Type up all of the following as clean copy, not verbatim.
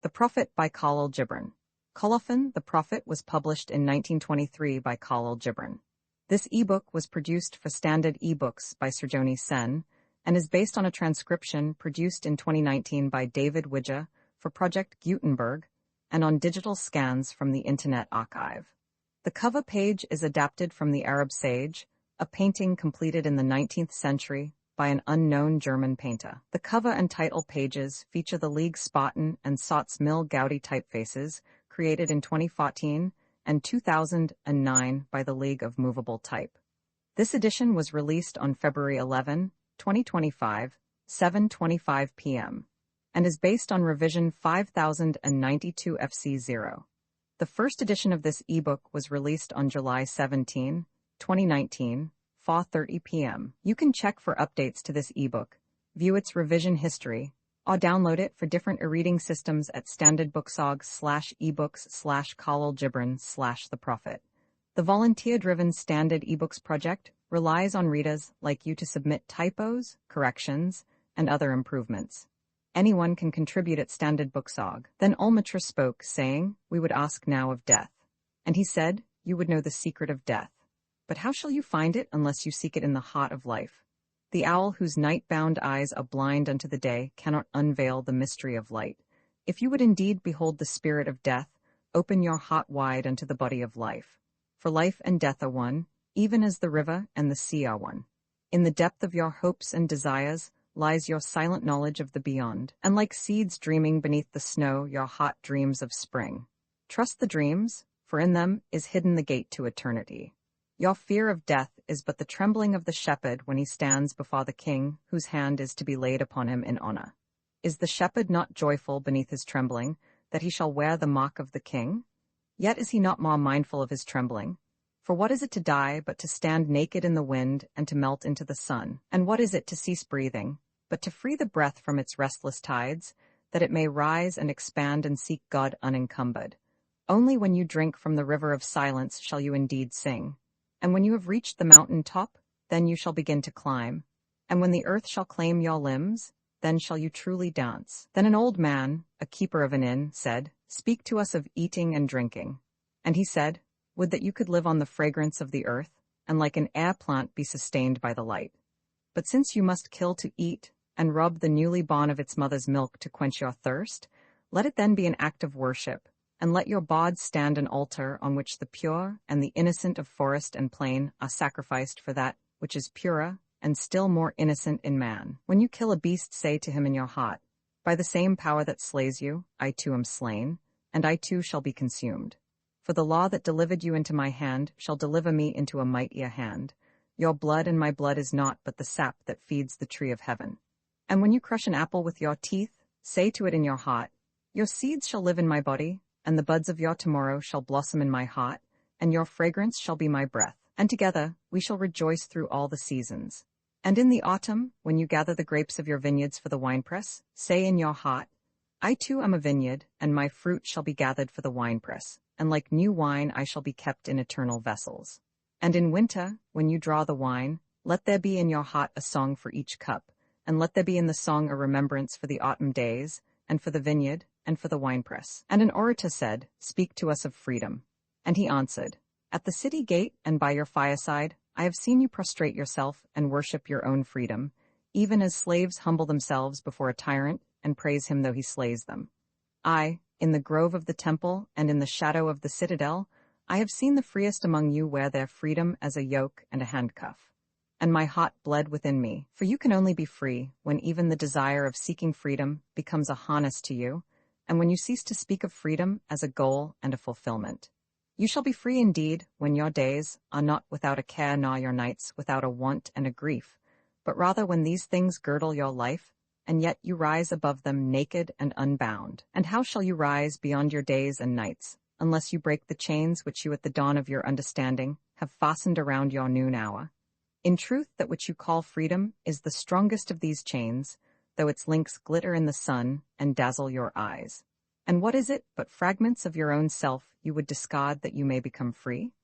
The Prophet by Khalil Gibran. Colophon, The Prophet was published in 1923 by Khalil Gibran. This ebook was produced for Standard eBooks by Sirjoni Sen and is based on a transcription produced in 2019 by David Widger for Project Gutenberg and on digital scans from the Internet Archive. The cover page is adapted from the Arab Sage, a painting completed in the 19th century by an unknown German painter. The cover and title pages feature the League Spartan and Sots Mill Gaudi typefaces created in 2014 and 2009 by the League of Movable Type. This edition was released on February 11, 2025, 7:25 p.m., and is based on revision 5092 FC0. The first edition of this ebook was released on July 17, 2019, 4:30 p.m. You can check for updates to this ebook, view its revision history, or download it for different e-reading systems at standardbooksorg/ebooks/Khalil-Gibran/The Prophet. The volunteer-driven Standard eBooks project relies on readers like you to submit typos, corrections, and other improvements. Anyone can contribute at Standard Booksorg. Then Almitra spoke, saying, "We would ask now of death." And he said, "You would know the secret of death. But how shall you find it unless you seek it in the heart of life? The owl whose night-bound eyes are blind unto the day cannot unveil the mystery of light. If you would indeed behold the spirit of death, open your heart wide unto the body of life. For life and death are one, even as the river and the sea are one. In the depth of your hopes and desires lies your silent knowledge of the beyond, and like seeds dreaming beneath the snow, your heart dreams of spring. Trust the dreams, for in them is hidden the gate to eternity. Your fear of death is but the trembling of the shepherd when he stands before the king, whose hand is to be laid upon him in honor. Is the shepherd not joyful beneath his trembling, that he shall wear the mark of the king? Yet is he not more mindful of his trembling? For what is it to die but to stand naked in the wind and to melt into the sun? And what is it to cease breathing, but to free the breath from its restless tides, that it may rise and expand and seek God unencumbered? Only when you drink from the river of silence shall you indeed sing. And when you have reached the mountain top, then you shall begin to climb. And when the earth shall claim your limbs, then shall you truly dance." Then an old man, a keeper of an inn, said, "Speak to us of eating and drinking." And he said, "Would that you could live on the fragrance of the earth, and like an air plant be sustained by the light. But since you must kill to eat, and rub the newly born of its mother's milk to quench your thirst, let it then be an act of worship, and let your bards stand an altar on which the pure and the innocent of forest and plain are sacrificed for that which is purer and still more innocent in man. When you kill a beast, say to him in your heart, by the same power that slays you, I too am slain, and I too shall be consumed. For the law that delivered you into my hand shall deliver me into a mightier hand. Your blood and my blood is naught but the sap that feeds the tree of heaven. And when you crush an apple with your teeth, say to it in your heart, your seeds shall live in my body, and the buds of your tomorrow shall blossom in my heart, and your fragrance shall be my breath. And together we shall rejoice through all the seasons. And in the autumn, when you gather the grapes of your vineyards for the winepress, say in your heart, I too am a vineyard, and my fruit shall be gathered for the winepress, and like new wine I shall be kept in eternal vessels. And in winter, when you draw the wine, let there be in your heart a song for each cup, and let there be in the song a remembrance for the autumn days, and for the vineyard, and for the winepress. And an orator said, Speak to us of freedom. And he answered, At the city gate and by your fireside, I have seen you prostrate yourself and worship your own freedom, even as slaves humble themselves before a tyrant and praise him though he slays them. I, in the grove of the temple and in the shadow of the citadel, I have seen the freest among you wear their freedom as a yoke and a handcuff. And my heart bled within me, for you can only be free when even the desire of seeking freedom becomes a harness to you, and when you cease to speak of freedom as a goal and a fulfillment. You shall be free indeed when your days are not without a care nor your nights without a want and a grief, but rather when these things girdle your life, and yet you rise above them naked and unbound. And how shall you rise beyond your days and nights, unless you break the chains which you at the dawn of your understanding have fastened around your noon hour? In truth, that which you call freedom is the strongest of these chains, though its links glitter in the sun and dazzle your eyes. And what is it but fragments of your own self you would discard that you may become free?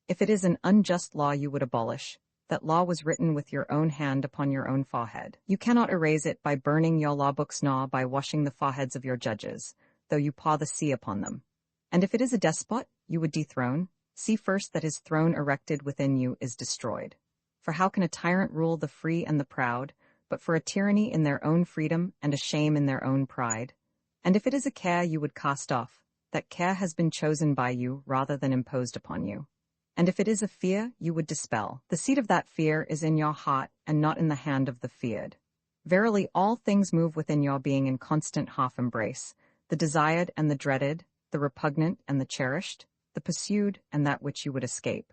If it is an unjust law you would abolish, that law was written with your own hand upon your own forehead. You cannot erase it by burning your law books nor by washing the foreheads of your judges, though you paw the sea upon them. And if it is a despot you would dethrone, see first that his throne erected within you is destroyed. For how can a tyrant rule the free and the proud, but for a tyranny in their own freedom and a shame in their own pride? And if it is a care you would cast off, that care has been chosen by you rather than imposed upon you. And if it is a fear you would dispel, the seat of that fear is in your heart and not in the hand of the feared. Verily all things move within your being in constant half-embrace, the desired and the dreaded, the repugnant and the cherished, the pursued and that which you would escape.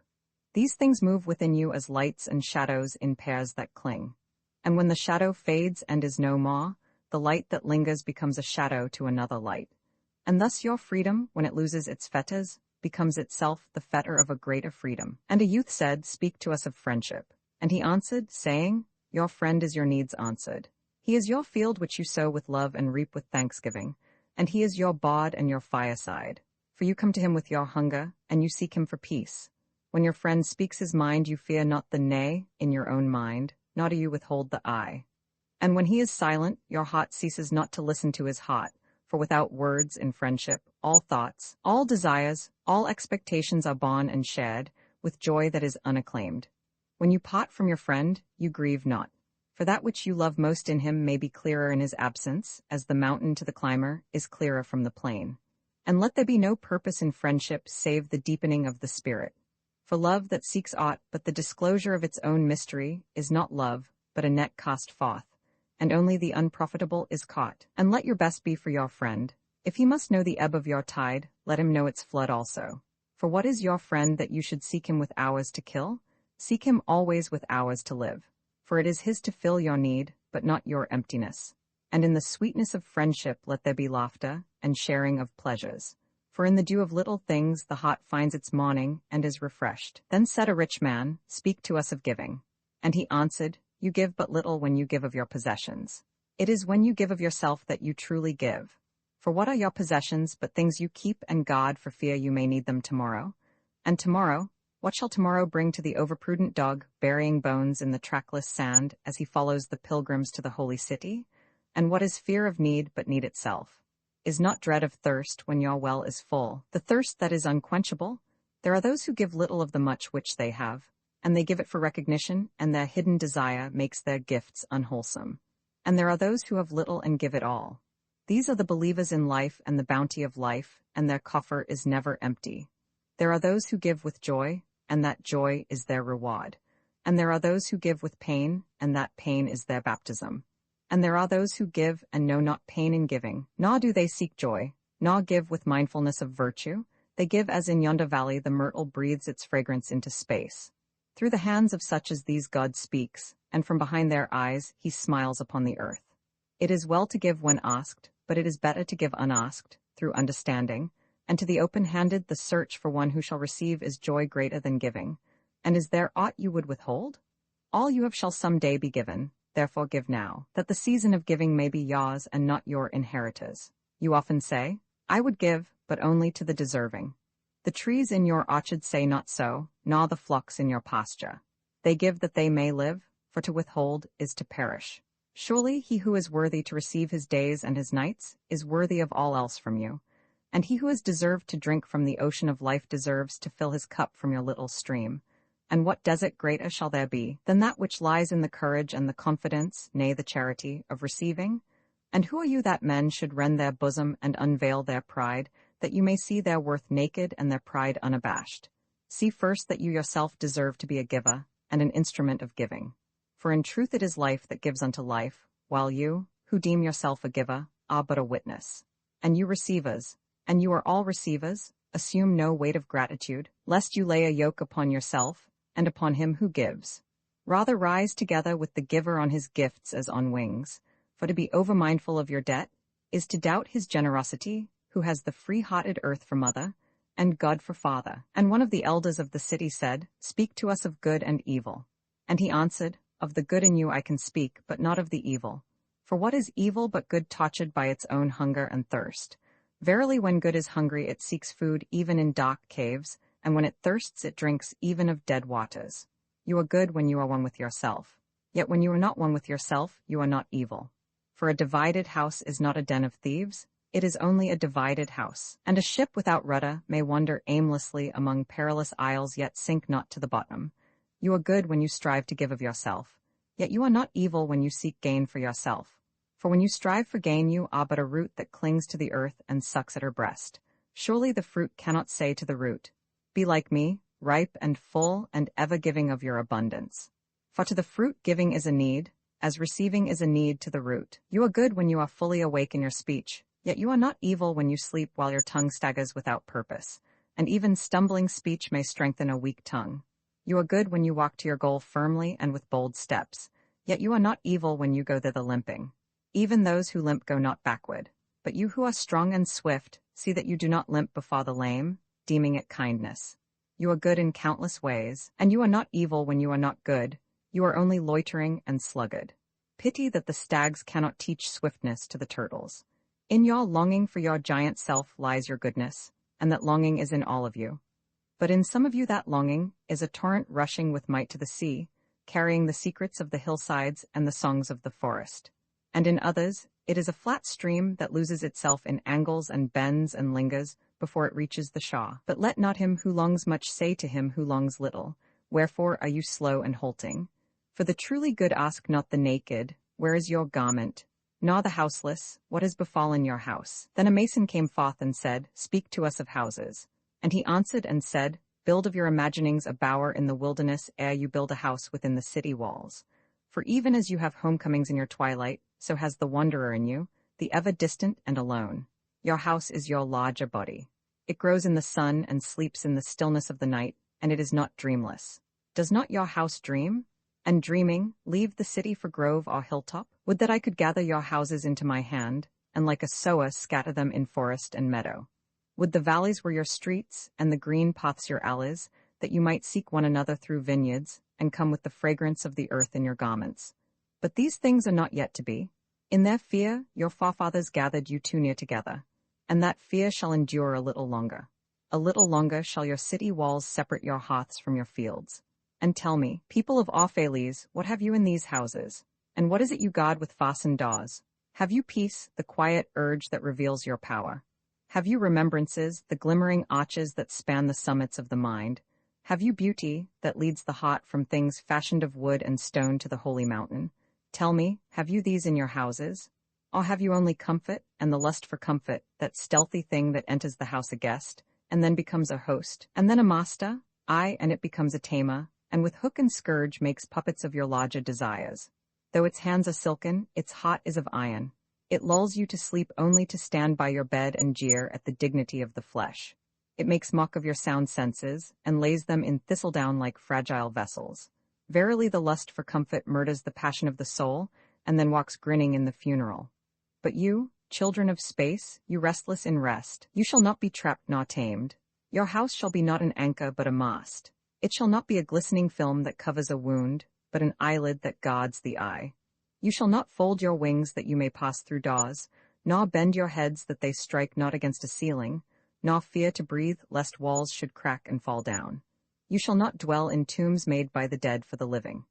These things move within you as lights and shadows in pairs that cling. And when the shadow fades and is no more, the light that lingers becomes a shadow to another light. And thus your freedom, when it loses its fetters, becomes itself the fetter of a greater freedom. And a youth said, Speak to us of friendship. And he answered, saying, Your friend is your needs answered. He is your field which you sow with love and reap with thanksgiving, and he is your bard and your fireside. For you come to him with your hunger, and you seek him for peace. When your friend speaks his mind, you fear not the nay in your own mind, nor do you withhold the I. And when he is silent, your heart ceases not to listen to his heart, for without words in friendship, all thoughts, all desires, all expectations are born and shared, with joy that is unacclaimed. When you part from your friend, you grieve not, for that which you love most in him may be clearer in his absence, as the mountain to the climber is clearer from the plain. And let there be no purpose in friendship save the deepening of the spirit. For love that seeks aught but the disclosure of its own mystery is not love, but a net cast forth, and only the unprofitable is caught. And let your best be for your friend. If he must know the ebb of your tide, let him know its flood also. For what is your friend that you should seek him with hours to kill? Seek him always with hours to live. For it is his to fill your need, but not your emptiness. And in the sweetness of friendship let there be laughter, and sharing of pleasures. For in the dew of little things the heart finds its morning, and is refreshed. Then said a rich man, Speak to us of giving. And he answered, You give but little when you give of your possessions. It is when you give of yourself that you truly give. For what are your possessions but things you keep and guard for fear you may need them tomorrow? And tomorrow, what shall tomorrow bring to the overprudent dog, burying bones in the trackless sand as he follows the pilgrims to the holy city? And what is fear of need but need itself? Is not dread of thirst when your well is full, the thirst that is unquenchable? There are those who give little of the much which they have, and they give it for recognition, and their hidden desire makes their gifts unwholesome. And there are those who have little and give it all. These are the believers in life and the bounty of life, and their coffer is never empty. There are those who give with joy, and that joy is their reward. And there are those who give with pain, and that pain is their baptism. And there are those who give and know not pain in giving, nor do they seek joy, nor give with mindfulness of virtue. They give as in yonder valley the myrtle breathes its fragrance into space. Through the hands of such as these God speaks, and from behind their eyes he smiles upon the earth. It is well to give when asked, but it is better to give unasked, through understanding, and to the open-handed the search for one who shall receive is joy greater than giving. And is there aught you would withhold? All you have shall some day be given, therefore give now, that the season of giving may be yours and not your inheritors. You often say, I would give, but only to the deserving. The trees in your orchard say not so, nor the flocks in your pasture. They give that they may live, for to withhold is to perish. Surely he who is worthy to receive his days and his nights is worthy of all else from you. And he who has deserved to drink from the ocean of life deserves to fill his cup from your little stream. And what desert greater shall there be than that which lies in the courage and the confidence, nay, the charity, of receiving? And who are you that men should rend their bosom and unveil their pride, that you may see their worth naked and their pride unabashed? See first that you yourself deserve to be a giver, and an instrument of giving. For in truth it is life that gives unto life, while you, who deem yourself a giver, are but a witness. And you receivers, and you are all receivers, assume no weight of gratitude, lest you lay a yoke upon yourself, and upon him who gives. Rather rise together with the giver on his gifts as on wings, for to be over-mindful of your debt is to doubt his generosity, who has the free-hearted earth for mother, and God for father. And one of the elders of the city said, Speak to us of good and evil. And he answered, Of the good in you I can speak, but not of the evil. For what is evil but good tortured by its own hunger and thirst? Verily when good is hungry it seeks food even in dark caves, and when it thirsts it drinks even of dead waters. You are good when you are one with yourself. Yet when you are not one with yourself, you are not evil. For a divided house is not a den of thieves, It is only a divided house, and a ship without rudder may wander aimlessly among perilous isles yet sink not to the bottom. You are good when you strive to give of yourself, yet you are not evil when you seek gain for yourself. For when you strive for gain you are but a root that clings to the earth and sucks at her breast. Surely the fruit cannot say to the root, "Be like me, ripe and full and ever giving of your abundance." For to the fruit giving is a need, as receiving is a need to the root. You are good when you are fully awake in your speech, yet you are not evil when you sleep while your tongue staggers without purpose, and even stumbling speech may strengthen a weak tongue. You are good when you walk to your goal firmly and with bold steps, yet you are not evil when you go thither limping. Even those who limp go not backward, but you who are strong and swift, see that you do not limp before the lame, deeming it kindness. You are good in countless ways, and you are not evil when you are not good, you are only loitering and sluggard. Pity that the stags cannot teach swiftness to the turtles. In your longing for your giant self lies your goodness, and that longing is in all of you. But in some of you that longing is a torrent rushing with might to the sea, carrying the secrets of the hillsides and the songs of the forest. And in others, it is a flat stream that loses itself in angles and bends and lingers before it reaches the shore. But let not him who longs much say to him who longs little, "Wherefore are you slow and halting?" For the truly good ask not the naked, "Where is your garment?" nor the houseless, "What has befallen your house?" Then a mason came forth and said, "Speak to us of houses." And he answered and said, "Build of your imaginings a bower in the wilderness ere you build a house within the city walls. For even as you have homecomings in your twilight, so has the wanderer in you, the ever distant and alone. Your house is your larger body. It grows in the sun and sleeps in the stillness of the night, and it is not dreamless. Does not your house dream? And dreaming, leave the city for grove or hilltop? Would that I could gather your houses into my hand, and like a sower scatter them in forest and meadow. Would the valleys were your streets, and the green paths your alleys, that you might seek one another through vineyards, and come with the fragrance of the earth in your garments. But these things are not yet to be. In their fear your forefathers gathered you too near together, and that fear shall endure a little longer. A little longer shall your city walls separate your hearths from your fields. And tell me, people of Orphalese, what have you in these houses? And what is it you guard with fastened doors? Have you peace, the quiet urge that reveals your power? Have you remembrances, the glimmering arches that span the summits of the mind? Have you beauty, that leads the heart from things fashioned of wood and stone to the holy mountain? Tell me, have you these in your houses? Or have you only comfort, and the lust for comfort, that stealthy thing that enters the house a guest, and then becomes a host, and then a master, aye, and it becomes a tamer, and with hook and scourge makes puppets of your larger desires. Though its hands are silken, its heart is of iron. It lulls you to sleep only to stand by your bed and jeer at the dignity of the flesh. It makes mock of your sound senses, and lays them in thistledown like fragile vessels. Verily the lust for comfort murders the passion of the soul, and then walks grinning in the funeral. But you, children of space, you restless in rest, you shall not be trapped nor tamed. Your house shall be not an anchor but a mast. It shall not be a glistening film that covers a wound, but an eyelid that guards the eye. You shall not fold your wings that you may pass through doors, nor bend your heads that they strike not against a ceiling, nor fear to breathe lest walls should crack and fall down. You shall not dwell in tombs made by the dead for the living.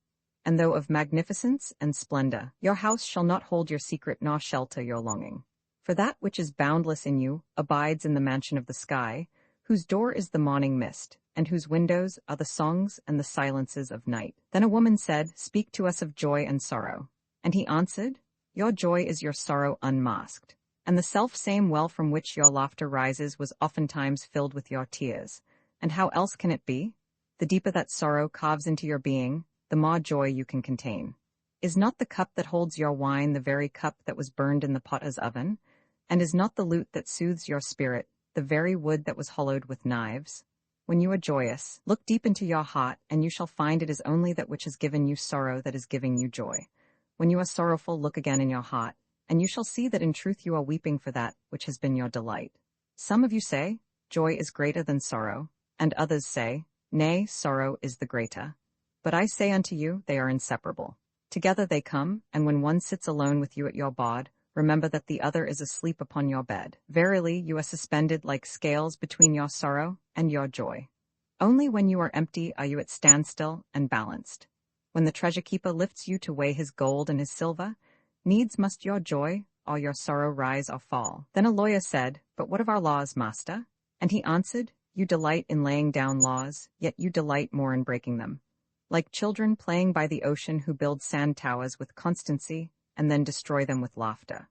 And though of magnificence and splendor, your house shall not hold your secret nor shelter your longing. For that which is boundless in you abides in the mansion of the sky, whose door is the morning mist, and whose windows are the songs and the silences of night. Then a woman said, "Speak to us of joy and sorrow." And he answered, "Your joy is your sorrow unmasked, and the self-same well from which your laughter rises was oftentimes filled with your tears. And how else can it be? The deeper that sorrow carves into your being, the more joy you can contain. Is not the cup that holds your wine the very cup that was burned in the potter's oven? And is not the lute that soothes your spirit the very wood that was hollowed with knives? When you are joyous, look deep into your heart, and you shall find it is only that which has given you sorrow that is giving you joy. When you are sorrowful, look again in your heart, and you shall see that in truth you are weeping for that which has been your delight. Some of you say, joy is greater than sorrow, and others say, nay, sorrow is the greater. But I say unto you, they are inseparable. Together they come, and when one sits alone with you at your board, remember that the other is asleep upon your bed. Verily, you are suspended like scales between your sorrow and your joy. Only when you are empty are you at standstill and balanced. When the treasure-keeper lifts you to weigh his gold and his silver, needs must your joy, all your sorrow rise or fall. Then a lawyer said, "But what of our laws, master?" And he answered, "You delight in laying down laws, yet you delight more in breaking them. Like children playing by the ocean who build sand towers with constancy and then destroy them with laughter.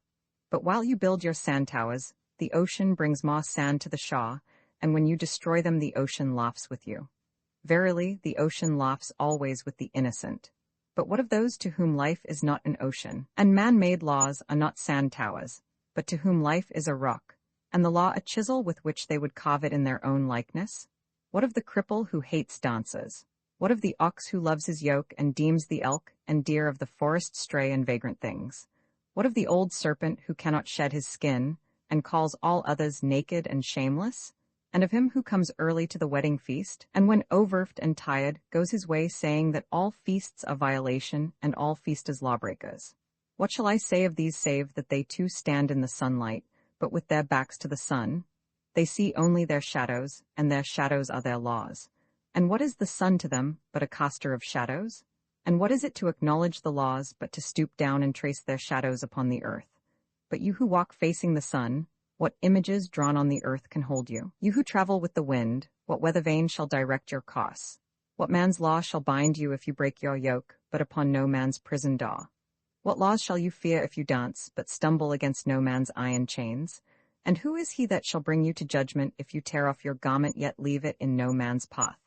But while you build your sand towers, the ocean brings more sand to the shore, and when you destroy them, the ocean laughs with you. Verily, the ocean laughs always with the innocent. But what of those to whom life is not an ocean? And man-made laws are not sand towers, but to whom life is a rock, and the law a chisel with which they would carve it in their own likeness? What of the cripple who hates dancers? What of the ox who loves his yoke and deems the elk and deer of the forest stray and vagrant things? What of the old serpent who cannot shed his skin and calls all others naked and shameless? And of him who comes early to the wedding feast, and when overworked and tired, goes his way saying that all feasts are violation and all feasters lawbreakers? What shall I say of these save that they too stand in the sunlight, but with their backs to the sun? They see only their shadows, and their shadows are their laws. And what is the sun to them but a caster of shadows? And what is it to acknowledge the laws but to stoop down and trace their shadows upon the earth? But you who walk facing the sun, what images drawn on the earth can hold you? You who travel with the wind, what weather vane shall direct your course? What man's law shall bind you if you break your yoke, but upon no man's prison door? What laws shall you fear if you dance, but stumble against no man's iron chains? And who is he that shall bring you to judgment if you tear off your garment yet leave it in no man's path?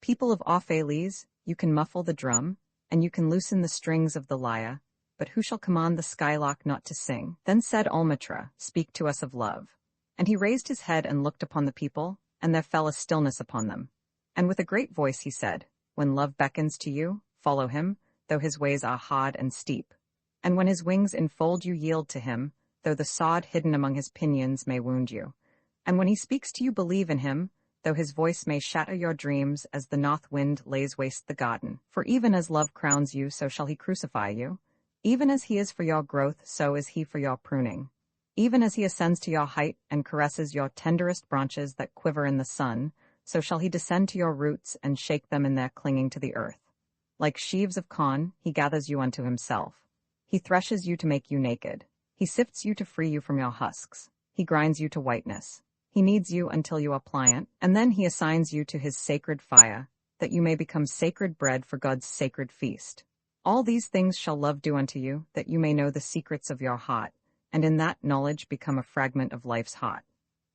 People of Orphalese, you can muffle the drum, and you can loosen the strings of the lyre, but who shall command the skylark not to sing? Then said Almitra, "Speak to us of love." And he raised his head and looked upon the people, and there fell a stillness upon them. And with a great voice he said, "When love beckons to you, follow him, though his ways are hard and steep. And when his wings enfold you, yield to him, though the sod hidden among his pinions may wound you. And when he speaks to you, believe in him, though his voice may shatter your dreams as the north wind lays waste the garden. For even as love crowns you, so shall he crucify you. Even as he is for your growth, so is he for your pruning. Even as he ascends to your height and caresses your tenderest branches that quiver in the sun, so shall he descend to your roots and shake them in their clinging to the earth. Like sheaves of corn, he gathers you unto himself. He threshes you to make you naked. He sifts you to free you from your husks. He grinds you to whiteness. He kneads you until you are pliant, and then he assigns you to his sacred fire, that you may become sacred bread for God's sacred feast. All these things shall love do unto you, that you may know the secrets of your heart, and in that knowledge become a fragment of life's heart.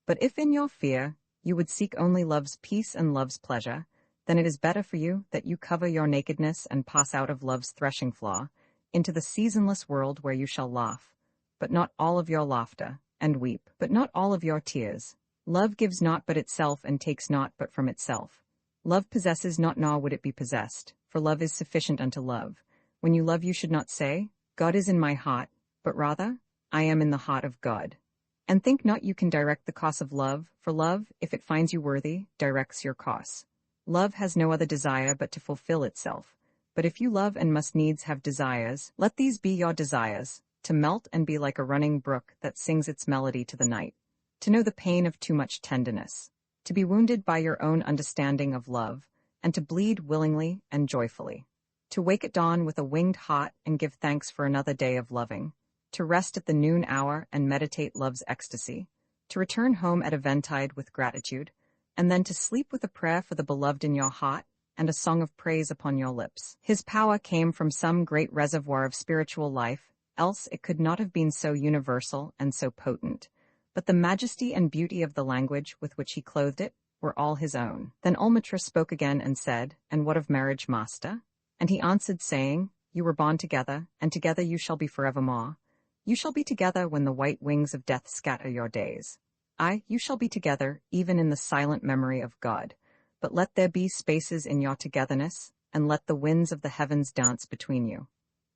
But if in your fear you would seek only love's peace and love's pleasure, then it is better for you that you cover your nakedness and pass out of love's threshing floor into the seasonless world where you shall laugh, but not all of your laughter, and weep, but not all of your tears. Love gives not but itself and takes not but from itself. Love possesses not nor would it be possessed, for love is sufficient unto love. When you love, you should not say, "God is in my heart," but rather, "I am in the heart of God." And think not you can direct the course of love, for love, if it finds you worthy, directs your course. Love has no other desire but to fulfill itself. But if you love and must needs have desires, let these be your desires, to melt and be like a running brook that sings its melody to the night, to know the pain of too much tenderness, to be wounded by your own understanding of love, and to bleed willingly and joyfully. To wake at dawn with a winged heart and give thanks for another day of loving, to rest at the noon hour and meditate love's ecstasy, to return home at eventide with gratitude, and then to sleep with a prayer for the beloved in your heart and a song of praise upon your lips. His power came from some great reservoir of spiritual life, else it could not have been so universal and so potent. But the majesty and beauty of the language with which he clothed it were all his own. Then Almitra spoke again and said, "And what of marriage, master?" And he answered, saying, "You were born together, and together you shall be forevermore. You shall be together when the white wings of death scatter your days. Aye, you shall be together, even in the silent memory of God. But let there be spaces in your togetherness, and let the winds of the heavens dance between you.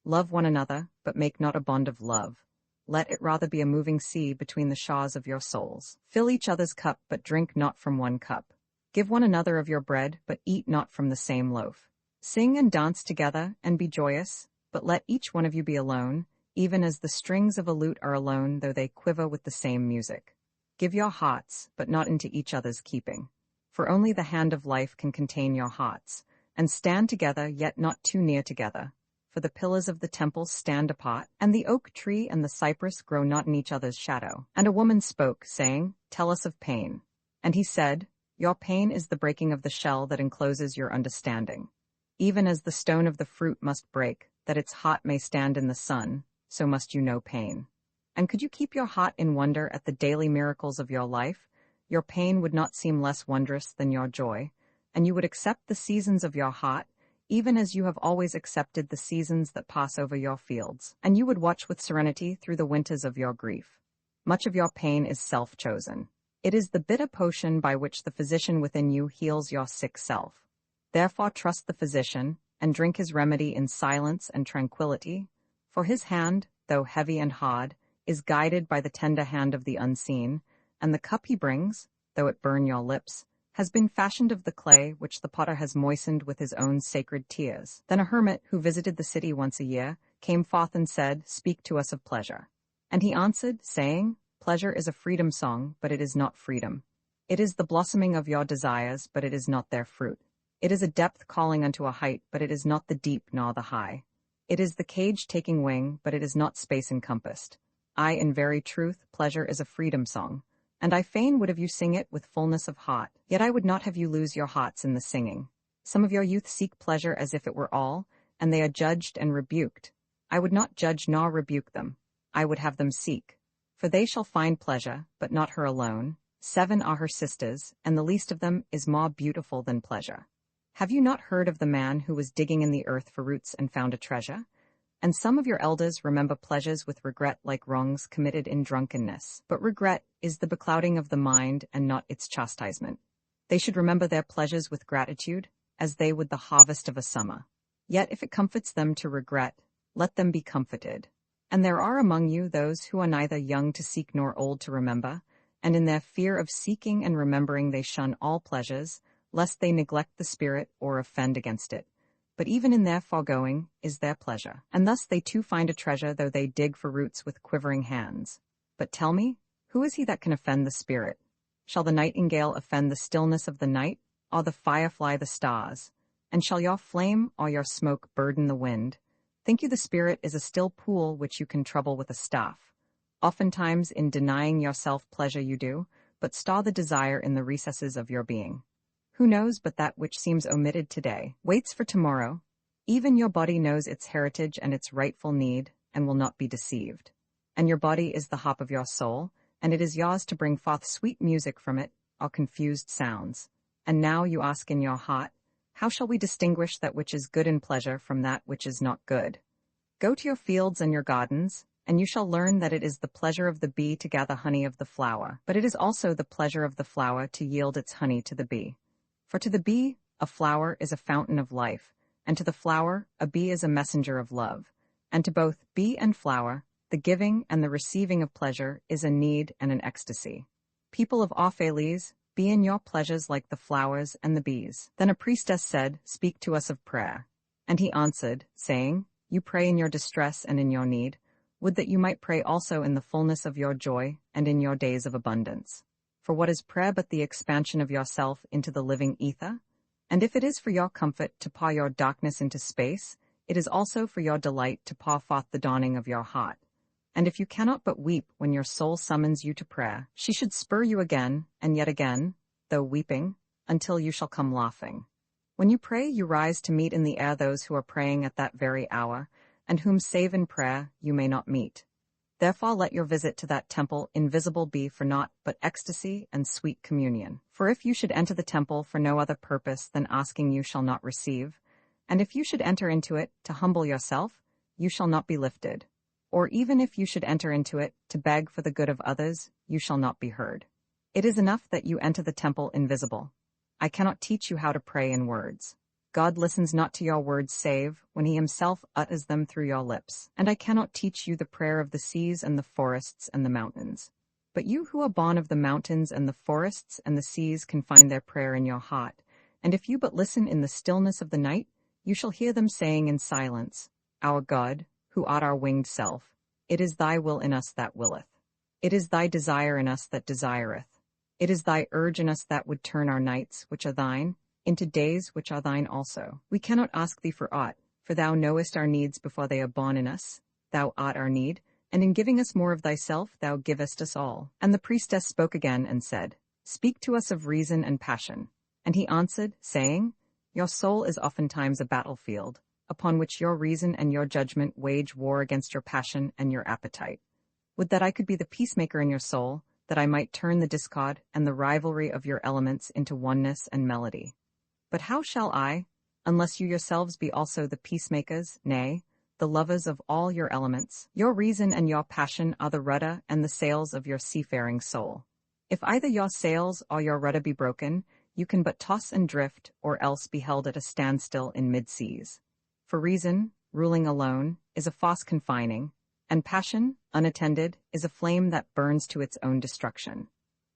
Love one another, but make not a bond of love. Let it rather be a moving sea between the shores of your souls. Fill each other's cup, but drink not from one cup. Give one another of your bread, but eat not from the same loaf. Sing and dance together, and be joyous, but let each one of you be alone, even as the strings of a lute are alone, though they quiver with the same music. Give your hearts, but not into each other's keeping. For only the hand of life can contain your hearts, and stand together, yet not too near together. For for the pillars of the temple stand apart, and the oak tree and the cypress grow not in each other's shadow. And a woman spoke, saying, Tell us of pain. And he said, Your pain is the breaking of the shell that encloses your understanding. Even as the stone of the fruit must break, that its heart may stand in the sun, so must you know pain. And could you keep your heart in wonder at the daily miracles of your life, your pain would not seem less wondrous than your joy, and you would accept the seasons of your heart, even as you have always accepted the seasons that pass over your fields, and you would watch with serenity through the winters of your grief. Much of your pain is self-chosen. It is the bitter potion by which the physician within you heals your sick self. Therefore trust the physician, and drink his remedy in silence and tranquility, for his hand, though heavy and hard, is guided by the tender hand of the unseen, and the cup he brings, though it burn your lips, has been fashioned of the clay which the potter has moistened with his own sacred tears. Then a hermit who visited the city once a year came forth and said, Speak to us of pleasure. And he answered, saying, Pleasure is a freedom song, but it is not freedom. It is the blossoming of your desires, but it is not their fruit. It is a depth calling unto a height, but it is not the deep nor the high. It is the cage taking wing, but it is not space encompassed. I, in very truth, pleasure is a freedom song. And I fain would have you sing it with fullness of heart, yet I would not have you lose your hearts in the singing. Some of your youth seek pleasure as if it were all, and they are judged and rebuked. I would not judge nor rebuke them. I would have them seek. For they shall find pleasure, but not her alone. 7 are her sisters, and the least of them is more beautiful than pleasure. Have you not heard of the man who was digging in the earth for roots and found a treasure? And some of your elders remember pleasures with regret like wrongs committed in drunkenness. But regret is the beclouding of the mind and not its chastisement. They should remember their pleasures with gratitude, as they would the harvest of a summer. Yet if it comforts them to regret, let them be comforted. And there are among you those who are neither young to seek nor old to remember, and in their fear of seeking and remembering they shun all pleasures, lest they neglect the spirit or offend against it. But even in their foregoing is their pleasure. And thus they too find a treasure, though they dig for roots with quivering hands. But tell me, who is he that can offend the spirit? Shall the nightingale offend the stillness of the night, or the firefly the stars? And shall your flame or your smoke burden the wind? Think you the spirit is a still pool which you can trouble with a staff? Oftentimes in denying yourself pleasure you do, but store the desire in the recesses of your being. Who knows but that which seems omitted today waits for tomorrow? Even your body knows its heritage and its rightful need, and will not be deceived. And your body is the hop of your soul, and it is yours to bring forth sweet music from it, or confused sounds. And now you ask in your heart, How shall we distinguish that which is good in pleasure from that which is not good? Go to your fields and your gardens, and you shall learn that it is the pleasure of the bee to gather honey of the flower, but it is also the pleasure of the flower to yield its honey to the bee. For to the bee, a flower is a fountain of life, and to the flower, a bee is a messenger of love. And to both bee and flower, the giving and the receiving of pleasure is a need and an ecstasy. People of Opheles, be in your pleasures like the flowers and the bees. Then a priestess said, Speak to us of prayer. And he answered, saying, You pray in your distress and in your need. Would that you might pray also in the fullness of your joy and in your days of abundance. For what is prayer but the expansion of yourself into the living ether? And if it is for your comfort to pour your darkness into space, it is also for your delight to pour forth the dawning of your heart. And if you cannot but weep when your soul summons you to prayer, she should spur you again, and yet again, though weeping, until you shall come laughing. When you pray, you rise to meet in the air those who are praying at that very hour, and whom save in prayer you may not meet. Therefore let your visit to that temple invisible be for naught but ecstasy and sweet communion. For if you should enter the temple for no other purpose than asking you shall not receive, and if you should enter into it to humble yourself, you shall not be lifted. Or even if you should enter into it to beg for the good of others, you shall not be heard. It is enough that you enter the temple invisible. I cannot teach you how to pray in words. God listens not to your words save when he himself utters them through your lips. And I cannot teach you the prayer of the seas and the forests and the mountains. But you who are born of the mountains and the forests and the seas can find their prayer in your heart. And if you but listen in the stillness of the night, you shall hear them saying in silence, Our God, who art our winged self, it is thy will in us that willeth. It is thy desire in us that desireth. It is thy urge in us that would turn our nights, which are thine, into days which are thine also. We cannot ask thee for aught, For thou knowest our needs before they are born in us. Thou art our need, and in giving us more of thyself thou givest us all. And the priestess spoke again and said, Speak to us of reason and passion. And he answered, saying, Your soul is oftentimes a battlefield, upon which your reason and your judgment wage war against your passion and your appetite. Would that I could be the peacemaker in your soul, that I might turn the discord and the rivalry of your elements into oneness and melody. But how shall I, unless you yourselves be also the peacemakers, nay, the lovers of all your elements? Your reason and your passion are the rudder and the sails of your seafaring soul. If either your sails or your rudder be broken, you can but toss and drift, or else be held at a standstill in mid-seas. For reason, ruling alone, is a force confining, and passion, unattended, is a flame that burns to its own destruction.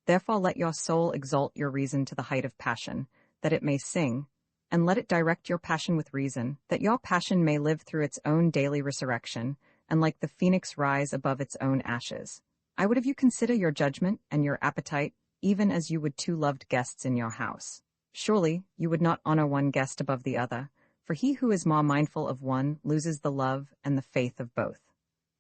Therefore let your soul exalt your reason to the height of passion, that it may sing, and let it direct your passion with reason, that your passion may live through its own daily resurrection, and like the phoenix rise above its own ashes. I would have you consider your judgment and your appetite, even as you would two loved guests in your house. Surely you would not honor one guest above the other, for he who is more mindful of one loses the love and the faith of both.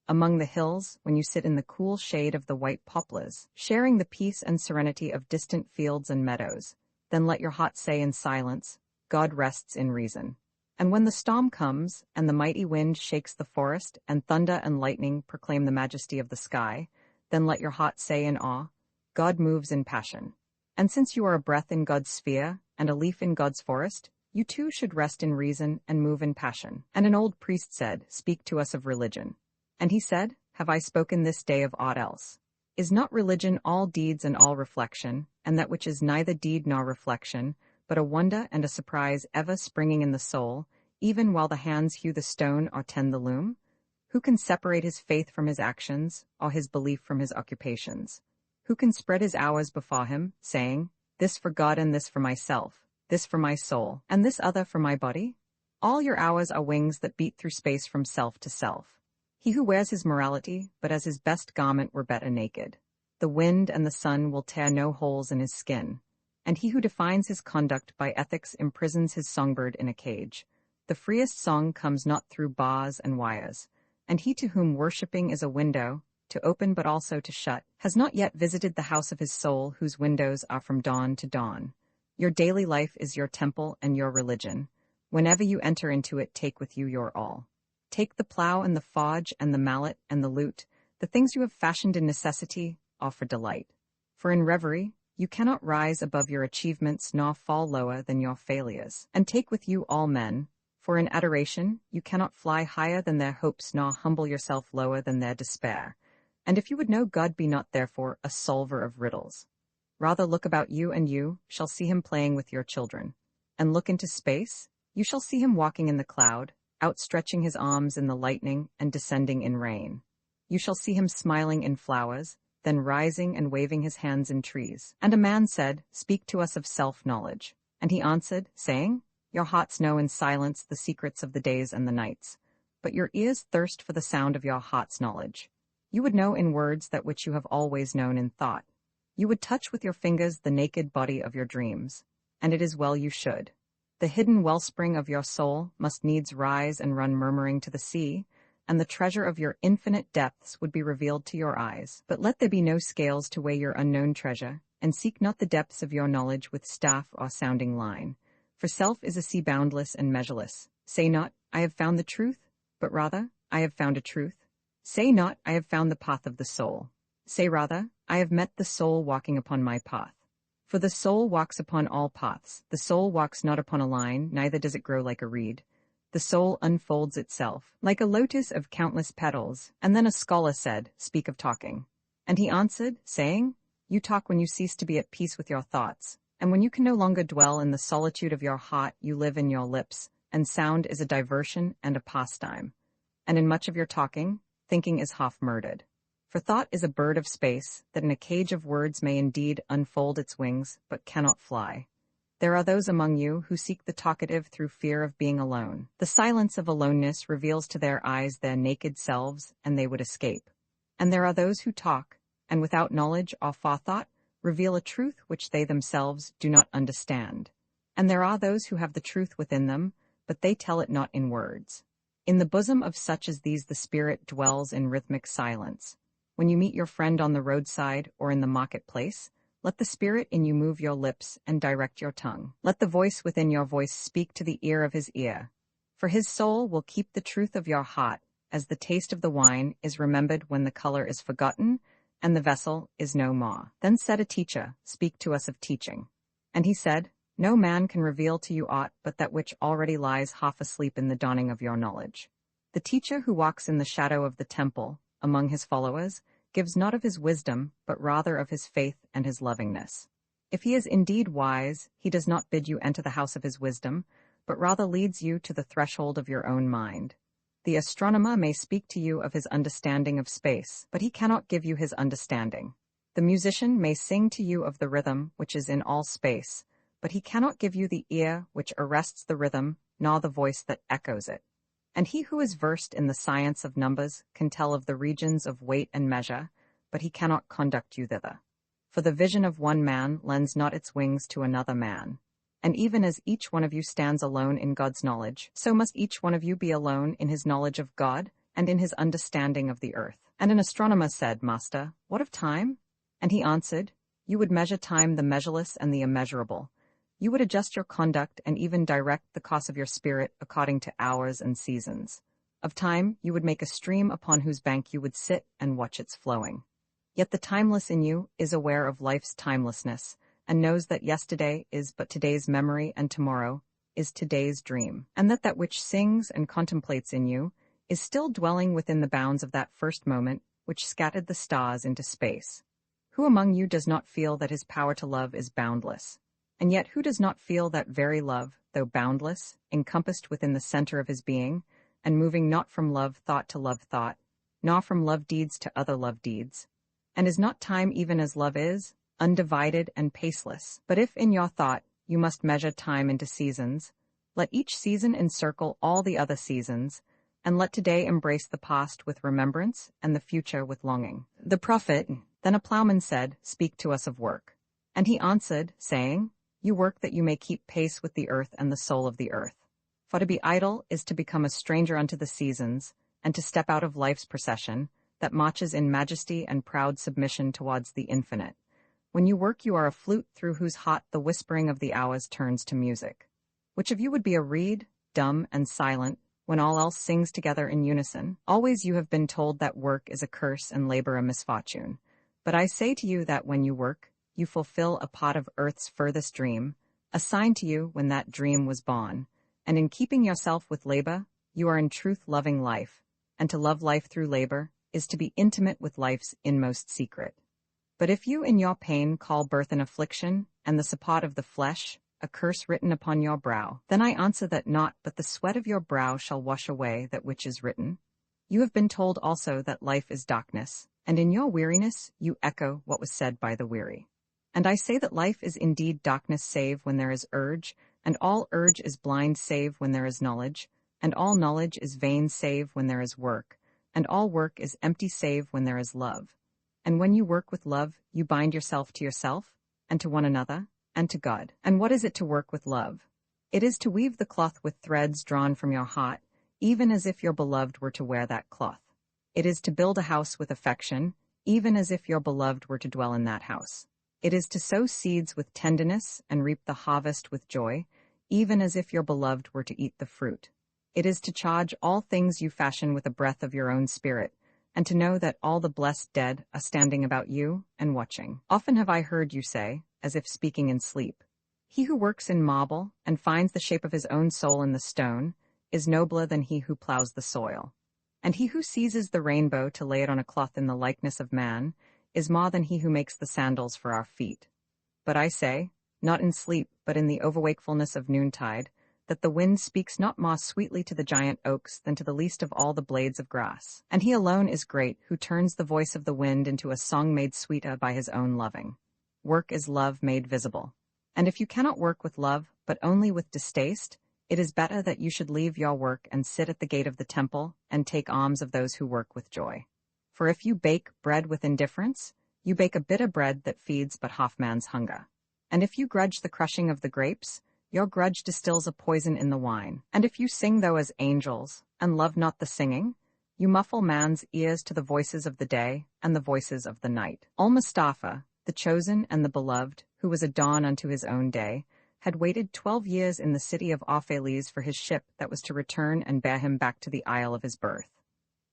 Among the hills, when you sit in the cool shade of the white poplars, sharing the peace and serenity of distant fields and meadows, then let your heart say in silence, God rests in reason. And when the storm comes, and the mighty wind shakes the forest, and thunder and lightning proclaim the majesty of the sky, then let your heart say in awe, God moves in passion. And since you are a breath in God's sphere, and a leaf in God's forest, you too should rest in reason and move in passion. And an old priest said, Speak to us of religion. And he said, Have I spoken this day of aught else? Is not religion all deeds and all reflection, and that which is neither deed nor reflection, but a wonder and a surprise ever springing in the soul, even while the hands hew the stone or tend the loom? Who can separate his faith from his actions, or his belief from his occupations? Who can spread his hours before him, saying, This for God and this for myself, this for my soul, and this other for my body? All your hours are wings that beat through space from self to self. He who wears his morality, but as his best garment were better naked. The wind and the sun will tear no holes in his skin. And he who defines his conduct by ethics imprisons his songbird in a cage. The freest song comes not through bars and wires. And he to whom worshipping is a window, to open but also to shut, has not yet visited the house of his soul, whose windows are from dawn to dawn. Your daily life is your temple and your religion. Whenever you enter into it, take with you your all. Take the plough and the forge and the mallet and the lute, the things you have fashioned in necessity, or for delight. For in reverie, you cannot rise above your achievements nor fall lower than your failures. And take with you all men, for in adoration, you cannot fly higher than their hopes nor humble yourself lower than their despair. And if you would know God, be not therefore a solver of riddles. Rather look about you, and you shall see him playing with your children. And look into space, you shall see him walking in the cloud, outstretching his arms in the lightning and descending in rain. You shall see him smiling in flowers, then rising and waving his hands in trees. And a man said, Speak to us of self-knowledge. And he answered, saying, Your hearts know in silence the secrets of the days and the nights, but your ears thirst for the sound of your heart's knowledge. You would know in words that which you have always known in thought. You would touch with your fingers the naked body of your dreams, and it is well you should. The hidden wellspring of your soul must needs rise and run murmuring to the sea, and the treasure of your infinite depths would be revealed to your eyes. But let there be no scales to weigh your unknown treasure, and seek not the depths of your knowledge with staff or sounding line. For self is a sea boundless and measureless. Say not, I have found the truth, but rather, I have found a truth. Say not, I have found the path of the soul. Say rather, I have met the soul walking upon my path. For the soul walks upon all paths. The soul walks not upon a line, neither does it grow like a reed. The soul unfolds itself, like a lotus of countless petals. And then a scholar said, Speak of talking. And he answered, saying, You talk when you cease to be at peace with your thoughts. And when you can no longer dwell in the solitude of your heart, you live in your lips, and sound is a diversion and a pastime. And in much of your talking, thinking is half murdered. For thought is a bird of space, that in a cage of words may indeed unfold its wings, but cannot fly. There are those among you who seek the talkative through fear of being alone. The silence of aloneness reveals to their eyes their naked selves, and they would escape. And there are those who talk, and without knowledge or forethought, reveal a truth which they themselves do not understand. And there are those who have the truth within them, but they tell it not in words. In the bosom of such as these the Spirit dwells in rhythmic silence. When you meet your friend on the roadside or in the marketplace, let the Spirit in you move your lips and direct your tongue. Let the voice within your voice speak to the ear of his ear. For his soul will keep the truth of your heart, as the taste of the wine is remembered when the color is forgotten, and the vessel is no more. Then said a teacher, Speak to us of teaching. And he said, No man can reveal to you aught but that which already lies half asleep in the dawning of your knowledge. The teacher who walks in the shadow of the temple, among his followers, gives not of his wisdom, but rather of his faith and his lovingness. If he is indeed wise, he does not bid you enter the house of his wisdom, but rather leads you to the threshold of your own mind. The astronomer may speak to you of his understanding of space, but he cannot give you his understanding. The musician may sing to you of the rhythm which is in all space, but he cannot give you the ear which arrests the rhythm, nor the voice that echoes it. And he who is versed in the science of numbers can tell of the regions of weight and measure, but he cannot conduct you thither. For the vision of one man lends not its wings to another man. And even as each one of you stands alone in God's knowledge, so must each one of you be alone in his knowledge of God and in his understanding of the earth. And an astronomer said, Master, what of time? And he answered, You would measure time the measureless and the immeasurable. You would adjust your conduct and even direct the course of your spirit according to hours and seasons. Of time you would make a stream upon whose bank you would sit and watch its flowing. Yet the timeless in you is aware of life's timelessness, and knows that yesterday is but today's memory and tomorrow is today's dream, and that which sings and contemplates in you is still dwelling within the bounds of that first moment which scattered the stars into space. Who among you does not feel that his power to love is boundless? And yet who does not feel that very love, though boundless, encompassed within the center of his being, and moving not from love thought to love thought, nor from love deeds to other love deeds? And is not time even as love is, undivided and paceless? But if in your thought you must measure time into seasons, let each season encircle all the other seasons, and let today embrace the past with remembrance and the future with longing. The prophet, Then a plowman said, Speak to us of work. And he answered, saying, You work that you may keep pace with the earth and the soul of the earth. For to be idle is to become a stranger unto the seasons, and to step out of life's procession, that marches in majesty and proud submission towards the infinite. When you work, you are a flute through whose heart the whispering of the hours turns to music. Which of you would be a reed, dumb and silent, when all else sings together in unison? Always you have been told that work is a curse and labor a misfortune. But I say to you that when you work, you fulfill a part of earth's furthest dream, assigned to you when that dream was born. And in keeping yourself with labor, you are in truth loving life, and to love life through labor is to be intimate with life's inmost secret. But if you in your pain call birth an affliction, and the support of the flesh a curse written upon your brow, then I answer that naught but the sweat of your brow shall wash away that which is written. You have been told also that life is darkness, and in your weariness you echo what was said by the weary. And I say that life is indeed darkness save when there is urge, and all urge is blind save when there is knowledge, and all knowledge is vain save when there is work, and all work is empty save when there is love. And when you work with love, you bind yourself to yourself, and to one another, and to God. And what is it to work with love? It is to weave the cloth with threads drawn from your heart, even as if your beloved were to wear that cloth. It is to build a house with affection, even as if your beloved were to dwell in that house. It is to sow seeds with tenderness and reap the harvest with joy, even as if your beloved were to eat the fruit. It is to charge all things you fashion with a breath of your own spirit, and to know that all the blessed dead are standing about you and watching. Often have I heard you say, as if speaking in sleep, He who works in marble and finds the shape of his own soul in the stone is nobler than he who plows the soil. And he who seizes the rainbow to lay it on a cloth in the likeness of man is more than he who makes the sandals for our feet. But I say, not in sleep, but in the overwakefulness of noontide, that the wind speaks not more sweetly to the giant oaks than to the least of all the blades of grass. And he alone is great, who turns the voice of the wind into a song made sweeter by his own loving. Work is love made visible. And if you cannot work with love, but only with distaste, it is better that you should leave your work and sit at the gate of the temple and take alms of those who work with joy. For if you bake bread with indifference, you bake a bitter bread that feeds but half man's hunger. And if you grudge the crushing of the grapes, Your grudge distills a poison in the wine. And if you sing though as angels, and love not the singing, you muffle man's ears to the voices of the day and the voices of the night. Al-Mustafa, the chosen and the beloved, who was a dawn unto his own day, had waited 12 years in the city of Opheles for his ship that was to return and bear him back to the isle of his birth.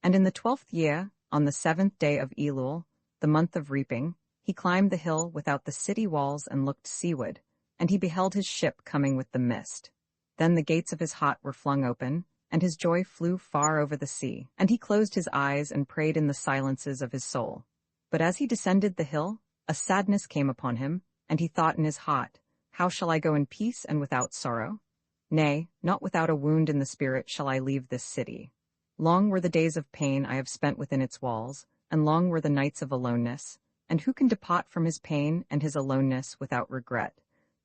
And in the 12th year, on the 7th day of Elul, the month of reaping, he climbed the hill without the city walls and looked seaward, and he beheld his ship coming with the mist. Then the gates of his heart were flung open, and his joy flew far over the sea, and he closed his eyes and prayed in the silences of his soul. But as he descended the hill, a sadness came upon him, and he thought in his heart, How shall I go in peace and without sorrow? Nay, not without a wound in the spirit shall I leave this city. Long were the days of pain I have spent within its walls, and long were the nights of aloneness, and who can depart from his pain and his aloneness without regret?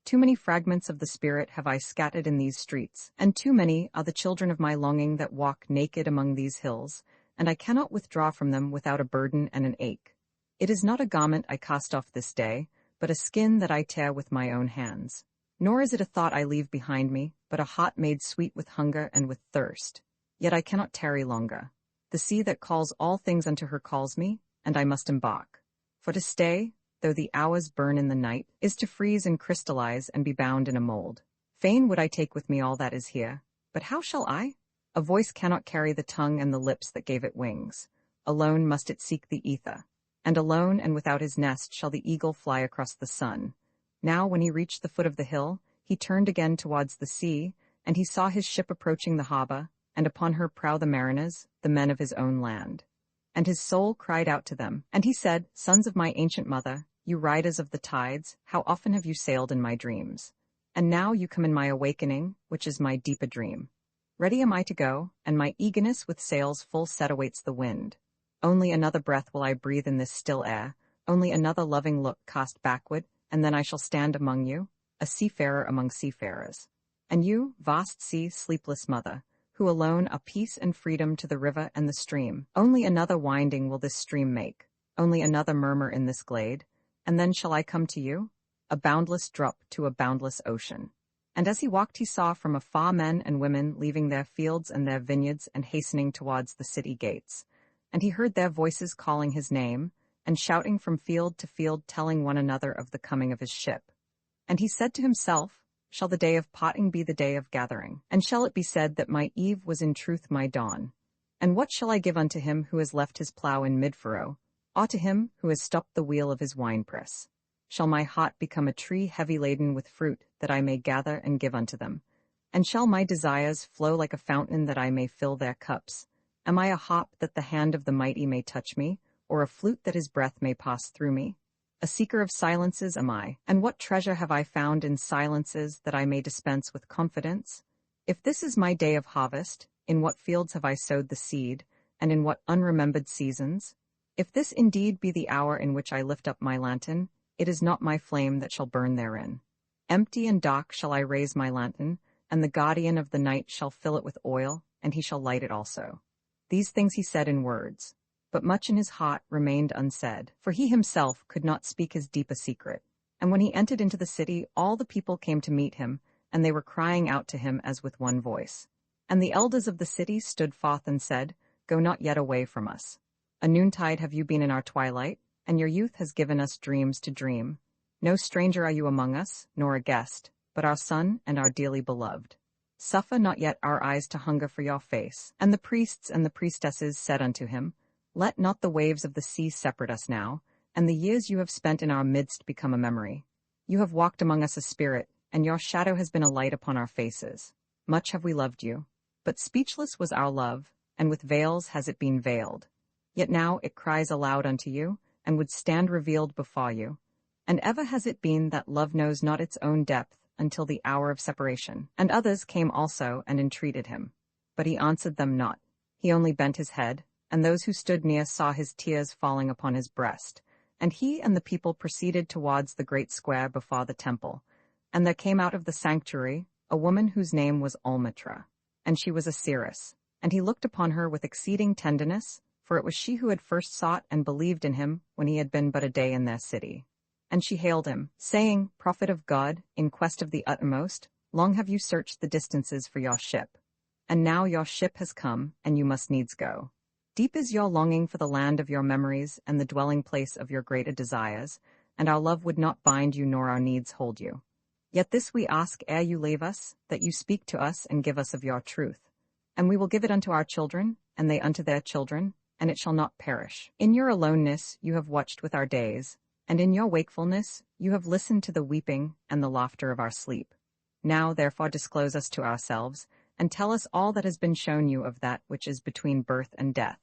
Too many fragments of the spirit have I scattered in these streets, and too many are the children of my longing that walk naked among these hills, and I cannot withdraw from them without a burden and an ache. It is not a garment I cast off this day, but a skin that I tear with my own hands. Nor is it a thought I leave behind me, but a heart made sweet with hunger and with thirst. Yet I cannot tarry longer. The sea that calls all things unto her calls me, and I must embark. For to stay, though the hours burn in the night, is to freeze and crystallize and be bound in a mold. Fain would I take with me all that is here, but how shall I? A voice cannot carry the tongue and the lips that gave it wings. Alone must it seek the ether. And alone and without his nest shall the eagle fly across the sun. Now when he reached the foot of the hill, he turned again towards the sea, and he saw his ship approaching the harbor, and upon her prow the mariners, the men of his own land. And his soul cried out to them, and he said, Sons of my ancient mother, you riders of the tides, how often have you sailed in my dreams? And now you come in my awakening, which is my deeper dream. Ready am I to go, and my eagerness with sails full set awaits the wind. Only another breath will I breathe in this still air, only another loving look cast backward, and then I shall stand among you, a seafarer among seafarers. And you, vast sea, sleepless mother, who alone are peace and freedom to the river and the stream, only another winding will this stream make, only another murmur in this glade, and then shall I come to you, a boundless drop to a boundless ocean. And as he walked he saw from afar men and women leaving their fields and their vineyards and hastening towards the city gates. And he heard their voices calling his name, and shouting from field to field telling one another of the coming of his ship. And he said to himself, Shall the day of parting be the day of gathering? And shall it be said that my eve was in truth my dawn? And what shall I give unto him who has left his plough in mid-furrow, or to him who has stopped the wheel of his winepress? Shall my heart become a tree heavy laden with fruit, that I may gather and give unto them? And shall my desires flow like a fountain that I may fill their cups? Am I a hop that the hand of the mighty may touch me, or a flute that his breath may pass through me? A seeker of silences am I, and what treasure have I found in silences that I may dispense with confidence? If this is my day of harvest, in what fields have I sowed the seed, and in what unremembered seasons? If this indeed be the hour in which I lift up my lantern, it is not my flame that shall burn therein. Empty and dark shall I raise my lantern, and the guardian of the night shall fill it with oil, and he shall light it also. These things he said in words, but much in his heart remained unsaid, for he himself could not speak his deep a secret. And when he entered into the city, all the people came to meet him, and they were crying out to him as with one voice. And the elders of the city stood forth and said, Go not yet away from us. A noontide have you been in our twilight, and your youth has given us dreams to dream. No stranger are you among us, nor a guest, but our son and our dearly beloved. Suffer not yet our eyes to hunger for your face. And the priests and the priestesses said unto him, Let not the waves of the sea separate us now, and the years you have spent in our midst become a memory. You have walked among us a spirit, and your shadow has been a light upon our faces. Much have we loved you. But speechless was our love, and with veils has it been veiled. Yet now it cries aloud unto you, and would stand revealed before you. And ever has it been that love knows not its own depth, until the hour of separation. And others came also and entreated him. But he answered them not. He only bent his head, and those who stood near saw his tears falling upon his breast. And he and the people proceeded towards the great square before the temple. And there came out of the sanctuary a woman whose name was Almitra, and she was a seeress. And he looked upon her with exceeding tenderness, for it was she who had first sought and believed in him when he had been but a day in their city. And she hailed him, saying, Prophet of God, in quest of the uttermost, Long have you searched the distances for your ship. And now your ship has come, and you must needs go. Deep is your longing for the land of your memories and the dwelling place of your greater desires, and our love would not bind you nor our needs hold you. Yet this we ask ere you leave us, that you speak to us and give us of your truth. And we will give it unto our children, and they unto their children, and it shall not perish. In your aloneness you have watched with our days, and in your wakefulness you have listened to the weeping and the laughter of our sleep. Now therefore disclose us to ourselves, and tell us all that has been shown you of that which is between birth and death.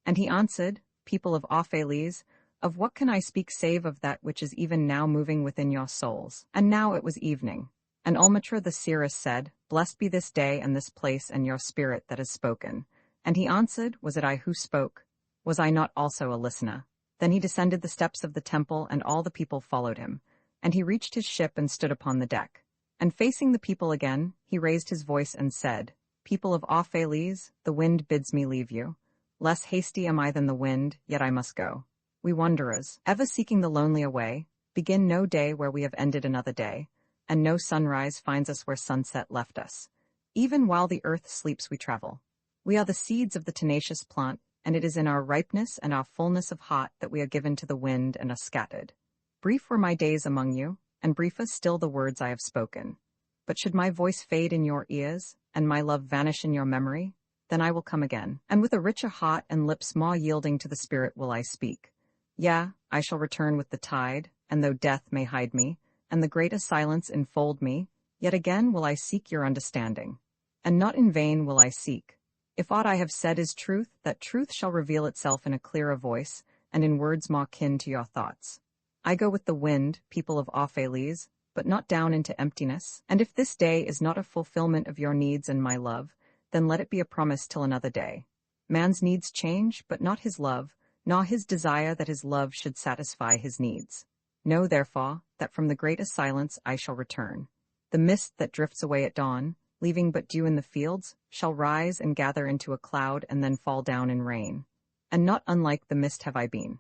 And he answered, People of Opheles, of what can I speak save of that which is even now moving within your souls? And now it was evening. And Almitra the seeress said, Blessed be this day and this place and your spirit that has spoken. And he answered, Was it I who spoke? Was I not also a listener? Then he descended the steps of the temple, and all the people followed him. And he reached his ship and stood upon the deck. And facing the people again, he raised his voice and said, People of Opheles, the wind bids me leave you. Less hasty am I than the wind, yet I must go. We wanderers, ever seeking the lonely away, begin no day where we have ended another day, and no sunrise finds us where sunset left us. Even while the earth sleeps we travel. We are the seeds of the tenacious plant, and it is in our ripeness and our fullness of heart that we are given to the wind and are scattered. Brief were my days among you, and briefer still the words I have spoken. But should my voice fade in your ears, and my love vanish in your memory, then I will come again, and with a richer heart and lips more yielding to the Spirit will I speak. Yea, I shall return with the tide, and though death may hide me, and the greater silence enfold me, yet again will I seek your understanding. And not in vain will I seek. If aught I have said is truth, that truth shall reveal itself in a clearer voice, and in words more kin to your thoughts. I go with the wind, people of Opheles, but not down into emptiness, and if this day is not a fulfillment of your needs and my love, then let it be a promise till another day. Man's needs change, but not his love, nor his desire that his love should satisfy his needs. Know, therefore, that from the greatest silence I shall return. The mist that drifts away at dawn, leaving but dew in the fields, shall rise and gather into a cloud and then fall down in rain. And not unlike the mist have I been.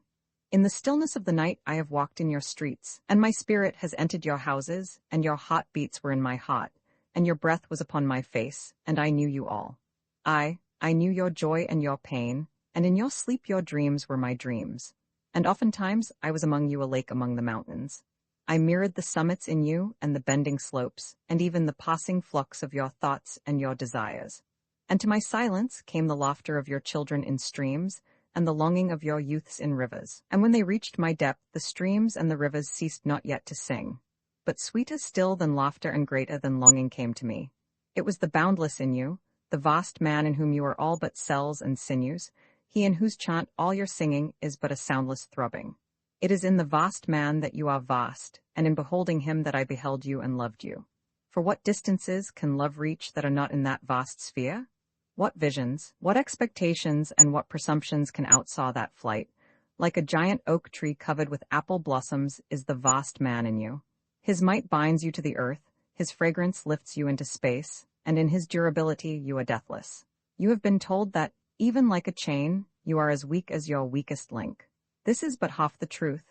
In the stillness of the night I have walked in your streets, and my spirit has entered your houses, and your heart beats were in my heart, and your breath was upon my face, and I knew you all. I knew your joy and your pain, and in your sleep your dreams were my dreams. And oftentimes I was among you a lake among the mountains. I mirrored the summits in you and the bending slopes, and even the passing flux of your thoughts and your desires. And to my silence came the laughter of your children in streams, and the longing of your youths in rivers. And when they reached my depth, the streams and the rivers ceased not yet to sing. But sweeter still than laughter and greater than longing came to me. It was the boundless in you, the vast man in whom you are all but cells and sinews, he in whose chant all your singing is but a soundless throbbing. It is in the vast man that you are vast, and in beholding him that I beheld you and loved you. For what distances can love reach that are not in that vast sphere? What visions, what expectations, and what presumptions can outsaw that flight? Like a giant oak tree covered with apple blossoms is the vast man in you. His might binds you to the earth, his fragrance lifts you into space, and in his durability you are deathless. You have been told that, even like a chain, you are as weak as your weakest link. This is but half the truth.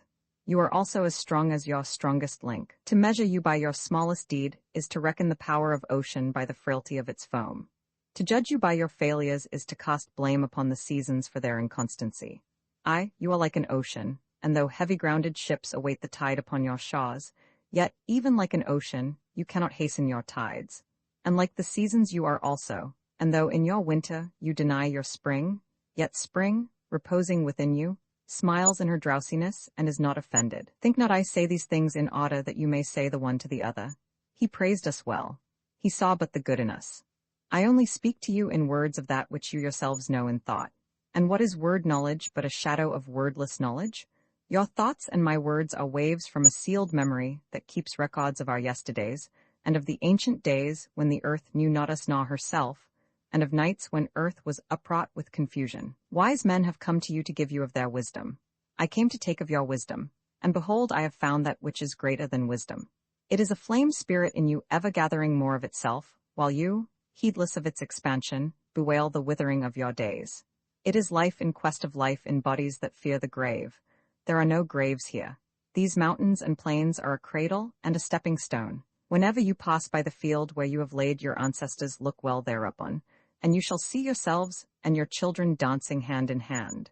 You are also as strong as your strongest link. To measure you by your smallest deed is to reckon the power of ocean by the frailty of its foam. To judge you by your failures is to cast blame upon the seasons for their inconstancy. You are like an ocean, and though heavy-grounded ships await the tide upon your shores, yet, even like an ocean, you cannot hasten your tides. And like the seasons you are also, and though in your winter you deny your spring, yet spring, reposing within you, smiles in her drowsiness and is not offended. Think not I say these things in order that you may say the one to the other. He praised us well. He saw but the good in us. I only speak to you in words of that which you yourselves know in thought. And what is word knowledge but a shadow of wordless knowledge? Your thoughts and my words are waves from a sealed memory that keeps records of our yesterdays, and of the ancient days when the earth knew not us nor herself, and of nights when earth was upwrought with confusion. Wise men have come to you to give you of their wisdom. I came to take of your wisdom, and behold, I have found that which is greater than wisdom. It is a flame spirit in you ever gathering more of itself, while you, heedless of its expansion, bewail the withering of your days. It is life in quest of life in bodies that fear the grave. There are no graves here. These mountains and plains are a cradle and a stepping stone. Whenever you pass by the field where you have laid your ancestors, look well thereupon, and you shall see yourselves and your children dancing hand in hand.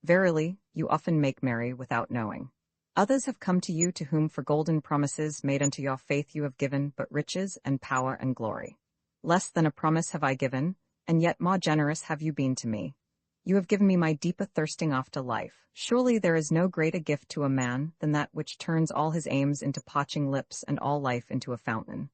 Verily, you often make merry without knowing. Others have come to you to whom for golden promises made unto your faith you have given but riches and power and glory. Less than a promise have I given, and yet more generous have you been to me. You have given me my deeper thirsting after life. Surely there is no greater gift to a man than that which turns all his aims into parching lips and all life into a fountain.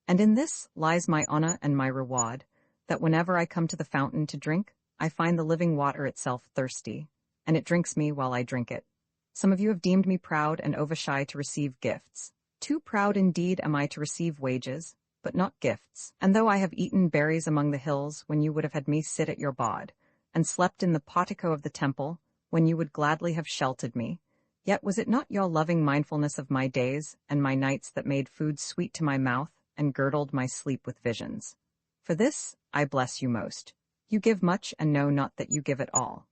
And in this lies my honor and my reward, that whenever I come to the fountain to drink, I find the living water itself thirsty, and it drinks me while I drink it. Some of you have deemed me proud and overshy to receive gifts. Too proud indeed am I to receive wages, but not gifts. And though I have eaten berries among the hills when you would have had me sit at your board, and slept in the portico of the temple, when you would gladly have sheltered me, yet was it not your loving mindfulness of my days and my nights that made food sweet to my mouth and girdled my sleep with visions? For this I bless you most. You give much and know not that you give at all.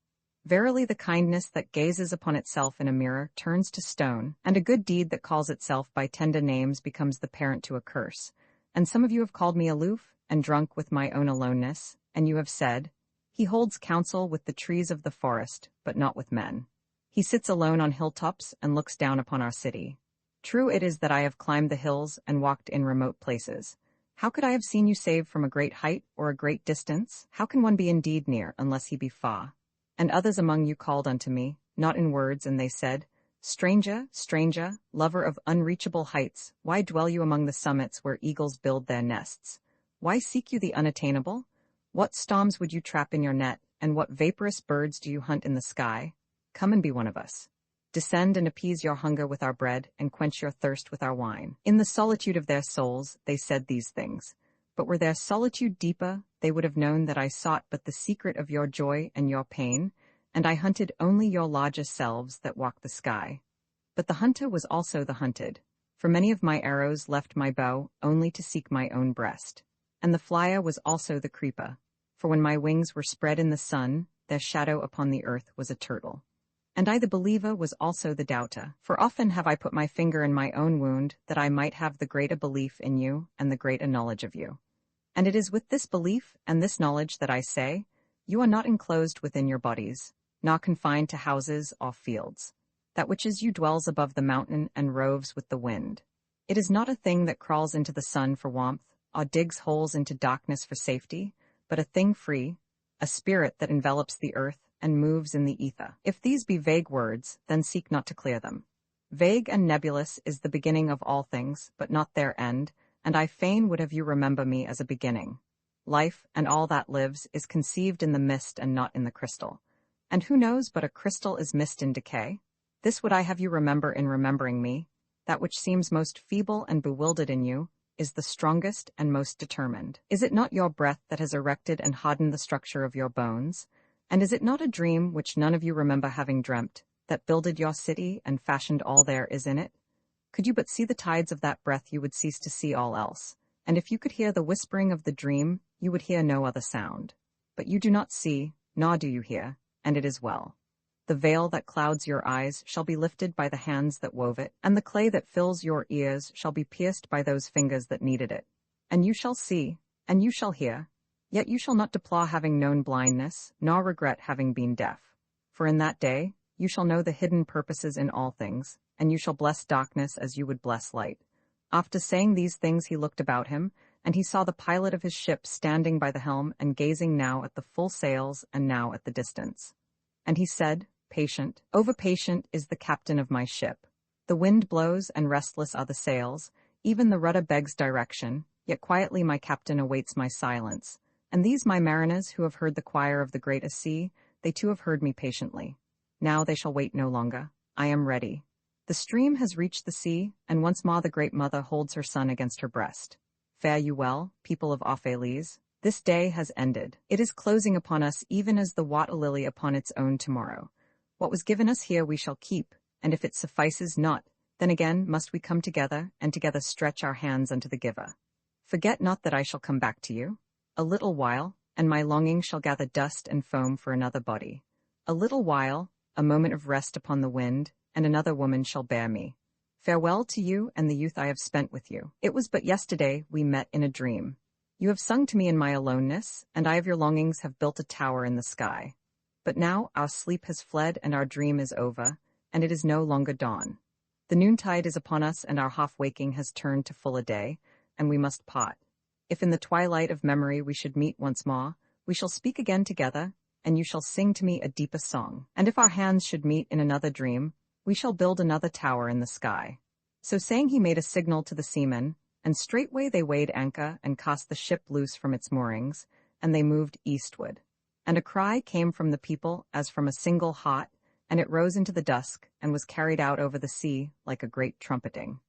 Verily the kindness that gazes upon itself in a mirror turns to stone, and a good deed that calls itself by tender names becomes the parent to a curse. And some of you have called me aloof and drunk with my own aloneness, and you have said, He holds counsel with the trees of the forest, but not with men. He sits alone on hilltops and looks down upon our city. True it is that I have climbed the hills and walked in remote places. How could I have seen you save from a great height or a great distance? How can one be indeed near unless he be far? And others among you called unto me, not in words, and they said, Stranger, stranger, lover of unreachable heights, why dwell you among the summits where eagles build their nests? Why seek you the unattainable? What storms would you trap in your net, and what vaporous birds do you hunt in the sky? Come and be one of us. Descend and appease your hunger with our bread, and quench your thirst with our wine. In the solitude of their souls they said these things. But were their solitude deeper, they would have known that I sought but the secret of your joy and your pain, and I hunted only your larger selves that walk the sky. But the hunter was also the hunted, for many of my arrows left my bow only to seek my own breast. And the flyer was also the creeper, for when my wings were spread in the sun, their shadow upon the earth was a turtle. And I the believer was also the doubter, for often have I put my finger in my own wound, that I might have the greater belief in you and the greater knowledge of you. And it is with this belief and this knowledge that I say, you are not enclosed within your bodies, nor confined to houses or fields. That which is you dwells above the mountain and roves with the wind. It is not a thing that crawls into the sun for warmth, or digs holes into darkness for safety, but a thing free, a spirit that envelops the earth and moves in the ether. If these be vague words, then seek not to clear them. Vague and nebulous is the beginning of all things, but not their end, and I fain would have you remember me as a beginning. Life, and all that lives, is conceived in the mist and not in the crystal. And who knows but a crystal is mist in decay? This would I have you remember in remembering me, that which seems most feeble and bewildered in you, is the strongest and most determined. Is it not your breath that has erected and hardened the structure of your bones? And is it not a dream which none of you remember having dreamt, that builded your city and fashioned all there is in it? Could you but see the tides of that breath, you would cease to see all else. And if you could hear the whispering of the dream, you would hear no other sound. But you do not see, nor do you hear, and it is well. The veil that clouds your eyes shall be lifted by the hands that wove it, and the clay that fills your ears shall be pierced by those fingers that kneaded it. And you shall see, and you shall hear, yet you shall not deplore having known blindness, nor regret having been deaf. For in that day you shall know the hidden purposes in all things, and you shall bless darkness as you would bless light. After saying these things he looked about him, and he saw the pilot of his ship standing by the helm and gazing now at the full sails and now at the distance. And he said, Patient, over-patient is the captain of my ship. The wind blows and restless are the sails, even the rudder begs direction, yet quietly my captain awaits my silence. And these my mariners who have heard the choir of the great sea, they too have heard me patiently. Now they shall wait no longer. I am ready. The stream has reached the sea, and once more the great mother holds her son against her breast. Fare you well, people of Opheles. This day has ended. It is closing upon us even as the water lily upon its own tomorrow. What was given us here we shall keep, and if it suffices not, then again must we come together, and together stretch our hands unto the giver. Forget not that I shall come back to you. A little while, and my longing shall gather dust and foam for another body. A little while, a moment of rest upon the wind, and another woman shall bear me. Farewell to you and the youth I have spent with you. It was but yesterday we met in a dream. You have sung to me in my aloneness, and I of your longings have built a tower in the sky. But now our sleep has fled and our dream is over, and it is no longer dawn. The noontide is upon us and our half-waking has turned to fuller day, and we must part. If in the twilight of memory we should meet once more, we shall speak again together, and you shall sing to me a deeper song. And if our hands should meet in another dream, we shall build another tower in the sky. So saying he made a signal to the seamen, and straightway they weighed anchor and cast the ship loose from its moorings, and they moved eastward. And a cry came from the people as from a single heart, and it rose into the dusk, and was carried out over the sea like a great trumpeting.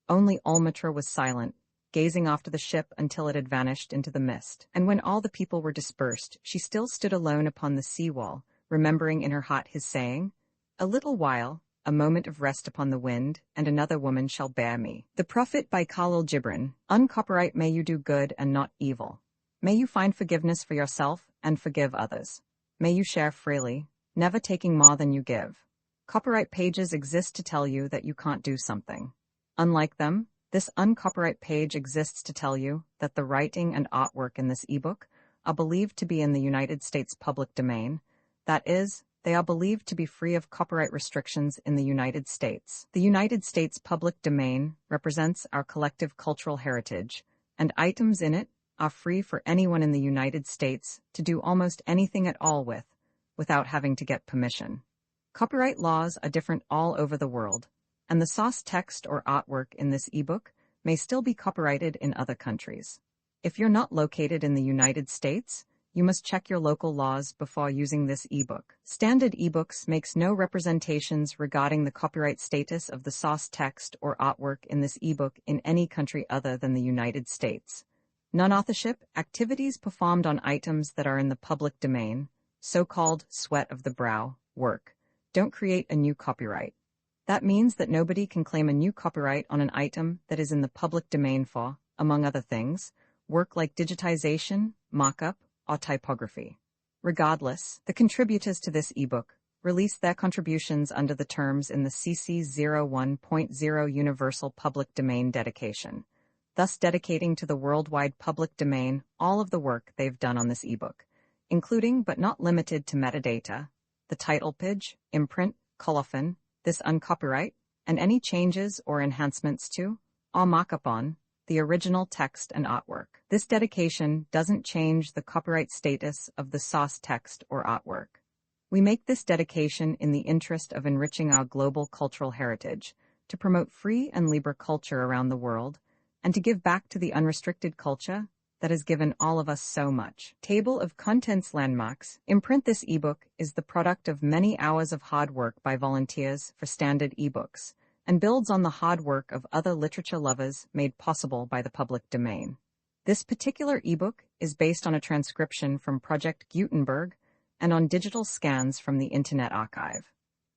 Only Almatra was silent, gazing after the ship until it had vanished into the mist. And when all the people were dispersed, she still stood alone upon the sea-wall, remembering in her heart his saying, "A little while, a moment of rest upon the wind, and another woman shall bear me." The Prophet by Khalil Gibran. Uncopyright. May you do good and not evil. May you find forgiveness for yourself and forgive others. May you share freely, never taking more than you give. Copyright pages exist to tell you that you can't do something. Unlike them, this uncopyright page exists to tell you that the writing and artwork in this ebook are believed to be in the United States public domain. That is, they are believed to be free of copyright restrictions in the United States. The United States public domain represents our collective cultural heritage, and items in it are free for anyone in the United States to do almost anything at all with, without having to get permission. Copyright laws are different all over the world, and the source text or artwork in this ebook may still be copyrighted in other countries. If you're not located in the United States, you must check your local laws before using this ebook. Standard ebooks makes no representations regarding the copyright status of the source text or artwork in this ebook in any country other than the United States. Non-authorship activities performed on items that are in the public domain, so-called sweat of the brow, work, don't create a new copyright. That means that nobody can claim a new copyright on an item that is in the public domain for, among other things, work like digitization, mock-up, or typography. Regardless, the contributors to this ebook released their contributions under the terms in the CC 01.0 Universal Public Domain dedication, thus dedicating to the worldwide public domain all of the work they've done on this ebook, including but not limited to metadata, the title page, imprint, colophon, this uncopyright, and any changes or enhancements to, or mock-up on, the original text and artwork. This dedication doesn't change the copyright status of the source text or artwork. We make this dedication in the interest of enriching our global cultural heritage, to promote free and libre culture around the world, and to give back to the unrestricted culture that has given all of us so much. Table of Contents Landmarks. Imprint. This ebook is the product of many hours of hard work by volunteers for standard ebooks, and builds on the hard work of other literature lovers made possible by the public domain. This particular ebook is based on a transcription from Project Gutenberg and on digital scans from the Internet Archive.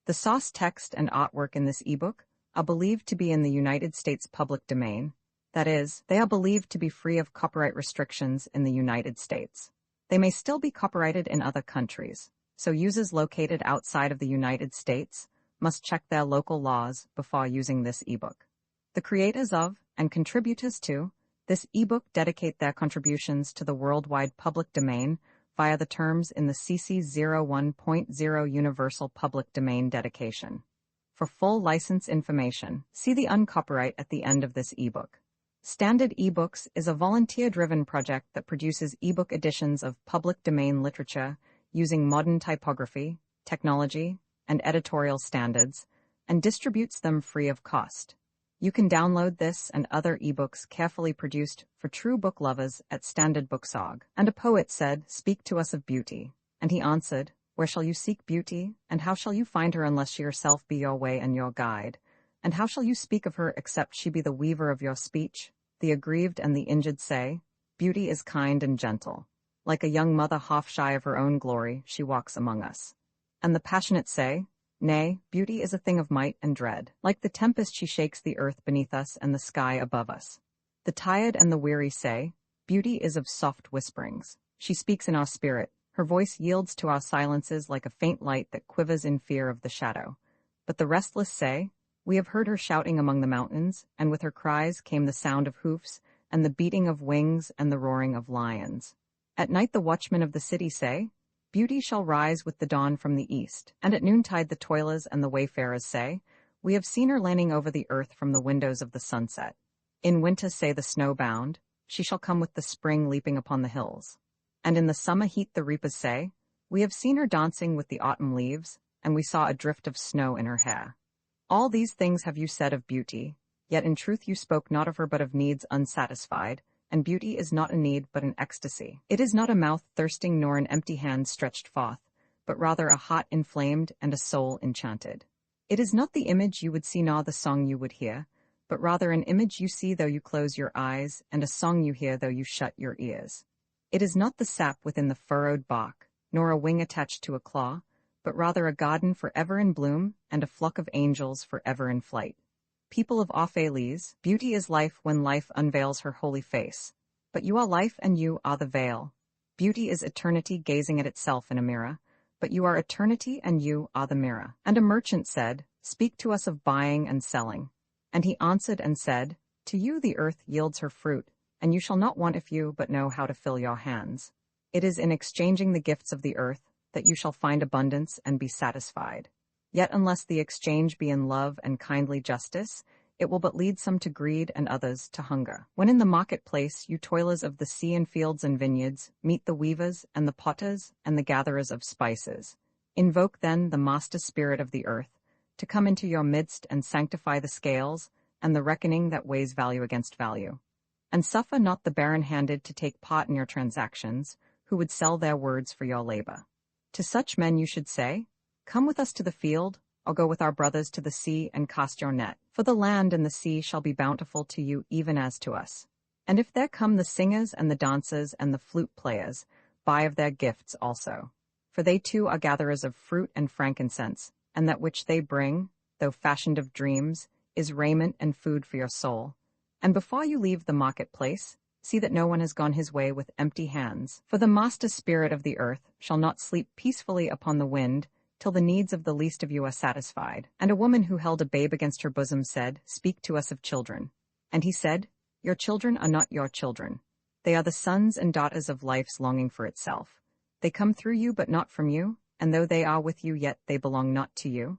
The source text and artwork in this ebook are believed to be in the United States public domain. That is, they are believed to be free of copyright restrictions in the United States. They may still be copyrighted in other countries, so users located outside of the United States must check their local laws before using this ebook. The creators of, and contributors to, this ebook dedicate their contributions to the worldwide public domain via the terms in the CC 01.0 Universal Public Domain dedication. For full license information, see the uncopyright at the end of this ebook. Standard eBooks is a volunteer-driven project that produces ebook editions of public domain literature using modern typography, technology, and editorial standards, and distributes them free of cost. You can download this and other ebooks carefully produced for true book lovers at Standard Booksorg. And a poet said, "Speak to us of beauty." And he answered, "Where shall you seek beauty? And how shall you find her unless she herself be your way and your guide? And how shall you speak of her except she be the weaver of your speech?" The aggrieved and the injured say, "Beauty is kind and gentle. Like a young mother half shy of her own glory, she walks among us." And the passionate say, "Nay, beauty is a thing of might and dread. Like the tempest she shakes the earth beneath us and the sky above us." The tired and the weary say, "Beauty is of soft whisperings. She speaks in our spirit. Her voice yields to our silences like a faint light that quivers in fear of the shadow." But the restless say, We have heard her shouting among the mountains, and with her cries came the sound of hoofs, and the beating of wings, and the roaring of lions. At night the watchmen of the city say, Beauty shall rise with the dawn from the east, and at noontide the toilers and the wayfarers say, We have seen her leaning over the earth from the windows of the sunset. In winter say the snow-bound, She shall come with the spring leaping upon the hills. And in the summer heat the reapers say, We have seen her dancing with the autumn leaves, and we saw a drift of snow in her hair. All these things have you said of beauty, yet in truth you spoke not of her but of needs unsatisfied, and beauty is not a need but an ecstasy. It is not a mouth thirsting nor an empty hand stretched forth, but rather a heart inflamed and a soul enchanted. It is not the image you would see nor the song you would hear, but rather an image you see though you close your eyes, and a song you hear though you shut your ears. It is not the sap within the furrowed bark, nor a wing attached to a claw, but rather a garden forever in bloom, and a flock of angels forever in flight. People of Opheles, beauty is life when life unveils her holy face. But you are life and you are the veil. Beauty is eternity gazing at itself in a mirror, but you are eternity and you are the mirror. And a merchant said, Speak to us of buying and selling. And he answered and said, To you the earth yields her fruit, and you shall not want if you but know how to fill your hands. It is in exchanging the gifts of the earth that you shall find abundance and be satisfied. Yet unless the exchange be in love and kindly justice, it will but lead some to greed and others to hunger. When in the marketplace you toilers of the sea and fields and vineyards meet the weavers and the potters and the gatherers of spices, invoke then the master spirit of the earth to come into your midst and sanctify the scales and the reckoning that weighs value against value. And suffer not the barren-handed to take part in your transactions, who would sell their words for your labor. To such men you should say, Come with us to the field, or go with our brothers to the sea and cast your net, for the land and the sea shall be bountiful to you even as to us. And if there come the singers and the dancers and the flute players, buy of their gifts also. For they too are gatherers of fruit and frankincense, and that which they bring, though fashioned of dreams, is raiment and food for your soul. And before you leave the marketplace, see that no one has gone his way with empty hands, for the master spirit of the earth shall not sleep peacefully upon the wind, till the needs of the least of you are satisfied. And a woman who held a babe against her bosom said, Speak to us of children. And he said, Your children are not your children. They are the sons and daughters of life's longing for itself. They come through you but not from you, and though they are with you yet they belong not to you.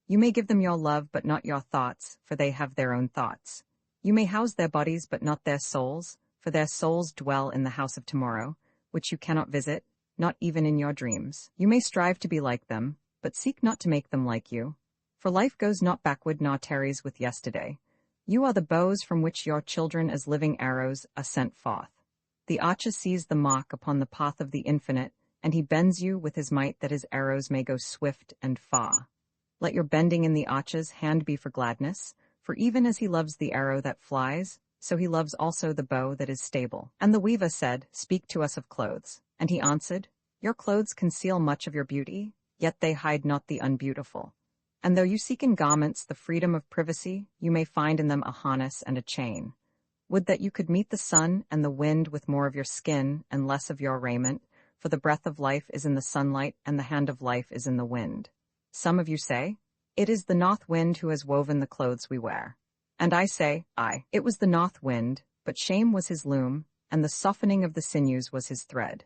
You may give them your love but not your thoughts, for they have their own thoughts. You may house their bodies but not their souls, for their souls dwell in the house of tomorrow, which you cannot visit, not even in your dreams. You may strive to be like them, but seek not to make them like you. For life goes not backward nor tarries with yesterday. You are the bows from which your children as living arrows are sent forth. The archer sees the mark upon the path of the infinite, and he bends you with his might that his arrows may go swift and far. Let your bending in the archer's hand be for gladness, for even as he loves the arrow that flies, so he loves also the bow that is stable. And the weaver said, Speak to us of clothes. And he answered, Your clothes conceal much of your beauty, yet they hide not the unbeautiful. And though you seek in garments the freedom of privacy, you may find in them a harness and a chain. Would that you could meet the sun and the wind with more of your skin and less of your raiment, for the breath of life is in the sunlight and the hand of life is in the wind. Some of you say, It is the north wind who has woven the clothes we wear. And I say, Aye, it was the north wind, but shame was his loom, and the softening of the sinews was his thread.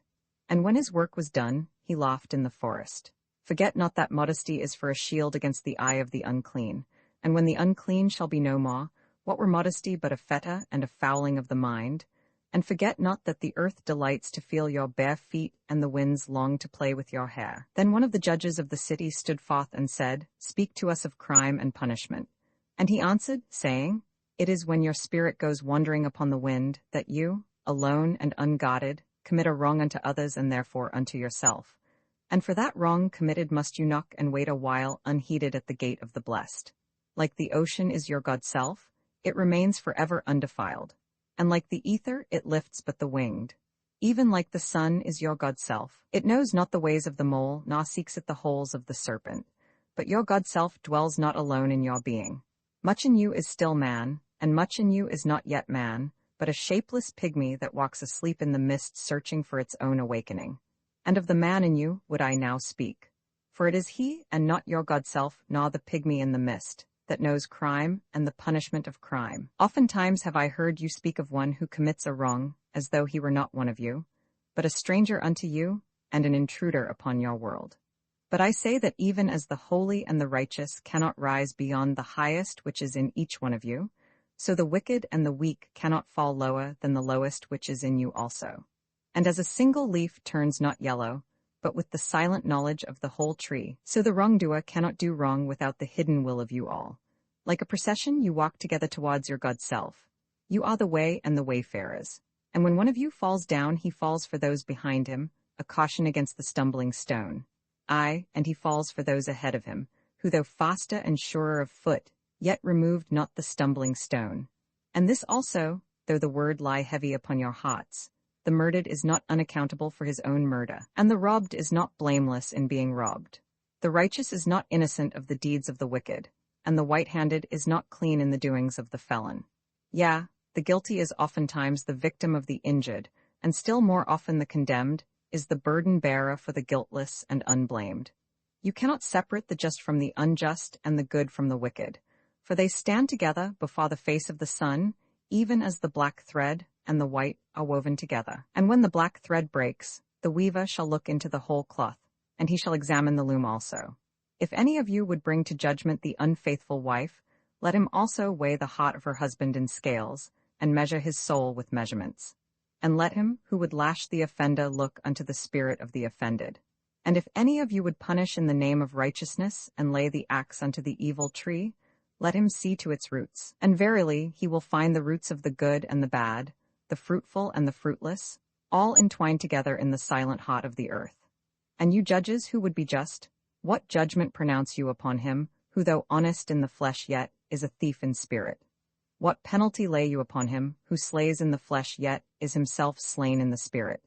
And when his work was done, he laughed in the forest. Forget not that modesty is for a shield against the eye of the unclean, and when the unclean shall be no more, what were modesty but a fetter and a fouling of the mind? And forget not that the earth delights to feel your bare feet, and the winds long to play with your hair. Then one of the judges of the city stood forth and said, Speak to us of crime and punishment. And he answered, saying, It is when your spirit goes wandering upon the wind, that you, alone and unguarded, commit a wrong unto others and therefore unto yourself. And for that wrong committed must you knock and wait a while unheeded at the gate of the blessed. Like the ocean is your God self, it remains forever undefiled. And like the ether it lifts but the winged. Even like the sun is your God self, it knows not the ways of the mole, nor seeks at the holes of the serpent. But your God self dwells not alone in your being. Much in you is still man, and much in you is not yet man, but a shapeless pygmy that walks asleep in the mist searching for its own awakening. And of the man in you would I now speak. For it is he, and not your God self, nor the pygmy in the mist, that knows crime and the punishment of crime. Oftentimes have I heard you speak of one who commits a wrong, as though he were not one of you, but a stranger unto you, and an intruder upon your world. But I say that even as the holy and the righteous cannot rise beyond the highest which is in each one of you, so the wicked and the weak cannot fall lower than the lowest which is in you also. And as a single leaf turns not yellow, but with the silent knowledge of the whole tree, so the wrongdoer cannot do wrong without the hidden will of you all. Like a procession you walk together towards your God self. You are the way and the wayfarers. And when one of you falls down, he falls for those behind him, a caution against the stumbling stone. Aye, and he falls for those ahead of him, who though faster and surer of foot, yet removed not the stumbling stone. And this also, though the word lie heavy upon your hearts, the murdered is not unaccountable for his own murder, and the robbed is not blameless in being robbed. The righteous is not innocent of the deeds of the wicked, and the white-handed is not clean in the doings of the felon. Yea, the guilty is oftentimes the victim of the injured, and still more often the condemned is the burden-bearer for the guiltless and unblamed. You cannot separate the just from the unjust and the good from the wicked, for they stand together before the face of the sun, even as the black thread and the white are woven together. And when the black thread breaks, the weaver shall look into the whole cloth, and he shall examine the loom also. If any of you would bring to judgment the unfaithful wife, let him also weigh the heart of her husband in scales, and measure his soul with measurements. And let him who would lash the offender look unto the spirit of the offended. And if any of you would punish in the name of righteousness, and lay the axe unto the evil tree, let him see to its roots. And verily he will find the roots of the good and the bad, the fruitful and the fruitless, all entwined together in the silent heart of the earth. And you judges who would be just, what judgment pronounce you upon him, who though honest in the flesh yet is a thief in spirit? What penalty lay you upon him, who slays in the flesh yet is himself slain in the spirit?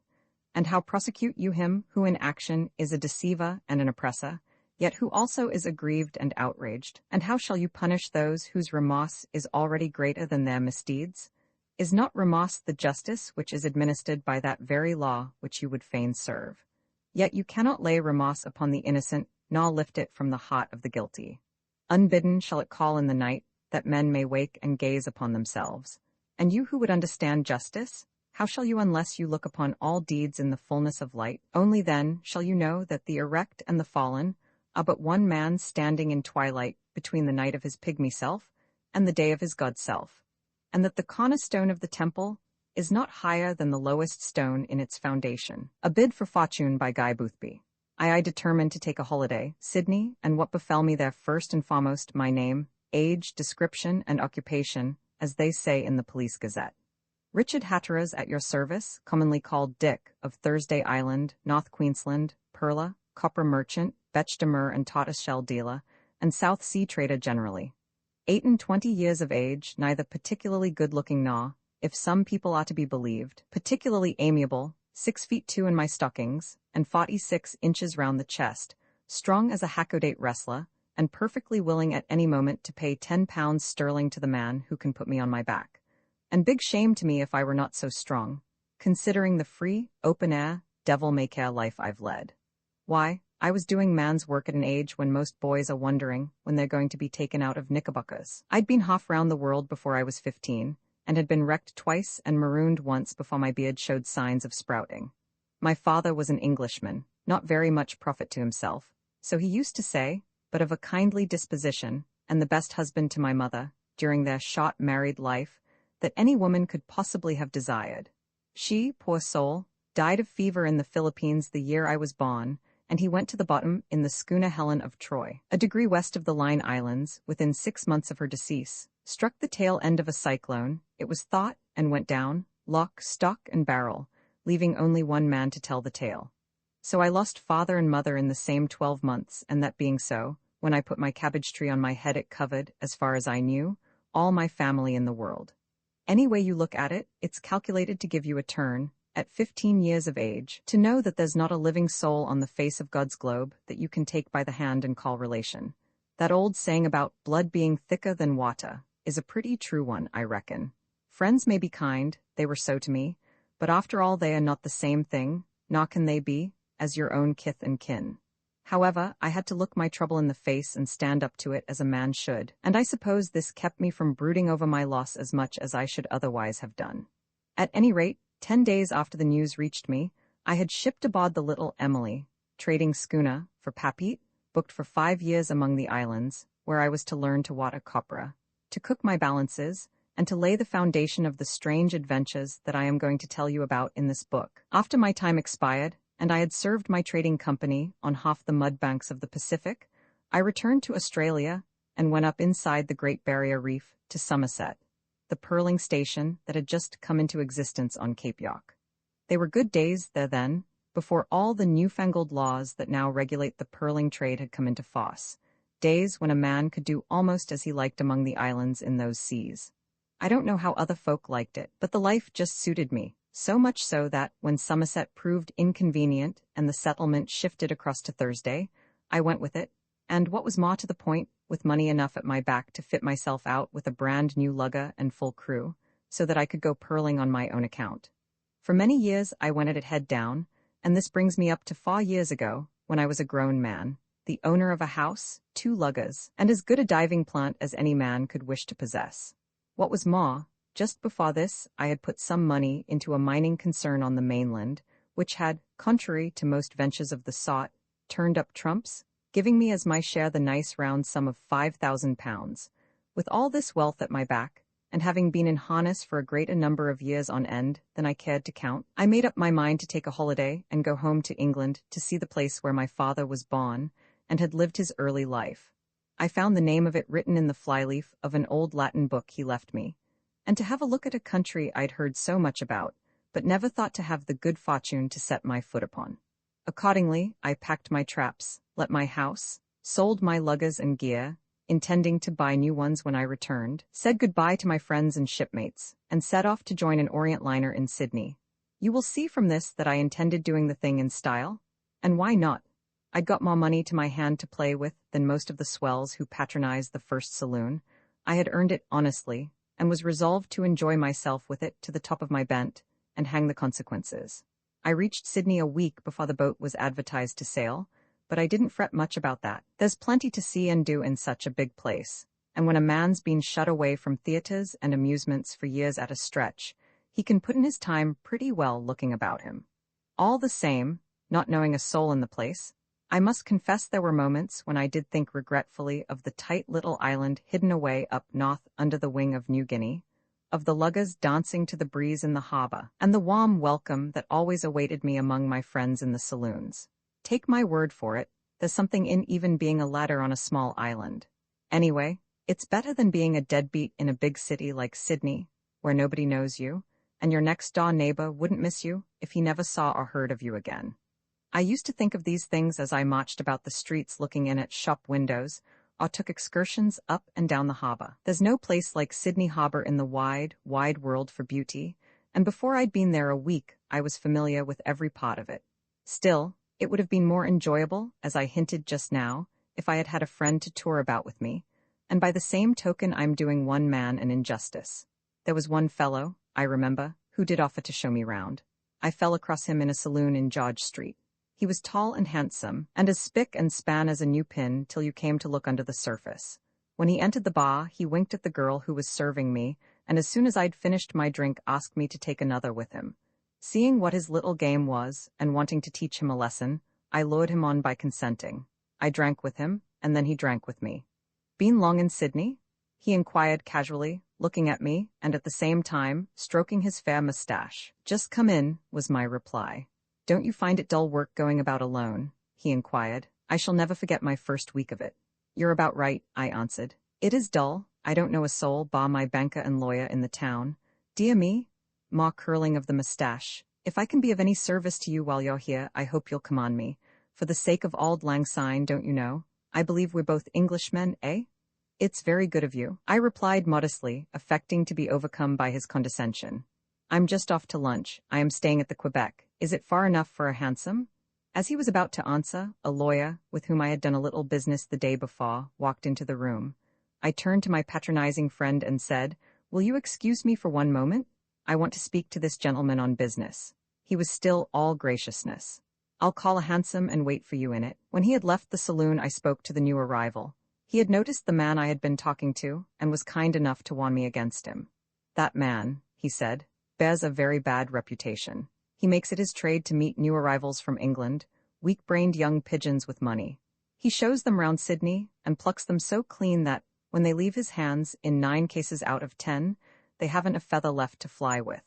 And how prosecute you him, who in action is a deceiver and an oppressor, yet who also is aggrieved and outraged? And how shall you punish those whose remorse is already greater than their misdeeds? Is not remorse the justice which is administered by that very law which you would fain serve? Yet you cannot lay remorse upon the innocent, nor lift it from the heart of the guilty. Unbidden shall it call in the night, that men may wake and gaze upon themselves. And you who would understand justice, how shall you unless you look upon all deeds in the fullness of light? Only then shall you know that the erect and the fallen are but one man standing in twilight between the night of his pygmy self and the day of his God self, and that the cornerstone of the temple is not higher than the lowest stone in its foundation. A Bid for Fortune by Guy Boothby. I determined to take a holiday, Sydney, and what befell me there first and foremost, my name, age, description, and occupation, as they say in the Police Gazette. Richard Hatteras at your service, commonly called Dick, of Thursday Island, North Queensland, Perla, copper merchant, Betchdamer and tortoise-shell dealer, and South Sea trader generally. 28 years of age, neither particularly good-looking nor, if some people are to be believed, particularly amiable, 6'2" in my stockings, and 46 inches round the chest, strong as a Hakodate wrestler, and perfectly willing at any moment to pay £10 sterling to the man who can put me on my back. And big shame to me if I were not so strong, considering the free, open-air, devil-may-care life I've led. Why, I was doing man's work at an age when most boys are wondering when they're going to be taken out of knickerbockers. I'd been half round the world before I was 15, and had been wrecked twice and marooned once before my beard showed signs of sprouting. My father was an Englishman, not very much profit to himself, so he used to say, but of a kindly disposition, and the best husband to my mother, during their short married life, that any woman could possibly have desired. She, poor soul, died of fever in the Philippines the year I was born, and he went to the bottom in the schooner Helen of Troy, a degree west of the Line Islands, within 6 months of her decease, struck the tail end of a cyclone, it was thought, and went down, lock, stock, and barrel, leaving only one man to tell the tale. So I lost father and mother in the same 12 months, and that being so, when I put my cabbage tree on my head it covered, as far as I knew, all my family in the world. Any way you look at it, it's calculated to give you a turn, at 15 years of age, to know that there's not a living soul on the face of God's globe that you can take by the hand and call relation. That old saying about blood being thicker than water is a pretty true one, I reckon. Friends may be kind, they were so to me, but after all they are not the same thing, nor can they be, as your own kith and kin. However, I had to look my trouble in the face and stand up to it as a man should, and I suppose this kept me from brooding over my loss as much as I should otherwise have done. At any rate, 10 days after the news reached me, I had shipped aboard the little Emily, trading schooner, for Papeete, booked for 5 years among the islands, where I was to learn to water copra, to cook my balances, and to lay the foundation of the strange adventures that I am going to tell you about in this book. After my time expired, and I had served my trading company on half the mud banks of the Pacific, I returned to Australia and went up inside the Great Barrier Reef to Somerset, the pearling station that had just come into existence on Cape York. They were good days there then, before all the newfangled laws that now regulate the pearling trade had come into force, days when a man could do almost as he liked among the islands in those seas. I don't know how other folk liked it, but the life just suited me. So much so that, when Somerset proved inconvenient and the settlement shifted across to Thursday, I went with it, and what was more to the point, with money enough at my back to fit myself out with a brand new lugger and full crew, so that I could go pearling on my own account. For many years I went at it head down, and this brings me up to 4 years ago, when I was a grown man, the owner of a house, 2 luggers, and as good a diving plant as any man could wish to possess. What was more, just before this, I had put some money into a mining concern on the mainland, which had, contrary to most ventures of the sort, turned up trumps, giving me as my share the nice round sum of £5,000. With all this wealth at my back, and having been in harness for a greater number of years on end than I cared to count, I made up my mind to take a holiday and go home to England to see the place where my father was born and had lived his early life. I found the name of it written in the flyleaf of an old Latin book he left me, and to have a look at a country I'd heard so much about, but never thought to have the good fortune to set my foot upon. Accordingly, I packed my traps, let my house, sold my luggers and gear, intending to buy new ones when I returned, said goodbye to my friends and shipmates, and set off to join an Orient liner in Sydney. You will see from this that I intended doing the thing in style, and why not? I'd got more money to my hand to play with than most of the swells who patronized the first saloon. I had earned it honestly, and was resolved to enjoy myself with it to the top of my bent, and hang the consequences. I reached Sydney a week before the boat was advertised to sail, but I didn't fret much about that. There's plenty to see and do in such a big place, and when a man's been shut away from theatres and amusements for years at a stretch, he can put in his time pretty well looking about him. All the same, not knowing a soul in the place, I must confess there were moments when I did think regretfully of the tight little island hidden away up north under the wing of New Guinea, of the luggers dancing to the breeze in the harbour, and the warm welcome that always awaited me among my friends in the saloons. Take my word for it, there's something in even being a ladder on a small island. Anyway, it's better than being a deadbeat in a big city like Sydney, where nobody knows you, and your next-door neighbour wouldn't miss you if he never saw or heard of you again. I used to think of these things as I marched about the streets looking in at shop windows, or took excursions up and down the harbour. There's no place like Sydney Harbour in the wide, wide world for beauty, and before I'd been there a week, I was familiar with every part of it. Still, it would have been more enjoyable, as I hinted just now, if I had had a friend to tour about with me, and by the same token I'm doing one man an injustice. There was one fellow, I remember, who did offer to show me round. I fell across him in a saloon in George Street. He was tall and handsome, and as spick and span as a new pin till you came to look under the surface. When he entered the bar, he winked at the girl who was serving me, and as soon as I'd finished my drink asked me to take another with him. Seeing what his little game was, and wanting to teach him a lesson, I lured him on by consenting. I drank with him, and then he drank with me. "Been long in Sydney?" he inquired casually, looking at me, and at the same time stroking his fair moustache. "Just come in," was my reply. "Don't you find it dull work going about alone?" he inquired. "I shall never forget my first week of it." "You're about right," I answered. "It is dull. I don't know a soul bar my banker and lawyer in the town. Dear me," more curling of the moustache, "if I can be of any service to you while you're here, I hope you'll come on me. For the sake of auld lang syne, don't you know? I believe we're both Englishmen, eh?" "It's very good of you," I replied modestly, affecting to be overcome by his condescension. "I'm just off to lunch. I am staying at the Quebec. Is it far enough for a hansom?" As he was about to answer, a lawyer, with whom I had done a little business the day before, walked into the room. I turned to my patronizing friend and said, "Will you excuse me for one moment? I want to speak to this gentleman on business." He was still all graciousness. I'll call a hansom and wait for you in it." When he had left the saloon, I spoke to the new arrival. He had noticed the man I had been talking to, and was kind enough to warn me against him. "That man," he said, "bears a very bad reputation. He makes it his trade to meet new arrivals from England, weak-brained young pigeons with money. He shows them round Sydney, and plucks them so clean that, when they leave his hands, in 9 cases out of 10, they haven't a feather left to fly with.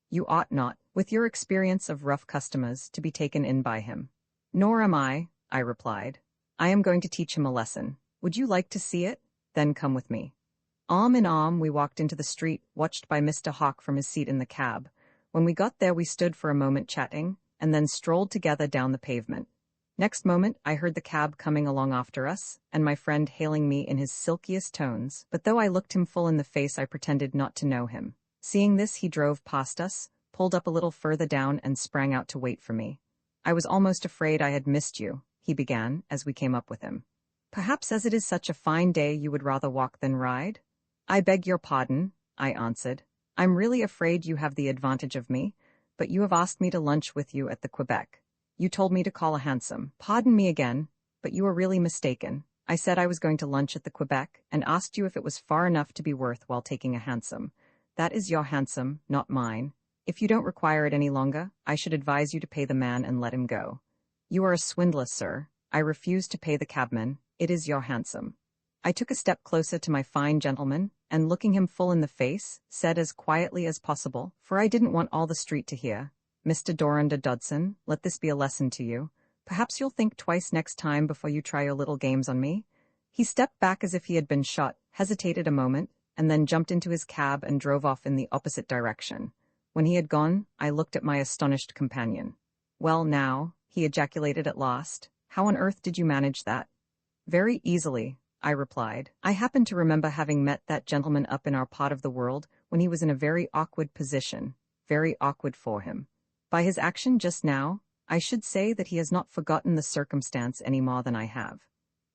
You ought not, with your experience of rough customers, to be taken in by him." "Nor am I," I replied. "I am going to teach him a lesson. Would you like to see it? Then come with me." Arm in arm, we walked into the street, watched by Mr. Hawk from his seat in the cab. When we got there, we stood for a moment chatting, and then strolled together down the pavement. Next moment, I heard the cab coming along after us, and my friend hailing me in his silkiest tones, but though I looked him full in the face, I pretended not to know him. Seeing this, he drove past us, pulled up a little further down, and sprang out to wait for me. "I was almost afraid I had missed you," he began, as we came up with him. "Perhaps as it is such a fine day you would rather walk than ride?" "I beg your pardon," I answered. "I'm really afraid you have the advantage of me, but you have asked me to lunch with you at the Quebec. You told me to call a hansom." "Pardon me again, but you are really mistaken. I said I was going to lunch at the Quebec, and asked you if it was far enough to be worth while taking a hansom. That is your hansom, not mine. If you don't require it any longer, I should advise you to pay the man and let him go." "You are a swindler, sir. I refuse to pay the cabman. It is your hansom." I took a step closer to my fine gentleman, and looking him full in the face, said as quietly as possible, for I didn't want all the street to hear, "Mr. Dorinda Dodson, let this be a lesson to you. Perhaps you'll think twice next time before you try your little games on me." He stepped back as if he had been shot, hesitated a moment, and then jumped into his cab and drove off in the opposite direction. When he had gone, I looked at my astonished companion. "Well now," he ejaculated at last, "how on earth did you manage that?" "Very easily," I replied. "I happen to remember having met that gentleman up in our part of the world when he was in a very awkward position, very awkward for him. By his action just now, I should say that he has not forgotten the circumstance any more than I have."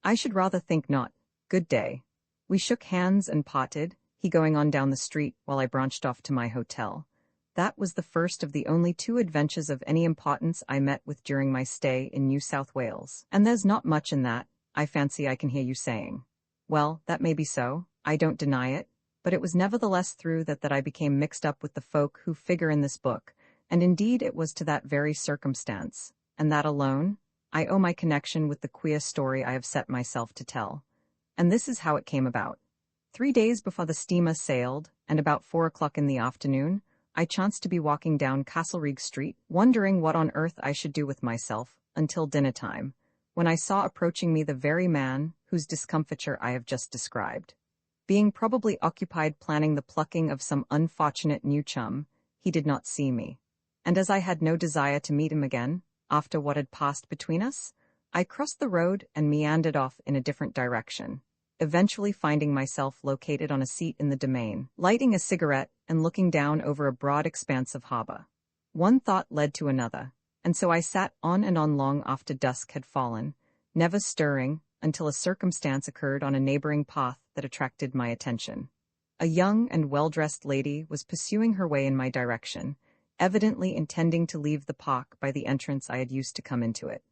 "I should rather think not. Good day." We shook hands and parted, he going on down the street while I branched off to my hotel. That was the first of the only 2 adventures of any importance I met with during my stay in New South Wales. And there's not much in that, I fancy I can hear you saying. Well, that may be so, I don't deny it, but it was nevertheless through that I became mixed up with the folk who figure in this book, and indeed it was to that very circumstance, and that alone, I owe my connection with the queer story I have set myself to tell. And this is how it came about. 3 days before the steamer sailed, and about 4 o'clock in the afternoon, I chanced to be walking down Castlereagh Street, wondering what on earth I should do with myself, until dinner time, when I saw approaching me the very man whose discomfiture I have just described. Being probably occupied planning the plucking of some unfortunate new chum, he did not see me. And as I had no desire to meet him again, after what had passed between us, I crossed the road and meandered off in a different direction, eventually finding myself located on a seat in the domain, lighting a cigarette and looking down over a broad expanse of harbor. One thought led to another, and so I sat on and on long after dusk had fallen, never stirring, until a circumstance occurred on a neighboring path that attracted my attention. A young and well-dressed lady was pursuing her way in my direction, evidently intending to leave the park by the entrance I had used to come into it.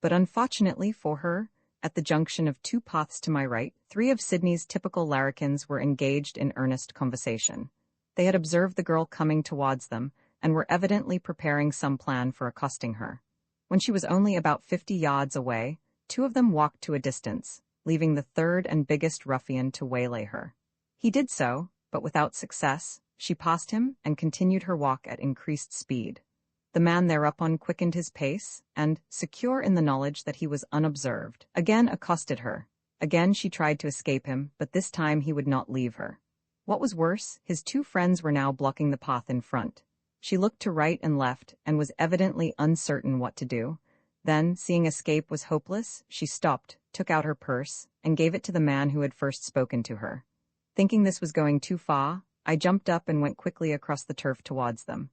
But unfortunately for her, at the junction of 2 paths to my right, 3 of Sydney's typical larrikins were engaged in earnest conversation. They had observed the girl coming towards them, and were evidently preparing some plan for accosting her. When she was only about 50 yards away, 2 of them walked to a distance, leaving the 3rd and biggest ruffian to waylay her. He did so, but without success. She passed him and continued her walk at increased speed. The man thereupon quickened his pace, and, secure in the knowledge that he was unobserved, again accosted her. Again she tried to escape him, but this time he would not leave her. What was worse, his 2 friends were now blocking the path in front. She looked to right and left, and was evidently uncertain what to do. Then, seeing escape was hopeless, she stopped, took out her purse, and gave it to the man who had first spoken to her. Thinking this was going too far, I jumped up and went quickly across the turf towards them.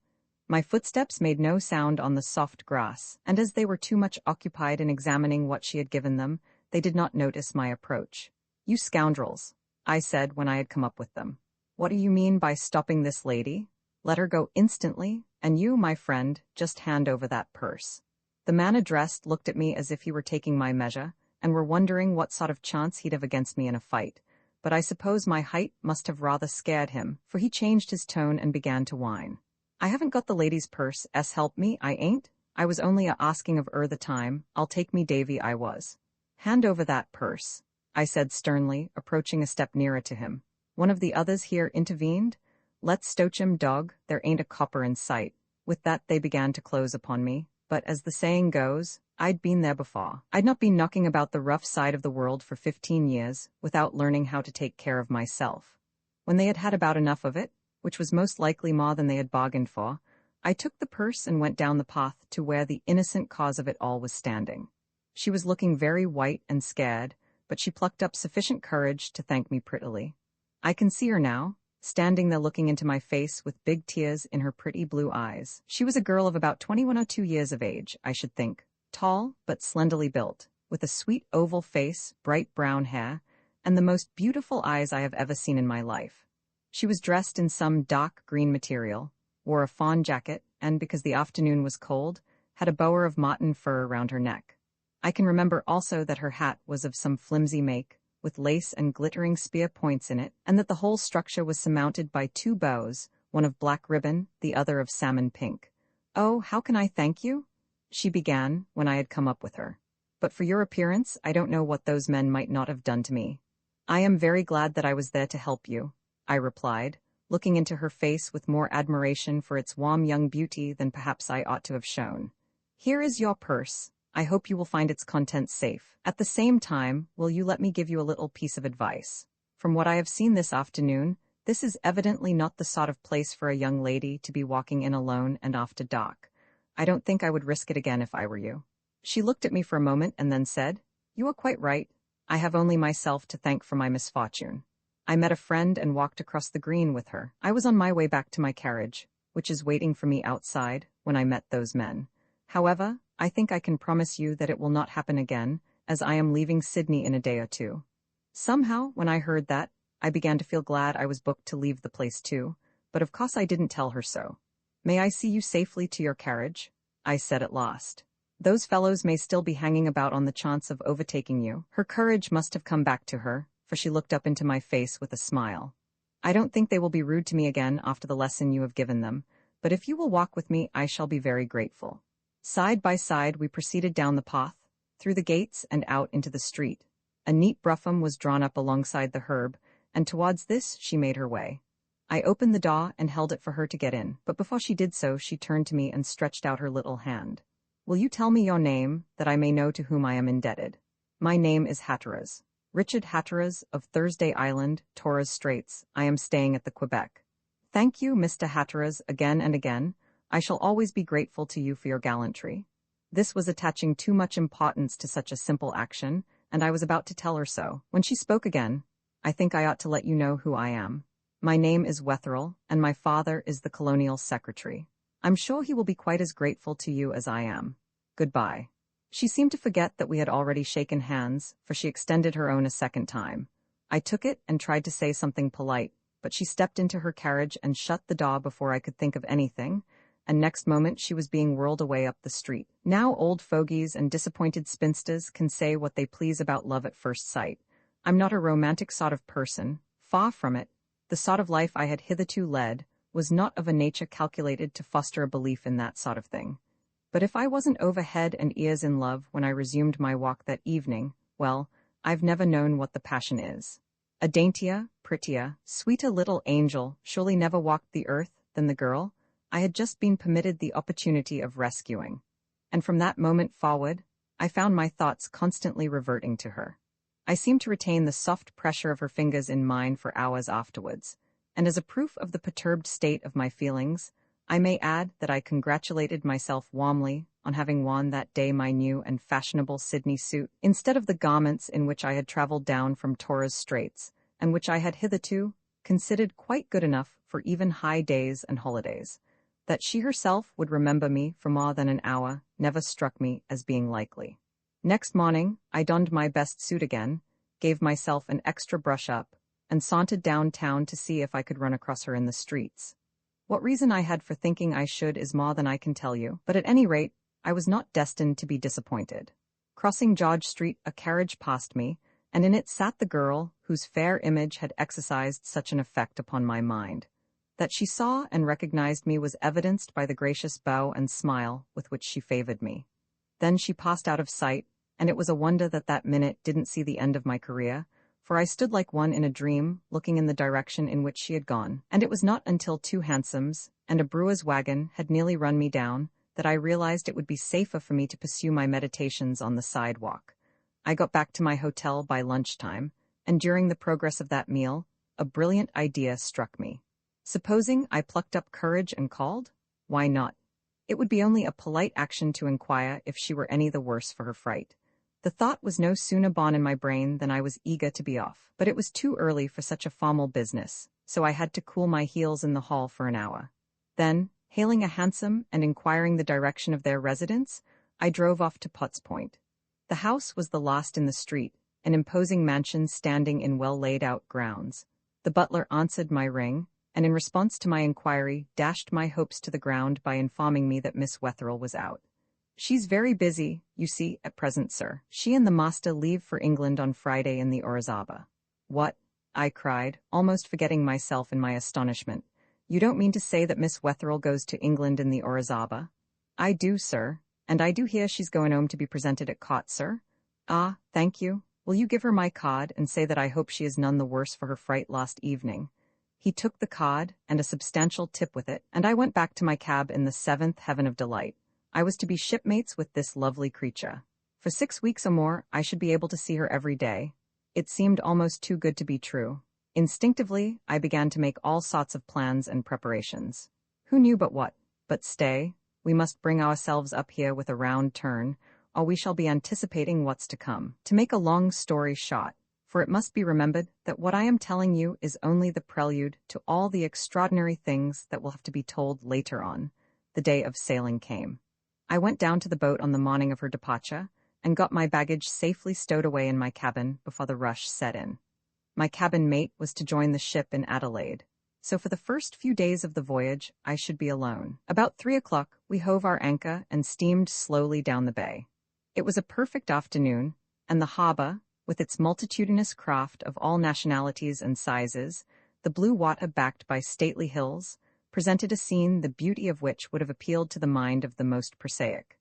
My footsteps made no sound on the soft grass, and as they were too much occupied in examining what she had given them, they did not notice my approach. "You scoundrels," I said when I had come up with them. "What do you mean by stopping this lady? Let her go instantly, and you, my friend, just hand over that purse." The man addressed looked at me as if he were taking my measure, and were wondering what sort of chance he'd have against me in a fight. But I suppose my height must have rather scared him, for he changed his tone and began to whine. "I haven't got the lady's purse, help me, I ain't. I was only a-asking of the time, I'll take me Davy I was." "Hand over that purse," I said sternly, approaching a step nearer to him. One of the others here intervened. "Let's stoach him, dog, there ain't a copper in sight." With that they began to close upon me, but as the saying goes, I'd been there before. I'd not been knocking about the rough side of the world for 15 years without learning how to take care of myself. When they had had about enough of it, which was most likely more than they had bargained for, I took the purse and went down the path to where the innocent cause of it all was standing. She was looking very white and scared, but she plucked up sufficient courage to thank me prettily. I can see her now, standing there looking into my face with big tears in her pretty blue eyes. She was a girl of about 21 or 2 years of age, I should think, tall but slenderly built, with a sweet oval face, bright brown hair, and the most beautiful eyes I have ever seen in my life. She was dressed in some dark green material, wore a fawn jacket, and, because the afternoon was cold, had a bower of marten fur around her neck. I can remember also that her hat was of some flimsy make, with lace and glittering spear points in it, and that the whole structure was surmounted by 2 bows, one of black ribbon, the other of salmon pink. "Oh, how can I thank you?" she began, when I had come up with her. "But for your appearance, I don't know what those men might not have done to me." "I am very glad that I was there to help you," I replied, looking into her face with more admiration for its warm young beauty than perhaps I ought to have shown. "Here is your purse. I hope you will find its contents safe. At the same time, will you let me give you a little piece of advice? From what I have seen this afternoon, this is evidently not the sort of place for a young lady to be walking in alone and after dark. I don't think I would risk it again if I were you." She looked at me for a moment and then said, "You are quite right. I have only myself to thank for my misfortune. I met a friend and walked across the green with her. I was on my way back to my carriage, which is waiting for me outside, when I met those men. However, I think I can promise you that it will not happen again, as I am leaving Sydney in a day or 2. Somehow, when I heard that, I began to feel glad I was booked to leave the place too, but of course I didn't tell her so. "May I see you safely to your carriage?" I said at last. "Those fellows may still be hanging about on the chance of overtaking you." Her courage must have come back to her, for she looked up into my face with a smile. "I don't think they will be rude to me again after the lesson you have given them, but if you will walk with me I shall be very grateful." Side by side we proceeded down the path, through the gates and out into the street. A neat brougham was drawn up alongside the herb, and towards this she made her way. I opened the door and held it for her to get in, but before she did so she turned to me and stretched out her little hand. "Will you tell me your name, that I may know to whom I am indebted?" "My name is Hatteras. Richard Hatteras of Thursday Island, Torres Straits. I am staying at the Quebec." "Thank you, Mr. Hatteras, again and again. I shall always be grateful to you for your gallantry." This was attaching too much importance to such a simple action, and I was about to tell her so, when she spoke again. "I think I ought to let you know who I am. My name is Wetherill, and my father is the Colonial Secretary. I'm sure he will be quite as grateful to you as I am. Goodbye." She seemed to forget that we had already shaken hands, for she extended her own a second time. I took it and tried to say something polite, but she stepped into her carriage and shut the door before I could think of anything, and next moment she was being whirled away up the street. Now old fogies and disappointed spinsters can say what they please about love at first sight. I'm not a romantic sort of person, far from it. The sort of life I had hitherto led was not of a nature calculated to foster a belief in that sort of thing. But if I wasn't over head and ears in love when I resumed my walk that evening, well, I've never known what the passion is. A daintier, prettier, sweeter little angel surely never walked the earth than the girl I had just been permitted the opportunity of rescuing. And from that moment forward, I found my thoughts constantly reverting to her. I seemed to retain the soft pressure of her fingers in mine for hours afterwards, and as a proof of the perturbed state of my feelings, I may add that I congratulated myself warmly on having worn that day my new and fashionable Sydney suit, instead of the garments in which I had traveled down from Torres Straits, and which I had hitherto considered quite good enough for even high days and holidays. That she herself would remember me for more than an hour never struck me as being likely. Next morning, I donned my best suit again, gave myself an extra brush-up, and sauntered downtown to see if I could run across her in the streets. What reason I had for thinking I should is more than I can tell you, but at any rate, I was not destined to be disappointed. Crossing George Street, a carriage passed me, and in it sat the girl whose fair image had exercised such an effect upon my mind. That she saw and recognized me was evidenced by the gracious bow and smile with which she favored me. Then she passed out of sight, and it was a wonder that that minute didn't see the end of my career, for I stood like one in a dream, looking in the direction in which she had gone, and it was not until two hansoms and a brewer's wagon had nearly run me down that I realized it would be safer for me to pursue my meditations on the sidewalk. I got back to my hotel by lunchtime, and during the progress of that meal, a brilliant idea struck me. Supposing I plucked up courage and called? Why not? It would be only a polite action to inquire if she were any the worse for her fright. The thought was no sooner born in my brain than I was eager to be off, but it was too early for such a formal business, so I had to cool my heels in the hall for an hour. Then, hailing a hansom and inquiring the direction of their residence, I drove off to Potts Point. The house was the last in the street, an imposing mansion standing in well-laid-out grounds. The butler answered my ring, and in response to my inquiry, dashed my hopes to the ground by informing me that Miss Wetherill was out. "She's very busy, you see, at present, sir. She and the master leave for England on Friday in the Orizaba." "What?" I cried, almost forgetting myself in my astonishment. "You don't mean to say that Miss Wetherill goes to England in the Orizaba?" "I do, sir, and I do hear she's going home to be presented at court, sir." "Ah, thank you. Will you give her my card and say that I hope she is none the worse for her fright last evening?" He took the card and a substantial tip with it, and I went back to my cab in the seventh heaven of delight. I was to be shipmates with this lovely creature. For 6 weeks or more, I should be able to see her every day. It seemed almost too good to be true. Instinctively, I began to make all sorts of plans and preparations. Who knew but what? But stay, we must bring ourselves up here with a round turn, or we shall be anticipating what's to come. To make a long story short, for it must be remembered that what I am telling you is only the prelude to all the extraordinary things that will have to be told later on. The day of sailing came. I went down to the boat on the morning of her departure, and got my baggage safely stowed away in my cabin before the rush set in. My cabin mate was to join the ship in Adelaide, so for the first few days of the voyage I should be alone. About 3 o'clock we hove our anchor and steamed slowly down the bay. It was a perfect afternoon, and the harbour, with its multitudinous craft of all nationalities and sizes, the blue water backed by stately hills, presented a scene the beauty of which would have appealed to the mind of the most prosaic.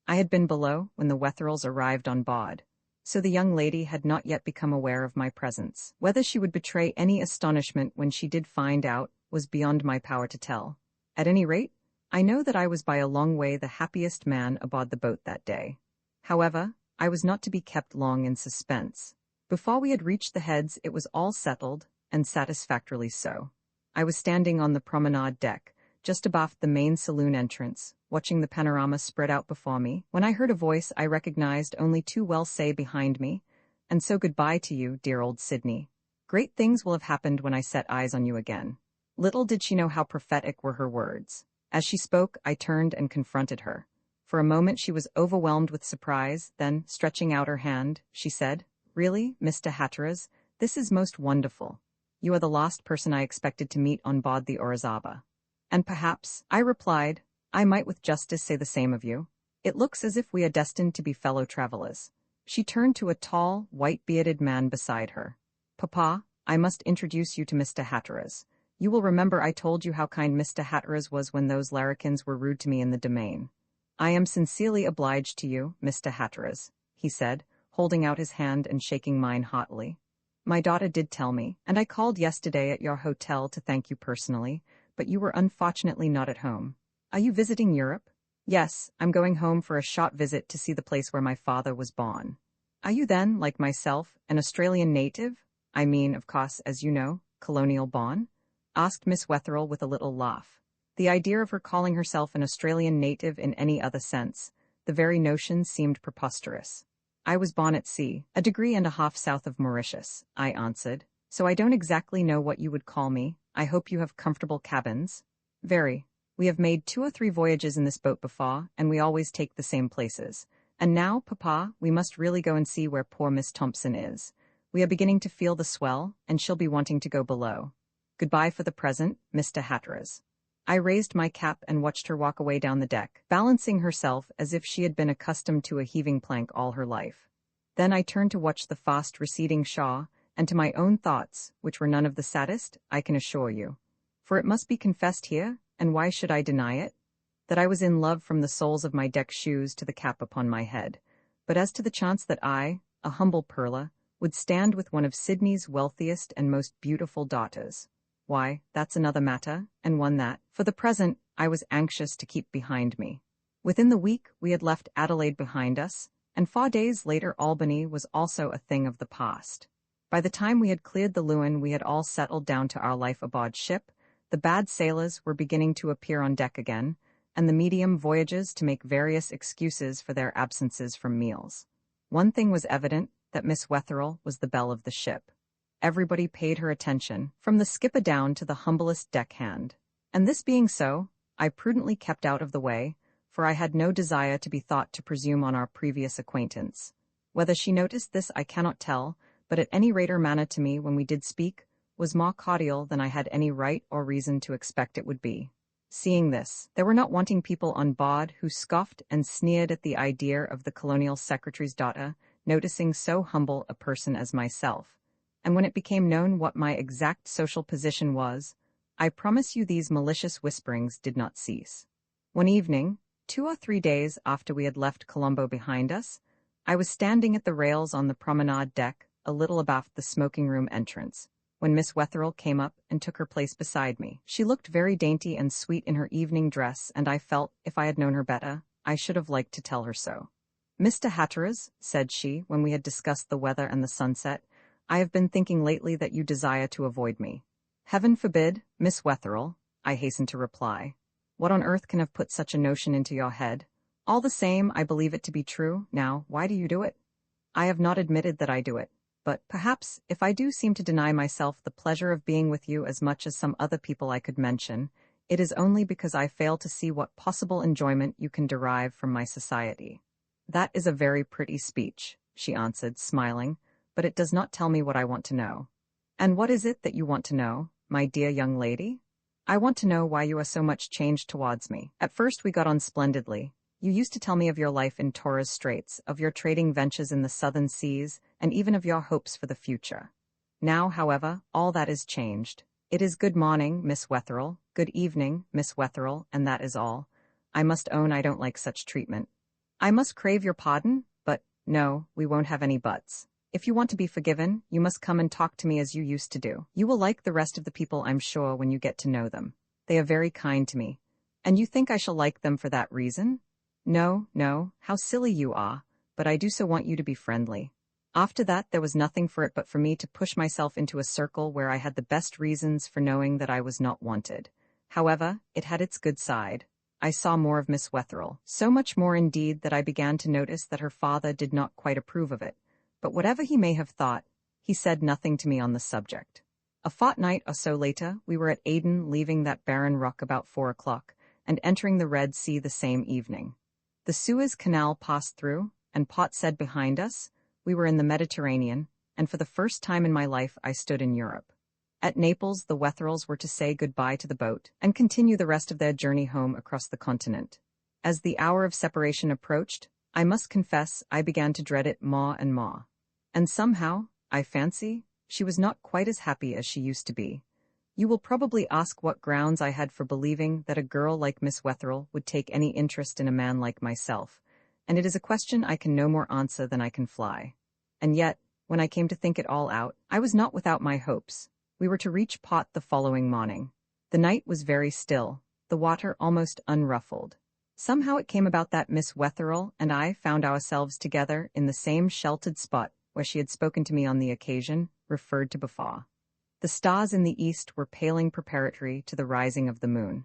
I had been below when the Wetherills arrived on board, so the young lady had not yet become aware of my presence. Whether she would betray any astonishment when she did find out was beyond my power to tell. At any rate, I know that I was by a long way the happiest man aboard the boat that day. However, I was not to be kept long in suspense. Before we had reached the heads, it was all settled, and satisfactorily so. I was standing on the promenade deck, just abaft the main saloon entrance, watching the panorama spread out before me, when I heard a voice I recognized only too well say behind me, "And so goodbye to you, dear old Sydney. Great things will have happened when I set eyes on you again." Little did she know how prophetic were her words. As she spoke, I turned and confronted her. For a moment she was overwhelmed with surprise, then, stretching out her hand, she said, "Really, Mr. Hatteras, this is most wonderful. You are the last person I expected to meet on board the Orizaba." "And perhaps," I replied, "I might with justice say the same of you. It looks as if we are destined to be fellow travelers." She turned to a tall, white-bearded man beside her. "Papa, I must introduce you to Mr. Hatteras. You will remember I told you how kind Mr. Hatteras was when those larrikins were rude to me in the domain. I am sincerely obliged to you, Mr. Hatteras," he said, holding out his hand and shaking mine heartily. "My daughter did tell me, and I called yesterday at your hotel to thank you personally, but you were unfortunately not at home. Are you visiting Europe?" "Yes, I'm going home for a short visit to see the place where my father was born." "Are you then, like myself, an Australian native? I mean, of course, as you know, colonial born?" asked Miss Wetherill with a little laugh. The idea of her calling herself an Australian native in any other sense, the very notion seemed preposterous. "I was born at sea, a degree and a half south of Mauritius," I answered, "so I don't exactly know what you would call me. I hope you have comfortable cabins." "Very. We have made 2 or 3 voyages in this boat before, and we always take the same places. And now, Papa, we must really go and see where poor Miss Thompson is. We are beginning to feel the swell, and she'll be wanting to go below. Goodbye for the present, Mr. Hatteras." I raised my cap and watched her walk away down the deck, balancing herself as if she had been accustomed to a heaving plank all her life. Then I turned to watch the fast receding Shaw, and to my own thoughts, which were none of the saddest, I can assure you. For it must be confessed here, and why should I deny it? That I was in love from the soles of my deck shoes to the cap upon my head. But as to the chance that I, a humble perla, would stand with one of Sydney's wealthiest and most beautiful daughters, why, that's another matter, and one that, for the present, I was anxious to keep behind me. Within the week, we had left Adelaide behind us, and 4 days later Albany was also a thing of the past. By the time we had cleared the Lewin, we had all settled down to our life aboard ship, the bad sailors were beginning to appear on deck again, and the medium voyages to make various excuses for their absences from meals. One thing was evident, that Miss Wetherill was the belle of the ship. Everybody paid her attention, from the skipper down to the humblest deckhand. And this being so, I prudently kept out of the way, for I had no desire to be thought to presume on our previous acquaintance. Whether she noticed this I cannot tell, but at any rate her manner to me when we did speak was more cordial than I had any right or reason to expect it would be. Seeing this, there were not wanting people on board who scoffed and sneered at the idea of the colonial secretary's daughter noticing so humble a person as myself. And when it became known what my exact social position was, I promise you these malicious whisperings did not cease. One evening, 2 or 3 days after we had left Colombo behind us, I was standing at the rails on the promenade deck, a little abaft the smoking-room entrance, when Miss Wetherill came up and took her place beside me. She looked very dainty and sweet in her evening dress, and I felt, if I had known her better, I should have liked to tell her so. "Mr. Hatteras," said she, when we had discussed the weather and the sunset, "I have been thinking lately that you desire to avoid me." "Heaven forbid, Miss Wetherill," I hastened to reply. "What on earth can have put such a notion into your head? All the same, I believe it to be true. Now, why do you do it?" "I have not admitted that I do it. But, perhaps, if I do seem to deny myself the pleasure of being with you as much as some other people I could mention, it is only because I fail to see what possible enjoyment you can derive from my society." "That is a very pretty speech," she answered, smiling, "but it does not tell me what I want to know." "And what is it that you want to know, my dear young lady?" "I want to know why you are so much changed towards me. At first we got on splendidly. You used to tell me of your life in Torres Straits, of your trading ventures in the southern seas, and even of your hopes for the future. Now, however, all that is changed. It is good morning, Miss Wetherill, good evening, Miss Wetherill, and that is all. I must own I don't like such treatment. I must crave your pardon, but, no, we won't have any buts. If you want to be forgiven, you must come and talk to me as you used to do. You will like the rest of the people, I'm sure, when you get to know them. They are very kind to me. And you think I shall like them for that reason? No, no, how silly you are, but I do so want you to be friendly." After that there was nothing for it but for me to push myself into a circle where I had the best reasons for knowing that I was not wanted. However, it had its good side. I saw more of Miss Wetherill, so much more indeed that I began to notice that her father did not quite approve of it. But whatever he may have thought, he said nothing to me on the subject. A fortnight or so later, we were at Aden, leaving that barren rock about 4 o'clock, and entering the Red Sea the same evening. The Suez Canal passed through, and Pott said behind us, we were in the Mediterranean, and for the first time in my life I stood in Europe. At Naples the Wetherills were to say goodbye to the boat, and continue the rest of their journey home across the continent. As the hour of separation approached, I must confess I began to dread it more and more. And somehow, I fancy, she was not quite as happy as she used to be. You will probably ask what grounds I had for believing that a girl like Miss Wetherill would take any interest in a man like myself, and it is a question I can no more answer than I can fly. And yet, when I came to think it all out, I was not without my hopes. We were to reach Pott the following morning. The night was very still, the water almost unruffled. Somehow it came about that Miss Wetherill and I found ourselves together in the same sheltered spot where she had spoken to me on the occasion referred to before. The stars in the east were paling preparatory to the rising of the moon.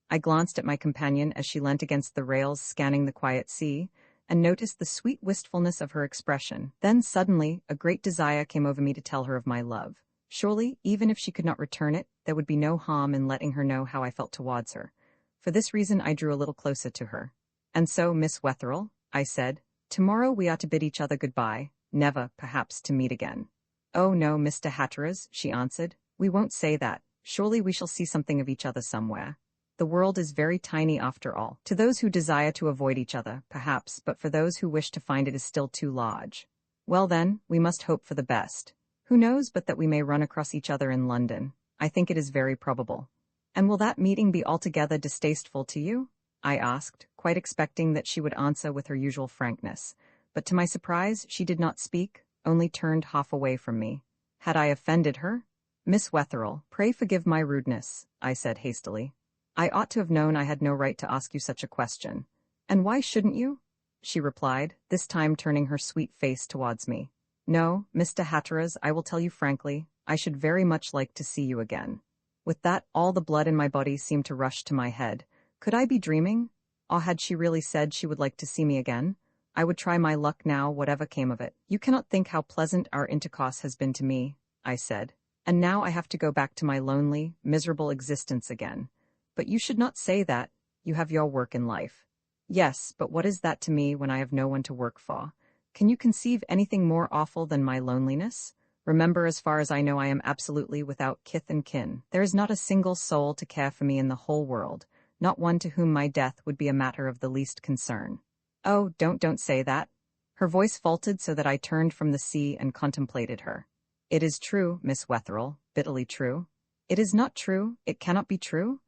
I glanced at my companion as she leant against the rails scanning the quiet sea, and noticed the sweet wistfulness of her expression. Then suddenly a great desire came over me to tell her of my love. Surely, even if she could not return it, there would be no harm in letting her know how I felt towards her. For this reason I drew a little closer to her. "And so, Miss Wetherill," I said, "tomorrow we are to bid each other goodbye, never, perhaps, to meet again." "Oh no, Mr. Hatteras," she answered, "we won't say that. Surely we shall see something of each other somewhere." The world is very tiny after all. To those who desire to avoid each other, perhaps, but for those who wish to find it is still too large. Well then, we must hope for the best. Who knows but that we may run across each other in London? I think it is very probable. And will that meeting be altogether distasteful to you? I asked, quite expecting that she would answer with her usual frankness. But to my surprise, she did not speak, only turned half away from me. Had I offended her? Miss Wetherell, pray forgive my rudeness, I said hastily. I ought to have known I had no right to ask you such a question. And why shouldn't you? She replied, this time turning her sweet face towards me. No, Mr. Hatteras, I will tell you frankly, I should very much like to see you again. With that, all the blood in my body seemed to rush to my head. Could I be dreaming? Or had she really said she would like to see me again? I would try my luck now, whatever came of it. You cannot think how pleasant our intercourse has been to me, I said. And now I have to go back to my lonely, miserable existence again. But you should not say that. You have your work in life. Yes, but what is that to me when I have no one to work for? Can you conceive anything more awful than my loneliness? Remember, as far as I know, I am absolutely without kith and kin. There is not a single soul to care for me in the whole world, not one to whom my death would be a matter of the least concern. Oh, don't say that. Her voice faltered so that I turned from the sea and contemplated her. It is true, Miss Wetherell, bitterly true. It is not true, it cannot be true.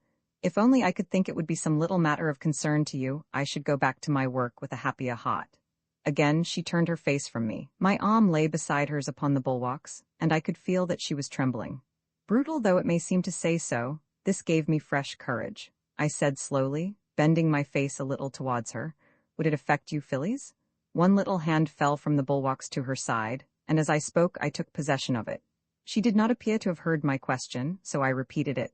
If only I could think it would be some little matter of concern to you, I should go back to my work with a happier heart. Again she turned her face from me. My arm lay beside hers upon the bulwarks, and I could feel that she was trembling. Brutal though it may seem to say so, this gave me fresh courage. I said slowly, bending my face a little towards her, would it affect you, Phyllis? One little hand fell from the bulwarks to her side, and as I spoke I took possession of it. She did not appear to have heard my question, so I repeated it.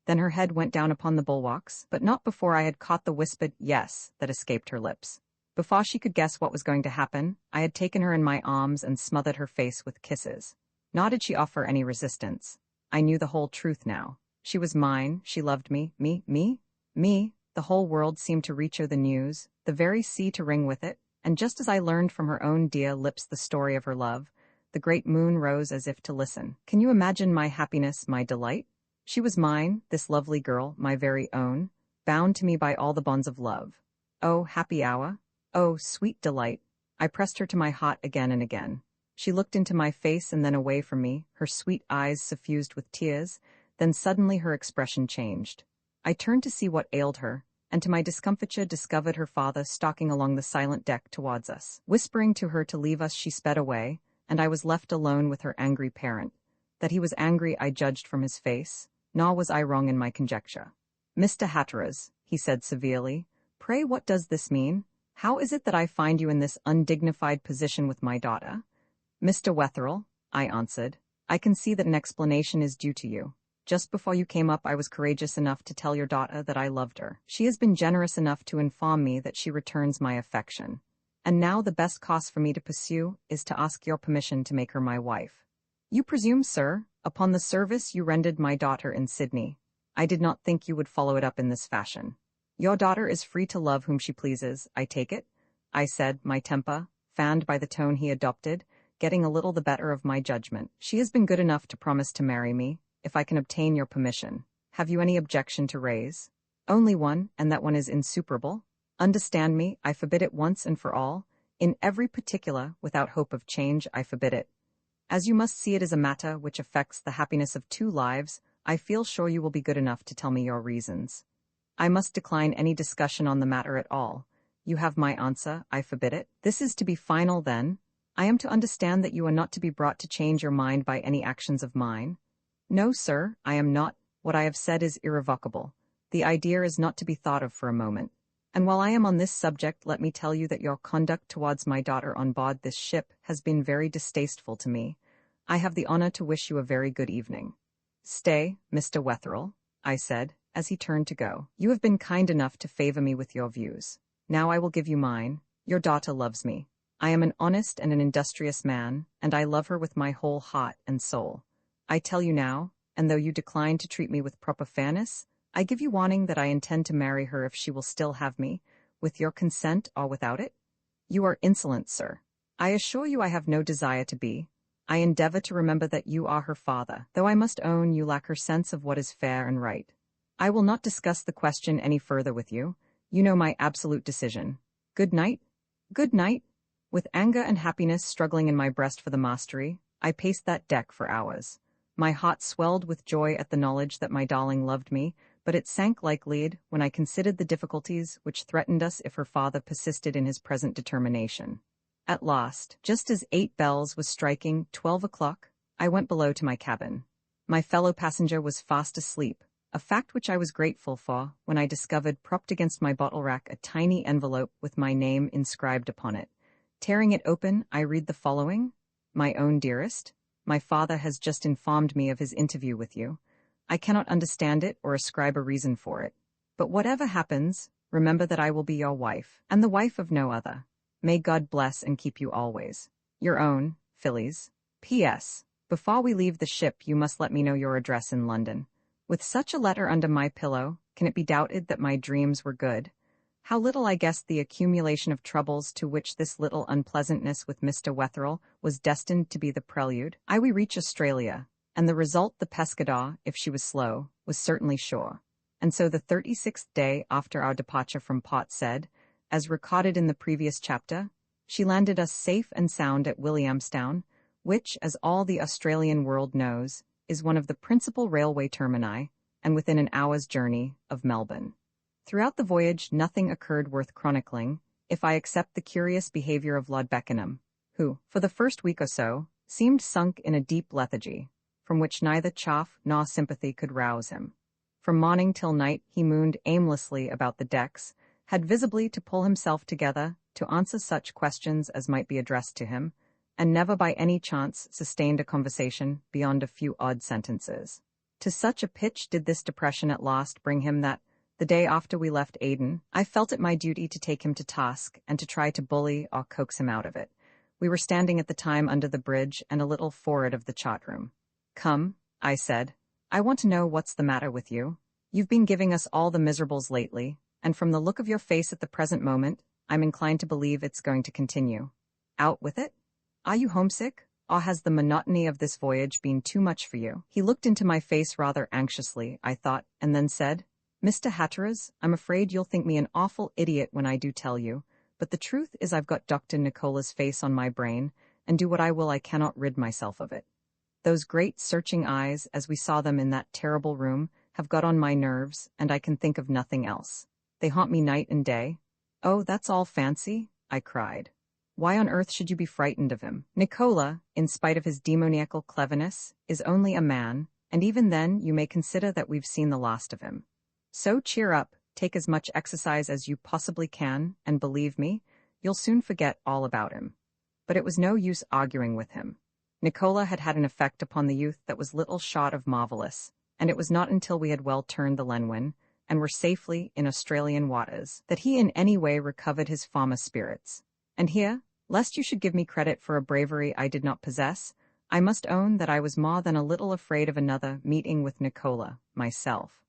Then her head went down upon the bulwarks, but not before I had caught the whispered yes that escaped her lips. Before she could guess what was going to happen, I had taken her in my arms and smothered her face with kisses. Nor did she offer any resistance. I knew the whole truth now. She was mine, she loved me. Me. The whole world seemed to reach her the news, the very sea to ring with it, and just as I learned from her own dear lips the story of her love, the great moon rose as if to listen. Can you imagine my happiness, my delight? She was mine, this lovely girl, my very own, bound to me by all the bonds of love. Oh, happy hour! Oh, sweet delight! I pressed her to my heart again and again. She looked into my face and then away from me, her sweet eyes suffused with tears, then suddenly her expression changed. I turned to see what ailed her, and to my discomfiture discovered her father stalking along the silent deck towards us. Whispering to her to leave us, she sped away, and I was left alone with her angry parent. That he was angry I judged from his face, nor was I wrong in my conjecture. Mr. Hatteras, he said severely, pray what does this mean? How is it that I find you in this undignified position with my daughter? Mr. Wetherell, I answered, I can see that an explanation is due to you. Just before you came up I was courageous enough to tell your daughter that I loved her. She has been generous enough to inform me that she returns my affection. And now the best course for me to pursue is to ask your permission to make her my wife. You presume, sir, upon the service you rendered my daughter in Sydney. I did not think you would follow it up in this fashion. Your daughter is free to love whom she pleases, I take it? I said, my temper, fanned by the tone he adopted, getting a little the better of my judgment. She has been good enough to promise to marry me, if I can obtain your permission. Have you any objection to raise? Only one, and that one is insuperable. Understand me, I forbid it once and for all. In every particular, without hope of change, I forbid it. As you must see it as a matter which affects the happiness of 2 lives, I feel sure you will be good enough to tell me your reasons. I must decline any discussion on the matter at all. You have my answer, I forbid it. This is to be final then? I am to understand that you are not to be brought to change your mind by any actions of mine? No, sir, I am not. What I have said is irrevocable. The idea is not to be thought of for a moment. And while I am on this subject, let me tell you that your conduct towards my daughter on board this ship has been very distasteful to me. I have the honor to wish you a very good evening. Stay, Mr. Wetherell, I said, as he turned to go. You have been kind enough to favor me with your views. Now I will give you mine. Your daughter loves me. I am an honest and an industrious man, and I love her with my whole heart and soul. I tell you now, and though you decline to treat me with proper fairness, I give you warning that I intend to marry her if she will still have me, with your consent or without it. You are insolent, sir. I assure you I have no desire to be. I endeavor to remember that you are her father, though I must own you lack her sense of what is fair and right. I will not discuss the question any further with you. You know my absolute decision. Good night. Good night. With anger and happiness struggling in my breast for the mastery, I paced that deck for hours. My heart swelled with joy at the knowledge that my darling loved me, but it sank like lead when I considered the difficulties which threatened us if her father persisted in his present determination. At last, just as 8 bells was striking 12 o'clock, I went below to my cabin. My fellow passenger was fast asleep, a fact which I was grateful for when I discovered propped against my bottle rack a tiny envelope with my name inscribed upon it. Tearing it open, I read the following: My own dearest, my father has just informed me of his interview with you. I cannot understand it or ascribe a reason for it. But whatever happens, remember that I will be your wife, and the wife of no other. May God bless and keep you always. Your own, Phillies. P.S. Before we leave the ship, you must let me know your address in London. With such a letter under my pillow, can it be doubted that my dreams were good? How little I guessed the accumulation of troubles to which this little unpleasantness with Mr. Wetherell was destined to be the prelude. We reach Australia, and the result, the pescador, if she was slow, was certainly sure. And so the 36th day after our departure from Port Said, as recorded in the previous chapter, she landed us safe and sound at Williamstown, which, as all the Australian world knows, is one of the principal railway termini, and within an hour's journey of Melbourne. Throughout the voyage nothing occurred worth chronicling, if I except the curious behaviour of Lord Beckenham, who, for the first week or so, seemed sunk in a deep lethargy, from which neither chaff nor sympathy could rouse him. From morning till night he mooned aimlessly about the decks, had visibly to pull himself together to answer such questions as might be addressed to him, and never by any chance sustained a conversation beyond a few odd sentences. To such a pitch did this depression at last bring him that, the day after we left Aden, I felt it my duty to take him to task and to try to bully or coax him out of it. We were standing at the time under the bridge and a little forward of the chart-room. "Come," I said, "I want to know what's the matter with you. You've been giving us all the miserables lately, and from the look of your face at the present moment, I'm inclined to believe it's going to continue. Out with it? Are you homesick, or has the monotony of this voyage been too much for you?" He looked into my face rather anxiously, I thought, and then said, "Mr. Hatteras, I'm afraid you'll think me an awful idiot when I do tell you, but the truth is I've got Dr. Nicola's face on my brain, and do what I will I cannot rid myself of it. Those great searching eyes, as we saw them in that terrible room, have got on my nerves, and I can think of nothing else. They haunt me night and day." "Oh, that's all fancy?" I cried. "Why on earth should you be frightened of him? Nicola, in spite of his demoniacal cleverness, is only a man, and even then you may consider that we've seen the last of him. So cheer up, take as much exercise as you possibly can, and believe me, you'll soon forget all about him." But it was no use arguing with him. Nicola had had an effect upon the youth that was little short of marvelous, and it was not until we had well turned the Lenwyn, and were safely in Australian waters, that he in any way recovered his former spirits. And here, lest you should give me credit for a bravery I did not possess, I must own that I was more than a little afraid of another meeting with Nicola, myself.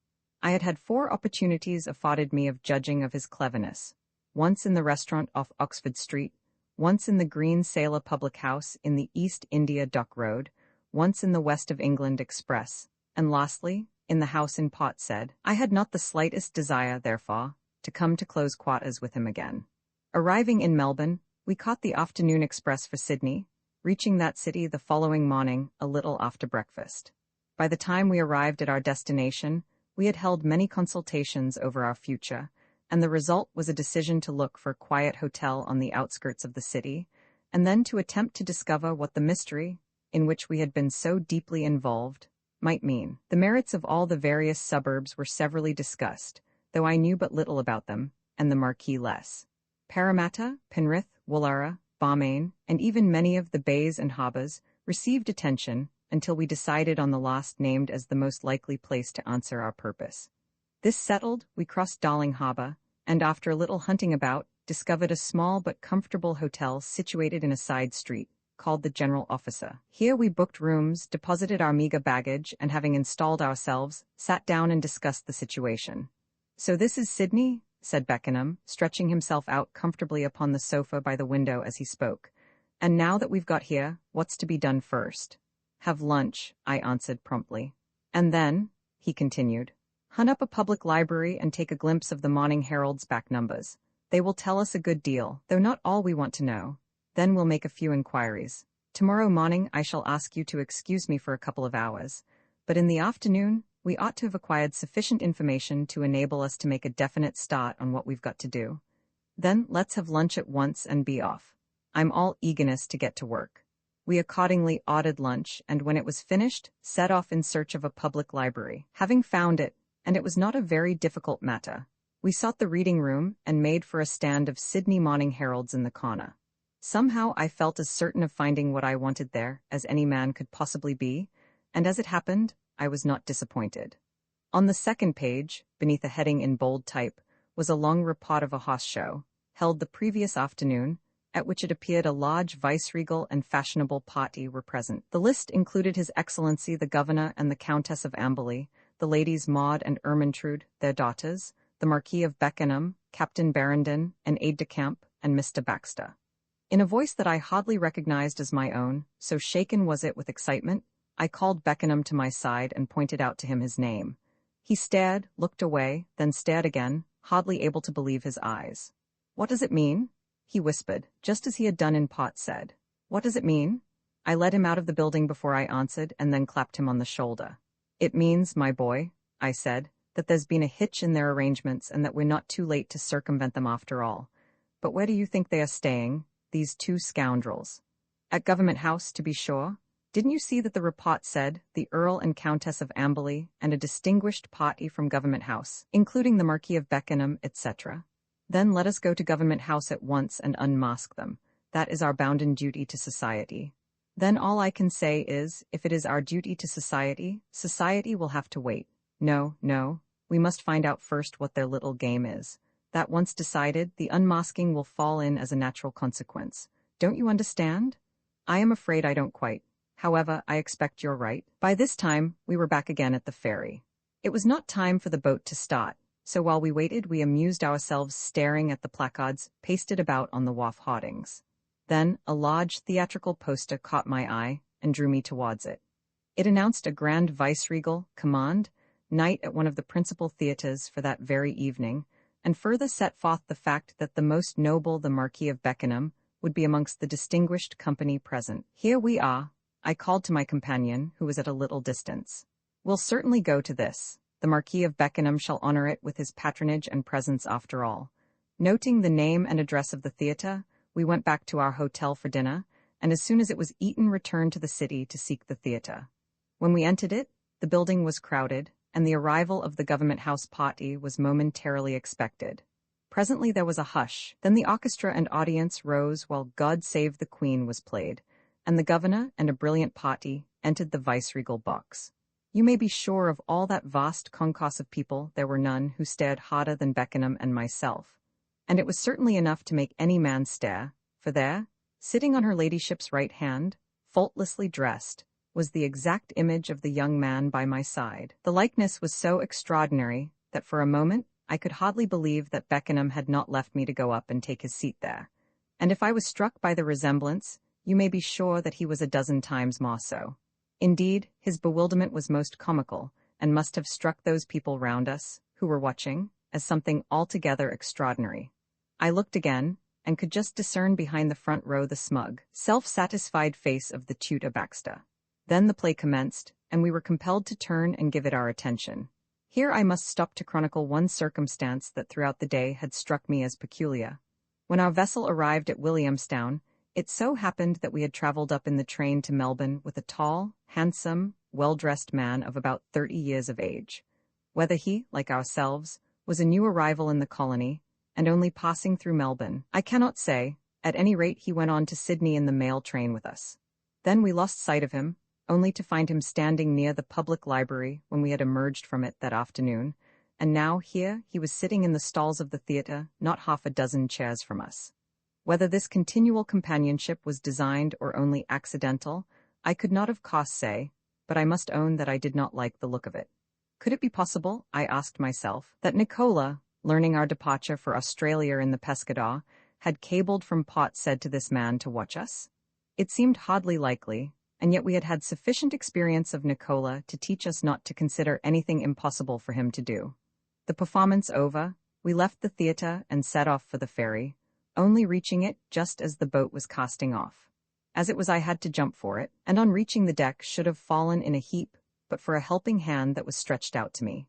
I had had 4 opportunities afforded me of judging of his cleverness, once in the restaurant off Oxford Street, once in the Green Sailor public house in the East India Dock Road, once in the West of England Express, and lastly, in the house in Port Said. I had not the slightest desire, therefore, to come to close quarters with him again. Arriving in Melbourne, we caught the afternoon express for Sydney, reaching that city the following morning a little after breakfast. By the time we arrived at our destination, we had held many consultations over our future, and the result was a decision to look for a quiet hotel on the outskirts of the city, and then to attempt to discover what the mystery, in which we had been so deeply involved, might mean. The merits of all the various suburbs were severally discussed, though I knew but little about them, and the Marquis less. Parramatta, Penrith, Woollahra, Balmain, and even many of the bays and harbours received attention, until we decided on the last named as the most likely place to answer our purpose. This settled, we crossed Darling Harbour, and after a little hunting about, discovered a small but comfortable hotel situated in a side street, called the General Officer. Here we booked rooms, deposited our meagre baggage, and having installed ourselves, sat down and discussed the situation. "So this is Sydney?" said Beckenham, stretching himself out comfortably upon the sofa by the window as he spoke. "And now that we've got here, what's to be done first?" "Have lunch," I answered promptly. "And then?" he continued. Hunt up a public library and take a glimpse of the Morning Herald's back numbers. They will tell us a good deal, though not all we want to know. Then we'll make a few inquiries. Tomorrow morning I shall ask you to excuse me for a couple of hours, but in the afternoon we ought to have acquired sufficient information to enable us to make a definite start on what we've got to do. Then let's have lunch at once and be off. I'm all eagerness to get to work. We accordingly ordered lunch, and when it was finished, set off in search of a public library. Having found it, and it was not a very difficult matter, we sought the reading room and made for a stand of Sydney Morning Heralds in the corner. Somehow I felt as certain of finding what I wanted there as any man could possibly be, and as it happened, I was not disappointed. On the second page, beneath a heading in bold type, was a long report of a horse show, held the previous afternoon, at which it appeared a large viceregal and fashionable party were present. The list included His Excellency the Governor and the Countess of Amberley, the ladies Maud and Ermintrude, their daughters, the Marquis of Beckenham, Captain Barrington, an aide-de-camp, and Mr. Baxter. In a voice that I hardly recognized as my own, so shaken was it with excitement, I called Beckenham to my side and pointed out to him his name. He stared, looked away, then stared again, hardly able to believe his eyes. "What does it mean?" he whispered, just as he had done in Pot said. "What does it mean?" I led him out of the building before I answered and then clapped him on the shoulder. "It means, my boy," I said, "that there's been a hitch in their arrangements and that we're not too late to circumvent them after all. But where do you think they are staying, these two scoundrels?" "At Government House, to be sure. Didn't you see that the report said the Earl and Countess of Amberley and a distinguished party from Government House, including the Marquis of Beckenham, etc.? Then let us go to Government House at once and unmask them. That is our bounden duty to society." Then all I can say is, if it is our duty to society, society will have to wait. No, we must find out first what their little game is. That once decided, the unmasking will fall in as a natural consequence. Don't you understand? I am afraid I don't quite. However, I expect you're right. By this time, we were back again at the ferry. It was not time for the boat to start, so while we waited, we amused ourselves staring at the placards pasted about on the wharf hoardings. Then a large theatrical poster caught my eye and drew me towards it. It announced a grand viceregal command night at one of the principal theatres for that very evening, and further set forth the fact that the most noble the Marquis of Beckenham would be amongst the distinguished company present. "Here we are," I called to my companion, who was at a little distance. "We'll certainly go to this. The Marquis of Beckenham shall honour it with his patronage and presence after all." Noting the name and address of the theatre, we went back to our hotel for dinner, and as soon as it was eaten returned to the city to seek the theatre. When we entered it, the building was crowded, and the arrival of the Government House party was momentarily expected. Presently there was a hush, then the orchestra and audience rose while God Save the Queen was played, and the governor and a brilliant party entered the viceregal box. You may be sure of all that vast concourse of people there were none who stared harder than Beckenham and myself. And it was certainly enough to make any man stare, for there, sitting on her ladyship's right hand, faultlessly dressed, was the exact image of the young man by my side. The likeness was so extraordinary that for a moment I could hardly believe that Beckenham had not left me to go up and take his seat there. And if I was struck by the resemblance, you may be sure that he was a dozen times more so. Indeed, his bewilderment was most comical, and must have struck those people round us, who were watching, as something altogether extraordinary. I looked again, and could just discern behind the front row the smug, self-satisfied face of the tutor Baxter. Then the play commenced, and we were compelled to turn and give it our attention. Here I must stop to chronicle one circumstance that throughout the day had struck me as peculiar. When our vessel arrived at Williamstown, it so happened that we had travelled up in the train to Melbourne with a tall, handsome, well-dressed man of about 30 years of age. Whether he, like ourselves, was a new arrival in the colony, and only passing through Melbourne, I cannot say. At any rate, he went on to Sydney in the mail train with us. Then we lost sight of him, only to find him standing near the public library when we had emerged from it that afternoon, and now here he was sitting in the stalls of the theatre, not half a dozen chairs from us. Whether this continual companionship was designed or only accidental, I could not of course say, but I must own that I did not like the look of it. Could it be possible, I asked myself, that Nicola, learning our departure for Australia in the Pescador, had cabled from Port Said to this man to watch us? It seemed hardly likely, and yet we had had sufficient experience of Nicola to teach us not to consider anything impossible for him to do. The performance over, we left the theatre and set off for the ferry, only reaching it just as the boat was casting off. As it was, I had to jump for it, and on reaching the deck should have fallen in a heap, but for a helping hand that was stretched out to me.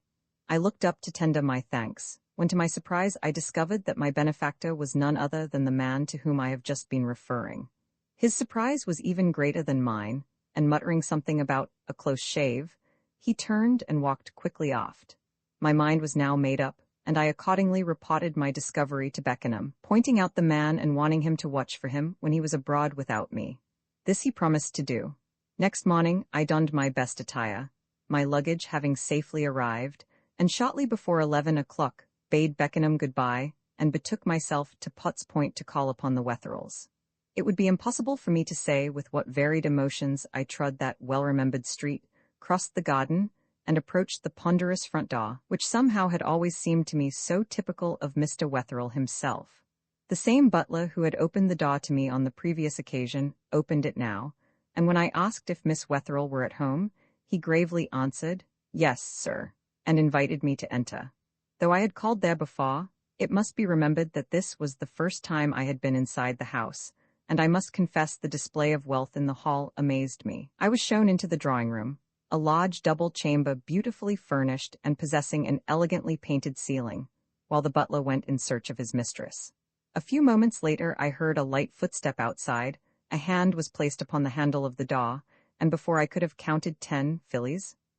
I looked up to tender my thanks, when to my surprise I discovered that my benefactor was none other than the man to whom I have just been referring. His surprise was even greater than mine, and muttering something about a close shave, he turned and walked quickly aft. My mind was now made up, and I accordingly reported my discovery to Beckenham, pointing out the man and wanting him to watch for him when he was abroad without me. This he promised to do. Next morning I donned my best attire, my luggage having safely arrived, and shortly before 11 o'clock bade Beckenham goodbye and betook myself to Potts Point to call upon the Wetherells. It would be impossible for me to say with what varied emotions I trod that well-remembered street, crossed the garden, and approached the ponderous front door, which somehow had always seemed to me so typical of Mr. Wetherell himself. The same butler who had opened the door to me on the previous occasion opened it now, and when I asked if Miss Wetherell were at home, he gravely answered, "Yes, sir," and invited me to enter. Though I had called there before, it must be remembered that this was the first time I had been inside the house, and I must confess the display of wealth in the hall amazed me. I was shown into the drawing-room, a large double chamber beautifully furnished and possessing an elegantly painted ceiling, while the butler went in search of his mistress. A few moments later I heard a light footstep outside, a hand was placed upon the handle of the door, and before I could have counted 10,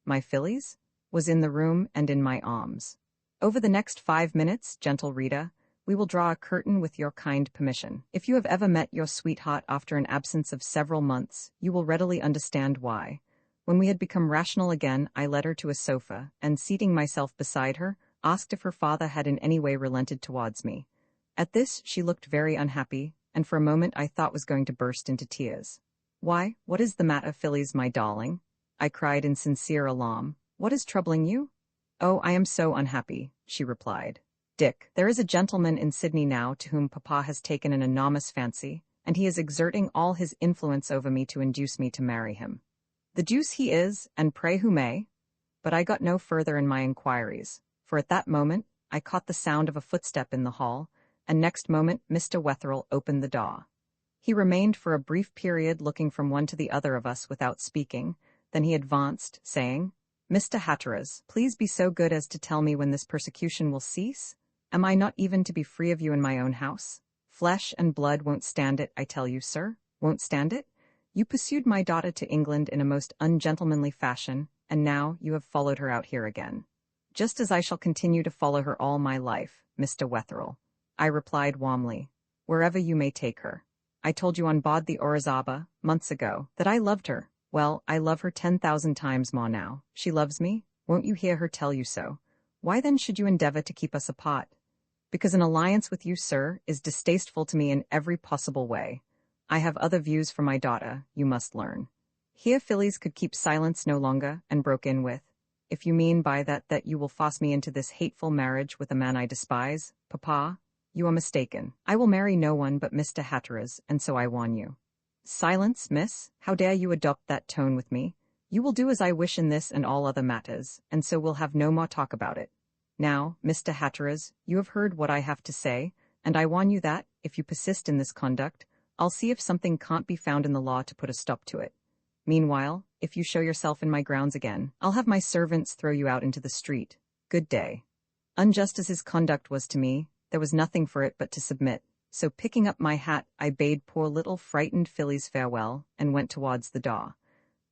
my Phillies, was in the room and in my arms. Over the next 5 minutes, gentle reader, we will draw a curtain with your kind permission. If you have ever met your sweetheart after an absence of several months, you will readily understand why. When we had become rational again, I led her to a sofa, and seating myself beside her, asked if her father had in any way relented towards me. At this she looked very unhappy, and for a moment I thought was going to burst into tears. "Why, what is the matter, Phillies, my darling?" I cried in sincere alarm. "What is troubling you?" "Oh, I am so unhappy," she replied. "Dick, there is a gentleman in Sydney now to whom Papa has taken an enormous fancy, and he is exerting all his influence over me to induce me to marry him." "The deuce he is, and pray who may?" But I got no further in my inquiries, for at that moment I caught the sound of a footstep in the hall, and next moment Mr. Wetherell opened the door. He remained for a brief period looking from one to the other of us without speaking, then he advanced, saying, "Mr. Hatteras, please be so good as to tell me when this persecution will cease? Am I not even to be free of you in my own house? Flesh and blood won't stand it, I tell you, sir, won't stand it. You pursued my daughter to England in a most ungentlemanly fashion, and now you have followed her out here again." "Just as I shall continue to follow her all my life, Mr. Wetherell," I replied warmly, "wherever you may take her. I told you on board the Orizaba, months ago, that I loved her. Well, I love her 10,000 times more now. She loves me. Won't you hear her tell you so? Why then should you endeavor to keep us apart? Because an alliance with you, sir, is distasteful to me in every possible way. I have other views for my daughter, you must learn." Here Phillies could keep silence no longer, and broke in with, "If you mean by that you will force me into this hateful marriage with a man I despise, Papa, you are mistaken. I will marry no one but Mr. Hatteras, and so I warn you." "Silence, miss. How dare you adopt that tone with me? You will do as I wish in this and all other matters, and so we'll have no more talk about it. Now, Mr. Hatteras, you have heard what I have to say, and I warn you that, if you persist in this conduct, I'll see if something can't be found in the law to put a stop to it. Meanwhile, if you show yourself in my grounds again, I'll have my servants throw you out into the street. Good day." Unjust as his conduct was to me, there was nothing for it but to submit, so picking up my hat I bade poor little frightened Phillies farewell, and went towards the door.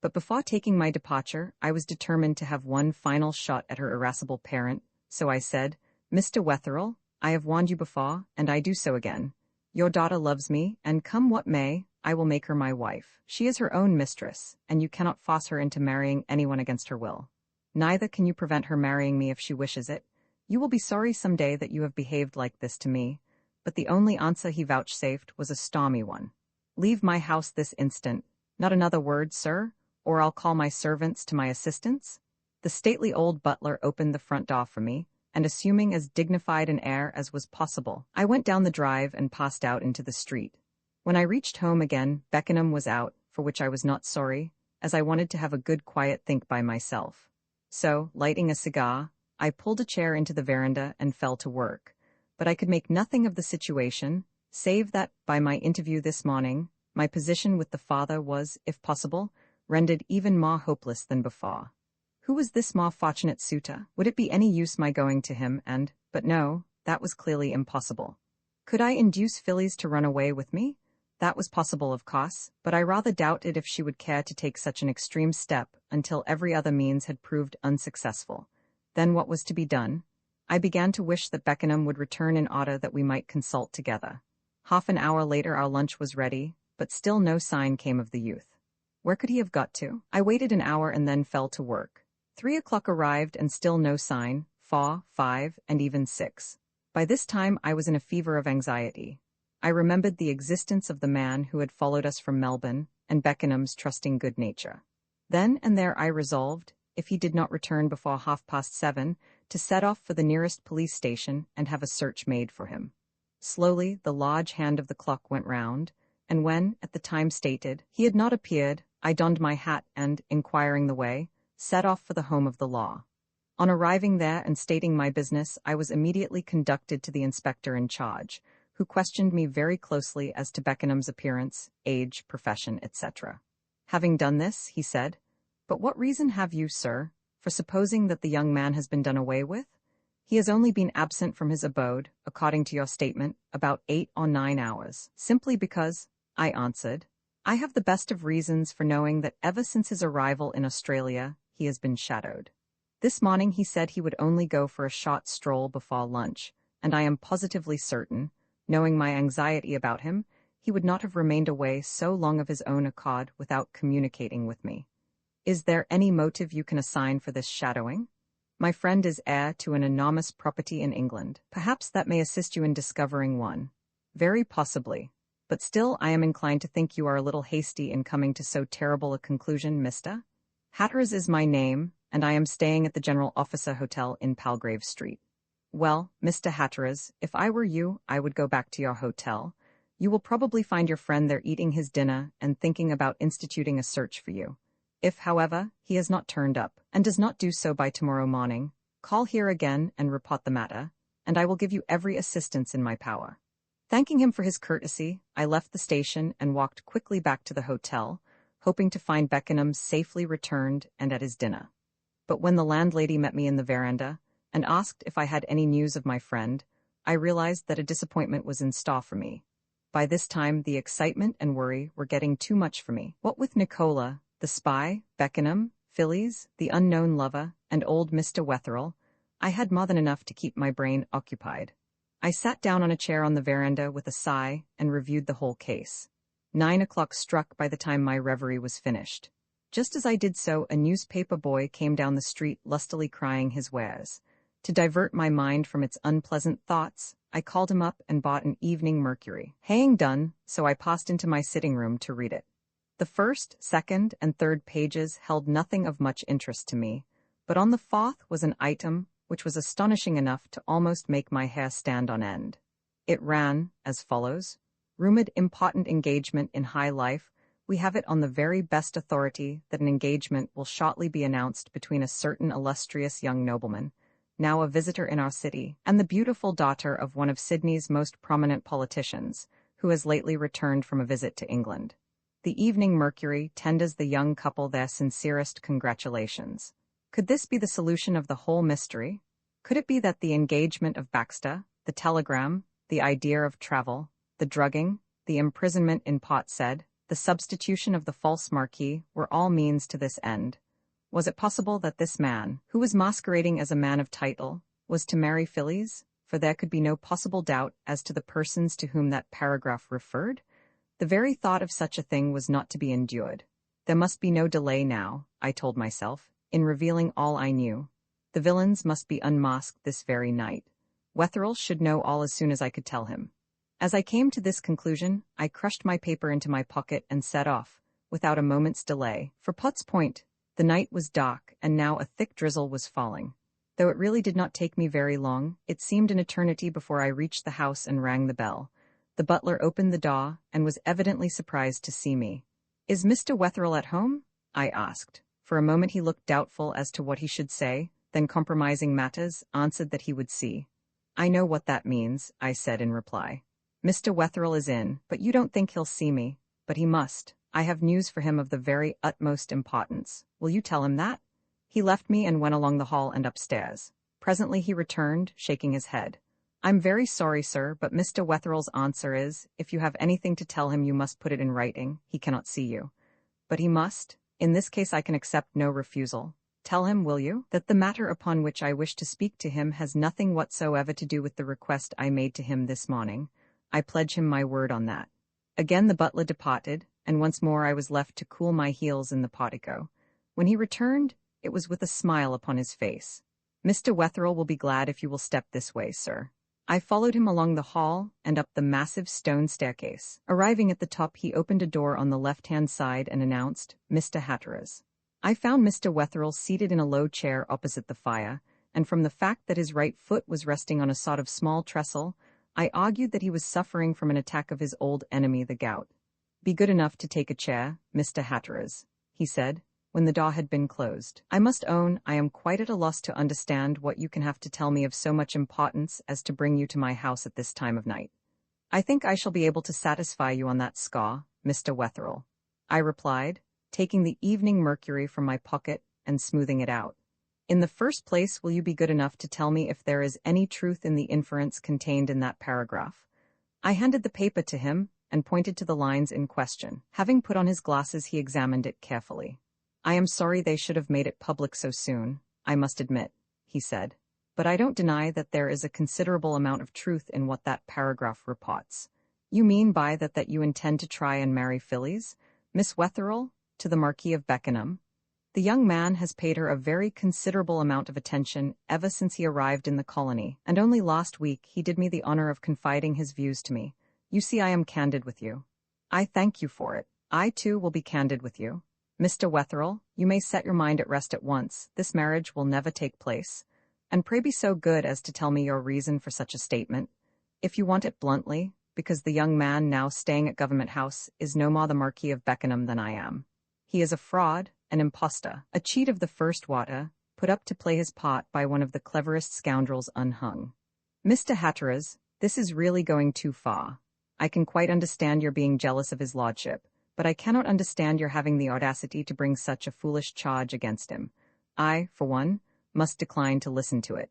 But before taking my departure, I was determined to have one final shot at her irascible parent, so I said, "Mr. Wetherell, I have warned you before, and I do so again. Your daughter loves me, and come what may, I will make her my wife. She is her own mistress, and you cannot force her into marrying anyone against her will. Neither can you prevent her marrying me if she wishes it. You will be sorry some day that you have behaved like this to me." But the only answer he vouchsafed was a stormy one. "Leave my house this instant. Not another word, sir, or I'll call my servants to my assistance." The stately old butler opened the front door for me, and assuming as dignified an air as was possible, I went down the drive and passed out into the street. When I reached home again, Beckenham was out, for which I was not sorry, as I wanted to have a good quiet think by myself. So, lighting a cigar, I pulled a chair into the veranda and fell to work. But I could make nothing of the situation, save that, by my interview this morning, my position with the father was, if possible, rendered even more hopeless than before. Who was this more fortunate suitor? Would it be any use my going to him but no, that was clearly impossible. Could I induce Phyllis to run away with me? That was possible, of course, but I rather doubted if she would care to take such an extreme step until every other means had proved unsuccessful. Then what was to be done? I began to wish that Beckenham would return in order that we might consult together. Half an hour later our lunch was ready, but still no sign came of the youth. Where could he have got to? I waited an hour and then fell to work. 3 o'clock arrived and still no sign, 4, 5, and even 6. By this time I was in a fever of anxiety. I remembered the existence of the man who had followed us from Melbourne, and Beckenham's trusting good nature. Then and there I resolved, if he did not return before 7:30, to set off for the nearest police station and have a search made for him. Slowly the large hand of the clock went round, and when, at the time stated, he had not appeared, I donned my hat and, inquiring the way, set off for the home of the law. On arriving there and stating my business, I was immediately conducted to the inspector in charge, who questioned me very closely as to Beckenham's appearance, age, profession, etc. Having done this, he said, "But what reason have you, sir, for supposing that the young man has been done away with? He has only been absent from his abode, according to your statement, about 8 or 9 hours. Simply because," I answered, "I have the best of reasons for knowing that ever since his arrival in Australia, he has been shadowed. This morning he said he would only go for a short stroll before lunch, and I am positively certain, knowing my anxiety about him, he would not have remained away so long of his own accord without communicating with me. Is there any motive you can assign for this shadowing? My friend is heir to an enormous property in England. Perhaps that may assist you in discovering one. Very possibly. But still I am inclined to think you are a little hasty in coming to so terrible a conclusion, Mr. Hatteras is my name, and I am staying at the General Officer Hotel in Palgrave Street. Well, Mr. Hatteras, if I were you, I would go back to your hotel. You will probably find your friend there eating his dinner and thinking about instituting a search for you. If, however, he has not turned up, and does not do so by tomorrow morning, call here again and report the matter, and I will give you every assistance in my power." Thanking him for his courtesy, I left the station and walked quickly back to the hotel, hoping to find Beckenham safely returned and at his dinner. But when the landlady met me in the veranda and asked if I had any news of my friend, I realized that a disappointment was in store for me. By this time the excitement and worry were getting too much for me. What with Nicola, the spy, Beckenham, Phyllis, the unknown lover, and old Mr. Wetherill, I had more than enough to keep my brain occupied. I sat down on a chair on the veranda with a sigh and reviewed the whole case. 9 o'clock struck by the time my reverie was finished. Just as I did so, a newspaper boy came down the street lustily crying his wares. To divert my mind from its unpleasant thoughts, I called him up and bought an Evening Mercury. Haying done, so I passed into my sitting room to read it. The first, second, and third pages held nothing of much interest to me, but on the fourth was an item which was astonishing enough to almost make my hair stand on end. It ran as follows: "Rumored important engagement in high life. We have it on the very best authority that an engagement will shortly be announced between a certain illustrious young nobleman, now a visitor in our city, and the beautiful daughter of one of Sydney's most prominent politicians, who has lately returned from a visit to England. The Evening Mercury tenders the young couple their sincerest congratulations." Could this be the solution of the whole mystery? Could it be that the engagement of Baxter, the telegram, the idea of travel, the drugging, the imprisonment in Portstead, the substitution of the false marquis were all means to this end? Was it possible that this man, who was masquerading as a man of title, was to marry Phyllis? For there could be no possible doubt as to the persons to whom that paragraph referred. The very thought of such a thing was not to be endured. There must be no delay now, I told myself, in revealing all I knew. The villains must be unmasked this very night. Wetherill should know all as soon as I could tell him. As I came to this conclusion, I crushed my paper into my pocket and set off, without a moment's delay, for Potts Point. The night was dark, and now a thick drizzle was falling. Though it really did not take me very long, it seemed an eternity before I reached the house and rang the bell. The butler opened the door, and was evidently surprised to see me. "Is Mr. Wetherell at home?" I asked. For a moment he looked doubtful as to what he should say, then compromising matters, answered that he would see. "I know what that means," I said in reply. "Mr. Wetherell is in, but you don't think he'll see me. But he must. I have news for him of the very utmost importance. Will you tell him that?" He left me and went along the hall and upstairs. Presently he returned, shaking his head. "I'm very sorry, sir, but Mr. Wetherell's answer is, if you have anything to tell him you must put it in writing. He cannot see you." "But he must. In this case I can accept no refusal. Tell him, will you, that the matter upon which I wish to speak to him has nothing whatsoever to do with the request I made to him this morning. I pledge him my word on that." Again the butler departed, and once more I was left to cool my heels in the portico. When he returned, it was with a smile upon his face. "Mr. Wetherell will be glad if you will step this way, sir." I followed him along the hall and up the massive stone staircase. Arriving at the top, he opened a door on the left-hand side and announced, "Mr. Hatteras." I found Mr. Wetherell seated in a low chair opposite the fire, and from the fact that his right foot was resting on a sort of small trestle, I argued that he was suffering from an attack of his old enemy, the gout. "Be good enough to take a chair, Mr. Hatteras," he said, when the door had been closed. "I must own I am quite at a loss to understand what you can have to tell me of so much importance as to bring you to my house at this time of night." "I think I shall be able to satisfy you on that score, Mr. Wetherell," I replied, taking the Evening Mercury from my pocket and smoothing it out. "In the first place, will you be good enough to tell me if there is any truth in the inference contained in that paragraph?" I handed the paper to him and pointed to the lines in question. Having put on his glasses, he examined it carefully. "I am sorry they should have made it public so soon, I must admit," he said. "But I don't deny that there is a considerable amount of truth in what that paragraph reports." "You mean by that you intend to try and marry Phyllis, Miss Wetherell, to the Marquis of Beckenham? The young man has paid her a very considerable amount of attention ever since he arrived in the colony, and only last week he did me the honor of confiding his views to me. You see, I am candid with you." "I thank you for it. I, too, will be candid with you. Mr. Wetherell, you may set your mind at rest at once. This marriage will never take place. And pray be so good as to tell me your reason for such a statement. If you want it bluntly, because the young man now staying at Government House is no more the Marquis of Beckenham than I am. He is a fraud, an impostor, a cheat of the first water, put up to play his part by one of the cleverest scoundrels unhung. Mr. Hatteras, this is really going too far. I can quite understand your being jealous of his lordship, but I cannot understand your having the audacity to bring such a foolish charge against him. I, for one, must decline to listen to it.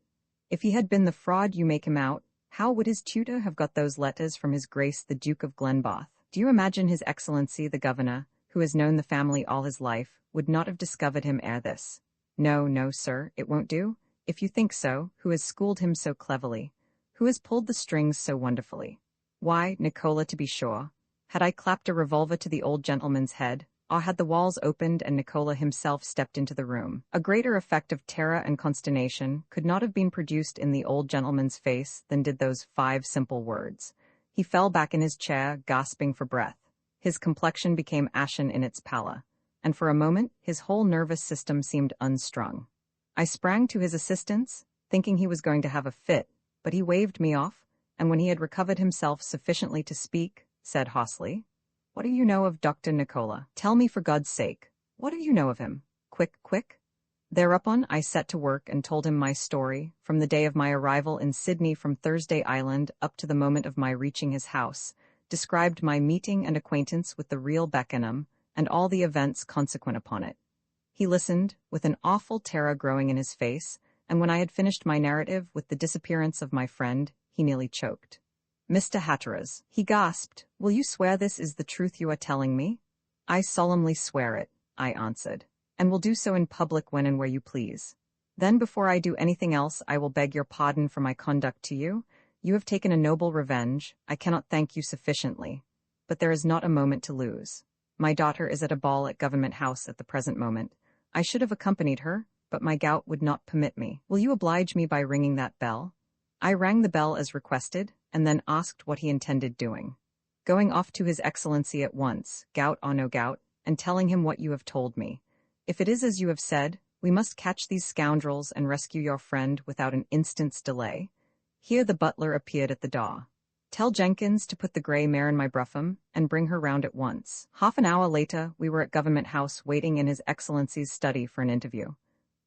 If he had been the fraud you make him out, how would his tutor have got those letters from His Grace the Duke of Glenboth? Do you imagine His Excellency the Governor, who has known the family all his life, would not have discovered him ere this? No, no, sir, it won't do. If you think so, who has schooled him so cleverly? Who has pulled the strings so wonderfully? Why, Nicola, to be sure. Had I clapped a revolver to the old gentleman's head, or had the walls opened and Nicola himself stepped into the room, a greater effect of terror and consternation could not have been produced in the old gentleman's face than did those 5 simple words. He fell back in his chair, gasping for breath. His complexion became ashen in its pallor, and for a moment his whole nervous system seemed unstrung. I sprang to his assistance, thinking he was going to have a fit, but he waved me off, and when he had recovered himself sufficiently to speak, said hoarsely, "What do you know of Dr. Nicola? Tell me, for God's sake. What do you know of him? Quick, quick." Thereupon I set to work and told him my story, from the day of my arrival in Sydney from Thursday Island up to the moment of my reaching his house, described my meeting and acquaintance with the real Beckenham, and all the events consequent upon it. He listened, with an awful terror growing in his face, and when I had finished my narrative with the disappearance of my friend, he nearly choked. "Mr. Hatteras," he gasped, "will you swear this is the truth you are telling me?" "I solemnly swear it," I answered, "and will do so in public when and where you please. Then before I do anything else I will beg your pardon for my conduct to you. You have taken a noble revenge. I cannot thank you sufficiently. But there is not a moment to lose. My daughter is at a ball at Government House at the present moment. I should have accompanied her, but my gout would not permit me. Will you oblige me by ringing that bell?" I rang the bell as requested, and then asked what he intended doing. "Going off to His Excellency at once, gout or no gout, and telling him what you have told me. If it is as you have said, we must catch these scoundrels and rescue your friend without an instant's delay." Here the butler appeared at the door. Tell Jenkins to put the grey mare in my brougham and bring her round at once. Half an hour later, we were at Government House waiting in His Excellency's study for an interview.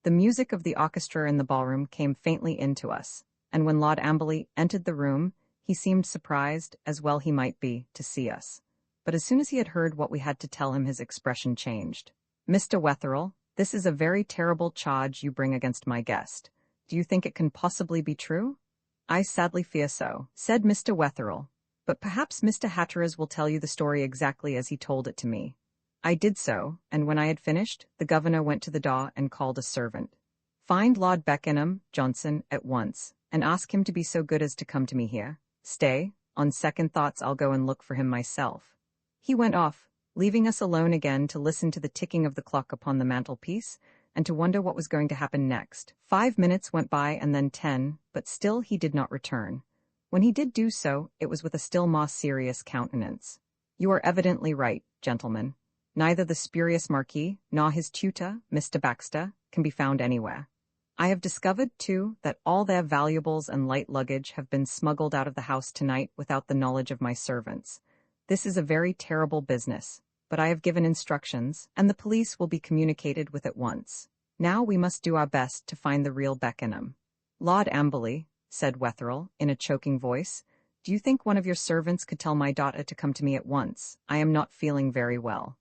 The music of the orchestra in the ballroom came faintly in to us, and when Lord Amberley entered the room, he seemed surprised, as well he might be, to see us. But as soon as he had heard what we had to tell him, his expression changed. "Mr. Wetherell, this is a very terrible charge you bring against my guest. Do you think it can possibly be true?" "I sadly fear so," said Mr. Wetherell, "but perhaps Mr. Hatteras will tell you the story exactly as he told it to me." I did so, and when I had finished, the governor went to the door and called a servant. "Find Lord Beckenham, Johnson, at once, and ask him to be so good as to come to me here. Stay, on second thoughts I'll go and look for him myself." He went off, leaving us alone again to listen to the ticking of the clock upon the mantelpiece, and to wonder what was going to happen next. 5 minutes went by and then 10, but still he did not return. When he did do so, it was with a still more serious countenance. "You are evidently right, gentlemen. Neither the spurious Marquis nor his tutor, Mr. Baxter, can be found anywhere. I have discovered, too, that all their valuables and light luggage have been smuggled out of the house tonight without the knowledge of my servants. This is a very terrible business, but I have given instructions, and the police will be communicated with at once. Now we must do our best to find the real Beckenham." "Lord Amberley," said Wetherell, in a choking voice, "do you think one of your servants could tell my daughter to come to me at once? I am not feeling very well."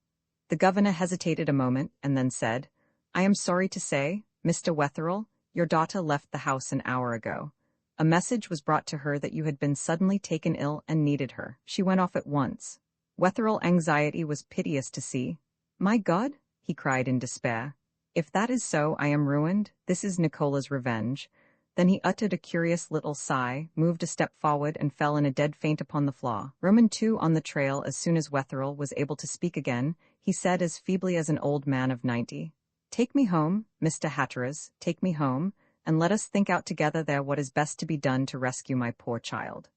The governor hesitated a moment, and then said, "I am sorry to say, Mr. Wetherell, your daughter left the house an hour ago. A message was brought to her that you had been suddenly taken ill and needed her. She went off at once." Wetherell's anxiety was piteous to see. "My God," he cried in despair. "If that is so, I am ruined. This is Nicola's revenge." Then he uttered a curious little sigh, moved a step forward, and fell in a dead faint upon the floor. Roman II on the trail. As soon as Wetherell was able to speak again, he said as feebly as an old man of 90, "Take me home, Mr. Hatteras, take me home, and let us think out together there what is best to be done to rescue my poor child."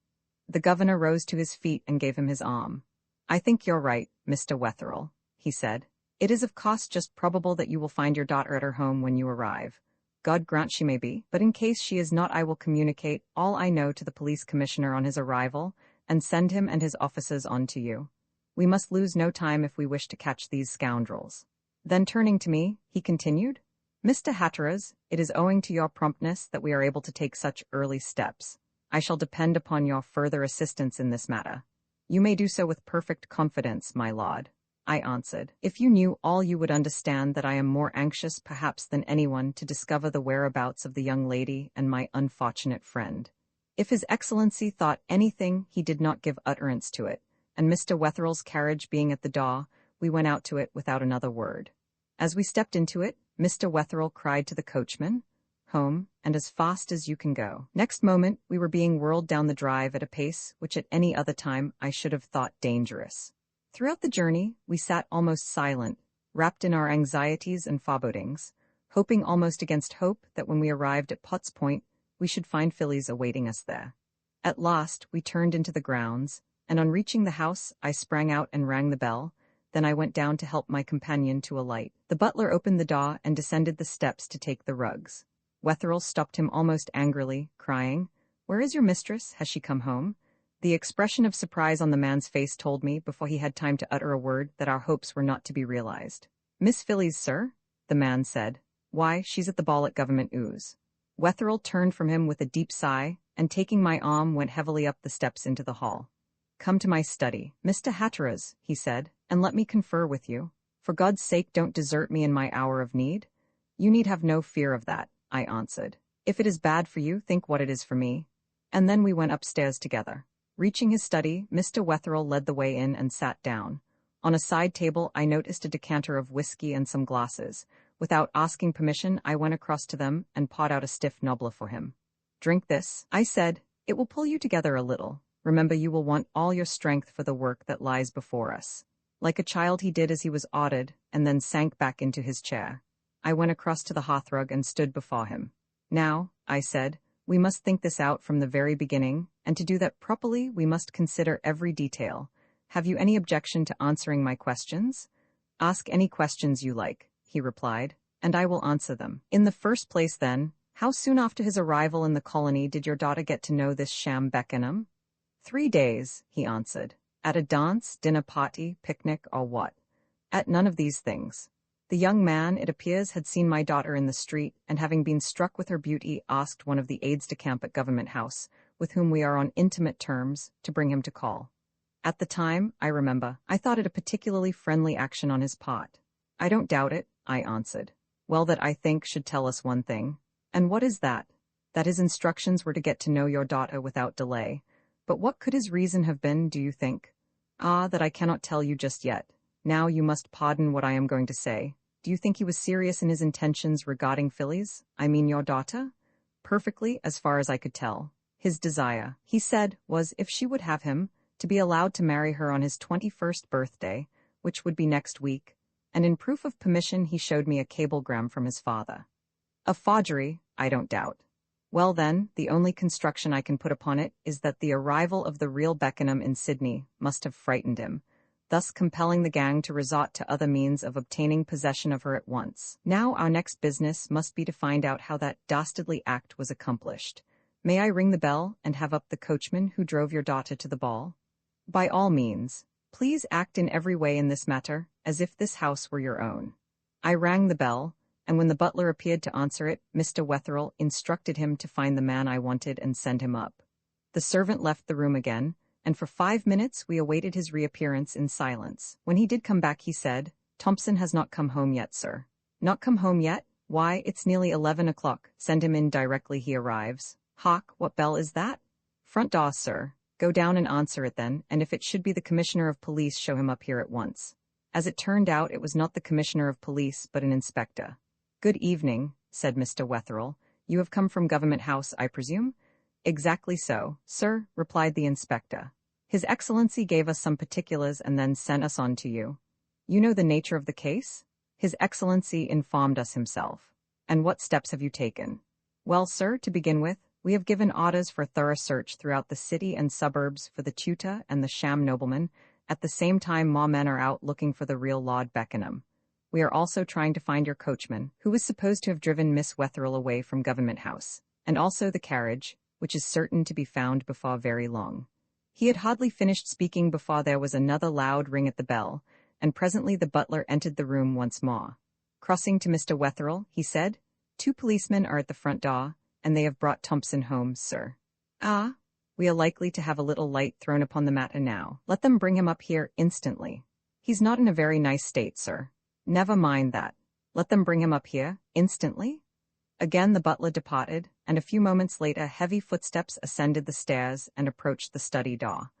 The governor rose to his feet and gave him his arm. "I think you're right, Mr. Wetherell," he said. "It is of course just probable that you will find your daughter at her home when you arrive. God grant she may be, but in case she is not, I will communicate all I know to the police commissioner on his arrival, and send him and his officers on to you. We must lose no time if we wish to catch these scoundrels." Then turning to me, he continued, "Mr. Hatteras, it is owing to your promptness that we are able to take such early steps. I shall depend upon your further assistance in this matter." "You may do so with perfect confidence, my lord," I answered. "If you knew all, you would understand that I am more anxious perhaps than anyone to discover the whereabouts of the young lady and my unfortunate friend." If His Excellency thought anything, he did not give utterance to it, and Mr. Wetherell's carriage being at the door, we went out to it without another word. As we stepped into it, Mr. Wetherell cried to the coachman, "Home, and as fast as you can go." Next moment, we were being whirled down the drive at a pace which at any other time I should have thought dangerous. Throughout the journey, we sat almost silent, wrapped in our anxieties and forebodings, hoping almost against hope that when we arrived at Potts Point, we should find Phillies awaiting us there. At last, we turned into the grounds, and on reaching the house, I sprang out and rang the bell. Then I went down to help my companion to alight. The butler opened the door and descended the steps to take the rugs. Wetherell stopped him almost angrily, crying, "Where is your mistress? Has she come home?" The expression of surprise on the man's face told me, before he had time to utter a word, that our hopes were not to be realized. "Miss Phillies, sir?" the man said. "Why, she's at the ball at Government Ooze." Wetherell turned from him with a deep sigh, and taking my arm went heavily up the steps into the hall. "Come to my study, Mr. Hatteras," he said, "and let me confer with you. For God's sake, don't desert me in my hour of need." "You need have no fear of that," I answered. "If it is bad for you, think what it is for me." And then we went upstairs together. Reaching his study, Mr. Wetherell led the way in and sat down. On a side table, I noticed a decanter of whiskey and some glasses. Without asking permission, I went across to them and poured out a stiff nobbler for him. "Drink this," I said. "It will pull you together a little. Remember, you will want all your strength for the work that lies before us." Like a child, he did as he was ordered, and then sank back into his chair. I went across to the hearthrug and stood before him. "Now," I said, "we must think this out from the very beginning, and to do that properly, we must consider every detail. Have you any objection to answering my questions?" "Ask any questions you like," he replied, "and I will answer them. In the first place, then, how soon after his arrival in the colony did your daughter get to know this sham Beckenham?" 3 days, he answered. At a dance, dinner party, picnic, or what? At none of these things. The young man, it appears, had seen my daughter in the street, and having been struck with her beauty, asked one of the aides-de-camp at Government House, with whom we are on intimate terms, to bring him to call. At the time, I remember, I thought it a particularly friendly action on his part. I don't doubt it, I answered. Well, that I think should tell us one thing. And what is that? That his instructions were to get to know your daughter without delay. But what could his reason have been, do you think? Ah, that I cannot tell you just yet. Now you must pardon what I am going to say. Do you think he was serious in his intentions regarding Phyllis? I mean your daughter? Perfectly, as far as I could tell. His desire, he said, was, if she would have him, to be allowed to marry her on his 21st birthday, which would be next week, and in proof of permission he showed me a cablegram from his father. A forgery, I don't doubt. Well then, the only construction I can put upon it is that the arrival of the real Beckenham in Sydney must have frightened him, thus compelling the gang to resort to other means of obtaining possession of her at once. Now our next business must be to find out how that dastardly act was accomplished. May I ring the bell and have up the coachman who drove your daughter to the ball? By all means. Please act in every way in this matter, as if this house were your own. I rang the bell, and when the butler appeared to answer it, Mr. Wetherell instructed him to find the man I wanted and send him up. The servant left the room again, and for 5 minutes we awaited his reappearance in silence. When he did come back he said, "Thompson has not come home yet, sir." "Not come home yet? Why, it's nearly 11 o'clock. Send him in directly he arrives." "Hark, what bell is that?" "Front door, sir." "Go down and answer it then, and if it should be the Commissioner of Police, show him up here at once." As it turned out, it was not the Commissioner of Police, but an inspector. "Good evening," said Mr. Wetherell. "You have come from Government House, I presume?" "Exactly so, sir," replied the inspector. "His Excellency gave us some particulars and then sent us on to you. You know the nature of the case?" "His Excellency informed us himself." "And what steps have you taken?" "Well, sir, to begin with, we have given orders for a thorough search throughout the city and suburbs for the tutor and the sham nobleman. At the same time, more men are out looking for the real Lord Beckenham. We are also trying to find your coachman, who is supposed to have driven Miss Wetherell away from Government House, and also the carriage, which is certain to be found before very long." He had hardly finished speaking before there was another loud ring at the bell, and presently the butler entered the room once more. Crossing to Mr. Wetherell, he said, "2 policemen are at the front door, and they have brought Thompson home, sir." "Ah, we are likely to have a little light thrown upon the matter now. Let them bring him up here instantly." "He's not in a very nice state, sir." "Never mind that. Let them bring him up here, instantly?" Again the butler departed, and a few moments later heavy footsteps ascended the stairs and approached the study door.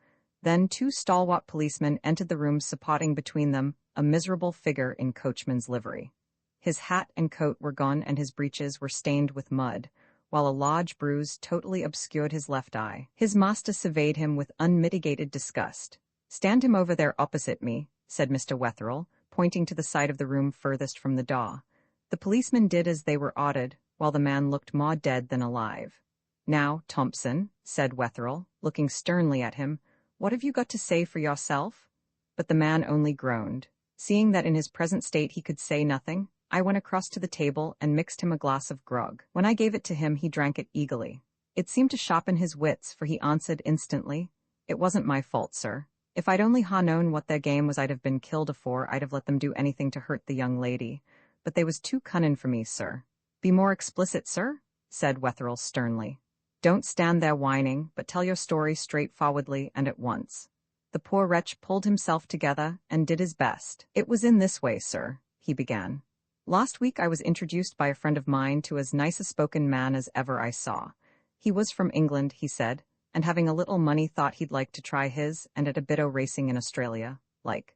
Then 2 stalwart policemen entered the room, supporting between them a miserable figure in coachman's livery. His hat and coat were gone and his breeches were stained with mud, while a large bruise totally obscured his left eye. His master surveyed him with unmitigated disgust. "Stand him over there opposite me," said Mr. Wetherell, pointing to the side of the room furthest from the door. The policemen did as they were ordered, while the man looked more dead than alive. "Now, Thompson," said Wetherell, looking sternly at him, "what have you got to say for yourself?" But the man only groaned. Seeing that in his present state he could say nothing, I went across to the table and mixed him a glass of grog. When I gave it to him, he drank it eagerly. It seemed to sharpen his wits, for he answered instantly, "It wasn't my fault, sir. If I'd only known what their game was, I'd have been killed afore I'd have let them do anything to hurt the young lady. But they was too cunning for me, sir." "Be more explicit, sir," said Wetherell sternly. "Don't stand there whining, but tell your story straightforwardly and at once." The poor wretch pulled himself together and did his best. "It was in this way, sir," he began. "Last week I was introduced by a friend of mine to as nice a spoken man as ever I saw. He was from England, he said, and having a little money thought he'd like to try his and at a bit o' racing in Australia, like.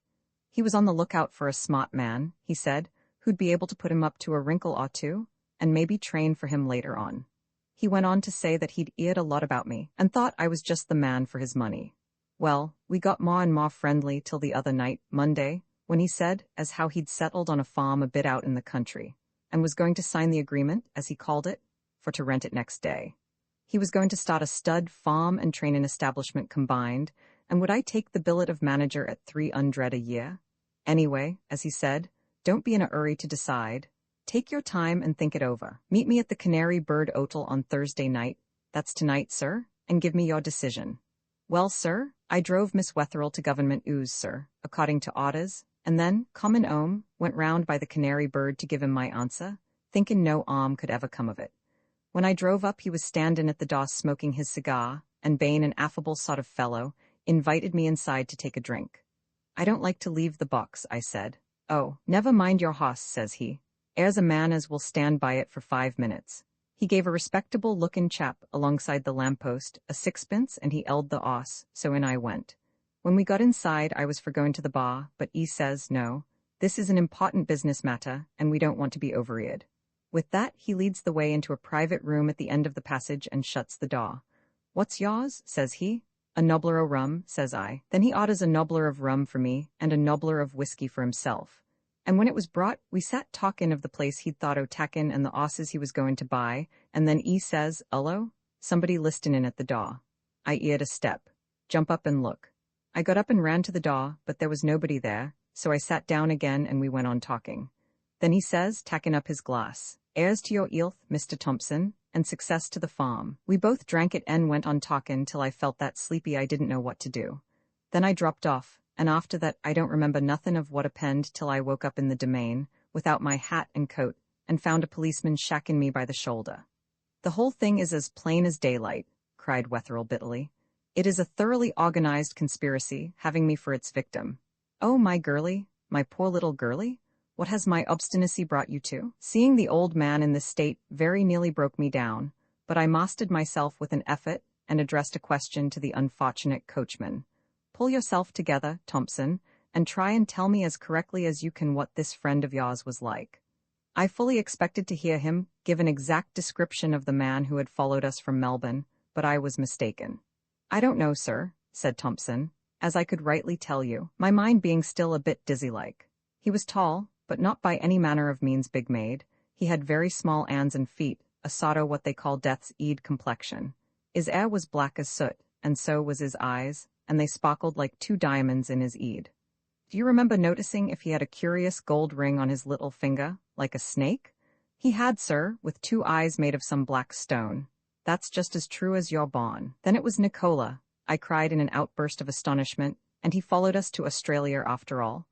He was on the lookout for a smart man, he said, who'd be able to put him up to a wrinkle or two, and maybe train for him later on. He went on to say that he'd heard a lot about me, and thought I was just the man for his money. Well, we got more and more friendly till the other night, Monday, when he said as how he'd settled on a farm a bit out in the country, and was going to sign the agreement, as he called it, for to rent it next day. He was going to start a stud, farm, and training establishment combined, and would I take the billet of manager at 300 a year? Anyway, as he said, don't be in a hurry to decide. Take your time and think it over. Meet me at the Canary Bird Hotel on Thursday night, that's tonight, sir, and give me your decision. Well, sir, I drove Miss Wetherill to Government Ooze, sir, according to orders, and then, common ohm, went round by the canary bird to give him my answer, thinking no harm could ever come of it. When I drove up, he was standing at the door smoking his cigar, and Bain, an affable sort of fellow, invited me inside to take a drink. I don't like to leave the box, I said. Oh, never mind your hoss, says he. Here's a man as will stand by it for 5 minutes. He gave a respectable-looking chap alongside the lamppost a sixpence, and he eld the oss, so in I went. When we got inside, I was for going to the bar, but he says, no, this is an important business matter, and we don't want to be overheard. With that, he leads the way into a private room at the end of the passage and shuts the door. What's yours? Says he. A nobbler o' rum, says I. Then he orders a nobbler of rum for me, and a nobbler of whiskey for himself. And when it was brought, we sat talkin' of the place he'd thought o' tackin' and the osses he was going to buy, and then he says, "Ullo, somebody listenin' at the door." I eared a step. Jump up and look. I got up and ran to the door, but there was nobody there, so I sat down again and we went on talking. Then he says, tacking up his glass, "Heirs to your health, Mr. Thompson, and success to the farm." We both drank it and went on talkin' till I felt that sleepy I didn't know what to do. Then I dropped off, and after that I don't remember nothin' of what happened till I woke up in the domain, without my hat and coat, and found a policeman shacking me by the shoulder. "The whole thing is as plain as daylight," cried Wetherill bitterly. "It is a thoroughly organized conspiracy, having me for its victim. Oh, my girlie, my poor little girlie, what has my obstinacy brought you to?" Seeing the old man in this state very nearly broke me down, but I mastered myself with an effort and addressed a question to the unfortunate coachman. "Pull yourself together, Thompson, and try and tell me as correctly as you can what this friend of yours was like." I fully expected to hear him give an exact description of the man who had followed us from Melbourne, but I was mistaken. "I don't know, sir," said Thompson, as I could rightly tell you, my mind being still a bit dizzy-like. He was tall, but not by any manner of means big-made. He had very small hands and feet, a sort o' what they call death's eed complexion. His hair was black as soot, and so was his eyes, and they sparkled like 2 diamonds in his eed. Do you remember noticing if he had a curious gold ring on his little finger, like a snake? He had, sir, with 2 eyes made of some black stone. That's just as true as you're born. Then it was Nicola, I cried in an outburst of astonishment, and he followed us to Australia after all.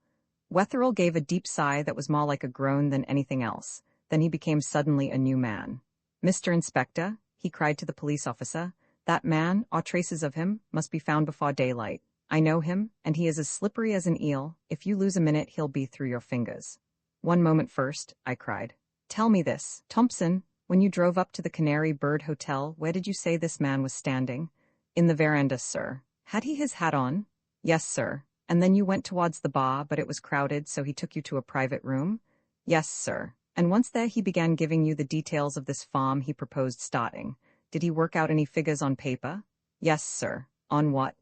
Wetherill gave a deep sigh that was more like a groan than anything else. Then he became suddenly a new man. "Mr. Inspector," he cried to the police officer, "that man, or traces of him, must be found before daylight. I know him, and he is as slippery as an eel. If you lose a minute, he'll be through your fingers." "One moment first," I cried. "Tell me this, Thompson, when you drove up to the Canary Bird Hotel, where did you say this man was standing?" "In the veranda, sir." "Had he his hat on?" "Yes, sir." "And then you went towards the bar, but it was crowded, so he took you to a private room?" "Yes, sir." "And once there he began giving you the details of this farm he proposed starting. Did he work out any figures on paper?" "Yes, sir." "On what?"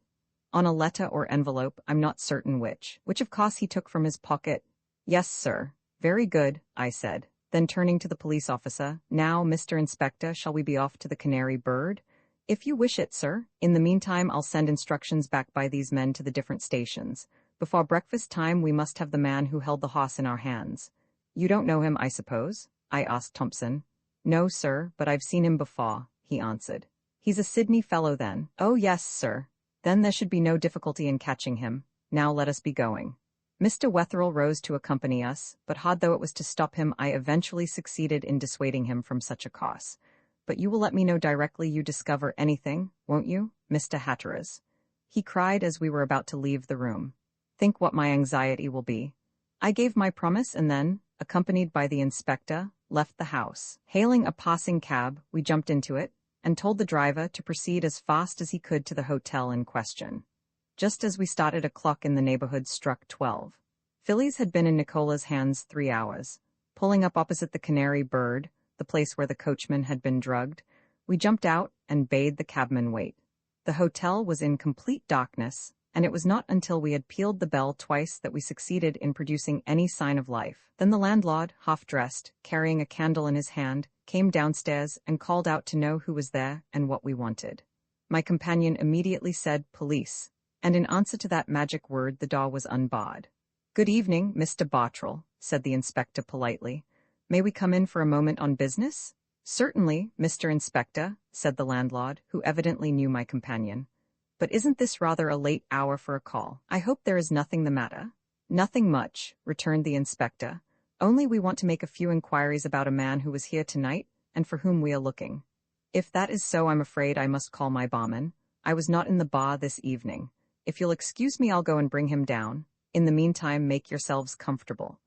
"On a letter or envelope, I'm not certain which of course he took from his pocket." "Yes, sir." "Very good," I said. Then turning to the police officer, "Now, Mr. Inspector, shall we be off to the Canary Bird?" "If you wish it, sir. In the meantime, I'll send instructions back by these men to the different stations. Before breakfast time, we must have the man who held the hoss in our hands." "You don't know him, I suppose?" I asked Thompson. "No, sir, but I've seen him before," he answered. "He's a Sydney fellow, then?" "Oh, yes, sir." "Then there should be no difficulty in catching him. Now let us be going." Mr. Wetherill rose to accompany us, but hard though it was to stop him, I eventually succeeded in dissuading him from such a course. "But you will let me know directly you discover anything, won't you, Mr. Hatteras?" he cried as we were about to leave the room. "Think what my anxiety will be." I gave my promise and then, accompanied by the inspector, left the house. Hailing a passing cab, we jumped into it, and told the driver to proceed as fast as he could to the hotel in question. Just as we started, a clock in the neighborhood struck 12. Phillies had been in Nicola's hands 3 hours. Pulling up opposite the Canary Bird, the place where the coachman had been drugged, we jumped out and bade the cabman wait. The hotel was in complete darkness, and it was not until we had pealed the bell twice that we succeeded in producing any sign of life. Then the landlord, half-dressed, carrying a candle in his hand, came downstairs and called out to know who was there and what we wanted. My companion immediately said, "Police," and in answer to that magic word the door was unbarred. "Good evening, Mr. Bartrell," said the inspector politely. "May we come in for a moment on business?" "Certainly, Mr. Inspector," said the landlord, who evidently knew my companion. But isn't this rather a late hour for a call? I hope there is nothing the matter. Nothing much, returned the inspector. Only we want to make a few inquiries about a man who was here tonight, and for whom we are looking. If that is so, I'm afraid I must call my barman. I was not in the bar this evening. If you'll excuse me, I'll go and bring him down. In the meantime, make yourselves comfortable.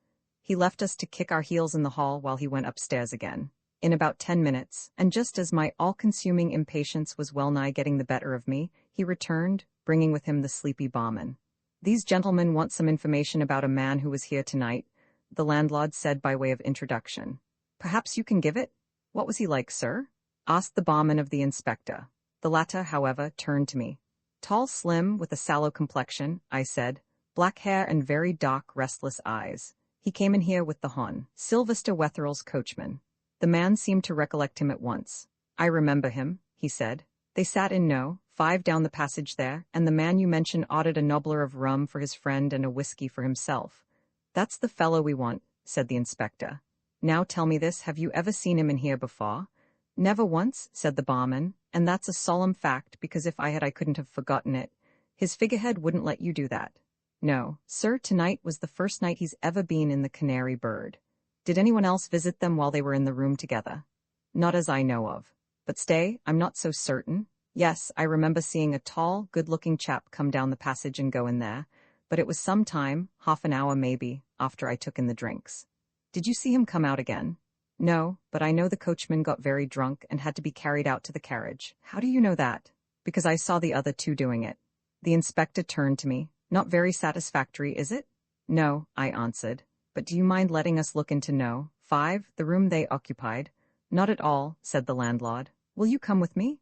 He left us to kick our heels in the hall while he went upstairs again. In about 10 minutes, and just as my all-consuming impatience was well-nigh getting the better of me, he returned, bringing with him the sleepy barman. These gentlemen want some information about a man who was here tonight, the landlord said by way of introduction. Perhaps you can give it? What was he like, sir? Asked the barman of the inspector. The latter, however, turned to me. Tall, slim, with a sallow complexion, I said, black hair and very dark, restless eyes. He came in here with the Hon. Sylvester Wetherell's coachman. The man seemed to recollect him at once. I remember him, he said. They sat in No. 5 down the passage there, and the man you mention ordered a nobbler of rum for his friend and a whiskey for himself. That's the fellow we want, said the inspector. Now tell me this, have you ever seen him in here before? Never once, said the barman, and that's a solemn fact, because if I had I couldn't have forgotten it. His figurehead wouldn't let you do that. No, sir, tonight was the first night he's ever been in the Canary Bird. Did anyone else visit them while they were in the room together? Not as I know of. But stay, I'm not so certain. Yes, I remember seeing a tall, good-looking chap come down the passage and go in there, but it was some time, half an hour maybe, after I took in the drinks. Did you see him come out again? No, but I know the coachman got very drunk and had to be carried out to the carriage. How do you know that? Because I saw the other two doing it. The inspector turned to me. Not very satisfactory, is it? No, I answered. But do you mind letting us look into No. 5, the room they occupied? Not at all, said the landlord. Will you come with me?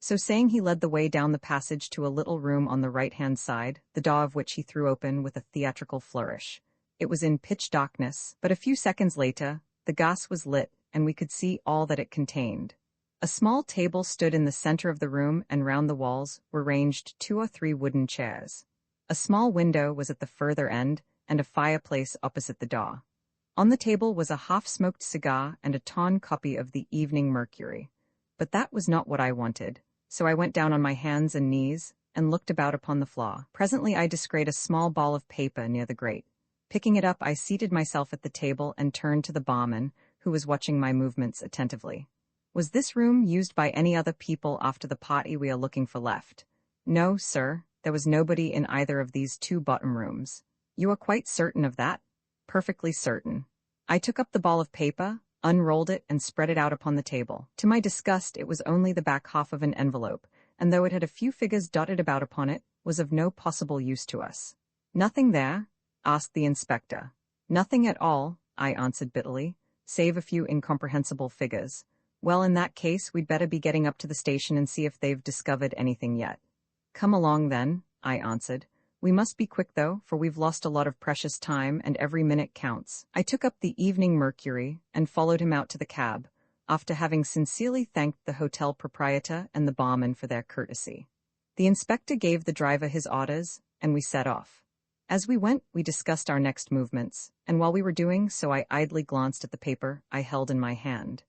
So saying, he led the way down the passage to a little room on the right-hand side, the door of which he threw open with a theatrical flourish. It was in pitch darkness, but a few seconds later, the gas was lit, and we could see all that it contained. A small table stood in the center of the room, and round the walls were ranged 2 or 3 wooden chairs. A small window was at the further end, and a fireplace opposite the door. On the table was a half-smoked cigar and a torn copy of the Evening Mercury. But that was not what I wanted, so I went down on my hands and knees and looked about upon the floor. Presently I descried a small ball of paper near the grate. Picking it up, I seated myself at the table and turned to the barman, who was watching my movements attentively. Was this room used by any other people after the party we are looking for left? No, sir, there was nobody in either of these 2 bottom rooms. You are quite certain of that? Perfectly certain. I took up the ball of paper, unrolled it, and spread it out upon the table. To my disgust, it was only the back half of an envelope, and though it had a few figures dotted about upon it, was of no possible use to us. Nothing there? Asked the inspector. Nothing at all, I answered bitterly, save a few incomprehensible figures. Well, in that case, we'd better be getting up to the station and see if they've discovered anything yet. Come along then, I answered. We must be quick though, for we've lost a lot of precious time and every minute counts. I took up the Evening Mercury and followed him out to the cab, after having sincerely thanked the hotel proprietor and the barman for their courtesy. The inspector gave the driver his orders, and we set off. As we went, we discussed our next movements, and while we were doing so I idly glanced at the paper I held in my hand.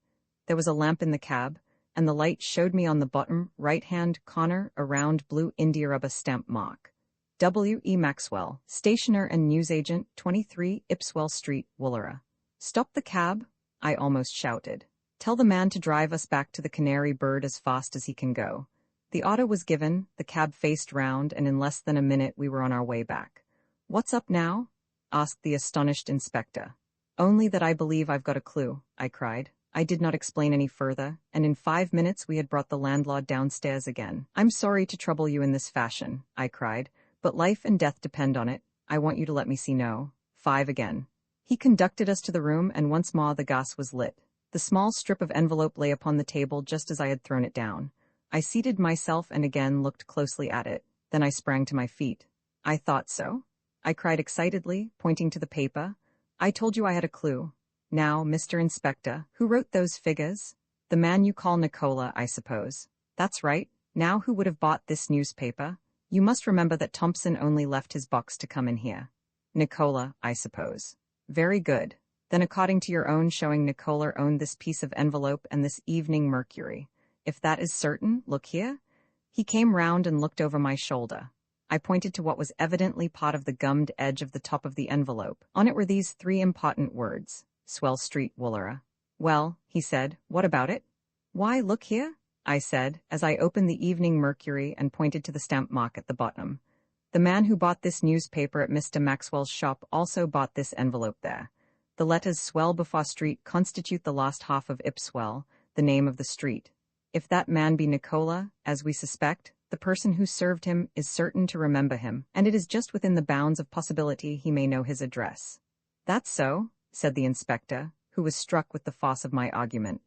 There was a lamp in the cab, and the light showed me on the bottom right-hand corner a round blue India rubber stamp mark. W. E. Maxwell, stationer and newsagent, 23 Ipswell Street, Woollera. Stop the cab, I almost shouted. Tell the man to drive us back to the Canary Bird as fast as he can go. The order was given, the cab faced round, and in less than a minute we were on our way back. What's up now? Asked the astonished inspector. Only that I believe I've got a clue, I cried. I did not explain any further, and in 5 minutes we had brought the landlord downstairs again. I'm sorry to trouble you in this fashion, I cried, but life and death depend on it. I want you to let me see No. 5 again. He conducted us to the room, and once more the gas was lit. The small strip of envelope lay upon the table just as I had thrown it down. I seated myself and again looked closely at it. Then I sprang to my feet. I thought so, I cried excitedly, pointing to the paper. I told you I had a clue. Now, Mr. Inspector, who wrote those figures? The man you call Nicola, I suppose. That's right. Now who would have bought this newspaper? You must remember that Thompson only left his box to come in here. Nicola, I suppose. Very good. Then according to your own showing, Nicola owned this piece of envelope and this Evening Mercury. If that is certain, look here. He came round and looked over my shoulder. I pointed to what was evidently part of the gummed edge of the top of the envelope. On it were these 3 important words: Swell Street, Woollera. Well, he said, what about it? Why, look here, I said, as I opened the Evening Mercury and pointed to the stamp mark at the bottom. The man who bought this newspaper at Mr. Maxwell's shop also bought this envelope there. The letters Swell Buffaw Street constitute the last half of Ipswell, the name of the street. If that man be Nicola, as we suspect, the person who served him is certain to remember him, and it is just within the bounds of possibility he may know his address. That's so, said the inspector, who was struck with the force of my argument.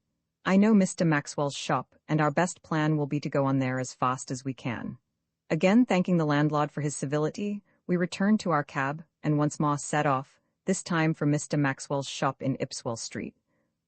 I know Mr. Maxwell's shop, and our best plan will be to go on there as fast as we can. Again thanking the landlord for his civility, we returned to our cab, and once more set off, this time for Mr. Maxwell's shop in Ipswell Street.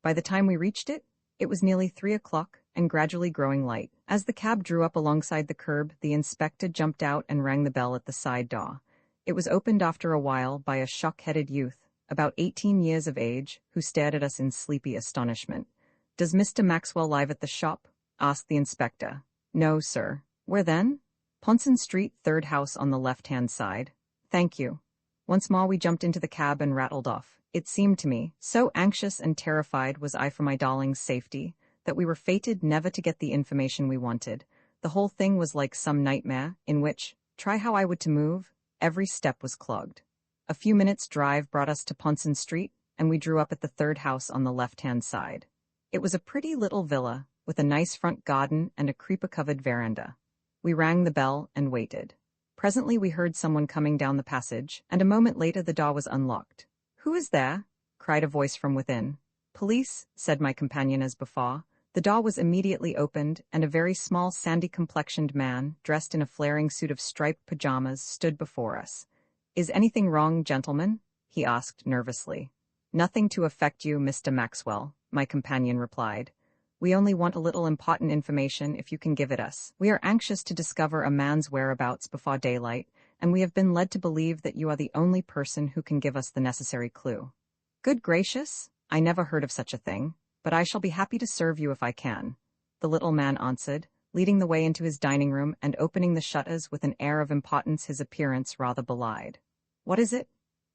By the time we reached it, it was nearly 3 o'clock, and gradually growing light. As the cab drew up alongside the curb, the inspector jumped out and rang the bell at the side door. It was opened after a while by a shock-headed youth, about 18 years of age, who stared at us in sleepy astonishment. "Does Mr. Maxwell live at the shop?" asked the inspector. "No, sir." "Where then?" "Ponson Street, 3rd house on the left-hand side." "Thank you." Once more we jumped into the cab and rattled off. It seemed to me, so anxious and terrified was I for my darling's safety, that we were fated never to get the information we wanted. The whole thing was like some nightmare, in which, try how I would to move, every step was clogged. A few minutes' drive brought us to Ponson Street, and we drew up at the 3rd house on the left-hand side. It was a pretty little villa, with a nice front garden and a creeper-covered veranda. We rang the bell and waited. Presently we heard someone coming down the passage, and a moment later the door was unlocked. "Who is there?" cried a voice from within. "Police," said my companion as before. The door was immediately opened, and a very small sandy-complexioned man, dressed in a flaring suit of striped pajamas, stood before us. "Is anything wrong, gentlemen?" he asked nervously. "Nothing to affect you, Mr. Maxwell," my companion replied. "We only want a little important information if you can give it us. We are anxious to discover a man's whereabouts before daylight, and we have been led to believe that you are the only person who can give us the necessary clue." "Good gracious, I never heard of such a thing, but I shall be happy to serve you if I can," the little man answered, leading the way into his dining room and opening the shutters with an air of importance his appearance rather belied. "What is it?"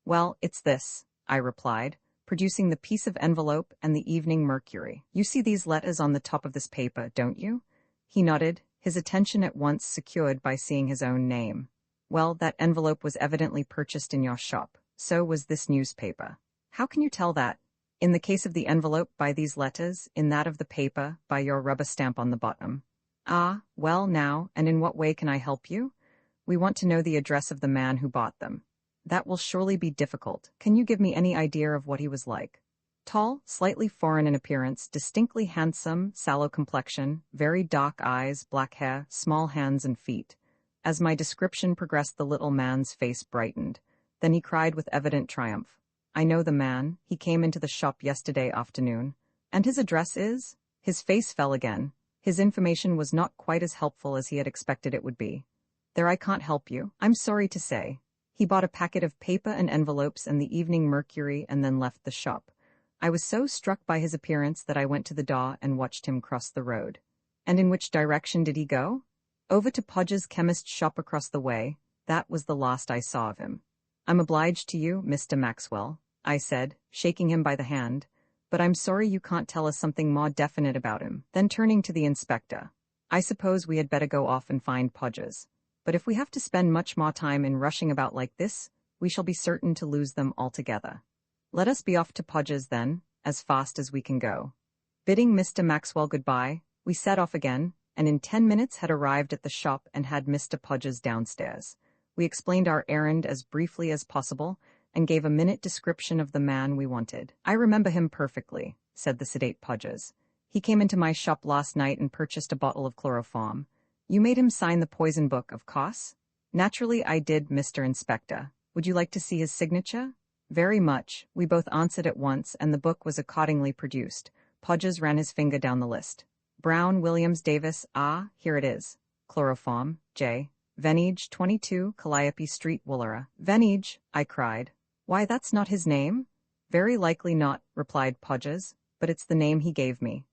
"Well, it's this," I replied, producing the piece of envelope and the Evening Mercury. "You see these letters on the top of this paper, don't you?" He nodded, his attention at once secured by seeing his own name. "Well, that envelope was evidently purchased in your shop. So was this newspaper." "How can you tell that?" "In the case of the envelope, by these letters; in that of the paper, by your rubber stamp on the bottom." "Ah, well now, and in what way can I help you?" "We want to know the address of the man who bought them." "That will surely be difficult. Can you give me any idea of what he was like?" "Tall, slightly foreign in appearance, distinctly handsome, sallow complexion, very dark eyes, black hair, small hands and feet." As my description progressed, the little man's face brightened. Then he cried with evident triumph, "I know the man. He came into the shop yesterday afternoon." "And his address is?" His face fell again. His information was not quite as helpful as he had expected it would be. "There I can't help you, I'm sorry to say. He bought a packet of paper and envelopes and the Evening Mercury and then left the shop. I was so struck by his appearance that I went to the door and watched him cross the road." "And in which direction did he go?" "Over to Podge's chemist's shop across the way. That was the last I saw of him." "I'm obliged to you, Mr. Maxwell," I said, shaking him by the hand, "but I'm sorry you can't tell us something more definite about him." Then turning to the inspector, "I suppose we had better go off and find Podge's. But if we have to spend much more time in rushing about like this, we shall be certain to lose them altogether. Let us be off to Podge's then, as fast as we can go." Bidding Mr. Maxwell goodbye, we set off again, and in 10 minutes had arrived at the shop and had Mr. Podge's downstairs. We explained our errand as briefly as possible, and gave a minute description of the man we wanted. "I remember him perfectly," said the sedate Podges. "He came into my shop last night and purchased a bottle of chloroform. You made him sign the poison book, of course?" "Naturally I did, Mr. Inspector. Would you like to see his signature?" "Very much," we both answered at once, and the book was accordingly produced. Podges ran his finger down the list. "Brown, Williams, Davis, here it is. Chloroform, J. Venage, 22, Calliope Street, Woollera." "Venage," I cried. "Why, that's not his name?" "Very likely not," replied Podges, "but it's the name he gave me."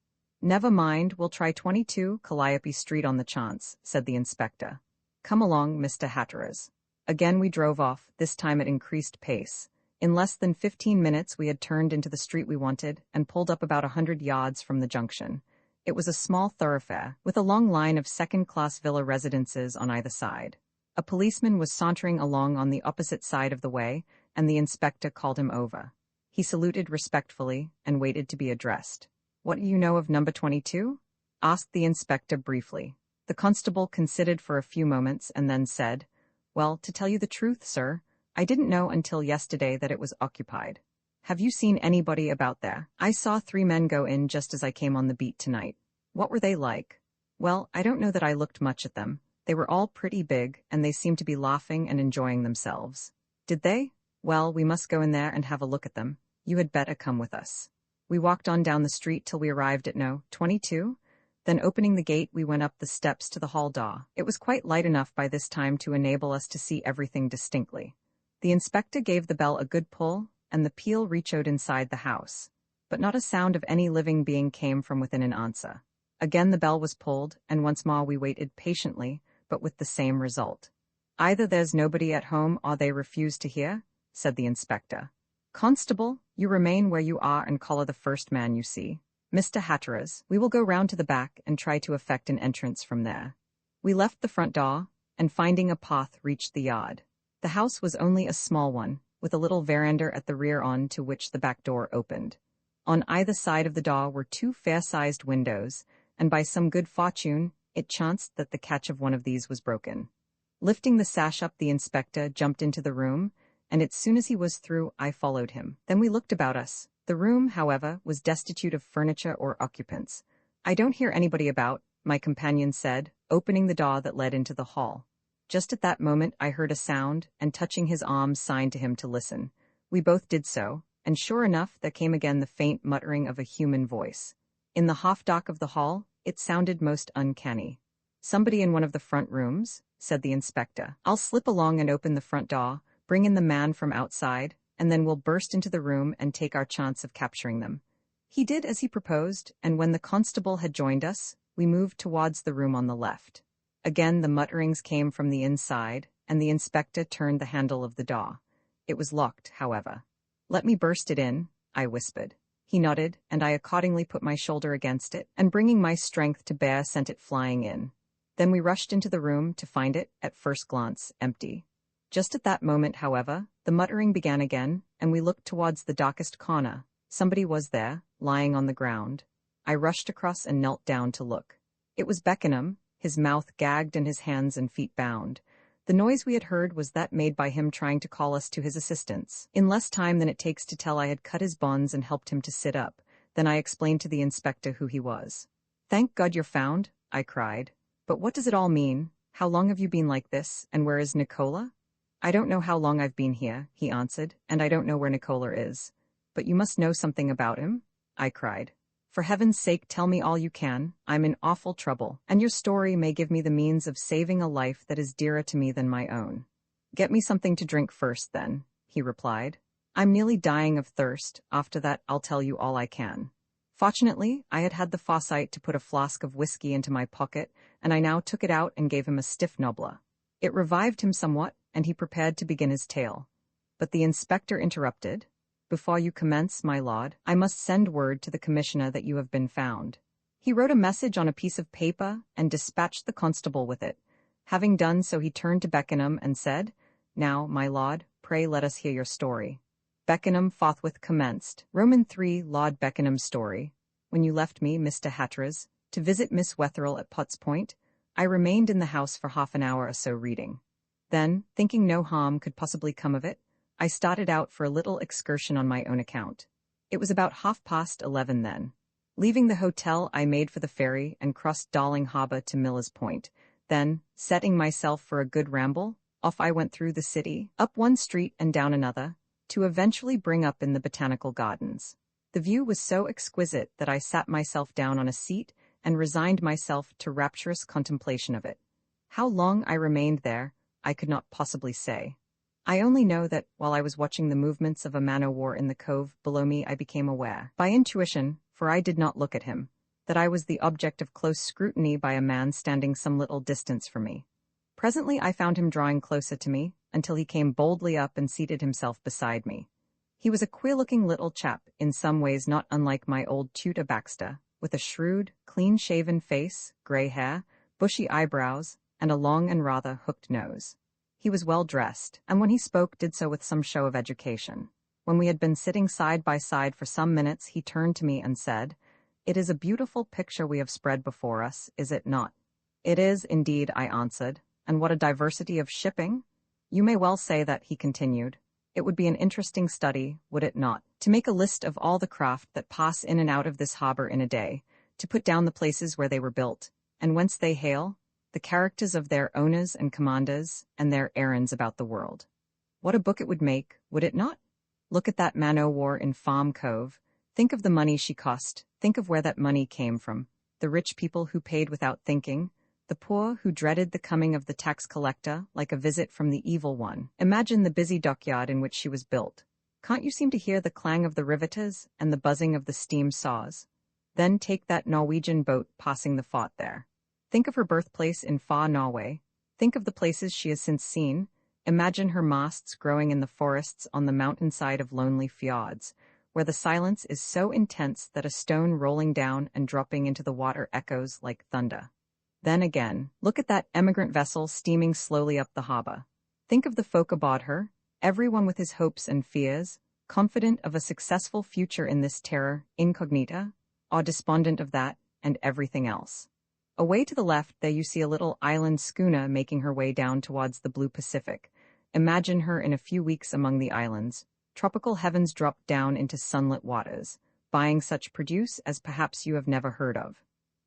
Never mind, we'll try 22 Calliope Street on the chance, said the inspector. Come along, Mr. Hatteras. Again we drove off, this time at increased pace. In less than 15 minutes we had turned into the street we wanted and pulled up about 100 yards from the junction. It was a small thoroughfare, with a long line of second-class villa residences on either side. A policeman was sauntering along on the opposite side of the way, and the inspector called him over. He saluted respectfully and waited to be addressed. What do you know of number 22? Asked the inspector briefly. The constable considered for a few moments and then said, Well, to tell you the truth, sir, I didn't know until yesterday that it was occupied. Have you seen anybody about there? I saw 3 men go in just as I came on the beat tonight. What were they like? Well, I don't know that I looked much at them. They were all pretty big, and they seemed to be laughing and enjoying themselves. Did they? Well, we must go in there and have a look at them. You had better come with us. We walked on down the street till we arrived at No. 22. Then opening the gate we went up the steps to the hall door. It was quite light enough by this time to enable us to see everything distinctly. The inspector gave the bell a good pull, and the peal reechoed inside the house. But not a sound of any living being came from within an answer. Again the bell was pulled, and once more we waited patiently, but with the same result. Either there's nobody at home or they refuse to hear, said the inspector. Constable, you remain where you are and collar the first man you see. Mr. Hatteras, we will go round to the back and try to effect an entrance from there. We left the front door, and finding a path reached the yard. The house was only a small one, with a little veranda at the rear on to which the back door opened. On either side of the door were 2 fair-sized windows, and by some good fortune, it chanced that the catch of one of these was broken. Lifting the sash up, the inspector jumped into the room, and as soon as he was through, I followed him. Then we looked about us. The room, however, was destitute of furniture or occupants. I don't hear anybody about, my companion said, opening the door that led into the hall. Just at that moment I heard a sound, and touching his arm signed to him to listen. We both did so, and sure enough there came again the faint muttering of a human voice. In the half-dark of the hall, it sounded most uncanny. Somebody in one of the front rooms, said the inspector. I'll slip along and open the front door, bring in the man from outside, and then we'll burst into the room and take our chance of capturing them. He did as he proposed, and when the constable had joined us, we moved towards the room on the left. Again the mutterings came from the inside, and the inspector turned the handle of the door. It was locked, however. Let me burst it in, I whispered. He nodded, and I accordingly put my shoulder against it, and bringing my strength to bear sent it flying in. Then we rushed into the room to find it, at first glance, empty. Just at that moment, however, the muttering began again, and we looked towards the darkest corner. Somebody was there, lying on the ground. I rushed across and knelt down to look. It was Beckenham, his mouth gagged and his hands and feet bound. The noise we had heard was that made by him trying to call us to his assistance. In less time than it takes to tell, I had cut his bonds and helped him to sit up. Then I explained to the inspector who he was. Thank God you're found, I cried. But what does it all mean? How long have you been like this, and where is Nicola? I don't know how long I've been here, he answered, and I don't know where Nicola is. But you must know something about him, I cried. For heaven's sake, tell me all you can. I'm in awful trouble, and your story may give me the means of saving a life that is dearer to me than my own. Get me something to drink first, then, he replied. I'm nearly dying of thirst. After that, I'll tell you all I can. Fortunately, I had had the foresight to put a flask of whiskey into my pocket, and I now took it out and gave him a stiff nobler. It revived him somewhat, and he prepared to begin his tale. But the inspector interrupted. Before you commence, my lord, I must send word to the commissioner that you have been found. He wrote a message on a piece of paper and dispatched the constable with it. Having done so, he turned to Beckenham and said, Now, my lord, pray let us hear your story. Beckenham forthwith commenced. Roman 3, Lord Beckenham's story. When you left me, Mr. Hatteras, to visit Miss Wetherell at Potts Point, I remained in the house for half an hour or so reading. Then, thinking no harm could possibly come of it, I started out for a little excursion on my own account. It was about 11:30 then. Leaving the hotel, I made for the ferry and crossed Darling Harbour to Miller's Point. Then, setting myself for a good ramble, off I went through the city, up one street and down another, to eventually bring up in the Botanical Gardens. The view was so exquisite that I sat myself down on a seat and resigned myself to rapturous contemplation of it. How long I remained there, I could not possibly say. I only know that, while I was watching the movements of a man-o'-war in the cove below me, I became aware, by intuition, for I did not look at him, that I was the object of close scrutiny by a man standing some little distance from me. Presently I found him drawing closer to me, until he came boldly up and seated himself beside me. He was a queer-looking little chap, in some ways not unlike my old tutor Baxter, with a shrewd, clean-shaven face, grey hair, bushy eyebrows, and a long and rather hooked nose. He was well dressed, and when he spoke did so with some show of education. When we had been sitting side by side for some minutes, he turned to me and said, "It is a beautiful picture we have spread before us, is it not?" "It is, indeed," I answered. "And what a diversity of shipping!" "You may well say that," he continued. "It would be an interesting study, would it not, to make a list of all the craft that pass in and out of this harbor in a day, to put down the places where they were built, and whence they hail, the characters of their owners and commanders, and their errands about the world. What a book it would make, would it not? Look at that man-o'-war in Farm Cove. Think of the money she cost. Think of where that money came from. The rich people who paid without thinking, the poor who dreaded the coming of the tax collector like a visit from the evil one. Imagine the busy dockyard in which she was built. Can't you seem to hear the clang of the riveters and the buzzing of the steam saws? Then take that Norwegian boat passing the fort there. Think of her birthplace in far Norway. Think of the places she has since seen. Imagine her masts growing in the forests on the mountainside of lonely fjords, where the silence is so intense that a stone rolling down and dropping into the water echoes like thunder. Then again, look at that emigrant vessel steaming slowly up the harbor. Think of the folk aboard her, everyone with his hopes and fears, confident of a successful future in this terra incognita, or despondent of that and everything else. Away to the left there you see a little island schooner making her way down towards the blue Pacific. Imagine her in a few weeks among the islands, tropical heavens dropped down into sunlit waters, buying such produce as perhaps you have never heard of.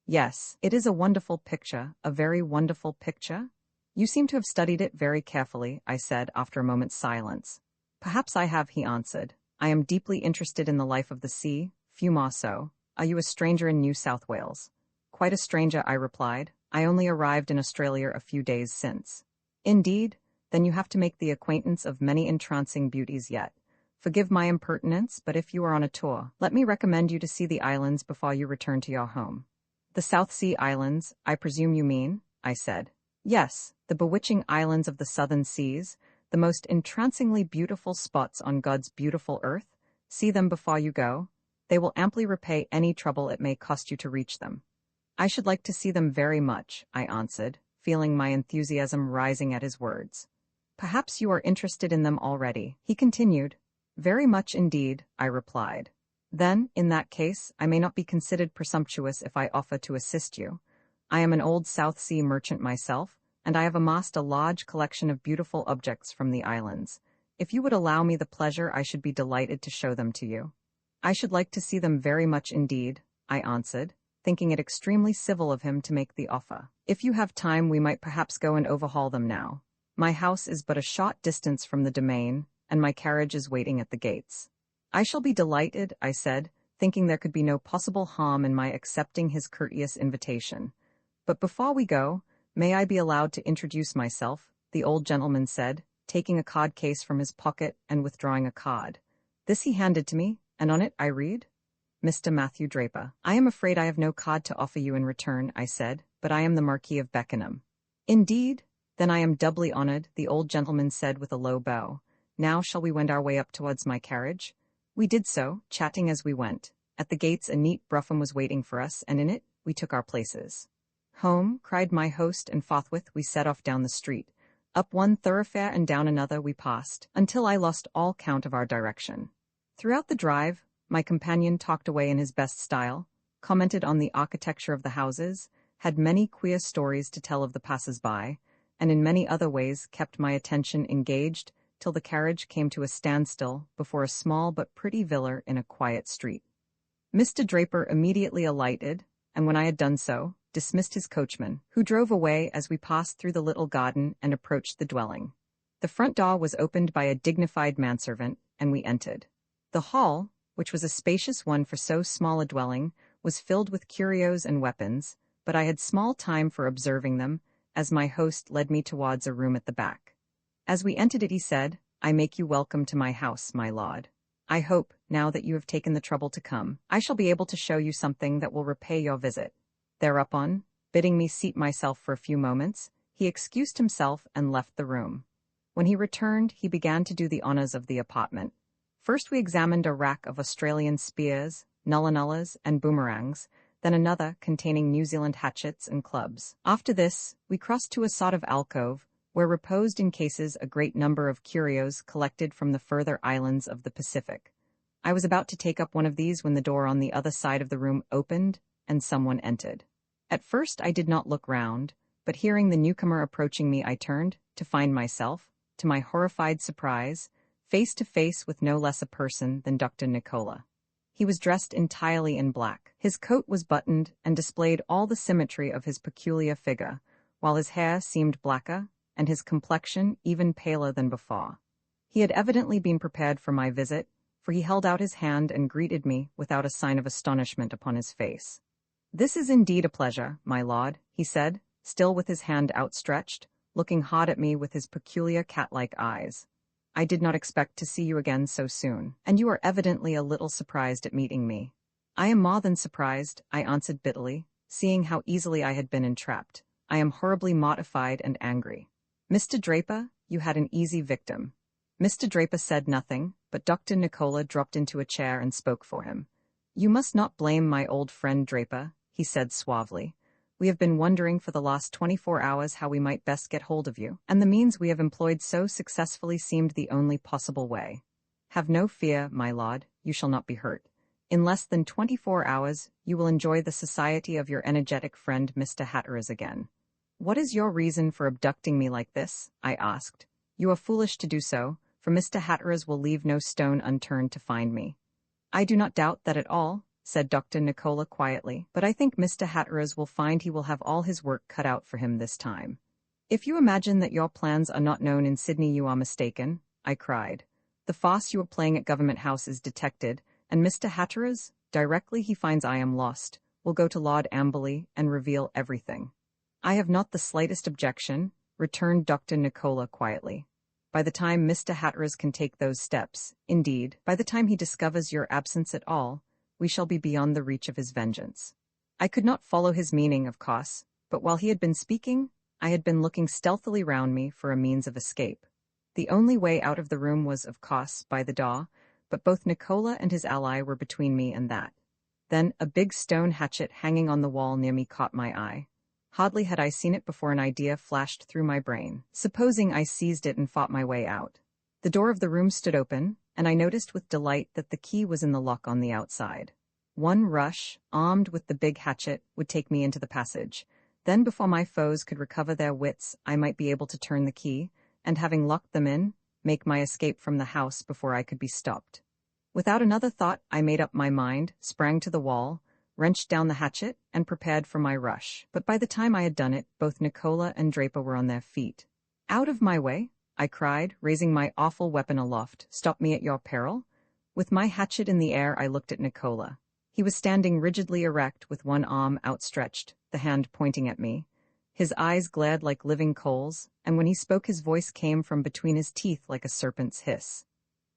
Yes, it is a wonderful picture, a very wonderful picture. You seem to have studied it very carefully, I said after a moment's silence. Perhaps I have, he answered. I am deeply interested in the life of the sea, few more so. Are you a stranger in New South Wales? Quite a stranger, I replied. I only arrived in Australia a few days since. Indeed? Then you have to make the acquaintance of many entrancing beauties yet. Forgive my impertinence, but if you are on a tour, let me recommend you to see the islands before you return to your home. The South Sea Islands, I presume you mean? I said. Yes, the bewitching islands of the southern seas, the most entrancingly beautiful spots on God's beautiful earth. See them before you go. They will amply repay any trouble it may cost you to reach them. I should like to see them very much, I answered, feeling my enthusiasm rising at his words. Perhaps you are interested in them already, he continued. Very much indeed, I replied. Then, in that case, I may not be considered presumptuous if I offer to assist you. I am an old South Sea merchant myself, and I have amassed a large collection of beautiful objects from the islands. If you would allow me the pleasure, I should be delighted to show them to you. I should like to see them very much indeed, I answered, thinking it extremely civil of him to make the offer. If you have time, we might perhaps go and overhaul them now. My house is but a short distance from the domain, and my carriage is waiting at the gates. I shall be delighted, I said, thinking there could be no possible harm in my accepting his courteous invitation. But before we go, may I be allowed to introduce myself, the old gentleman said, taking a card case from his pocket and withdrawing a card. This he handed to me, and on it I read, Mr. Matthew Draper. I am afraid I have no card to offer you in return, I said, but I am the Marquis of Beckenham. Indeed? Then I am doubly honored, the old gentleman said with a low bow. Now shall we wend our way up towards my carriage? We did so, chatting as we went. At the gates a neat brougham was waiting for us, and in it we took our places. Home, cried my host, and forthwith we set off down the street. Up one thoroughfare and down another we passed, until I lost all count of our direction. Throughout the drive, my companion talked away in his best style, commented on the architecture of the houses, had many queer stories to tell of the passers-by, and in many other ways kept my attention engaged till the carriage came to a standstill before a small but pretty villa in a quiet street. Mr. Draper immediately alighted, and when I had done so, dismissed his coachman, who drove away as we passed through the little garden and approached the dwelling. The front door was opened by a dignified manservant, and we entered. The hall, which was a spacious one for so small a dwelling, was filled with curios and weapons, but I had small time for observing them, as my host led me towards a room at the back. As we entered it he said, I make you welcome to my house, my lord. I hope, now that you have taken the trouble to come, I shall be able to show you something that will repay your visit. Thereupon, bidding me seat myself for a few moments, he excused himself and left the room. When he returned, he began to do the honors of the apartment. First we examined a rack of Australian spears, nulla-nullas, and boomerangs, then another containing New Zealand hatchets and clubs. After this, we crossed to a sort of alcove, where reposed in cases a great number of curios collected from the further islands of the Pacific. I was about to take up one of these when the door on the other side of the room opened, and someone entered. At first I did not look round, but hearing the newcomer approaching me, I turned, to find myself, to my horrified surprise, face to face with no less a person than Dr. Nicola. He was dressed entirely in black. His coat was buttoned and displayed all the symmetry of his peculiar figure, while his hair seemed blacker, and his complexion even paler than before. He had evidently been prepared for my visit, for he held out his hand and greeted me without a sign of astonishment upon his face. "This is indeed a pleasure, my lord," he said, still with his hand outstretched, looking hard at me with his peculiar cat-like eyes. "I did not expect to see you again so soon, and you are evidently a little surprised at meeting me." "I am more than surprised," I answered bitterly, seeing how easily I had been entrapped. "I am horribly mortified and angry." "Mr. Draper, you had an easy victim." Mr. Draper said nothing, but Dr. Nicola dropped into a chair and spoke for him. "You must not blame my old friend Draper," he said suavely. "We have been wondering for the last 24 hours how we might best get hold of you, and the means we have employed so successfully seemed the only possible way. Have no fear, my lord, you shall not be hurt. In less than 24 hours, you will enjoy the society of your energetic friend Mr. Hatteras again." "What is your reason for abducting me like this?" I asked. "You are foolish to do so, for Mr. Hatteras will leave no stone unturned to find me." "I do not doubt that at all," said Dr. Nicola quietly, "but I think Mr. Hatteras will find he will have all his work cut out for him this time." "If you imagine that your plans are not known in Sydney, you are mistaken," I cried. "The farce you are playing at Government House is detected, and Mr. Hatteras, directly he finds I am lost, will go to Lord Amberley and reveal everything." "I have not the slightest objection," returned Dr. Nicola quietly. "By the time Mr. Hatteras can take those steps, indeed, by the time he discovers your absence at all, we shall be beyond the reach of his vengeance." I could not follow his meaning, of course, but while he had been speaking, I had been looking stealthily round me for a means of escape. The only way out of the room was, of course, by the door, but both Nicola and his ally were between me and that. Then a big stone hatchet hanging on the wall near me caught my eye. Hardly had I seen it before an idea flashed through my brain. Supposing I seized it and fought my way out. The door of the room stood open, and I noticed with delight that the key was in the lock on the outside. One rush, armed with the big hatchet, would take me into the passage. Then before my foes could recover their wits, I might be able to turn the key, and having locked them in, make my escape from the house before I could be stopped. Without another thought, I made up my mind, sprang to the wall, wrenched down the hatchet, and prepared for my rush. But by the time I had done it, both Nicola and Draper were on their feet. "Out of my way," I cried, raising my awful weapon aloft. "Stop me at your peril." With my hatchet in the air, I looked at Nicola. He was standing rigidly erect with one arm outstretched, the hand pointing at me. His eyes glared like living coals, and when he spoke his voice came from between his teeth like a serpent's hiss.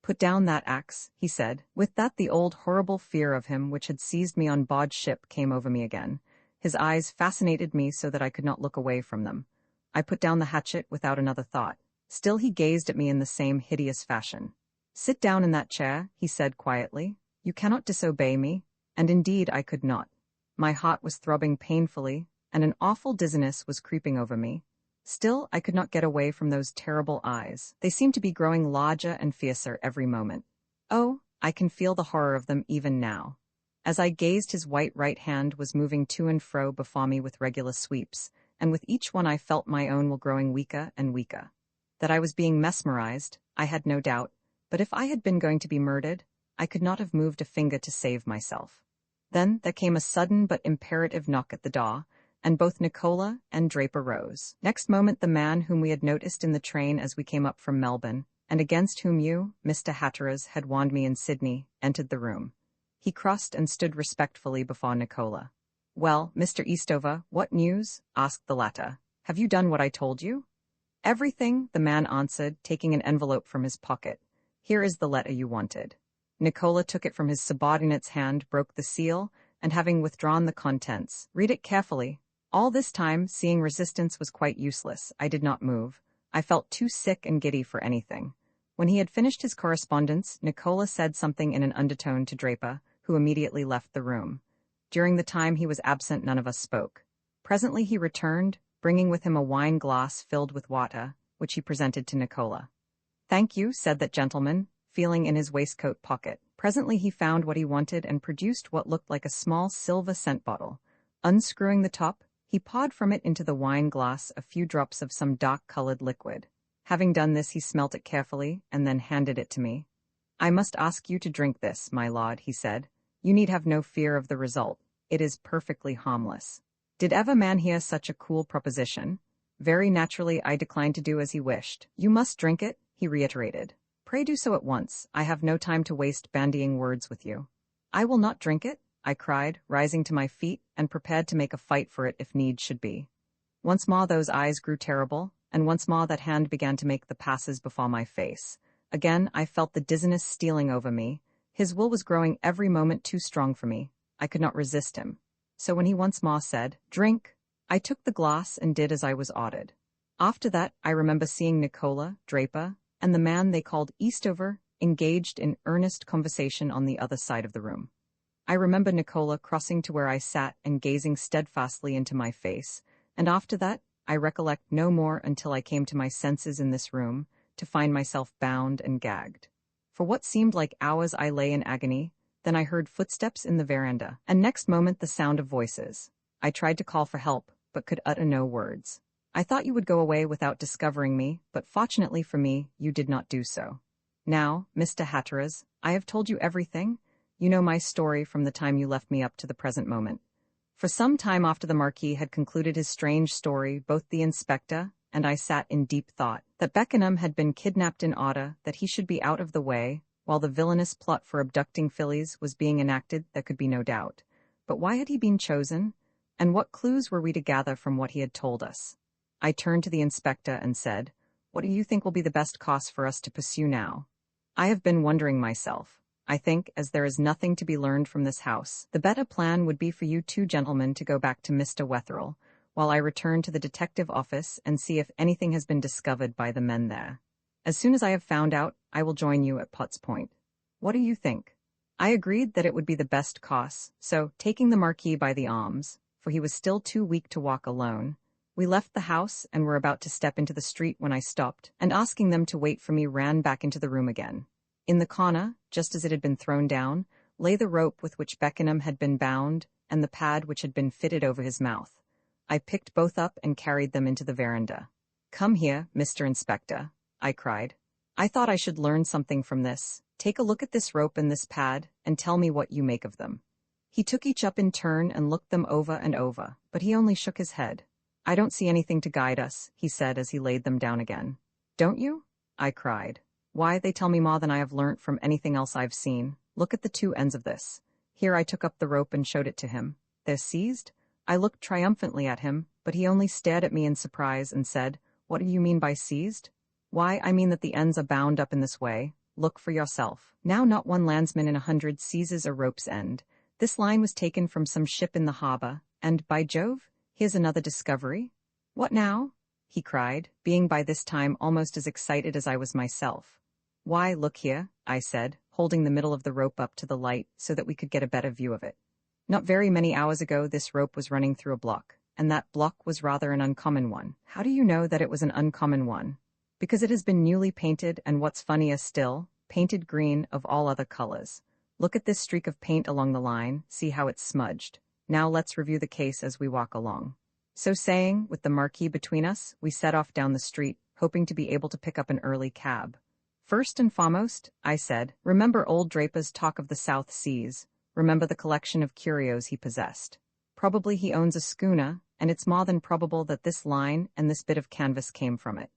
"Put down that axe," he said. With that the old horrible fear of him which had seized me on board ship came over me again. His eyes fascinated me so that I could not look away from them. I put down the hatchet without another thought. Still he gazed at me in the same hideous fashion. "Sit down in that chair," he said quietly. "You cannot disobey me." And indeed I could not. My heart was throbbing painfully, and an awful dizziness was creeping over me. Still, I could not get away from those terrible eyes. They seemed to be growing larger and fiercer every moment. Oh, I can feel the horror of them even now. As I gazed, his white right hand was moving to and fro before me with regular sweeps, and with each one I felt my own will growing weaker and weaker. That I was being mesmerized, I had no doubt, but if I had been going to be murdered, I could not have moved a finger to save myself. Then there came a sudden but imperative knock at the door, and both Nicola and Draper rose. Next moment the man whom we had noticed in the train as we came up from Melbourne, and against whom you, Mr. Hatteras, had warned me in Sydney, entered the room. He crossed and stood respectfully before Nicola. "Well, Mr. Eastover, what news?" asked the latter. "Have you done what I told you?" "Everything," the man answered, taking an envelope from his pocket. "Here is the letter you wanted." Nicola took it from his subordinate's hand, broke the seal, and having withdrawn the contents, read it carefully. All this time, seeing resistance was quite useless. I did not move. I felt too sick and giddy for anything. When he had finished his correspondence, Nicola said something in an undertone to Draper, who immediately left the room. During the time he was absent, none of us spoke. Presently he returned, bringing with him a wine glass filled with water, which he presented to Nicola. "Thank you," said that gentleman, feeling in his waistcoat pocket. Presently he found what he wanted and produced what looked like a small silver scent bottle. Unscrewing the top, he poured from it into the wine glass a few drops of some dark-colored liquid. Having done this, he smelt it carefully and then handed it to me. "I must ask you to drink this, my lord," he said. "You need have no fear of the result. It is perfectly harmless." Did ever man hear such a cool proposition? Very naturally I declined to do as he wished. "You must drink it," he reiterated. "Pray do so at once. I have no time to waste bandying words with you." "I will not drink it," I cried, rising to my feet and prepared to make a fight for it if need should be. Once more those eyes grew terrible, and once more that hand began to make the passes before my face. Again I felt the dizziness stealing over me. His will was growing every moment too strong for me. I could not resist him. So when he once more said, "Drink," I took the glass and did as I was ordered. After that I remember seeing Nicola, Draper, and the man they called Eastover engaged in earnest conversation on the other side of the room. I remember Nicola crossing to where I sat and gazing steadfastly into my face, and after that I recollect no more until I came to my senses in this room, to find myself bound and gagged. For what seemed like hours I lay in agony, then I heard footsteps in the veranda, and next moment the sound of voices. I tried to call for help, but could utter no words. I thought you would go away without discovering me, but fortunately for me, you did not do so. Now, Mr. Hatteras, I have told you everything. You know my story from the time you left me up to the present moment. For some time after the Marquis had concluded his strange story, both the inspector and I sat in deep thought. That Beckenham had been kidnapped in order that he should be out of the way, while the villainous plot for abducting fillies was being enacted, there could be no doubt. But why had he been chosen? And what clues were we to gather from what he had told us? I turned to the inspector and said, "What do you think will be the best course for us to pursue now?" "I have been wondering myself. I think, as there is nothing to be learned from this house, the better plan would be for you two gentlemen to go back to Mr. Wetherell, while I return to the detective office and see if anything has been discovered by the men there. As soon as I have found out, I will join you at Potts Point. What do you think?" I agreed that it would be the best course, so, taking the Marquis by the arms, for he was still too weak to walk alone, we left the house and were about to step into the street when I stopped, and asking them to wait for me ran back into the room again. In the corner, just as it had been thrown down, lay the rope with which Beckenham had been bound and the pad which had been fitted over his mouth. I picked both up and carried them into the veranda. "Come here, Mr. Inspector," I cried. "I thought I should learn something from this. Take a look at this rope and this pad, and tell me what you make of them." He took each up in turn and looked them over and over, but he only shook his head. "I don't see anything to guide us," he said as he laid them down again. "Don't you?" I cried. "Why, they tell me more than I have learnt from anything else I've seen. Look at the two ends of this." Here I took up the rope and showed it to him. "They're seized?" I looked triumphantly at him, but he only stared at me in surprise and said, "What do you mean by seized?" "Why, I mean that the ends are bound up in this way. Look for yourself." Now not one landsman in 100 seizes a rope's end. This line was taken from some ship in the harbour, and, by Jove, here's another discovery. "What now?" he cried, being by this time almost as excited as I was myself. "Why, look here," I said, holding the middle of the rope up to the light so that we could get a better view of it. "Not very many hours ago this rope was running through a block, and that block was rather an uncommon one." "How do you know that it was an uncommon one?" "Because it has been newly painted, and what's funnier still, painted green of all other colors. Look at this streak of paint along the line, see how it's smudged. Now let's review the case as we walk along." So saying, with the Marquis between us, we set off down the street, hoping to be able to pick up an early cab. "First and foremost," I said, "remember old Draper's talk of the South Seas. Remember the collection of curios he possessed. Probably he owns a schooner, and it's more than probable that this line and this bit of canvas came from it."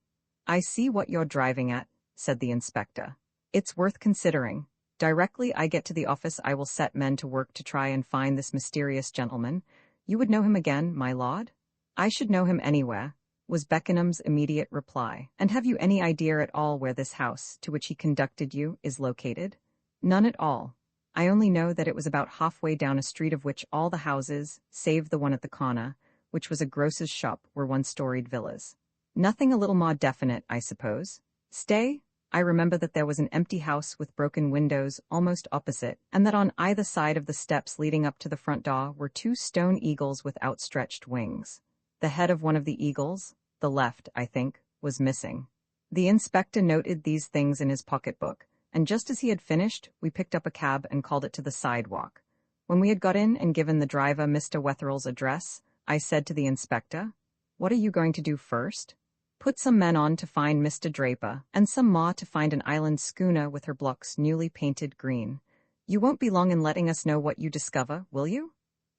"I see what you're driving at," said the inspector. "It's worth considering. Directly I get to the office I will set men to work to try and find this mysterious gentleman. You would know him again, my lord?" "I should know him anywhere," was Beckenham's immediate reply. "And have you any idea at all where this house, to which he conducted you, is located?" None at all. I only know that it was about halfway down a street of which all the houses, save the one at the corner, which was a grocer's shop, were one-storied villas. Nothing a little more definite, I suppose. Stay, I remember that there was an empty house with broken windows almost opposite, and that on either side of the steps leading up to the front door were two stone eagles with outstretched wings. The head of one of the eagles, the left, I think, was missing. The inspector noted these things in his pocketbook, and just as he had finished, we picked up a cab and called it to the sidewalk. When we had got in and given the driver Mr. Wetherell's address, I said to the inspector, "What are you going to do first?" "Put some men on to find Mr. Draper, and some more to find an island schooner with her blocks newly painted green. You won't be long in letting us know what you discover, will you?"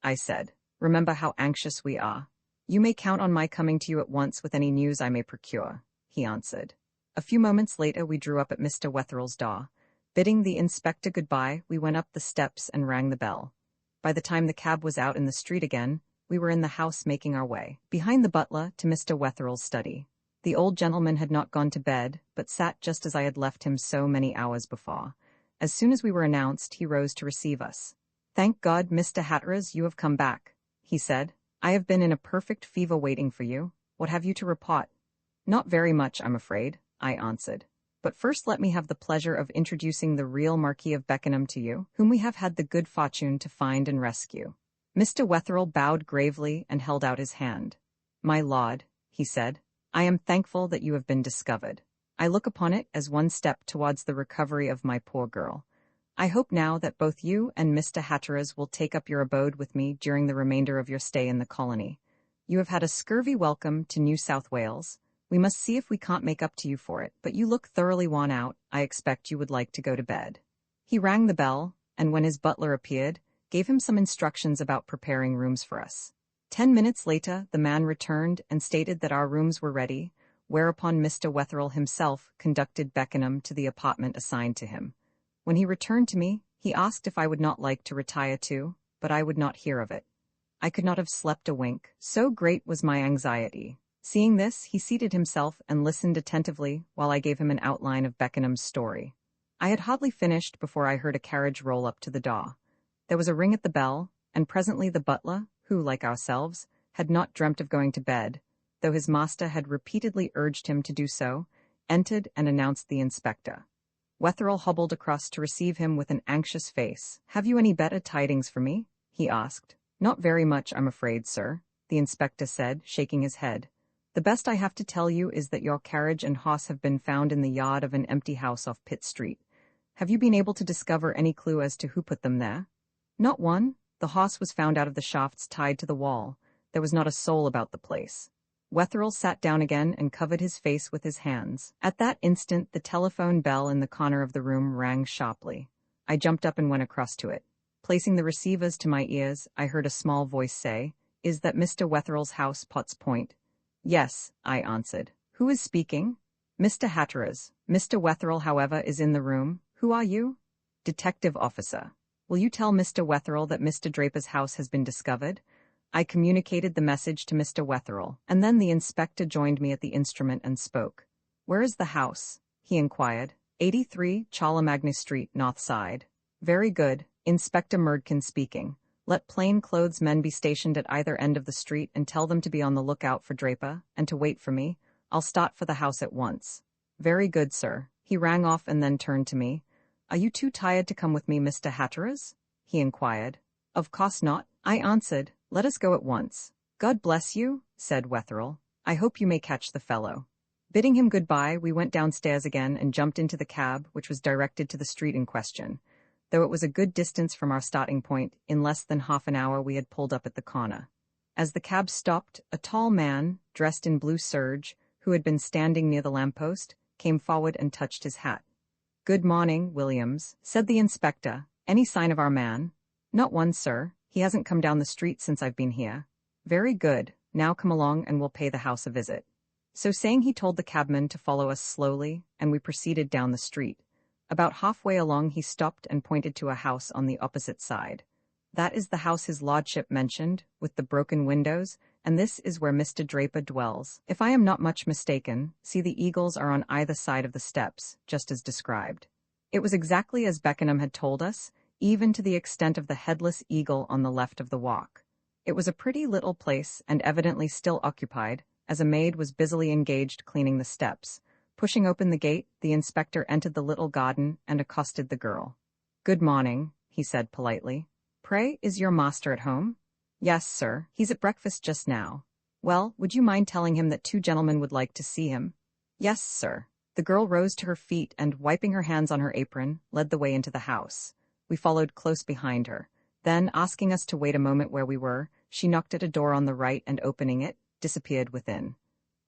I said. "Remember how anxious we are." "You may count on my coming to you at once with any news I may procure," he answered. A few moments later we drew up at Mr. Wetherell's door. Bidding the inspector goodbye, we went up the steps and rang the bell. By the time the cab was out in the street again, we were in the house making our way, behind the butler, to Mr. Wetherell's study. The old gentleman had not gone to bed, but sat just as I had left him so many hours before. As soon as we were announced, he rose to receive us. "Thank God, Mr. Hatteras, you have come back," he said. "I have been in a perfect fever waiting for you. What have you to report?" "Not very much, I'm afraid," I answered. "But first let me have the pleasure of introducing the real Marquis of Beckenham to you, whom we have had the good fortune to find and rescue." Mr. Wetherell bowed gravely and held out his hand. "My lord," he said, "I am thankful that you have been discovered. I look upon it as one step towards the recovery of my poor girl. I hope now that both you and Mr. Hatteras will take up your abode with me during the remainder of your stay in the colony. You have had a scurvy welcome to New South Wales. We must see if we can't make up to you for it, but you look thoroughly worn out. I expect you would like to go to bed." He rang the bell, and when his butler appeared, gave him some instructions about preparing rooms for us. 10 minutes later, the man returned and stated that our rooms were ready, whereupon Mr. Wetherell himself conducted Beckenham to the apartment assigned to him. When he returned to me, he asked if I would not like to retire too, but I would not hear of it. I could not have slept a wink, so great was my anxiety. Seeing this, he seated himself and listened attentively while I gave him an outline of Beckenham's story. I had hardly finished before I heard a carriage roll up to the door. There was a ring at the bell, and presently the butler, who, like ourselves, had not dreamt of going to bed, though his master had repeatedly urged him to do so, entered and announced the inspector. Wetherell hobbled across to receive him with an anxious face. "Have you any better tidings for me?" he asked. "Not very much, I'm afraid, sir," the inspector said, shaking his head. "The best I have to tell you is that your carriage and horse have been found in the yard of an empty house off Pitt Street. Have you been able to discover any clue as to who put them there?" "Not one. The horse was found out of the shafts tied to the wall. There was not a soul about the place." Wetherell sat down again and covered his face with his hands. At that instant, the telephone bell in the corner of the room rang sharply. I jumped up and went across to it. Placing the receivers to my ears, I heard a small voice say, "Is that Mr. Wetherell's house, Potts Point?" "Yes," I answered. "Who is speaking?" "Mr. Hatteras. Mr. Wetherell, however, is in the room. Who are you?" "Detective officer. Will you tell Mr. Wetherell that Mr. Draper's house has been discovered?" I communicated the message to Mr. Wetherell, and then the inspector joined me at the instrument and spoke. "Where is the house?" he inquired. 83 Charlemagne Street, North Side." "Very good. Inspector Murdkin speaking. Let plain-clothes men be stationed at either end of the street and tell them to be on the lookout for Draper, and to wait for me. I'll start for the house at once." "Very good, sir." He rang off and then turned to me. "Are you too tired to come with me, Mr. Hatteras?" he inquired. "Of course not," I answered. "Let us go at once." "God bless you," said Wetherell. "I hope you may catch the fellow." Bidding him goodbye, we went downstairs again and jumped into the cab, which was directed to the street in question. Though it was a good distance from our starting point, in less than half an hour we had pulled up at the corner. As the cab stopped, a tall man, dressed in blue serge, who had been standing near the lamppost, came forward and touched his hat. "Good morning, Williams," said the inspector. "Any sign of our man?" "Not one, sir. He hasn't come down the street since I've been here." "Very good. Now come along and we'll pay the house a visit." So saying, he told the cabman to follow us slowly, and we proceeded down the street. About halfway along he stopped and pointed to a house on the opposite side. "That is the house his lordship mentioned, with the broken windows, and this is where Mr. Draper dwells. If I am not much mistaken, see the eagles are on either side of the steps, just as described." It was exactly as Beckenham had told us, even to the extent of the headless eagle on the left of the walk. It was a pretty little place and evidently still occupied, as a maid was busily engaged cleaning the steps. Pushing open the gate, the inspector entered the little garden and accosted the girl. "Good morning," he said politely. "Pray, is your master at home?" "Yes, sir. He's at breakfast just now." "Well, would you mind telling him that 2 gentlemen would like to see him?" "Yes, sir." The girl rose to her feet and, wiping her hands on her apron, led the way into the house. We followed close behind her. Then, asking us to wait a moment where we were, she knocked at a door on the right and, opening it, disappeared within.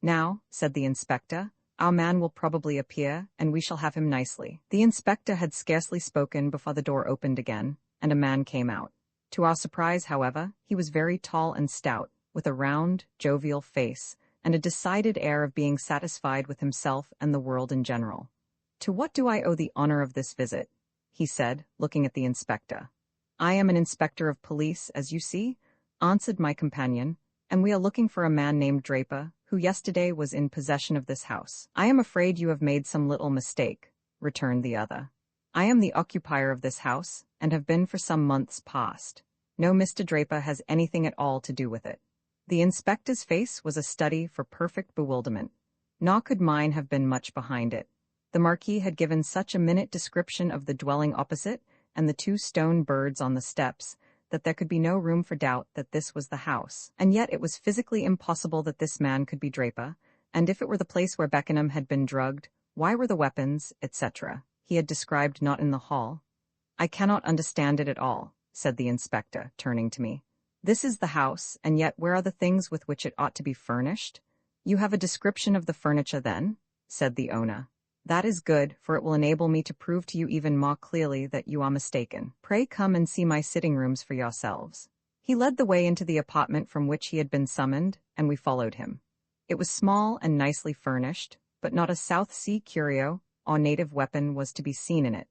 "Now," said the inspector, "our man will probably appear, and we shall have him nicely." The inspector had scarcely spoken before the door opened again, and a man came out. To our surprise, however, he was very tall and stout, with a round, jovial face, and a decided air of being satisfied with himself and the world in general. "To what do I owe the honor of this visit?" he said, looking at the inspector. "I am an inspector of police, as you see," answered my companion, "and we are looking for a man named Draper, who yesterday was in possession of this house." "I am afraid you have made some little mistake," returned the other. "I am the occupier of this house, and have been for some months past. No, Mr. Draper has anything at all to do with it." The inspector's face was a study for perfect bewilderment. Nor could mine have been much behind it. The Marquis had given such a minute description of the dwelling opposite, and the 2 stone birds on the steps, that there could be no room for doubt that this was the house. And yet it was physically impossible that this man could be Draper, and if it were the place where Beckenham had been drugged, why were the weapons, etc., he had described not in the hall? "I cannot understand it at all," said the inspector, turning to me. "This is the house, and yet where are the things with which it ought to be furnished?" "You have a description of the furniture, then?" said the owner. "That is good, for it will enable me to prove to you even more clearly that you are mistaken. Pray come and see my sitting rooms for yourselves." He led the way into the apartment from which he had been summoned, and we followed him. It was small and nicely furnished, but not a South Sea curio or native weapon was to be seen in it.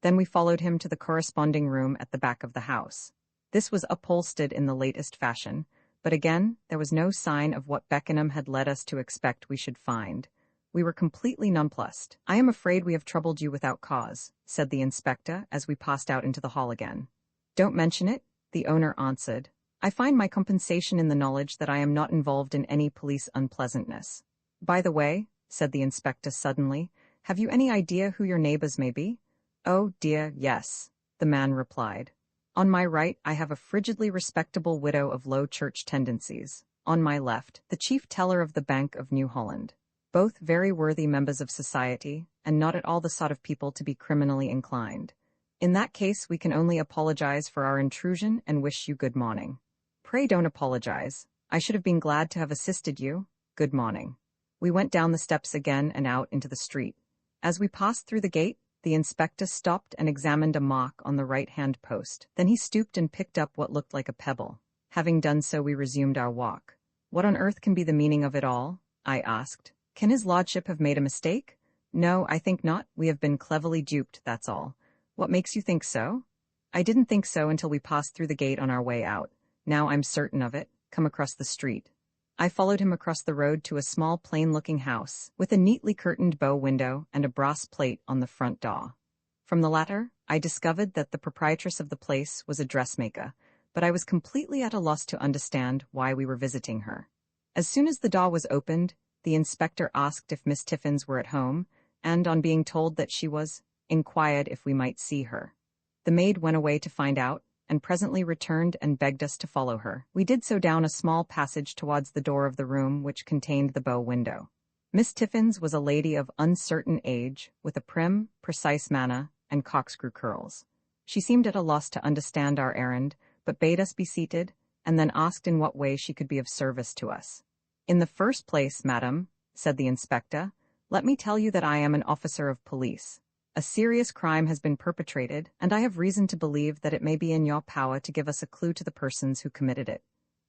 Then we followed him to the corresponding room at the back of the house. This was upholstered in the latest fashion, but again there was no sign of what Beckenham had led us to expect we should find. We were completely nonplussed. "I am afraid we have troubled you without cause," said the inspector as we passed out into the hall again. "Don't mention it," the owner answered. "I find my compensation in the knowledge that I am not involved in any police unpleasantness." "By the way," said the inspector suddenly, "have you any idea who your neighbors may be?" "Oh, dear, yes," the man replied. "On my right I have a frigidly respectable widow of low church tendencies. On my left, the chief teller of the Bank of New Holland. Both very worthy members of society, and not at all the sort of people to be criminally inclined. In that case we can only apologize for our intrusion and wish you good morning." "Pray don't apologize. I should have been glad to have assisted you. Good morning." We went down the steps again and out into the street. As we passed through the gate, the inspector stopped and examined a mark on the right-hand post. Then he stooped and picked up what looked like a pebble. Having done so, we resumed our walk. "What on earth can be the meaning of it all?" I asked. "Can his lordship have made a mistake?" "No, I think not. We have been cleverly duped, that's all." "What makes you think so?" "I didn't think so until we passed through the gate on our way out. Now I'm certain of it. Come across the street." I followed him across the road to a small plain-looking house, with a neatly curtained bow window and a brass plate on the front door. From the latter, I discovered that the proprietress of the place was a dressmaker, but I was completely at a loss to understand why we were visiting her. As soon as the door was opened, the inspector asked if Miss Tiffins were at home, and on being told that she was, inquired if we might see her. The maid went away to find out, and presently returned and begged us to follow her. We did so down a small passage towards the door of the room which contained the bow window. Miss Tiffins was a lady of uncertain age, with a prim, precise manner and corkscrew curls. She seemed at a loss to understand our errand, but bade us be seated, and then asked in what way she could be of service to us. "In the first place, madam," said the inspector, "let me tell you that I am an officer of police. A serious crime has been perpetrated, and I have reason to believe that it may be in your power to give us a clue to the persons who committed it."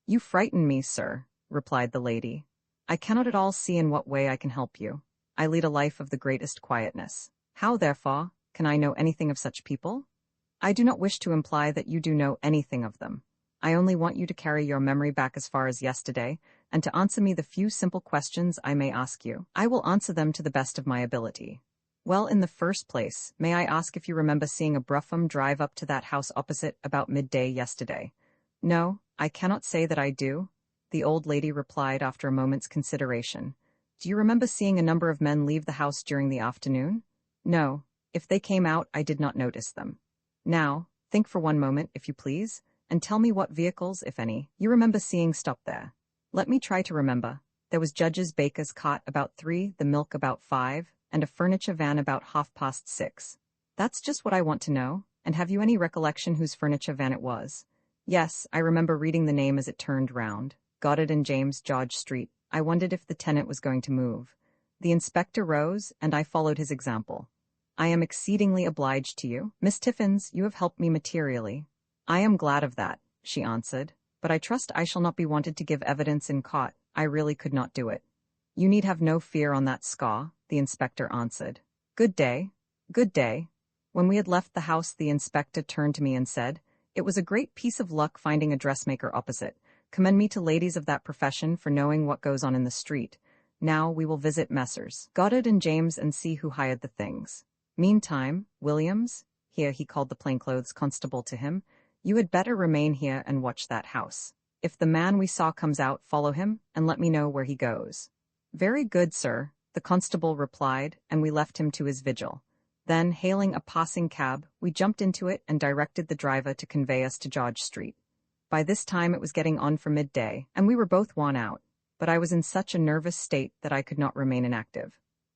"You frighten me, sir," replied the lady. "I cannot at all see in what way I can help you. I lead a life of the greatest quietness. How, therefore, can I know anything of such people?" "I do not wish to imply that you do know anything of them. I only want you to carry your memory back as far as yesterday, and to answer me the few simple questions I may ask you. I will answer them to the best of my ability." Well, in the first place, may I ask if you remember seeing a brougham drive up to that house opposite about midday yesterday? No, I cannot say that I do, the old lady replied after a moment's consideration. Do you remember seeing a number of men leave the house during the afternoon? No, if they came out, I did not notice them. Now, think for one moment, if you please, and tell me what vehicles, if any, you remember seeing stop there. Let me try to remember. There was Judge's baker's cot about 3, the milk about 5, and a furniture van about 6:30. That's just what I want to know, and have you any recollection whose furniture van it was? Yes, I remember reading the name as it turned round. Goddard and James, George Street. I wondered if the tenant was going to move. The inspector rose, and I followed his example. I am exceedingly obliged to you. Miss Tiffins, you have helped me materially. I am glad of that, she answered, but I trust I shall not be wanted to give evidence in court. I really could not do it. You need have no fear on that score, the inspector answered. Good day. Good day. When we had left the house, the inspector turned to me and said, It was a great piece of luck finding a dressmaker opposite. Commend me to ladies of that profession for knowing what goes on in the street. Now we will visit Messrs. Goddard and James and see who hired the things. Meantime, Williams, here he called the plainclothes constable to him, you had better remain here and watch that house. If the man we saw comes out, follow him, and let me know where he goes. Very good, sir, the constable replied, and we left him to his vigil. Then, hailing a passing cab, we jumped into it and directed the driver to convey us to George Street. By this time it was getting on for midday, and we were both worn out, but I was in such a nervous state that I could not remain inactive.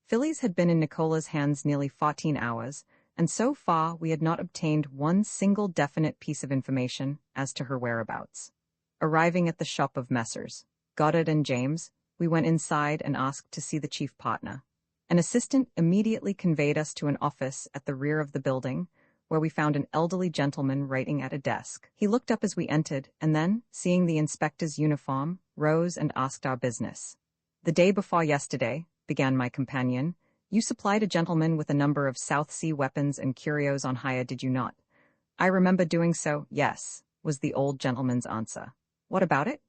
Phyllis had been in Nicola's hands nearly 14 hours, and so far we had not obtained one single definite piece of information as to her whereabouts. Arriving at the shop of Messrs. Goddard and James, we went inside and asked to see the chief partner. An assistant immediately conveyed us to an office at the rear of the building, where we found an elderly gentleman writing at a desk. He looked up as we entered, and then, seeing the inspector's uniform, rose and asked our business. The day before yesterday, began my companion, you supplied a gentleman with a number of South Sea weapons and curios on hire, did you not? I remember doing so, yes, was the old gentleman's answer. What about it?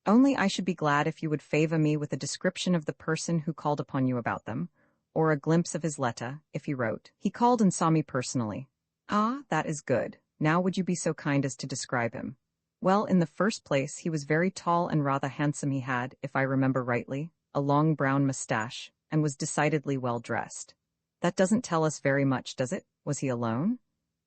Only I should be glad if you would favor me with a description of the person who called upon you about them, or a glimpse of his letter, if he wrote. He called and saw me personally. Ah, that is good. Now would you be so kind as to describe him? Well, in the first place, he was very tall and rather handsome. He had, if I remember rightly, a long brown mustache, and was decidedly well dressed. That doesn't tell us very much, does it? Was he alone?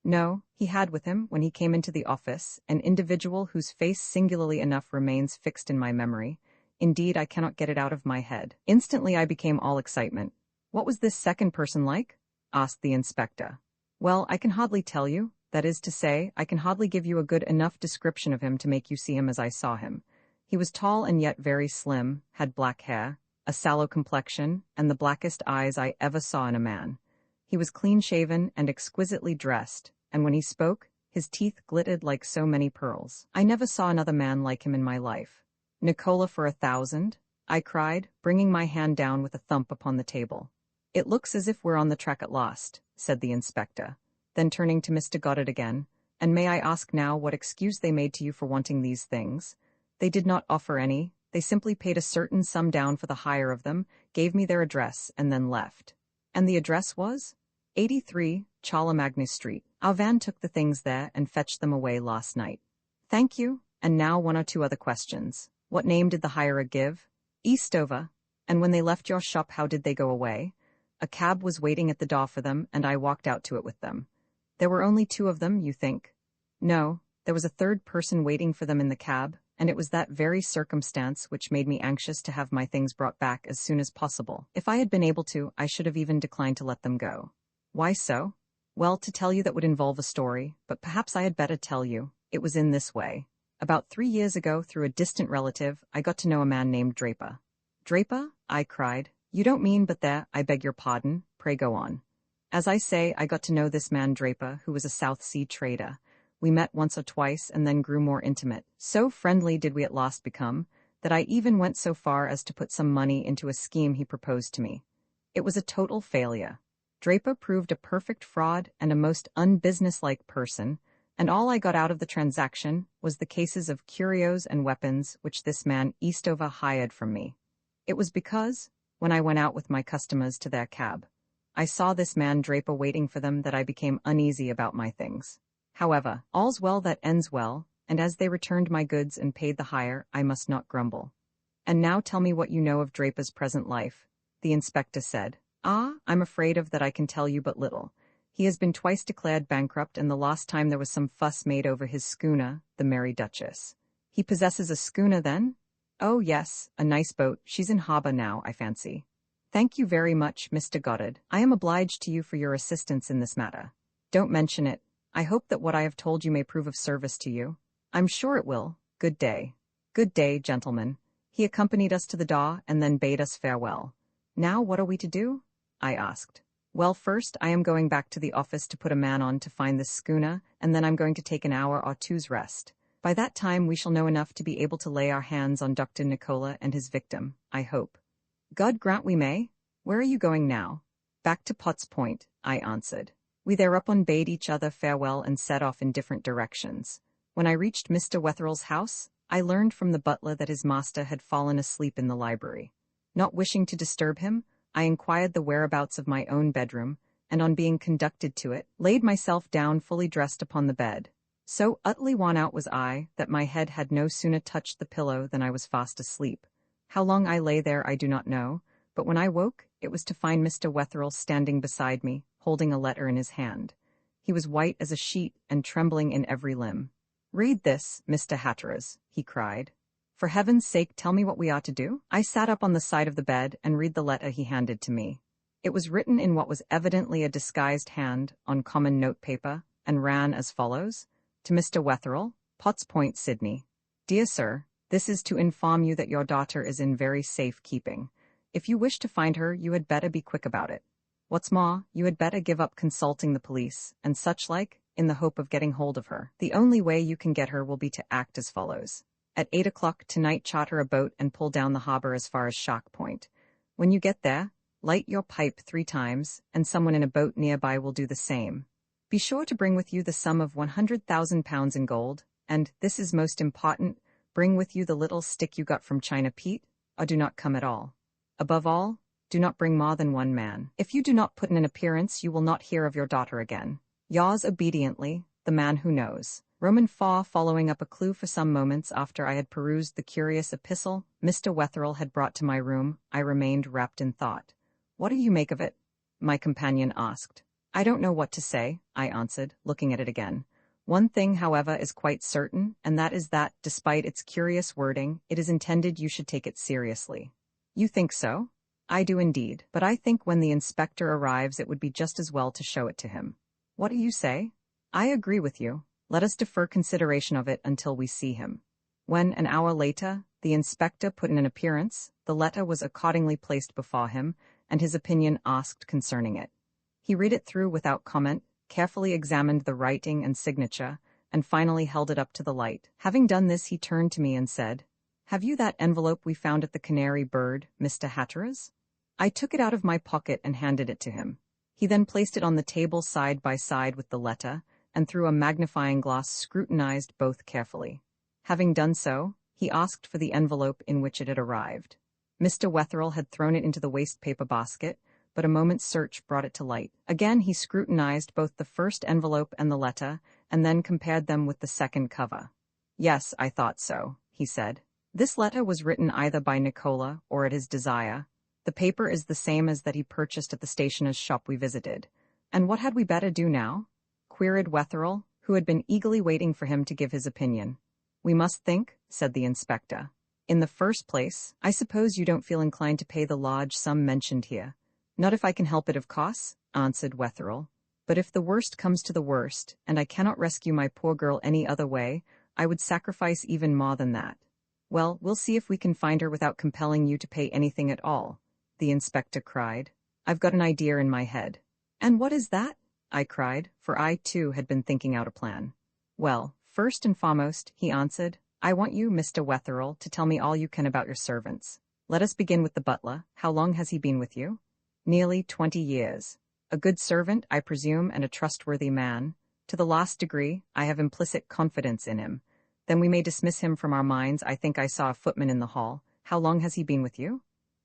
No, he had with him, when he came into the office, an individual whose face singularly enough remains fixed in my memory. Indeed, I cannot get it out of my head. Instantly I became all excitement. What was this second person like? Asked the inspector. Well, I can hardly tell you. That is to say, I can hardly give you a good enough description of him to make you see him as I saw him. He was tall and yet very slim, had black hair, a sallow complexion, and the blackest eyes I ever saw in a man. He was clean-shaven and exquisitely dressed, and when he spoke, his teeth glittered like so many pearls. I never saw another man like him in my life. Nicola for 1,000, I cried, bringing my hand down with a thump upon the table. It looks as if we're on the track at last, said the inspector. Then turning to Mr. Goddard again, and may I ask now what excuse they made to you for wanting these things? They did not offer any, they simply paid a certain sum down for the hire of them, gave me their address, and then left. And the address was? 83, Charlemagne Street. Our van took the things there and fetched them away last night. Thank you, and now one or two other questions. What name did the hirer give? Eastover. And when they left your shop, how did they go away? A cab was waiting at the door for them, and I walked out to it with them. There were only 2 of them, you think? No, there was a third person waiting for them in the cab, and it was that very circumstance which made me anxious to have my things brought back as soon as possible. If I had been able to, I should have even declined to let them go. Why so? Well, to tell you that would involve a story, but perhaps I had better tell you. It was in this way. About 3 years ago, through a distant relative, I got to know a man named Draper. Draper? I cried. You don't mean but that, I beg your pardon, pray go on. As I say, I got to know this man Draper, who was a South Sea trader. We met once or twice and then grew more intimate. So friendly did we at last become, that I even went so far as to put some money into a scheme he proposed to me. It was a total failure. Draper proved a perfect fraud and a most unbusinesslike person, and all I got out of the transaction was the cases of curios and weapons which this man Eastover hired from me. It was because, when I went out with my customers to their cab, I saw this man draper waiting for them that I became uneasy about my things. However, all's well that ends well, and as they returned my goods and paid the hire, I must not grumble. And now tell me what you know of Draper's present life, the inspector said. Ah, I'm afraid of that I can tell you but little. He has been twice declared bankrupt, and the last time there was some fuss made over his schooner, the Mary Duchess. He possesses a schooner then? Oh yes, a nice boat. She's in harbor now, I fancy. Thank you very much, Mr. Goddard. I am obliged to you for your assistance in this matter. Don't mention it. I hope that what I have told you may prove of service to you. I'm sure it will. Good day. Good day, gentlemen. He accompanied us to the dock and then bade us farewell. Now what are we to do? I asked. Well, first I am going back to the office to put a man on to find this schooner, and then I'm going to take an hour or two's rest. By that time we shall know enough to be able to lay our hands on Dr. Nicola and his victim, I hope. God grant we may. Where are you going now? Back to Potts Point, I answered. We thereupon bade each other farewell and set off in different directions. When I reached Mr. Wetherell's house, I learned from the butler that his master had fallen asleep in the library. Not wishing to disturb him, I inquired the whereabouts of my own bedroom, and on being conducted to it, laid myself down fully dressed upon the bed. So utterly worn out was I, that my head had no sooner touched the pillow than I was fast asleep. How long I lay there I do not know, but when I woke, it was to find Mr. Wetherell standing beside me, holding a letter in his hand. He was white as a sheet and trembling in every limb. Read this, Mr. Hatteras, he cried. For heaven's sake, tell me what we ought to do. I sat up on the side of the bed and read the letter he handed to me. It was written in what was evidently a disguised hand on common note paper, and ran as follows. To Mr. Wetherell, Potts Point, Sydney. Dear Sir, this is to inform you that your daughter is in very safe keeping. If you wish to find her, you had better be quick about it. What's more, you had better give up consulting the police, and such like, in the hope of getting hold of her. The only way you can get her will be to act as follows. At 8 o'clock tonight charter a boat and pull down the harbor as far as Shark Point. When you get there, light your pipe 3 times, and someone in a boat nearby will do the same. Be sure to bring with you the sum of £100,000 in gold, and, this is most important, bring with you the little stick you got from China Pete, or do not come at all. Above all, do not bring more than 1 man. If you do not put in an appearance, you will not hear of your daughter again. Yours obediently, the man who knows. Roman 4. Following up a clue for some moments after I had perused the curious epistle Mr. Wetherell had brought to my room, I remained wrapped in thought. What do you make of it? My companion asked. I don't know what to say, I answered, looking at it again. One thing, however, is quite certain, and that is that, despite its curious wording, it is intended you should take it seriously. You think so? I do indeed, but I think when the inspector arrives it would be just as well to show it to him. What do you say? I agree with you. Let us defer consideration of it until we see him. When, an hour later, the inspector put in an appearance, the letter was accordingly placed before him, and his opinion asked concerning it. He read it through without comment, carefully examined the writing and signature, and finally held it up to the light. Having done this, he turned to me and said, Have you that envelope we found at the Canary Bird, Mr. Hatteras? I took it out of my pocket and handed it to him. He then placed it on the table side by side with the letter, and through a magnifying glass scrutinized both carefully. Having done so, he asked for the envelope in which it had arrived. Mr. Wetherell had thrown it into the waste-paper basket, but a moment's search brought it to light. Again he scrutinized both the first envelope and the letter, and then compared them with the second cover. Yes, I thought so, he said. This letter was written either by Nicola or at his desire. The paper is the same as that he purchased at the stationer's shop we visited. And what had we better do now? Queried Wetherell, who had been eagerly waiting for him to give his opinion. We must think, said the inspector. In the first place, I suppose you don't feel inclined to pay the large sum mentioned here. Not if I can help it, of course, answered Wetherell. But if the worst comes to the worst, and I cannot rescue my poor girl any other way, I would sacrifice even more than that. Well, we'll see if we can find her without compelling you to pay anything at all, the inspector cried. I've got an idea in my head. And what is that? I cried, for I, too, had been thinking out a plan. Well, first and foremost, he answered, I want you, Mr. Wetherell, to tell me all you can about your servants. Let us begin with the butler. How long has he been with you? Nearly 20 years. A good servant, I presume, and a trustworthy man. To the last degree, I have implicit confidence in him. Then we may dismiss him from our minds. I think I saw a footman in the hall. How long has he been with you?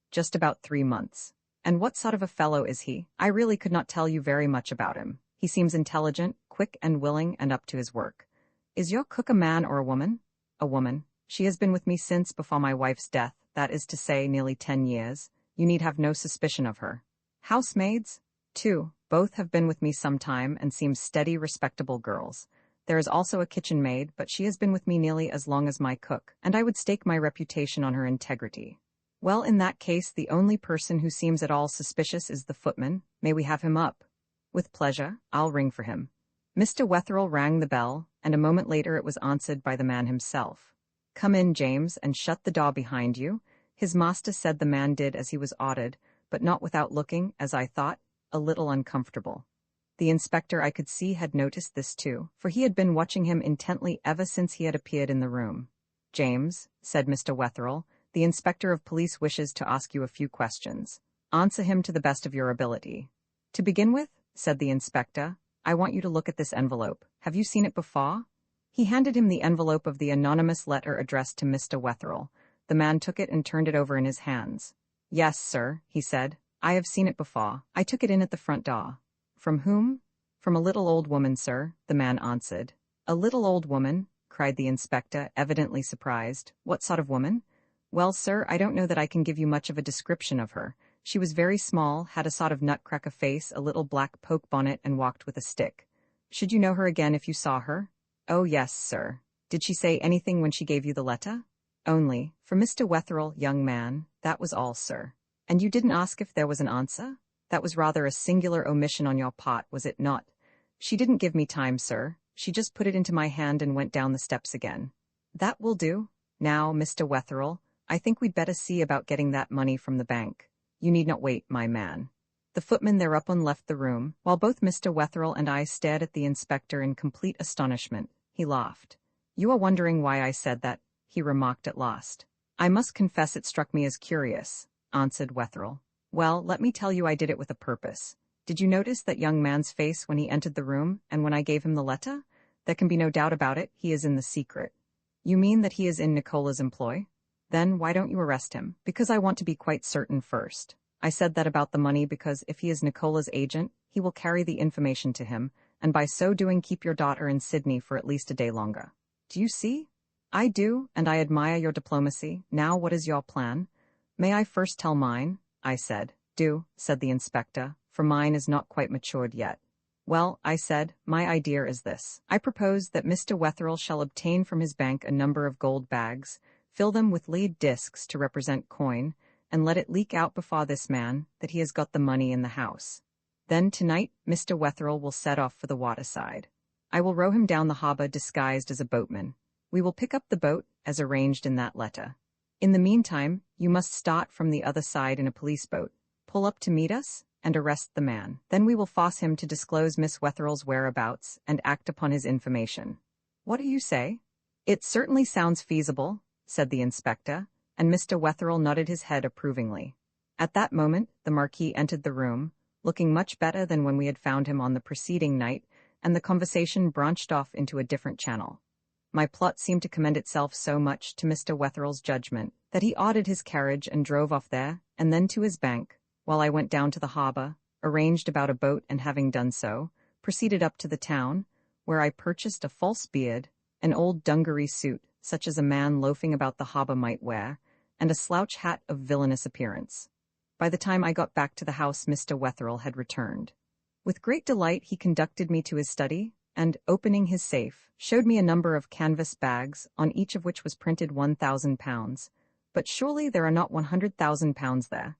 Just about 3 months. And what sort of a fellow is he? I really could not tell you very much about him. He seems intelligent, quick and willing, and up to his work. Is your cook a man or a woman? A woman. She has been with me since before my wife's death, that is to say, nearly 10 years. You need have no suspicion of her. Housemaids? 2. Both have been with me some time and seem steady, respectable girls. There is also a kitchen maid, but she has been with me nearly as long as my cook, and I would stake my reputation on her integrity. Well, in that case, the only person who seems at all suspicious is the footman. May we have him up? With pleasure, I'll ring for him. Mr. Wetherell rang the bell, and a moment later it was answered by the man himself. Come in, James, and shut the door behind you. His master said the man did as he was ordered, but not without looking, as I thought, a little uncomfortable. The inspector, I could see, had noticed this too, for he had been watching him intently ever since he had appeared in the room. James, said Mr. Wetherell, the inspector of police wishes to ask you a few questions. Answer him to the best of your ability. To begin with, said the inspector, I want you to look at this envelope. Have you seen it before? He handed him the envelope of the anonymous letter addressed to Mr. Wetherell. The man took it and turned it over in his hands. Yes, sir, he said. I have seen it before. I took it in at the front door. From whom? From a little old woman, sir, the man answered. A little old woman? Cried the inspector, evidently surprised. What sort of woman? Well, sir, I don't know that I can give you much of a description of her. She was very small, had a sort of nutcracker face, a little black poke bonnet, and walked with a stick. Should you know her again if you saw her? Oh, yes, sir. Did she say anything when she gave you the letter? Only, for Mr. Wetherell, young man, that was all, sir. And you didn't ask if there was an answer? That was rather a singular omission on your part, was it not? She didn't give me time, sir. She just put it into my hand and went down the steps again. That will do. Now, Mr. Wetherell, I think we'd better see about getting that money from the bank. You need not wait, my man. The footman thereupon left the room, while both Mr. Wetherell and I stared at the inspector in complete astonishment. He laughed. You are wondering why I said that, he remarked at last. I must confess it struck me as curious, answered Wetherell. Well, let me tell you I did it with a purpose. Did you notice that young man's face when he entered the room and when I gave him the letter? There can be no doubt about it, he is in the secret. You mean that he is in Nicola's employ? Then why don't you arrest him? Because I want to be quite certain first. I said that about the money because if he is Nicola's agent, he will carry the information to him, and by so doing keep your daughter in Sydney for at least a day longer. Do you see? I do, and I admire your diplomacy. Now what is your plan? May I first tell mine? I said. Do, said the inspector, for mine is not quite matured yet. Well, I said, my idea is this. I propose that Mr. Wetherell shall obtain from his bank a number of gold bags, fill them with lead discs to represent coin, and let it leak out before this man that he has got the money in the house. Then tonight Mr. Wetherell will set off for the waterside. I will row him down the harbour disguised as a boatman. We will pick up the boat, as arranged in that letter. In the meantime, you must start from the other side in a police boat, pull up to meet us, and arrest the man. Then we will force him to disclose Miss Wetherell's whereabouts and act upon his information. What do you say? It certainly sounds feasible, said the inspector, and Mr. Wetherell nodded his head approvingly. At that moment, the Marquis entered the room, looking much better than when we had found him on the preceding night, and the conversation branched off into a different channel. My plot seemed to commend itself so much to Mr. Wetherell's judgment that he ordered his carriage and drove off there, and then to his bank, while I went down to the harbour, arranged about a boat, and having done so, proceeded up to the town, where I purchased a false beard, an old dungaree suit, such as a man loafing about the harbour might wear, and a slouch hat of villainous appearance. By the time I got back to the house, Mr. Wetherell had returned. With great delight he conducted me to his study, and, opening his safe, showed me a number of canvas bags, on each of which was printed £1,000. But surely there are not £100,000 there.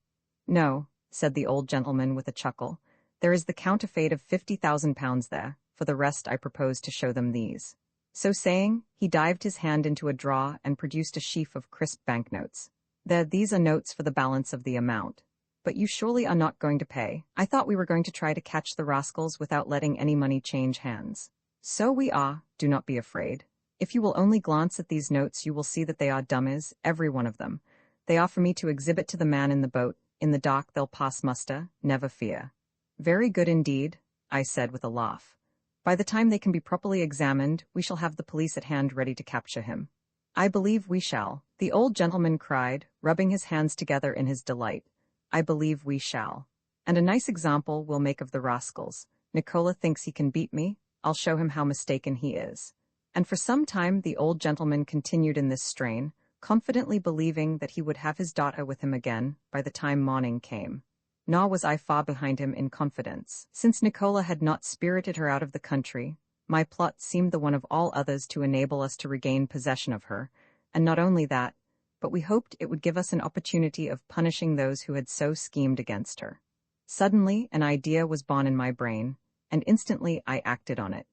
No, said the old gentleman with a chuckle, there is the counterfeit of £50,000 there. For the rest I propose to show them these. So saying, he dived his hand into a drawer and produced a sheaf of crisp banknotes. There, these are notes for the balance of the amount. But you surely are not going to pay. I thought we were going to try to catch the rascals without letting any money change hands. So we are, do not be afraid. If you will only glance at these notes you will see that they are dummies, every one of them. They are for me to exhibit to the man in the boat. In the dock they'll pass muster, never fear. Very good indeed, I said with a laugh. By the time they can be properly examined, we shall have the police at hand ready to capture him. I believe we shall, the old gentleman cried, rubbing his hands together in his delight. I believe we shall. And a nice example we'll make of the rascals. Nicola thinks he can beat me. I'll show him how mistaken he is. And for some time the old gentleman continued in this strain, confidently believing that he would have his daughter with him again by the time morning came. Nor was I far behind him in confidence. Since Nicola had not spirited her out of the country, my plot seemed the one of all others to enable us to regain possession of her, and not only that, but we hoped it would give us an opportunity of punishing those who had so schemed against her. Suddenly an idea was born in my brain, and instantly I acted on it.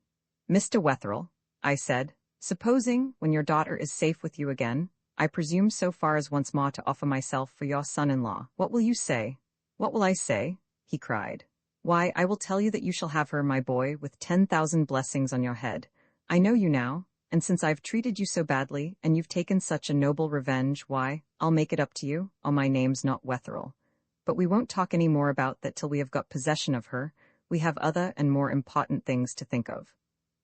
"Mr. Wetherell," I said, "supposing, when your daughter is safe with you again, I presume so far as once more to offer myself for your son-in-law, what will you say?" "What will I say?" he cried. "Why, I will tell you that you shall have her, my boy, with 10,000 blessings on your head. I know you now, and since I've treated you so badly, and you've taken such a noble revenge, why, I'll make it up to you, or my name's not Wetherell. But we won't talk any more about that till we have got possession of her. We have other and more important things to think of.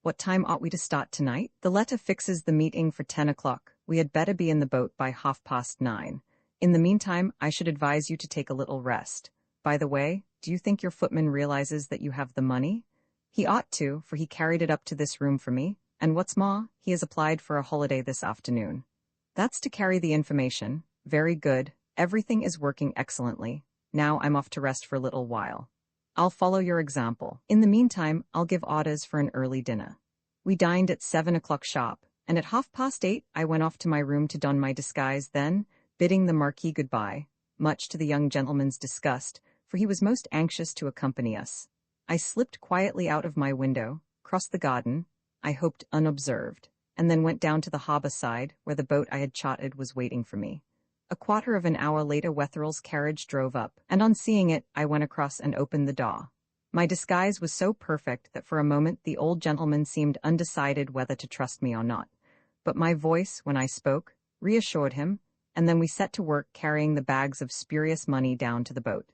What time ought we to start tonight? The letter fixes the meeting for 10 o'clock. We had better be in the boat by 9:30. In the meantime, I should advise you to take a little rest. By the way, do you think your footman realizes that you have the money? He ought to, for he carried it up to this room for me, and what's more, he has applied for a holiday this afternoon. That's to carry the information. Very good. Everything is working excellently. Now I'm off to rest for a little while. I'll follow your example. In the meantime, I'll give orders for an early dinner." We dined at 7 o'clock sharp, and at 8:30 I went off to my room to don my disguise, then, bidding the Marquis goodbye, much to the young gentleman's disgust, for he was most anxious to accompany us, I slipped quietly out of my window, crossed the garden, I hoped unobserved, and then went down to the harbour side, where the boat I had chartered was waiting for me. A quarter of an hour later Wetherell's carriage drove up, and on seeing it, I went across and opened the door. My disguise was so perfect that for a moment the old gentleman seemed undecided whether to trust me or not. But my voice, when I spoke, reassured him, and then we set to work carrying the bags of spurious money down to the boat.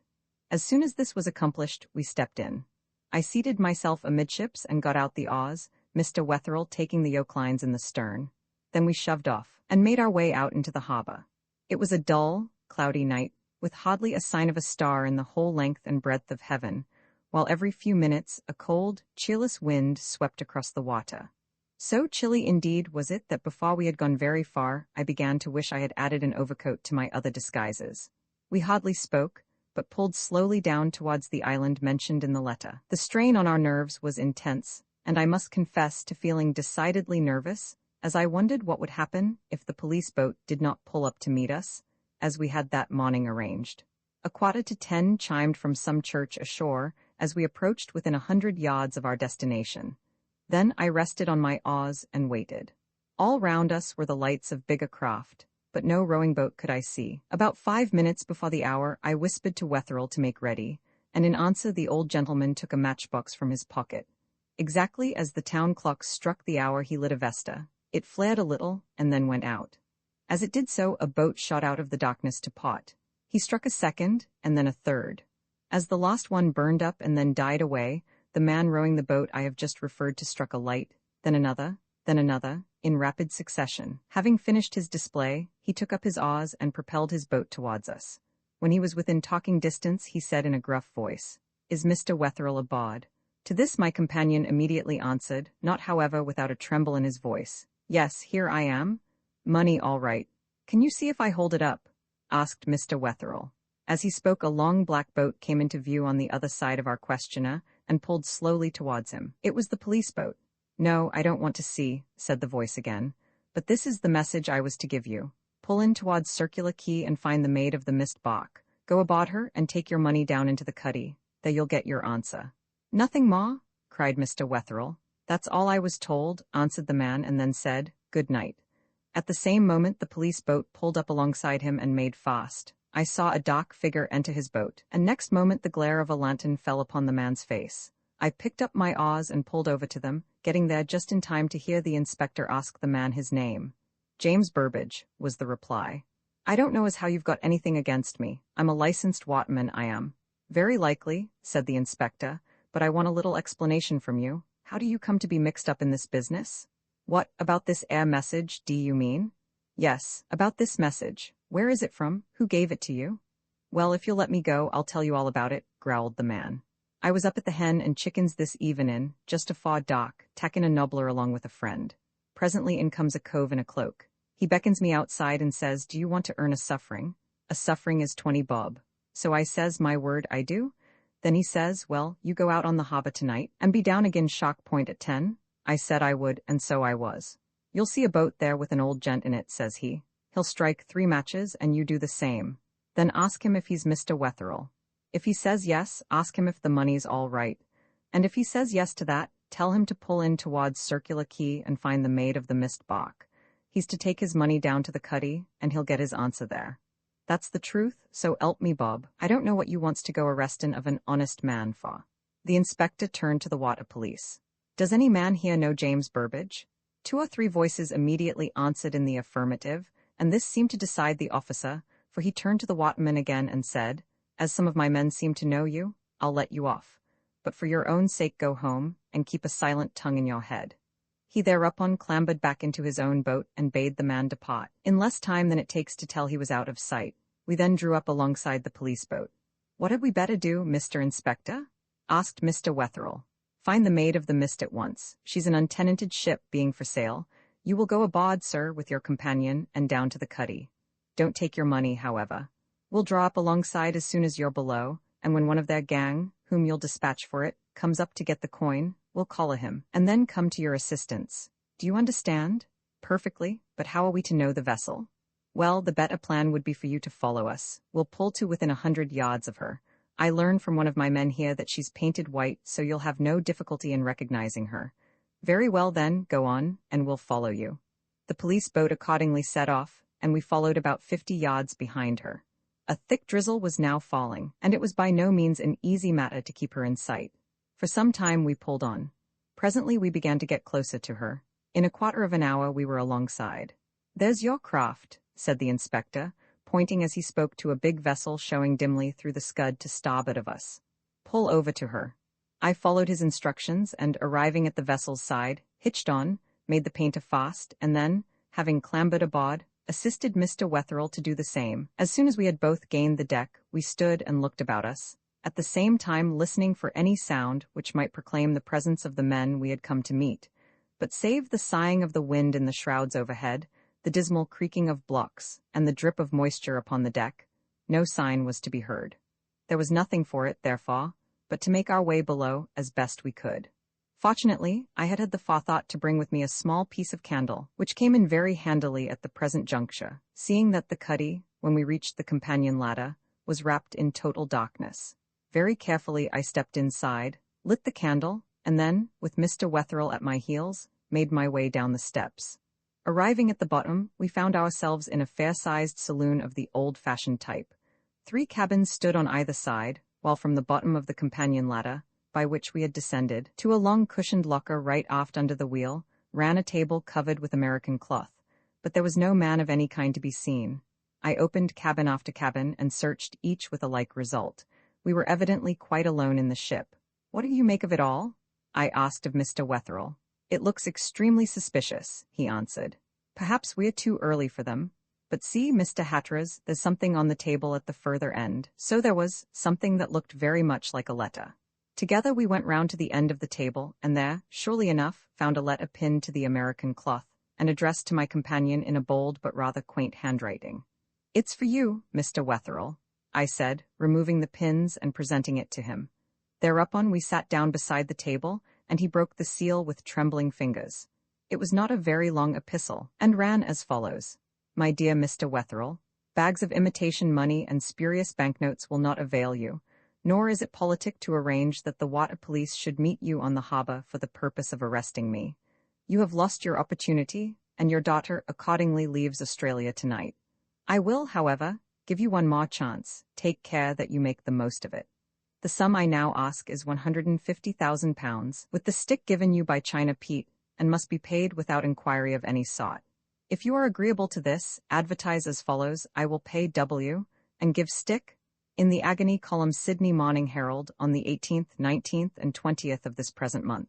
As soon as this was accomplished, we stepped in. I seated myself amidships and got out the oars, Mr. Wetherell taking the yoke lines in the stern. Then we shoved off, and made our way out into the harbour. It was a dull, cloudy night, with hardly a sign of a star in the whole length and breadth of heaven, while every few minutes a cold, cheerless wind swept across the water. So chilly indeed was it that before we had gone very far, I began to wish I had added an overcoat to my other disguises. We hardly spoke, but pulled slowly down towards the island mentioned in the letter. The strain on our nerves was intense, and I must confess to feeling decidedly nervous, as I wondered what would happen if the police boat did not pull up to meet us, as we had that morning arranged. 9:15 chimed from some church ashore as we approached within 100 yards of our destination. Then I rested on my oars and waited. All round us were the lights of bigger craft, but no rowing boat could I see. About 5 minutes before the hour, I whispered to Wetherell to make ready, and in answer the old gentleman took a matchbox from his pocket. Exactly as the town clock struck the hour he lit a vesta. It flared a little, and then went out. As it did so, a boat shot out of the darkness to pot. He struck a second, and then a third. As the last one burned up and then died away, the man rowing the boat I have just referred to struck a light, then another, in rapid succession. Having finished his display, he took up his oars and propelled his boat towards us. When he was within talking distance, he said in a gruff voice, "Is Mr. Wetherell aboard?" To this my companion immediately answered, not however without a tremble in his voice, "Yes, here I am. Money all right. Can you see if I hold it up?" asked Mr. Wetherell. As he spoke, a long black boat came into view on the other side of our questioner and pulled slowly towards him. It was the police boat. "No, I don't want to see," said the voice again. "But this is the message I was to give you. Pull in towards Circular Quay and find the maid of the Mist bark. Go aboard her and take your money down into the cuddy. There you'll get your answer." "Nothing more?" cried Mr. Wetherell. "That's all I was told," answered the man, and then said, "Good night." At the same moment the police boat pulled up alongside him and made fast. I saw a dark figure enter his boat, and next moment the glare of a lantern fell upon the man's face. I picked up my oars and pulled over to them, getting there just in time to hear the inspector ask the man his name. "James Burbage," was the reply. "I don't know as how you've got anything against me. I'm a licensed waterman, I am." "Very likely," said the inspector, "but I want a little explanation from you. How do you come to be mixed up in this business?" "What, about this air message, do you mean?" "Yes, about this message. Where is it from? Who gave it to you?" Well, if you'll let me go, I'll tell you all about it, growled the man. I was up at the hen and chickens this evenin', just afaw dock, tackin' a nobbler along with a friend. Presently in comes a cove in a cloak. He beckons me outside and says, do you want to earn a suffering? A suffering is 20 bob. So I says, my word, I do. Then he says, well, you go out on the harbor tonight, and be down again Shock Point at 10. I said I would, and so I was. You'll see a boat there with an old gent in it, says he. He'll strike 3 matches, and you do the same. Then ask him if he's Mr. Wetherell. If he says yes, ask him if the money's all right. And if he says yes to that, tell him to pull in towards Circular Quay and find the Maid of the Mist bark. He's to take his money down to the cuddy, and he'll get his answer there. That's the truth, so 'elp me Bob. I don't know what you wants to go arrestin' of an honest man for. The inspector turned to the water police. Does any man here know James Burbage? 2 or 3 voices immediately answered in the affirmative, and this seemed to decide the officer, for he turned to the waterman again and said, as some of my men seem to know you, I'll let you off. But for your own sake go home, and keep a silent tongue in your head. He thereupon clambered back into his own boat and bade the man depart, in less time than it takes to tell he was out of sight. We then drew up alongside the police boat. What had we better do, Mr. Inspector? Asked Mr. Wetherell. Find the Maid of the Mist at once. She's an untenanted ship being for sale. You will go aboard, sir, with your companion, and down to the cuddy. Don't take your money, however. We'll draw up alongside as soon as you're below, and when one of their gang, whom you'll dispatch for it, comes up to get the coin, we'll collar him, and then come to your assistance. Do you understand? Perfectly, but how are we to know the vessel? Well, the better plan would be for you to follow us. We'll pull to within 100 yards of her. I learned from one of my men here that she's painted white, so you'll have no difficulty in recognizing her. Very well then, go on, and we'll follow you. The police boat accordingly set off, and we followed about 50 yards behind her. A thick drizzle was now falling, and it was by no means an easy matter to keep her in sight. For some time we pulled on. Presently we began to get closer to her. In a quarter of an hour we were alongside. There's your craft, said the inspector, pointing as he spoke to a big vessel showing dimly through the scud to starboard of us. Pull over to her. I followed his instructions and, arriving at the vessel's side, hitched on, made the painter fast, and then, having clambered aboard, assisted Mr. Wetherell to do the same. As soon as we had both gained the deck, we stood and looked about us, at the same time listening for any sound which might proclaim the presence of the men we had come to meet. But save the sighing of the wind in the shrouds overhead, the dismal creaking of blocks, and the drip of moisture upon the deck, no sign was to be heard. There was nothing for it, therefore, but to make our way below as best we could. Fortunately, I had the forethought to bring with me a small piece of candle, which came in very handily at the present juncture, seeing that the cuddy, when we reached the companion ladder, was wrapped in total darkness. Very carefully I stepped inside, lit the candle, and then, with Mr. Wetherell at my heels, made my way down the steps. Arriving at the bottom, we found ourselves in a fair-sized saloon of the old-fashioned type. 3 cabins stood on either side, while from the bottom of the companion ladder, by which we had descended, to a long cushioned locker right aft under the wheel, ran a table covered with American cloth, but there was no man of any kind to be seen. I opened cabin after cabin and searched each with a like result. We were evidently quite alone in the ship. What do you make of it all? I asked of Mr. Wetherell. It looks extremely suspicious, he answered. Perhaps we are too early for them. But see, Mr. Hatteras, there's something on the table at the further end. So there was, something that looked very much like a letter. Together we went round to the end of the table, and there, surely enough, found a letter pinned to the American cloth, and addressed to my companion in a bold but rather quaint handwriting. It's for you, Mr. Wetherell, I said, removing the pins and presenting it to him. Thereupon we sat down beside the table, and he broke the seal with trembling fingers. It was not a very long epistle, and ran as follows. My dear Mr. Wetherell, bags of imitation money and spurious banknotes will not avail you, nor is it politic to arrange that the water police should meet you on the harbour for the purpose of arresting me. You have lost your opportunity, and your daughter accordingly leaves Australia tonight. I will, however, give you one more chance. Take care that you make the most of it. The sum I now ask is £150,000, with the stick given you by China Pete, and must be paid without inquiry of any sort. If you are agreeable to this, advertise as follows. I will pay W, and give stick, in the Agony column Sydney Morning Herald on the 18th, 19th, and 20th of this present month.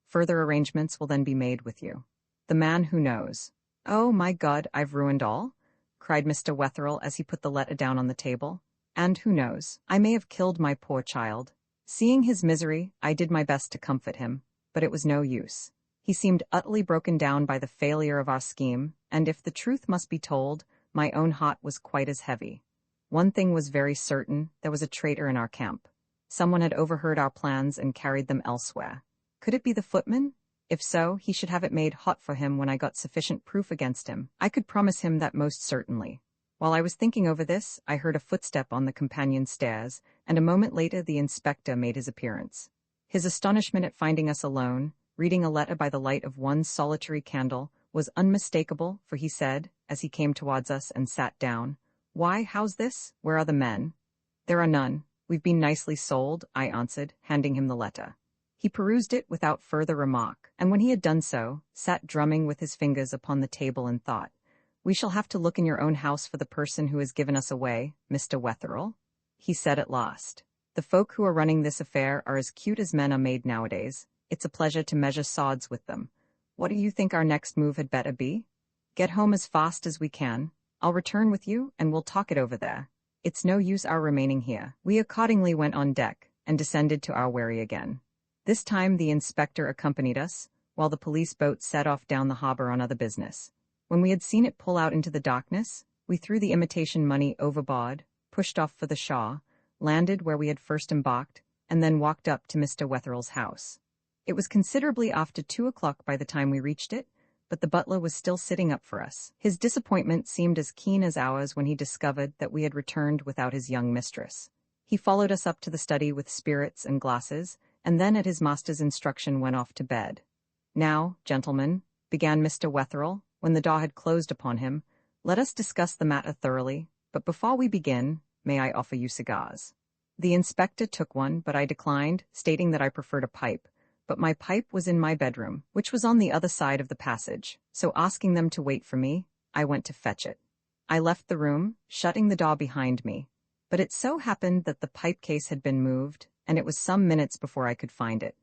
Further arrangements will then be made with you. The man who knows. Oh, my God, I've ruined all? Cried Mr. Wetherell as he put the letter down on the table. And who knows, I may have killed my poor child. Seeing his misery, I did my best to comfort him, but it was no use. He seemed utterly broken down by the failure of our scheme, and if the truth must be told, my own heart was quite as heavy. One thing was very certain, there was a traitor in our camp. Someone had overheard our plans and carried them elsewhere. Could it be the footman? If so, he should have it made hot for him when I got sufficient proof against him. I could promise him that most certainly. While I was thinking over this, I heard a footstep on the companion stairs, and a moment later the inspector made his appearance. His astonishment at finding us alone, reading a letter by the light of one solitary candle, was unmistakable, for he said, as he came towards us and sat down, "Why, how's this? Where are the men?" "There are none. We've been nicely sold," I answered, handing him the letter. He perused it without further remark, and when he had done so, sat drumming with his fingers upon the table and thought, "We shall have to look in your own house for the person who has given us away, Mr. Wetherell," he said at last. "The folk who are running this affair are as cute as men are made nowadays. It's a pleasure to measure swords with them. What do you think our next move had better be? Get home as fast as we can. I'll return with you, and we'll talk it over there. It's no use our remaining here." We accordingly went on deck, and descended to our wherry again. This time the inspector accompanied us, while the police boat set off down the harbor on other business. When we had seen it pull out into the darkness, we threw the imitation money overboard, pushed off for the Shaw, landed where we had first embarked, and then walked up to Mr. Wetherell's house. It was considerably after 2 o'clock by the time we reached it, but the butler was still sitting up for us. His disappointment seemed as keen as ours when he discovered that we had returned without his young mistress. He followed us up to the study with spirits and glasses, and then at his master's instruction went off to bed. "Now, gentlemen," began Mr. Wetherell, when the door had closed upon him, "let us discuss the matter thoroughly, but before we begin, may I offer you cigars?" The inspector took one, but I declined, stating that I preferred a pipe, but my pipe was in my bedroom, which was on the other side of the passage, so asking them to wait for me, I went to fetch it. I left the room, shutting the door behind me, but it so happened that the pipe case had been moved, and it was some minutes before I could find it.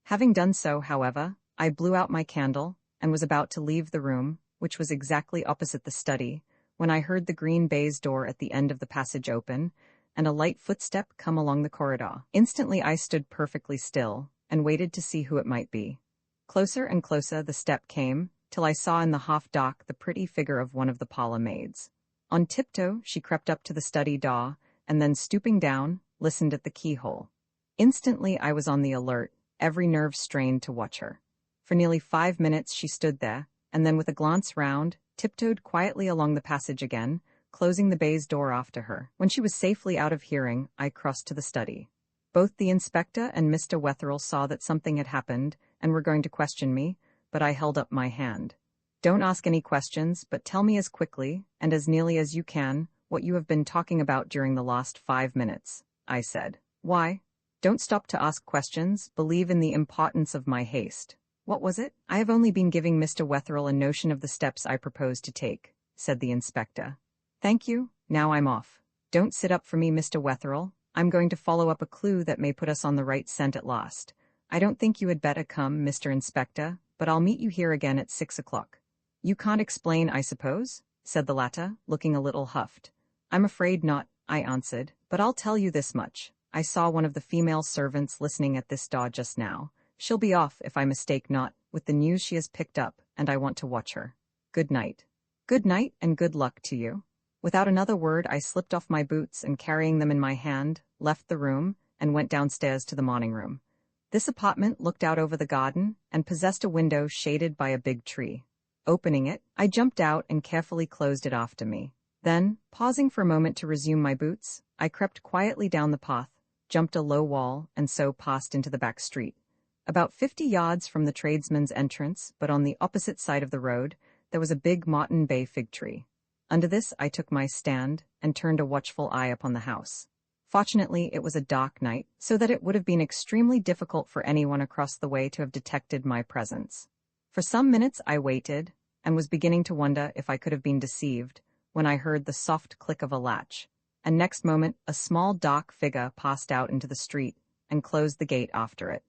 Having done so, however, I blew out my candle, and was about to leave the room, which was exactly opposite the study, when I heard the green baize door at the end of the passage open, and a light footstep come along the corridor. Instantly I stood perfectly still, and waited to see who it might be. Closer and closer the step came, till I saw in the half-dark the pretty figure of one of the parlor maids. On tiptoe she crept up to the study door, and then stooping down, listened at the keyhole. Instantly I was on the alert, every nerve strained to watch her. For nearly 5 minutes she stood there, and then with a glance round, tiptoed quietly along the passage again, closing the baize door after her. When she was safely out of hearing, I crossed to the study. Both the inspector and Mr. Wetherell saw that something had happened, and were going to question me, but I held up my hand. "Don't ask any questions, but tell me as quickly, and as nearly as you can, what you have been talking about during the last 5 minutes, I said. "Why? Don't stop to ask questions, believe in the importance of my haste. What was it?" "I have only been giving Mr. Wetherell a notion of the steps I propose to take," said the inspector. "Thank you, now I'm off. Don't sit up for me, Mr. Wetherell. I'm going to follow up a clue that may put us on the right scent at last. I don't think you had better come, Mr. Inspector, but I'll meet you here again at 6 o'clock. "You can't explain, I suppose?" said the latter, looking a little huffed. "I'm afraid not," I answered, "but I'll tell you this much. I saw one of the female servants listening at this door just now. She'll be off, if I mistake not, with the news she has picked up, and I want to watch her. Good night." "Good night, and good luck to you." Without another word, I slipped off my boots and, carrying them in my hand, left the room, and went downstairs to the morning room. This apartment looked out over the garden, and possessed a window shaded by a big tree. Opening it, I jumped out and carefully closed it after me. Then, pausing for a moment to resume my boots, I crept quietly down the path, jumped a low wall, and so passed into the back street. About 50 yards from the tradesman's entrance, but on the opposite side of the road, there was a big Moreton Bay fig tree. Under this I took my stand, and turned a watchful eye upon the house. Fortunately, it was a dark night, so that it would have been extremely difficult for anyone across the way to have detected my presence. For some minutes I waited, and was beginning to wonder if I could have been deceived, when I heard the soft click of a latch, and next moment a small dark figure passed out into the street, and closed the gate after it.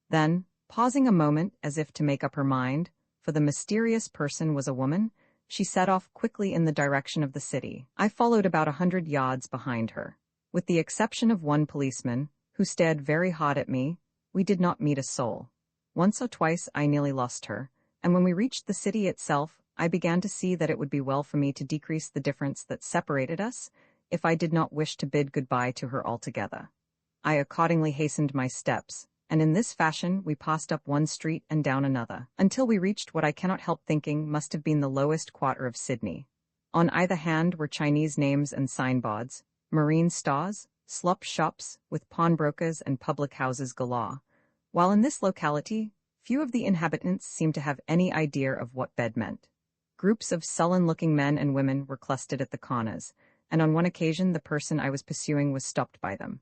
Then, pausing a moment as if to make up her mind, for the mysterious person was a woman, she set off quickly in the direction of the city. I followed about 100 yards behind her. With the exception of one policeman, who stared very hard at me, we did not meet a soul. Once or twice I nearly lost her, and when we reached the city itself, I began to see that it would be well for me to decrease the difference that separated us, if I did not wish to bid goodbye to her altogether. I accordingly hastened my steps, and in this fashion we passed up one street and down another, until we reached what I cannot help thinking must have been the lowest quarter of Sydney. On either hand were Chinese names and signboards, marine stores, slop shops, with pawnbrokers and public houses galore, while in this locality, few of the inhabitants seemed to have any idea of what bed meant. Groups of sullen-looking men and women were clustered at the corners, and on one occasion the person I was pursuing was stopped by them.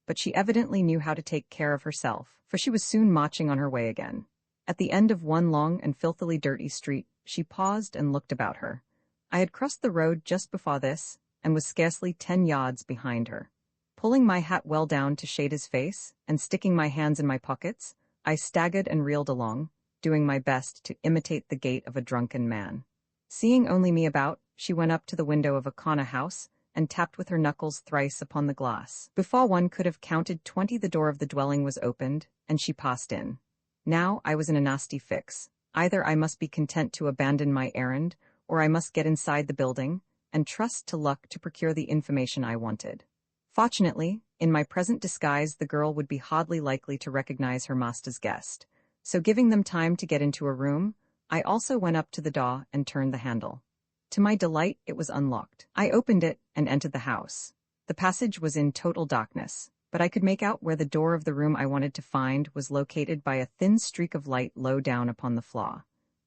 But she evidently knew how to take care of herself, for she was soon marching on her way again. At the end of one long and filthily dirty street, she paused and looked about her. I had crossed the road just before this, and was scarcely 10 yards behind her. Pulling my hat well down to shade his face, and sticking my hands in my pockets, I staggered and reeled along, doing my best to imitate the gait of a drunken man. Seeing only me about, she went up to the window of a corner house, and tapped with her knuckles thrice upon the glass. Before one could have counted 20 the door of the dwelling was opened, and she passed in. Now I was in a nasty fix. Either I must be content to abandon my errand, or I must get inside the building, and trust to luck to procure the information I wanted. Fortunately, in my present disguise the girl would be hardly likely to recognize her master's guest, so giving them time to get into a room, I also went up to the door and turned the handle. To my delight, it was unlocked. I opened it and entered the house. The passage was in total darkness, but I could make out where the door of the room I wanted to find was located by a thin streak of light low down upon the floor.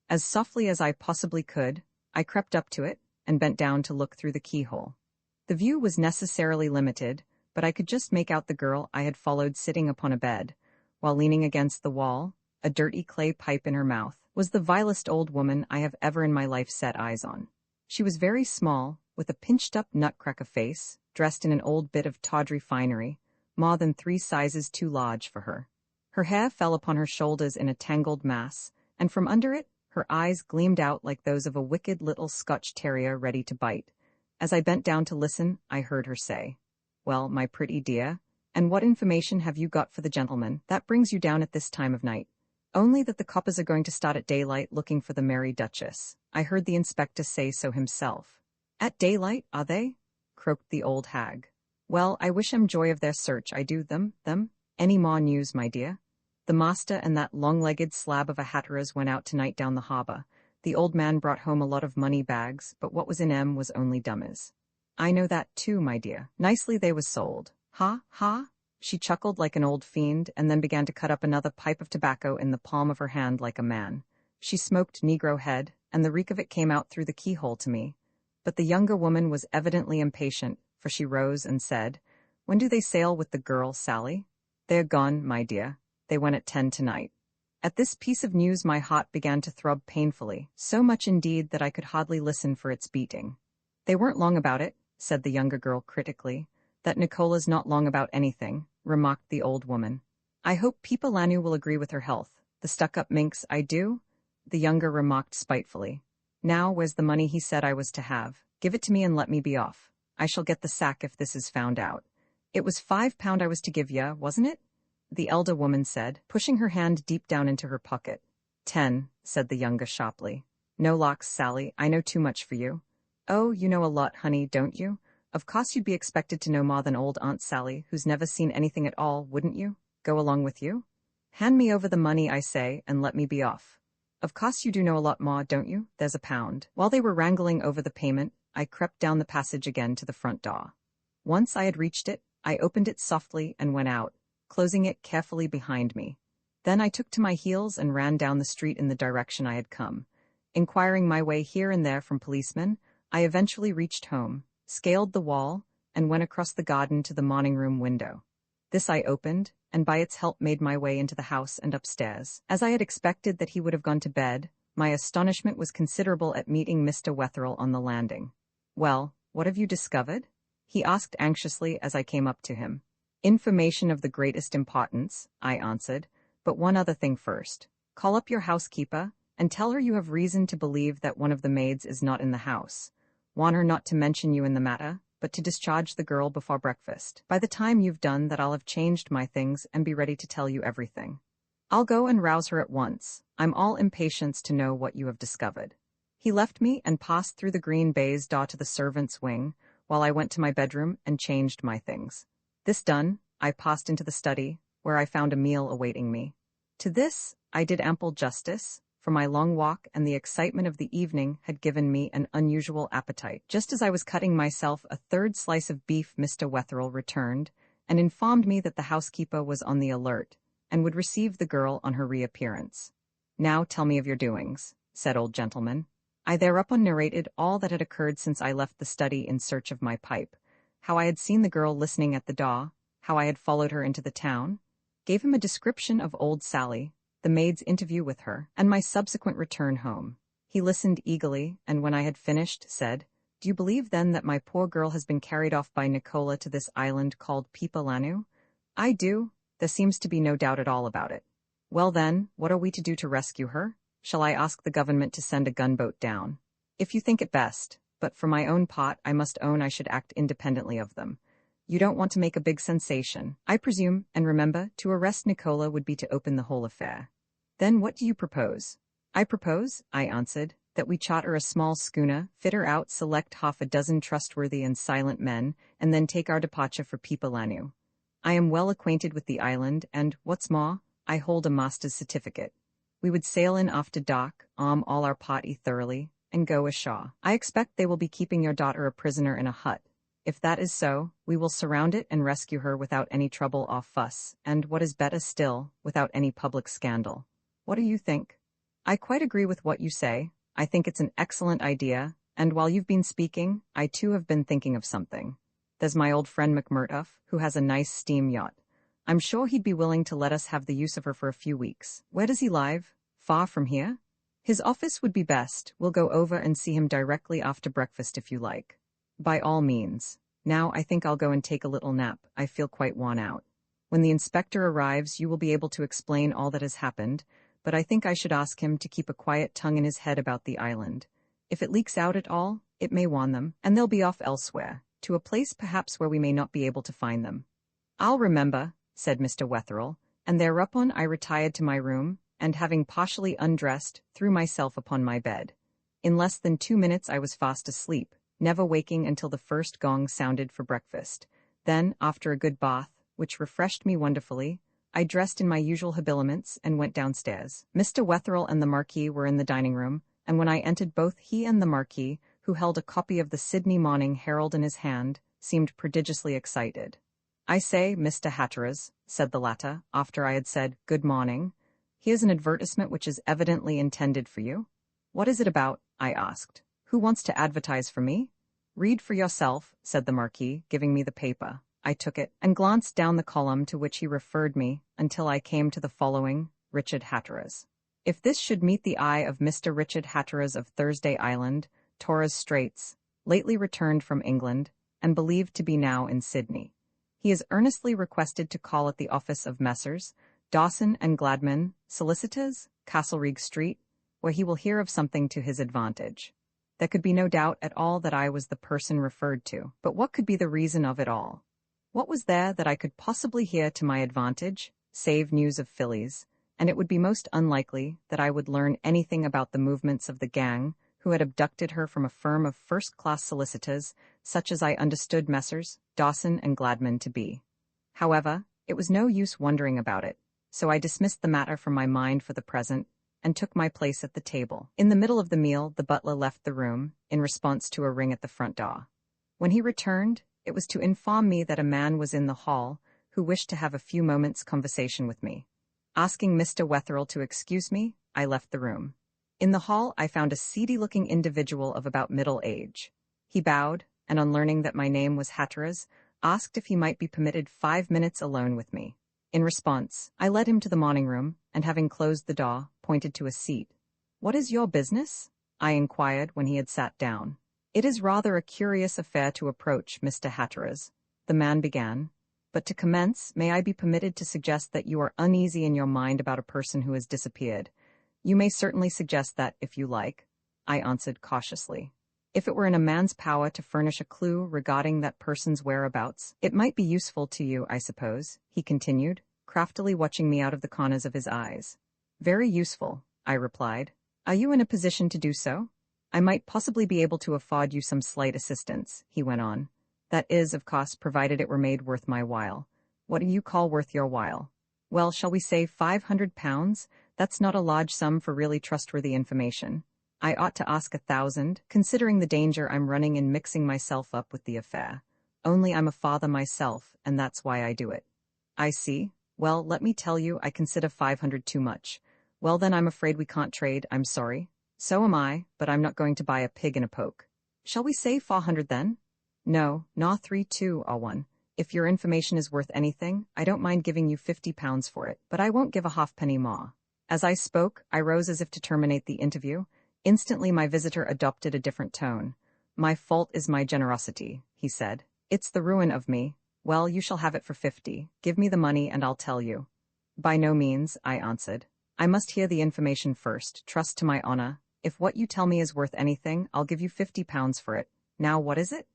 As softly as I possibly could, I crept up to it and bent down to look through the keyhole. The view was necessarily limited, but I could just make out the girl I had followed sitting upon a bed, while leaning against the wall, a dirty clay pipe in her mouth, was the vilest old woman I have ever in my life set eyes on. She was very small, with a pinched-up nutcracker face, dressed in an old bit of tawdry finery, more than 3 sizes too large for her. Her hair fell upon her shoulders in a tangled mass, and from under it, her eyes gleamed out like those of a wicked little Scotch terrier ready to bite. As I bent down to listen, I heard her say, "Well, my pretty dear, and what information have you got for the gentleman that brings you down at this time of night?" "Only that the coppers are going to start at daylight looking for the Merry Duchess. I heard the inspector say so himself." "At daylight, are they?" croaked the old hag. "Well, I wish 'em joy of their search, I do them. Any more news, my dear?" "The master and that long-legged slab of a Hatteras went out tonight down the harbour. The old man brought home a lot of money bags, but what was in 'em was only dummies." "I know that too, my dear. Nicely they was sold." "Ha, ha?" She chuckled like an old fiend, and then began to cut up another pipe of tobacco in the palm of her hand like a man. She smoked Negro head, and the reek of it came out through the keyhole to me. But the younger woman was evidently impatient, for she rose and said, "When do they sail with the girl, Sally?" "They're gone, my dear. They went at 10 tonight." At this piece of news my heart began to throb painfully, so much indeed that I could hardly listen for its beating. "They weren't long about it," said the younger girl critically. "That Nicola's not long about anything," remarked the old woman. "I hope Peepa Lanu will agree with her health. The stuck-up minx, I do," the younger remarked spitefully. "Now, where's the money he said I was to have? Give it to me and let me be off. I shall get the sack if this is found out." "It was £5 I was to give ya, wasn't it?" the elder woman said, pushing her hand deep down into her pocket. 10, said the younger sharply. "No locks, Sally, I know too much for you." "Oh, you know a lot, honey, don't you? Of course you'd be expected to know more than old Aunt Sally, who's never seen anything at all, wouldn't you? Go along with you? Hand me over the money, I say, and let me be off." "Of course you do know a lot more, don't you? There's a £1." While they were wrangling over the payment, I crept down the passage again to the front door. Once I had reached it, I opened it softly and went out, closing it carefully behind me. Then I took to my heels and ran down the street in the direction I had come. Inquiring my way here and there from policemen, I eventually reached home, scaled the wall, and went across the garden to the morning-room window. This I opened, and by its help made my way into the house and upstairs. As I had expected that he would have gone to bed, my astonishment was considerable at meeting Mr. Wetherill on the landing. "Well, what have you discovered?" he asked anxiously as I came up to him. "Information of the greatest importance," I answered, "but one other thing first. Call up your housekeeper, and tell her you have reason to believe that one of the maids is not in the house. Warn her not to mention you in the matter, but to discharge the girl before breakfast. By the time you've done that, I'll have changed my things and be ready to tell you everything. I'll go and rouse her at once. I'm all impatience to know what you have discovered." He left me and passed through the green baize door to the servants' wing, while I went to my bedroom and changed my things. This done, I passed into the study, where I found a meal awaiting me. To this, I did ample justice, for my long walk and the excitement of the evening had given me an unusual appetite. Just as I was cutting myself a third slice of beef, Mr. Wetherill returned and informed me that the housekeeper was on the alert and would receive the girl on her reappearance. "Now tell me of your doings," said old gentleman. I thereupon narrated all that had occurred since I left the study in search of my pipe, how I had seen the girl listening at the door, how I had followed her into the town, gave him a description of old Sally, the maid's interview with her, and my subsequent return home. He listened eagerly, and when I had finished, said, "Do you believe then that my poor girl has been carried off by Nicola to this island called Pipalanu?" "I do. There seems to be no doubt at all about it." "Well then, what are we to do to rescue her? Shall I ask the government to send a gunboat down?" "If you think it best, but for my own part I must own I should act independently of them. You don't want to make a big sensation, I presume, and remember, to arrest Nicola would be to open the whole affair." "Then what do you propose?" "I propose," I answered, "that we charter a small schooner, fit her out, select half a dozen trustworthy and silent men, and then take our departure for Pipalanu. I am well acquainted with the island, and, what's more, I hold a master's certificate. We would sail in after dark, arm all our party thoroughly, and go ashore. I expect they will be keeping your daughter a prisoner in a hut. If that is so, we will surround it and rescue her without any trouble or fuss, and, what is better still, without any public scandal. What do you think?" "I quite agree with what you say. I think it's an excellent idea, and while you've been speaking, I too have been thinking of something. There's my old friend McMurtough, who has a nice steam yacht. I'm sure he'd be willing to let us have the use of her for a few weeks." "Where does he live? Far from here?" "His office would be best. We'll go over and see him directly after breakfast if you like." "By all means. Now I think I'll go and take a little nap. I feel quite worn out. When the inspector arrives, you will be able to explain all that has happened, but I think I should ask him to keep a quiet tongue in his head about the island. If it leaks out at all, it may warn them, and they'll be off elsewhere, to a place perhaps where we may not be able to find them." "I'll remember," said Mr. Wetherill, and thereupon I retired to my room, and having partially undressed, threw myself upon my bed. In less than 2 minutes I was fast asleep, never waking until the first gong sounded for breakfast. Then, after a good bath, which refreshed me wonderfully, I dressed in my usual habiliments and went downstairs. Mr. Wetherill and the Marquis were in the dining room, and when I entered, both he and the Marquis, who held a copy of the Sydney Morning Herald in his hand, seemed prodigiously excited. "I say, Mr. Hatteras," said the latter, after I had said "good morning, "here's an advertisement which is evidently intended for you." "What is it about?" I asked. "Who wants to advertise for me?" "Read for yourself," said the Marquis, giving me the paper. I took it, and glanced down the column to which he referred me, until I came to the following: Richard Hatteras. "If this should meet the eye of Mr. Richard Hatteras of Thursday Island, Torres Straits, lately returned from England, and believed to be now in Sydney. He is earnestly requested to call at the office of Messrs. Dawson and Gladman, Solicitors, Castlereagh Street, where he will hear of something to his advantage." There could be no doubt at all that I was the person referred to, but what could be the reason of it all? What was there that I could possibly hear to my advantage, save news of fillies, and it would be most unlikely that I would learn anything about the movements of the gang who had abducted her from a firm of first-class solicitors, such as I understood Messrs. Dawson and Gladman to be. However, it was no use wondering about it, so I dismissed the matter from my mind for the present, and took my place at the table. In the middle of the meal, the butler left the room, in response to a ring at the front door. When he returned, it was to inform me that a man was in the hall who wished to have a few moments' conversation with me. Asking Mr. Wetherill to excuse me, I left the room. In the hall, I found a seedy-looking individual of about middle age. He bowed, and on learning that my name was Hatteras, asked if he might be permitted 5 minutes alone with me. In response, I led him to the morning room, and having closed the door, pointed to a seat. "What is your business?" I inquired when he had sat down. "It is rather a curious affair to approach, Mr. Hatteras," the man began, "but to commence, may I be permitted to suggest that you are uneasy in your mind about a person who has disappeared? You may certainly suggest that, if you like," I answered cautiously. If it were in a man's power to furnish a clue regarding that person's whereabouts, it might be useful to you, I suppose, he continued, craftily watching me out of the corners of his eyes. Very useful, I replied. Are you in a position to do so? I might possibly be able to afford you some slight assistance, he went on. That is, of course, provided it were made worth my while. What do you call worth your while? Well, shall we say £500? That's not a large sum for really trustworthy information. I ought to ask 1,000, considering the danger I'm running in mixing myself up with the affair. Only I'm a father myself, and that's why I do it. I see. Well, let me tell you, I consider 500 too much. Well then, I'm afraid we can't trade, I'm sorry. So am I, but I'm not going to buy a pig in a poke. Shall we say 400 then? No, nah 3-2-1. If your information is worth anything, I don't mind giving you £50 for it, but I won't give a halfpenny more. As I spoke, I rose as if to terminate the interview. Instantly my visitor adopted a different tone. My fault is my generosity, he said. It's the ruin of me. Well, you shall have it for 50. Give me the money and I'll tell you. By no means, I answered. I must hear the information first, trust to my honor. If what you tell me is worth anything, I'll give you £50 for it. Now what is it?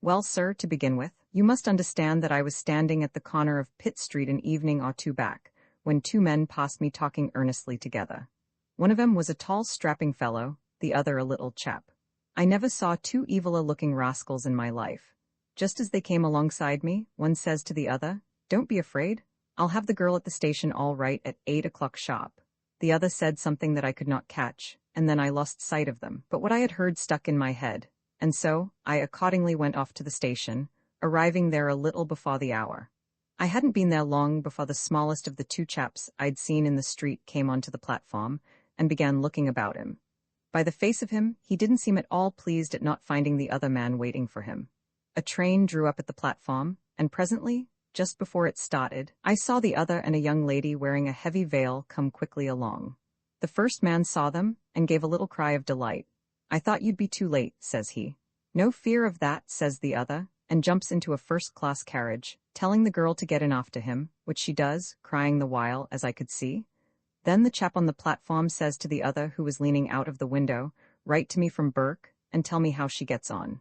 Well, sir, to begin with, you must understand that I was standing at the corner of Pitt Street an evening or two back, when two men passed me talking earnestly together. One of them was a tall, strapping fellow, the other a little chap. I never saw two eviler-looking rascals in my life. Just as they came alongside me, one says to the other, "Don't be afraid. I'll have the girl at the station all right at 8 o'clock sharp." The other said something that I could not catch, and then I lost sight of them. But what I had heard stuck in my head, and so I accordingly went off to the station, arriving there a little before the hour. I hadn't been there long before the smallest of the two chaps I'd seen in the street came onto the platform and began looking about him. By the face of him, he didn't seem at all pleased at not finding the other man waiting for him. A train drew up at the platform, and presently, just before it started, I saw the other and a young lady wearing a heavy veil come quickly along. The first man saw them and gave a little cry of delight. "I thought you'd be too late," says he. "No fear of that," says the other, and jumps into a first-class carriage, telling the girl to get in after him, which she does, crying the while, as I could see. Then the chap on the platform says to the other who was leaning out of the window, "Write to me from Burke, and tell me how she gets on."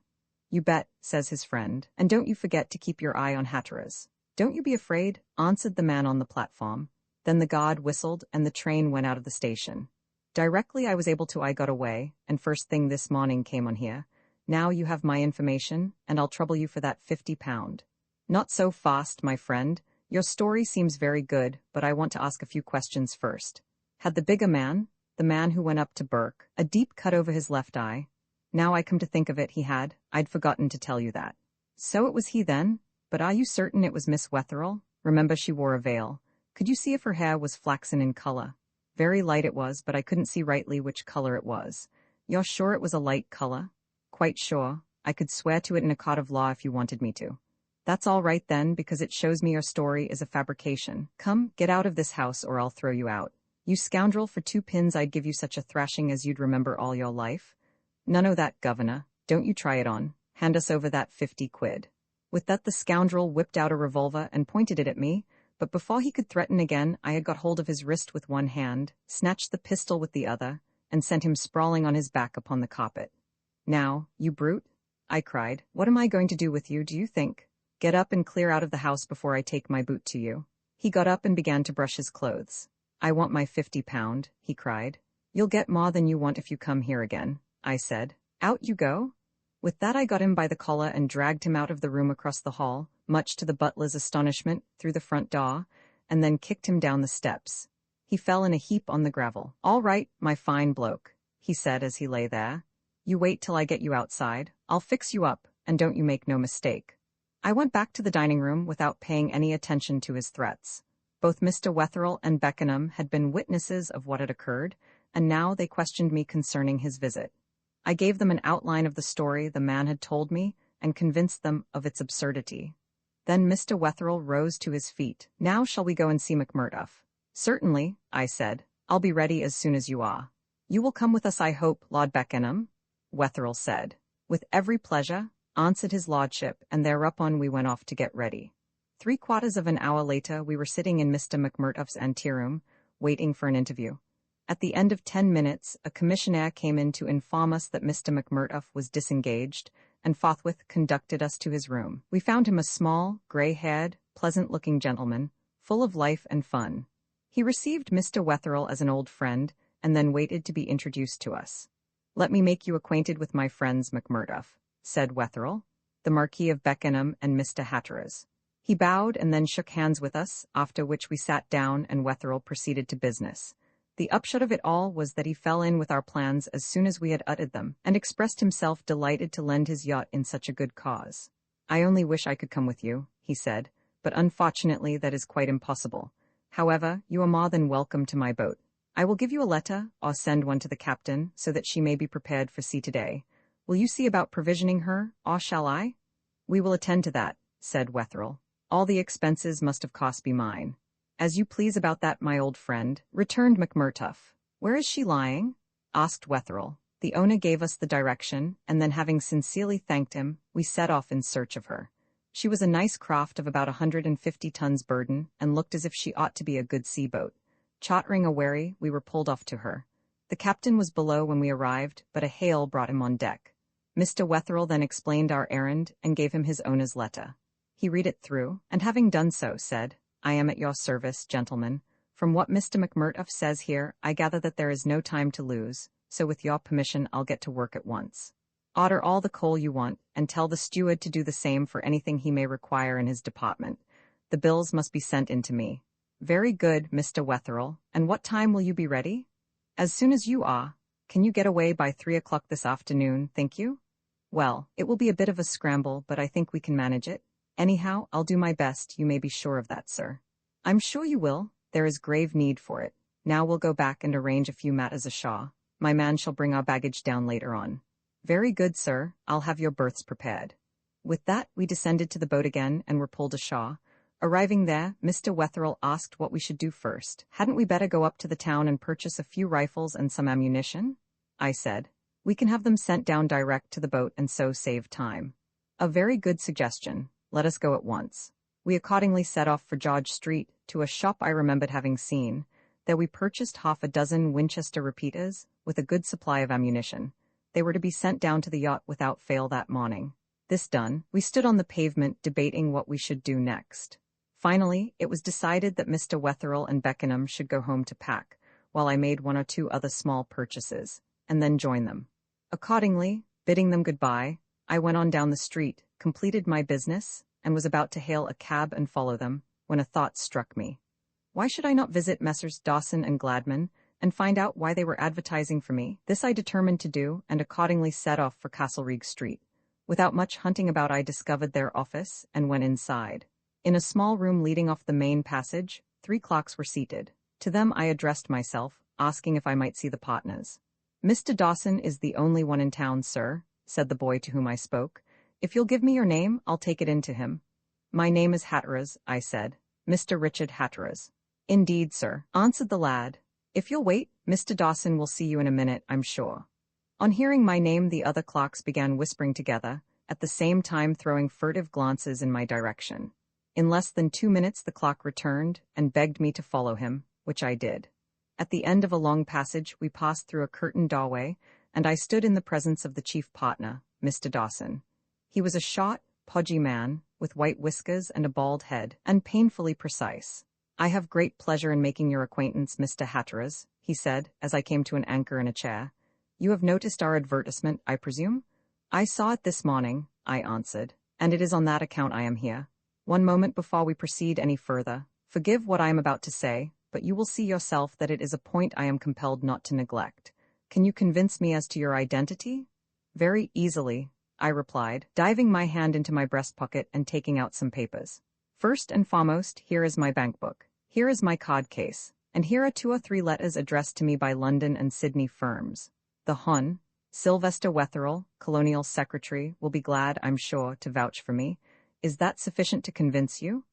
"You bet," says his friend, "and don't you forget to keep your eye on Hatteras." "Don't you be afraid," answered the man on the platform. Then the guard whistled, and the train went out of the station. Directly I was able to, I got away, and first thing this morning came on here. Now you have my information, and I'll trouble you for that £50. Not so fast, my friend. Your story seems very good, but I want to ask a few questions first. Had the bigger man, the man who went up to Burke, a deep cut over his left eye? Now I come to think of it, he had. I'd forgotten to tell you that. So it was he then? But are you certain it was Miss Wetherell? Remember, she wore a veil. Could you see if her hair was flaxen in color? Very light it was, but I couldn't see rightly which color it was. You're sure it was a light color? Quite sure. I could swear to it in a court of law if you wanted me to. That's all right then, because it shows me your story is a fabrication. Come, get out of this house or I'll throw you out. You scoundrel, for 2 pins I'd give you such a thrashing as you'd remember all your life. None o' that, governor. Don't you try it on. Hand us over that 50 quid. With that the scoundrel whipped out a revolver and pointed it at me, but before he could threaten again, I had got hold of his wrist with one hand, snatched the pistol with the other, and sent him sprawling on his back upon the carpet. "Now, you brute," I cried, "what am I going to do with you, do you think? Get up and clear out of the house before I take my boot to you." He got up and began to brush his clothes. "I want my £50, he cried. "You'll get more than you want if you come here again," I said. "Out you go." With that I got him by the collar and dragged him out of the room across the hall, much to the butler's astonishment, through the front door, and then kicked him down the steps. He fell in a heap on the gravel. "All right, my fine bloke," he said as he lay there. "You wait till I get you outside. I'll fix you up, and don't you make no mistake." I went back to the dining room without paying any attention to his threats. Both Mr. Wetherell and Beckenham had been witnesses of what had occurred, and now they questioned me concerning his visit. I gave them an outline of the story the man had told me and convinced them of its absurdity. Then Mr. Wetherell rose to his feet. "Now shall we go and see McMurdough?" "Certainly," I said. "I'll be ready as soon as you are." "You will come with us, I hope, Lord Beckenham?" Wetherell said. "With every pleasure," answered his lordship, and thereupon we went off to get ready. 3/4 of an hour later we were sitting in Mr. McMurdogh's anteroom, waiting for an interview. At the end of 10 minutes, a commissionaire came in to inform us that Mr. McMurtough was disengaged, and forthwith conducted us to his room. We found him a small, gray-haired, pleasant-looking gentleman, full of life and fun. He received Mr. Wetherill as an old friend, and then waited to be introduced to us. "Let me make you acquainted with my friends, McMurtough," said Wetherill, "the Marquis of Beckenham and Mr. Hatteras." He bowed and then shook hands with us, after which we sat down and Wetherill proceeded to business. The upshot of it all was that he fell in with our plans as soon as we had uttered them, and expressed himself delighted to lend his yacht in such a good cause. "I only wish I could come with you," he said, "but unfortunately that is quite impossible. However, you are more than welcome to my boat. I will give you a letter, or send one to the captain, so that she may be prepared for sea today. Will you see about provisioning her, or shall I?" "We will attend to that," said Wetherill. "All the expenses must of course be mine." "As you please about that, my old friend," returned McMurtough. "Where is she lying?" asked Wetherill. The owner gave us the direction, and then having sincerely thanked him, we set off in search of her. She was a nice craft of about 150 tons burden, and looked as if she ought to be a good sea-boat. Chartering a wherry, we were pulled off to her. The captain was below when we arrived, but a hail brought him on deck. Mr. Wetherill then explained our errand, and gave him his owner's letter. He read it through, and having done so, said, "I am at your service, gentlemen. From what Mr. McMurtough says here, I gather that there is no time to lose, so with your permission I'll get to work at once. Order all the coal you want, and tell the steward to do the same for anything he may require in his department. The bills must be sent in to me." "Very good, Mr. Wetherill. And what time will you be ready?" "As soon as you are. Can you get away by 3 o'clock this afternoon, think you?" "Well, it will be a bit of a scramble, but I think we can manage it. Anyhow, I'll do my best, you may be sure of that, sir." "I'm sure you will. There is grave need for it. Now we'll go back and arrange a few matters ashore. My man shall bring our baggage down later on." "Very good, sir. I'll have your berths prepared." With that, we descended to the boat again and were pulled ashore. Arriving there, Mr. Wetherill asked what we should do first. "Hadn't we better go up to the town and purchase a few rifles and some ammunition?" I said. "We can have them sent down direct to the boat and so save time." "A very good suggestion. Let us go at once." We accordingly set off for George Street, to a shop I remembered having seen. There we purchased half a dozen Winchester repeaters, with a good supply of ammunition. They were to be sent down to the yacht without fail that morning. This done, we stood on the pavement debating what we should do next. Finally, it was decided that Mr. Wetherill and Beckenham should go home to pack, while I made 1 or 2 other small purchases, and then join them. Accordingly, bidding them goodbye, I went on down the street, completed my business, and was about to hail a cab and follow them, when a thought struck me. Why should I not visit Messrs. Dawson and Gladman, and find out why they were advertising for me? This I determined to do, and accordingly set off for Castlereagh Street. Without much hunting about, I discovered their office, and went inside. In a small room leading off the main passage, 3 clocks were seated. To them I addressed myself, asking if I might see the partners. "Mr. Dawson is the only one in town, sir," said the boy to whom I spoke. "If you'll give me your name, I'll take it in to him." "My name is Hatteras," I said. "Mr. Richard Hatteras." "Indeed, sir," answered the lad. "If you'll wait, Mr. Dawson will see you in a minute, I'm sure." On hearing my name, the other clocks began whispering together, at the same time throwing furtive glances in my direction. In less than 2 minutes the clock returned, and begged me to follow him, which I did. At the end of a long passage we passed through a curtained doorway, and I stood in the presence of the chief partner, Mr. Dawson. He was a short, podgy man, with white whiskers and a bald head, and painfully precise. "I have great pleasure in making your acquaintance, Mr. Hatteras," he said, as I came to an anchor in a chair. "You have noticed our advertisement, I presume?" "I saw it this morning," I answered, "and it is on that account I am here. One moment before we proceed any further. Forgive what I am about to say, but you will see yourself that it is a point I am compelled not to neglect. Can you convince me as to your identity?" "Very easily," I replied, diving my hand into my breast pocket and taking out some papers. "First and foremost, here is my bank book. Here is my card case, and here are 2 or 3 letters addressed to me by London and Sydney firms. The Hon. Sylvester Wetherill, Colonial Secretary, will be glad, I'm sure, to vouch for me. Is that sufficient to convince you?"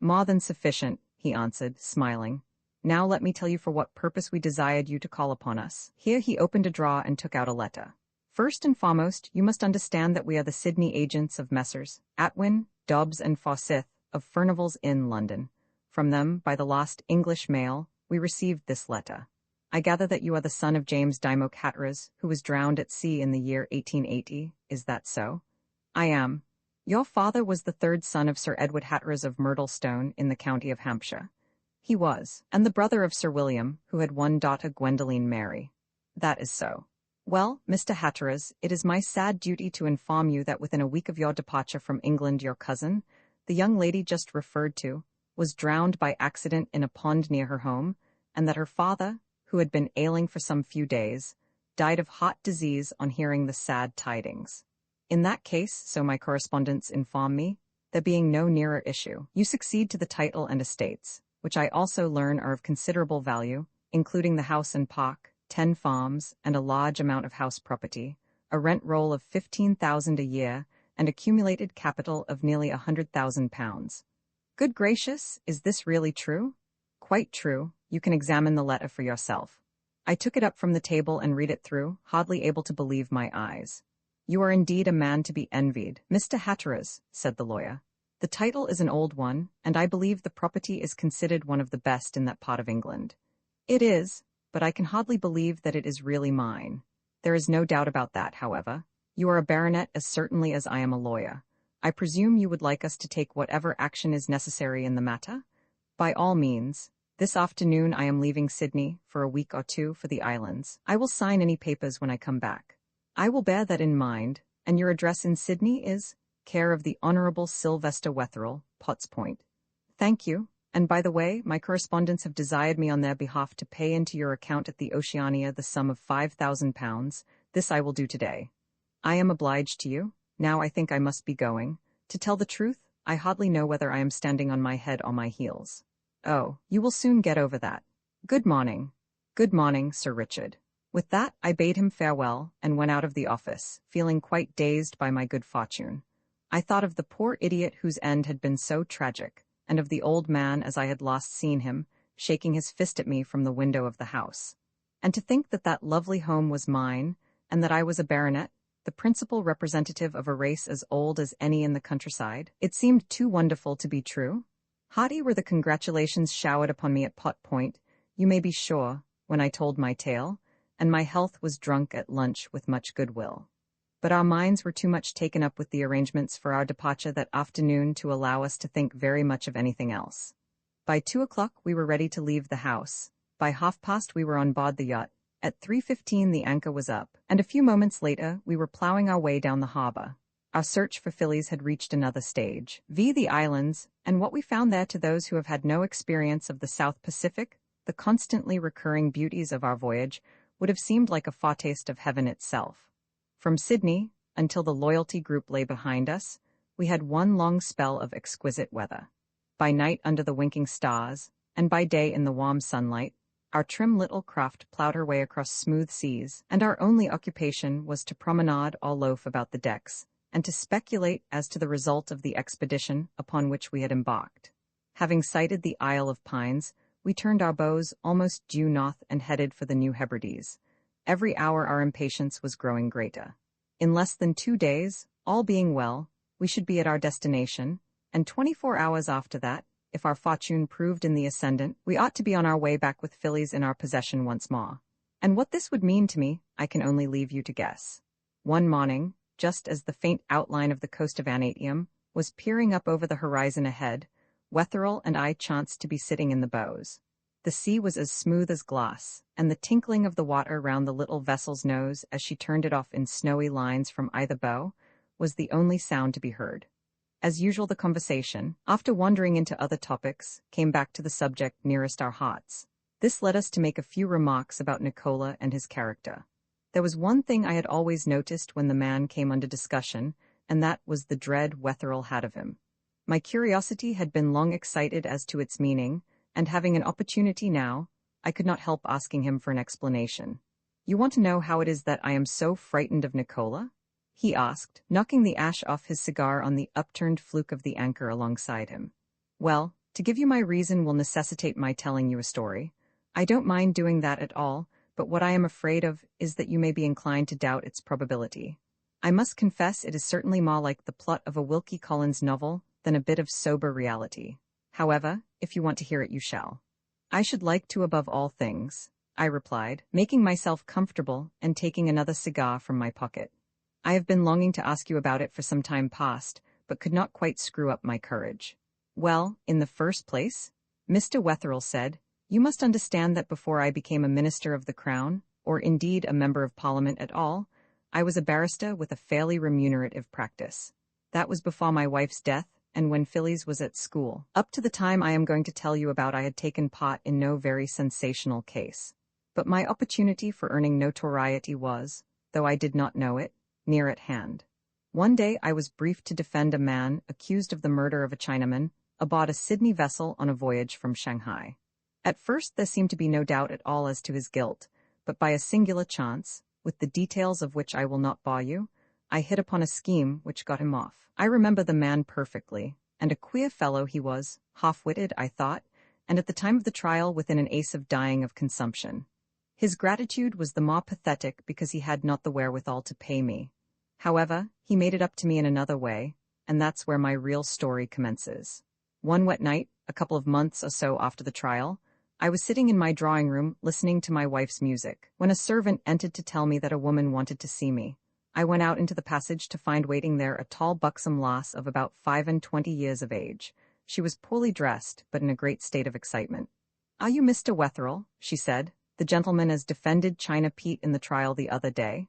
"More than sufficient," he answered, smiling. "Now let me tell you for what purpose we desired you to call upon us." Here he opened a drawer and took out a letter. "First and foremost, you must understand that we are the Sydney agents of Messrs. Atwin, Dobbs and Forsyth of Furnival's Inn, London. From them, by the last English mail, we received this letter. I gather that you are the son of James Dymoke Hatteras, who was drowned at sea in the year 1880, is that so? I am. Your father was the third son of Sir Edward Hatteras of Myrtlestone in the county of Hampshire. He was, and the brother of Sir William, who had one daughter Gwendoline Mary. That is so. Well, Mr. Hatteras, it is my sad duty to inform you that within a week of your departure from England your cousin, the young lady just referred to, was drowned by accident in a pond near her home, and that her father, who had been ailing for some few days, died of heart disease on hearing the sad tidings. In that case, so my correspondents inform me, there being no nearer issue, you succeed to the title and estates, which I also learn are of considerable value, including the house and park, 10 farms, and a large amount of house property, a rent roll of 15,000 a year, and accumulated capital of nearly £100,000. Good gracious, is this really true? Quite true. You can examine the letter for yourself. I took it up from the table and read it through, hardly able to believe my eyes. You are indeed a man to be envied, Mr. Hatteras, said the lawyer. The title is an old one, and I believe the property is considered one of the best in that part of England. It is, but I can hardly believe that it is really mine. There is no doubt about that, however. You are a baronet as certainly as I am a lawyer. I presume you would like us to take whatever action is necessary in the matter? By all means. This afternoon I am leaving Sydney for a week or two for the islands. I will sign any papers when I come back. I will bear that in mind, and your address in Sydney is, care of the Honourable Sylvester Wetherell, Potts Point. Thank you, and by the way, my correspondents have desired me on their behalf to pay into your account at the Oceania the sum of £5,000. This I will do today. I am obliged to you. Now I think I must be going. To tell the truth, I hardly know whether I am standing on my head or my heels. Oh, you will soon get over that. Good morning. Good morning, Sir Richard. With that, I bade him farewell and went out of the office, feeling quite dazed by my good fortune. I thought of the poor idiot whose end had been so tragic, and of the old man as I had last seen him, shaking his fist at me from the window of the house. And to think that that lovely home was mine, and that I was a baronet, the principal representative of a race as old as any in the countryside, it seemed too wonderful to be true. Hearty were the congratulations showered upon me at Pot Point, you may be sure, when I told my tale, and my health was drunk at lunch with much goodwill. But our minds were too much taken up with the arrangements for our departure that afternoon to allow us to think very much of anything else. By 2 o'clock we were ready to leave the house. By half-past we were on board the yacht. At 3:15 the anchor was up, and a few moments later we were ploughing our way down the harbour. Our search for fillies had reached another stage, the islands, and what we found there to those who have had no experience of the South Pacific, the constantly recurring beauties of our voyage, would have seemed like a foretaste of heaven itself. From Sydney, until the Loyalty group lay behind us, we had one long spell of exquisite weather. By night under the winking stars, and by day in the warm sunlight, our trim little craft ploughed her way across smooth seas, and our only occupation was to promenade or loaf about the decks, and to speculate as to the result of the expedition upon which we had embarked. Having sighted the Isle of Pines, we turned our bows almost due north and headed for the New Hebrides. Every hour our impatience was growing greater. In less than 2 days, all being well, we should be at our destination, and 24 hours after that, if our fortune proved in the ascendant, we ought to be on our way back with fillies in our possession once more. And what this would mean to me, I can only leave you to guess. One morning, just as the faint outline of the coast of Anatium was peering up over the horizon ahead, Wetherell and I chanced to be sitting in the bows. The sea was as smooth as glass, and the tinkling of the water round the little vessel's nose as she turned it off in snowy lines from either bow was the only sound to be heard. As usual, the conversation, after wandering into other topics, came back to the subject nearest our hearts. This led us to make a few remarks about Nicola and his character. There was one thing I had always noticed when the man came under discussion, and that was the dread Wetherell had of him. My curiosity had been long excited as to its meaning, and having an opportunity now, I could not help asking him for an explanation. "You want to know how it is that I am so frightened of Nicola?" he asked, knocking the ash off his cigar on the upturned fluke of the anchor alongside him. "Well, to give you my reason will necessitate my telling you a story. I don't mind doing that at all, but what I am afraid of is that you may be inclined to doubt its probability. I must confess it is certainly more like the plot of a Wilkie Collins novel than a bit of sober reality. However, if you want to hear it you shall. I should like to above all things, I replied, making myself comfortable and taking another cigar from my pocket. I have been longing to ask you about it for some time past, but could not quite screw up my courage. Well, in the first place, Mr. Wetherell said, you must understand that before I became a minister of the Crown, or indeed a member of Parliament at all, I was a barrister with a fairly remunerative practice. That was before my wife's death, and when Phyllis was at school. Up to the time I am going to tell you about, I had taken part in no very sensational case. But my opportunity for earning notoriety was, though I did not know it, near at hand. One day I was briefed to defend a man accused of the murder of a Chinaman aboard a Sydney vessel on a voyage from Shanghai. At first there seemed to be no doubt at all as to his guilt, but by a singular chance, with the details of which I will not bore you, I hit upon a scheme which got him off. I remember the man perfectly, and a queer fellow he was, half-witted, I thought, and at the time of the trial within an ace of dying of consumption. His gratitude was the more pathetic because he had not the wherewithal to pay me. However, he made it up to me in another way, and that's where my real story commences. One wet night, a couple of months or so after the trial, I was sitting in my drawing room listening to my wife's music, when a servant entered to tell me that a woman wanted to see me. I went out into the passage to find waiting there a tall buxom lass of about 25 years of age. She was poorly dressed, but in a great state of excitement. "Are you Mr. Wetherell?" she said, "the gentleman as defended China Pete in the trial the other day?"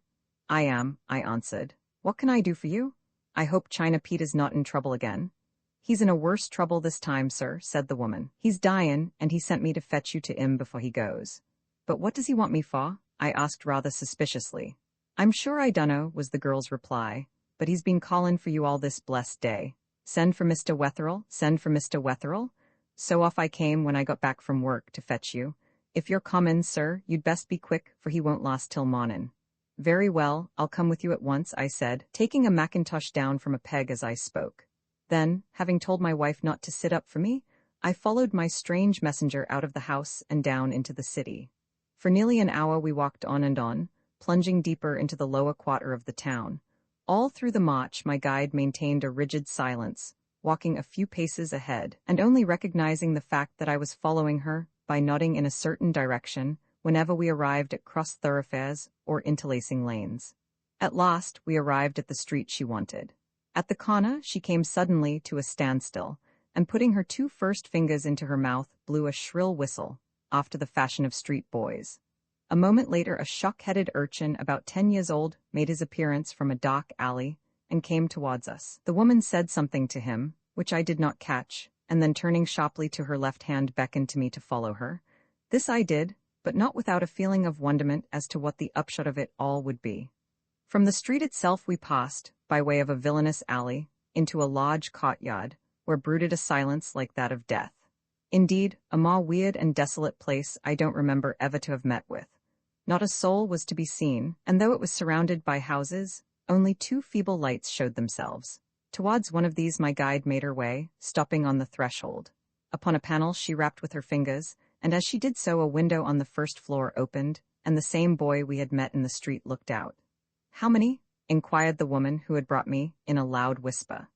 "I am," I answered. "What can I do for you? I hope China Pete is not in trouble again." "He's in a worse trouble this time, sir," said the woman. "He's dyin', and he sent me to fetch you to 'im before he goes." "But what does he want me for?" I asked rather suspiciously. "I'm sure I dunno," was the girl's reply, "but he's been callin' for you all this blessed day. Send for Mr. Wetherell, send for Mr. Wetherell. So off I came when I got back from work to fetch you. If you're comin', sir, you'd best be quick, for he won't last till mornin'." "Very well, I'll come with you at once," I said, taking a mackintosh down from a peg as I spoke. Then, having told my wife not to sit up for me, I followed my strange messenger out of the house and down into the city. For nearly an hour we walked on, plunging deeper into the lower quarter of the town. All through the march my guide maintained a rigid silence, walking a few paces ahead, and only recognizing the fact that I was following her by nodding in a certain direction whenever we arrived at cross thoroughfares or interlacing lanes. At last we arrived at the street she wanted. At the corner she came suddenly to a standstill, and putting her two first fingers into her mouth blew a shrill whistle, after the fashion of street boys. A moment later a shock-headed urchin about 10 years old made his appearance from a dark alley and came towards us. The woman said something to him, which I did not catch, and then turning sharply to her left hand beckoned to me to follow her. This I did, but not without a feeling of wonderment as to what the upshot of it all would be. From the street itself we passed, by way of a villainous alley, into a large courtyard, where brooded a silence like that of death. Indeed, a more weird and desolate place I don't remember ever to have met with. Not a soul was to be seen, and though it was surrounded by houses, only two feeble lights showed themselves. Towards one of these my guide made her way, stopping on the threshold. Upon a panel she rapped with her fingers, and as she did so a window on the first floor opened, and the same boy we had met in the street looked out. "How many?" inquired the woman who had brought me, in a loud whisper.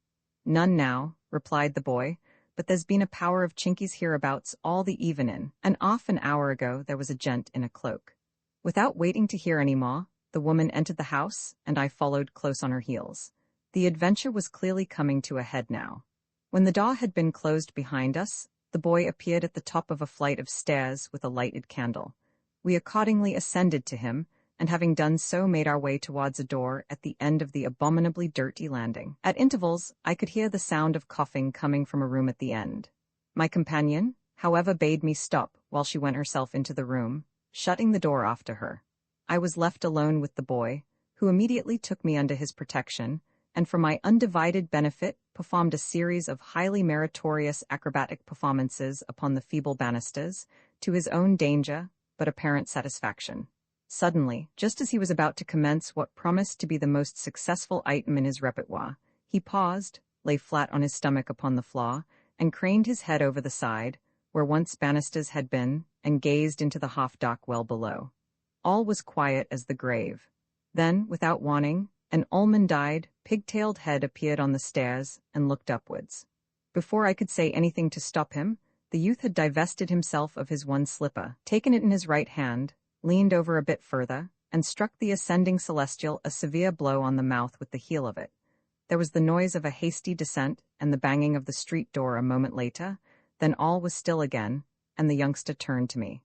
"None now," replied the boy, "but there's been a power of Chinkies hereabouts all the evenin', and off an hour ago there was a gent in a cloak." Without waiting to hear any more, the woman entered the house, and I followed close on her heels. The adventure was clearly coming to a head now. When the door had been closed behind us, the boy appeared at the top of a flight of stairs with a lighted candle. We accordingly ascended to him, and having done so made our way towards a door at the end of the abominably dirty landing. At intervals, I could hear the sound of coughing coming from a room at the end. My companion, however, bade me stop while she went herself into the room, shutting the door after her. I was left alone with the boy, who immediately took me under his protection, and for my undivided benefit performed a series of highly meritorious acrobatic performances upon the feeble banisters, to his own danger, but apparent satisfaction. Suddenly, just as he was about to commence what promised to be the most successful item in his repertoire, he paused, lay flat on his stomach upon the floor, and craned his head over the side, where once banisters had been, and gazed into the half-dark well below. All was quiet as the grave. Then, without warning, an almond-eyed, pig-tailed head appeared on the stairs and looked upwards. Before I could say anything to stop him, the youth had divested himself of his one slipper, taken it in his right hand, leaned over a bit further, and struck the ascending celestial a severe blow on the mouth with the heel of it. There was the noise of a hasty descent and the banging of the street door a moment later, then all was still again, and the youngster turned to me.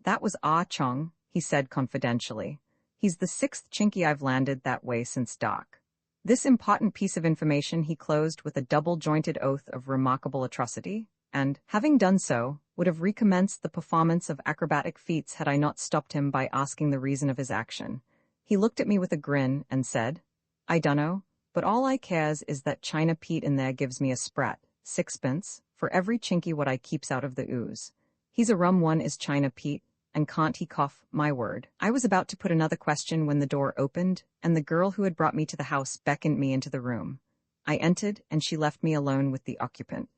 "That was Ah Chong," he said confidentially. "He's the 6th Chinky I've landed that way since dark." This important piece of information he closed with a double-jointed oath of remarkable atrocity, and, having done so, would have recommenced the performance of acrobatic feats had I not stopped him by asking the reason of his action. He looked at me with a grin and said, "I dunno, but all I cares is that China Pete in there gives me a sprat, 6pence, for every chinky what I keeps out of the ooze. He's a rum one is China Pete, and can't he cough, my word." I was about to put another question when the door opened, and the girl who had brought me to the house beckoned me into the room. I entered, and she left me alone with the occupant.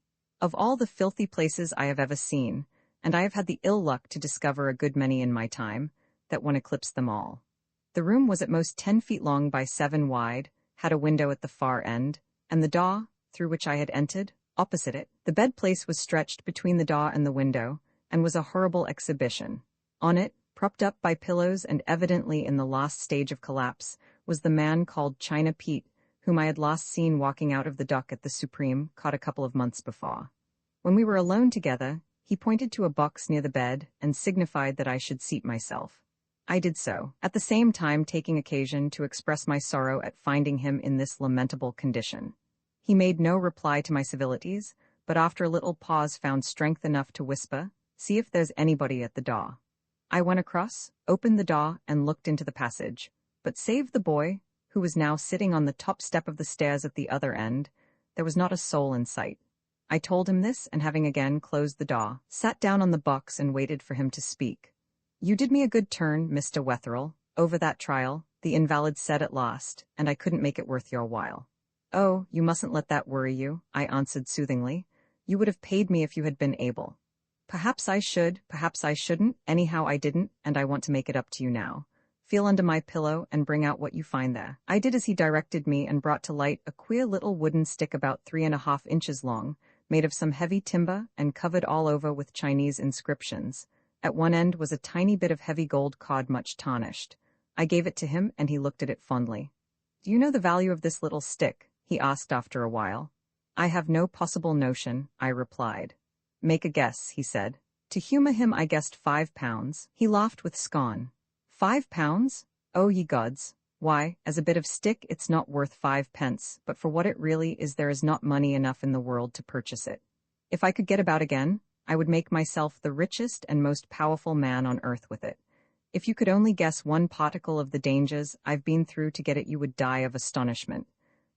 Of all the filthy places I have ever seen, and I have had the ill luck to discover a good many in my time, that one eclipsed them all. The room was at most 10 feet long by 7 wide, had a window at the far end, and the door, through which I had entered, opposite it. The bed place was stretched between the door and the window, and was a horrible exhibition. On it, propped up by pillows and evidently in the last stage of collapse, was the man called China Pete, whom I had last seen walking out of the dock at the Supreme, caught a couple of months before. When we were alone together, he pointed to a box near the bed and signified that I should seat myself. I did so, at the same time taking occasion to express my sorrow at finding him in this lamentable condition. He made no reply to my civilities, but after a little pause found strength enough to whisper, "See if there's anybody at the door." I went across, opened the door, and looked into the passage, but save the boy, who was now sitting on the top step of the stairs at the other end, there was not a soul in sight. I told him this, and having again closed the door, sat down on the box and waited for him to speak. "You did me a good turn, Mr. Wetherill, over that trial," the invalid said at last, "and I couldn't make it worth your while." "Oh, you mustn't let that worry you," I answered soothingly. "You would have paid me if you had been able." "Perhaps I should, perhaps I shouldn't, anyhow I didn't, and I want to make it up to you now. Feel under my pillow and bring out what you find there." I did as he directed me and brought to light a queer little wooden stick about 3½ inches long, made of some heavy timber and covered all over with Chinese inscriptions. At one end was a tiny bit of heavy gold cod much tarnished. I gave it to him, and he looked at it fondly. "Do you know the value of this little stick?" he asked after a while. "I have no possible notion," I replied. "Make a guess," he said. To humor him I guessed £5. He laughed with scorn. £5? Oh ye gods! Why, as a bit of stick it's not worth 5 pence, but for what it really is there is not money enough in the world to purchase it. If I could get about again, I would make myself the richest and most powerful man on earth with it. If you could only guess one particle of the dangers I've been through to get it, you would die of astonishment.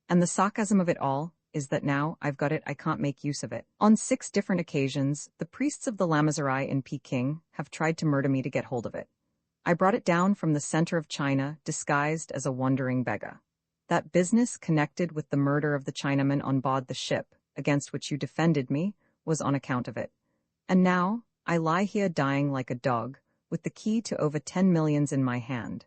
And the sarcasm of it all is that now I've got it, I can't make use of it. On 6 different occasions, the priests of the Lamaserai in Peking have tried to murder me to get hold of it. I brought it down from the center of China, disguised as a wandering beggar. That business connected with the murder of the Chinaman on board the ship, against which you defended me, was on account of it. And now, I lie here dying like a dog, with the key to over 10 millions in my hand.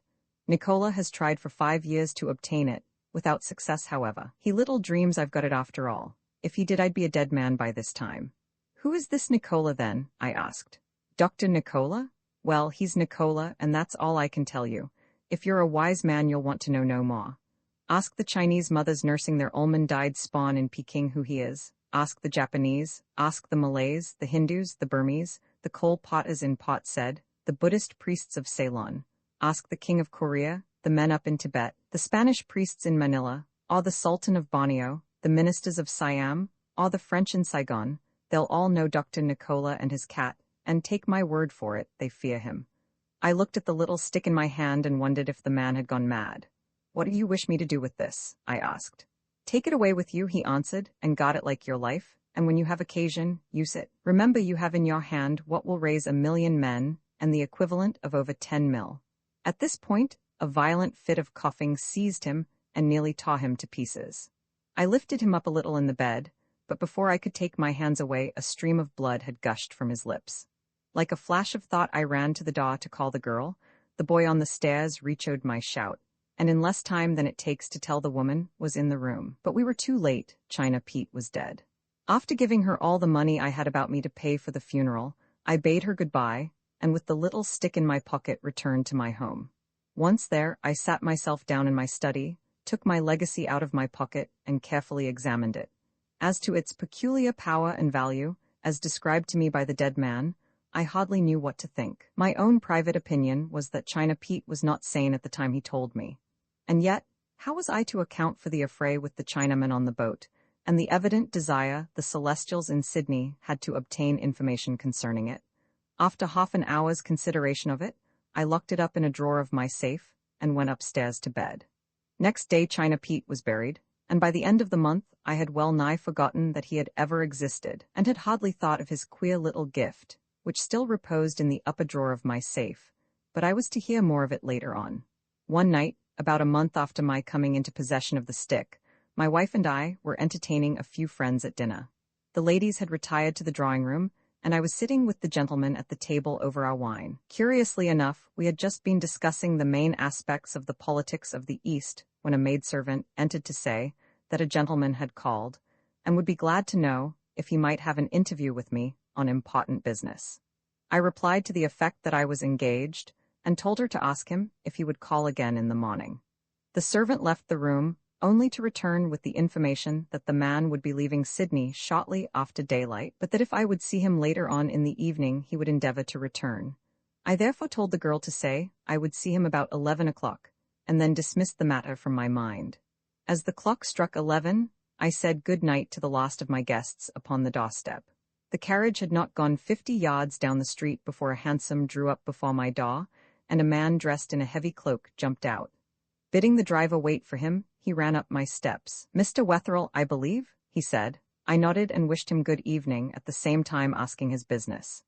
Nicola has tried for 5 years to obtain it, without success however. He little dreams I've got it after all. If he did, I'd be a dead man by this time. "Who is this Nicola then?" I asked. "Dr. Nicola? Well, he's Nicola, and that's all I can tell you. If you're a wise man, you'll want to know no more. Ask the Chinese mothers nursing their almond-dyed spawn in Peking who he is. Ask the Japanese, ask the Malays, the Hindus, the Burmese, the coal potters in Pot Said, the Buddhist priests of Ceylon. Ask the King of Korea, the men up in Tibet, the Spanish priests in Manila, or the Sultan of Borneo, the ministers of Siam, or the French in Saigon. They'll all know Dr. Nicola and his cat, and take my word for it, they fear him." I looked at the little stick in my hand and wondered if the man had gone mad. "What do you wish me to do with this?" I asked. "Take it away with you," he answered, "and guard it like your life, and when you have occasion, use it. Remember you have in your hand what will raise 1,000,000 men, and the equivalent of over 10 mil. At this point, a violent fit of coughing seized him and nearly tore him to pieces. I lifted him up a little in the bed, but before I could take my hands away, a stream of blood had gushed from his lips. Like a flash of thought, I ran to the door to call the girl. The boy on the stairs re-echoed my shout, and in less time than it takes to tell the woman, was in the room. But we were too late. China Pete was dead. After giving her all the money I had about me to pay for the funeral, I bade her goodbye, and with the little stick in my pocket returned to my home. Once there, I sat myself down in my study, took my legacy out of my pocket, and carefully examined it. As to its peculiar power and value, as described to me by the dead man, I hardly knew what to think. My own private opinion was that China Pete was not sane at the time he told me. And yet, how was I to account for the affray with the Chinaman on the boat, and the evident desire the Celestials in Sydney had to obtain information concerning it? After half an hour's consideration of it, I locked it up in a drawer of my safe and went upstairs to bed. Next day China Pete was buried, and by the end of the month I had well nigh forgotten that he had ever existed, and had hardly thought of his queer little gift, which still reposed in the upper drawer of my safe, but I was to hear more of it later on. One night, about a month after my coming into possession of the stick, my wife and I were entertaining a few friends at dinner. The ladies had retired to the drawing room, and I was sitting with the gentlemen at the table over our wine. Curiously enough, we had just been discussing the main aspects of the politics of the East when a maidservant entered to say that a gentleman had called, and would be glad to know if he might have an interview with me on important business. I replied to the effect that I was engaged, and told her to ask him if he would call again in the morning. The servant left the room, only to return with the information that the man would be leaving Sydney shortly after daylight, but that if I would see him later on in the evening he would endeavour to return. I therefore told the girl to say I would see him about 11 o'clock, and then dismissed the matter from my mind. As the clock struck 11, I said good night to the last of my guests upon the doorstep. The carriage had not gone 50 yards down the street before a hansom drew up before my door, and a man dressed in a heavy cloak jumped out. Bidding the driver wait for him, he ran up my steps. "Mr. Wetherill, I believe?" he said. I nodded and wished him good evening, at the same time asking his business.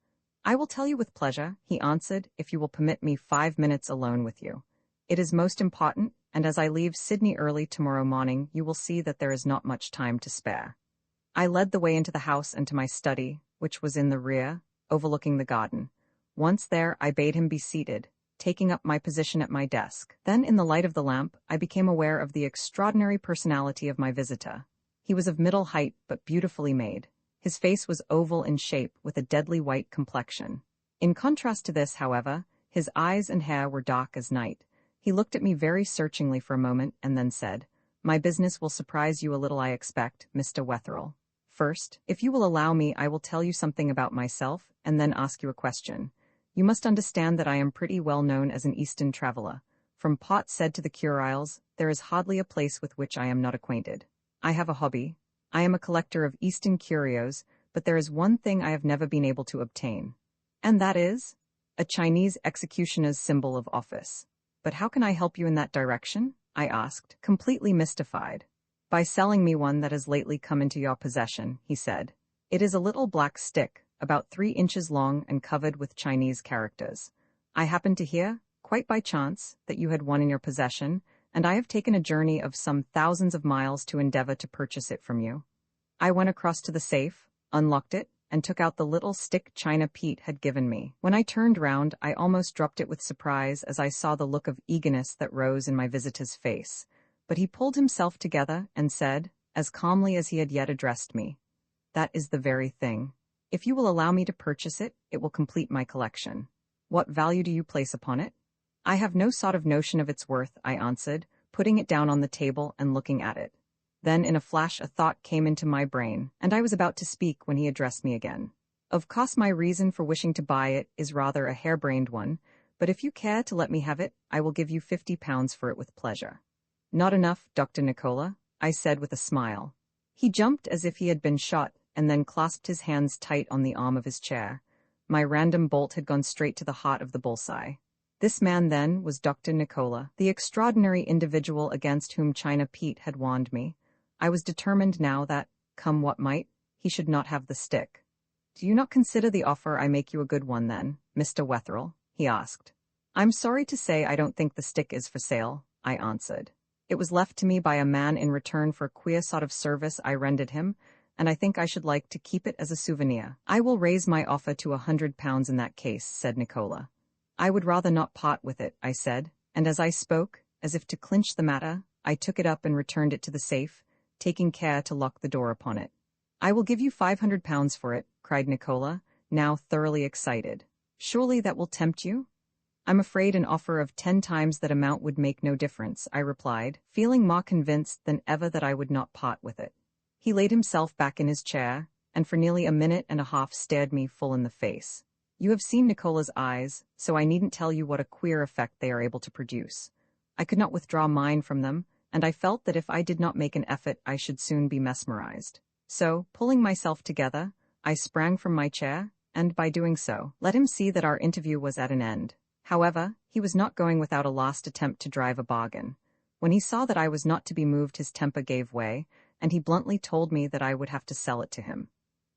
"I will tell you with pleasure," he answered, "if you will permit me 5 minutes alone with you. It is most important, and as I leave Sydney early tomorrow morning, you will see that there is not much time to spare." I led the way into the house and to my study, which was in the rear, overlooking the garden. Once there, I bade him be seated, taking up my position at my desk. Then, in the light of the lamp, I became aware of the extraordinary personality of my visitor. He was of middle height, but beautifully made. His face was oval in shape, with a deadly white complexion. In contrast to this, however, his eyes and hair were dark as night. He looked at me very searchingly for a moment, and then said, "My business will surprise you a little, I expect, Mr. Wetherill. First, if you will allow me, I will tell you something about myself, and then ask you a question. You must understand that I am pretty well known as an Eastern traveler. From Port Said to the Kuriles, there is hardly a place with which I am not acquainted. I have a hobby. I am a collector of Eastern curios, but there is one thing I have never been able to obtain. And that is a Chinese executioner's symbol of office. But how can I help you in that direction?" I asked, completely mystified. "By selling me one that has lately come into your possession," he said. "It is a little black stick, about 3 inches long and covered with Chinese characters. I happened to hear, quite by chance, that you had one in your possession, and I have taken a journey of some thousands of miles to endeavor to purchase it from you." I went across to the safe, unlocked it, and took out the little stick China Pete had given me. When I turned round, I almost dropped it with surprise as I saw the look of eagerness that rose in my visitor's face. But he pulled himself together and said, as calmly as he had yet addressed me, "That is the very thing. If you will allow me to purchase it, it will complete my collection. What value do you place upon it?" "I have no sort of notion of its worth," I answered, putting it down on the table and looking at it. Then in a flash a thought came into my brain, and I was about to speak when he addressed me again. "Of course my reason for wishing to buy it is rather a harebrained one, but if you care to let me have it, I will give you £50 for it with pleasure." "Not enough, Dr. Nicola," I said with a smile. He jumped as if he had been shot, and then clasped his hands tight on the arm of his chair. My random bolt had gone straight to the heart of the bullseye. This man, then, was Dr. Nicola, the extraordinary individual against whom China Pete had warned me. I was determined now that, come what might, he should not have the stick. "Do you not consider the offer I make you a good one, then, Mr. Wetherill?" he asked. "I'm sorry to say I don't think the stick is for sale," I answered. "It was left to me by a man in return for a queer sort of service I rendered him, and I think I should like to keep it as a souvenir." "I will raise my offer to £100 in that case," said Nicola. "I would rather not part with it," I said, and as I spoke, as if to clinch the matter, I took it up and returned it to the safe, taking care to lock the door upon it. "I will give you £500 for it," cried Nicola, now thoroughly excited. Surely that will tempt you? I'm afraid an offer of 10 times that amount would make no difference, I replied, feeling more convinced than ever that I would not part with it. He laid himself back in his chair, and for nearly a minute and a half stared me full in the face. You have seen Nicola's eyes, so I needn't tell you what a queer effect they are able to produce. I could not withdraw mine from them, and I felt that if I did not make an effort I should soon be mesmerized. So, pulling myself together, I sprang from my chair, and by doing so, let him see that our interview was at an end. However, he was not going without a last attempt to drive a bargain. When he saw that I was not to be moved, his temper gave way, and he bluntly told me that I would have to sell it to him.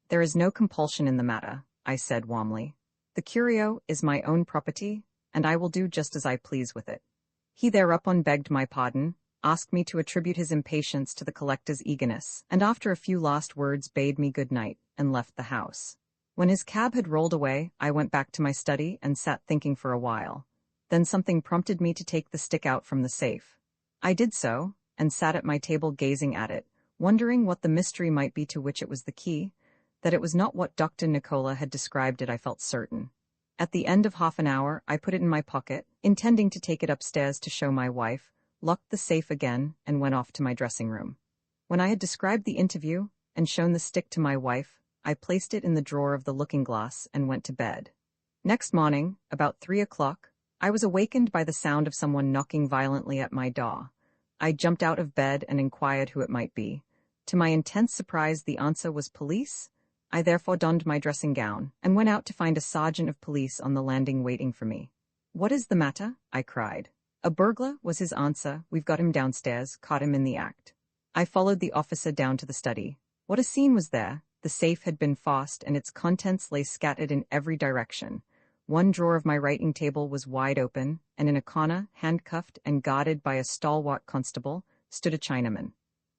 There is no compulsion in the matter, I said warmly. The curio is my own property, and I will do just as I please with it. He thereupon begged my pardon, asked me to attribute his impatience to the collector's eagerness, and after a few last words bade me good night, and left the house. When his cab had rolled away, I went back to my study and sat thinking for a while. Then something prompted me to take the stick out from the safe. I did so, and sat at my table gazing at it, wondering what the mystery might be to which it was the key. That it was not what Dr. Nicola had described it I felt certain. At the end of half an hour I put it in my pocket, intending to take it upstairs to show my wife, locked the safe again, and went off to my dressing room. When I had described the interview, and shown the stick to my wife, I placed it in the drawer of the looking-glass and went to bed. Next morning, about 3 o'clock, I was awakened by the sound of someone knocking violently at my door. I jumped out of bed and inquired who it might be. To my intense surprise, the answer was police. I therefore donned my dressing gown, and went out to find a sergeant of police on the landing waiting for me. "What is the matter?" I cried. "A burglar," was his answer. "We've got him downstairs, caught him in the act." I followed the officer down to the study. What a scene was there! The safe had been forced, and its contents lay scattered in every direction. One drawer of my writing table was wide open, and in a corner, handcuffed and guarded by a stalwart constable, stood a Chinaman.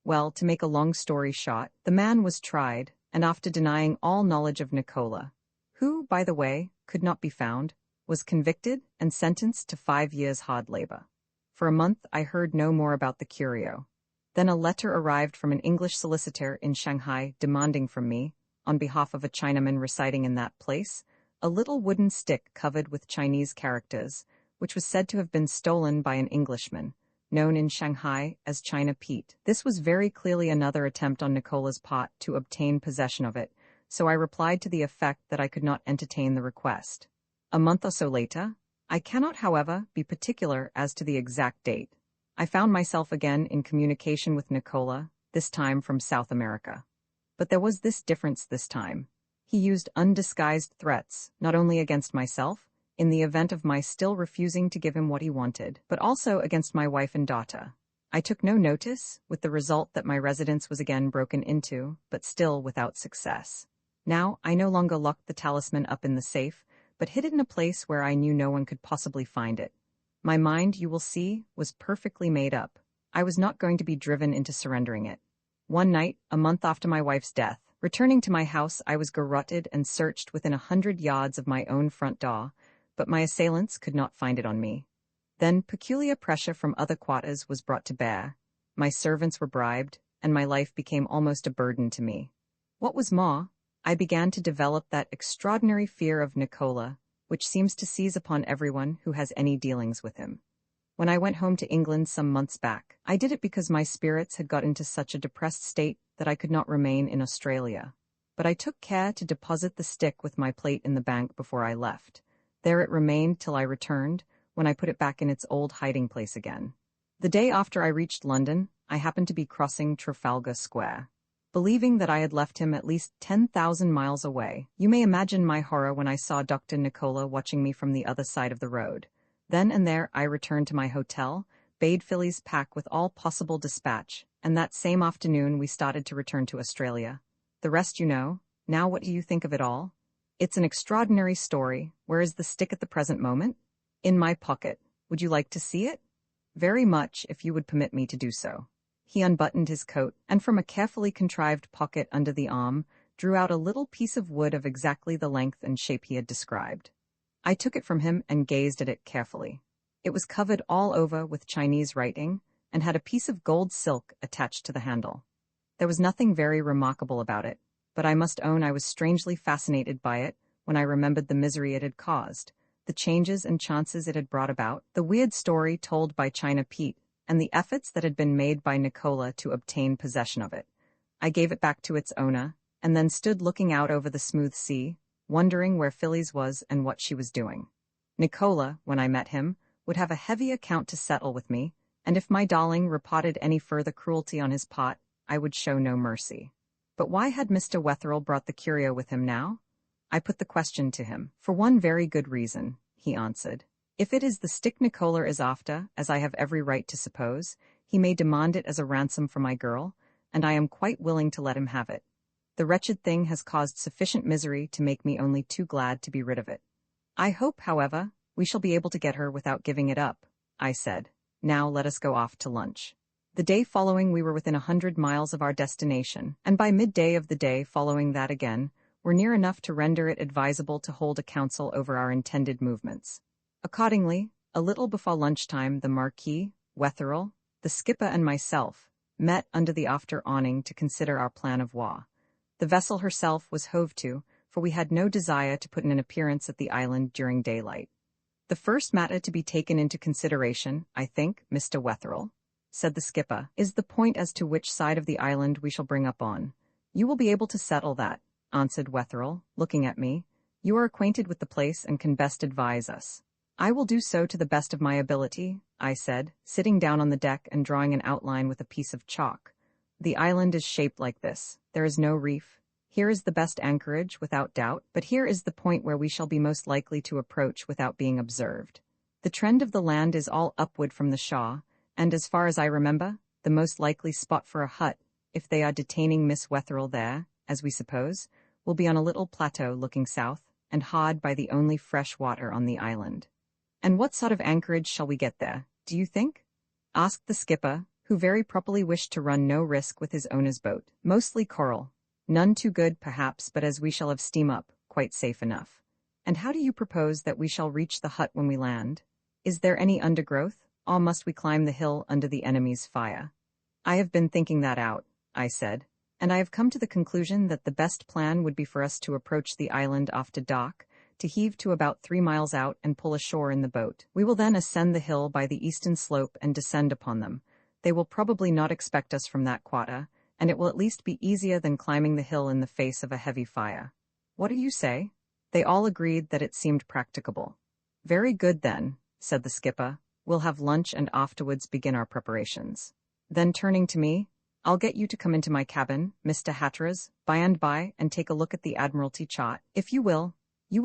Well, to make a long story short, the man was tried, and after denying all knowledge of Nicola, who, by the way, could not be found, was convicted and sentenced to 5 years hard labor. For a month I heard no more about the curio. Then a letter arrived from an English solicitor in Shanghai demanding from me, on behalf of a Chinaman residing in that place, a little wooden stick covered with Chinese characters, which was said to have been stolen by an Englishman, known in Shanghai as China Pete. This was very clearly another attempt on Nicola's part to obtain possession of it, so I replied to the effect that I could not entertain the request. A month or so later, I cannot, however, be particular as to the exact date, I found myself again in communication with Nicola, this time from South America. But there was this difference this time. He used undisguised threats, not only against myself, in the event of my still refusing to give him what he wanted, but also against my wife and daughter. I took no notice, with the result that my residence was again broken into, but still without success. Now, I no longer locked the talisman up in the safe, but hid it in a place where I knew no one could possibly find it. My mind, you will see, was perfectly made up. I was not going to be driven into surrendering it. One night, a month after my wife's death, returning to my house, I was garroted and searched within 100 yards of my own front door, but my assailants could not find it on me. Then peculiar pressure from other quarters was brought to bear. My servants were bribed, and my life became almost a burden to me. What was more, I began to develop that extraordinary fear of Nicola, which seems to seize upon everyone who has any dealings with him. When I went home to England some months back, I did it because my spirits had got into such a depressed state that I could not remain in Australia. But I took care to deposit the stick with my plate in the bank before I left. There it remained till I returned, when I put it back in its old hiding place again. The day after I reached London, I happened to be crossing Trafalgar Square. Believing that I had left him at least 10,000 miles away, you may imagine my horror when I saw Dr. Nicola watching me from the other side of the road. Then and there I returned to my hotel, bade Phillies pack with all possible dispatch, and that same afternoon we started to return to Australia. The rest you know. Now what do you think of it all? It's an extraordinary story. Where is the stick at the present moment? In my pocket. Would you like to see it? Very much, if you would permit me to do so. He unbuttoned his coat, and from a carefully contrived pocket under the arm, drew out a little piece of wood of exactly the length and shape he had described. I took it from him and gazed at it carefully. It was covered all over with Chinese writing, and had a piece of gold silk attached to the handle. There was nothing very remarkable about it, but I must own I was strangely fascinated by it, when I remembered the misery it had caused, the changes and chances it had brought about, the weird story told by China Pete, and the efforts that had been made by Nicola to obtain possession of it. I gave it back to its owner, and then stood looking out over the smooth sea, wondering where Phillies was and what she was doing. Nicola, when I met him, would have a heavy account to settle with me, and if my darling reported any further cruelty on his part, I would show no mercy. But why had Mr. Wetherill brought the curio with him now? I put the question to him. For one very good reason, he answered. If it is the stick Nicola is after, as I have every right to suppose, he may demand it as a ransom for my girl, and I am quite willing to let him have it. The wretched thing has caused sufficient misery to make me only too glad to be rid of it. I hope, however, we shall be able to get her without giving it up, I said. Now let us go off to lunch. The day following we were within 100 miles of our destination, and by midday of the day following that again, were near enough to render it advisable to hold a council over our intended movements. Accordingly, a little before lunchtime the Marquis, Wetherill, the skipper and myself met under the after awning to consider our plan of war. The vessel herself was hove to, for we had no desire to put in an appearance at the island during daylight. The first matter to be taken into consideration, I think, Mr. Wetherill, said the skipper, is the point as to which side of the island we shall bring up on. You will be able to settle that, answered Wetherill, looking at me. You are acquainted with the place and can best advise us. I will do so to the best of my ability, I said, sitting down on the deck and drawing an outline with a piece of chalk. The island is shaped like this. There is no reef. Here is the best anchorage, without doubt, but here is the point where we shall be most likely to approach without being observed. The trend of the land is all upward from the shore, and as far as I remember, the most likely spot for a hut, if they are detaining Miss Wetherill there, as we suppose, will be on a little plateau looking south, and hard by the only fresh water on the island. And what sort of anchorage shall we get there, do you think? Asked the skipper, who very properly wished to run no risk with his owner's boat. Mostly coral. None too good, perhaps, but as we shall have steam up, quite safe enough. And how do you propose that we shall reach the hut when we land? Is there any undergrowth, or must we climb the hill under the enemy's fire? I have been thinking that out, I said, and I have come to the conclusion that the best plan would be for us to approach the island after dark, to heave to about 3 miles out and pull ashore in the boat. We will then ascend the hill by the eastern slope and descend upon them. They will probably not expect us from that quarter, and it will at least be easier than climbing the hill in the face of a heavy fire. What do you say? They all agreed that it seemed practicable. Very good then, said the skipper. We'll have lunch and afterwards begin our preparations. Then turning to me, I'll get you to come into my cabin, Mr. Hatteras, by and by, and take a look at the Admiralty chart. If you will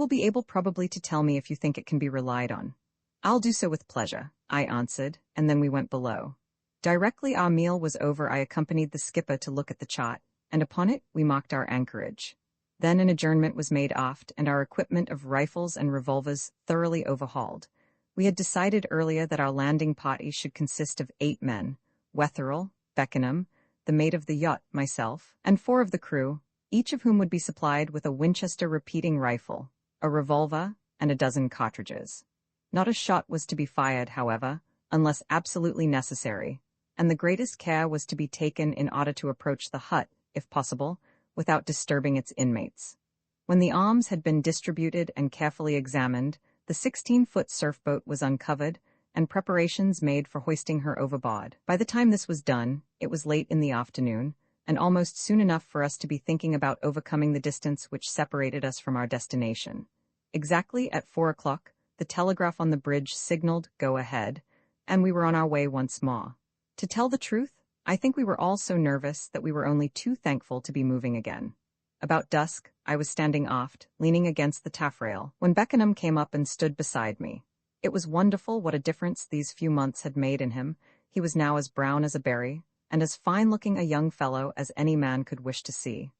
be able probably to tell me if you think it can be relied on. I'll do so with pleasure, I answered, and then we went below. Directly our meal was over I accompanied the skipper to look at the chart, and upon it we marked our anchorage. Then an adjournment was made aft, and our equipment of rifles and revolvers thoroughly overhauled. We had decided earlier that our landing party should consist of 8 men, Wetherill, Beckenham, the mate of the yacht, myself, and 4 of the crew, each of whom would be supplied with a Winchester repeating rifle, a revolver, and a dozen cartridges. Not a shot was to be fired, however, unless absolutely necessary, and the greatest care was to be taken in order to approach the hut, if possible, without disturbing its inmates. When the arms had been distributed and carefully examined, the 16-foot surf-boat was uncovered, and preparations made for hoisting her overboard. By the time this was done, it was late in the afternoon, and almost soon enough for us to be thinking about overcoming the distance which separated us from our destination. Exactly at 4 o'clock, the telegraph on the bridge signaled "Go ahead," and we were on our way once more. To tell the truth, I think we were all so nervous that we were only too thankful to be moving again. About dusk, I was standing aft, leaning against the taffrail, when Beckenham came up and stood beside me. It was wonderful what a difference these few months had made in him. He was now as brown as a berry, and as fine-looking a young fellow as any man could wish to see.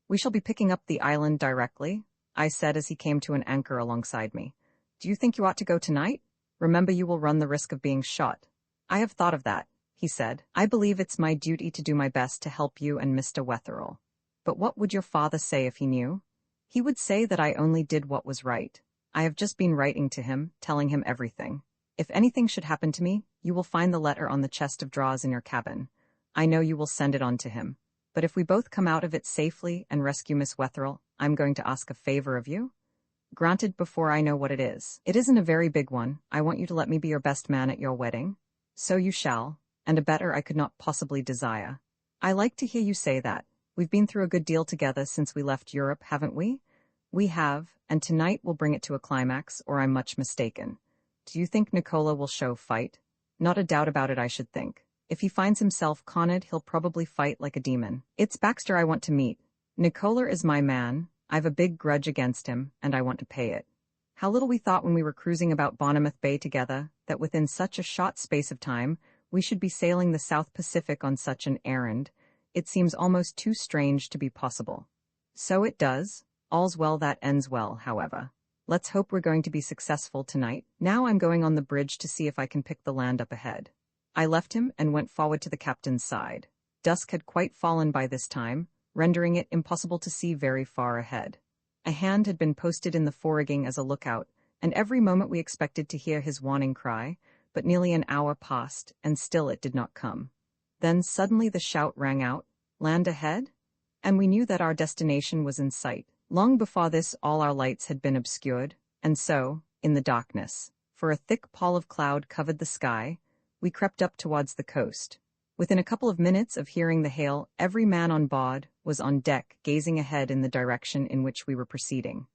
"We shall be picking up the island directly," I said as he came to an anchor alongside me. "Do you think you ought to go tonight? Remember, you will run the risk of being shot." "I have thought of that," he said. "I believe it's my duty to do my best to help you and Mr. Wetherill. But what would your father say if he knew?" "He would say that I only did what was right. I have just been writing to him, telling him everything. If anything should happen to me, you will find the letter on the chest of drawers in your cabin. I know you will send it on to him. But if we both come out of it safely and rescue Miss Wetherill, I'm going to ask a favor of you." Granted, before I know what it is. It isn't a very big one. I want you to let me be your best man at your wedding. So you shall, and a better I could not possibly desire. I like to hear you say that. We've been through a good deal together since we left Europe, haven't we? We have, and tonight we'll bring it to a climax, or I'm much mistaken. Do you think Nicola will show fight? Not a doubt about it, I should think. If he finds himself cornered, he'll probably fight like a demon. It's Baxter I want to meet. Nicola is my man. I've a big grudge against him, and I want to pay it. How little we thought when we were cruising about Bournemouth Bay together, that within such a short space of time, we should be sailing the South Pacific on such an errand. It seems almost too strange to be possible. So it does. All's well that ends well, however. Let's hope we're going to be successful tonight. Now I'm going on the bridge to see if I can pick the land up ahead. I left him and went forward to the captain's side. Dusk had quite fallen by this time, rendering it impossible to see very far ahead. A hand had been posted in the fore-rigging as a lookout, and every moment we expected to hear his warning cry, but nearly an hour passed, and still it did not come. Then suddenly the shout rang out, "Land ahead?" And we knew that our destination was in sight. Long before this all our lights had been obscured, and so, in the darkness, for a thick pall of cloud covered the sky, we crept up towards the coast. Within a couple of minutes of hearing the hail, every man on board was on deck gazing ahead in the direction in which we were proceeding.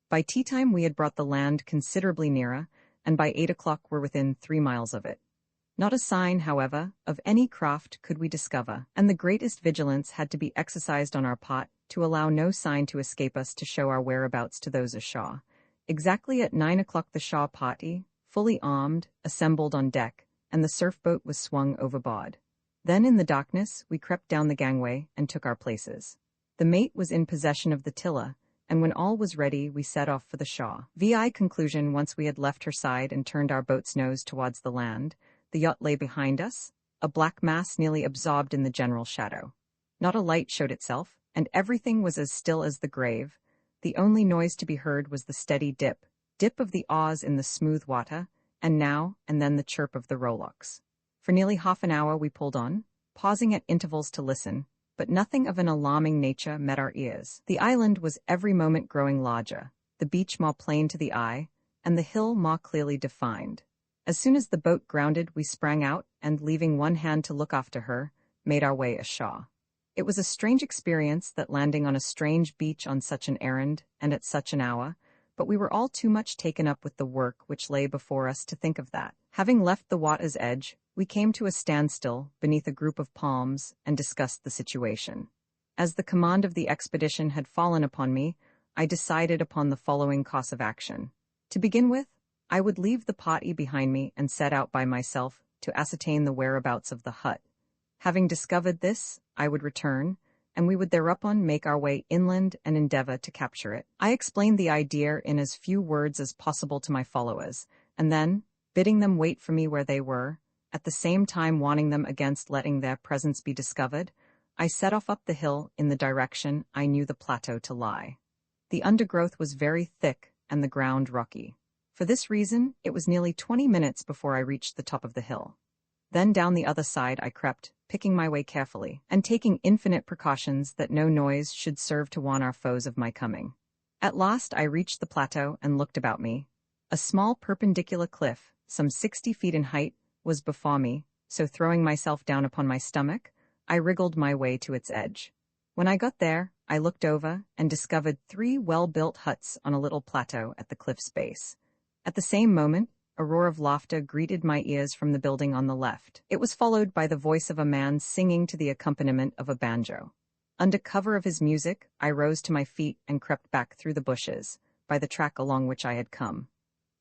By tea-time we had brought the land considerably nearer, and by 8 o'clock were within 3 miles of it. Not a sign, however, of any craft could we discover, and the greatest vigilance had to be exercised on our part to allow no sign to escape us to show our whereabouts to those ashore. Exactly at 9 o'clock the shore party, fully armed, assembled on deck, and the surf-boat was swung overboard. Then in the darkness we crept down the gangway and took our places. The mate was in possession of the tiller, and when all was ready we set off for the shore. Conclusion, once we had left her side and turned our boat's nose towards the land, the yacht lay behind us, a black mass nearly absorbed in the general shadow. Not a light showed itself, and everything was as still as the grave. The only noise to be heard was the steady dip of the oars in the smooth water, and now and then the chirp of the rowlocks. For nearly half an hour we pulled on, pausing at intervals to listen, but nothing of an alarming nature met our ears. The island was every moment growing larger, the beach more plain to the eye, and the hill more clearly defined. As soon as the boat grounded, we sprang out, and leaving one hand to look after her, made our way ashore. It was a strange experience, that landing on a strange beach on such an errand, and at such an hour, but we were all too much taken up with the work which lay before us to think of that. Having left the water's edge, we came to a standstill beneath a group of palms and discussed the situation. As the command of the expedition had fallen upon me, I decided upon the following course of action. To begin with, I would leave the party behind me and set out by myself to ascertain the whereabouts of the hut. Having discovered this, I would return, and we would thereupon make our way inland and endeavor to capture it. I explained the idea in as few words as possible to my followers, and then, bidding them wait for me where they were, at the same time warning them against letting their presence be discovered, I set off up the hill in the direction I knew the plateau to lie. The undergrowth was very thick and the ground rocky. For this reason, it was nearly 20 minutes before I reached the top of the hill. Then down the other side I crept, picking my way carefully, and taking infinite precautions that no noise should serve to warn our foes of my coming. At last I reached the plateau and looked about me. A small perpendicular cliff, some 60 feet in height, was before me, so throwing myself down upon my stomach, I wriggled my way to its edge. When I got there, I looked over and discovered 3 well-built huts on a little plateau at the cliff's base. At the same moment, a roar of laughter greeted my ears from the building on the left. It was followed by the voice of a man singing to the accompaniment of a banjo. Under cover of his music, I rose to my feet and crept back through the bushes, by the track along which I had come.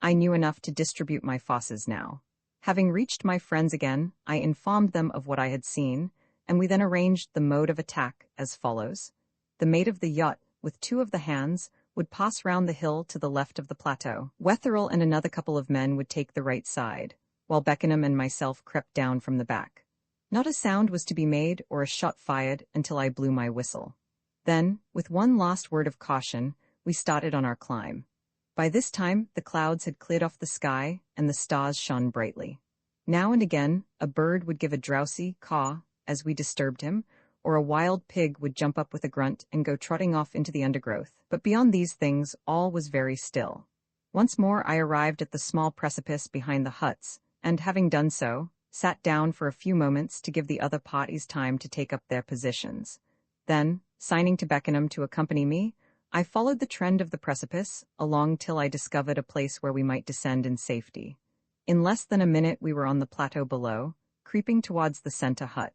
I knew enough to distribute my forces now. Having reached my friends again, I informed them of what I had seen, and we then arranged the mode of attack as follows. The mate of the yacht, with 2 of the hands, would pass round the hill to the left of the plateau. Wetherill and another couple of men would take the right side, while Beckenham and myself crept down from the back. Not a sound was to be made or a shot fired until I blew my whistle. Then, with one last word of caution, we started on our climb. By this time, the clouds had cleared off the sky, and the stars shone brightly. Now and again, a bird would give a drowsy caw as we disturbed him, or a wild pig would jump up with a grunt and go trotting off into the undergrowth. But beyond these things, all was very still. Once more I arrived at the small precipice behind the huts, and having done so, sat down for a few moments to give the other parties time to take up their positions. Then, signing to Beckenham to accompany me, I followed the trend of the precipice along till I discovered a place where we might descend in safety. In less than a minute we were on the plateau below, creeping towards the center hut.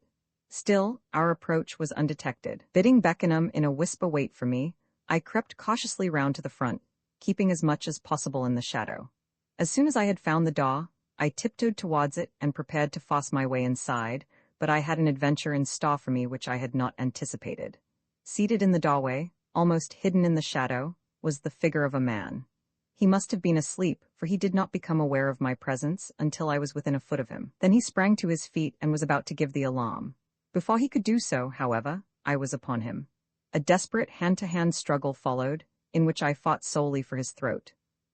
Still, our approach was undetected. Bidding Beckenham in a whisper wait for me, I crept cautiously round to the front, keeping as much as possible in the shadow. As soon as I had found the door, I tiptoed towards it and prepared to force my way inside, but I had an adventure in store for me which I had not anticipated. Seated in the doorway, almost hidden in the shadow, was the figure of a man. He must have been asleep, for he did not become aware of my presence until I was within a foot of him. Then he sprang to his feet and was about to give the alarm. Before he could do so, however, I was upon him. A desperate hand-to-hand struggle followed, in which I fought solely for his throat.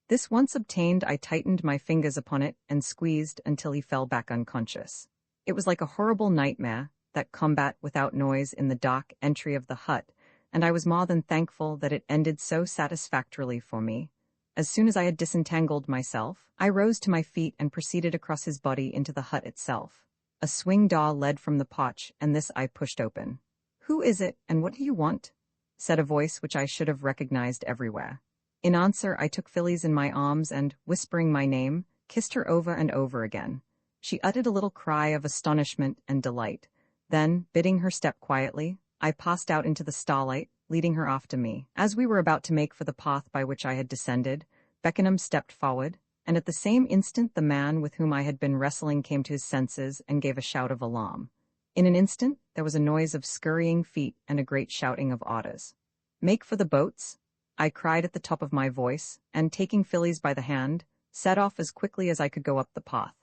This once obtained, I tightened my fingers upon it and squeezed until he fell back unconscious. It was like a horrible nightmare, that combat without noise in the dark entry of the hut, and I was more than thankful that it ended so satisfactorily for me. As soon as I had disentangled myself, I rose to my feet and proceeded across his body into the hut itself. A swing door led from the porch, and this I pushed open. "Who is it, and what do you want?" said a voice which I should have recognized everywhere. In answer, I took Phyllis in my arms and, whispering my name, kissed her over and over again. She uttered a little cry of astonishment and delight. Then, bidding her step quietly, I passed out into the starlight, leading her after me. As we were about to make for the path by which I had descended, Beckenham stepped forward, and at the same instant the man with whom I had been wrestling came to his senses and gave a shout of alarm. In an instant, there was a noise of scurrying feet and a great shouting of orders. "Make for the boats," I cried at the top of my voice, and taking Phyllis by the hand, set off as quickly as I could go up the path,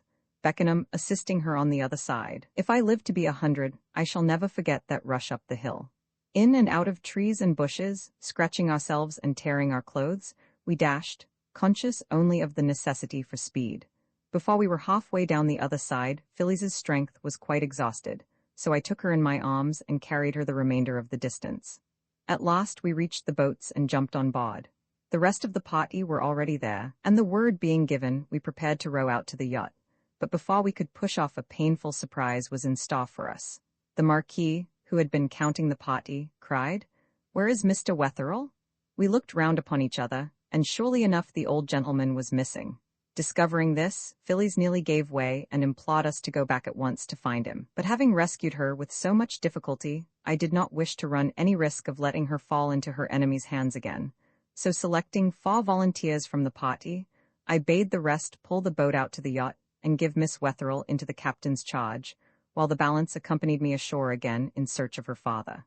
Beckenham assisting her on the other side. If I live to be 100, I shall never forget that rush up the hill. In and out of trees and bushes, scratching ourselves and tearing our clothes, we dashed, conscious only of the necessity for speed. Before we were halfway down the other side, Phyllis's strength was quite exhausted, so I took her in my arms and carried her the remainder of the distance. At last we reached the boats and jumped on board. The rest of the party were already there, and the word being given, we prepared to row out to the yacht. But before we could push off, a painful surprise was in store for us. The Marquis, who had been counting the party, cried, "Where is Mr. Wetherell?" We looked round upon each other, and surely enough the old gentleman was missing. Discovering this, Phyllis nearly gave way and implored us to go back at once to find him. But having rescued her with so much difficulty, I did not wish to run any risk of letting her fall into her enemy's hands again. So selecting 4 volunteers from the party, I bade the rest pull the boat out to the yacht and give Miss Wetherell into the captain's charge, while the balance accompanied me ashore again in search of her father.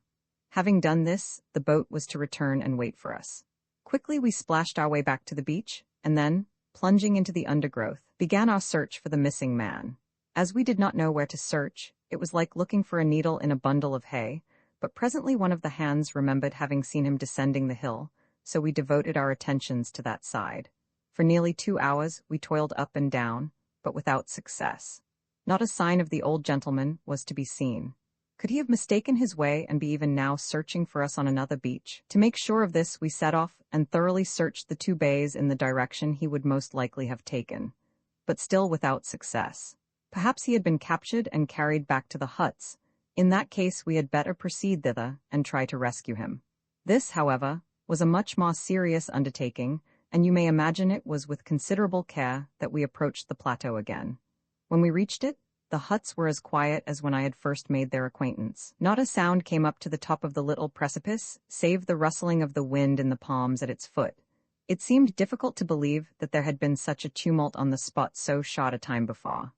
Having done this, the boat was to return and wait for us. Quickly we splashed our way back to the beach, and then, plunging into the undergrowth, began our search for the missing man. As we did not know where to search, it was like looking for a needle in a bundle of hay, but presently one of the hands remembered having seen him descending the hill, so we devoted our attentions to that side. For nearly 2 hours we toiled up and down, but without success. Not a sign of the old gentleman was to be seen. Could he have mistaken his way and be even now searching for us on another beach? To make sure of this, we set off and thoroughly searched the 2 bays in the direction he would most likely have taken, but still without success. Perhaps he had been captured and carried back to the huts. In that case, we had better proceed thither and try to rescue him. This, however, was a much more serious undertaking, and you may imagine it was with considerable care that we approached the plateau again. When we reached it, the huts were as quiet as when I had first made their acquaintance. Not a sound came up to the top of the little precipice, save the rustling of the wind in the palms at its foot. It seemed difficult to believe that there had been such a tumult on the spot so short a time before.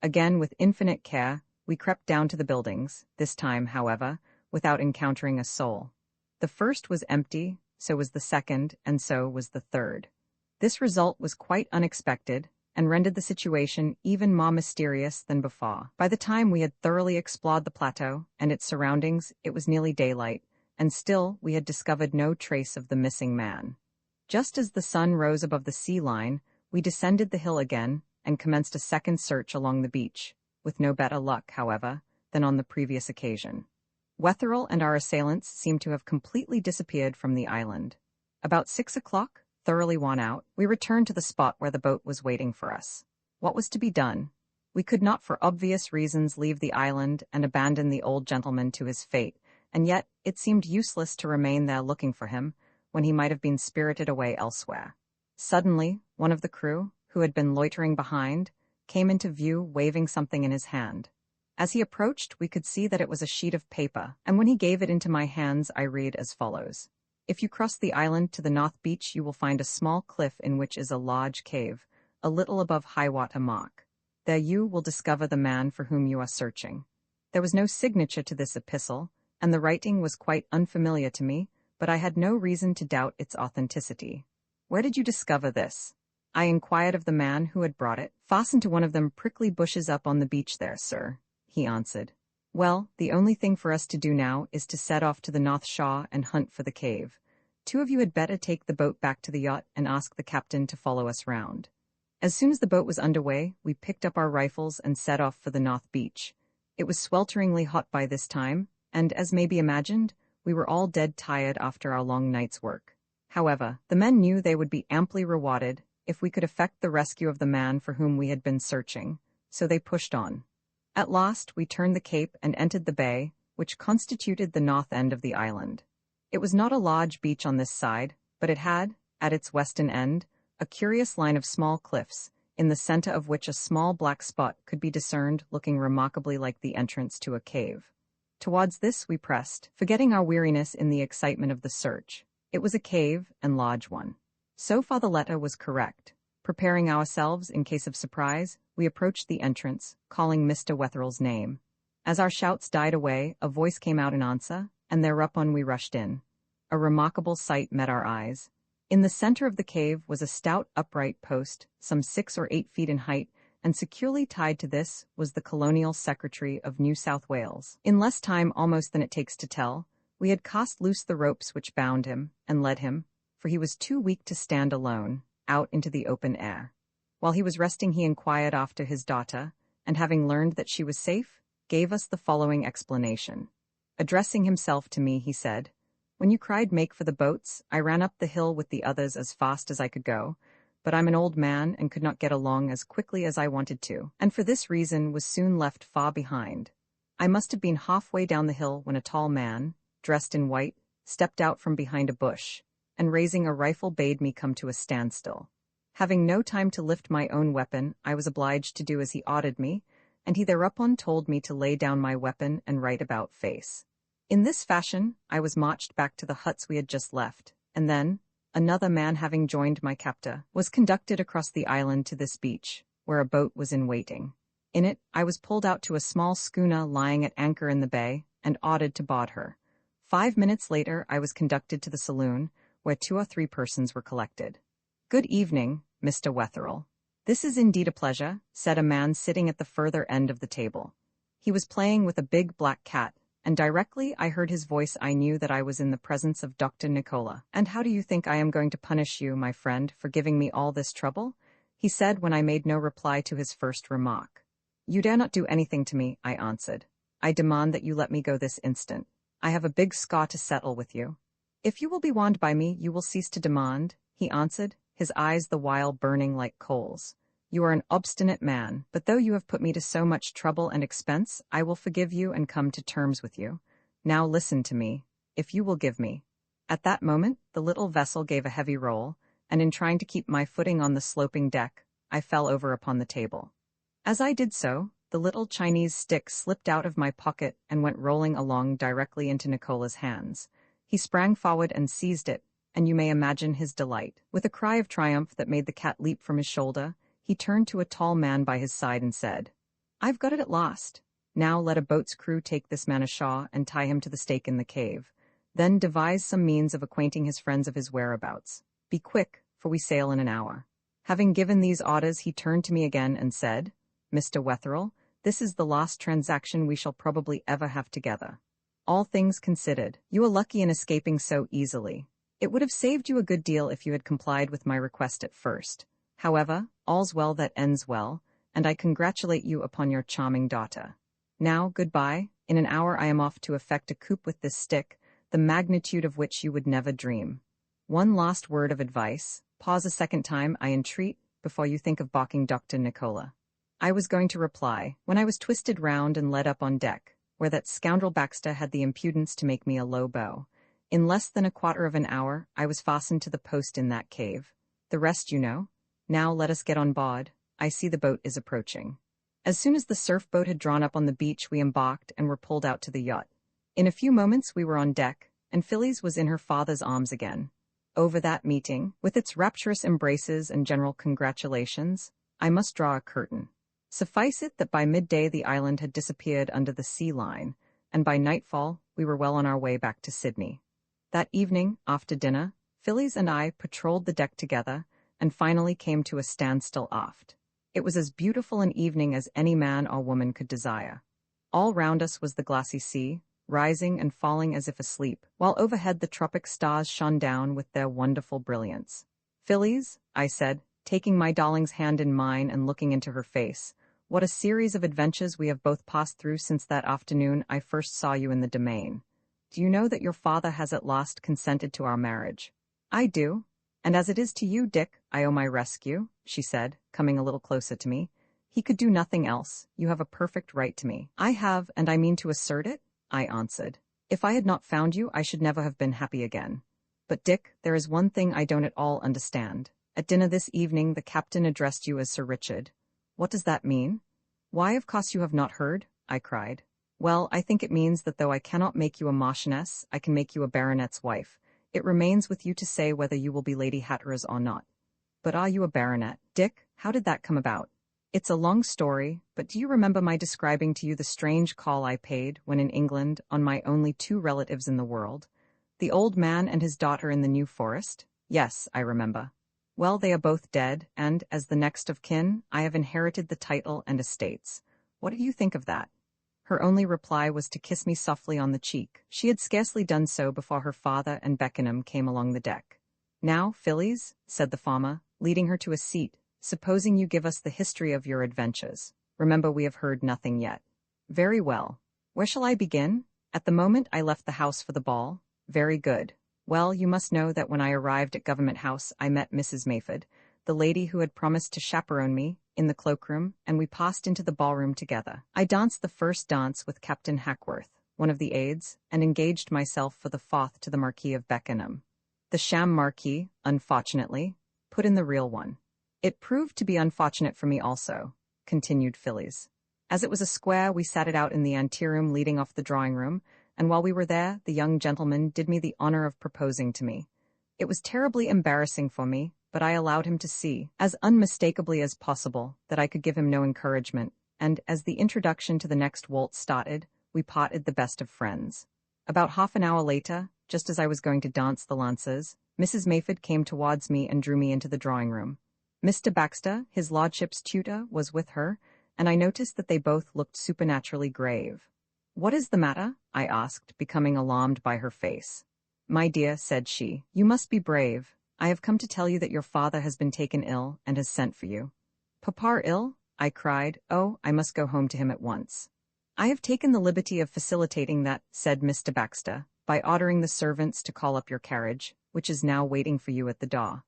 Again, with infinite care, we crept down to the buildings, this time, however, without encountering a soul. The first was empty, so was the second, and so was the third. This result was quite unexpected, and rendered the situation even more mysterious than before. By the time we had thoroughly explored the plateau and its surroundings, it was nearly daylight, and still we had discovered no trace of the missing man. Just as the sun rose above the sea line, we descended the hill again and commenced a second search along the beach, with no better luck, however, than on the previous occasion. Wetherell and our assailants seemed to have completely disappeared from the island. About 6 o'clock, thoroughly worn out, we returned to the spot where the boat was waiting for us. What was to be done? We could not for obvious reasons leave the island and abandon the old gentleman to his fate, and yet it seemed useless to remain there looking for him when he might have been spirited away elsewhere. Suddenly, one of the crew, who had been loitering behind, came into view waving something in his hand. As he approached, we could see that it was a sheet of paper, and when he gave it into my hands, I read as follows. If you cross the island to the north beach, you will find a small cliff in which is a large cave, a little above high water mark. There you will discover the man for whom you are searching. There was no signature to this epistle, and the writing was quite unfamiliar to me, but I had no reason to doubt its authenticity. Where did you discover this? I inquired of the man who had brought it. Fastened to one of them prickly bushes up on the beach there, sir, he answered. Well, the only thing for us to do now is to set off to the North Shore and hunt for the cave. Two of you had better take the boat back to the yacht and ask the captain to follow us round. As soon as the boat was underway, we picked up our rifles and set off for the North Beach. It was swelteringly hot by this time, and as may be imagined, we were all dead tired after our long night's work. However, the men knew they would be amply rewarded if we could effect the rescue of the man for whom we had been searching, so they pushed on. At last, we turned the cape and entered the bay, which constituted the north end of the island. It was not a large beach on this side, but it had, at its western end, a curious line of small cliffs, in the center of which a small black spot could be discerned looking remarkably like the entrance to a cave. Towards this we pressed, forgetting our weariness in the excitement of the search. It was a cave, and large one. So far the letter was correct. Preparing ourselves in case of surprise, we approached the entrance, calling Mr. Wetherell's name. As our shouts died away, a voice came out in answer, and thereupon we rushed in. A remarkable sight met our eyes. In the center of the cave was a stout upright post, some 6 or 8 feet in height, and securely tied to this was the Colonial Secretary of New South Wales. In less time almost than it takes to tell, we had cast loose the ropes which bound him, and led him, for he was too weak to stand alone, out into the open air. While he was resting he inquired after his daughter, and having learned that she was safe, gave us the following explanation. Addressing himself to me, he said, "When you cried make for the boats, I ran up the hill with the others as fast as I could go, but I'm an old man and could not get along as quickly as I wanted to, and for this reason was soon left far behind. I must have been halfway down the hill when a tall man, dressed in white, stepped out from behind a bush, and raising a rifle bade me come to a standstill. Having no time to lift my own weapon, I was obliged to do as he ordered me, and he thereupon told me to lay down my weapon and right about face. In this fashion, I was marched back to the huts we had just left, and then, another man having joined my captor, was conducted across the island to this beach, where a boat was in waiting. In it, I was pulled out to a small schooner lying at anchor in the bay, and ordered to board her. 5 minutes later, I was conducted to the saloon, where 2 or 3 persons were collected. "Good evening, Mr. Wetherell. This is indeed a pleasure," said a man sitting at the further end of the table. He was playing with a big black cat, and directly I heard his voice I knew that I was in the presence of Dr. Nicola. "And how do you think I am going to punish you, my friend, for giving me all this trouble?" he said when I made no reply to his first remark. "You dare not do anything to me," I answered. "I demand that you let me go this instant. I have a big score to settle with you." "If you will be warned by me, you will cease to demand," he answered, his eyes the while burning like coals. "You are an obstinate man, but though you have put me to so much trouble and expense, I will forgive you and come to terms with you. Now listen to me, if you will give me." At that moment, the little vessel gave a heavy roll, and in trying to keep my footing on the sloping deck, I fell over upon the table. As I did so, the little Chinese stick slipped out of my pocket and went rolling along directly into Nicola's hands. He sprang forward and seized it, and you may imagine his delight. With a cry of triumph that made the cat leap from his shoulder, he turned to a tall man by his side and said, "I've got it at last. Now let a boat's crew take this man ashore and tie him to the stake in the cave. Then devise some means of acquainting his friends of his whereabouts. Be quick, for we sail in an hour." Having given these orders, he turned to me again and said, "Mr. Wetherell, this is the last transaction we shall probably ever have together. All things considered, you are lucky in escaping so easily. It would have saved you a good deal if you had complied with my request at first. However, all's well that ends well, and I congratulate you upon your charming daughter. Now, goodbye, In an hour I am off to effect a coup with this stick, the magnitude of which you would never dream. One last word of advice, pause a second time, I entreat, before you think of balking Dr. Nicola. I was going to reply, when I was twisted round and led up on deck, where that scoundrel Baxter had the impudence to make me a low bow. In less than a quarter of an hour, I was fastened to the post in that cave. The rest you know. Now let us get on board. I see the boat is approaching. As soon as the surf boat had drawn up on the beach, we embarked and were pulled out to the yacht. In a few moments we were on deck, and Phyllis was in her father's arms again. Over that meeting, with its rapturous embraces and general congratulations, I must draw a curtain. Suffice it that by midday the island had disappeared under the sea line, and by nightfall we were well on our way back to Sydney. That evening, after dinner, Phyllis and I patrolled the deck together and finally came to a standstill aft. It was as beautiful an evening as any man or woman could desire. All round us was the glassy sea, rising and falling as if asleep, while overhead the tropic stars shone down with their wonderful brilliance. "Phyllis," I said, taking my darling's hand in mine and looking into her face, "what a series of adventures we have both passed through since that afternoon I first saw you in the domain. Do you know that your father has at last consented to our marriage?" "I do. And as it is to you, Dick, I owe my rescue," she said, coming a little closer to me. "He could do nothing else. You have a perfect right to me." "I have, and I mean to assert it," I answered. "If I had not found you, I should never have been happy again. But, Dick, there is one thing I don't at all understand. At dinner this evening the captain addressed you as Sir Richard. What does that mean?" "Why, of course you have not heard," I cried. "Well, I think it means that though I cannot make you a marchioness, I can make you a baronet's wife. It remains with you to say whether you will be Lady Hatteras or not." "But are you a baronet, Dick? How did that come about?" "It's a long story, but do you remember my describing to you the strange call I paid, when in England, on my only two relatives in the world? The old man and his daughter in the New Forest? Yes, I remember. Well, they are both dead, and, as the next of kin, I have inherited the title and estates. What do you think of that?" Her only reply was to kiss me softly on the cheek. She had scarcely done so before her father and Beckenham came along the deck. "Now, Phyllis," said the farmer, leading her to a seat, "supposing you give us the history of your adventures. Remember, we have heard nothing yet." "Very well. Where shall I begin? At the moment I left the house for the ball." "Very good. Well, you must know that when I arrived at Government House I met Mrs. Mayford, the lady who had promised to chaperone me, in the cloakroom, and we passed into the ballroom together. I danced the first dance with Captain Hackworth, one of the aides, and engaged myself for the fourth to the Marquis of Beckenham. The sham Marquis, unfortunately, put in the real one. It proved to be unfortunate for me also," continued Phyllis. "As it was a square, we sat it out in the anteroom leading off the drawing-room, and while we were there, the young gentleman did me the honor of proposing to me. It was terribly embarrassing for me, but I allowed him to see, as unmistakably as possible, that I could give him no encouragement, and, as the introduction to the next waltz started, we parted the best of friends. About half an hour later, just as I was going to dance the lancers, Mrs. Mayford came towards me and drew me into the drawing-room. Mr. Baxter, his lordship's tutor, was with her, and I noticed that they both looked supernaturally grave. "What is the matter?" I asked, becoming alarmed by her face. "My dear," said she, "you must be brave. I have come to tell you that your father has been taken ill and has sent for you." "Papa ill?" I cried. "Oh, I must go home to him at once." "I have taken the liberty of facilitating that," said Mr. Baxter, "by ordering the servants to call up your carriage, which is now waiting for you at the door.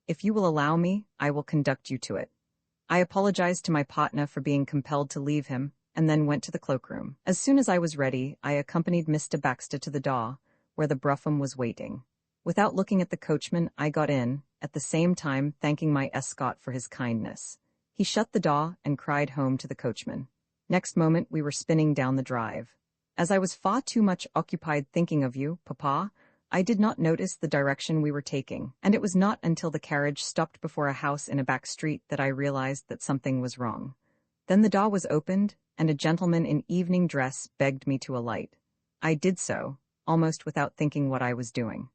If you will allow me, I will conduct you to it." I apologized to my partner for being compelled to leave him, and then went to the cloakroom. As soon as I was ready, I accompanied Mr. Baxter to the door, where the brougham was waiting. Without looking at the coachman, I got in, at the same time thanking my escort for his kindness. He shut the door and cried home to the coachman. Next moment we were spinning down the drive. As I was far too much occupied thinking of you, Papa, I did not notice the direction we were taking, and it was not until the carriage stopped before a house in a back street that I realized that something was wrong. Then the door was opened, and a gentleman in evening dress begged me to alight. I did so, almost without thinking what I was doing.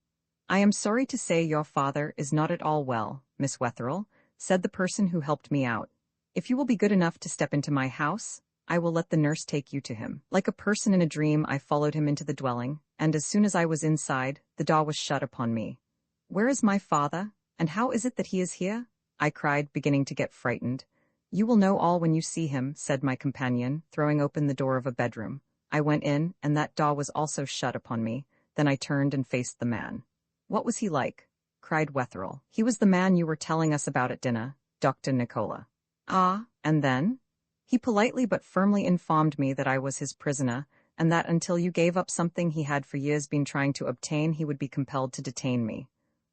"I am sorry to say your father is not at all well, Miss Wetherell," said the person who helped me out. "If you will be good enough to step into my house, I will let the nurse take you to him." Like a person in a dream, I followed him into the dwelling, and as soon as I was inside, the door was shut upon me. "Where is my father, and how is it that he is here?" I cried, beginning to get frightened. "You will know all when you see him," said my companion, throwing open the door of a bedroom. I went in, and that door was also shut upon me. Then I turned and faced the man. "What was he like?" cried Wetherell. "He was the man you were telling us about at dinner, Dr. Nicola." "Ah, and then?" "He politely but firmly informed me that I was his prisoner, and that until you gave up something he had for years been trying to obtain, he would be compelled to detain me.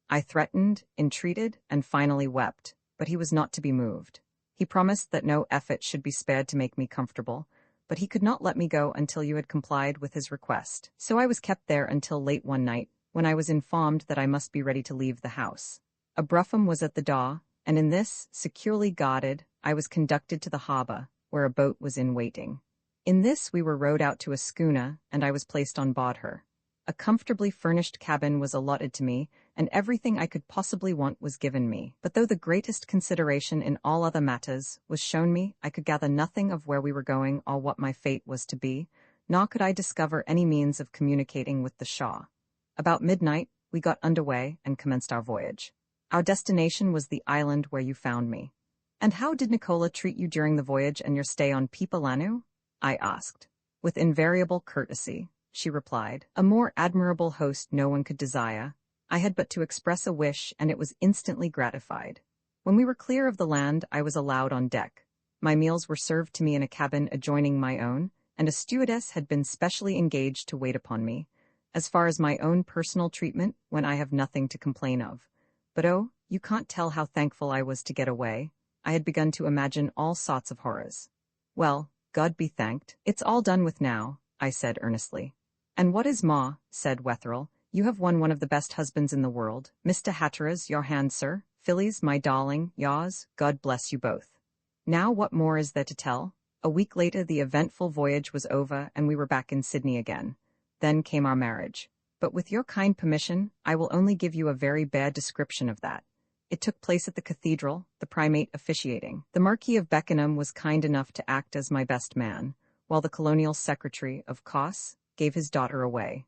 I threatened, entreated, and finally wept, but he was not to be moved. He promised that no effort should be spared to make me comfortable, but he could not let me go until you had complied with his request. So I was kept there until late one night, when I was informed that I must be ready to leave the house. A brougham was at the door, and in this, securely guarded, I was conducted to the harbor, where a boat was in waiting. In this we were rowed out to a schooner, and I was placed on board her. A comfortably furnished cabin was allotted to me, and everything I could possibly want was given me. But though the greatest consideration in all other matters was shown me, I could gather nothing of where we were going or what my fate was to be, nor could I discover any means of communicating with the Shah. About midnight, we got under way and commenced our voyage. Our destination was the island where you found me. "And how did Nicola treat you during the voyage and your stay on Pipalanu?" I asked. "With invariable courtesy," she replied. "A more admirable host no one could desire. I had but to express a wish, and it was instantly gratified. When we were clear of the land, I was allowed on deck. My meals were served to me in a cabin adjoining my own, and a stewardess had been specially engaged to wait upon me. As far as my own personal treatment, when I have nothing to complain of. But oh, you can't tell how thankful I was to get away. I had begun to imagine all sorts of horrors." "Well, God be thanked, it's all done with now," I said earnestly. "And what is more," said Wetherell, "you have won one of the best husbands in the world. Mr. Hatteras, your hand, sir. Phyllis, my darling, yours. God bless you both." Now what more is there to tell? A week later the eventful voyage was over, and we were back in Sydney again. Then came our marriage. But with your kind permission, I will only give you a very bare description of that. It took place at the cathedral, the primate officiating. The Marquis of Beckenham was kind enough to act as my best man, while the colonial secretary, of course, gave his daughter away.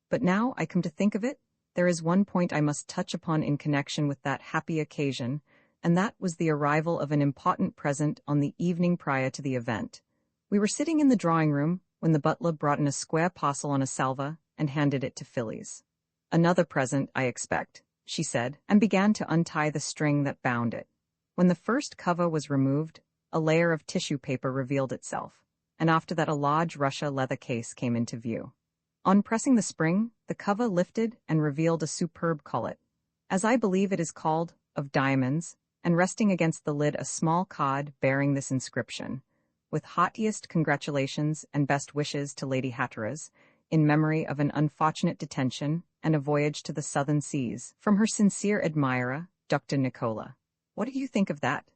But now I come to think of it, there is one point I must touch upon in connection with that happy occasion, and that was the arrival of an important present on the evening prior to the event. We were sitting in the drawing-room when the butler brought in a square parcel on a salver and handed it to Phyllis. "Another present, I expect," she said, and began to untie the string that bound it. When the first cover was removed, a layer of tissue paper revealed itself, and after that a large Russia leather case came into view. On pressing the spring, the cover lifted and revealed a superb collet, as I believe it is called, of diamonds, and resting against the lid a small card bearing this inscription: "With heartiest congratulations and best wishes to Lady Hatteras, in memory of an unfortunate detention and a voyage to the southern seas, from her sincere admirer, Dr. Nicola." What do you think of that?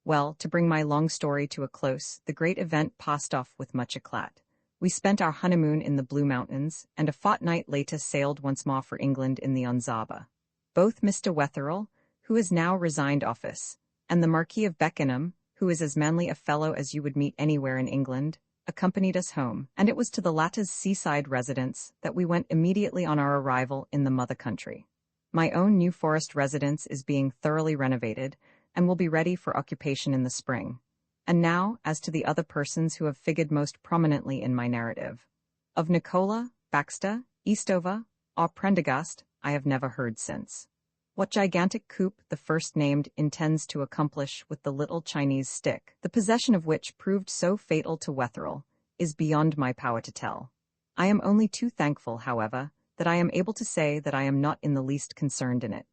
Well, to bring my long story to a close, the great event passed off with much eclat. We spent our honeymoon in the Blue Mountains, and a fortnight later sailed once more for England in the Onzaba. Both Mr. Wetherell, who has now resigned office, and the Marquis of Beckenham, who is as manly a fellow as you would meet anywhere in England, accompanied us home, and it was to the latter's seaside residence that we went immediately on our arrival in the mother country. My own New Forest residence is being thoroughly renovated, and will be ready for occupation in the spring. And now, as to the other persons who have figured most prominently in my narrative. Of Nicola, Baxter, Eastover, or Prendergast, I have never heard since. What gigantic coup the first named intends to accomplish with the little Chinese stick, the possession of which proved so fatal to Wetherell, is beyond my power to tell. I am only too thankful, however, that I am able to say that I am not in the least concerned in it.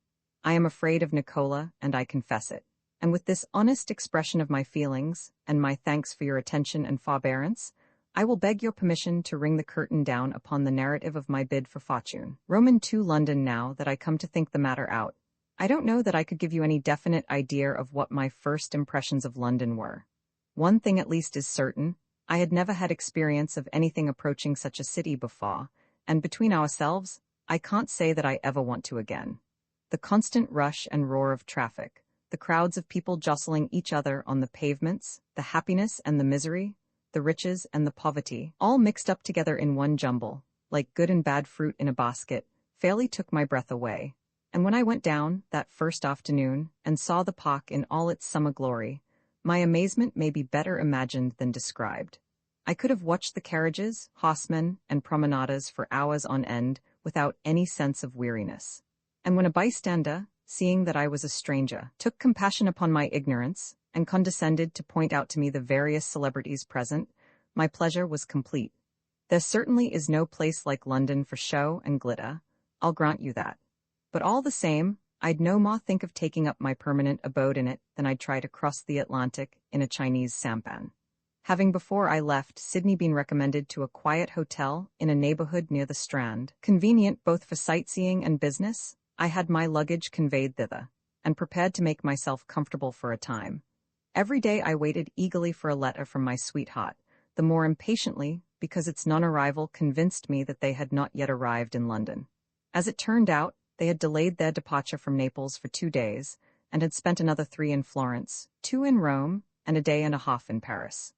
I am afraid of Nicola, and I confess it. And with this honest expression of my feelings, and my thanks for your attention and forbearance, I will beg your permission to ring the curtain down upon the narrative of my bid for fortune. Roman 2 London. Now that I come to think the matter out, I don't know that I could give you any definite idea of what my first impressions of London were. One thing at least is certain, I had never had experience of anything approaching such a city before, and between ourselves, I can't say that I ever want to again. The constant rush and roar of traffic, the crowds of people jostling each other on the pavements, the happiness and the misery, the riches and the poverty, all mixed up together in one jumble, like good and bad fruit in a basket, fairly took my breath away. And when I went down, that first afternoon, and saw the park in all its summer glory, my amazement may be better imagined than described. I could have watched the carriages, horsemen, and promenaders for hours on end without any sense of weariness. And when a bystander, seeing that I was a stranger, took compassion upon my ignorance and condescended to point out to me the various celebrities present, my pleasure was complete. There certainly is no place like London for show and glitter, I'll grant you that. But all the same, I'd no more think of taking up my permanent abode in it than I'd try to cross the Atlantic in a Chinese sampan. Having before I left Sydney been recommended to a quiet hotel in a neighborhood near the Strand, convenient both for sightseeing and business, I had my luggage conveyed thither, and prepared to make myself comfortable for a time. Every day I waited eagerly for a letter from my sweetheart, the more impatiently because its non-arrival convinced me that they had not yet arrived in London. As it turned out, they had delayed their departure from Naples for 2 days, and had spent another 3 in Florence, 2 in Rome, and a day and a half in Paris.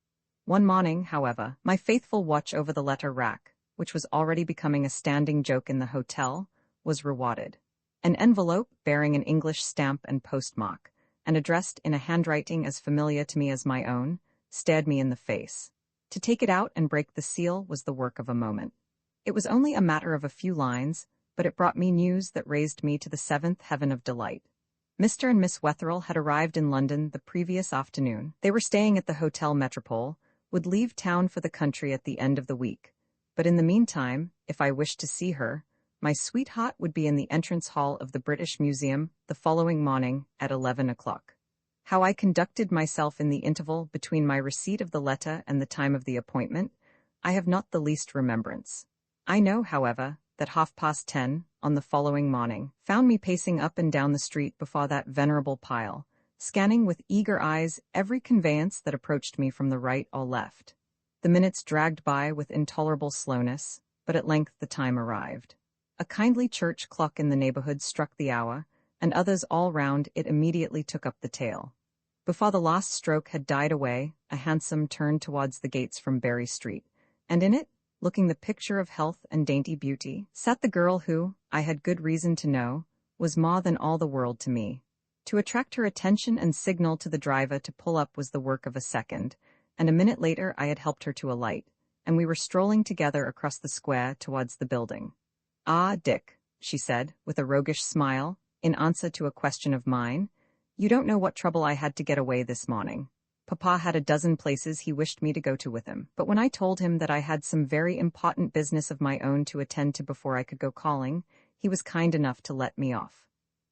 One morning, however, my faithful watch over the letter rack, which was already becoming a standing joke in the hotel, was rewarded. An envelope bearing an English stamp and postmark, and addressed in a handwriting as familiar to me as my own, stared me in the face. To take it out and break the seal was the work of a moment. It was only a matter of a few lines, but it brought me news that raised me to the 7th heaven of delight. Mr. and Miss Wetherell had arrived in London the previous afternoon. They were staying at the Hotel Metropole, would leave town for the country at the end of the week. But in the meantime, if I wished to see her, my sweetheart would be in the entrance hall of the British Museum the following morning at 11 o'clock. How I conducted myself in the interval between my receipt of the letter and the time of the appointment, I have not the least remembrance. I know, however, that 10:30 on the following morning found me pacing up and down the street before that venerable pile, scanning with eager eyes every conveyance that approached me from the right or left. The minutes dragged by with intolerable slowness, but at length the time arrived. A kindly church clock in the neighborhood struck the hour, and others all round it immediately took up the tale. Before the last stroke had died away, a hansom turned towards the gates from Berry Street, and in it, looking the picture of health and dainty beauty, sat the girl who, I had good reason to know, was more than all the world to me. To attract her attention and signal to the driver to pull up was the work of a second, and a minute later I had helped her to alight, and we were strolling together across the square towards the building. "Ah, Dick," she said, with a roguish smile, in answer to a question of mine, "you don't know what trouble I had to get away this morning. Papa had a dozen places he wished me to go to with him, but when I told him that I had some very important business of my own to attend to before I could go calling, he was kind enough to let me off."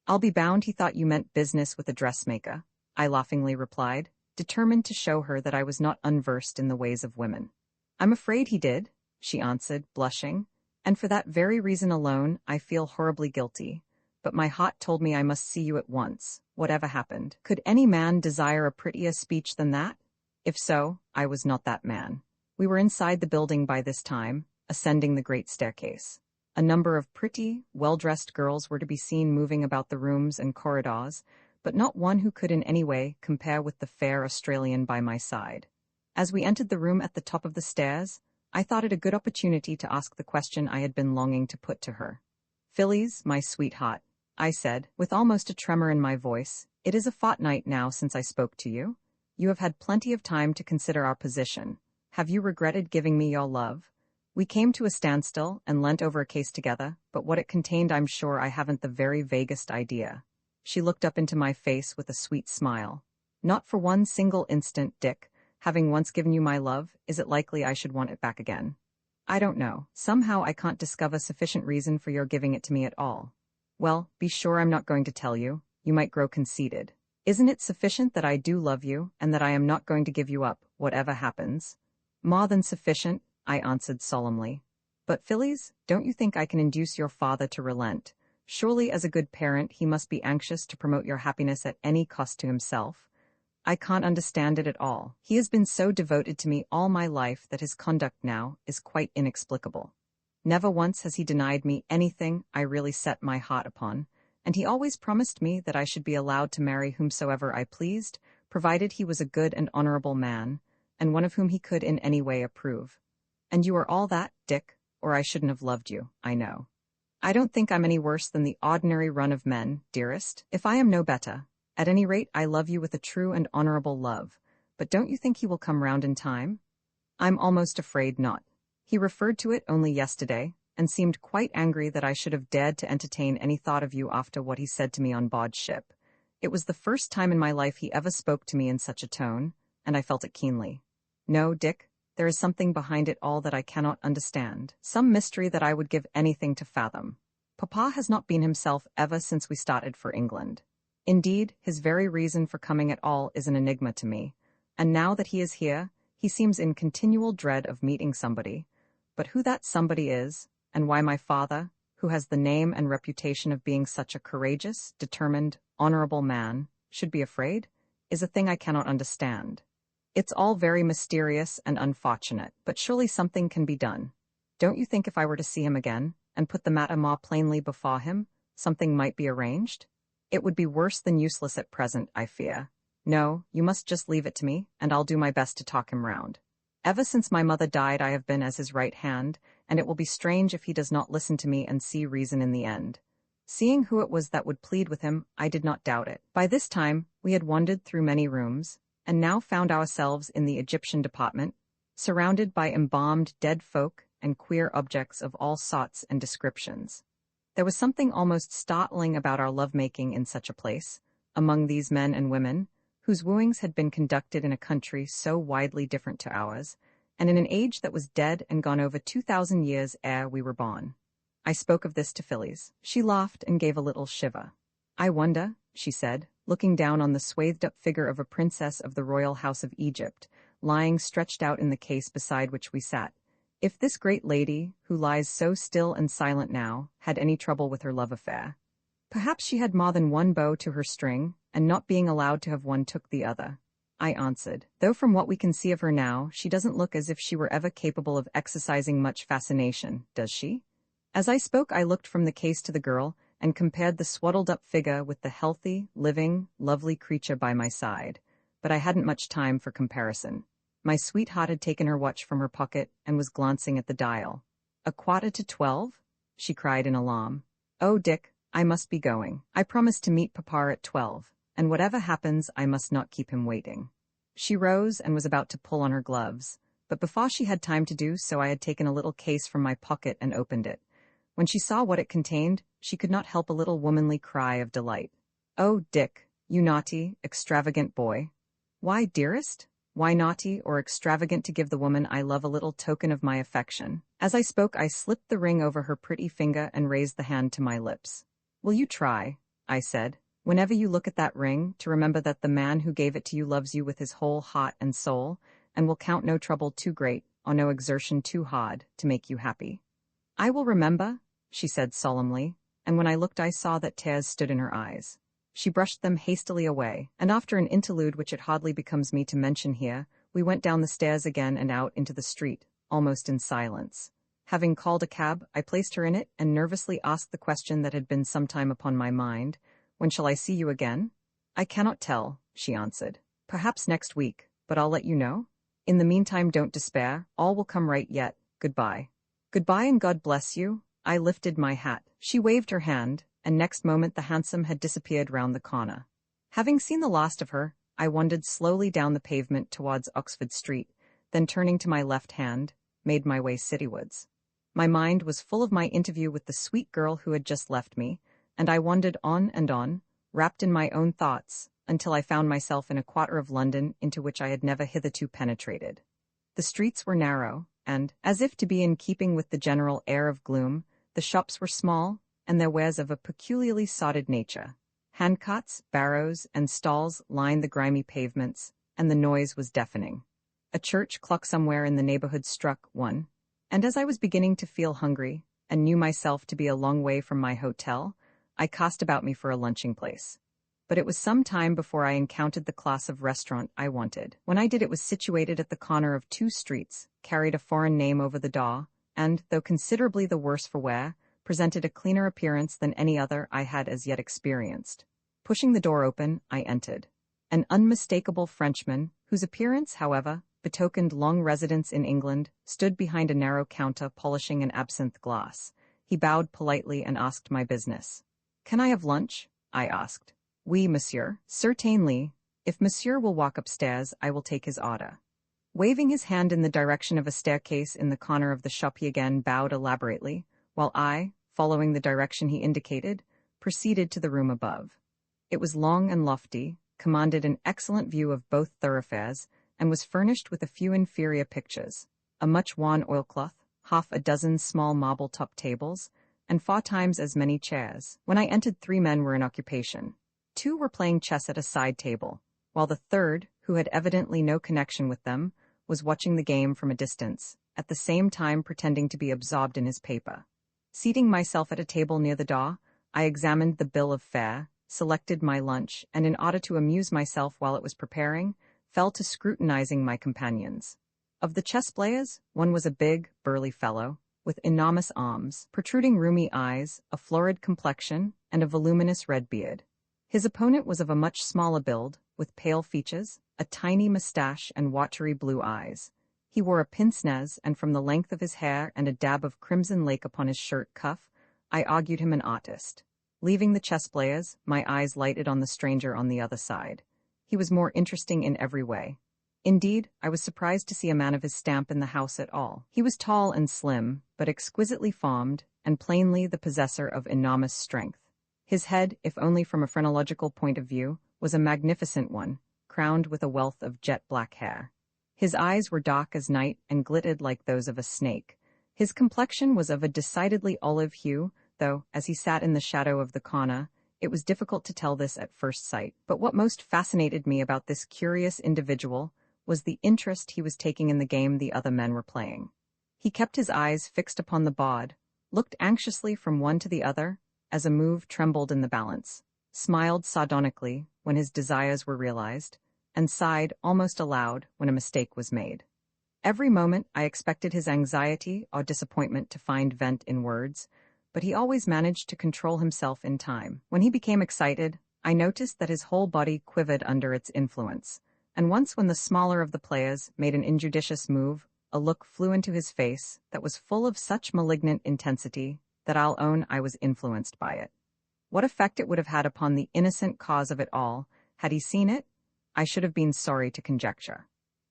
"I'll be bound he thought you meant business with a dressmaker," I laughingly replied, determined to show her that I was not unversed in the ways of women. "I'm afraid he did," she answered, blushing, "and for that very reason alone I feel horribly guilty. But my heart told me I must see you at once, whatever happened. Could any man desire a prettier speech than that? If so, I was not that man." We were inside the building by this time, ascending the great staircase. A number of pretty, well-dressed girls were to be seen moving about the rooms and corridors, but not one who could in any way compare with the fair Australian by my side. As we entered the room at the top of the stairs, I thought it a good opportunity to ask the question I had been longing to put to her. "Phyllis, my sweetheart," I said, with almost a tremor in my voice, "it is a fortnight now since I spoke to you. You have had plenty of time to consider our position. Have you regretted giving me your love? We came to a standstill and leant over a case together, but what it contained I'm sure I haven't the very vaguest idea." She looked up into my face with a sweet smile. "Not for one single instant, Dick. Having once given you my love, is it likely I should want it back again? I don't know. Somehow I can't discover sufficient reason for your giving it to me at all. Well, be sure I'm not going to tell you. You might grow conceited. Isn't it sufficient that I do love you, and that I am not going to give you up, whatever happens?" "More than sufficient," I answered solemnly. "But, Phyllis, don't you think I can induce your father to relent? Surely as a good parent he must be anxious to promote your happiness at any cost to himself. I can't understand it at all. He has been so devoted to me all my life that his conduct now is quite inexplicable. Never once has he denied me anything I really set my heart upon, and he always promised me that I should be allowed to marry whomsoever I pleased, provided he was a good and honorable man, and one of whom he could in any way approve. And you are all that, Dick, or I shouldn't have loved you, I know. I don't think I'm any worse than the ordinary run of men, dearest, if I am no better. At any rate, I love you with a true and honorable love, but don't you think he will come round in time?" I'm almost afraid not. He referred to it only yesterday, and seemed quite angry that I should have dared to entertain any thought of you after what he said to me on board ship. It was the first time in my life he ever spoke to me in such a tone, and I felt it keenly. No, Dick, there is something behind it all that I cannot understand, some mystery that I would give anything to fathom. Papa has not been himself ever since we started for England. Indeed, his very reason for coming at all is an enigma to me, and now that he is here, he seems in continual dread of meeting somebody. But who that somebody is, and why my father, who has the name and reputation of being such a courageous, determined, honorable man, should be afraid, is a thing I cannot understand. It's all very mysterious and unfortunate, but surely something can be done. Don't you think if I were to see him again, and put the matter more plainly before him, something might be arranged? It would be worse than useless at present, I fear. No, you must just leave it to me, and I'll do my best to talk him round. Ever since my mother died I have been as his right hand, and it will be strange if he does not listen to me and see reason in the end. Seeing who it was that would plead with him, I did not doubt it. By this time, we had wandered through many rooms, and now found ourselves in the Egyptian department, surrounded by embalmed dead folk and queer objects of all sorts and descriptions. There was something almost startling about our lovemaking in such a place, among these men and women, whose wooings had been conducted in a country so widely different to ours, and in an age that was dead and gone over 2,000 years ere we were born. I spoke of this to Phyllis. She laughed and gave a little shiver. I wonder, she said, looking down on the swathed-up figure of a princess of the royal house of Egypt, lying stretched out in the case beside which we sat, if this great lady, who lies so still and silent now, had any trouble with her love affair. Perhaps she had more than one bow to her string, and not being allowed to have one took the other. I answered, though from what we can see of her now, she doesn't look as if she were ever capable of exercising much fascination, does she? As I spoke I looked from the case to the girl, and compared the swaddled-up figure with the healthy, living, lovely creature by my side. But I hadn't much time for comparison. My sweetheart had taken her watch from her pocket and was glancing at the dial. 11:45? She cried in alarm. Oh, Dick, I must be going. I promised to meet Papa at 12, and whatever happens I must not keep him waiting. She rose and was about to pull on her gloves, but before she had time to do so I had taken a little case from my pocket and opened it. When she saw what it contained, she could not help a little womanly cry of delight. Oh, Dick, you naughty, extravagant boy. Why, dearest? Why naughty or extravagant to give the woman I love a little token of my affection? As I spoke I slipped the ring over her pretty finger and raised the hand to my lips. Will you try, I said, whenever you look at that ring, to remember that the man who gave it to you loves you with his whole heart and soul, and will count no trouble too great, or no exertion too hard, to make you happy? I will remember, she said solemnly, and when I looked I saw that tears stood in her eyes. She brushed them hastily away, and after an interlude which it hardly becomes me to mention here, we went down the stairs again and out into the street, almost in silence. Having called a cab, I placed her in it and nervously asked the question that had been some time upon my mind. When shall I see you again? I cannot tell, she answered. Perhaps next week, but I'll let you know. In the meantime don't despair, all will come right yet. Goodbye. Goodbye and God bless you. I lifted my hat. She waved her hand, and next moment the hansom had disappeared round the corner. Having seen the last of her, I wandered slowly down the pavement towards Oxford Street, then turning to my left hand, made my way citywards. My mind was full of my interview with the sweet girl who had just left me, and I wandered on, wrapped in my own thoughts, until I found myself in a quarter of London into which I had never hitherto penetrated. The streets were narrow, and, as if to be in keeping with the general air of gloom, the shops were small, and their wares of a peculiarly sodded nature. Handcarts, barrows, and stalls lined the grimy pavements, and the noise was deafening. A church clock somewhere in the neighborhood struck 1, and as I was beginning to feel hungry, and knew myself to be a long way from my hotel, I cast about me for a lunching place. But it was some time before I encountered the class of restaurant I wanted. When I did, it was situated at the corner of 2 streets, carried a foreign name over the door, and, though considerably the worse for wear, presented a cleaner appearance than any other I had as yet experienced. Pushing the door open, I entered. An unmistakable Frenchman, whose appearance, however, betokened long residence in England, stood behind a narrow counter polishing an absinthe glass. He bowed politely and asked my business. Can I have lunch? I asked. Oui, monsieur. Certainly. If monsieur will walk upstairs, I will take his order. Waving his hand in the direction of a staircase in the corner of the shop, he again bowed elaborately, while I, following the direction he indicated, proceeded to the room above. It was long and lofty, commanded an excellent view of both thoroughfares, and was furnished with a few inferior pictures, a much-worn oilcloth, half a dozen small marble-top tables, and 4 times as many chairs. When I entered, 3 men were in occupation. 2 were playing chess at a side table, while the third, who had evidently no connection with them, was watching the game from a distance, at the same time pretending to be absorbed in his paper. Seating myself at a table near the door, I examined the bill of fare, selected my lunch, and in order to amuse myself while it was preparing, fell to scrutinizing my companions. Of the chess players, one was a big, burly fellow, with enormous arms, protruding rheumy eyes, a florid complexion, and a voluminous red beard. His opponent was of a much smaller build, with pale features, a tiny moustache, and watery blue eyes. He wore a pince-nez, and from the length of his hair and a dab of crimson lake upon his shirt cuff, I argued him an artist. Leaving the chess players, my eyes lighted on the stranger on the other side. He was more interesting in every way. Indeed, I was surprised to see a man of his stamp in the house at all. He was tall and slim, but exquisitely formed, and plainly the possessor of enormous strength. His head, if only from a phrenological point of view, was a magnificent one, crowned with a wealth of jet-black hair. His eyes were dark as night and glittered like those of a snake. His complexion was of a decidedly olive hue, though, as he sat in the shadow of the corner, it was difficult to tell this at first sight. But what most fascinated me about this curious individual was the interest he was taking in the game the other men were playing. He kept his eyes fixed upon the board, looked anxiously from one to the other, as a move trembled in the balance, smiled sardonically when his desires were realized, and sighed almost aloud when a mistake was made. Every moment I expected his anxiety or disappointment to find vent in words, but he always managed to control himself in time. When he became excited, I noticed that his whole body quivered under its influence, and once when the smaller of the players made an injudicious move, a look flew into his face that was full of such malignant intensity that I'll own I was influenced by it. What effect it would have had upon the innocent cause of it all, had he seen it, I should have been sorry to conjecture.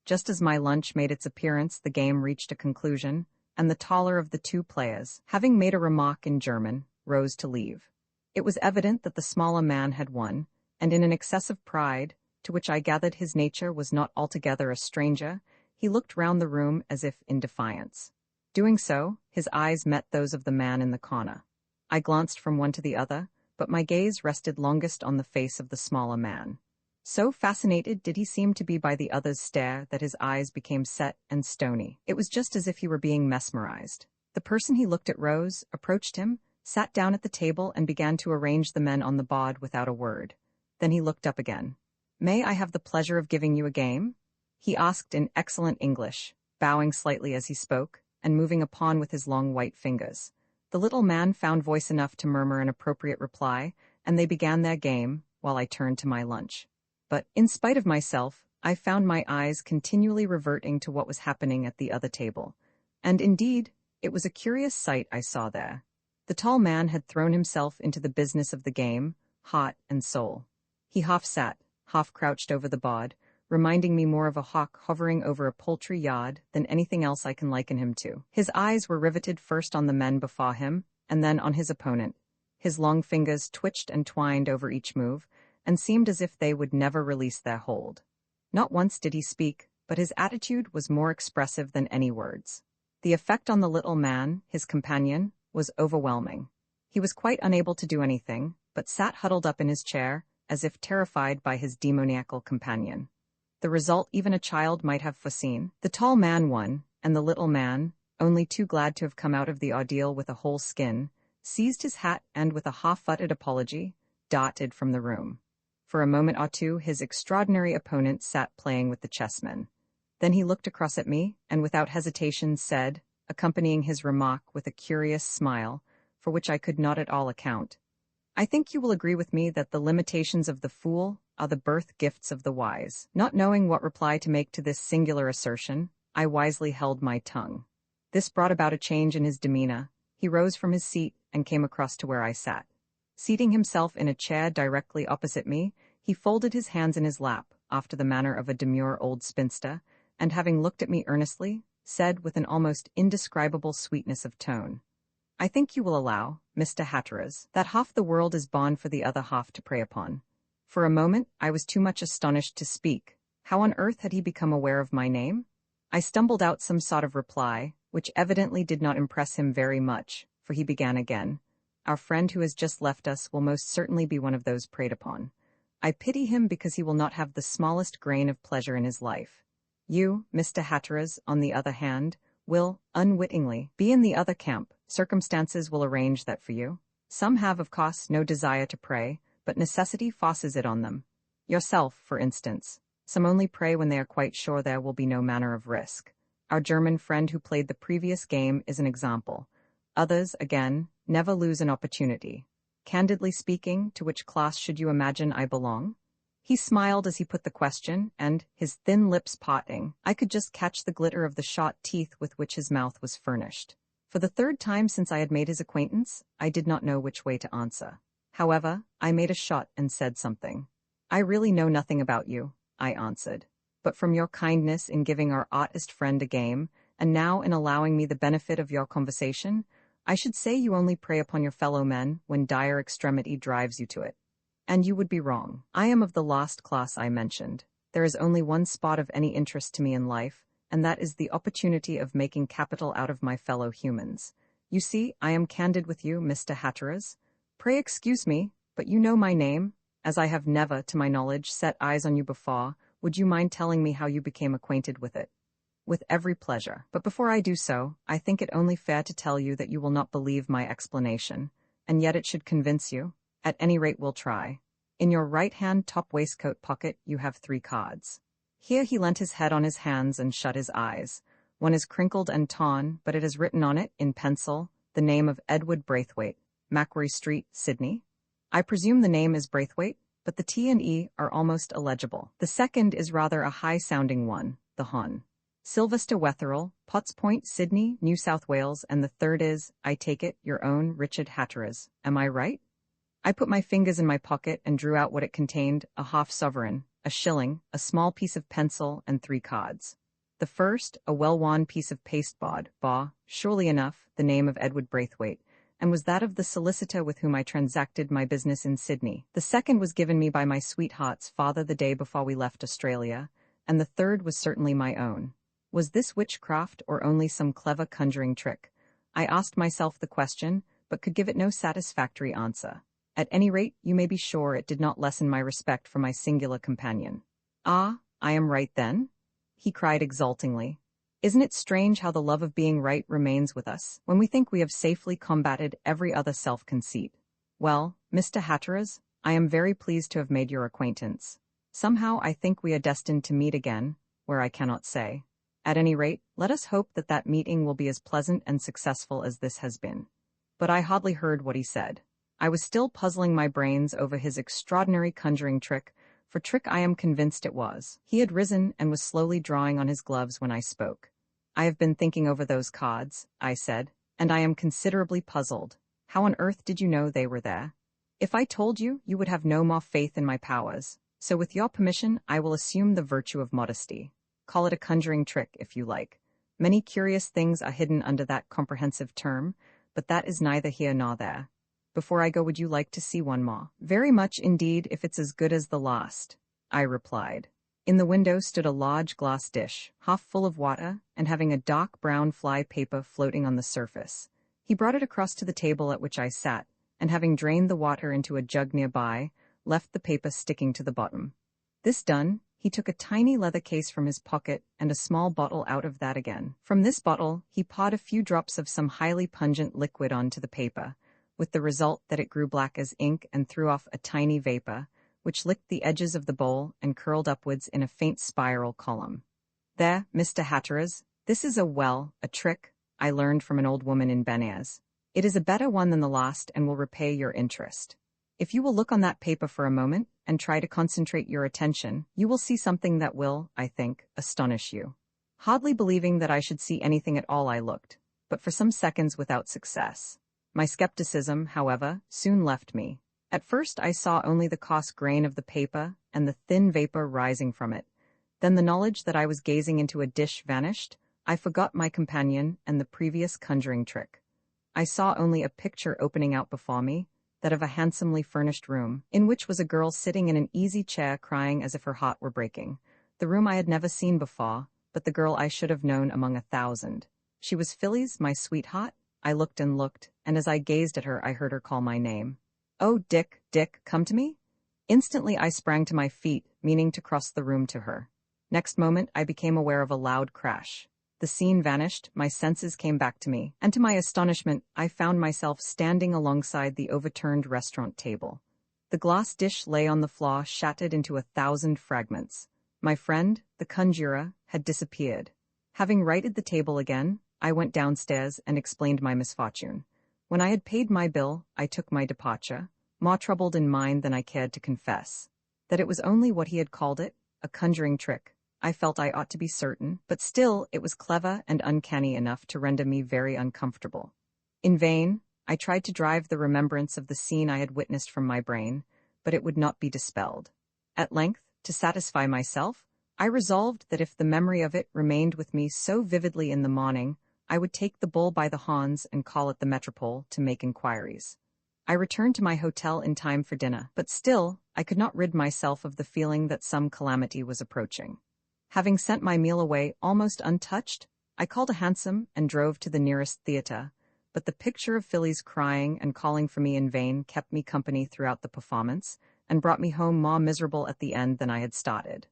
Just as my lunch made its appearance, the game reached a conclusion, and the taller of the 2 players, having made a remark in German, rose to leave. It was evident that the smaller man had won, and in an excess of pride, to which I gathered his nature was not altogether a stranger, he looked round the room as if in defiance. Doing so, his eyes met those of the man in the corner. I glanced from one to the other, but my gaze rested longest on the face of the smaller man. So fascinated did he seem to be by the other's stare that his eyes became set and stony. It was just as if he were being mesmerized. The person he looked at rose, approached him, sat down at the table, and began to arrange the men on the board without a word. Then he looked up again. "May I have the pleasure of giving you a game?" he asked in excellent English, bowing slightly as he spoke, and moving a pawn with his long white fingers. The little man found voice enough to murmur an appropriate reply, and they began their game, while I turned to my lunch. But, in spite of myself, I found my eyes continually reverting to what was happening at the other table. And indeed, it was a curious sight I saw there. The tall man had thrown himself into the business of the game, heart and soul. He half sat, half crouched over the board, reminding me more of a hawk hovering over a poultry yard than anything else I can liken him to. His eyes were riveted first on the men before him, and then on his opponent. His long fingers twitched and twined over each move, and seemed as if they would never release their hold. Not once did he speak, but his attitude was more expressive than any words. The effect on the little man, his companion, was overwhelming. He was quite unable to do anything, but sat huddled up in his chair, as if terrified by his demoniacal companion. The result even a child might have foreseen. The tall man won, and the little man, only too glad to have come out of the ordeal with a whole skin, seized his hat and, with a half-uttered apology, darted from the room. For a moment or two his extraordinary opponent sat playing with the chessmen. Then he looked across at me, and without hesitation said, accompanying his remark with a curious smile, for which I could not at all account, "I think you will agree with me that the limitations of the fool are the birth gifts of the wise." Not knowing what reply to make to this singular assertion, I wisely held my tongue. This brought about a change in his demeanor. He rose from his seat and came across to where I sat. Seating himself in a chair directly opposite me, he folded his hands in his lap, after the manner of a demure old spinster, and having looked at me earnestly, said with an almost indescribable sweetness of tone, "I think you will allow, Mr. Hatteras, that half the world is bond for the other half to prey upon." For a moment, I was too much astonished to speak. How on earth had he become aware of my name? I stumbled out some sort of reply, which evidently did not impress him very much, for he began again. "Our friend who has just left us will most certainly be one of those preyed upon. I pity him because he will not have the smallest grain of pleasure in his life. You, Mr. Hatteras, on the other hand, will, unwittingly, be in the other camp. Circumstances will arrange that for you. Some have, of course, no desire to prey, but necessity forces it on them. Yourself, for instance. Some only prey when they are quite sure there will be no manner of risk. Our German friend who played the previous game is an example. Others, again, never lose an opportunity. Candidly speaking, to which class should you imagine I belong?" He smiled as he put the question, and, his thin lips parting, I could just catch the glitter of the shot teeth with which his mouth was furnished. For the third time since I had made his acquaintance, I did not know which way to answer. However, I made a shot and said something. "I really know nothing about you," I answered. "But from your kindness in giving our artist friend a game, and now in allowing me the benefit of your conversation, I should say you only prey upon your fellow men when dire extremity drives you to it. And you would be wrong. I am of the last class I mentioned. There is only one spot of any interest to me in life, and that is the opportunity of making capital out of my fellow humans. You see, I am candid with you, Mr. Hatteras. Pray excuse me, but you know my name. As I have never, to my knowledge, set eyes on you before, would you mind telling me how you became acquainted with it?" "With every pleasure. But before I do so, I think it only fair to tell you that you will not believe my explanation, and yet it should convince you. At any rate, we'll try. In your right-hand top waistcoat pocket you have 3 cards." Here he leant his head on his hands and shut his eyes. "One is crinkled and torn, but it has written on it, in pencil, the name of Edward Braithwaite, Macquarie Street, Sydney. I presume the name is Braithwaite, but the T and E are almost illegible. The second is rather a high-sounding one, the Hon. Sylvester Wetherill, Potts Point, Sydney, New South Wales, and the third is, I take it, your own Richard Hatteras. Am I right?" I put my fingers in my pocket and drew out what it contained, a half-sovereign, a shilling, a small piece of pencil, and 3 cards. The first, a well-worn piece of pasteboard, bore, surely enough, the name of Edward Braithwaite, and was that of the solicitor with whom I transacted my business in Sydney. The second was given me by my sweetheart's father the day before we left Australia, and the third was certainly my own. Was this witchcraft or only some clever conjuring trick? I asked myself the question, but could give it no satisfactory answer. At any rate, you may be sure it did not lessen my respect for my singular companion. "Ah, I am right then?" he cried exultingly. "Isn't it strange how the love of being right remains with us, when we think we have safely combated every other self-conceit? Well, Mr. Hatteras, I am very pleased to have made your acquaintance. Somehow I think we are destined to meet again, where I cannot say. At any rate, let us hope that that meeting will be as pleasant and successful as this has been." But I hardly heard what he said. I was still puzzling my brains over his extraordinary conjuring trick, for trick I am convinced it was. He had risen and was slowly drawing on his gloves when I spoke. "I have been thinking over those cards," I said, "and I am considerably puzzled. How on earth did you know they were there? If I told you, you would have no more faith in my powers, so with your permission I will assume the virtue of modesty. Call it a conjuring trick, if you like. Many curious things are hidden under that comprehensive term, but that is neither here nor there. Before I go, would you like to see one more?" "Very much indeed, if it's as good as the last," I replied. In the window stood a large glass dish, half full of water, and having a dark brown fly paper floating on the surface. He brought it across to the table at which I sat, and having drained the water into a jug nearby, left the paper sticking to the bottom. This done, he took a tiny leather case from his pocket and a small bottle out of that again. From this bottle, he poured a few drops of some highly pungent liquid onto the paper, with the result that it grew black as ink and threw off a tiny vapor, which licked the edges of the bowl and curled upwards in a faint spiral column. "There, Mr. Hatteras, this is a trick I learned from an old woman in Benares. It is a better one than the last and will repay your interest. If you will look on that paper for a moment and try to concentrate your attention, you will see something that will, I think, astonish you." Hardly believing that I should see anything at all, I looked, but for some seconds without success. My skepticism, however, soon left me. At first I saw only the coarse grain of the paper and the thin vapor rising from it. Then the knowledge that I was gazing into a dish vanished. I forgot my companion and the previous conjuring trick. I saw only a picture opening out before me, that of a handsomely furnished room, in which was a girl sitting in an easy chair crying as if her heart were breaking. The room I had never seen before, but the girl I should have known among 1,000. She was Phyllis, my sweetheart. I looked, and as I gazed at her I heard her call my name. "Oh, Dick, Dick, come to me?" Instantly I sprang to my feet, meaning to cross the room to her. Next moment I became aware of a loud crash. The scene vanished, my senses came back to me, and to my astonishment I found myself standing alongside the overturned restaurant table. The glass dish lay on the floor, shattered into 1,000 fragments. My friend, the conjurer, had disappeared. Having righted the table again, I went downstairs and explained my misfortune. When I had paid my bill, I took my departure, more troubled in mind than I cared to confess. That it was only what he had called it, a conjuring trick, I felt I ought to be certain, but still it was clever and uncanny enough to render me very uncomfortable. In vain, I tried to drive the remembrance of the scene I had witnessed from my brain, but it would not be dispelled. At length, to satisfy myself, I resolved that if the memory of it remained with me so vividly in the morning, I would take the bull by the horns and call at the Metropole to make inquiries. I returned to my hotel in time for dinner, but still, I could not rid myself of the feeling that some calamity was approaching. Having sent my meal away almost untouched, I called a hansom and drove to the nearest theatre, but the picture of Phyllis crying and calling for me in vain kept me company throughout the performance, and brought me home more miserable at the end than I had started.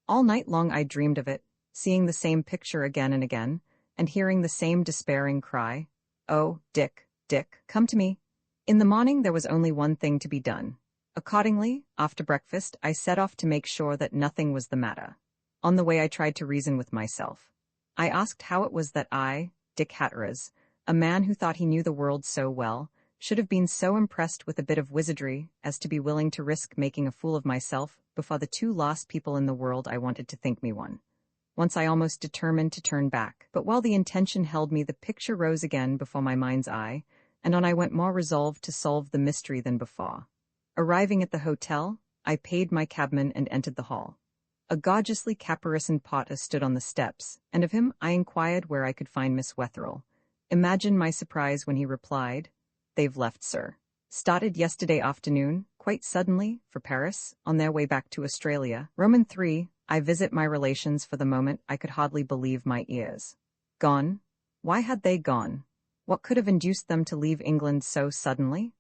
All night long I dreamed of it, seeing the same picture again and again, and hearing the same despairing cry, "Oh, Dick, Dick, come to me." In the morning there was only one thing to be done. Accordingly, after breakfast, I set off to make sure that nothing was the matter. On the way I tried to reason with myself. I asked how it was that I, Dick Hatteras, a man who thought he knew the world so well, should have been so impressed with a bit of wizardry as to be willing to risk making a fool of myself before the two lost people in the world I wanted to think me one. Once I almost determined to turn back, but while the intention held me, the picture rose again before my mind's eye, and on I went more resolved to solve the mystery than before. Arriving at the hotel, I paid my cabman and entered the hall. A gorgeously caparisoned potter stood on the steps, and of him I inquired where I could find Miss Wetherell. Imagine my surprise when he replied, "They've left, sir. Started yesterday afternoon, quite suddenly, for Paris, on their way back to Australia. Roman 3, I visit my relations. For the moment I could hardly believe my ears. Gone? Why had they gone? What could have induced them to leave England so suddenly?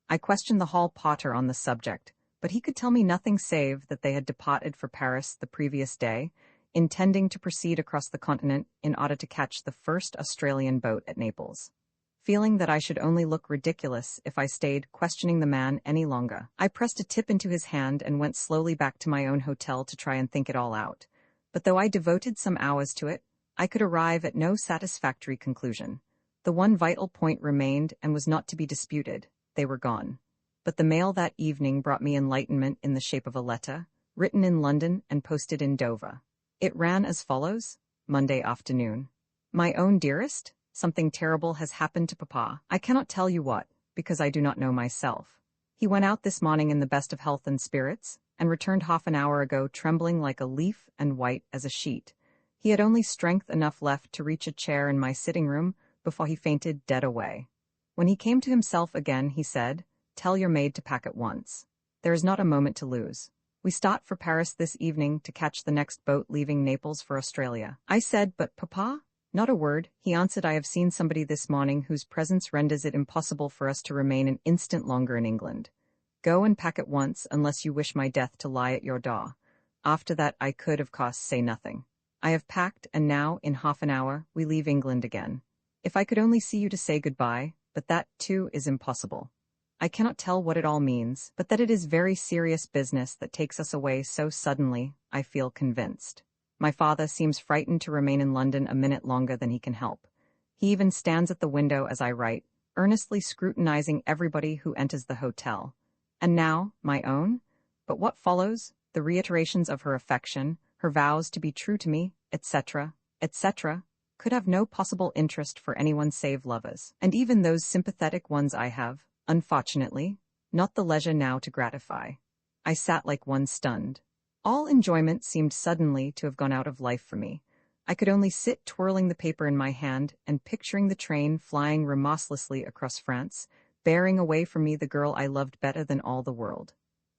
I questioned the hall porter on the subject, but he could tell me nothing save that they had departed for Paris the previous day, intending to proceed across the continent in order to catch the first Australian boat at Naples. Feeling that I should only look ridiculous if I stayed questioning the man any longer, I pressed a tip into his hand and went slowly back to my own hotel to try and think it all out. But though I devoted some hours to it, I could arrive at no satisfactory conclusion. The one vital point remained and was not to be disputed: they were gone. But the mail that evening brought me enlightenment in the shape of a letter, written in London and posted in Dover. It ran as follows: Monday afternoon. My own dearest, something terrible has happened to Papa. I cannot tell you what, because I do not know myself. He went out this morning in the best of health and spirits, and returned half an hour ago trembling like a leaf and white as a sheet. He had only strength enough left to reach a chair in my sitting room before he fainted dead away. When he came to himself again, he said, "Tell your maid to pack at once. There is not a moment to lose. We start for Paris this evening to catch the next boat leaving Naples for Australia." I said, "But Papa?" "Not a word," he answered. "I have seen somebody this morning whose presence renders it impossible for us to remain an instant longer in England. Go and pack at once, unless you wish my death to lie at your door." After that I could, of course, say nothing. I have packed, and now, in half an hour, we leave England again. If I could only see you to say goodbye, but that, too, is impossible. I cannot tell what it all means, but that it is very serious business that takes us away so suddenly, I feel convinced. My father seems frightened to remain in London a minute longer than he can help. He even stands at the window as I write, earnestly scrutinizing everybody who enters the hotel. And now, my own? But what follows? The reiterations of her affection, her vows to be true to me, etc., etc., could have no possible interest for anyone save lovers, and even those sympathetic ones I have, unfortunately, not the leisure now to gratify. I sat like one stunned. All enjoyment seemed suddenly to have gone out of life for me. I could only sit twirling the paper in my hand and picturing the train flying remorselessly across France, bearing away from me the girl I loved better than all the world.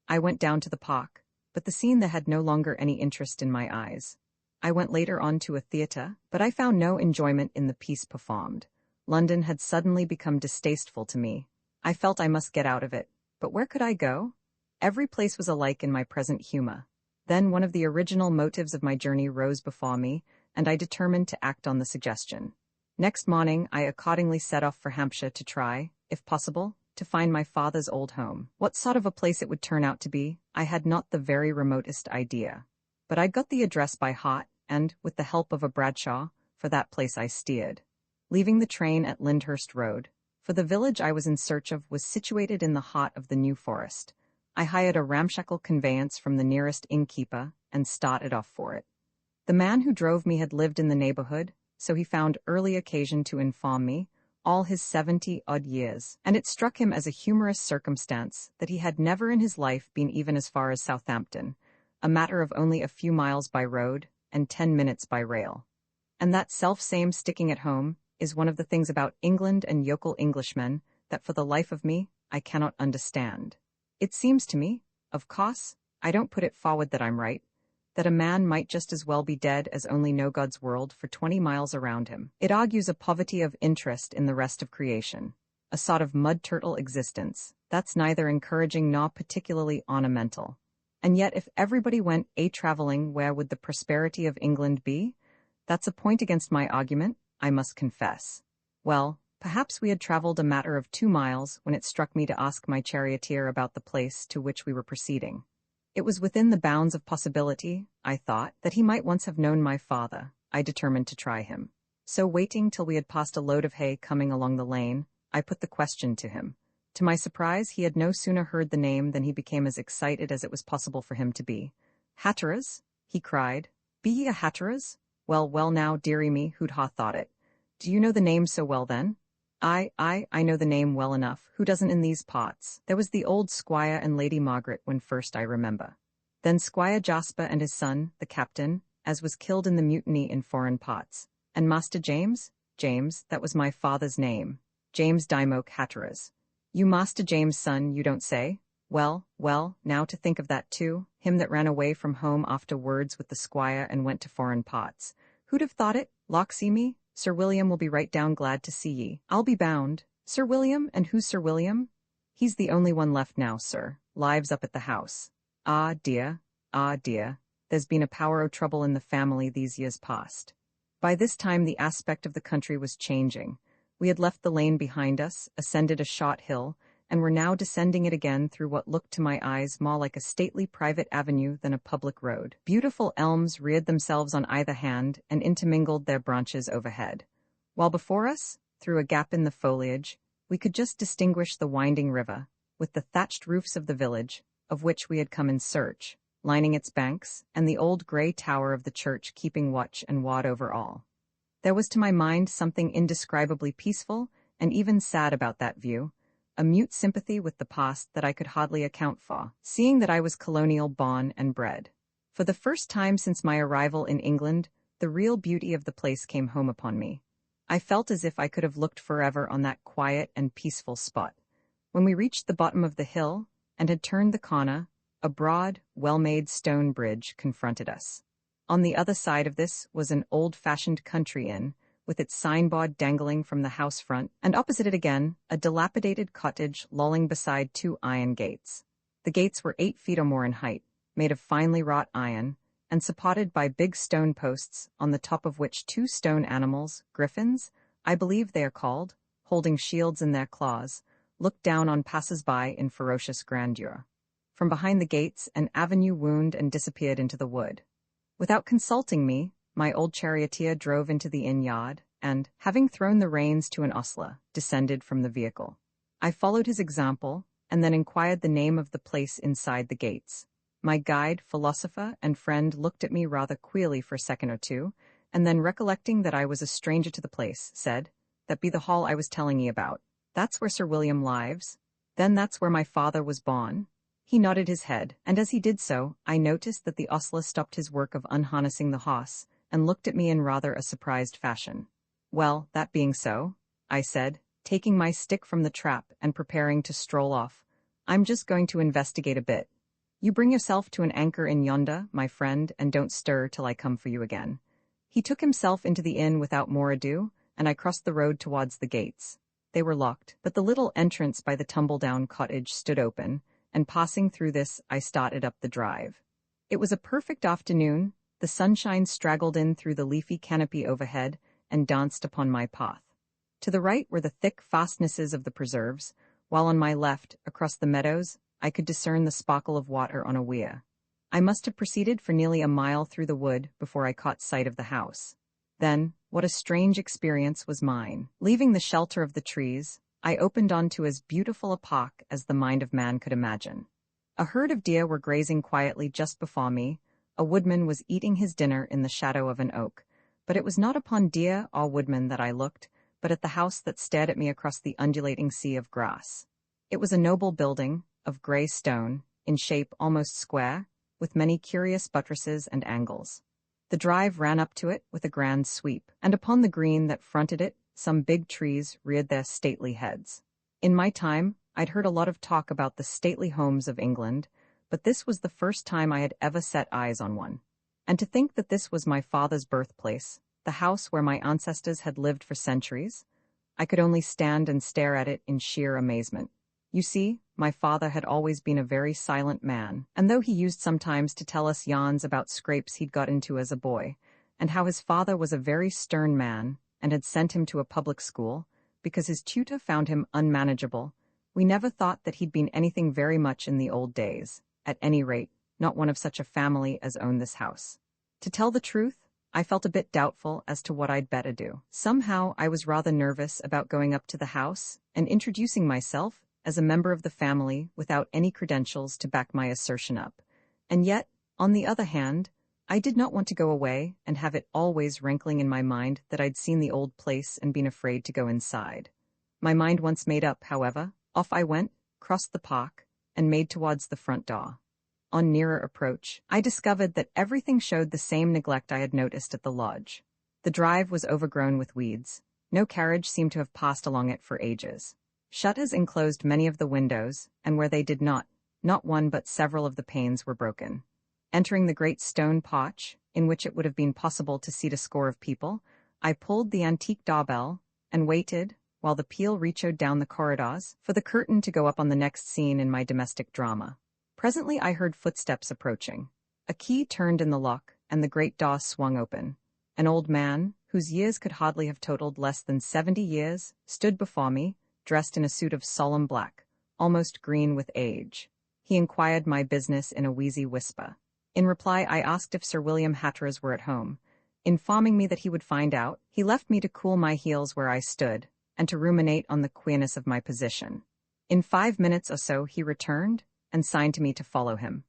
I went down to the park, but the scene there had no longer any interest in my eyes. I went later on to a theatre, but I found no enjoyment in the piece performed. London had suddenly become distasteful to me. I felt I must get out of it, but where could I go? Every place was alike in my present humor. Then one of the original motives of my journey rose before me, and I determined to act on the suggestion. Next morning, I accordingly set off for Hampshire to try, if possible, to find my father's old home. What sort of a place it would turn out to be, I had not the very remotest idea. But I'd got the address by heart, and, with the help of a Bradshaw, for that place I steered. Leaving the train at Lyndhurst Road, for the village I was in search of was situated in the heart of the New Forest, I hired a ramshackle conveyance from the nearest innkeeper and started off for it. The man who drove me had lived in the neighborhood, so he found early occasion to inform me, all his 70-odd years, and it struck him as a humorous circumstance that he had never in his life been even as far as Southampton, a matter of only a few miles by road and 10 minutes by rail. And that self-same sticking at home is one of the things about England and yokel Englishmen that for the life of me I cannot understand. It seems to me, of course, I don't put it forward that I'm right, that a man might just as well be dead as only know God's world for 20 miles around him. It argues a poverty of interest in the rest of creation, a sort of mud-turtle existence that's neither encouraging nor particularly ornamental. And yet if everybody went a-traveling, where would the prosperity of England be? That's a point against my argument, I must confess. Well, perhaps we had traveled a matter of 2 miles when it struck me to ask my charioteer about the place to which we were proceeding. It was within the bounds of possibility, I thought, that he might once have known my father. I determined to try him. So waiting till we had passed a load of hay coming along the lane, I put the question to him. To my surprise, he had no sooner heard the name than he became as excited as it was possible for him to be. "Hatteras?" he cried. "Be ye a Hatteras? Well, well now, dearie me, who'd ha' thought it? Do you know the name so well then?" I know the name well enough. Who doesn't in these parts? There was the old Squire and Lady Margaret when first I remember. Then Squire Jasper and his son, the captain, as was killed in the mutiny in foreign parts. And Master James? James, that was my father's name. James Dymoke Hatteras. You Master James' son, you don't say? Well, well, now to think of that too, him that ran away from home after words with the squire and went to foreign parts. Who'd have thought it? Lawk see me? Sir William will be right down glad to see ye. I'll be bound. Sir William? And who's Sir William? He's the only one left now, sir. Lives up at the house. Ah dear, there's been a power o' trouble in the family these years past. By this time the aspect of the country was changing. We had left the lane behind us, ascended a short hill, and were now descending it again through what looked to my eyes more like a stately private avenue than a public road. Beautiful elms reared themselves on either hand and intermingled their branches overhead, while before us, through a gap in the foliage, we could just distinguish the winding river, with the thatched roofs of the village, of which we had come in search, lining its banks, and the old grey tower of the church keeping watch and ward over all. There was to my mind something indescribably peaceful and even sad about that view, a mute sympathy with the past that I could hardly account for, seeing that I was colonial born and bred. For the first time since my arrival in England, the real beauty of the place came home upon me. I felt as if I could have looked forever on that quiet and peaceful spot. When we reached the bottom of the hill and had turned the corner, a broad, well-made stone bridge confronted us. On the other side of this was an old-fashioned country inn, with its signboard dangling from the house front, and opposite it again, a dilapidated cottage lolling beside 2 iron gates. The gates were 8 feet or more in height, made of finely wrought iron, and supported by big stone posts, on the top of which 2 stone animals, griffins, I believe they are called, holding shields in their claws, looked down on passers-by in ferocious grandeur. From behind the gates, an avenue wound and disappeared into the wood. Without consulting me, my old charioteer drove into the inn yard, and, having thrown the reins to an ostler, descended from the vehicle. I followed his example, and then inquired the name of the place inside the gates. My guide, philosopher, and friend looked at me rather queerly for a second or two, and then recollecting that I was a stranger to the place, said, "That be the hall I was telling ye about. That's where Sir William lives. Then that's where my father was born. He nodded his head, and as he did so, I noticed that the ostler stopped his work of unharnessing the horse and looked at me in rather a surprised fashion. "Well, that being so," I said, taking my stick from the trap and preparing to stroll off, "I'm just going to investigate a bit. You bring yourself to an anchor in yonder, my friend, and don't stir till I come for you again." He took himself into the inn without more ado, and I crossed the road towards the gates. They were locked, but the little entrance by the tumble-down cottage stood open, and passing through this, I started up the drive. It was a perfect afternoon. The sunshine straggled in through the leafy canopy overhead and danced upon my path. To the right were the thick fastnesses of the preserves, while on my left, across the meadows, I could discern the sparkle of water on a weir. I must have proceeded for nearly a mile through the wood before I caught sight of the house. Then, what a strange experience was mine. Leaving the shelter of the trees, I opened onto as beautiful a park as the mind of man could imagine. A herd of deer were grazing quietly just before me. A woodman was eating his dinner in the shadow of an oak, but it was not upon deer or woodman that I looked, but at the house that stared at me across the undulating sea of grass. It was a noble building, of grey stone, in shape almost square, with many curious buttresses and angles. The drive ran up to it with a grand sweep, and upon the green that fronted it, some big trees reared their stately heads. In my time, I'd heard a lot of talk about the stately homes of England, but this was the first time I had ever set eyes on one. And to think that this was my father's birthplace, the house where my ancestors had lived for centuries, I could only stand and stare at it in sheer amazement. You see, my father had always been a very silent man, and though he used sometimes to tell us yarns about scrapes he'd got into as a boy, and how his father was a very stern man, and had sent him to a public school, because his tutor found him unmanageable, we never thought that he'd been anything very much in the old days, at any rate, not one of such a family as owned this house. To tell the truth, I felt a bit doubtful as to what I'd better do. Somehow I was rather nervous about going up to the house and introducing myself as a member of the family without any credentials to back my assertion up. And yet, on the other hand, I did not want to go away and have it always rankling in my mind that I'd seen the old place and been afraid to go inside. My mind once made up, however, off I went, crossed the park, and made towards the front door. On nearer approach, I discovered that everything showed the same neglect I had noticed at the lodge. The drive was overgrown with weeds. No carriage seemed to have passed along it for ages. Shutters enclosed many of the windows, and where they did not one but several of the panes were broken. Entering the great stone porch, in which it would have been possible to seat a score of people, I pulled the antique doorbell and waited, while the peal reechoed down the corridors, for the curtain to go up on the next scene in my domestic drama. Presently I heard footsteps approaching. A key turned in the lock, and the great door swung open. An old man, whose years could hardly have totaled less than 70 years, stood before me, dressed in a suit of solemn black, almost green with age. He inquired my business in a wheezy whisper. In reply, I asked if Sir William Hatteras were at home. Informing me that he would find out, he left me to cool my heels where I stood, and to ruminate on the queerness of my position. In 5 minutes or so he returned, and signed to me to follow him.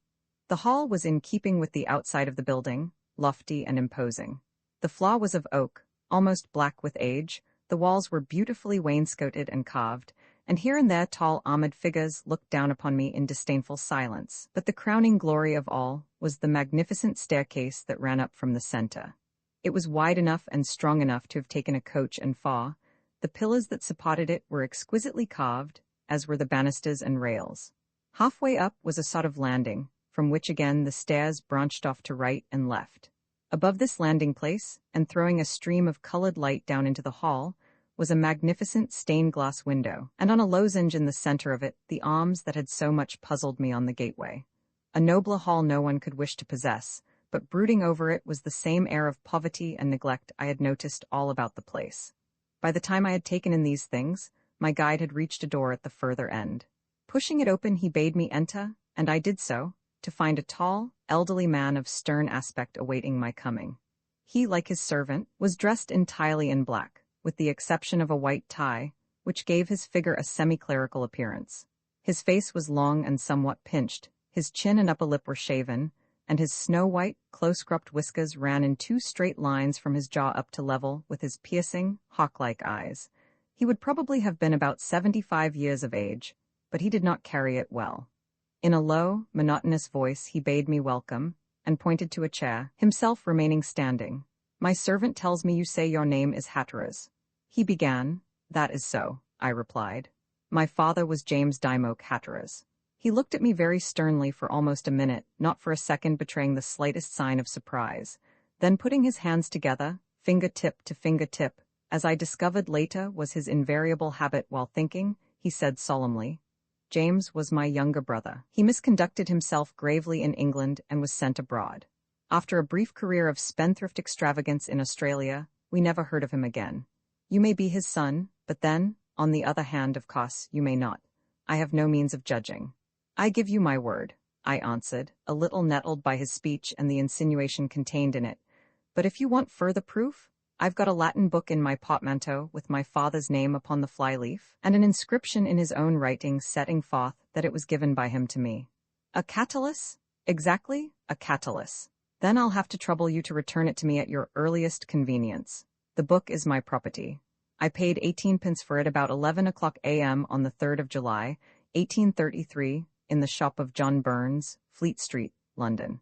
The hall was in keeping with the outside of the building, lofty and imposing. The floor was of oak, almost black with age, the walls were beautifully wainscoted and carved, and here and there tall armored figures looked down upon me in disdainful silence. But the crowning glory of all was the magnificent staircase that ran up from the center. It was wide enough and strong enough to have taken a coach and four. The pillars that supported it were exquisitely carved, as were the banisters and rails. Halfway up was a sort of landing, from which again the stairs branched off to right and left. Above this landing place, and throwing a stream of colored light down into the hall, was a magnificent stained glass window, and on a lozenge in the center of it, the arms that had so much puzzled me on the gateway. A nobler hall no one could wish to possess, but brooding over it was the same air of poverty and neglect I had noticed all about the place. By the time I had taken in these things, my guide had reached a door at the further end. Pushing it open, he bade me enter, and I did so, to find a tall, elderly man of stern aspect awaiting my coming. He, like his servant, was dressed entirely in black, with the exception of a white tie, which gave his figure a semi-clerical appearance. His face was long and somewhat pinched, his chin and upper lip were shaven, and his snow-white, close-cropped whiskers ran in 2 straight lines from his jaw up to level with his piercing, hawk-like eyes. He would probably have been about 75 years of age, but he did not carry it well. In a low, monotonous voice he bade me welcome, and pointed to a chair, himself remaining standing. "My servant tells me you say your name is Hatteras." He began. "That is so," I replied. "My father was James Dymoke Hatteras." He looked at me very sternly for almost a minute, not for a second betraying the slightest sign of surprise. Then putting his hands together, fingertip to fingertip, as I discovered later was his invariable habit while thinking, he said solemnly, "James was my younger brother. He misconducted himself gravely in England and was sent abroad. After a brief career of spendthrift extravagance in Australia, we never heard of him again. You may be his son, but then, on the other hand, of course, you may not. I have no means of judging." "I give you my word," I answered, a little nettled by his speech and the insinuation contained in it. "But if you want further proof, I've got a Latin book in my portmanteau with my father's name upon the fly-leaf, and an inscription in his own writing setting forth that it was given by him to me." "A Catullus?" "Exactly, a Catullus." "Then I'll have to trouble you to return it to me at your earliest convenience. The book is my property. I paid 18 pence for it about 11 o'clock a.m. on the 3rd of July, 1833, in the shop of John Burns, Fleet Street, London.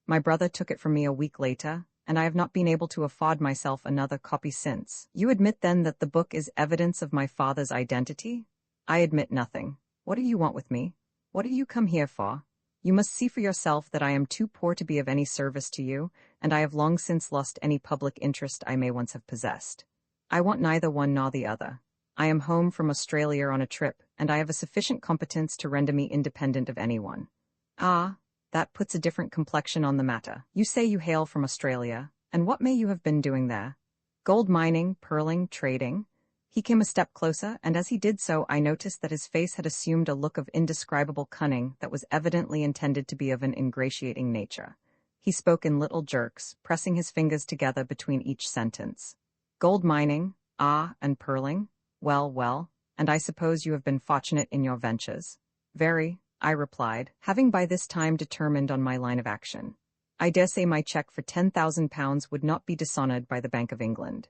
My brother took it from me a week later, and I have not been able to afford myself another copy since." "You admit then that the book is evidence of my father's identity?" "I admit nothing. What do you want with me? What do you come here for? You must see for yourself that I am too poor to be of any service to you, and I have long since lost any public interest I may once have possessed. I want neither one nor the other. I am home from Australia on a trip, and I have a sufficient competence to render me independent of anyone." "Ah, that puts a different complexion on the matter. You say you hail from Australia, and what may you have been doing there?" "Gold mining, pearling, trading." He came a step closer, and as he did so I noticed that his face had assumed a look of indescribable cunning that was evidently intended to be of an ingratiating nature. He spoke in little jerks, pressing his fingers together between each sentence. "Gold mining, ah, and pearling? Well, well, and I suppose you have been fortunate in your ventures?" "Very," I replied, having by this time determined on my line of action. "I dare say my cheque for £10,000 would not be dishonoured by the Bank of England."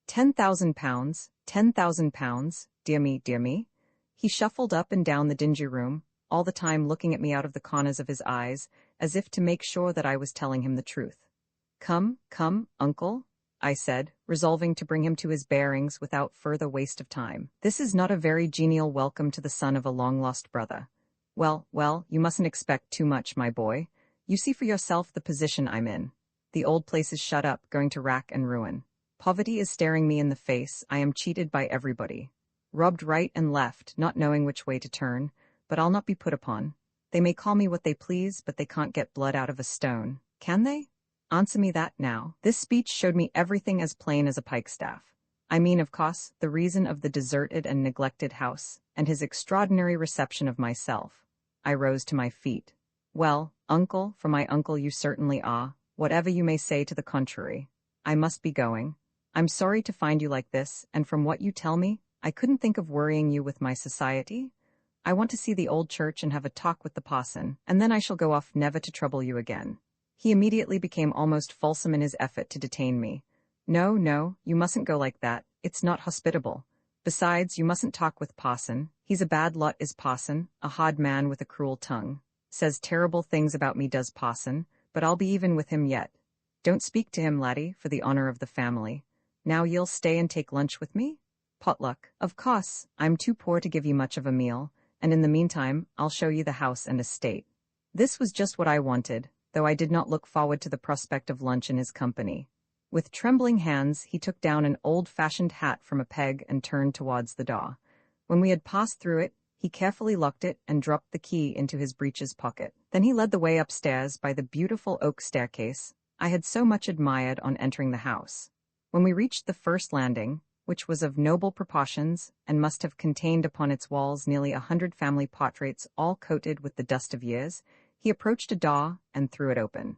£10,000, £10,000, dear me, dear me. He shuffled up and down the dingy room, all the time looking at me out of the corners of his eyes, as if to make sure that I was telling him the truth. "Come, come, uncle," I said, resolving to bring him to his bearings without further waste of time. "This is not a very genial welcome to the son of a long-lost brother." "Well, well, you mustn't expect too much, my boy. You see for yourself the position I'm in. The old place is shut up, going to rack and ruin. Poverty is staring me in the face. I am cheated by everybody. Robbed right and left, not knowing which way to turn, but I'll not be put upon. They may call me what they please, but they can't get blood out of a stone, can they? Answer me that now." This speech showed me everything as plain as a pikestaff. I mean, of course, the reason of the deserted and neglected house, and his extraordinary reception of myself. I rose to my feet. "Well, uncle, for my uncle you certainly are, whatever you may say to the contrary. I must be going. I'm sorry to find you like this, and from what you tell me, I couldn't think of worrying you with my society. I want to see the old church and have a talk with the parson, and then I shall go off never to trouble you again." He immediately became almost fulsome in his effort to detain me. "No, no, you mustn't go like that. It's not hospitable. Besides, you mustn't talk with parson. He's a bad lot is parson, a hard man with a cruel tongue. Says terrible things about me does parson, but I'll be even with him yet. Don't speak to him, laddie, for the honor of the family. Now you'll stay and take lunch with me?" "Potluck. Of course, I'm too poor to give you much of a meal, and in the meantime, I'll show you the house and estate." This was just what I wanted, though I did not look forward to the prospect of lunch in his company. With trembling hands, he took down an old-fashioned hat from a peg and turned towards the door. When we had passed through it, he carefully locked it and dropped the key into his breeches pocket. Then he led the way upstairs by the beautiful oak staircase I had so much admired on entering the house. When we reached the first landing, which was of noble proportions and must have contained upon its walls nearly 100 family portraits all coated with the dust of years, he approached a door and threw it open.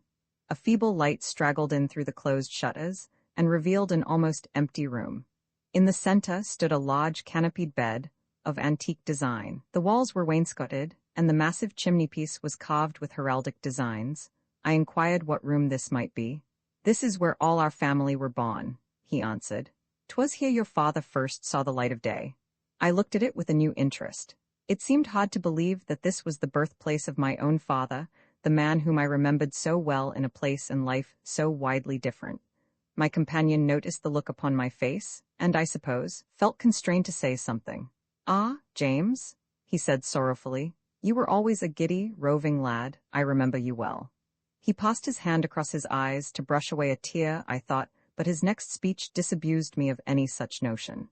A feeble light straggled in through the closed shutters and revealed an almost empty room. In the center stood a large canopied bed of antique design. The walls were wainscoted, and the massive chimney-piece was carved with heraldic designs. I inquired what room this might be. "This is where all our family were born," he answered. "'Twas here your father first saw the light of day." I looked at it with a new interest. It seemed hard to believe that this was the birthplace of my own father, the man whom I remembered so well in a place and life so widely different. My companion noticed the look upon my face, and I suppose, felt constrained to say something. "Ah, James," he said sorrowfully, "you were always a giddy, roving lad, I remember you well." He passed his hand across his eyes to brush away a tear, I thought, but his next speech disabused me of any such notion.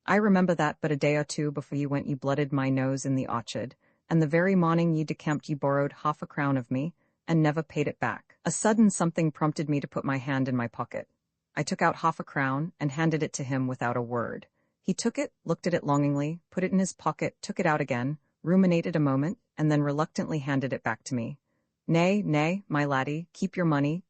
"I remember that but a day or two before you went you blooded my nose in the orchard, and the very morning ye decamped ye borrowed 50 of me, and never paid it back." A sudden something prompted me to put my hand in my pocket. I took out 50 and handed it to him without a word. He took it, looked at it longingly, put it in his pocket, took it out again, ruminated a moment, and then reluctantly handed it back to me. "Nay, nay, my laddie, keep your money,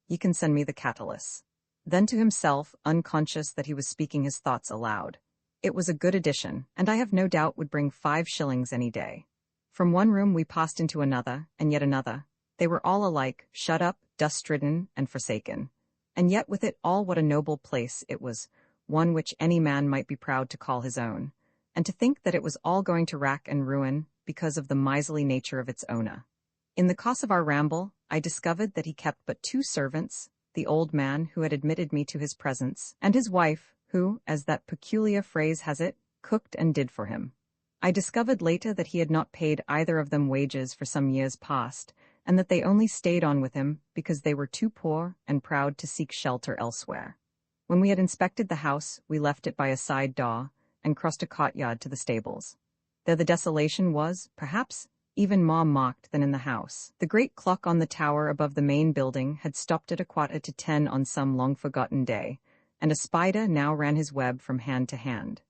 ye can send me the catalyst." Then to himself, unconscious that he was speaking his thoughts aloud. It was a good edition, and I have no doubt would bring 5 shillings any day. From one room we passed into another, and yet another. They were all alike, shut up, dust-ridden, and forsaken. And yet with it all what a noble place it was, one which any man might be proud to call his own. And to think that it was all going to rack and ruin because of the miserly nature of its owner. In the course of our ramble, I discovered that he kept but 2 servants, the old man who had admitted me to his presence, and his wife, who, as that peculiar phrase has it, cooked and did for him. I discovered later that he had not paid either of them wages for some years past, and that they only stayed on with him because they were too poor and proud to seek shelter elsewhere. When we had inspected the house, we left it by a side door, and crossed a courtyard to the stables. There the desolation was, perhaps, even more marked than in the house. The great clock on the tower above the main building had stopped at 9:15 on some long-forgotten day, and a spider now ran his web from hand to hand.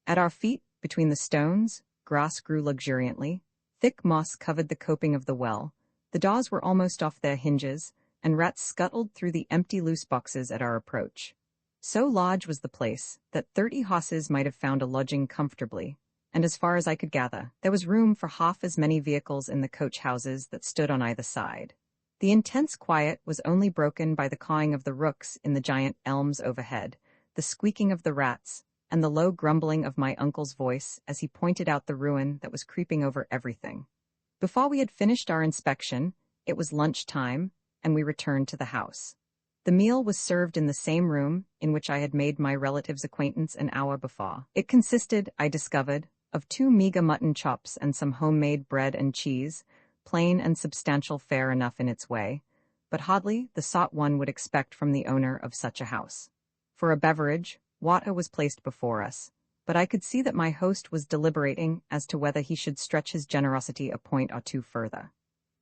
At our feet, between the stones, grass grew luxuriantly, thick moss covered the coping of the well, the doors were almost off their hinges, and rats scuttled through the empty loose boxes at our approach. So large was the place that 30 horses might have found a lodging comfortably, and as far as I could gather, there was room for half as many vehicles in the coach houses that stood on either side. The intense quiet was only broken by the cawing of the rooks in the giant elms overhead, the squeaking of the rats, and the low grumbling of my uncle's voice as he pointed out the ruin that was creeping over everything. Before we had finished our inspection, it was lunch time, and we returned to the house. The meal was served in the same room in which I had made my relative's acquaintance an hour before. It consisted, I discovered, of 2 meager mutton chops and some homemade bread and cheese, plain and substantial fare enough in its way, but hardly the sort one would expect from the owner of such a house. For a beverage, water was placed before us, but I could see that my host was deliberating as to whether he should stretch his generosity a point or 2 further.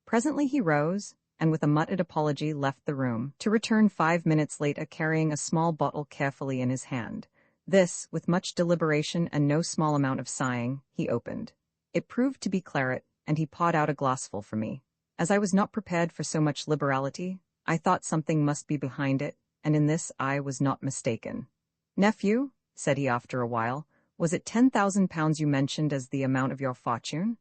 Presently he rose, and with a muttered apology left the room, to return 5 minutes later carrying a small bottle carefully in his hand. This, with much deliberation and no small amount of sighing, he opened. It proved to be claret, and he poured out a glassful for me. As I was not prepared for so much liberality, I thought something must be behind it, and in this I was not mistaken. "Nephew," said he after a while, "was it 10,000 pounds you mentioned as the amount of your fortune?"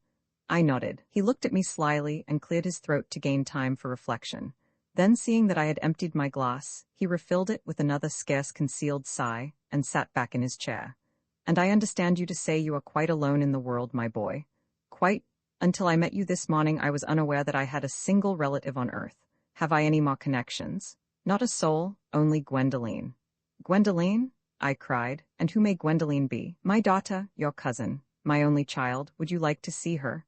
I nodded. He looked at me slyly and cleared his throat to gain time for reflection. Then, seeing that I had emptied my glass, he refilled it with another scarce concealed sigh, and sat back in his chair. "And I understand you to say you are quite alone in the world, my boy." "Quite. Until I met you this morning I was unaware that I had a single relative on earth. Have I any more connections?" "Not a soul, only Gwendoline." "Gwendoline?" I cried. "And who may Gwendoline be?" "My daughter, your cousin, my only child. Would you like to see her?"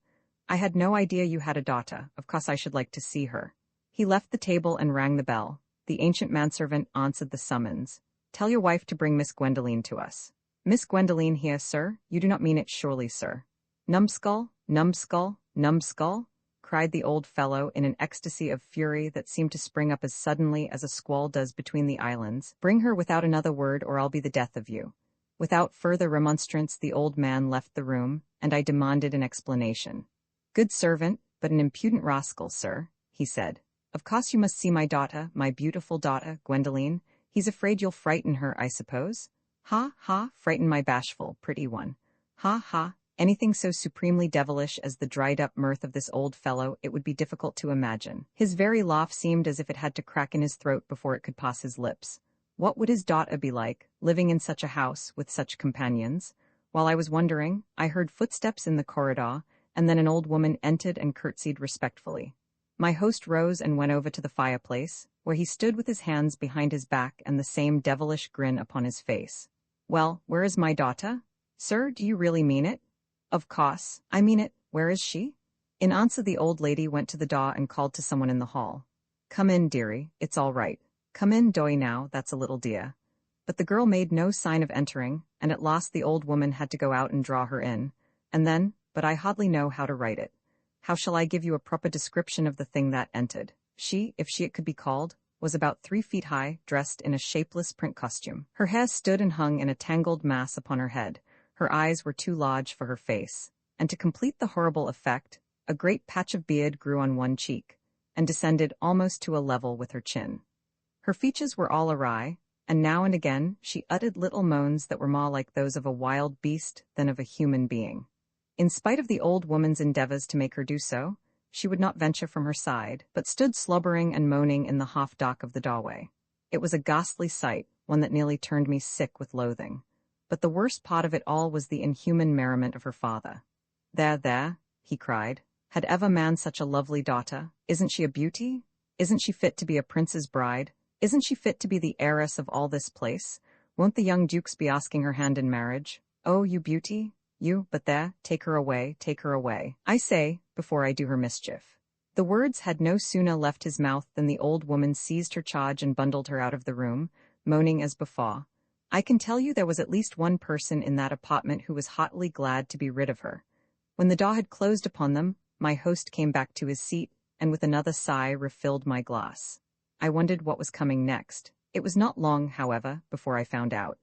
"I had no idea you had a daughter. Of course I should like to see her." He left the table and rang the bell. The ancient manservant answered the summons. "Tell your wife to bring Miss Gwendoline to us." "Miss Gwendoline here, sir? You do not mean it surely, sir?" "Numbskull, numbskull, numbskull," cried the old fellow in an ecstasy of fury that seemed to spring up as suddenly as a squall does between the islands. "Bring her without another word, or I'll be the death of you." Without further remonstrance the old man left the room, and I demanded an explanation. "Good servant, but an impudent rascal, sir," he said. "Of course you must see my daughter, my beautiful daughter, Gwendoline. He's afraid you'll frighten her, I suppose?" "Ha, ha, frighten my bashful, pretty one. Ha, ha." Anything so supremely devilish as the dried-up mirth of this old fellow it would be difficult to imagine. His very laugh seemed as if it had to crack in his throat before it could pass his lips. What would his daughter be like, living in such a house, with such companions? While I was wondering, I heard footsteps in the corridor, and then an old woman entered and curtsied respectfully. My host rose and went over to the fireplace, where he stood with his hands behind his back and the same devilish grin upon his face. "Well, where is my daughter? Sir, do you really mean it?" "Of course, I mean it. Where is she?" In answer, the old lady went to the door and called to someone in the hall. "Come in, dearie, it's all right. Come in, doy now, that's a little dear." But the girl made no sign of entering, and at last the old woman had to go out and draw her in. And then, but I hardly know how to write it. How shall I give you a proper description of the thing that entered? She, if she it could be called, was about 3 feet high, dressed in a shapeless print costume. Her hair stood and hung in a tangled mass upon her head. Her eyes were too large for her face. And to complete the horrible effect, a great patch of beard grew on one cheek, and descended almost to a level with her chin. Her features were all awry, and now and again she uttered little moans that were more like those of a wild beast than of a human being. In spite of the old woman's endeavors to make her do so, she would not venture from her side, but stood slobbering and moaning in the half-dark of the doorway. It was a ghastly sight, one that nearly turned me sick with loathing. But the worst part of it all was the inhuman merriment of her father. There, he cried. "Had ever man such a lovely daughter? Isn't she a beauty? Isn't she fit to be a prince's bride? Isn't she fit to be the heiress of all this place? Won't the young dukes be asking her hand in marriage? Oh, you beauty, you, but there, take her away, I say, before I do her mischief." The words had no sooner left his mouth than the old woman seized her charge and bundled her out of the room, moaning as before. I can tell you there was at least one person in that apartment who was heartily glad to be rid of her. When the door had closed upon them, my host came back to his seat, and with another sigh refilled my glass. I wondered what was coming next. It was not long, however, before I found out.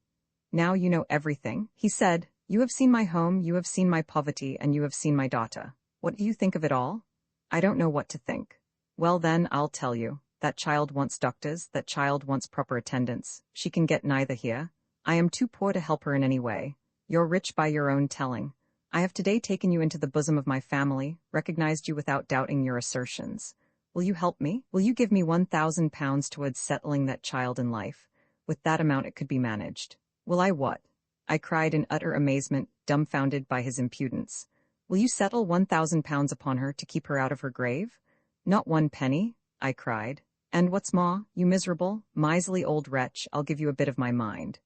"Now you know everything," he said. "You have seen my home, you have seen my poverty, and you have seen my daughter. What do you think of it all?" "I don't know what to think." "Well then, I'll tell you. That child wants doctors, that child wants proper attendance. She can get neither here. I am too poor to help her in any way. You're rich by your own telling. I have today taken you into the bosom of my family, recognized you without doubting your assertions. Will you help me? Will you give me £1,000 towards settling that child in life? With that amount it could be managed." "Will I what?" I cried in utter amazement, dumbfounded by his impudence. "Will you settle £1,000 upon her to keep her out of her grave?" "Not 1 penny," I cried. "And what's more, you miserable, miserly old wretch, I'll give you a bit of my mind."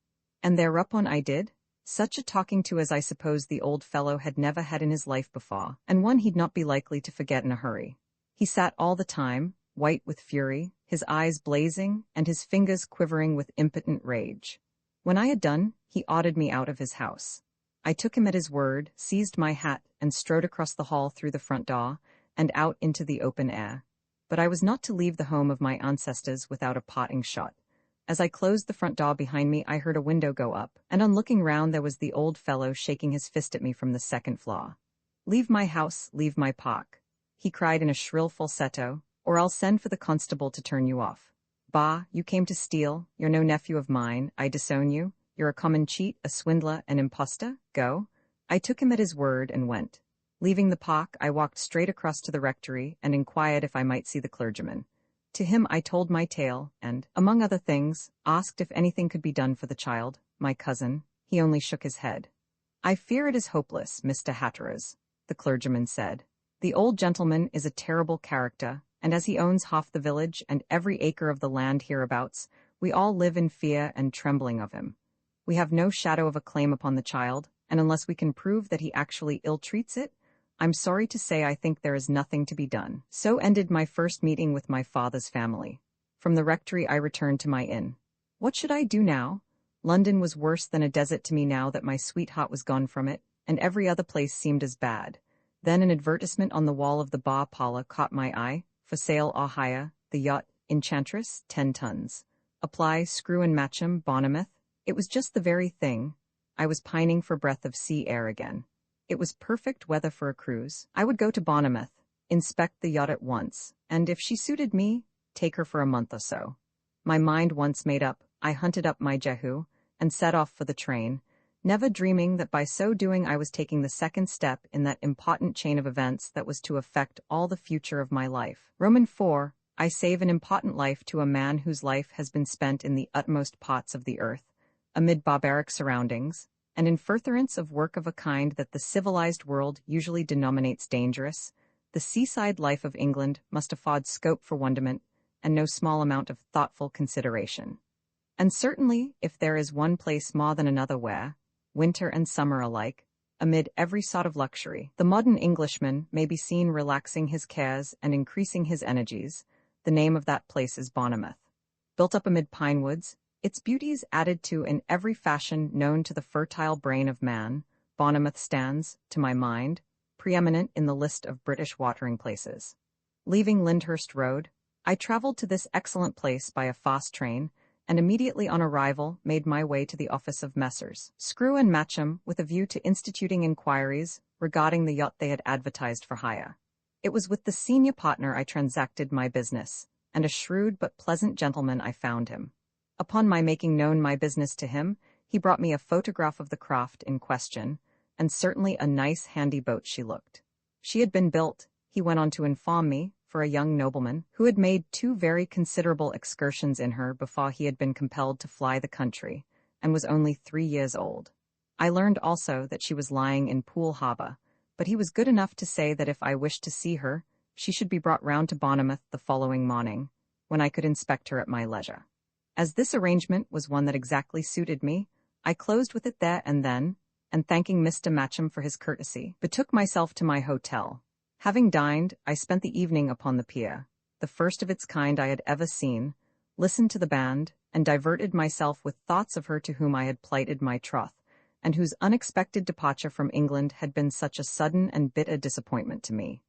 And thereupon I did. Such a talking to as I suppose the old fellow had never had in his life before, and one he'd not be likely to forget in a hurry. He sat all the time, white with fury, his eyes blazing, and his fingers quivering with impotent rage. When I had done, he ordered me out of his house. I took him at his word, seized my hat, and strode across the hall through the front door, and out into the open air. But I was not to leave the home of my ancestors without a parting shot. As I closed the front door behind me, I heard a window go up, and on looking round there was the old fellow shaking his fist at me from the 2nd floor. "Leave my house, leave my park," he cried in a shrill falsetto, "or I'll send for the constable to turn you off. Bah, you came to steal, you're no nephew of mine, I disown you, you're a common cheat, a swindler, an impostor, go." I took him at his word and went. Leaving the park, I walked straight across to the rectory and inquired if I might see the clergyman. To him I told my tale and, among other things, asked if anything could be done for the child, my cousin. He only shook his head. "I fear it is hopeless, Mr. Hatteras," the clergyman said. "The old gentleman is a terrible character, and as he owns half the village and every acre of the land hereabouts, we all live in fear and trembling of him. We have no shadow of a claim upon the child, and unless we can prove that he actually ill-treats it, I'm sorry to say I think there is nothing to be done." So ended my first meeting with my father's family. From the rectory I returned to my inn. What should I do now? London was worse than a desert to me now that my sweetheart was gone from it, and every other place seemed as bad. Then an advertisement on the wall of the bar parlor caught my eye. "For sale or hire, the yacht Enchantress, 10 tons. Apply Screw and Matcham, Bournemouth." It was just the very thing. I was pining for breath of sea air again. It was perfect weather for a cruise. I would go to Bournemouth, inspect the yacht at once, and if she suited me, take her for a month or so. My mind once made up, I hunted up my Jehu, and set off for the train, never dreaming that by so doing I was taking the second step in that important chain of events that was to affect all the future of my life. Roman 4, I save an important life to a man whose life has been spent in the utmost parts of the earth, amid barbaric surroundings, and in furtherance of work of a kind that the civilized world usually denominates dangerous, the seaside life of England must afford scope for wonderment and no small amount of thoughtful consideration. And certainly, if there is one place more than another where, winter and summer alike, amid every sort of luxury, the modern Englishman may be seen relaxing his cares and increasing his energies, the name of that place is Bournemouth. Built up amid pine woods, its beauties added to in every fashion known to the fertile brain of man, Bournemouth stands, to my mind, preeminent in the list of British watering places. Leaving Lyndhurst Road, I travelled to this excellent place by a fast train, and immediately on arrival made my way to the office of Messrs. Screw and Matcham with a view to instituting inquiries regarding the yacht they had advertised for hire. It was with the senior partner I transacted my business, and a shrewd but pleasant gentleman I found him. Upon my making known my business to him, he brought me a photograph of the craft in question, and certainly a nice handy boat she looked. She had been built, he went on to inform me, for a young nobleman who had made 2 very considerable excursions in her before he had been compelled to fly the country, and was only 3 years old. I learned also that she was lying in Poole Harbour, but he was good enough to say that if I wished to see her, she should be brought round to Bournemouth the following morning, when I could inspect her at my leisure. As this arrangement was one that exactly suited me, I closed with it there and then, and thanking Mr. Matcham for his courtesy, betook myself to my hotel. Having dined, I spent the evening upon the pier, the first of its kind I had ever seen, listened to the band, and diverted myself with thoughts of her to whom I had plighted my troth, and whose unexpected departure from England had been such a sudden and bitter disappointment to me.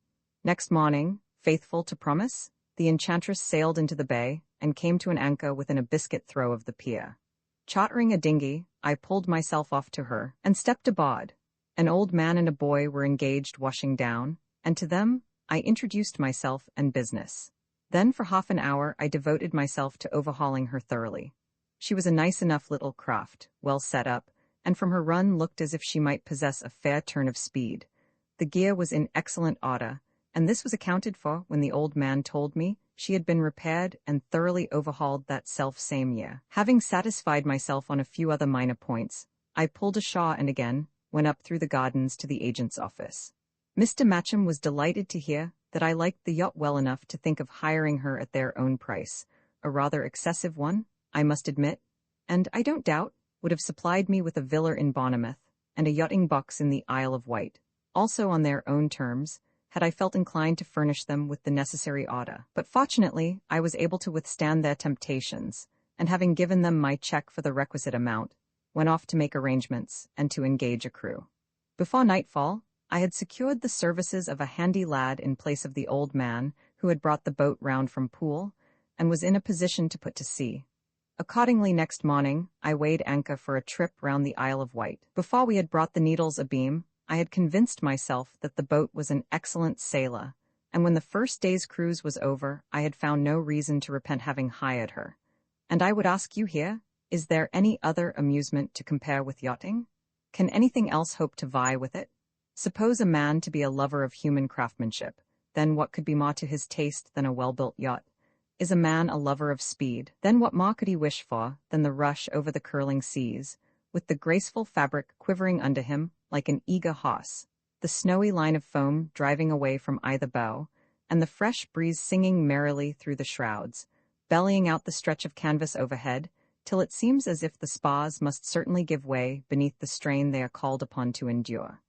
Next morning, faithful to promise, the enchantress sailed into the bay, and came to an anchor within a biscuit throw of the pier. Chartering a dinghy, I pulled myself off to her, and stepped aboard. An old man and a boy were engaged washing down, and to them I introduced myself and business. Then for half an hour I devoted myself to overhauling her thoroughly. She was a nice enough little craft, well set up, and from her run looked as if she might possess a fair turn of speed. The gear was in excellent order, and this was accounted for when the old man told me she had been repaired and thoroughly overhauled that self-same year. Having satisfied myself on a few other minor points, I pulled ashore and again went up through the gardens to the agent's office. Mr. Matcham was delighted to hear that I liked the yacht well enough to think of hiring her at their own price, a rather excessive one, I must admit, and, I don't doubt, would have supplied me with a villa in Bournemouth and a yachting box in the Isle of Wight, also on their own terms, had I felt inclined to furnish them with the necessary order. But fortunately, I was able to withstand their temptations, and having given them my cheque for the requisite amount, went off to make arrangements and to engage a crew. Before nightfall, I had secured the services of a handy lad in place of the old man who had brought the boat round from Poole, and was in a position to put to sea. Accordingly, next morning, I weighed anchor for a trip round the Isle of Wight. Before we had brought the Needles abeam, I had convinced myself that the boat was an excellent sailor, and when the first day's cruise was over, I had found no reason to repent having hired her. And I would ask you here, is there any other amusement to compare with yachting? Can anything else hope to vie with it? Suppose a man to be a lover of human craftsmanship, then what could be more to his taste than a well-built yacht? Is a man a lover of speed, then what more could he wish for than the rush over the curling seas, with the graceful fabric quivering under him like an eager horse, the snowy line of foam driving away from either bow, and the fresh breeze singing merrily through the shrouds, bellying out the stretch of canvas overhead, till it seems as if the spars must certainly give way beneath the strain they are called upon to endure.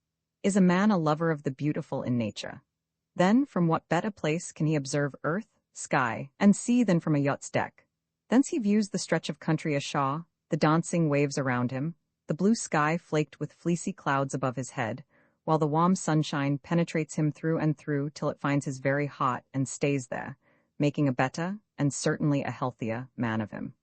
Is a man a lover of the beautiful in nature? Then from what better place can he observe earth, sky, and sea than from a yacht's deck? Thence he views the stretch of country ashore, the dancing waves around him, the blue sky flaked with fleecy clouds above his head, while the warm sunshine penetrates him through and through till it finds his very heart and stays there, making a better, and certainly a healthier, man of him.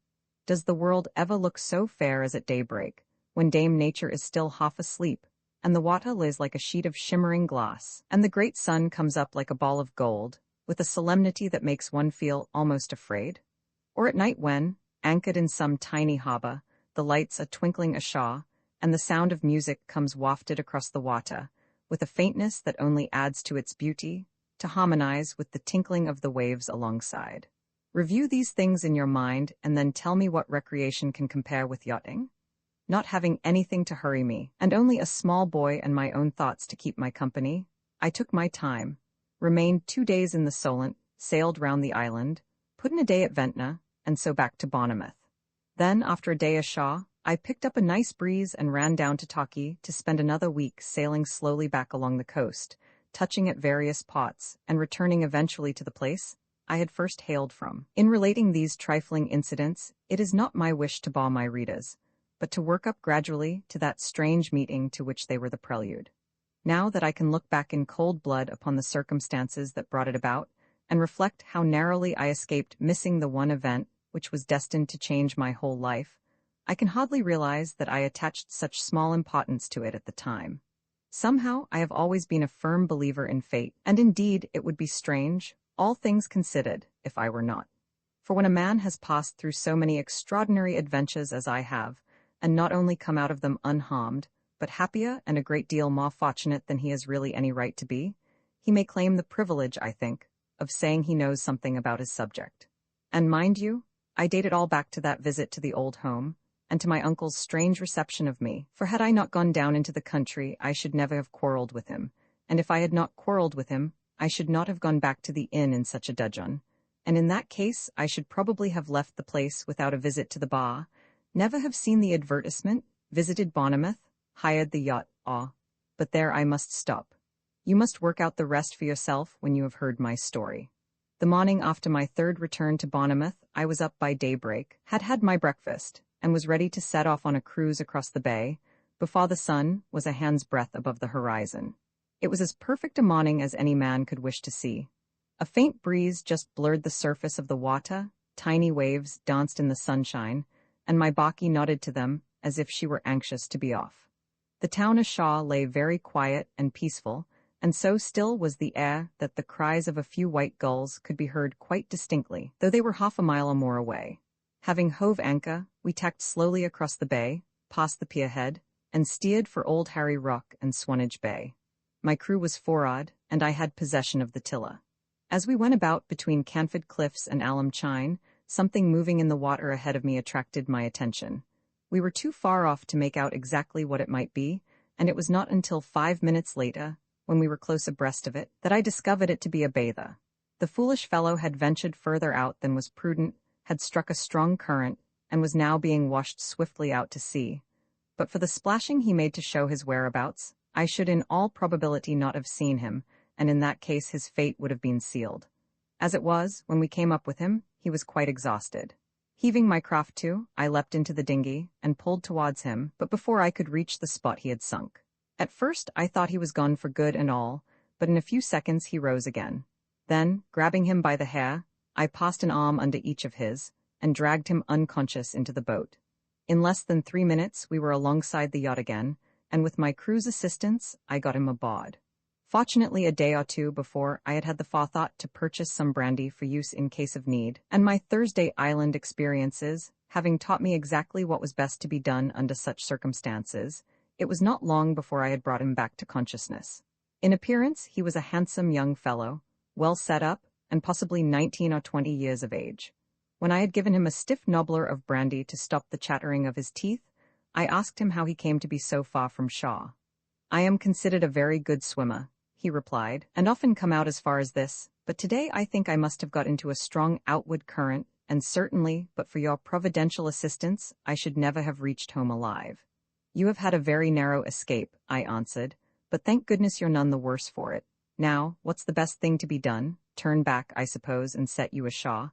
Does the world ever look so fair as at daybreak, when Dame Nature is still half asleep, and the water lays like a sheet of shimmering glass, and the great sun comes up like a ball of gold, with a solemnity that makes one feel almost afraid? Or at night when, anchored in some tiny harbour, the lights are twinkling ashore, and the sound of music comes wafted across the water, with a faintness that only adds to its beauty, to harmonize with the tinkling of the waves alongside. Review these things in your mind, and then tell me what recreation can compare with yachting. not having anything to hurry me, and only a small boy and my own thoughts to keep my company, I took my time, remained 2 days in the Solent, sailed round the island, put in a day at Ventnor, and so back to Bournemouth. Then, after a day ashore, I picked up a nice breeze and ran down to Torquay to spend another week sailing slowly back along the coast, touching at various ports, and returning eventually to the place I had first hailed from. In relating these trifling incidents, it is not my wish to bore my readers, but to work up gradually to that strange meeting to which they were the prelude. Now that I can look back in cold blood upon the circumstances that brought it about, and reflect how narrowly I escaped missing the one event which was destined to change my whole life, I can hardly realize that I attached such small importance to it at the time. Somehow, I have always been a firm believer in fate, and indeed it would be strange, all things considered, if I were not. For when a man has passed through so many extraordinary adventures as I have, and not only come out of them unharmed, but happier and a great deal more fortunate than he has really any right to be, he may claim the privilege, I think, of saying he knows something about his subject. And mind you, I date it all back to that visit to the old home, and to my uncle's strange reception of me, for had I not gone down into the country, I should never have quarrelled with him, and if I had not quarrelled with him, I should not have gone back to the inn in such a dudgeon, and in that case I should probably have left the place without a visit to the bar, never have seen the advertisement, visited Bournemouth, hired the yacht, but there I must stop. You must work out the rest for yourself when you have heard my story. The morning after my third return to Bournemouth, I was up by daybreak, had had my breakfast, and was ready to set off on a cruise across the bay, before the sun was a hand's breadth above the horizon. It was as perfect a morning as any man could wish to see. A faint breeze just blurred the surface of the water, tiny waves danced in the sunshine, and my barkie nodded to them as if she were anxious to be off. The town ashore lay very quiet and peaceful, and so still was the air that the cries of a few white gulls could be heard quite distinctly, though they were half a mile or more away. Having hove anchor, we tacked slowly across the bay, past the pierhead, and steered for Old Harry Rock and Swanage Bay. My crew was 4 odd, and I had possession of the tiller. As we went about between Canford Cliffs and Alum Chine, something moving in the water ahead of me attracted my attention. We were too far off to make out exactly what it might be, and it was not until 5 minutes later, when we were close abreast of it, that I discovered it to be a bather. The foolish fellow had ventured further out than was prudent, had struck a strong current, and was now being washed swiftly out to sea. But for the splashing he made to show his whereabouts, I should in all probability not have seen him, and in that case his fate would have been sealed. As it was, when we came up with him, he was quite exhausted. Heaving my craft to, I leapt into the dinghy, and pulled towards him, but before I could reach the spot he had sunk. At first I thought he was gone for good and all, but in a few seconds he rose again. Then, grabbing him by the hair, I passed an arm under each of his, and dragged him unconscious into the boat. In less than 3 minutes we were alongside the yacht again, and with my crew's assistance I got him aboard. Fortunately, a day or 2 before, I had had the forethought to purchase some brandy for use in case of need, and my Thursday Island experiences, having taught me exactly what was best to be done under such circumstances, it was not long before I had brought him back to consciousness. In appearance, he was a handsome young fellow, well set up, and possibly 19 or 20 years of age. When I had given him a stiff nobbler of brandy to stop the chattering of his teeth, I asked him how he came to be so far from shore. "I am considered a very good swimmer," he replied, "and often come out as far as this, but today I think I must have got into a strong outward current, and certainly, but for your providential assistance, I should never have reached home alive." "You have had a very narrow escape," I answered, "but thank goodness you're none the worse for it. Now, what's the best thing to be done? Turn back, I suppose, and set you ashore.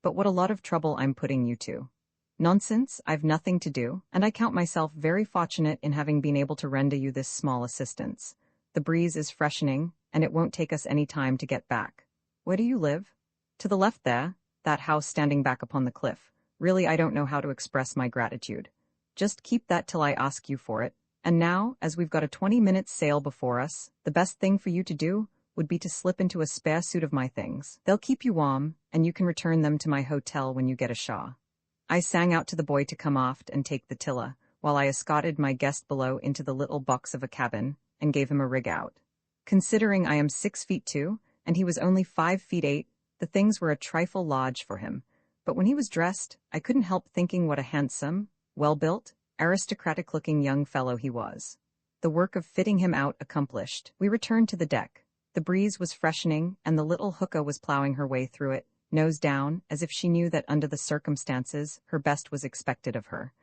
But what a lot of trouble I'm putting you to." "Nonsense, I've nothing to do, and I count myself very fortunate in having been able to render you this small assistance. The breeze is freshening, and it won't take us any time to get back. Where do you live?" "To the left there, that house standing back upon the cliff. Really, I don't know how to express my gratitude. Just keep that till I ask you for it. And now, as we've got a 20-minute sail before us, the best thing for you to do would be to slip into a spare suit of my things. They'll keep you warm, and you can return them to my hotel when you get ashore." I sang out to the boy to come aft and take the tiller, while I escorted my guest below into the little box of a cabin, and gave him a rig out. Considering I am 6 feet 2, and he was only 5 feet 8, the things were a trifle large for him, but when he was dressed, I couldn't help thinking what a handsome, well-built, aristocratic-looking young fellow he was. The work of fitting him out accomplished, we returned to the deck. The breeze was freshening, and the little hookah was plowing her way through it, nose down, as if she knew that under the circumstances, her best was expected of her.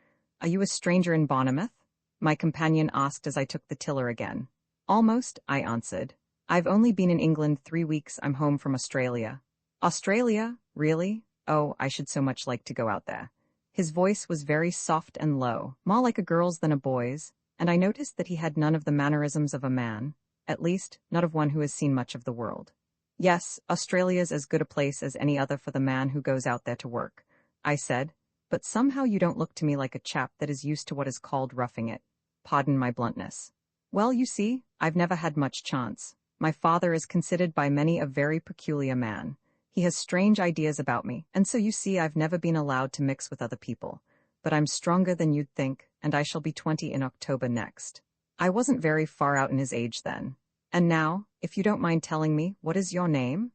"Are you a stranger in Bournemouth?" my companion asked as I took the tiller again. "Almost," I answered. "I've only been in England 3 weeks. I'm home from Australia." "Australia? Really? Oh, I should so much like to go out there." His voice was very soft and low, more like a girl's than a boy's, and I noticed that he had none of the mannerisms of a man, at least, not of one who has seen much of the world. "Yes, Australia's as good a place as any other for the man who goes out there to work," I said, "but somehow you don't look to me like a chap that is used to what is called roughing it. Pardon my bluntness." "Well, you see, I've never had much chance. My father is considered by many a very peculiar man. He has strange ideas about me, and so you see I've never been allowed to mix with other people. But I'm stronger than you'd think, and I shall be 20 in October next." I wasn't very far out in his age then. "And now, if you don't mind telling me, what is your name?"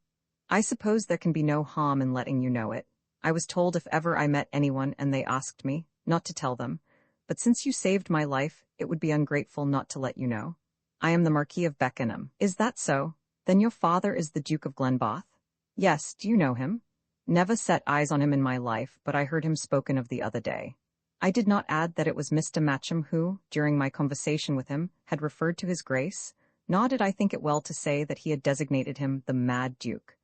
"I suppose there can be no harm in letting you know it. I was told if ever I met anyone and they asked me, not to tell them. But since you saved my life, it would be ungrateful not to let you know. I am the Marquis of Beckenham." "Is that so? Then your father is the Duke of Glenbath?" "Yes, do you know him?" "Never set eyes on him in my life, but I heard him spoken of the other day." I did not add that it was Mr. Matcham who, during my conversation with him, had referred to his grace, nor did I think it well to say that he had designated him the Mad Duke.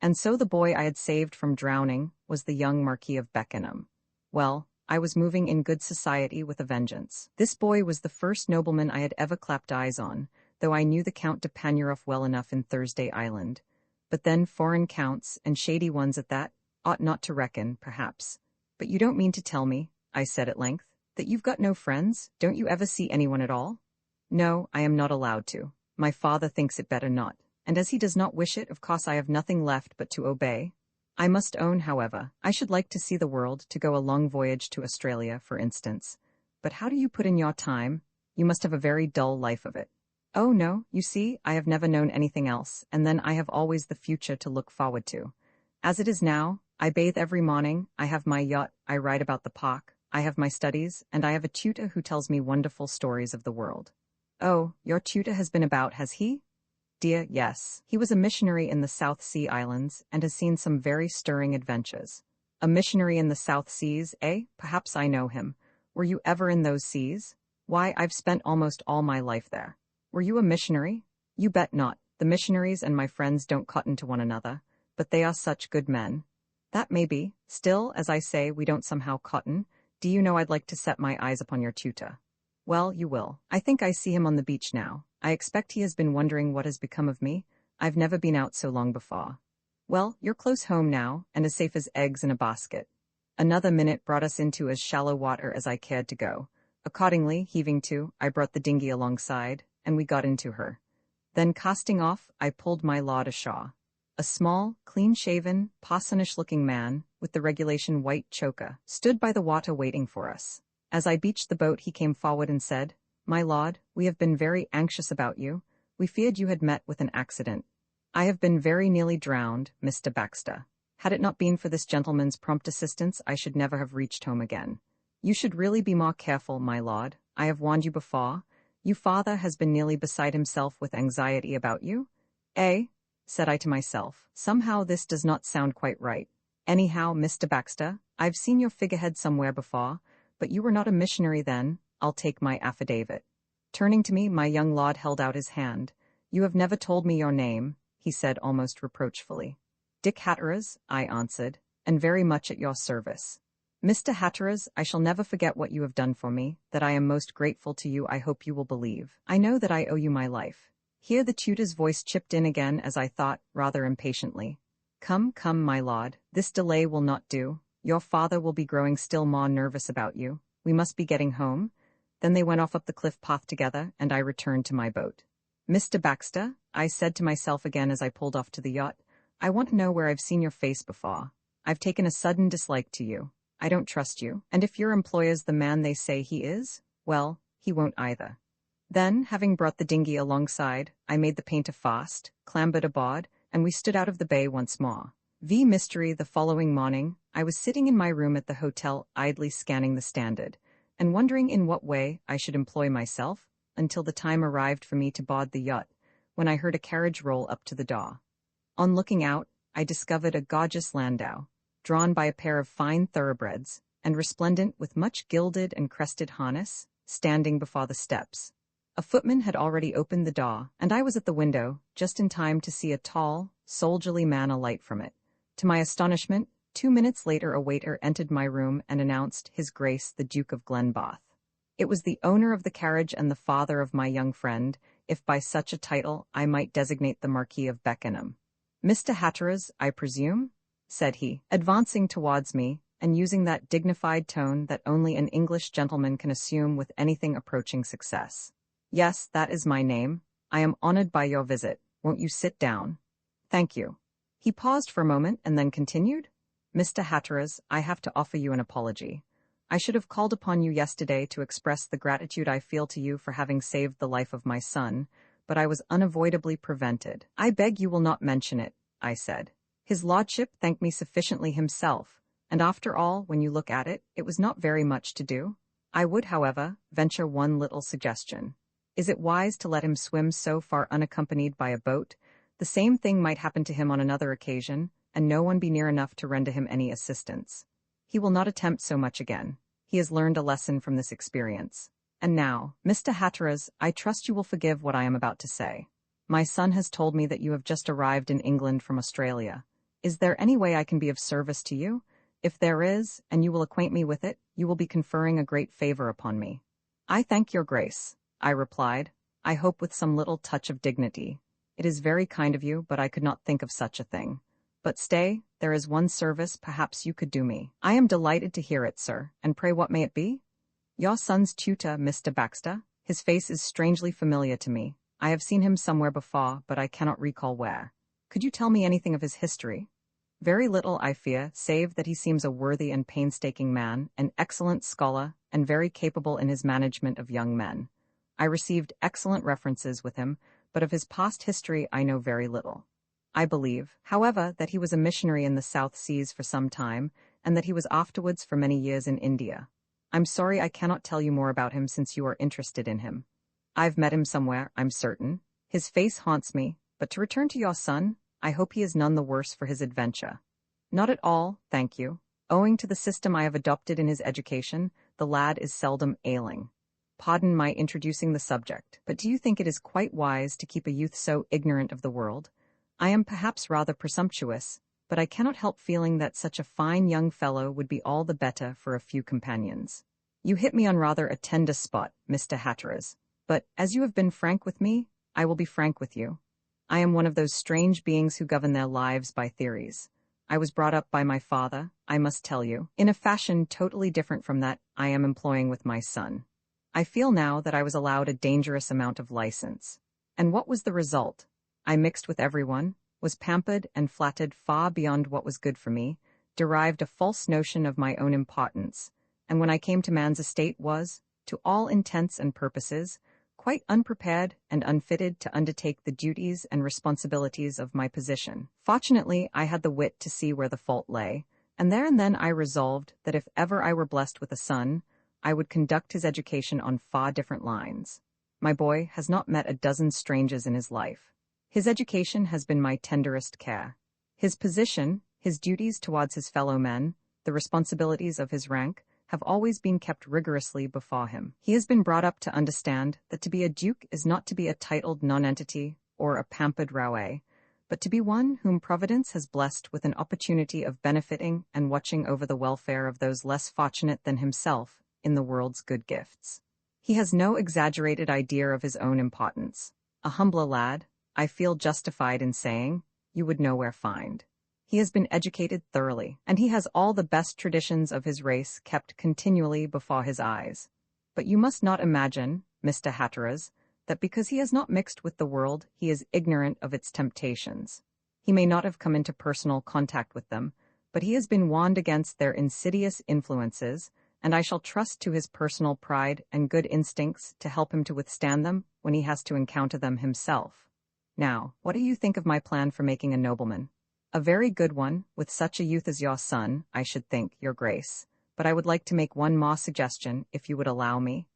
And so the boy I had saved from drowning was the young Marquis of Beckenham. Well, I was moving in good society with a vengeance. This boy was the first nobleman I had ever clapped eyes on, though I knew the Count de Panuroff well enough in Thursday Island. But then foreign counts, and shady ones at that, ought not to reckon, perhaps. "But you don't mean to tell me," I said at length, "that you've got no friends? Don't you ever see anyone at all?" "No, I am not allowed to. My father thinks it better not, and as he does not wish it, of course I have nothing left but to obey. I must own, however, I should like to see the world, to go a long voyage to Australia, for instance. But how do you put in your time? You must have a very dull life of it." "Oh no, you see, I have never known anything else, and then I have always the future to look forward to. As it is now, I bathe every morning, I have my yacht, I ride about the park, I have my studies, and I have a tutor who tells me wonderful stories of the world." "Oh, your tutor has been about, has he?" "Dear, yes. He was a missionary in the South Sea Islands, and has seen some very stirring adventures." "A missionary in the South Seas, eh? Perhaps I know him. Were you ever in those seas?" "Why, I've spent almost all my life there." "Were you a missionary?" "You bet not. The missionaries and my friends don't cotton to one another, but they are such good men." "That may be. Still, as I say, we don't somehow cotton. Do you know I'd like to set my eyes upon your tutor?" "Well, you will. I think I see him on the beach now. I expect he has been wondering what has become of me. I've never been out so long before." "Well, you're close home now, and as safe as eggs in a basket." Another minute brought us into as shallow water as I cared to go. Accordingly, heaving to, I brought the dinghy alongside, and we got into her. Then casting off, I pulled my lord ashore. A small, clean-shaven, parsonish-looking man, with the regulation white choker, stood by the water waiting for us. As I beached the boat he came forward and said, "My lord, we have been very anxious about you. We feared you had met with an accident." "I have been very nearly drowned, Mr. Baxter. Had it not been for this gentleman's prompt assistance, I should never have reached home again." "You should really be more careful, my lord. I have warned you before. Your father has been nearly beside himself with anxiety about you." "Eh?" said I to myself. Somehow this does not sound quite right. "Anyhow, Mr. Baxter, I've seen your figurehead somewhere before, but you were not a missionary then. I'll take my affidavit." Turning to me, my young lord held out his hand. "You have never told me your name," he said almost reproachfully. "Dick Hatteras," I answered, "and very much at your service." "Mr. Hatteras, I shall never forget what you have done for me. That I am most grateful to you I hope you will believe. I know that I owe you my life." Here the tutor's voice chipped in again, as I thought, rather impatiently. "Come, come, my lord, this delay will not do. Your father will be growing still more nervous about you. We must be getting home." Then they went off up the cliff path together, and I returned to my boat. "Mr. Baxter," I said to myself again as I pulled off to the yacht, "I want to know where I've seen your face before. I've taken a sudden dislike to you. I don't trust you, and if your employer's the man they say he is, well, he won't either." Then, having brought the dinghy alongside, I made the painter fast, clambered aboard, and we stood out of the bay once more. Mystery, the following morning, I was sitting in my room at the hotel idly scanning the Standard. and wondering in what way I should employ myself, until the time arrived for me to board the yacht, when I heard a carriage roll up to the door. On looking out, I discovered a gorgeous landau, drawn by a pair of fine thoroughbreds, and resplendent with much gilded and crested harness, standing before the steps. A footman had already opened the door, and I was at the window, just in time to see a tall, soldierly man alight from it. To my astonishment, 2 minutes later a waiter entered my room and announced His Grace the Duke of Glenboth. It was the owner of the carriage and the father of my young friend, if by such a title I might designate the Marquis of Beckenham. "Mr. Hatteras, I presume?" said he, advancing towards me, and using that dignified tone that only an English gentleman can assume with anything approaching success. "Yes, that is my name. I am honored by your visit. Won't you sit down?" "Thank you." He paused for a moment and then continued, "Mr. Hatteras, I have to offer you an apology. I should have called upon you yesterday to express the gratitude I feel to you for having saved the life of my son, but I was unavoidably prevented." "I beg you will not mention it," I said. "His lordship thanked me sufficiently himself, and after all, when you look at it, it was not very much to do. I would, however, venture one little suggestion. Is it wise to let him swim so far unaccompanied by a boat? The same thing might happen to him on another occasion, and no one be near enough to render him any assistance. He will not attempt so much again. He has learned a lesson from this experience. And now, Mr. Hatteras, I trust you will forgive what I am about to say. My son has told me that you have just arrived in England from Australia. Is there any way I can be of service to you? If there is, and you will acquaint me with it, you will be conferring a great favor upon me." "I thank your grace," I replied, I hope with some little touch of dignity. "It is very kind of you, but I could not think of such a thing. But stay, there is one service perhaps you could do me." "I am delighted to hear it, sir, and pray what may it be?" "Your son's tutor, Mr. Baxter. His face is strangely familiar to me. I have seen him somewhere before, but I cannot recall where. Could you tell me anything of his history?" "Very little, I fear, save that he seems a worthy and painstaking man, an excellent scholar, and very capable in his management of young men. I received excellent references with him, but of his past history I know very little. I believe, however, that he was a missionary in the South Seas for some time, and that he was afterwards for many years in India. I'm sorry I cannot tell you more about him since you are interested in him. I've met him somewhere, I'm certain. His face haunts me, but to return to your son, I hope he is none the worse for his adventure." "Not at all, thank you. Owing to the system I have adopted in his education, the lad is seldom ailing. Pardon my introducing the subject, but do you think it is quite wise to keep a youth so ignorant of the world? I am perhaps rather presumptuous, but I cannot help feeling that such a fine young fellow would be all the better for a few companions." "You hit me on rather a tender spot, Mr. Hatteras, but, as you have been frank with me, I will be frank with you. I am one of those strange beings who govern their lives by theories. I was brought up by my father, I must tell you, in a fashion totally different from that I am employing with my son. I feel now that I was allowed a dangerous amount of license. And what was the result? I mixed with everyone, was pampered and flattered far beyond what was good for me, derived a false notion of my own importance, and when I came to man's estate was, to all intents and purposes, quite unprepared and unfitted to undertake the duties and responsibilities of my position. Fortunately, I had the wit to see where the fault lay, and there and then I resolved that if ever I were blessed with a son, I would conduct his education on far different lines. My boy has not met a dozen strangers in his life. His education has been my tenderest care. His position, his duties towards his fellow men, the responsibilities of his rank, have always been kept rigorously before him. He has been brought up to understand that to be a duke is not to be a titled nonentity or a pampered roué, but to be one whom Providence has blessed with an opportunity of benefiting and watching over the welfare of those less fortunate than himself in the world's good gifts. He has no exaggerated idea of his own importance. A humbler lad, I feel justified in saying, you would nowhere find. He has been educated thoroughly, and he has all the best traditions of his race kept continually before his eyes. But you must not imagine, Mr. Hatteras, that because he has not mixed with the world, he is ignorant of its temptations. He may not have come into personal contact with them, but he has been warned against their insidious influences, and I shall trust to his personal pride and good instincts to help him to withstand them when he has to encounter them himself. Now, what do you think of my plan for making a nobleman? A very good one, with such a youth as your son, I should think, your grace. but I would like to make one more suggestion, if you would allow me.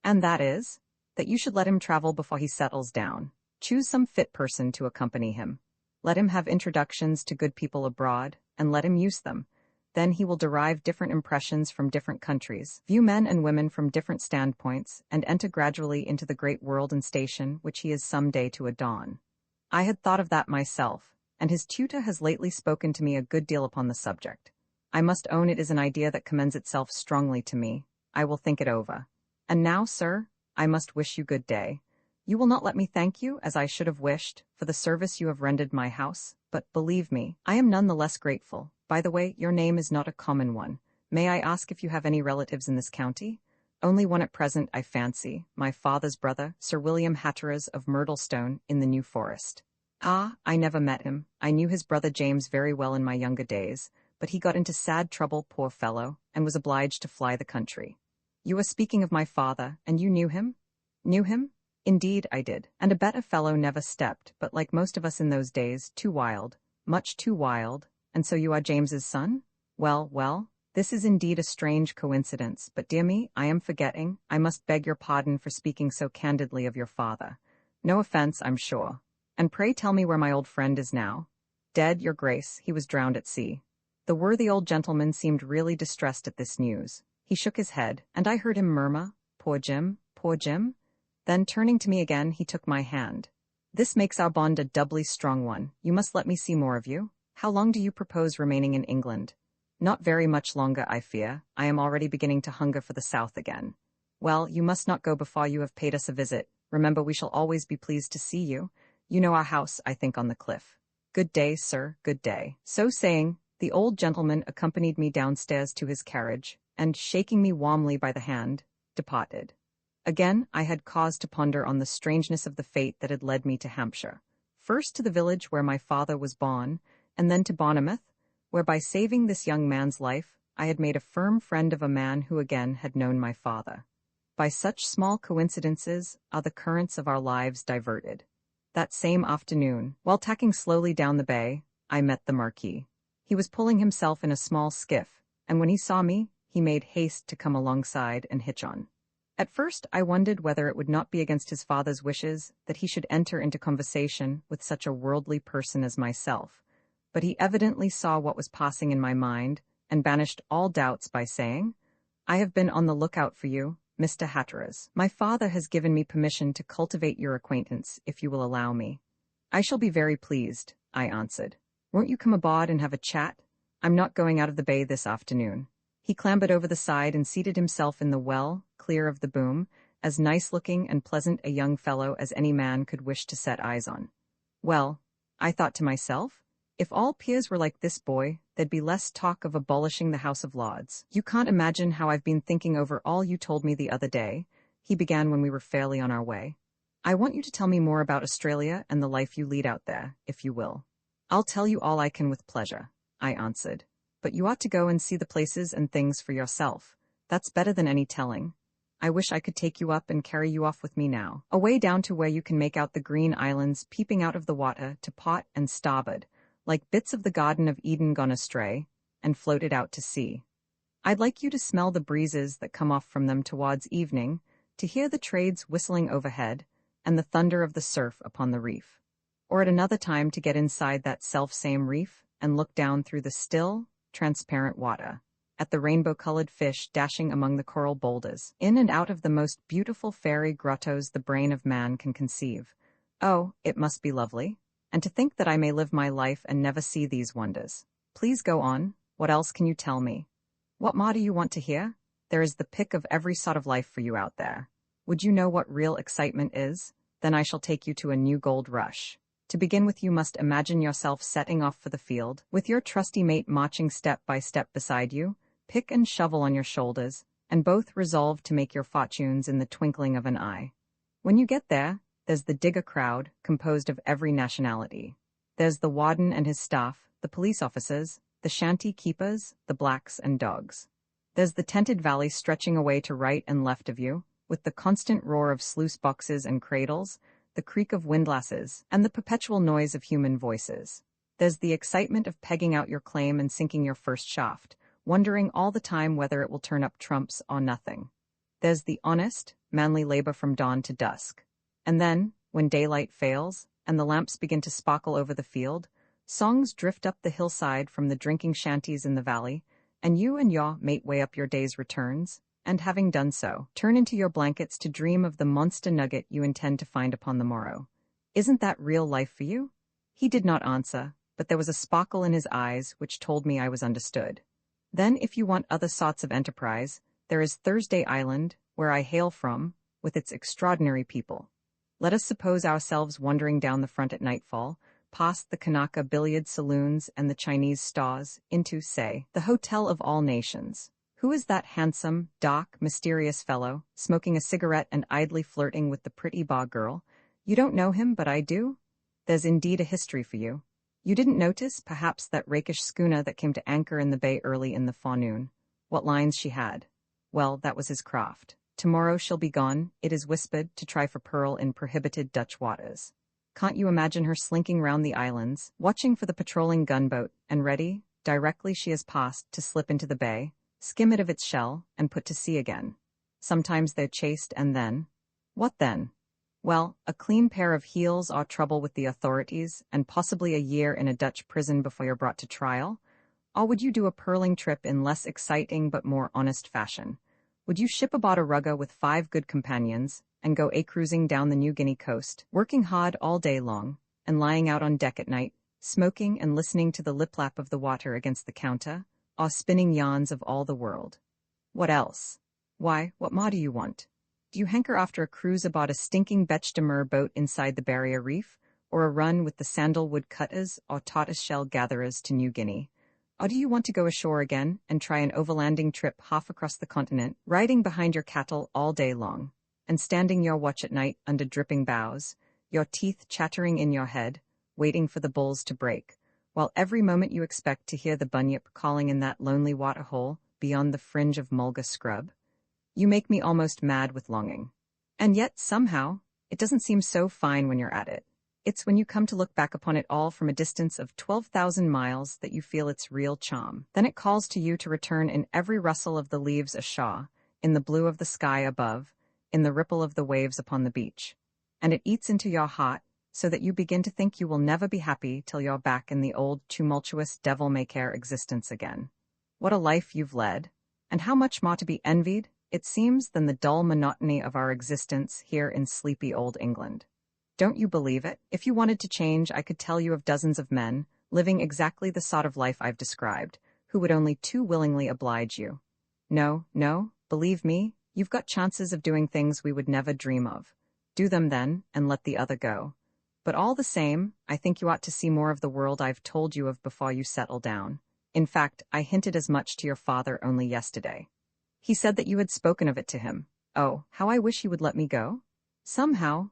And that is, that you should let him travel before he settles down. Choose some fit person to accompany him. Let him have introductions to good people abroad, and let him use them. Then he will derive different impressions from different countries, view men and women from different standpoints, and enter gradually into the great world and station which he is some day to adorn. I had thought of that myself, and his tutor has lately spoken to me a good deal upon the subject. I must own it is an idea that commends itself strongly to me. I will think it over. And now, sir, I must wish you good day. You will not let me thank you, as I should have wished, for the service you have rendered my house, but, believe me, I am none the less grateful. By the way, your name is not a common one. May I ask if you have any relatives in this county? Only one at present, I fancy, my father's brother, Sir William Hatteras of Myrtlestone, in the New Forest. Ah, I never met him. I knew his brother James very well in my younger days, but he got into sad trouble, poor fellow, and was obliged to fly the country. You are speaking of my father, and you knew him? Knew him? Indeed, I did, and a better fellow never stepped, but like most of us in those days, too wild, much too wild. And so you are James's son? Well, well, this is indeed a strange coincidence, but dear me, I am forgetting. I must beg your pardon for speaking so candidly of your father. No offense, I'm sure. And pray tell me where my old friend is now. Dead, your grace, he was drowned at sea. The worthy old gentleman seemed really distressed at this news. He shook his head, and I heard him murmur, "Poor Jim, poor Jim." Then, turning to me again, he took my hand. "This makes our bond a doubly strong one. You must let me see more of you. How long do you propose remaining in England?" "Not very much longer, I fear. I am already beginning to hunger for the south again." "Well, you must not go before you have paid us a visit. Remember, we shall always be pleased to see you. You know our house, I think, on the cliff. Good day, sir, good day." So saying, the old gentleman accompanied me downstairs to his carriage, and, shaking me warmly by the hand, departed. Again, I had cause to ponder on the strangeness of the fate that had led me to Hampshire. First to the village where my father was born, and then to Bournemouth, where by saving this young man's life, I had made a firm friend of a man who again had known my father. By such small coincidences are the currents of our lives diverted. That same afternoon, while tacking slowly down the bay, I met the Marquis. He was pulling himself in a small skiff, and when he saw me, he made haste to come alongside and hitch on. At first, I wondered whether it would not be against his father's wishes that he should enter into conversation with such a worldly person as myself, but he evidently saw what was passing in my mind, and banished all doubts by saying, "I have been on the lookout for you, Mr. Hatteras. My father has given me permission to cultivate your acquaintance, if you will allow me." "I shall be very pleased," I answered. "Won't you come aboard and have a chat? I'm not going out of the bay this afternoon." He clambered over the side and seated himself in the well, clear of the boom, as nice-looking and pleasant a young fellow as any man could wish to set eyes on. Well, I thought to myself, if all peers were like this boy, there'd be less talk of abolishing the House of Lords. "You can't imagine how I've been thinking over all you told me the other day," he began when we were fairly on our way. "I want you to tell me more about Australia and the life you lead out there, if you will." "I'll tell you all I can with pleasure," I answered. "But you ought to go and see the places and things for yourself. That's better than any telling. I wish I could take you up and carry you off with me now, away down to where you can make out the green islands peeping out of the water to port and starboard, like bits of the Garden of Eden gone astray, and floated out to sea. I'd like you to smell the breezes that come off from them towards evening, to hear the trades whistling overhead, and the thunder of the surf upon the reef. Or at another time to get inside that self-same reef, and look down through the still, transparent water, at the rainbow-colored fish dashing among the coral boulders, in and out of the most beautiful fairy grottos the brain of man can conceive. Oh, it must be lovely. And to think that I may live my life and never see these wonders. Please go on. What else can you tell me? What more do you want to hear? There is the pick of every sort of life for you out there. Would you know what real excitement is? Then I shall take you to a new gold rush. To begin with, you must imagine yourself setting off for the field, with your trusty mate marching step by step beside you, pick and shovel on your shoulders, and both resolved to make your fortunes in the twinkling of an eye. When you get there, there's the digger crowd, composed of every nationality. There's the warden and his staff, the police officers, the shanty keepers, the blacks and dogs. There's the tented valley stretching away to right and left of you, with the constant roar of sluice boxes and cradles, the creak of windlasses, and the perpetual noise of human voices. There's the excitement of pegging out your claim and sinking your first shaft, wondering all the time whether it will turn up trumps or nothing. There's the honest, manly labor from dawn to dusk. And then, when daylight fails, and the lamps begin to sparkle over the field, songs drift up the hillside from the drinking shanties in the valley, and you and your mate weigh up your day's returns, and having done so, turn into your blankets to dream of the monster nugget you intend to find upon the morrow. Isn't that real life for you? He did not answer, but there was a sparkle in his eyes which told me I was understood. Then, if you want other sorts of enterprise, there is Thursday Island, where I hail from, with its extraordinary people. Let us suppose ourselves wandering down the front at nightfall, past the Kanaka billiard saloons and the Chinese stores, into, say, the Hotel of All Nations. Who is that handsome, dark, mysterious fellow, smoking a cigarette and idly flirting with the pretty bar girl? You don't know him, but I do? There's indeed a history for you. You didn't notice, perhaps, that rakish schooner that came to anchor in the bay early in the forenoon? What lines she had. Well, that was his craft. Tomorrow she'll be gone, it is whispered, to try for pearl in prohibited Dutch waters. Can't you imagine her slinking round the islands, watching for the patrolling gunboat, and ready, directly she has passed, to slip into the bay, skim it of its shell, and put to sea again? Sometimes they're chased, and then? What then? Well, a clean pair of heels or trouble with the authorities, and possibly a year in a Dutch prison before you're brought to trial? Or would you do a pearling trip in less exciting but more honest fashion? Would you ship aboard a rugger with 5 good companions, and go a-cruising down the New Guinea coast, working hard all day long, and lying out on deck at night, smoking and listening to the lip-lap of the water against the counter, or spinning yarns of all the world? What else? Why, what more do you want? Do you hanker after a cruise aboard a stinking Bêche de Mer boat inside the Barrier Reef, or a run with the sandalwood cutters or tortoise-shell gatherers to New Guinea? Or do you want to go ashore again and try an overlanding trip half across the continent, riding behind your cattle all day long, and standing your watch at night under dripping boughs, your teeth chattering in your head, waiting for the bulls to break, while every moment you expect to hear the bunyip calling in that lonely waterhole beyond the fringe of mulga scrub? You make me almost mad with longing. And yet, somehow, it doesn't seem so fine when you're at it. It's when you come to look back upon it all from a distance of 12,000 miles that you feel its real charm. Then it calls to you to return in every rustle of the leaves ashore, in the blue of the sky above, in the ripple of the waves upon the beach. And it eats into your heart, so that you begin to think you will never be happy till you're back in the old tumultuous devil-may-care existence again. What a life you've led, and how much more to be envied, it seems, than the dull monotony of our existence here in sleepy old England. Don't you believe it? If you wanted to change, I could tell you of dozens of men, living exactly the sort of life I've described, who would only too willingly oblige you. No, believe me, you've got chances of doing things we would never dream of. Do them then, and let the other go. But all the same, I think you ought to see more of the world I've told you of before you settle down. In fact, I hinted as much to your father only yesterday. He said that you had spoken of it to him. Oh, how I wish he would let me go. Somehow,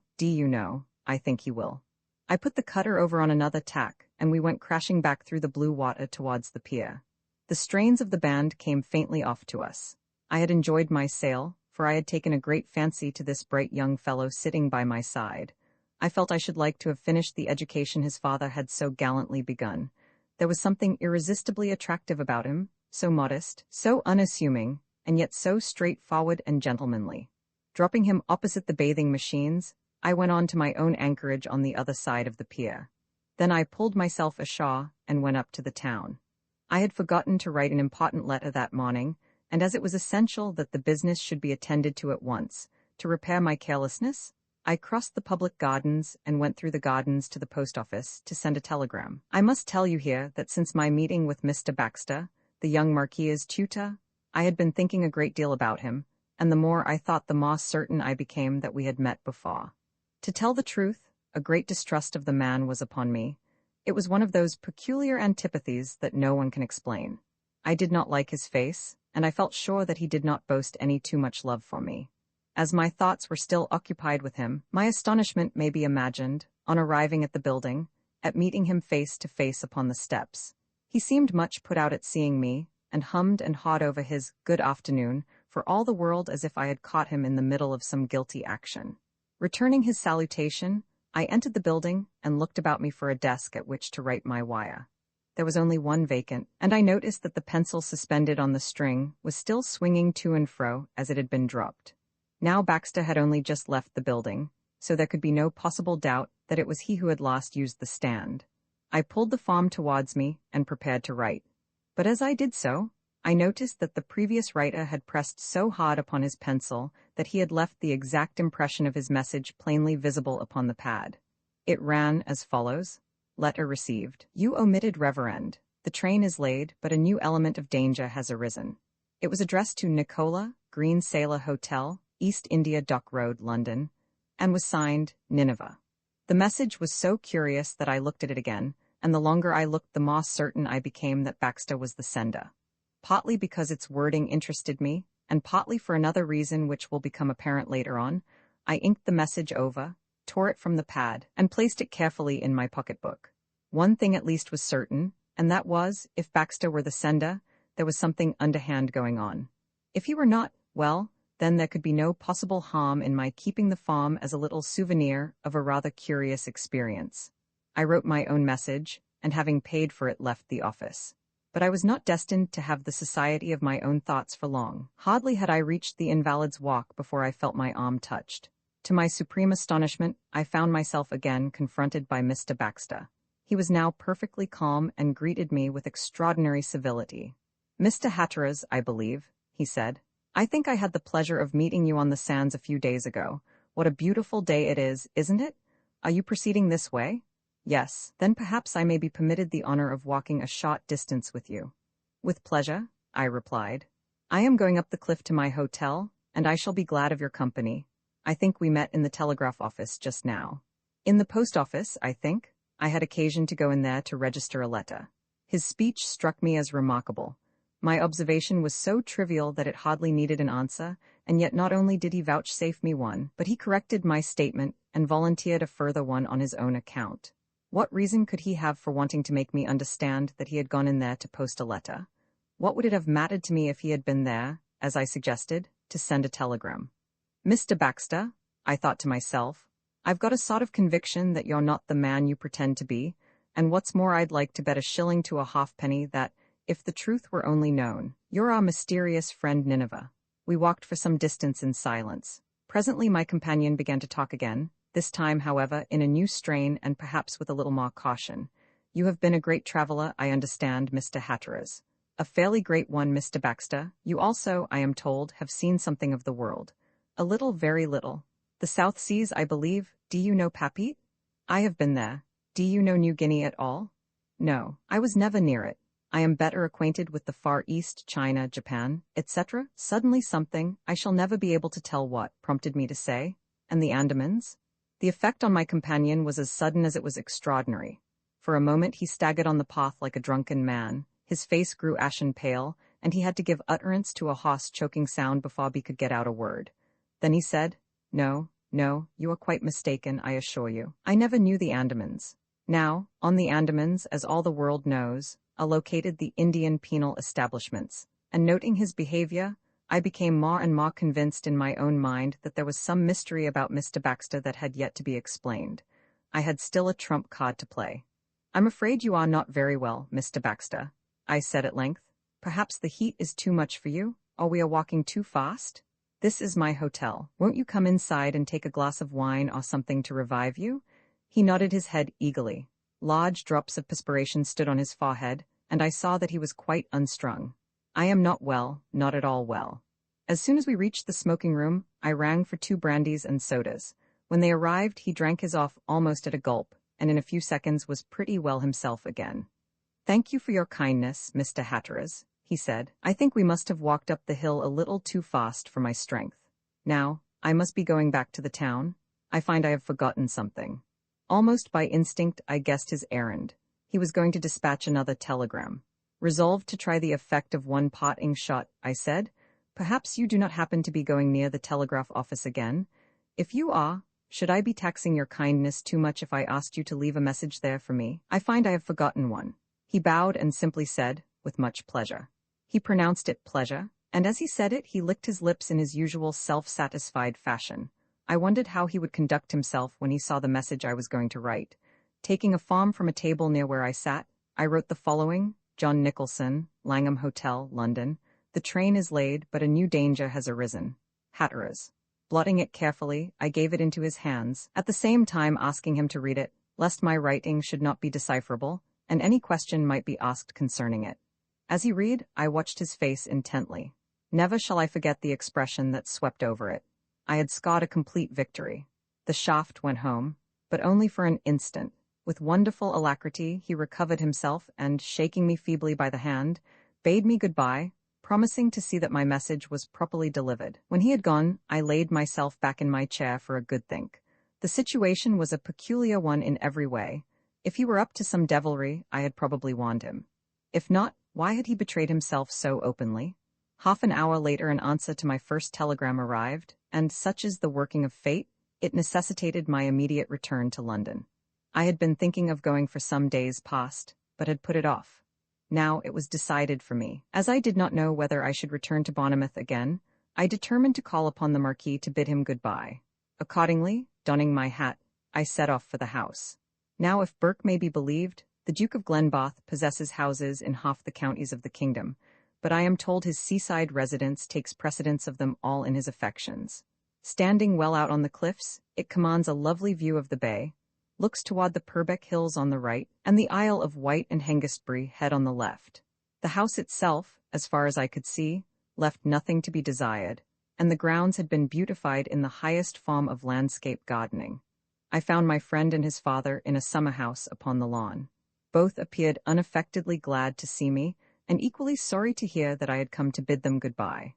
I think he will. I put the cutter over on another tack, and we went crashing back through the blue water towards the pier. The strains of the band came faintly off to us. I had enjoyed my sail, for I had taken a great fancy to this bright young fellow sitting by my side. I felt I should like to have finished the education his father had so gallantly begun. There was something irresistibly attractive about him, so modest, so unassuming, and yet so straightforward and gentlemanly. Dropping him opposite the bathing machines, I went on to my own anchorage on the other side of the pier. Then I pulled myself ashore and went up to the town. I had forgotten to write an important letter that morning, and as it was essential that the business should be attended to at once, to repair my carelessness, I crossed the public gardens and went through the gardens to the post office to send a telegram. I must tell you here that since my meeting with Mr. Baxter, the young Marquis's tutor, I had been thinking a great deal about him, and the more I thought the more certain I became that we had met before. To tell the truth, a great distrust of the man was upon me. It was one of those peculiar antipathies that no one can explain. I did not like his face, and I felt sure that he did not boast any too much love for me. As my thoughts were still occupied with him, my astonishment may be imagined, on arriving at the building, at meeting him face to face upon the steps. He seemed much put out at seeing me, and hummed and hawed over his "good afternoon," for all the world as if I had caught him in the middle of some guilty action. Returning his salutation, I entered the building and looked about me for a desk at which to write my wire. there was only one vacant, and I noticed that the pencil suspended on the string was still swinging to and fro as it had been dropped. Now Baxter had only just left the building, so there could be no possible doubt that it was he who had last used the stand. I pulled the form towards me and prepared to write. But as I did so, I noticed that the previous writer had pressed so hard upon his pencil that he had left the exact impression of his message plainly visible upon the pad. It ran as follows. Letter received. You omitted Reverend. The train is laid, but a new element of danger has arisen. It was addressed to Nicola, Green Sailor Hotel, East India Dock Road, London, and was signed Nineveh. The message was so curious that I looked at it again, and the longer I looked the more certain I became that Baxter was the sender. Partly because its wording interested me, and partly for another reason which will become apparent later on, I inked the message over, tore it from the pad, and placed it carefully in my pocketbook. One thing at least was certain, and that was, if Baxter were the sender, there was something underhand going on. If he were not, well, then there could be no possible harm in my keeping the form as a little souvenir of a rather curious experience. I wrote my own message, and having paid for it left the office. But I was not destined to have the society of my own thoughts for long. Hardly had I reached the Invalid's Walk before I felt my arm touched. To my supreme astonishment, I found myself again confronted by Mr. Baxter. He was now perfectly calm and greeted me with extraordinary civility. Mr. Hatteras, I believe, he said. I think I had the pleasure of meeting you on the sands a few days ago. What a beautiful day it is, isn't it? Are you proceeding this way? Yes, then perhaps I may be permitted the honor of walking a short distance with you. With pleasure, I replied. I am going up the cliff to my hotel, and I shall be glad of your company. I think we met in the telegraph office just now. In the post office, I think. I had occasion to go in there to register a letter. His speech struck me as remarkable. My observation was so trivial that it hardly needed an answer, and yet not only did he vouchsafe me one, but he corrected my statement and volunteered a further one on his own account. What reason could he have for wanting to make me understand that he had gone in there to post a letter? What would it have mattered to me if he had been there, as I suggested, to send a telegram? Mr. Baxter, I thought to myself, I've got a sort of conviction that you're not the man you pretend to be, and what's more, I'd like to bet a shilling to a halfpenny that, if the truth were only known, you're our mysterious friend Nineveh. We walked for some distance in silence. Presently my companion began to talk again, this time, however, in a new strain and perhaps with a little more caution. You have been a great traveler, I understand, Mr. Hatteras. A fairly great one, Mr. Baxter. You also, I am told, have seen something of the world. A little, very little. The South Seas, I believe. Do you know Papeete? I have been there. Do you know New Guinea at all? No, I was never near it. I am better acquainted with the Far East, China, Japan, etc. Suddenly something, I shall never be able to tell what, prompted me to say. And the Andamans? The effect on my companion was as sudden as it was extraordinary. For a moment he staggered on the path like a drunken man, his face grew ashen pale, and he had to give utterance to a hoarse, choking sound before he could get out a word. Then he said, No, you are quite mistaken, I assure you. I never knew the Andamans. Now, on the Andamans, as all the world knows, are located the Indian penal establishments, and noting his behavior, I became more and more convinced in my own mind that there was some mystery about Mr. Baxter that had yet to be explained. I had still a trump card to play. I'm afraid you are not very well, Mr. Baxter, I said at length. Perhaps the heat is too much for you, or we are walking too fast? This is my hotel. Won't you come inside and take a glass of wine or something to revive you? He nodded his head eagerly. Large drops of perspiration stood on his forehead, and I saw that he was quite unstrung. I am not well, not at all well. As soon as we reached the smoking room, I rang for 2 brandies and sodas. When they arrived, he drank his off almost at a gulp, and in a few seconds was pretty well himself again. Thank you for your kindness, Mr. Hatteras, he said. I think we must have walked up the hill a little too fast for my strength. Now, I must be going back to the town. I find I have forgotten something. Almost by instinct, I guessed his errand. He was going to dispatch another telegram. Resolved to try the effect of one parting shot, I said, Perhaps you do not happen to be going near the telegraph office again? If you are, should I be taxing your kindness too much if I asked you to leave a message there for me? I find I have forgotten one. He bowed and simply said, with much pleasure. He pronounced it pleasure, and as he said it, he licked his lips in his usual self-satisfied fashion. I wondered how he would conduct himself when he saw the message I was going to write. Taking a form from a table near where I sat, I wrote the following: John Nicholson, Langham Hotel, London. The train is laid, but a new danger has arisen. Hatteras. Blotting it carefully, I gave it into his hands, at the same time asking him to read it, lest my writing should not be decipherable, and any question might be asked concerning it. As he read, I watched his face intently. Never shall I forget the expression that swept over it. I had scored a complete victory. The shaft went home, but only for an instant. With wonderful alacrity, he recovered himself and, shaking me feebly by the hand, bade me goodbye, promising to see that my message was properly delivered. When he had gone, I laid myself back in my chair for a good think. The situation was a peculiar one in every way. If he were up to some devilry, I had probably warned him. If not, why had he betrayed himself so openly? Half an hour later an answer to my first telegram arrived, and such is the working of fate, it necessitated my immediate return to London. I had been thinking of going for some days past, but had put it off. Now it was decided for me. As I did not know whether I should return to Bournemouth again, I determined to call upon the Marquis to bid him goodbye. Accordingly, donning my hat, I set off for the house. Now, if Burke may be believed, the Duke of Glenboth possesses houses in half the counties of the kingdom, but I am told his seaside residence takes precedence of them all in his affections. Standing well out on the cliffs, it commands a lovely view of the bay, looks toward the Purbeck Hills on the right, and the Isle of Wight and Hengistbury Head on the left. The house itself, as far as I could see, left nothing to be desired, and the grounds had been beautified in the highest form of landscape gardening. I found my friend and his father in a summer house upon the lawn. Both appeared unaffectedly glad to see me, and equally sorry to hear that I had come to bid them goodbye.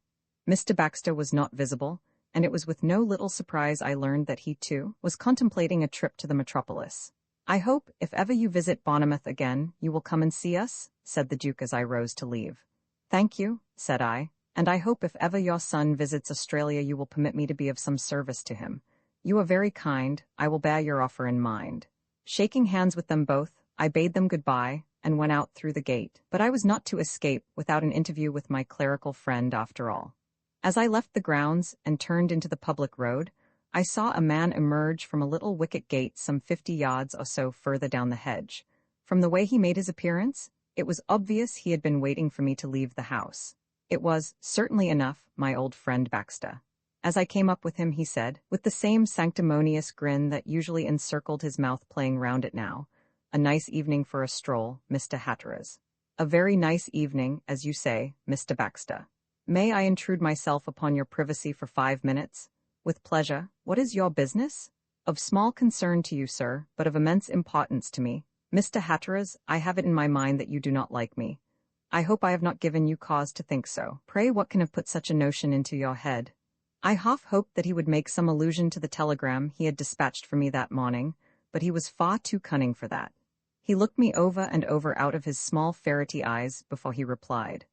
Mr. Baxter was not visible, and it was with no little surprise I learned that he, too, was contemplating a trip to the metropolis. "I hope, if ever you visit Bournemouth again, you will come and see us," said the Duke as I rose to leave. "Thank you," said I, "and I hope if ever your son visits Australia you will permit me to be of some service to him. You are very kind, I will bear your offer in mind." Shaking hands with them both, I bade them goodbye, and went out through the gate, but I was not to escape without an interview with my clerical friend after all. As I left the grounds and turned into the public road, I saw a man emerge from a little wicket gate some 50 yards or so further down the hedge. From the way he made his appearance, it was obvious he had been waiting for me to leave the house. It was, certainly enough, my old friend Baxter. As I came up with him, he said, with the same sanctimonious grin that usually encircled his mouth playing round it now, "A nice evening for a stroll, Mr. Hatteras." "A very nice evening, as you say, Mr. Baxter. May I intrude myself upon your privacy for 5 minutes? "With pleasure. What is your business?" "Of small concern to you, sir, but of immense importance to me. Mr. Hatteras, I have it in my mind that you do not like me. I hope I have not given you cause to think so. Pray, what can have put such a notion into your head?" I half hoped that he would make some allusion to the telegram he had dispatched for me that morning, but he was far too cunning for that. He looked me over and over out of his small ferrety eyes before he replied.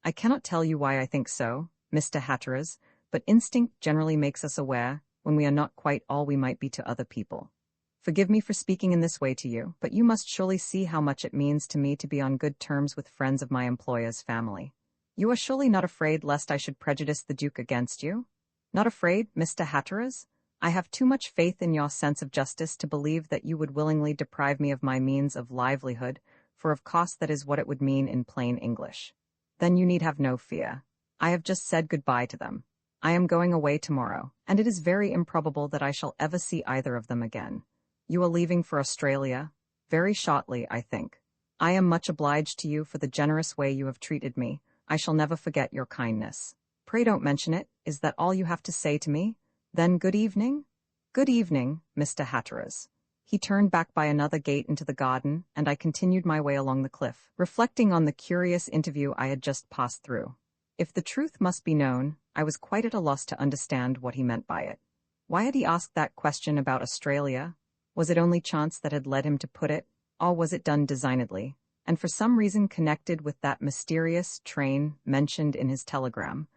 "I cannot tell you why I think so, Mr. Hatteras, but instinct generally makes us aware when we are not quite all we might be to other people. Forgive me for speaking in this way to you, but you must surely see how much it means to me to be on good terms with friends of my employer's family. You are surely not afraid lest I should prejudice the Duke against you? Not afraid, Mr. Hatteras? I have too much faith in your sense of justice to believe that you would willingly deprive me of my means of livelihood, for of course that is what it would mean in plain English. Then you need have no fear. I have just said goodbye to them. I am going away tomorrow, and it is very improbable that I shall ever see either of them again. You are leaving for Australia? Very shortly, I think. I am much obliged to you for the generous way you have treated me. I shall never forget your kindness. Pray don't mention it. Is that all you have to say to me? Then good evening?" "Good evening, Mr. Hatteras." He turned back by another gate into the garden, and I continued my way along the cliff, reflecting on the curious interview I had just passed through. If the truth must be known, I was quite at a loss to understand what he meant by it. Why had he asked that question about Australia? Was it only chance that had led him to put it, or was it done designedly, and for some reason connected with that mysterious train mentioned in his telegram?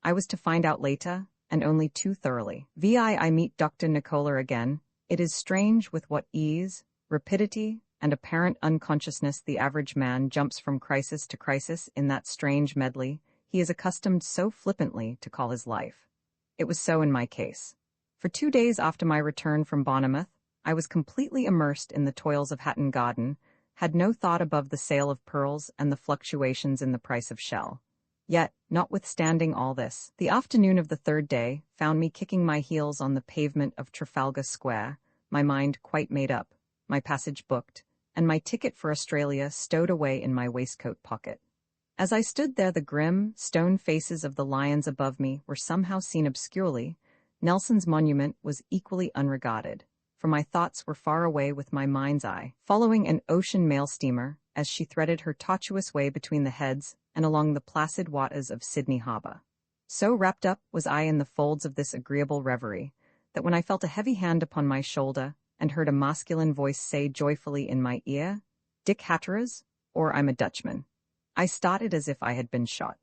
I was to find out later, and only too thoroughly. I meet Dr. Nicola again. It is strange with what ease, rapidity, and apparent unconsciousness the average man jumps from crisis to crisis in that strange medley he is accustomed so flippantly to call his life. It was so in my case. For 2 days after my return from Bournemouth, I was completely immersed in the toils of Hatton Garden, had no thought above the sale of pearls and the fluctuations in the price of shell. Yet, notwithstanding all this, the afternoon of the third day found me kicking my heels on the pavement of Trafalgar Square, my mind quite made up, my passage booked, and my ticket for Australia stowed away in my waistcoat pocket. As I stood there, the grim, stone faces of the lions above me were somehow seen obscurely. Nelson's monument was equally unregarded, for my thoughts were far away with my mind's eye, following an ocean mail steamer as she threaded her tortuous way between the heads and along the placid waters of Sydney Harbour. So wrapped up was I in the folds of this agreeable reverie, that when I felt a heavy hand upon my shoulder and heard a masculine voice say joyfully in my ear, "Dick Hatteras, or I'm a Dutchman," I started as if I had been shot.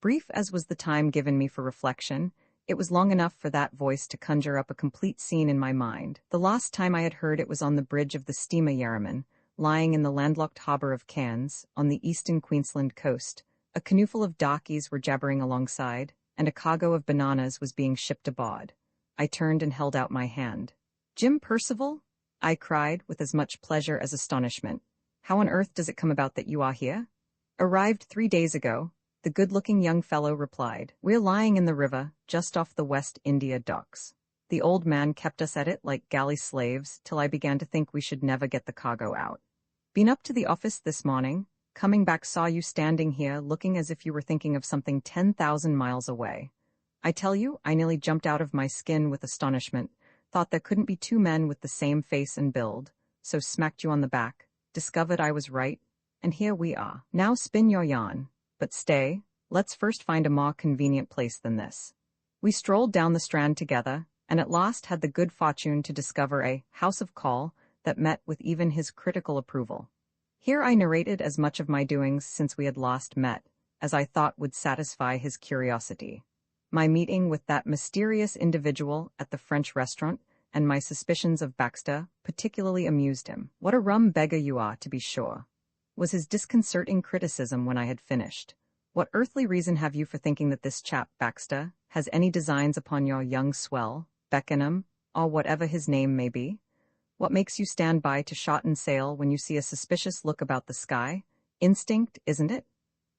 Brief as was the time given me for reflection, it was long enough for that voice to conjure up a complete scene in my mind. The last time I had heard it was on the bridge of the steamer Yarraman, lying in the landlocked harbour of Cairns, on the eastern Queensland coast. A canoeful of darkies were jabbering alongside, and a cargo of bananas was being shipped aboard. I turned and held out my hand. "Jim Percival?" I cried, with as much pleasure as astonishment. "How on earth does it come about that you are here?" "Arrived 3 days ago," the good-looking young fellow replied. "We're lying in the river, just off the West India docks. The old man kept us at it like galley slaves till I began to think we should never get the cargo out. Been up to the office this morning, coming back saw you standing here looking as if you were thinking of something 10,000 miles away. I tell you, I nearly jumped out of my skin with astonishment, thought there couldn't be two men with the same face and build, so smacked you on the back, discovered I was right, and here we are. Now spin your yarn. But stay, let's first find a more convenient place than this." We strolled down the Strand together, and at last had the good fortune to discover a house of call that met with even his critical approval. Here I narrated as much of my doings since we had last met, as I thought would satisfy his curiosity. My meeting with that mysterious individual at the French restaurant and my suspicions of Baxter particularly amused him. "What a rum beggar you are, to be sure," was his disconcerting criticism when I had finished. "What earthly reason have you for thinking that this chap, Baxter, has any designs upon your young swell, Beckenham, or whatever his name may be? What makes you stand by to shot and sail when you see a suspicious look about the sky? Instinct, isn't it?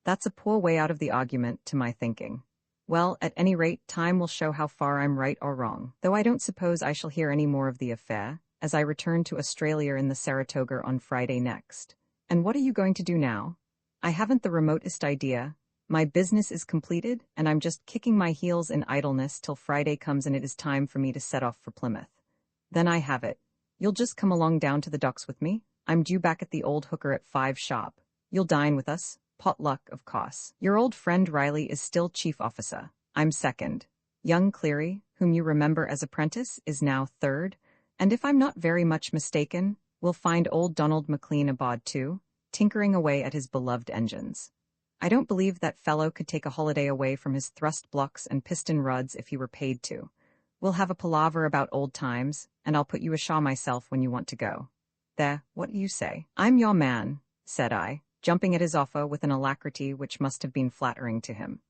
That's a poor way out of the argument, to my thinking. Well, at any rate, time will show how far I'm right or wrong, though I don't suppose I shall hear any more of the affair, as I return to Australia in the Saratoga on Friday next. And what are you going to do now?" "I haven't the remotest idea. My business is completed, and I'm just kicking my heels in idleness till Friday comes and it is time for me to set off for Plymouth. Then I have it. You'll just come along down to the docks with me? I'm due back at the old hooker at 5 sharp. You'll dine with us. Potluck, of course. Your old friend Riley is still chief officer. I'm second. Young Cleary, whom you remember as apprentice, is now third, and if I'm not very much mistaken, we'll find old Donald McLean aboard too, tinkering away at his beloved engines. I don't believe that fellow could take a holiday away from his thrust blocks and piston rods if he were paid to. We'll have a palaver about old times, and I'll put you ashore myself when you want to go. There, what do you say?" "I'm your man," said I, jumping at his offer with an alacrity which must have been flattering to him.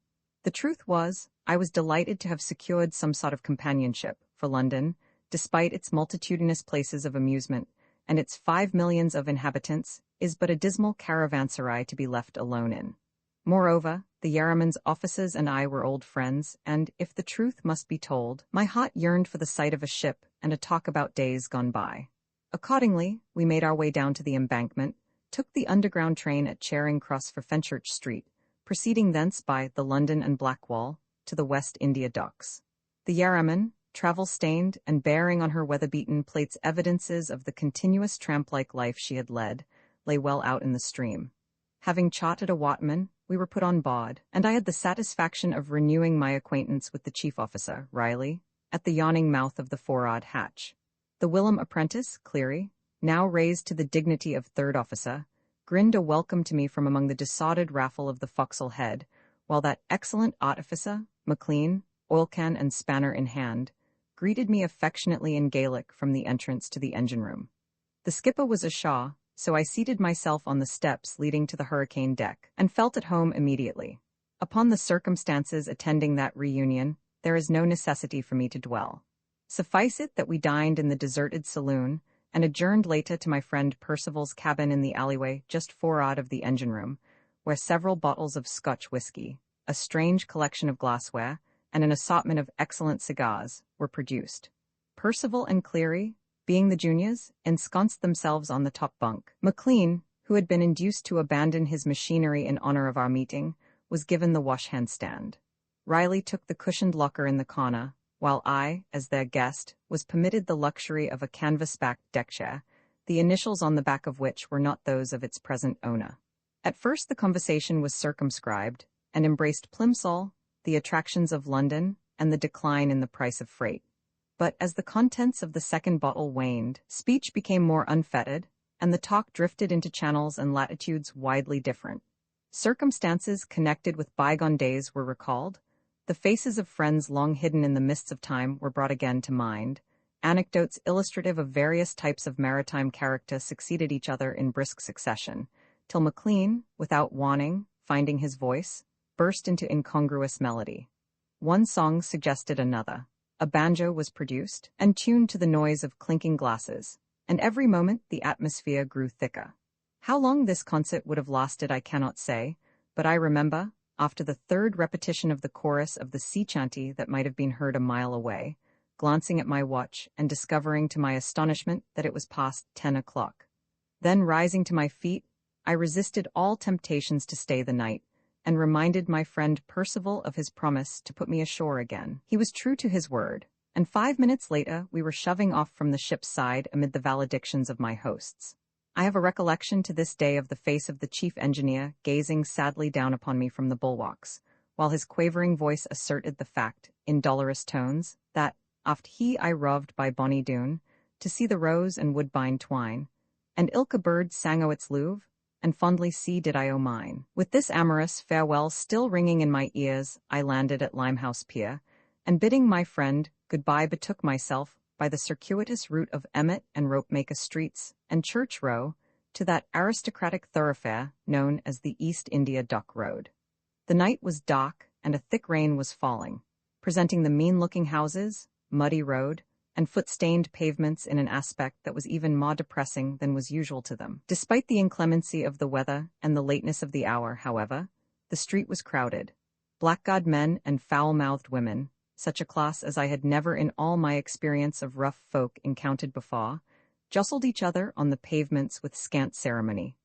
The truth was, I was delighted to have secured some sort of companionship, for London, despite its multitudinous places of amusement, and its 5 millions of inhabitants, is but a dismal caravanserai to be left alone in. Moreover, the Yarraman's officers and I were old friends, and, if the truth must be told, my heart yearned for the sight of a ship and a talk about days gone by. Accordingly, we made our way down to the embankment, took the underground train at Charing Cross for Fenchurch Street, proceeding thence by the London and Blackwall to the West India docks. The Yarraman, travel-stained and bearing on her weather-beaten plates evidences of the continuous tramp-like life she had led, lay well out in the stream. Having chartered a watman, we were put on board, and I had the satisfaction of renewing my acquaintance with the chief officer, Riley, at the yawning mouth of the forward hatch. The whilom apprentice, Cleary, now raised to the dignity of third officer, grinned a welcome to me from among the disordered raffle of the forecastle head, while that excellent artificer, McLean, oil-can and spanner in hand, greeted me affectionately in Gaelic from the entrance to the engine-room. The skipper was ashore, so I seated myself on the steps leading to the hurricane deck, and felt at home immediately. Upon the circumstances attending that reunion, there is no necessity for me to dwell. Suffice it that we dined in the deserted saloon, and adjourned later to my friend Percival's cabin in the alleyway just 4 out of the engine room, where several bottles of Scotch whiskey, a strange collection of glassware, and an assortment of excellent cigars were produced. Percival and Cleary, being the juniors, ensconced themselves on the top bunk. McLean, who had been induced to abandon his machinery in honor of our meeting, was given the wash-hand stand. Riley took the cushioned locker in the corner, while I, as their guest, was permitted the luxury of a canvas-backed deck chair, the initials on the back of which were not those of its present owner. At first the conversation was circumscribed, and embraced Plimsoll, the attractions of London, and the decline in the price of freight. But as the contents of the second bottle waned, speech became more unfettered, and the talk drifted into channels and latitudes widely different. Circumstances connected with bygone days were recalled, the faces of friends long hidden in the mists of time were brought again to mind, anecdotes illustrative of various types of maritime character succeeded each other in brisk succession, till McLean, without warning, finding his voice, burst into incongruous melody. One song suggested another. A banjo was produced, and tuned to the noise of clinking glasses, and every moment the atmosphere grew thicker. How long this concert would have lasted I cannot say, but I remember, after the third repetition of the chorus of the sea chanty that might have been heard a mile away, glancing at my watch and discovering to my astonishment that it was past 10 o'clock. Then rising to my feet, I resisted all temptations to stay the night, and reminded my friend Percival of his promise to put me ashore again. He was true to his word, and 5 minutes later we were shoving off from the ship's side amid the valedictions of my hosts. I have a recollection to this day of the face of the chief engineer gazing sadly down upon me from the bulwarks, while his quavering voice asserted the fact, in dolorous tones, that, oft he I roved by bonny Doon, to see the rose and woodbine twine, and ilka bird sang o' its luve, and fondly see did I o' mine. With this amorous farewell still ringing in my ears, I landed at Limehouse Pier, and bidding my friend goodbye betook myself, by the circuitous route of Emmet and Ropemaker Streets and Church Row, to that aristocratic thoroughfare known as the East India Dock Road. The night was dark, and a thick rain was falling, presenting the mean-looking houses, muddy road, and foot-stained pavements in an aspect that was even more depressing than was usual to them. Despite the inclemency of the weather and the lateness of the hour, however, the street was crowded. Blackguard men and foul-mouthed women, such a class as I had never in all my experience of rough folk encountered before, jostled each other on the pavements with scant ceremony.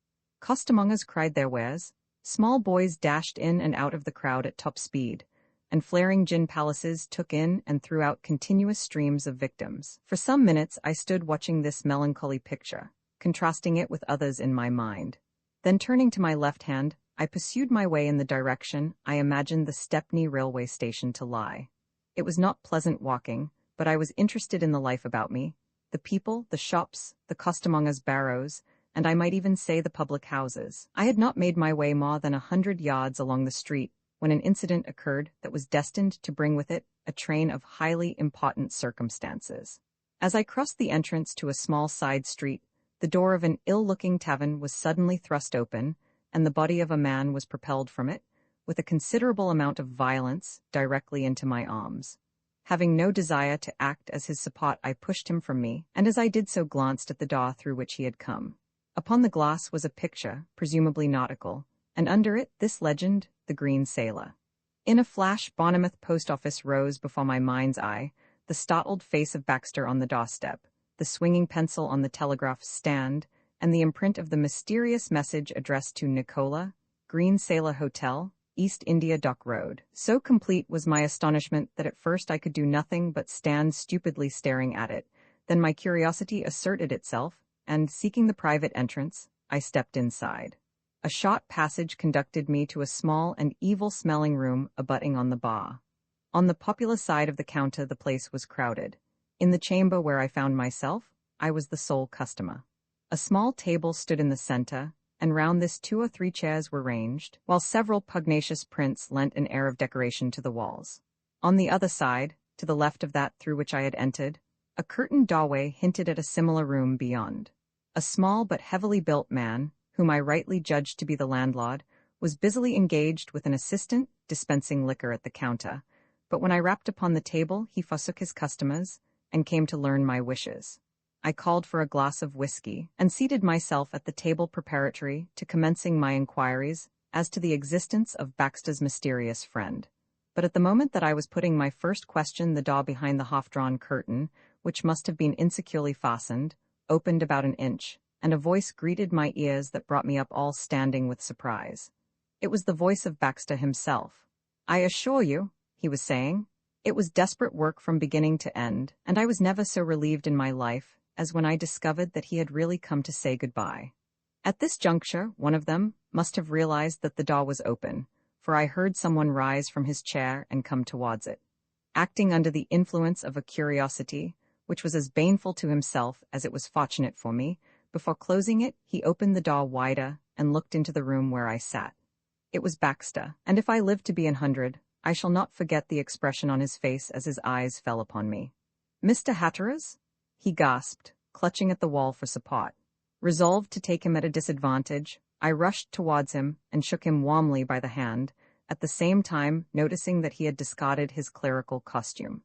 Costermongers cried their wares, small boys dashed in and out of the crowd at top speed, and flaring gin palaces took in and threw out continuous streams of victims. For some minutes I stood watching this melancholy picture, contrasting it with others in my mind. Then turning to my left hand, I pursued my way in the direction I imagined the Stepney railway station to lie. It was not pleasant walking, but I was interested in the life about me, the people, the shops, the costermongers' barrows, and I might even say the public houses. I had not made my way more than 100 yards along the street when an incident occurred that was destined to bring with it a train of highly important circumstances. As I crossed the entrance to a small side street, the door of an ill-looking tavern was suddenly thrust open, and the body of a man was propelled from it, with a considerable amount of violence, directly into my arms. Having no desire to act as his support, I pushed him from me, and as I did so glanced at the door through which he had come. Upon the glass was a picture, presumably nautical, and under it this legend, the Green Sailor. In a flash, Bournemouth post office rose before my mind's eye, the startled face of Baxter on the doorstep, the swinging pencil on the telegraph stand, and the imprint of the mysterious message addressed to Nicola, Green Sailor Hotel, East India Dock Road. So complete was my astonishment that at first I could do nothing but stand stupidly staring at it. Then my curiosity asserted itself, and, seeking the private entrance, I stepped inside. A short passage conducted me to a small and evil-smelling room abutting on the bar. On the popular side of the counter the place was crowded. In the chamber where I found myself, I was the sole customer. A small table stood in the center, and round this 2 or 3 chairs were ranged, while several pugnacious prints lent an air of decoration to the walls. On the other side, to the left of that through which I had entered, a curtained doorway hinted at a similar room beyond. A small but heavily built man, whom I rightly judged to be the landlord, was busily engaged with an assistant dispensing liquor at the counter, but when I rapped upon the table he forsook his customers, and came to learn my wishes. I called for a glass of whiskey and seated myself at the table preparatory to commencing my inquiries as to the existence of Baxter's mysterious friend. But at the moment that I was putting my first question, the door behind the half-drawn curtain, which must have been insecurely fastened, opened about an inch, and a voice greeted my ears that brought me up all standing with surprise. It was the voice of Baxter himself. "I assure you," he was saying, "it was desperate work from beginning to end, and I was never so relieved in my life as when I discovered that he had really come to say goodbye." At this juncture, one of them must have realized that the door was open, for I heard someone rise from his chair and come towards it. Acting under the influence of a curiosity, which was as baneful to himself as it was fortunate for me, before closing it, he opened the door wider and looked into the room where I sat. It was Baxter, and if I live to be 100, I shall not forget the expression on his face as his eyes fell upon me. "Mr. Hatteras?" he gasped, clutching at the wall for support. Resolved to take him at a disadvantage, I rushed towards him and shook him warmly by the hand, at the same time noticing that he had discarded his clerical costume.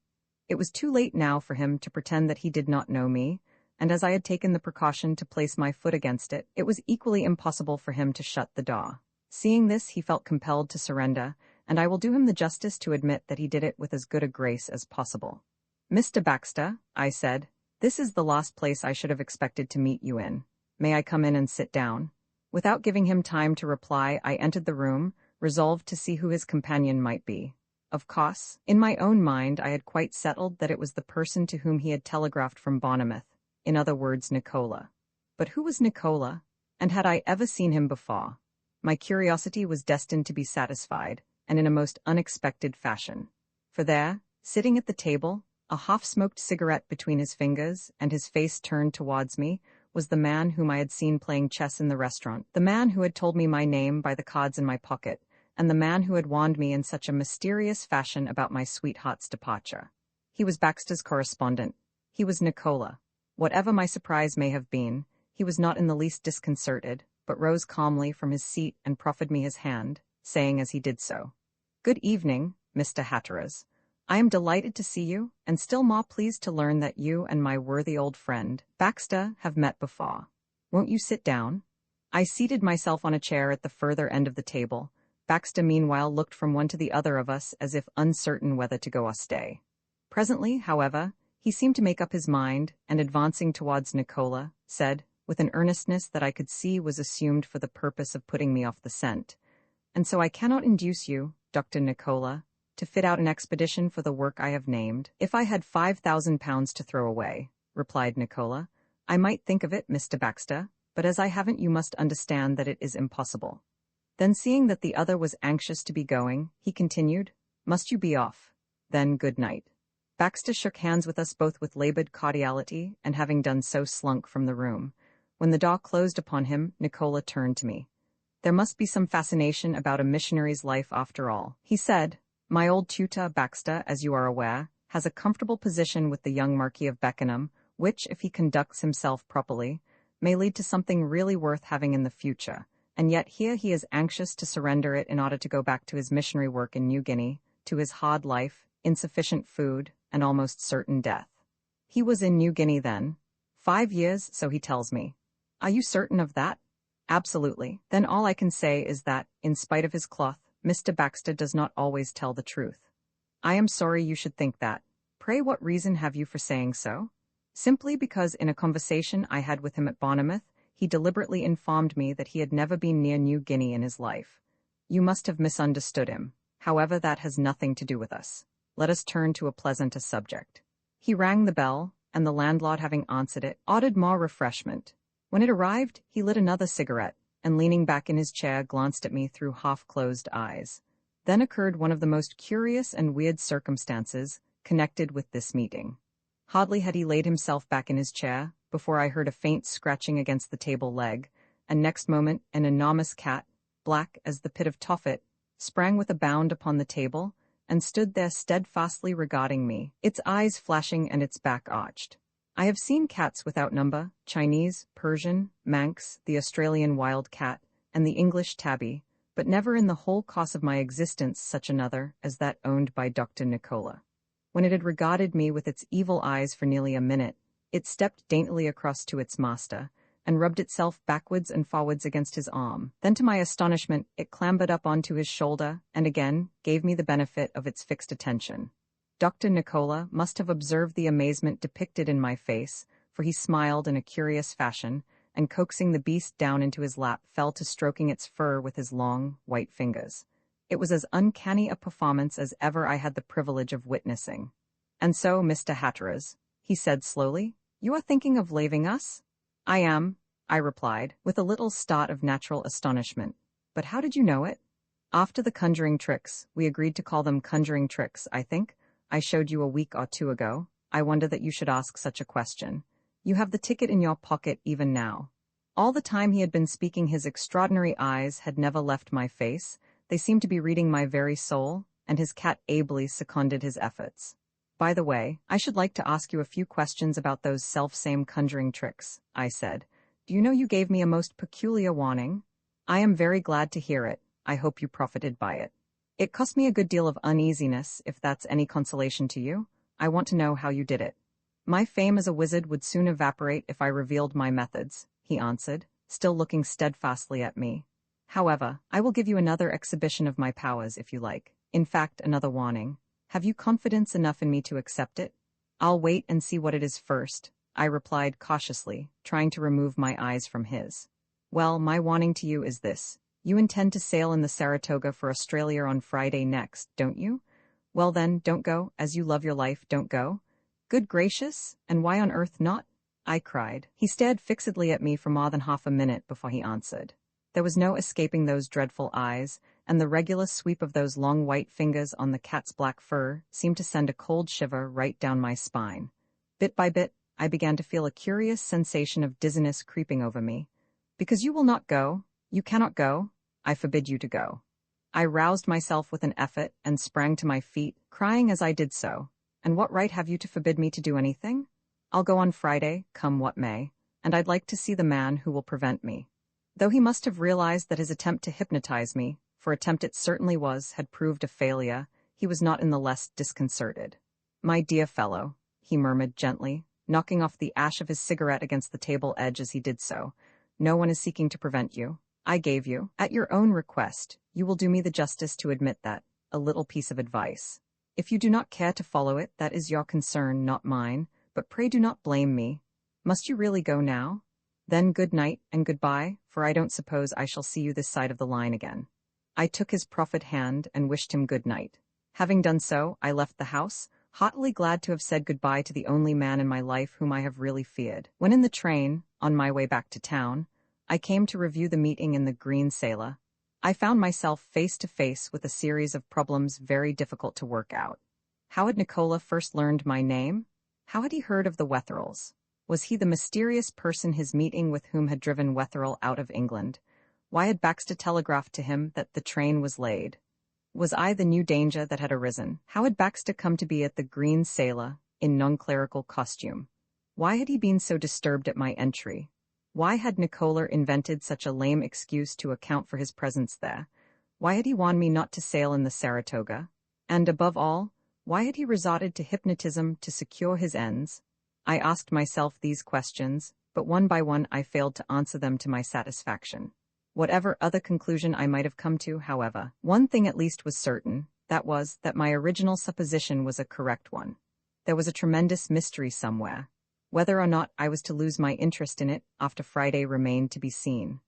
It was too late now for him to pretend that he did not know me, and as I had taken the precaution to place my foot against it, it was equally impossible for him to shut the door. Seeing this, he felt compelled to surrender, and I will do him the justice to admit that he did it with as good a grace as possible. "Mr. Baxter," I said, "this is the last place I should have expected to meet you in. May I come in and sit down?" Without giving him time to reply, I entered the room, resolved to see who his companion might be. Of course, in my own mind I had quite settled that it was the person to whom he had telegraphed from Bournemouth, in other words, Nicola. But who was Nicola, and had I ever seen him before? My curiosity was destined to be satisfied, and in a most unexpected fashion. For there, sitting at the table, a half-smoked cigarette between his fingers and his face turned towards me, was the man whom I had seen playing chess in the restaurant, the man who had told me my name by the cards in my pocket, and the man who had warned me in such a mysterious fashion about my sweetheart's departure. He was Baxter's correspondent. He was Nicola. Whatever my surprise may have been, he was not in the least disconcerted, but rose calmly from his seat and proffered me his hand, saying as he did so, "Good evening, Mr. Hatteras. I am delighted to see you, and still more pleased to learn that you and my worthy old friend, Baxter, have met before. Won't you sit down?" I seated myself on a chair at the further end of the table. Baxter meanwhile looked from one to the other of us as if uncertain whether to go or stay. Presently, however, he seemed to make up his mind, and advancing towards Nicola, said, with an earnestness that I could see was assumed for the purpose of putting me off the scent, "And so I cannot induce you, Dr. Nicola, to fit out an expedition for the work I have named. If I had £5,000 to throw away," replied Nicola, "I might think of it, Mr. Baxter, but as I haven't, you must understand that it is impossible." Then seeing that the other was anxious to be going, he continued, "Must you be off? Then good night." Baxter shook hands with us both with labored cordiality, and having done so slunk from the room. When the door closed upon him, Nicola turned to me. "There must be some fascination about a missionary's life after all," he said. "My old tutor, Baxter, as you are aware, has a comfortable position with the young Marquis of Beckenham, which, if he conducts himself properly, may lead to something really worth having in the future, and yet here he is anxious to surrender it in order to go back to his missionary work in New Guinea, to his hard life, insufficient food, and almost certain death." "He was in New Guinea then?" "5 years, so he tells me." "Are you certain of that?" "Absolutely." "Then all I can say is that, in spite of his cloth, Mr. Baxter does not always tell the truth." "I am sorry you should think that. Pray what reason have you for saying so?" "Simply because in a conversation I had with him at Bournemouth, he deliberately informed me that he had never been near New Guinea in his life." "You must have misunderstood him. However, that has nothing to do with us. Let us turn to a pleasanter subject." He rang the bell, and the landlord having answered it, ordered more refreshment. When it arrived, he lit another cigarette, and leaning back in his chair glanced at me through half-closed eyes. Then occurred one of the most curious and weird circumstances connected with this meeting. Hardly had he laid himself back in his chair, before I heard a faint scratching against the table leg, and next moment an enormous cat, black as the pit of Tophet, sprang with a bound upon the table, and stood there steadfastly regarding me, its eyes flashing and its back arched. I have seen cats without number, Chinese, Persian, Manx, the Australian wild cat, and the English tabby, but never in the whole course of my existence such another as that owned by Dr. Nicola. When it had regarded me with its evil eyes for nearly a minute, It stepped daintily across to its master, and rubbed itself backwards and forwards against his arm. Then to my astonishment, it clambered up onto his shoulder, and again gave me the benefit of its fixed attention. Dr. Nicola must have observed the amazement depicted in my face, for he smiled in a curious fashion, and coaxing the beast down into his lap fell to stroking its fur with his long, white fingers. It was as uncanny a performance as ever I had the privilege of witnessing. "And so, Mr. Hatteras," he said slowly, "you are thinking of leaving us?" "I am," I replied, with a little start of natural astonishment. "But how did you know it?" "After the conjuring tricks, we agreed to call them conjuring tricks, I think, I showed you a week or two ago. I wonder that you should ask such a question. You have the ticket in your pocket even now." All the time he had been speaking, his extraordinary eyes had never left my face. They seemed to be reading my very soul, and his cat ably seconded his efforts. "By the way, I should like to ask you a few questions about those self-same conjuring tricks," I said. "Do you know you gave me a most peculiar warning?" "I am very glad to hear it. I hope you profited by it." "It cost me a good deal of uneasiness, if that's any consolation to you. I want to know how you did it." "My fame as a wizard would soon evaporate if I revealed my methods," he answered, still looking steadfastly at me. "However, I will give you another exhibition of my powers if you like. In fact, another warning. Have you confidence enough in me to accept it?" "I'll wait and see what it is first," I replied cautiously, trying to remove my eyes from his. "Well, my warning to you is this. You intend to sail in the Saratoga for Australia on Friday next, don't you? Well then, don't go, as you love your life, don't go." "Good gracious, and why on earth not?" I cried. He stared fixedly at me for more than half a minute before he answered. There was no escaping those dreadful eyes, and the regular sweep of those long white fingers on the cat's black fur seemed to send a cold shiver right down my spine. Bit by bit, I began to feel a curious sensation of dizziness creeping over me. "Because you will not go, you cannot go, I forbid you to go." I roused myself with an effort and sprang to my feet, crying as I did so, "And what right have you to forbid me to do anything? I'll go on Friday, come what may, and I'd like to see the man who will prevent me." Though he must have realized that his attempt to hypnotize me, for attempt it certainly was, had proved a failure, he was not in the less disconcerted. "My dear fellow," he murmured gently, knocking off the ash of his cigarette against the table edge as he did so, "no one is seeking to prevent you. I gave you, at your own request, you will do me the justice to admit that, a little piece of advice. If you do not care to follow it, that is your concern, not mine, but pray do not blame me. Must you really go now? Then good night and goodbye, for I don't suppose I shall see you this side of the line again." I took his proffered hand and wished him good night. Having done so, I left the house, heartily glad to have said goodbye to the only man in my life whom I have really feared. When in the train, on my way back to town, I came to review the meeting in the Green Sailor, I found myself face to face with a series of problems very difficult to work out. How had Nicola first learned my name? How had he heard of the Wetherells? Was he the mysterious person his meeting with whom had driven Wetherell out of England? Why had Baxter telegraphed to him that the train was laid? Was I the new danger that had arisen? How had Baxter come to be at the Green Sailor, in non-clerical costume? Why had he been so disturbed at my entry? Why had Nicola invented such a lame excuse to account for his presence there? Why had he warned me not to sail in the Saratoga? And above all, why had he resorted to hypnotism to secure his ends? I asked myself these questions, but one by one I failed to answer them to my satisfaction. Whatever other conclusion I might have come to, however, one thing at least was certain, that was, that my original supposition was a correct one. There was a tremendous mystery somewhere. Whether or not I was to lose my interest in it after Friday remained to be seen.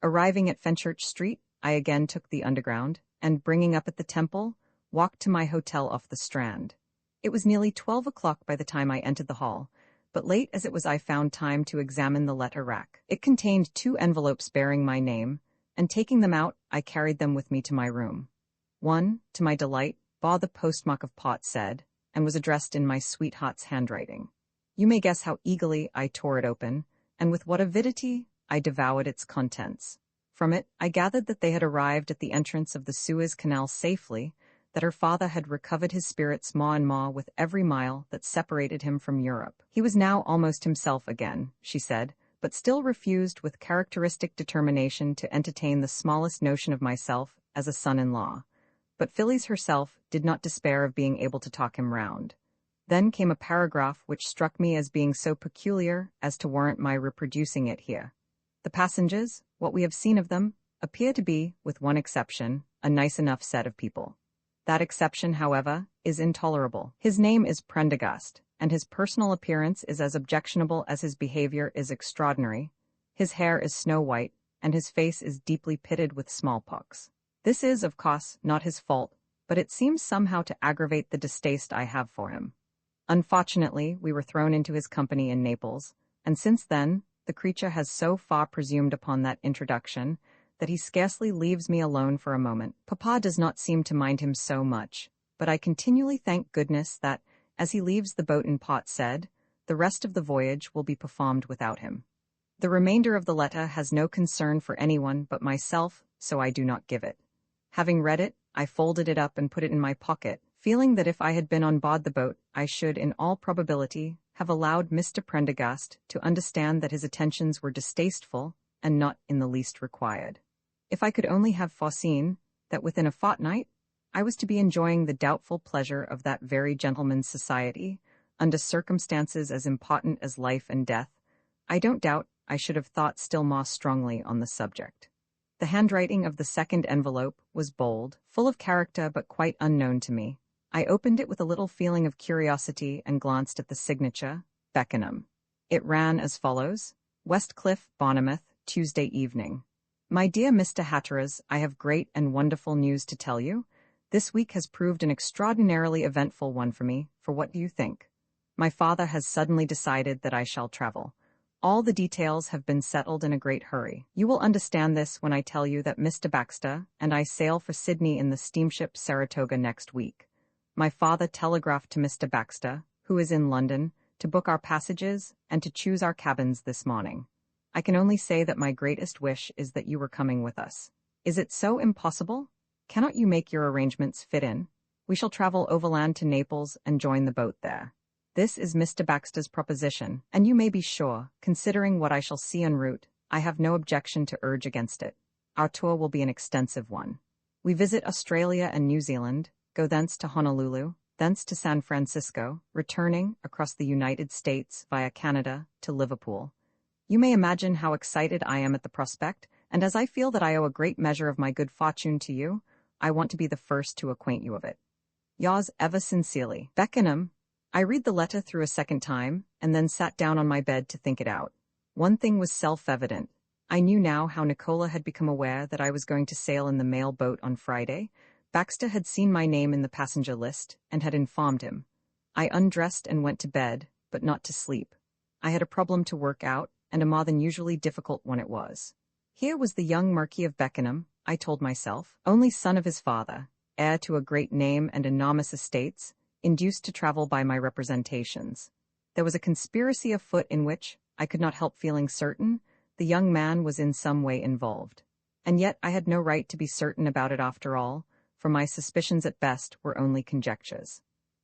Arriving at Fenchurch Street, I again took the Underground, and bringing up at the Temple, walked to my hotel off the Strand. It was nearly 12 o'clock by the time I entered the hall, but late as it was I found time to examine the letter rack. It contained 2 envelopes bearing my name, and taking them out, I carried them with me to my room. One, to my delight, bore the postmark of Port Said, and was addressed in my sweetheart's handwriting. You may guess how eagerly I tore it open, and with what avidity I devoured its contents. From it, I gathered that they had arrived at the entrance of the Suez Canal safely, that her father had recovered his spirits more and more with every mile that separated him from Europe. He was now almost himself again, she said, but still refused with characteristic determination to entertain the smallest notion of myself as a son-in-law. But Phyllis herself did not despair of being able to talk him round. Then came a paragraph which struck me as being so peculiar as to warrant my reproducing it here. The passengers, what we have seen of them, appear to be, with one exception, a nice enough set of people. That exception, however, is intolerable. His name is Prendergast, and his personal appearance is as objectionable as his behavior is extraordinary. His hair is snow-white, and his face is deeply pitted with smallpox. This is, of course, not his fault, but it seems somehow to aggravate the distaste I have for him. Unfortunately, we were thrown into his company in Naples, and since then, the creature has so far presumed upon that introduction that he scarcely leaves me alone for a moment. Papa does not seem to mind him so much, but I continually thank goodness that, as he leaves the boat in Port Said, the rest of the voyage will be performed without him. The remainder of the letter has no concern for anyone but myself, so I do not give it. Having read it, I folded it up and put it in my pocket, feeling that if I had been on board the boat, I should, in all probability, have allowed Mr. Prendergast to understand that his attentions were distasteful and not in the least required. If I could only have foreseen that within a fortnight I was to be enjoying the doubtful pleasure of that very gentleman's society, under circumstances as important as life and death, I don't doubt I should have thought still more strongly on the subject. The handwriting of the second envelope was bold, full of character but quite unknown to me. I opened it with a little feeling of curiosity and glanced at the signature, Beckenham. It ran as follows: Westcliff, Bournemouth, Tuesday evening. My dear Mr. Hatteras, I have great and wonderful news to tell you. This week has proved an extraordinarily eventful one for me, for what do you think? My father has suddenly decided that I shall travel. All the details have been settled in a great hurry. You will understand this when I tell you that Mr. Baxter and I sail for Sydney in the steamship Saratoga next week. My father telegraphed to Mr. Baxter, who is in London, to book our passages and to choose our cabins this morning. I can only say that my greatest wish is that you were coming with us. Is it so impossible? Cannot you make your arrangements fit in? We shall travel overland to Naples and join the boat there. This is Mr. Baxter's proposition, and you may be sure, considering what I shall see en route, I have no objection to urge against it. Our tour will be an extensive one. We visit Australia and New Zealand, go thence to Honolulu, thence to San Francisco, returning across the United States via Canada to Liverpool. You may imagine how excited I am at the prospect, and as I feel that I owe a great measure of my good fortune to you, I want to be the first to acquaint you of it. Yours ever sincerely, Beckenham. I read the letter through a second time, and then sat down on my bed to think it out. One thing was self-evident. I knew now how Nicola had become aware that I was going to sail in the mail boat on Friday. Baxter had seen my name in the passenger list, and had informed him. I undressed and went to bed, but not to sleep. I had a problem to work out, and a more than usually difficult one it was. Here was the young Marquis of Beckenham, I told myself, only son of his father, heir to a great name and enormous estates, induced to travel by my representations. There was a conspiracy afoot in which, I could not help feeling certain, the young man was in some way involved. And yet I had no right to be certain about it after all, for my suspicions at best were only conjectures.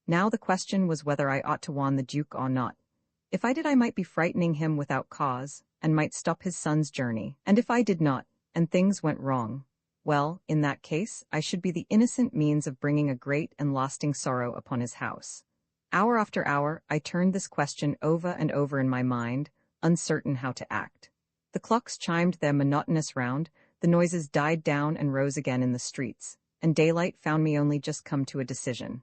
Now the question was whether I ought to warn the Duke or not. If I did, I might be frightening him without cause, and might stop his son's journey, and if I did not, and things went wrong, well, in that case, I should be the innocent means of bringing a great and lasting sorrow upon his house. Hour after hour, I turned this question over and over in my mind, uncertain how to act. The clocks chimed their monotonous round, the noises died down and rose again in the streets, and daylight found me only just come to a decision.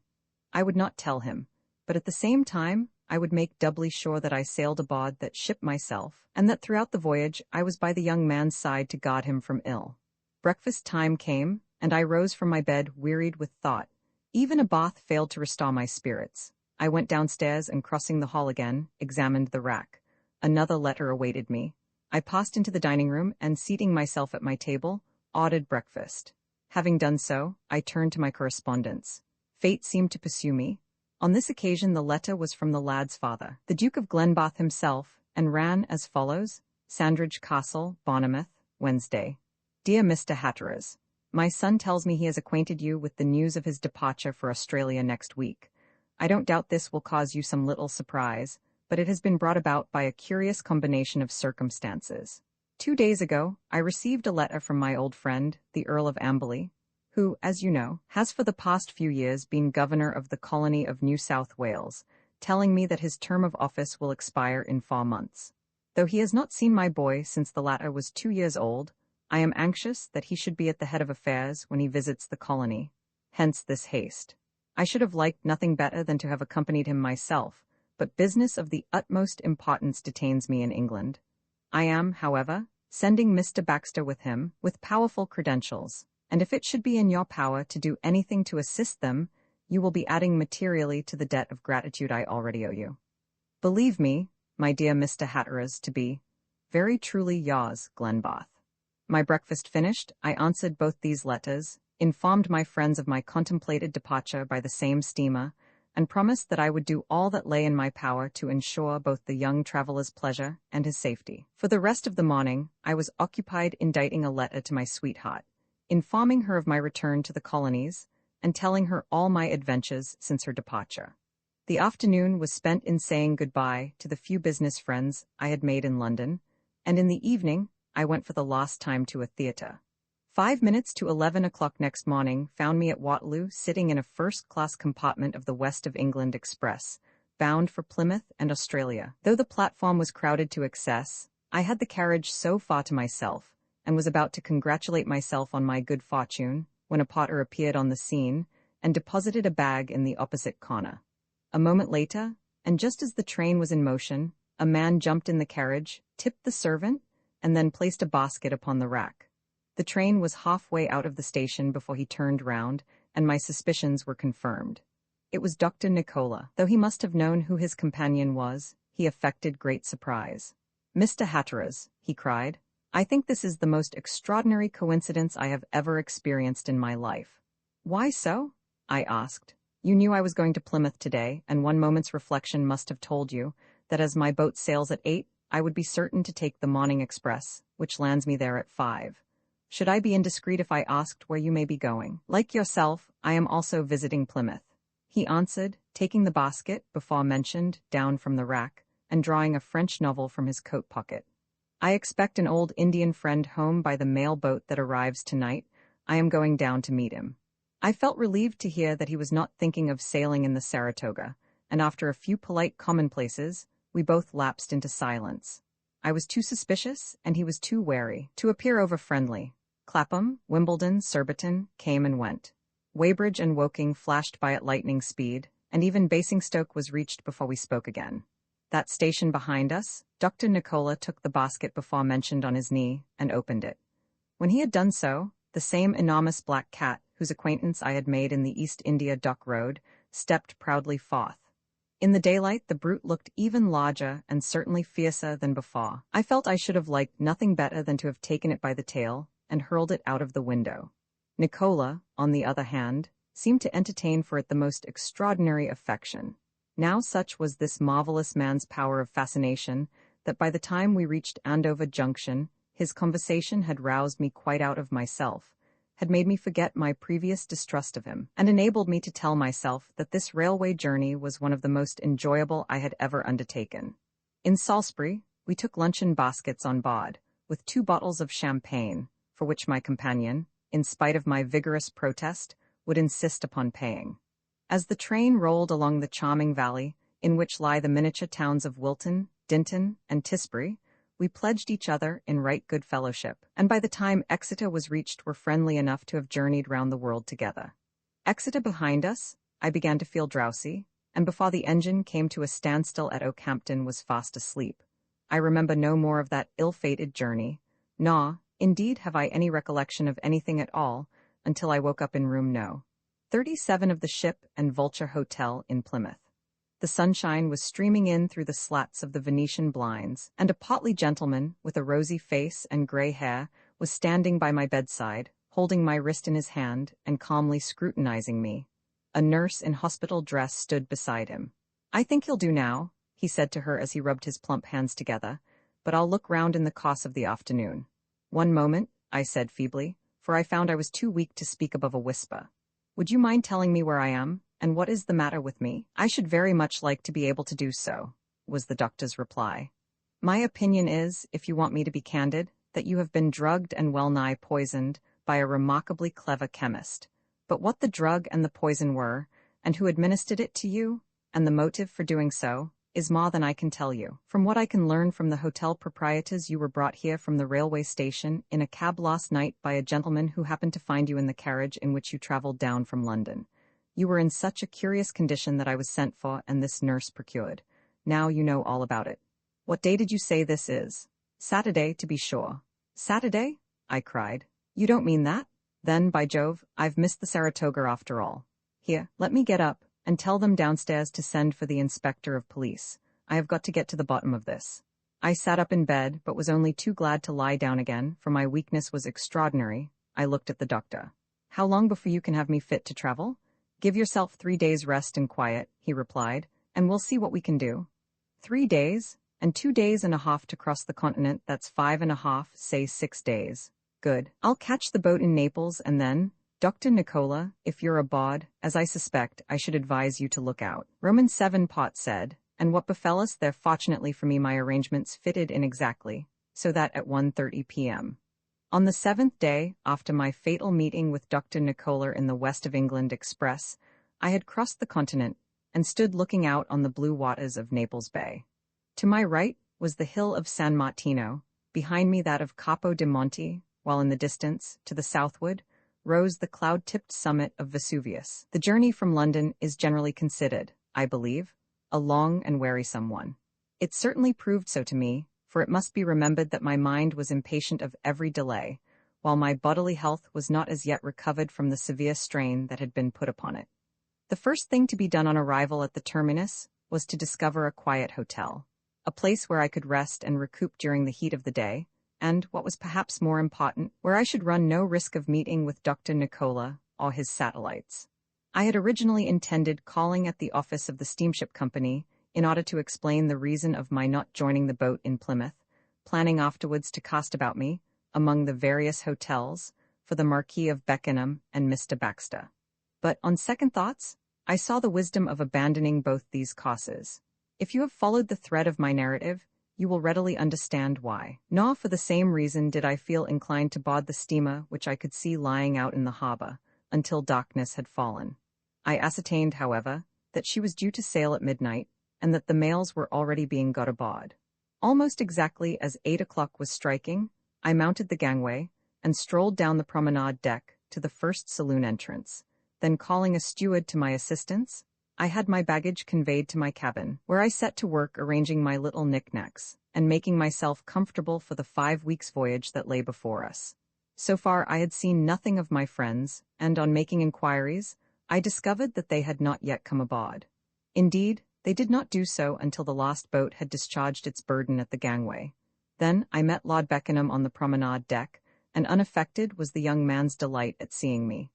I would not tell him, but at the same time, I would make doubly sure that I sailed aboard that ship myself, and that throughout the voyage I was by the young man's side to guard him from ill. Breakfast time came, and I rose from my bed wearied with thought. Even a bath failed to restore my spirits. I went downstairs and, crossing the hall again, examined the rack. Another letter awaited me. I passed into the dining room and, seating myself at my table, ordered breakfast. Having done so, I turned to my correspondence. Fate seemed to pursue me. On this occasion the letter was from the lad's father, the Duke of Glenbath himself, and ran as follows: Sandridge Castle, Bournemouth, Wednesday. Dear Mr. Hatteras, my son tells me he has acquainted you with the news of his departure for Australia next week. I don't doubt this will cause you some little surprise, but it has been brought about by a curious combination of circumstances. 2 days ago, I received a letter from my old friend, the Earl of Amberley, who, as you know, has for the past few years been governor of the colony of New South Wales, telling me that his term of office will expire in 4 months. Though he has not seen my boy since the latter was 2 years old, I am anxious that he should be at the head of affairs when he visits the colony. Hence this haste. I should have liked nothing better than to have accompanied him myself, but business of the utmost importance detains me in England. I am, however, sending Mr. Baxter with him, with powerful credentials, and if it should be in your power to do anything to assist them, you will be adding materially to the debt of gratitude I already owe you. Believe me, my dear Mr. Hatteras, to be very truly yours, Glenbarth. My breakfast finished, I answered both these letters, informed my friends of my contemplated departure by the same steamer, and promised that I would do all that lay in my power to ensure both the young traveller's pleasure and his safety. For the rest of the morning, I was occupied in dictating a letter to my sweetheart, informing her of my return to the colonies, and telling her all my adventures since her departure. The afternoon was spent in saying goodbye to the few business friends I had made in London, and in the evening I went for the last time to a theatre. 5 minutes to 11 o'clock next morning found me at Waterloo sitting in a first-class compartment of the West of England Express, bound for Plymouth and Australia. Though the platform was crowded to excess, I had the carriage so far to myself, and was about to congratulate myself on my good fortune, when a porter appeared on the scene, and deposited a bag in the opposite corner. A moment later, and just as the train was in motion, a man jumped in the carriage, tipped the servant, and then placed a basket upon the rack. The train was halfway out of the station before he turned round, and my suspicions were confirmed. It was Dr. Nicola. Though he must have known who his companion was, he affected great surprise. "Mr. Hatteras," he cried, "I think this is the most extraordinary coincidence I have ever experienced in my life." "Why so?" I asked. "You knew I was going to Plymouth today, and one moment's reflection must have told you that as my boat sails at 8, I would be certain to take the morning express, which lands me there at 5. Should I be indiscreet if I asked where you may be going?" "Like yourself, I am also visiting Plymouth," he answered, taking the basket, before mentioned, down from the rack, and drawing a French novel from his coat pocket. "I expect an old Indian friend home by the mail boat that arrives tonight. I am going down to meet him." I felt relieved to hear that he was not thinking of sailing in the Saratoga, and after a few polite commonplaces, we both lapsed into silence. I was too suspicious, and he was too wary, to appear over-friendly. Clapham, Wimbledon, Surbiton came and went. Weybridge and Woking flashed by at lightning speed, and even Basingstoke was reached before we spoke again. That station behind us, Dr. Nicola took the basket before mentioned on his knee, and opened it. When he had done so, the same enormous black cat, whose acquaintance I had made in the East India Dock Road, stepped proudly forth. In the daylight the brute looked even larger and certainly fiercer than before. I felt I should have liked nothing better than to have taken it by the tail, and hurled it out of the window. Nicola, on the other hand, seemed to entertain for it the most extraordinary affection. Now such was this marvelous man's power of fascination, that by the time we reached Andover Junction, his conversation had roused me quite out of myself, had made me forget my previous distrust of him, and enabled me to tell myself that this railway journey was one of the most enjoyable I had ever undertaken. In Salisbury, we took luncheon baskets on board, with 2 bottles of champagne, for which my companion, in spite of my vigorous protest, would insist upon paying. As the train rolled along the charming valley, in which lie the miniature towns of Wilton, Dinton, and Tisbury, we pledged each other in right good fellowship, and by the time Exeter was reached were friendly enough to have journeyed round the world together. Exeter behind us, I began to feel drowsy, and before the engine came to a standstill at Oakhampton was fast asleep. I remember no more of that ill-fated journey, nor, indeed, have I any recollection of anything at all until I woke up in room No. 37 of the Ship and Vulture Hotel in Plymouth. The sunshine was streaming in through the slats of the Venetian blinds, and a portly gentleman with a rosy face and grey hair was standing by my bedside, holding my wrist in his hand and calmly scrutinizing me. A nurse in hospital dress stood beside him. "I think he'll do now," he said to her as he rubbed his plump hands together, "but I'll look round in the course of the afternoon." "One moment," I said feebly, for I found I was too weak to speak above a whisper. "Would you mind telling me where I am, and what is the matter with me?" "I should very much like to be able to do so," was the doctor's reply. "My opinion is, if you want me to be candid, that you have been drugged and well-nigh poisoned by a remarkably clever chemist. But what the drug and the poison were, and who administered it to you, and the motive for doing so is more than I can tell you. From what I can learn from the hotel proprietors, you were brought here from the railway station in a cab last night by a gentleman who happened to find you in the carriage in which you travelled down from London. You were in such a curious condition that I was sent for and this nurse procured. Now you know all about it. What day did you say this is? Saturday, to be sure. Saturday? I cried. You don't mean that? Then, by Jove, I've missed the Saratoga after all. Here, let me get up and tell them downstairs to send for the inspector of police. I have got to get to the bottom of this. I sat up in bed, but was only too glad to lie down again, for my weakness was extraordinary. I looked at the doctor. How long before you can have me fit to travel? Give yourself 3 days rest and quiet, he replied, and we'll see what we can do. 3 days? And 2 days and a half to cross the continent, that's 5.5, say 6 days. Good. I'll catch the boat in Naples and then, Dr. Nicola, if you're abroad, as I suspect, I should advise you to look out. Romans 7 Pot said, and what befell us there, fortunately for me my arrangements fitted in exactly, so that at 1:30 p.m. On the 7th day, after my fatal meeting with Dr. Nicola in the West of England Express, I had crossed the continent and stood looking out on the blue waters of Naples Bay. To my right was the hill of San Martino, behind me that of Capo di Monte, while in the distance, to the southward, rose the cloud-tipped summit of Vesuvius. The journey from London is generally considered, I believe, a long and wearisome one. It certainly proved so to me, for it must be remembered that my mind was impatient of every delay, while my bodily health was not as yet recovered from the severe strain that had been put upon it. The first thing to be done on arrival at the terminus was to discover a quiet hotel, a place where I could rest and recoup during the heat of the day, and, what was perhaps more important, where I should run no risk of meeting with Dr. Nicola or his satellites. I had originally intended calling at the office of the steamship company in order to explain the reason of my not joining the boat in Plymouth, planning afterwards to cast about me, among the various hotels, for the Marquis of Beckenham and Mr. Baxter. But, on second thoughts, I saw the wisdom of abandoning both these causes. If you have followed the thread of my narrative, you will readily understand why. Nor for the same reason did I feel inclined to board the steamer which I could see lying out in the harbour, until darkness had fallen. I ascertained, however, that she was due to sail at midnight, and that the mails were already being got aboard. Almost exactly as 8 o'clock was striking, I mounted the gangway, and strolled down the promenade deck to the first saloon entrance. Then calling a steward to my assistance, I had my baggage conveyed to my cabin, where I set to work arranging my little knickknacks, and making myself comfortable for the 5 weeks' voyage that lay before us. So far I had seen nothing of my friends, and on making inquiries, I discovered that they had not yet come aboard. Indeed, they did not do so until the last boat had discharged its burden at the gangway. Then I met Lord Beckenham on the promenade deck, and unaffected was the young man's delight at seeing me.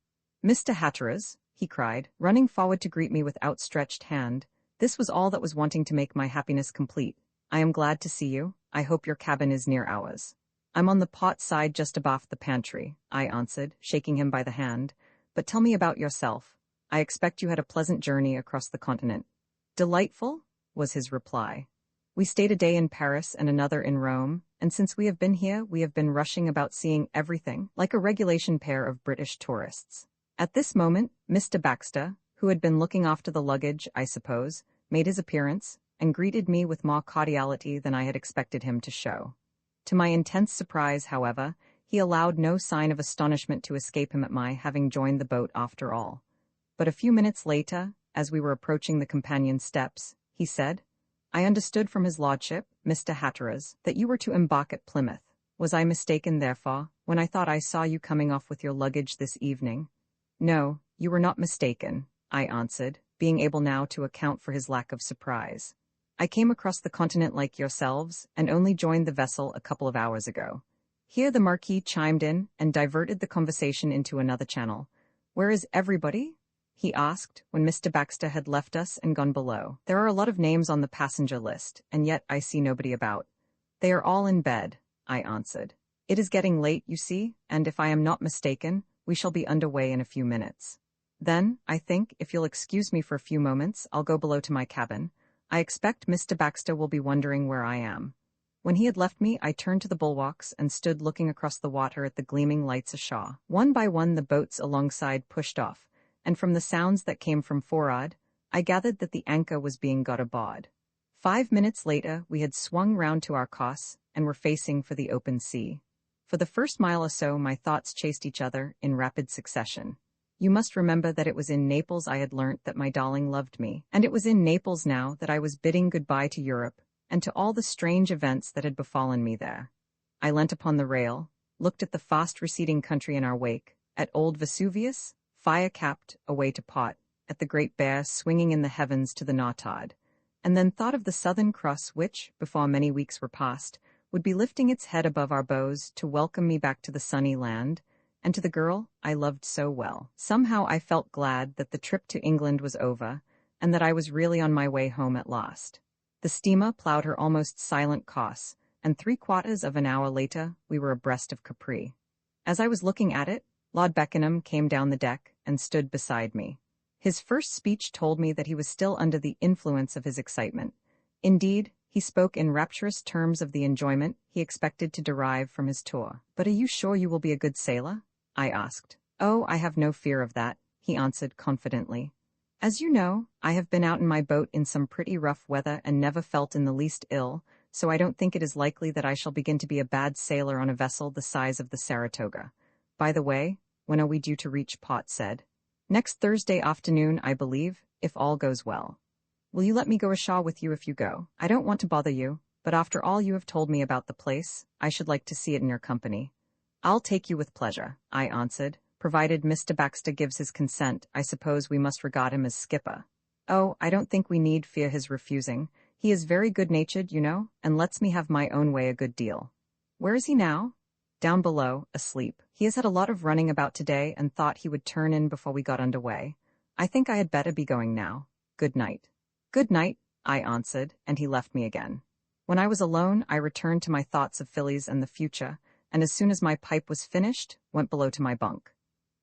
"Mr. Hatteras," he cried, running forward to greet me with outstretched hand. This was all that was wanting to make my happiness complete. "I am glad to see you. I hope your cabin is near ours." "I'm on the port side just abaft the pantry," I answered, shaking him by the hand. "But tell me about yourself. I expect you had a pleasant journey across the continent." "Delightful," was his reply. "We stayed a day in Paris and another in Rome, and since we have been here we have been rushing about seeing everything, like a regulation pair of British tourists." At this moment, Mr. Baxter, who had been looking after the luggage, I suppose, made his appearance, and greeted me with more cordiality than I had expected him to show. To my intense surprise, however, he allowed no sign of astonishment to escape him at my having joined the boat after all. But a few minutes later, as we were approaching the companion steps, he said, "I understood from his lordship, Mr. Hatteras, that you were to embark at Plymouth. Was I mistaken, therefore, when I thought I saw you coming off with your luggage this evening?" "No, you were not mistaken," I answered, being able now to account for his lack of surprise. "I came across the continent like yourselves, and only joined the vessel a couple of hours ago." Here the Marquis chimed in and diverted the conversation into another channel. "Where is everybody?" he asked, when Mr. Baxter had left us and gone below. "There are a lot of names on the passenger list, and yet I see nobody about." "They are all in bed," I answered. "It is getting late, you see, and if I am not mistaken, we shall be under way in a few minutes. Then, I think, if you'll excuse me for a few moments, I'll go below to my cabin. I expect Mr. Baxter will be wondering where I am." When he had left me, I turned to the bulwarks and stood looking across the water at the gleaming lights ashore. One by one the boats alongside pushed off, and from the sounds that came from forward, I gathered that the anchor was being got aboard. 5 minutes later, we had swung round to our course and were facing for the open sea. For the first mile or so, my thoughts chased each other in rapid succession. You must remember that it was in Naples I had learnt that my darling loved me, and it was in Naples now that I was bidding goodbye to Europe and to all the strange events that had befallen me there. I leant upon the rail, looked at the fast-receding country in our wake, at old Vesuvius, fire-capped, away to pot, at the Great Bear swinging in the heavens to the northward, and then thought of the Southern Cross which, before many weeks were past, would be lifting its head above our bows to welcome me back to the sunny land, and to the girl I loved so well. Somehow I felt glad that the trip to England was over, and that I was really on my way home at last. The steamer ploughed her almost silent course, and 3/4 of an hour later we were abreast of Capri. As I was looking at it, Lord Beckenham came down the deck and stood beside me. His first speech told me that he was still under the influence of his excitement. Indeed, he spoke in rapturous terms of the enjoyment he expected to derive from his tour. "But are you sure you will be a good sailor?" I asked. "Oh, I have no fear of that," he answered confidently. "As you know, I have been out in my boat in some pretty rough weather and never felt in the least ill, so I don't think it is likely that I shall begin to be a bad sailor on a vessel the size of the Saratoga. By the way, when are we due to reach port?" said. "Next Thursday afternoon, I believe, if all goes well. Will you let me go ashore with you if you go? I don't want to bother you, but after all you have told me about the place, I should like to see it in your company." "I'll take you with pleasure," I answered. "Provided Mr. Baxter gives his consent, I suppose we must regard him as skipper." "Oh, I don't think we need fear his refusing. He is very good-natured, you know, and lets me have my own way a good deal." "Where is he now?" "Down below, asleep. He has had a lot of running about today and thought he would turn in before we got under way. I think I had better be going now. Good night." "Good night," I answered, and he left me again. When I was alone, I returned to my thoughts of Phillies and the future, and as soon as my pipe was finished, went below to my bunk.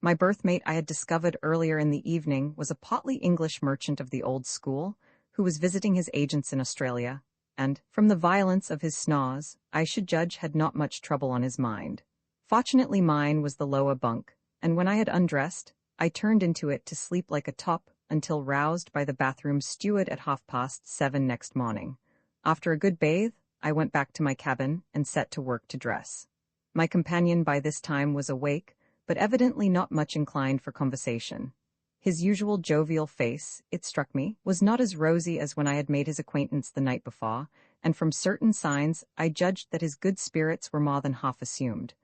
My berthmate I had discovered earlier in the evening was a portly English merchant of the old school, who was visiting his agents in Australia, and, from the violence of his snores, I should judge had not much trouble on his mind. Fortunately mine was the lower bunk, and when I had undressed, I turned into it to sleep like a top until roused by the bathroom steward at 7:30 next morning. After a good bathe, I went back to my cabin and set to work to dress. My companion by this time was awake, but evidently not much inclined for conversation. His usual jovial face, it struck me, was not as rosy as when I had made his acquaintance the night before, and from certain signs I judged that his good spirits were more than half assumed.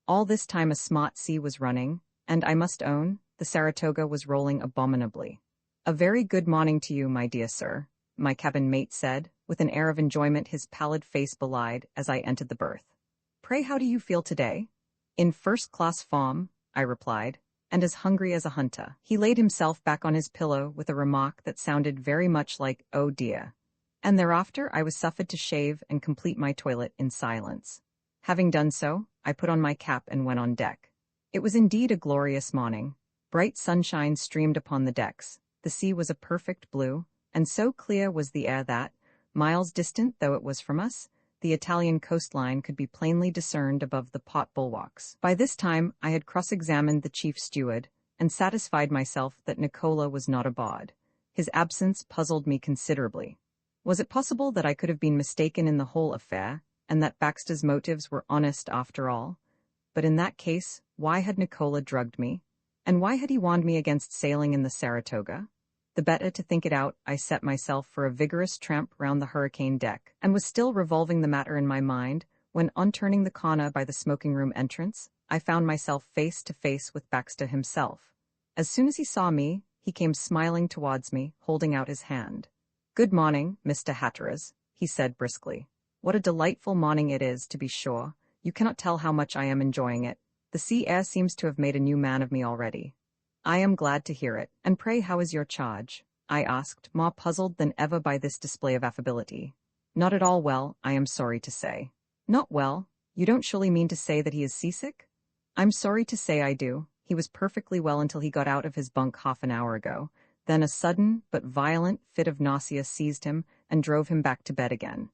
All this time a smart sea was running, and I must own, the Saratoga was rolling abominably. "A very good morning to you, my dear sir," my cabin mate said, with an air of enjoyment his pallid face belied as I entered the berth. "Pray, how do you feel today?" "In first-class form," I replied, "and as hungry as a hunter." He laid himself back on his pillow with a remark that sounded very much like, "Oh dear." And thereafter I was suffered to shave and complete my toilet in silence. Having done so, I put on my cap and went on deck. It was indeed a glorious morning. Bright sunshine streamed upon the decks. The sea was a perfect blue, and so clear was the air that, miles distant though it was from us, the Italian coastline could be plainly discerned above the port bulwarks. By this time I had cross-examined the chief steward, and satisfied myself that Nicola was not aboard. His absence puzzled me considerably. Was it possible that I could have been mistaken in the whole affair, and that Baxter's motives were honest after all? But in that case, why had Nicola drugged me? And why had he warned me against sailing in the Saratoga? The better to think it out, I set myself for a vigorous tramp round the hurricane deck, and was still revolving the matter in my mind, when on turning the corner by the smoking-room entrance, I found myself face to face with Baxter himself. As soon as he saw me, he came smiling towards me, holding out his hand. "Good morning, Mr. Hatteras," he said briskly. "What a delightful morning it is, to be sure. You cannot tell how much I am enjoying it. The sea air seems to have made a new man of me already." "I am glad to hear it. And pray how is your charge?" I asked, more puzzled than ever by this display of affability. "Not at all well, I am sorry to say." "Not well? You don't surely mean to say that he is seasick?" "I'm sorry to say I do. He was perfectly well until he got out of his bunk half an hour ago. Then a sudden but violent fit of nausea seized him and drove him back to bed again."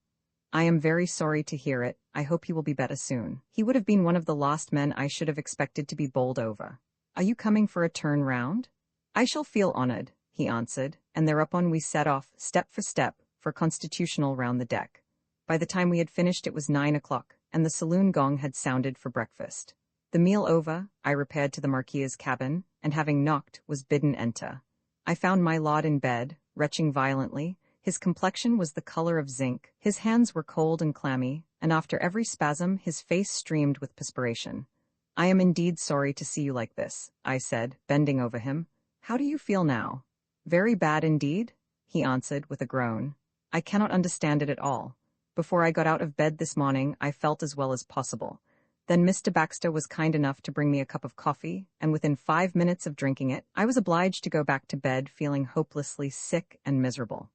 "I am very sorry to hear it. I hope he will be better soon. He would have been one of the last men I should have expected to be bowled over. Are you coming for a turn round?" "I shall feel honored. he answered, and thereupon we set off, step for step, for constitutional round the deck. By the time we had finished it was 9 o'clock, and the saloon gong had sounded for breakfast. The meal over, I repaired to the Marquis's cabin, and having knocked, was bidden enter. I found my lord in bed, retching violently. His complexion was the color of zinc, his hands were cold and clammy, and after every spasm his face streamed with perspiration. "I am indeed sorry to see you like this," I said, bending over him. "How do you feel now?" "Very bad indeed," he answered with a groan. "I cannot understand it at all. Before I got out of bed this morning I felt as well as possible. Then Mr. Baxter was kind enough to bring me a cup of coffee, and within 5 minutes of drinking it, I was obliged to go back to bed feeling hopelessly sick and miserable.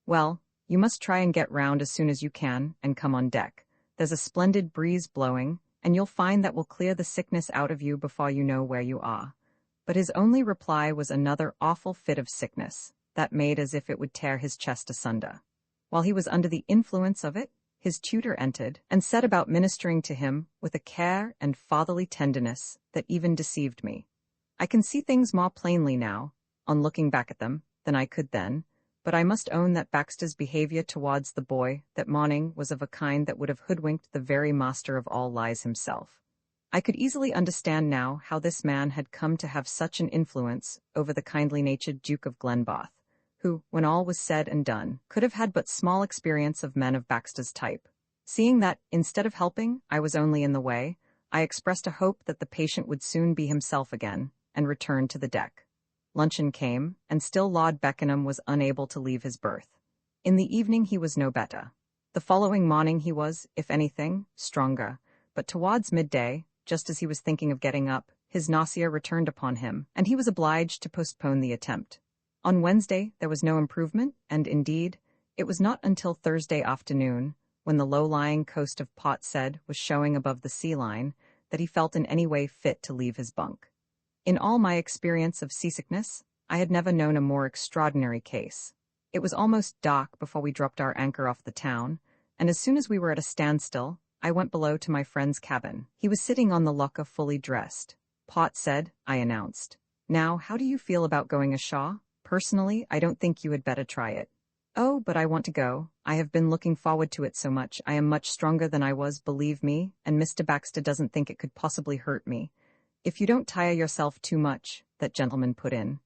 Well, you must try and get round as soon as you can, and come on deck. There's a splendid breeze blowing, and you'll find that will clear the sickness out of you before you know where you are." But his only reply was another awful fit of sickness, that made as if it would tear his chest asunder. While he was under the influence of it, his tutor entered, and set about ministering to him with a care and fatherly tenderness that even deceived me. I can see things more plainly now, on looking back at them, than I could then, but I must own that Baxter's behavior towards the boy that morning was of a kind that would have hoodwinked the very master of all lies himself. I could easily understand now how this man had come to have such an influence over the kindly-natured Duke of Glenbath, who, when all was said and done, could have had but small experience of men of Baxter's type. Seeing that, instead of helping, I was only in the way, I expressed a hope that the patient would soon be himself again, and returned to the deck. Luncheon came, and still Lord Beckenham was unable to leave his berth. In the evening he was no better. The following morning he was, if anything, stronger, but towards midday, just as he was thinking of getting up, his nausea returned upon him, and he was obliged to postpone the attempt. On Wednesday there was no improvement, and indeed, it was not until Thursday afternoon, when the low-lying coast of Portshead was showing above the sea-line, that he felt in any way fit to leave his bunk. In all my experience of seasickness, I had never known a more extraordinary case. It was almost dark before we dropped our anchor off the town, and as soon as we were at a standstill, I went below to my friend's cabin. He was sitting on the locker fully dressed. "Portshead," I announced. "Now, how do you feel about going ashore? Personally, I don't think you had better try it." "Oh, but I want to go. I have been looking forward to it so much. I am much stronger than I was, believe me, and Mr. Baxter doesn't think it could possibly hurt me." "If you don't tire yourself too much," that gentleman put in.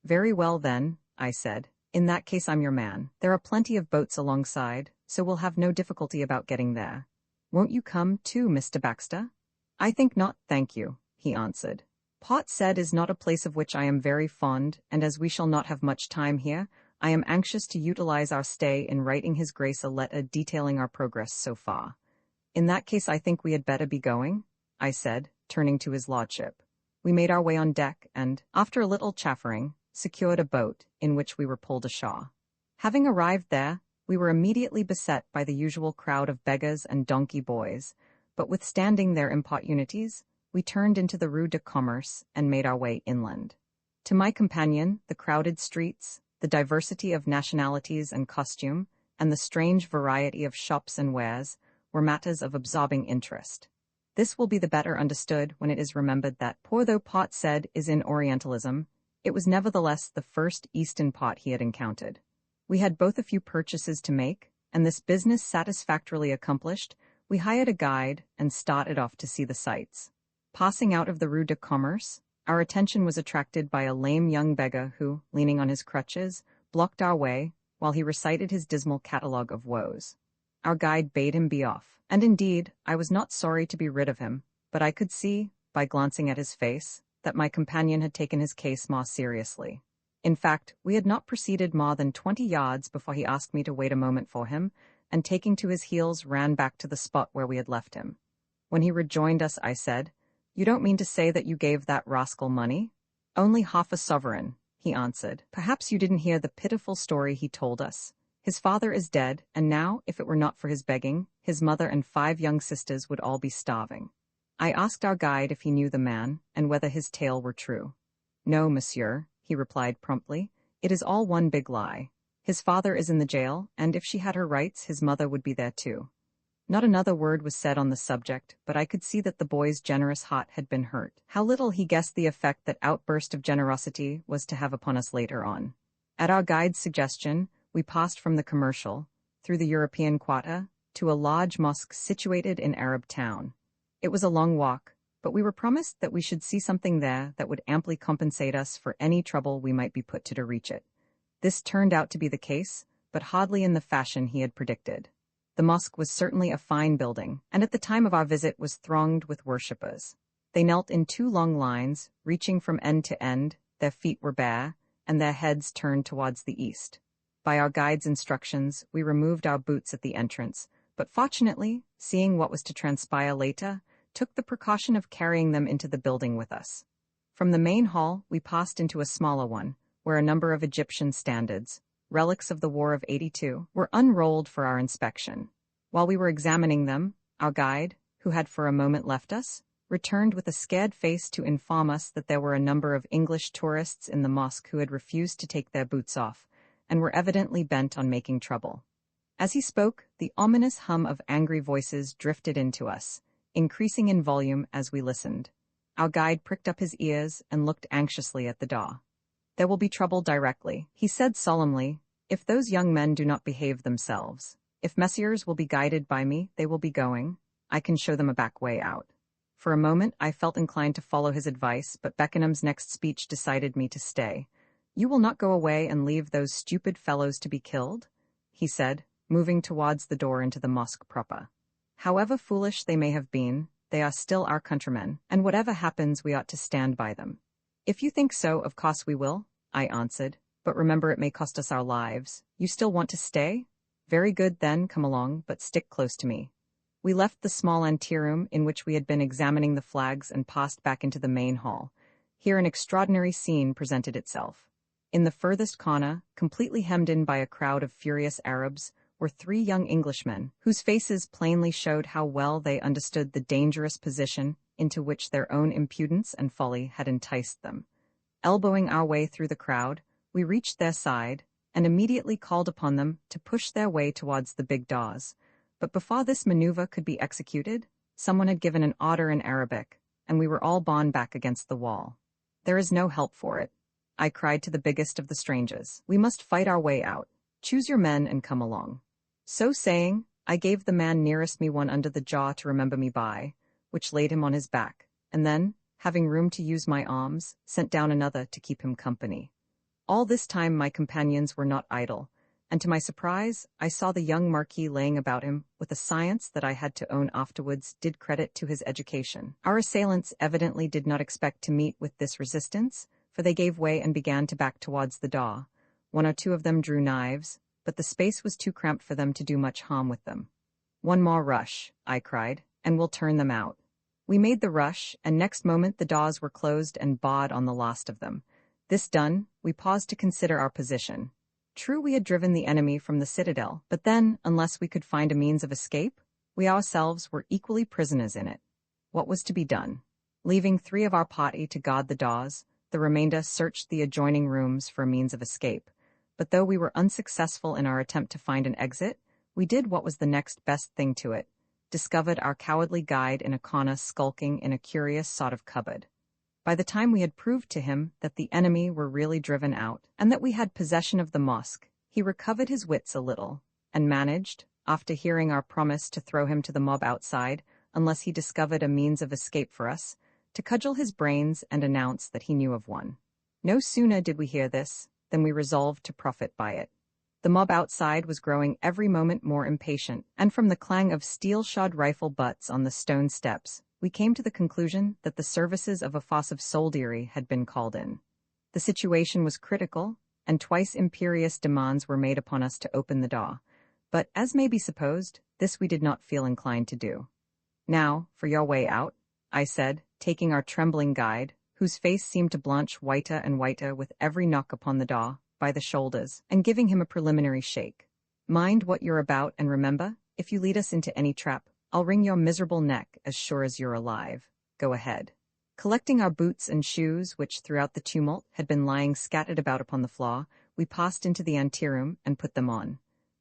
"Very well then," I said. "In that case I'm your man. There are plenty of boats alongside, so we'll have no difficulty about getting there. Won't you come, too, Mr. Baxter?" "I think not, thank you," he answered. "Portshead is not a place of which I am very fond, and as we shall not have much time here, I am anxious to utilize our stay in writing His Grace a letter detailing our progress so far." "In that case I think we had better be going," I said, turning to his lordship. We made our way on deck and, after a little chaffering, secured a boat, in which we were pulled ashore. Having arrived there, we were immediately beset by the usual crowd of beggars and donkey boys, but withstanding their importunities, we turned into the Rue de Commerce and made our way inland. To my companion, the crowded streets, the diversity of nationalities and costume, and the strange variety of shops and wares were matters of absorbing interest. This will be the better understood when it is remembered that, poor though Portshead is in Orientalism, it was nevertheless the first Eastern port he had encountered. We had both a few purchases to make, and this business satisfactorily accomplished, we hired a guide and started off to see the sights. Passing out of the Rue de Commerce, our attention was attracted by a lame young beggar who, leaning on his crutches, blocked our way while he recited his dismal catalogue of woes. Our guide bade him be off, and indeed, I was not sorry to be rid of him, but I could see, by glancing at his face, that my companion had taken his case more seriously. In fact, we had not proceeded more than 20 yards before he asked me to wait a moment for him, and taking to his heels ran back to the spot where we had left him. When he rejoined us, I said, "You don't mean to say that you gave that rascal money?" "Only half a sovereign," he answered. "Perhaps you didn't hear the pitiful story he told us. His father is dead, and now, if it were not for his begging, his mother and 5 young sisters would all be starving." I asked our guide if he knew the man, and whether his tale were true. "No, monsieur," he replied promptly. "It is all one big lie. His father is in the jail, and if she had her rights, his mother would be there too." Not another word was said on the subject, but I could see that the boy's generous heart had been hurt. How little he guessed the effect that outburst of generosity was to have upon us later on. At our guide's suggestion, we passed from the commercial, through the European quarter, to a large mosque situated in Arab town. It was a long walk, but we were promised that we should see something there that would amply compensate us for any trouble we might be put to reach it. This turned out to be the case, but hardly in the fashion he had predicted. The mosque was certainly a fine building, and at the time of our visit was thronged with worshippers. They knelt in 2 long lines, reaching from end to end, their feet were bare, and their heads turned towards the east. By our guide's instructions, we removed our boots at the entrance, but fortunately, seeing what was to transpire later, took the precaution of carrying them into the building with us. From the main hall, we passed into a smaller one, where a number of Egyptian standards, relics of the War of '82, were unrolled for our inspection. While we were examining them, our guide, who had for a moment left us, returned with a scared face to inform us that there were a number of English tourists in the mosque who had refused to take their boots off, and were evidently bent on making trouble. As he spoke, the ominous hum of angry voices drifted into us, increasing in volume as we listened. Our guide pricked up his ears and looked anxiously at the door. "There will be trouble directly," he said solemnly, "if those young men do not behave themselves. If messieurs will be guided by me, they will be going. I can show them a back way out." For a moment I felt inclined to follow his advice, but Beckenham's next speech decided me to stay. "You will not go away and leave those stupid fellows to be killed?" he said, moving towards the door into the mosque proper. "However foolish they may have been, they are still our countrymen, and whatever happens we ought to stand by them." "If you think so, of course we will," I answered, "but remember it may cost us our lives. You still want to stay? Very good then, come along, but stick close to me." We left the small anteroom in which we had been examining the flags and passed back into the main hall. Here an extraordinary scene presented itself. In the furthest corner, completely hemmed in by a crowd of furious Arabs, were 3 young Englishmen, whose faces plainly showed how well they understood the dangerous position into which their own impudence and folly had enticed them. Elbowing our way through the crowd, we reached their side, and immediately called upon them to push their way towards the big doors. But before this maneuver could be executed, someone had given an order in Arabic, and we were all borne back against the wall. "There is no help for it," I cried to the biggest of the strangers. "We must fight our way out. Choose your men and come along." So saying, I gave the man nearest me one under the jaw to remember me by, which laid him on his back, and then, having room to use my arms, sent down another to keep him company. All this time my companions were not idle, and to my surprise, I saw the young Marquis laying about him with a science that I had to own afterwards did credit to his education. Our assailants evidently did not expect to meet with this resistance, for they gave way and began to back towards the door. 1 or 2 of them drew knives, but the space was too cramped for them to do much harm with them. "One more rush," I cried, "and we'll turn them out." We made the rush, and next moment the doors were closed and barred on the last of them. This done, we paused to consider our position. True, we had driven the enemy from the citadel, but then, unless we could find a means of escape, we ourselves were equally prisoners in it. What was to be done? Leaving 3 of our party to guard the doors, the remainder searched the adjoining rooms for a means of escape. But though we were unsuccessful in our attempt to find an exit, we did what was the next best thing to it, discovered our cowardly guide in a corner skulking in a curious sort of cupboard. By the time we had proved to him that the enemy were really driven out, and that we had possession of the mosque, he recovered his wits a little, and managed, after hearing our promise to throw him to the mob outside, unless he discovered a means of escape for us, to cudgel his brains and announce that he knew of one. No sooner did we hear this, than we resolved to profit by it. The mob outside was growing every moment more impatient, and from the clang of steel-shod rifle butts on the stone steps, we came to the conclusion that the services of a force of soldiery had been called in. The situation was critical, and twice imperious demands were made upon us to open the door, but, as may be supposed, this we did not feel inclined to do. "Now, for your way out," I said, taking our trembling guide, whose face seemed to blanch whiter and whiter with every knock upon the door, by the shoulders, and giving him a preliminary shake. "Mind what you're about, and remember, if you lead us into any trap, I'll wring your miserable neck as sure as you're alive. Go ahead." Collecting our boots and shoes, which throughout the tumult had been lying scattered about upon the floor, we passed into the anteroom and put them on.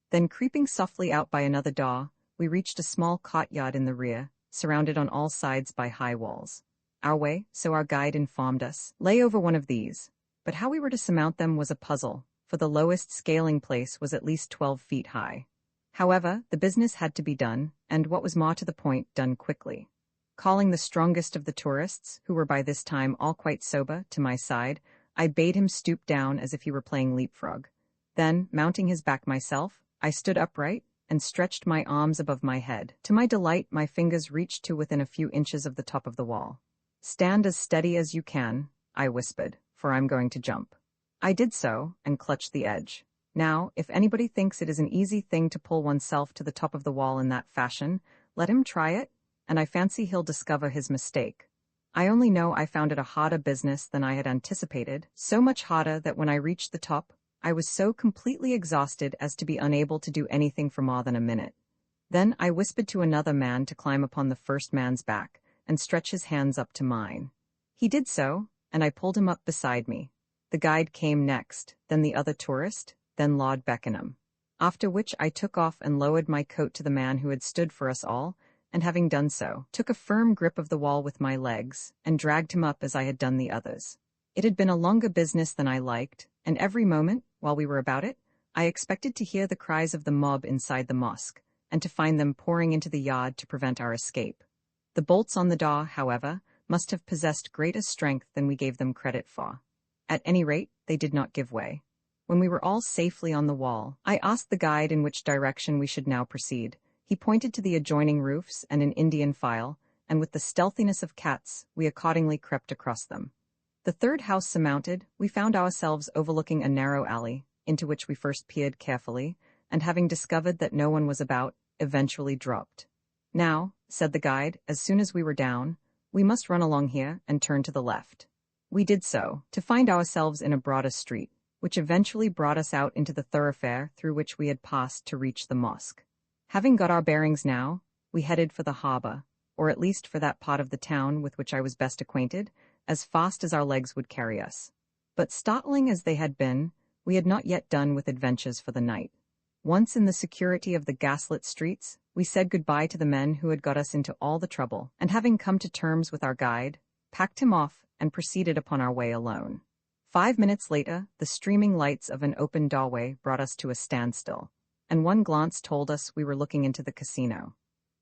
Then, creeping softly out by another door, we reached a small courtyard in the rear, surrounded on all sides by high walls. Our way, so our guide informed us, lay over one of these, but how we were to surmount them was a puzzle, for the lowest scaling place was at least 12 feet high. However, the business had to be done, and what was more to the point, done quickly. Calling the strongest of the tourists, who were by this time all quite sober, to my side, I bade him stoop down as if he were playing leapfrog. Then, mounting his back myself, I stood upright and stretched my arms above my head. To my delight, my fingers reached to within a few inches of the top of the wall. "Stand as steady as you can," I whispered, "for I'm going to jump." I did so, and clutched the edge. Now, if anybody thinks it is an easy thing to pull oneself to the top of the wall in that fashion, let him try it, and I fancy he'll discover his mistake. I only know I found it a harder business than I had anticipated, so much harder that when I reached the top, I was so completely exhausted as to be unable to do anything for more than a minute. Then I whispered to another man to climb upon the first man's back and stretch his hands up to mine. He did so, and I pulled him up beside me. The guide came next, then the other tourist, then Lord Beckenham. After which I took off and lowered my coat to the man who had stood for us all, and having done so, took a firm grip of the wall with my legs, and dragged him up as I had done the others. It had been a longer business than I liked, and every moment, while we were about it, I expected to hear the cries of the mob inside the mosque, and to find them pouring into the yard to prevent our escape. The bolts on the door, however, must have possessed greater strength than we gave them credit for. At any rate, they did not give way. When we were all safely on the wall, I asked the guide in which direction we should now proceed. He pointed to the adjoining roofs and an Indian file, and with the stealthiness of cats, we accordingly crept across them. The third house surmounted, we found ourselves overlooking a narrow alley, into which we first peered carefully, and having discovered that no one was about, eventually dropped. "Now," said the guide, as soon as we were down, "we must run along here and turn to the left." We did so, to find ourselves in a broader street, which eventually brought us out into the thoroughfare through which we had passed to reach the mosque. Having got our bearings now, we headed for the harbor, or at least for that part of the town with which I was best acquainted, as fast as our legs would carry us. But startling as they had been, we had not yet done with adventures for the night. Once in the security of the gaslit streets, we said goodbye to the men who had got us into all the trouble, and having come to terms with our guide, packed him off and proceeded upon our way alone. 5 minutes later, the streaming lights of an open doorway brought us to a standstill, and one glance told us we were looking into the casino.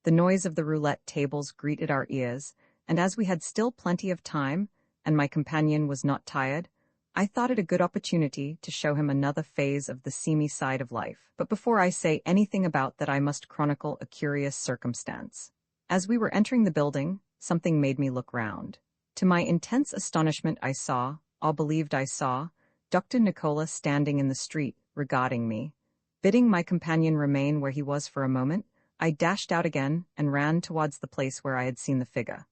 The noise of the roulette tables greeted our ears, and as we had still plenty of time, and my companion was not tired, I thought it a good opportunity to show him another phase of the seamy side of life. But before I say anything about that, I must chronicle a curious circumstance. As we were entering the building, something made me look round. To my intense astonishment I saw, or believed I saw, Dr. Nicola standing in the street, regarding me. Bidding my companion remain where he was for a moment, I dashed out again and ran towards the place where I had seen the figure.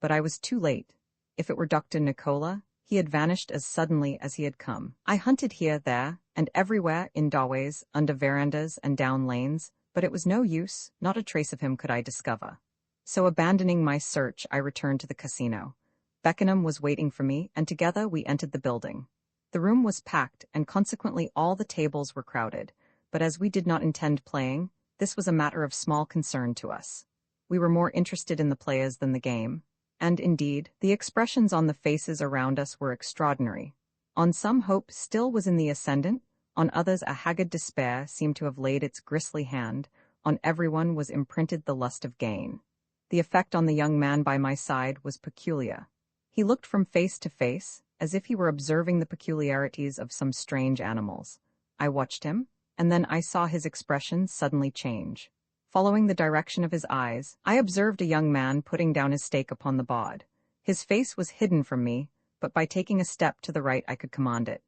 But I was too late. If it were Dr. Nicola, he had vanished as suddenly as he had come. I hunted here, there, and everywhere, in doorways, under verandas, and down lanes, but it was no use, not a trace of him could I discover. So abandoning my search, I returned to the casino. Beckenham was waiting for me, and together we entered the building. The room was packed, and consequently all the tables were crowded, but as we did not intend playing, this was a matter of small concern to us. We were more interested in the players than the game, and indeed, the expressions on the faces around us were extraordinary. On some hope still was in the ascendant, on others a haggard despair seemed to have laid its grisly hand, on everyone was imprinted the lust of gain. The effect on the young man by my side was peculiar. He looked from face to face, as if he were observing the peculiarities of some strange animals. I watched him, and then I saw his expression suddenly change. Following the direction of his eyes, I observed a young man putting down his stake upon the board. His face was hidden from me, but by taking a step to the right I could command it.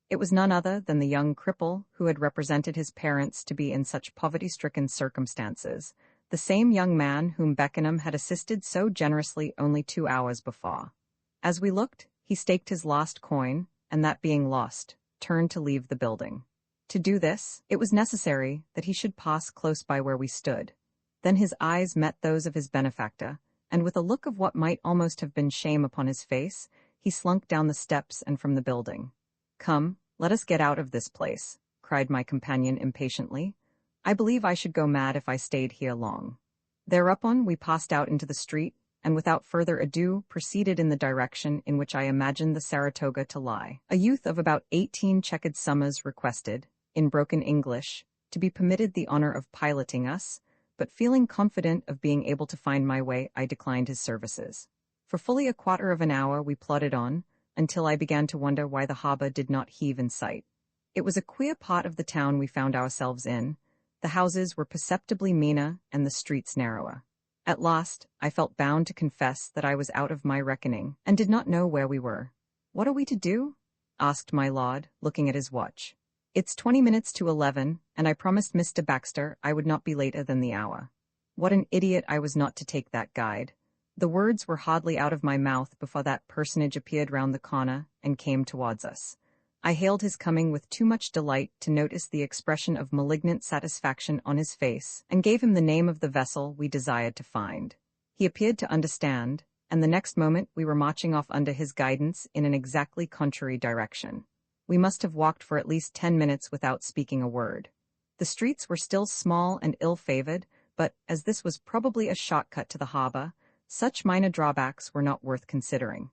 It was none other than the young cripple who had represented his parents to be in such poverty-stricken circumstances, the same young man whom Beckenham had assisted so generously only 2 hours before. As we looked, he staked his last coin, and that being lost, turned to leave the building. To do this, it was necessary that he should pass close by where we stood. Then his eyes met those of his benefactor, and with a look of what might almost have been shame upon his face, he slunk down the steps and from the building. "Come, let us get out of this place," cried my companion impatiently. "I believe I should go mad if I stayed here long." Thereupon we passed out into the street, and without further ado proceeded in the direction in which I imagined the Saratoga to lie. A youth of about 18 checked summers requested, in broken English, to be permitted the honor of piloting us, but feeling confident of being able to find my way, I declined his services. For fully a quarter of an hour we plodded on, until I began to wonder why the harbor did not heave in sight. It was a queer part of the town we found ourselves in. The houses were perceptibly meaner and the streets narrower. At last, I felt bound to confess that I was out of my reckoning, and did not know where we were. "What are we to do?" asked my lord, looking at his watch. "It's 20 minutes to 11, and I promised Mr. Baxter I would not be later than the hour." What an idiot I was not to take that guide. The words were hardly out of my mouth before that personage appeared round the corner and came towards us. I hailed his coming with too much delight to notice the expression of malignant satisfaction on his face, and gave him the name of the vessel we desired to find. He appeared to understand, and the next moment we were marching off under his guidance in an exactly contrary direction. We must have walked for at least 10 minutes without speaking a word. The streets were still small and ill-favored, but, as this was probably a shortcut to the harbor, such minor drawbacks were not worth considering.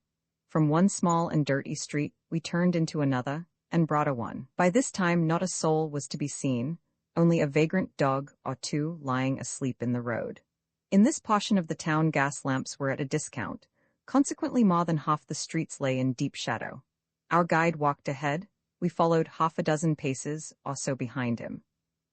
From one small and dirty street we turned into another, and broader one. By this time not a soul was to be seen, only a vagrant dog or two lying asleep in the road. In this portion of the town gas lamps were at a discount, consequently more than half the streets lay in deep shadow. Our guide walked ahead, we followed half a dozen paces or so behind him.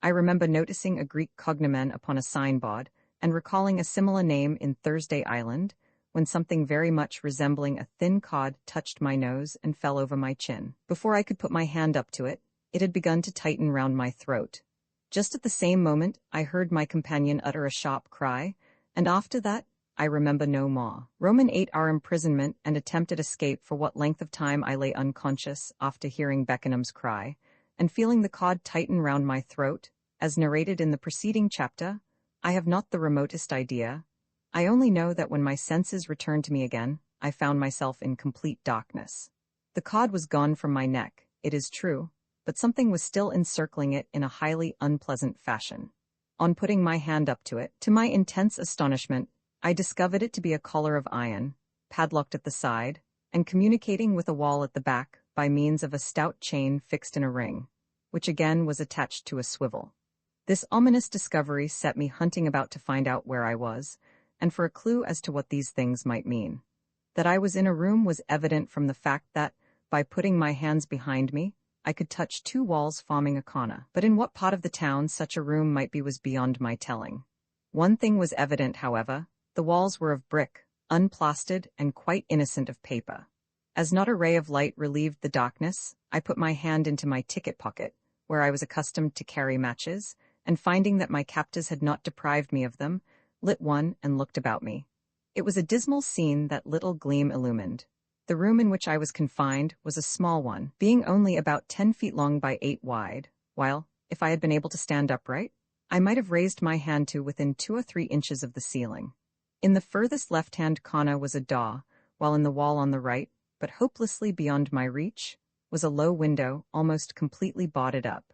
I remember noticing a Greek cognomen upon a signboard, and recalling a similar name in Thursday Island, when something very much resembling a thin cod touched my nose and fell over my chin. Before I could put my hand up to it, it had begun to tighten round my throat. Just at the same moment, I heard my companion utter a sharp cry, and after that, I remember no more. Roman 8 our imprisonment and attempted escape for what length of time I lay unconscious after hearing Beckenham's cry, and feeling the cod tighten round my throat, as narrated in the preceding chapter, I have not the remotest idea. I only know that when my senses returned to me again, I found myself in complete darkness. The cod was gone from my neck, it is true, but something was still encircling it in a highly unpleasant fashion. On putting my hand up to it, to my intense astonishment, I discovered it to be a collar of iron, padlocked at the side, and communicating with a wall at the back by means of a stout chain fixed in a ring, which again was attached to a swivel. This ominous discovery set me hunting about to find out where I was, and for a clue as to what these things might mean. That I was in a room was evident from the fact that, by putting my hands behind me, I could touch 2 walls forming a corner. But in what part of the town such a room might be was beyond my telling. One thing was evident, however: the walls were of brick, unplastered and quite innocent of paper. As not a ray of light relieved the darkness, I put my hand into my ticket pocket, where I was accustomed to carry matches, and finding that my captors had not deprived me of them, lit one and looked about me. It was a dismal scene that little gleam illumined. The room in which I was confined was a small one, being only about 10 feet long by 8 wide, while, if I had been able to stand upright, I might have raised my hand to within 2 or 3 inches of the ceiling. In the furthest left-hand corner was a door, while in the wall on the right, but hopelessly beyond my reach, was a low window almost completely boarded up.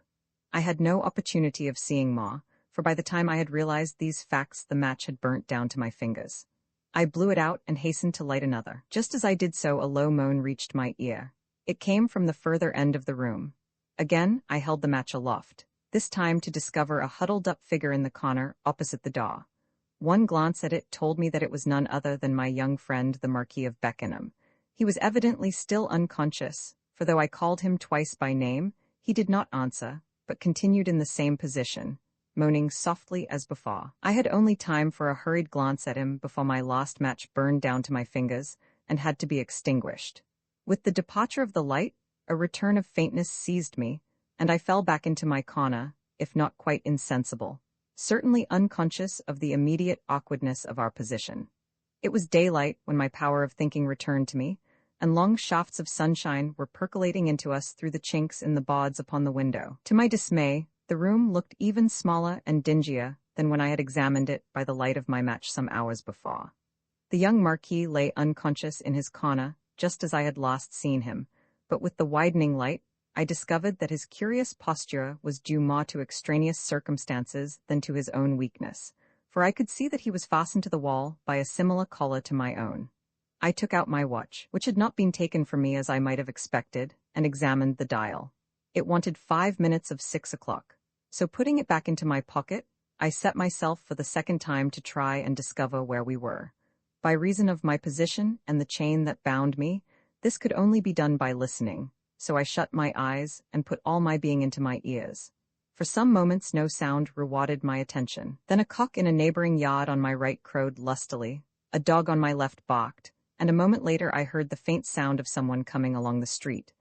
I had no opportunity of seeing more, for by the time I had realized these facts the match had burnt down to my fingers. I blew it out and hastened to light another. Just as I did so a low moan reached my ear. It came from the further end of the room. Again I held the match aloft, this time to discover a huddled-up figure in the corner opposite the door. One glance at it told me that it was none other than my young friend the Marquis of Beckenham. He was evidently still unconscious, for though I called him twice by name, he did not answer, but continued in the same position, moaning softly as before. I had only time for a hurried glance at him before my last match burned down to my fingers and had to be extinguished. With the departure of the light, a return of faintness seized me, and I fell back into my corner, if not quite insensible, certainly unconscious of the immediate awkwardness of our position. It was daylight when my power of thinking returned to me, and long shafts of sunshine were percolating into us through the chinks in the boards upon the window. To my dismay, the room looked even smaller and dingier than when I had examined it by the light of my match some hours before. The young Marquis lay unconscious in his corner, just as I had last seen him, but with the widening light, I discovered that his curious posture was due more to extraneous circumstances than to his own weakness, for I could see that he was fastened to the wall by a similar collar to my own. I took out my watch, which had not been taken from me as I might have expected, and examined the dial. It wanted 5 minutes of 6 o'clock. So putting it back into my pocket, I set myself for the second time to try and discover where we were. By reason of my position and the chain that bound me, this could only be done by listening, so I shut my eyes and put all my being into my ears. For some moments no sound rewarded my attention. Then a cock in a neighboring yard on my right crowed lustily, a dog on my left barked, and a moment later I heard the faint sound of someone coming along the street.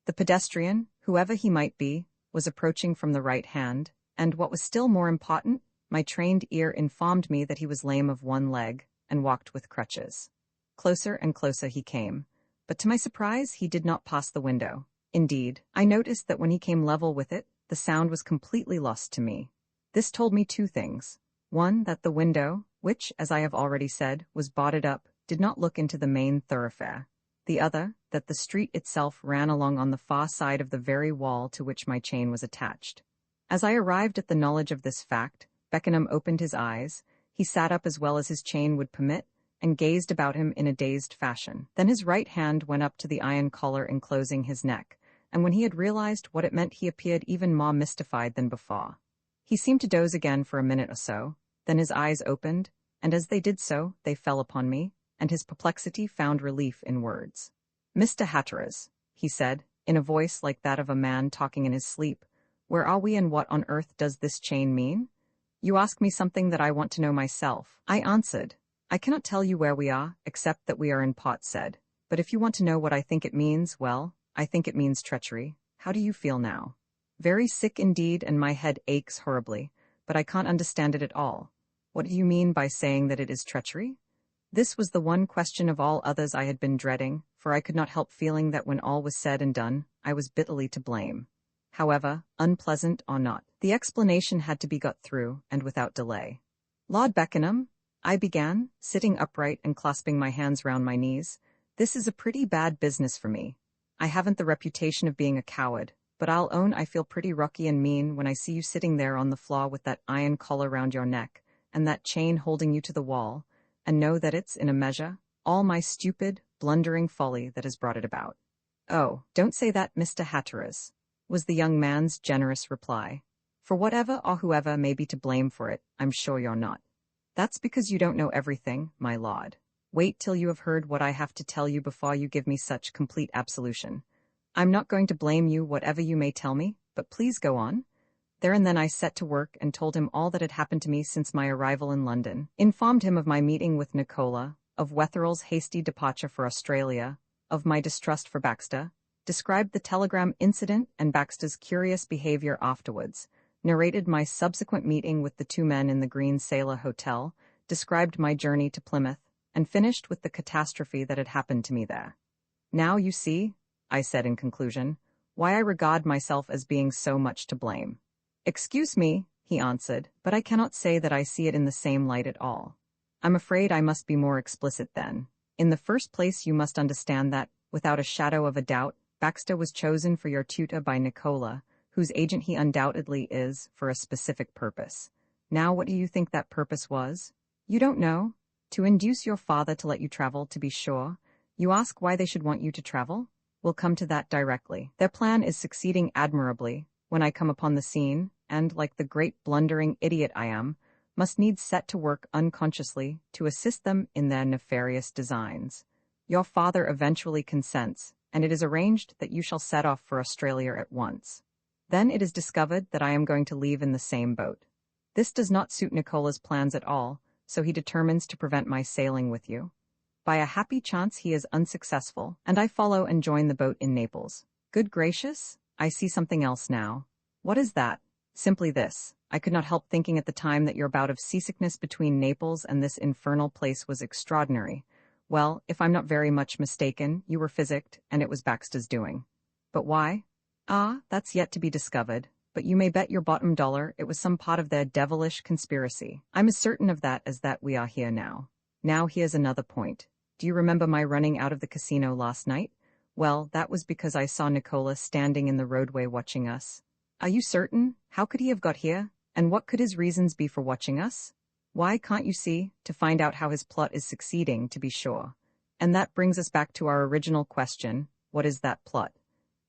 The pedestrian, whoever he might be, was approaching from the right hand, and what was still more important, my trained ear informed me that he was lame of one leg and walked with crutches. Closer and closer he came, but to my surprise he did not pass the window. Indeed, I noticed that when he came level with it, the sound was completely lost to me. This told me two things. One, that the window, which, as I have already said, was boarded up, did not look into the main thoroughfare. The other, that the street itself ran along on the far side of the very wall to which my chain was attached. As I arrived at the knowledge of this fact, Beckenham opened his eyes, he sat up as well as his chain would permit, and gazed about him in a dazed fashion. Then his right hand went up to the iron collar enclosing his neck, and when he had realized what it meant he appeared even more mystified than before. He seemed to doze again for a minute or so, then his eyes opened, and as they did so, they fell upon me, and his perplexity found relief in words. "Mr. Hatteras," he said, in a voice like that of a man talking in his sleep, "where are we and what on earth does this chain mean? You ask me something that I want to know myself." I answered, "I cannot tell you where we are, except that we are in Port Said. But if you want to know what I think it means, well, I think it means treachery. How do you feel now?" "Very sick indeed, and my head aches horribly, but I can't understand it at all. What do you mean by saying that it is treachery?" This was the one question of all others I had been dreading, for I could not help feeling that when all was said and done, I was bitterly to blame. However, unpleasant or not, the explanation had to be got through, and without delay. "Lord Beckenham," I began, sitting upright and clasping my hands round my knees, "this is a pretty bad business for me. I haven't the reputation of being a coward, but I'll own I feel pretty rocky and mean when I see you sitting there on the floor with that iron collar round your neck, and that chain holding you to the wall, and know that it's, in a measure, all my stupid, blundering folly that has brought it about." "Oh, don't say that, Mr. Hatteras," was the young man's generous reply. "For whatever or whoever may be to blame for it, I'm sure you're not. That's because you don't know everything, my lord. Wait till you have heard what I have to tell you before you give me such complete absolution. I'm not going to blame you whatever you may tell me, but please go on." There and then I set to work and told him all that had happened to me since my arrival in London, informed him of my meeting with Nicola, of Wetherell's hasty departure for Australia, of my distrust for Baxter, described the telegram incident and Baxter's curious behavior afterwards, narrated my subsequent meeting with the two men in the Green Sailor Hotel, described my journey to Plymouth, and finished with the catastrophe that had happened to me there. "Now you see," I said in conclusion, "why I regard myself as being so much to blame." "Excuse me," he answered, "but I cannot say that I see it in the same light at all. I'm afraid I must be more explicit then. In the first place you must understand that, without a shadow of a doubt, Baxter was chosen for your tutor by Nicola, whose agent he undoubtedly is, for a specific purpose. Now what do you think that purpose was? You don't know? To induce your father to let you travel, to be sure. You ask why they should want you to travel? We'll come to that directly. Their plan is succeeding admirably, when I come upon the scene, and, like the great blundering idiot I am, must needs set to work unconsciously to assist them in their nefarious designs. Your father eventually consents, and it is arranged that you shall set off for Australia at once. Then it is discovered that I am going to leave in the same boat. This does not suit Nicola's plans at all, so he determines to prevent my sailing with you. By a happy chance he is unsuccessful, and I follow and join the boat in Naples. Good gracious, I see something else now. What is that? Simply this. I could not help thinking at the time that your bout of seasickness between Naples and this infernal place was extraordinary. Well, if I'm not very much mistaken, you were physicked, and it was Baxter's doing. But why? Ah, that's yet to be discovered, but you may bet your bottom dollar it was some part of their devilish conspiracy. I'm as certain of that as that we are here now. Now here's another point. Do you remember my running out of the casino last night? Well, that was because I saw Nicola standing in the roadway watching us. Are you certain? How could he have got here? And what could his reasons be for watching us? Why can't you see? To find out how his plot is succeeding, to be sure. And that brings us back to our original question, what is that plot?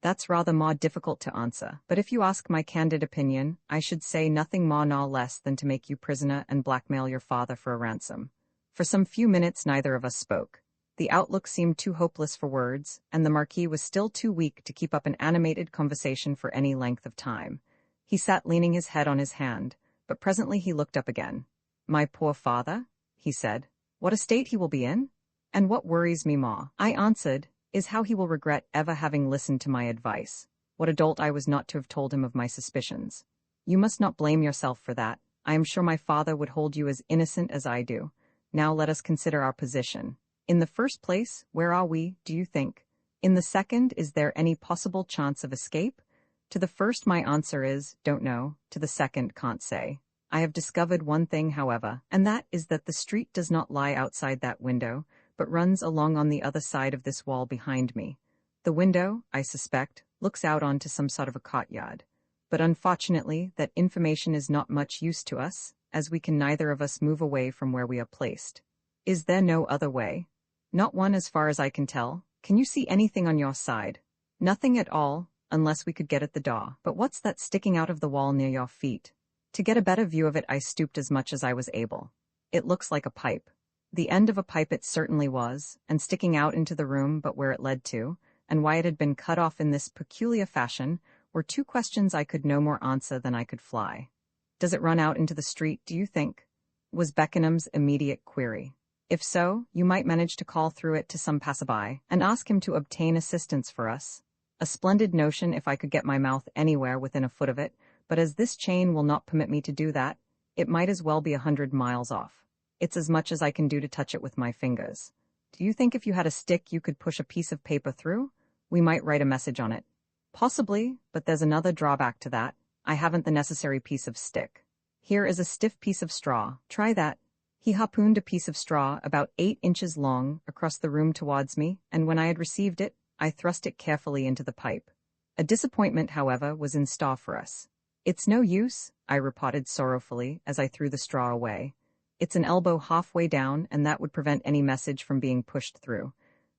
That's rather more difficult to answer, but if you ask my candid opinion, I should say nothing more nor less than to make you prisoner and blackmail your father for a ransom. For some few minutes neither of us spoke. The outlook seemed too hopeless for words, and the Marquis was still too weak to keep up an animated conversation for any length of time. He sat leaning his head on his hand, but presently he looked up again. "My poor father," he said. "What a state he will be in? And what worries me more," I answered, "is how he will regret ever having listened to my advice. What a dolt I was not to have told him of my suspicions. You must not blame yourself for that. I am sure my father would hold you as innocent as I do. Now let us consider our position. In the first place, where are we, do you think? In the second, is there any possible chance of escape? To the first my answer is, don't know. To the second, can't say. I have discovered one thing, however, and that is that the street does not lie outside that window, but runs along on the other side of this wall behind me. The window, I suspect, looks out onto some sort of a courtyard. But unfortunately, that information is not much use to us, as we can neither of us move away from where we are placed. Is there no other way? Not one as far as I can tell. Can you see anything on your side? Nothing at all, unless we could get at the door. But what's that sticking out of the wall near your feet? To get a better view of it I stooped as much as I was able. It looks like a pipe. The end of a pipe it certainly was, and sticking out into the room but where it led to, and why it had been cut off in this peculiar fashion, were two questions I could no more answer than I could fly. Does it run out into the street, do you think? Was Beckenham's immediate query. If so, you might manage to call through it to some passerby, and ask him to obtain assistance for us. A splendid notion if I could get my mouth anywhere within a foot of it, but as this chain will not permit me to do that, it might as well be 100 miles off. It's as much as I can do to touch it with my fingers. Do you think if you had a stick you could push a piece of paper through? We might write a message on it. Possibly, but there's another drawback to that. I haven't the necessary piece of stick. Here is a stiff piece of straw. Try that. He harpooned a piece of straw about 8 inches long across the room towards me, and when I had received it, I thrust it carefully into the pipe. A disappointment, however, was in store for us. "It's no use," I reported sorrowfully as I threw the straw away. "It's an elbow halfway down, and that would prevent any message from being pushed through.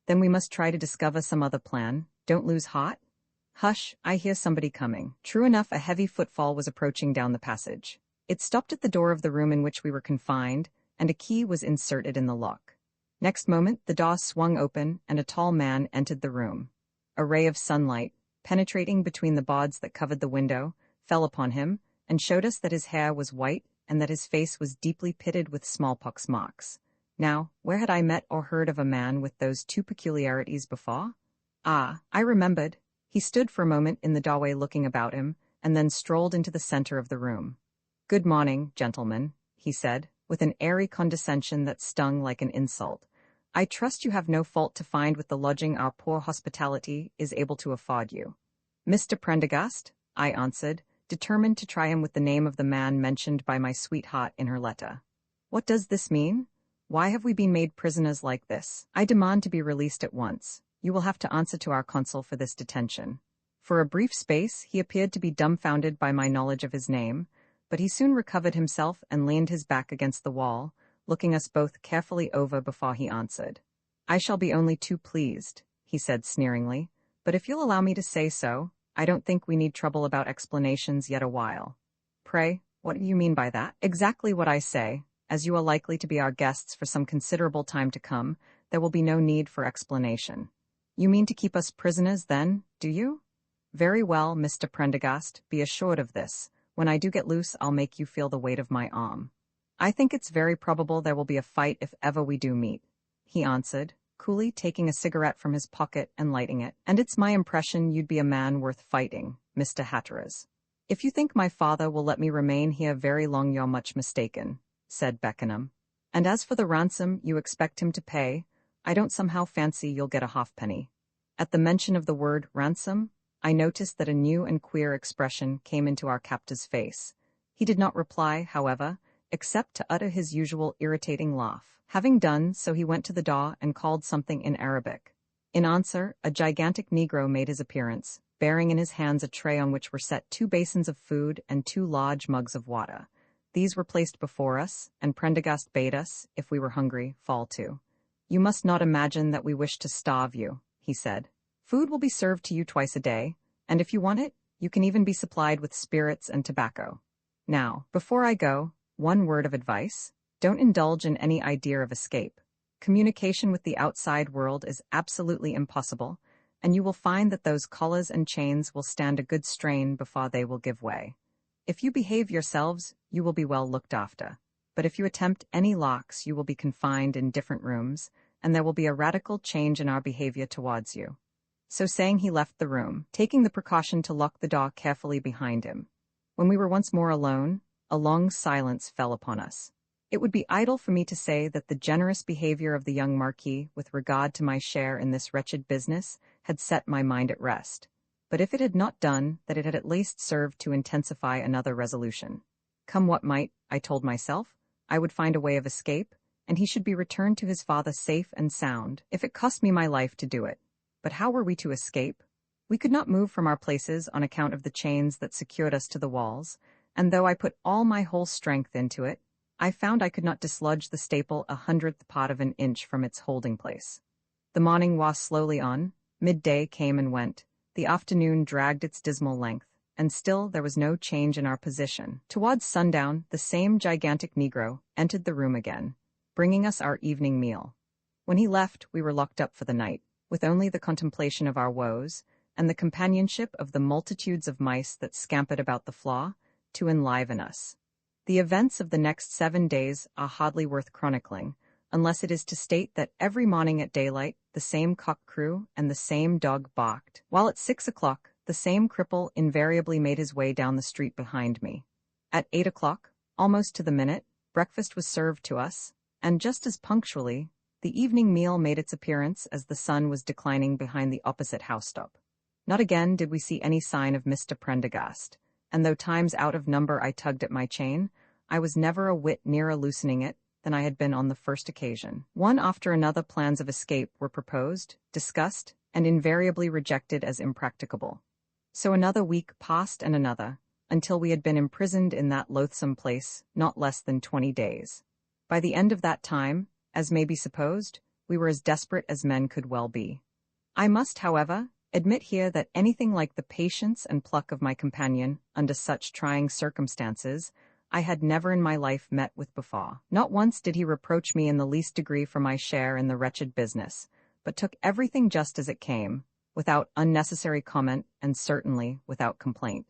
Then we must try to discover some other plan. Don't lose heart." Hush, I hear somebody coming. True enough, a heavy footfall was approaching down the passage. It stopped at the door of the room in which we were confined, and a key was inserted in the lock. Next moment, the door swung open, and a tall man entered the room. A ray of sunlight, penetrating between the boards that covered the window, fell upon him, and showed us that his hair was white and that his face was deeply pitted with smallpox marks. Now, where had I met or heard of a man with those two peculiarities before? Ah, I remembered. He stood for a moment in the doorway looking about him, and then strolled into the center of the room. "Good morning, gentlemen," he said, with an airy condescension that stung like an insult. "I trust you have no fault to find with the lodging our poor hospitality is able to afford you." "Mr. Prendergast," I answered, determined to try him with the name of the man mentioned by my sweetheart in her letter. "What does this mean? Why have we been made prisoners like this? I demand to be released at once. You will have to answer to our consul for this detention." For a brief space he appeared to be dumbfounded by my knowledge of his name, but he soon recovered himself and leaned his back against the wall, looking us both carefully over before he answered. "I shall be only too pleased," he said sneeringly, "but if you'll allow me to say so, I don't think we need trouble about explanations yet a while." "Pray, what do you mean by that?" "Exactly what I say. As you are likely to be our guests for some considerable time to come, there will be no need for explanation." "You mean to keep us prisoners, then, do you?" "Very well, Mr. Prendergast, be assured of this. When I do get loose, I'll make you feel the weight of my arm." "I think it's very probable there will be a fight if ever we do meet," he answered, coolly taking a cigarette from his pocket and lighting it. "And it's my impression you'd be a man worth fighting, Mr. Hatteras." "If you think my father will let me remain here very long, you're much mistaken," said Beckenham. "And as for the ransom you expect him to pay, I don't somehow fancy you'll get a halfpenny." At the mention of the word ransom, I noticed that a new and queer expression came into our captive's face. He did not reply, however, except to utter his usual irritating laugh. Having done so, he went to the door and called something in Arabic. In answer, a gigantic Negro made his appearance, bearing in his hands a tray on which were set 2 basins of food and 2 large mugs of water. These were placed before us, and Prendergast bade us, if we were hungry, fall to. "You must not imagine that we wish to starve you," he said. "Food will be served to you twice a day, and if you want it, you can even be supplied with spirits and tobacco. Now, before I go, one word of advice: don't indulge in any idea of escape. Communication with the outside world is absolutely impossible, and you will find that those collars and chains will stand a good strain before they will give way. If you behave yourselves, you will be well looked after. But if you attempt any locks, you will be confined in different rooms, and there will be a radical change in our behavior towards you." So saying, he left the room, taking the precaution to lock the door carefully behind him. When we were once more alone, a long silence fell upon us. It would be idle for me to say that the generous behavior of the young Marquis with regard to my share in this wretched business had set my mind at rest, but if it had not done, that it had at least served to intensify another resolution. Come what might, I told myself, I would find a way of escape, and he should be returned to his father safe and sound, if it cost me my life to do it. But how were we to escape? We could not move from our places on account of the chains that secured us to the walls, and though I put all my whole strength into it, I found I could not dislodge the staple 1/100th part of an inch from its holding place. The morning wore slowly on, midday came and went, the afternoon dragged its dismal length, and still there was no change in our position. Towards sundown, the same gigantic Negro entered the room again, bringing us our evening meal. When he left, we were locked up for the night, with only the contemplation of our woes, and the companionship of the multitudes of mice that scampered about the floor, to enliven us. The events of the next 7 days are hardly worth chronicling, unless it is to state that every morning at daylight the same cock crew and the same dog barked, while at 6 o'clock the same cripple invariably made his way down the street behind me. At 8 o'clock, almost to the minute, breakfast was served to us, and just as punctually, the evening meal made its appearance as the sun was declining behind the opposite housetop. Not again did we see any sign of Mr. Prendergast, and though times out of number I tugged at my chain, I was never a whit nearer loosening it than I had been on the first occasion. One after another plans of escape were proposed, discussed, and invariably rejected as impracticable. So another week passed and another, until we had been imprisoned in that loathsome place not less than 20 days. By the end of that time, as may be supposed, we were as desperate as men could well be. I must, however, admit here that anything like the patience and pluck of my companion under such trying circumstances I had never in my life met with before. Not once did he reproach me in the least degree for my share in the wretched business, but took everything just as it came, without unnecessary comment and certainly without complaint.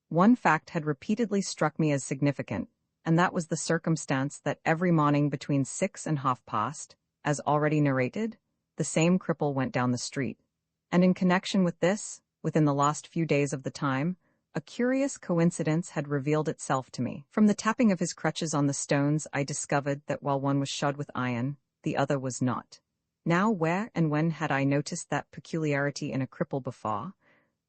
One fact had repeatedly struck me as significant, and that was the circumstance that every morning between 6 and 1/2 past, as already narrated, the same cripple went down the street. And in connection with this, within the last few days of the time, a curious coincidence had revealed itself to me. From the tapping of his crutches on the stones, I discovered that while one was shod with iron, the other was not. Now, where and when had I noticed that peculiarity in a cripple before?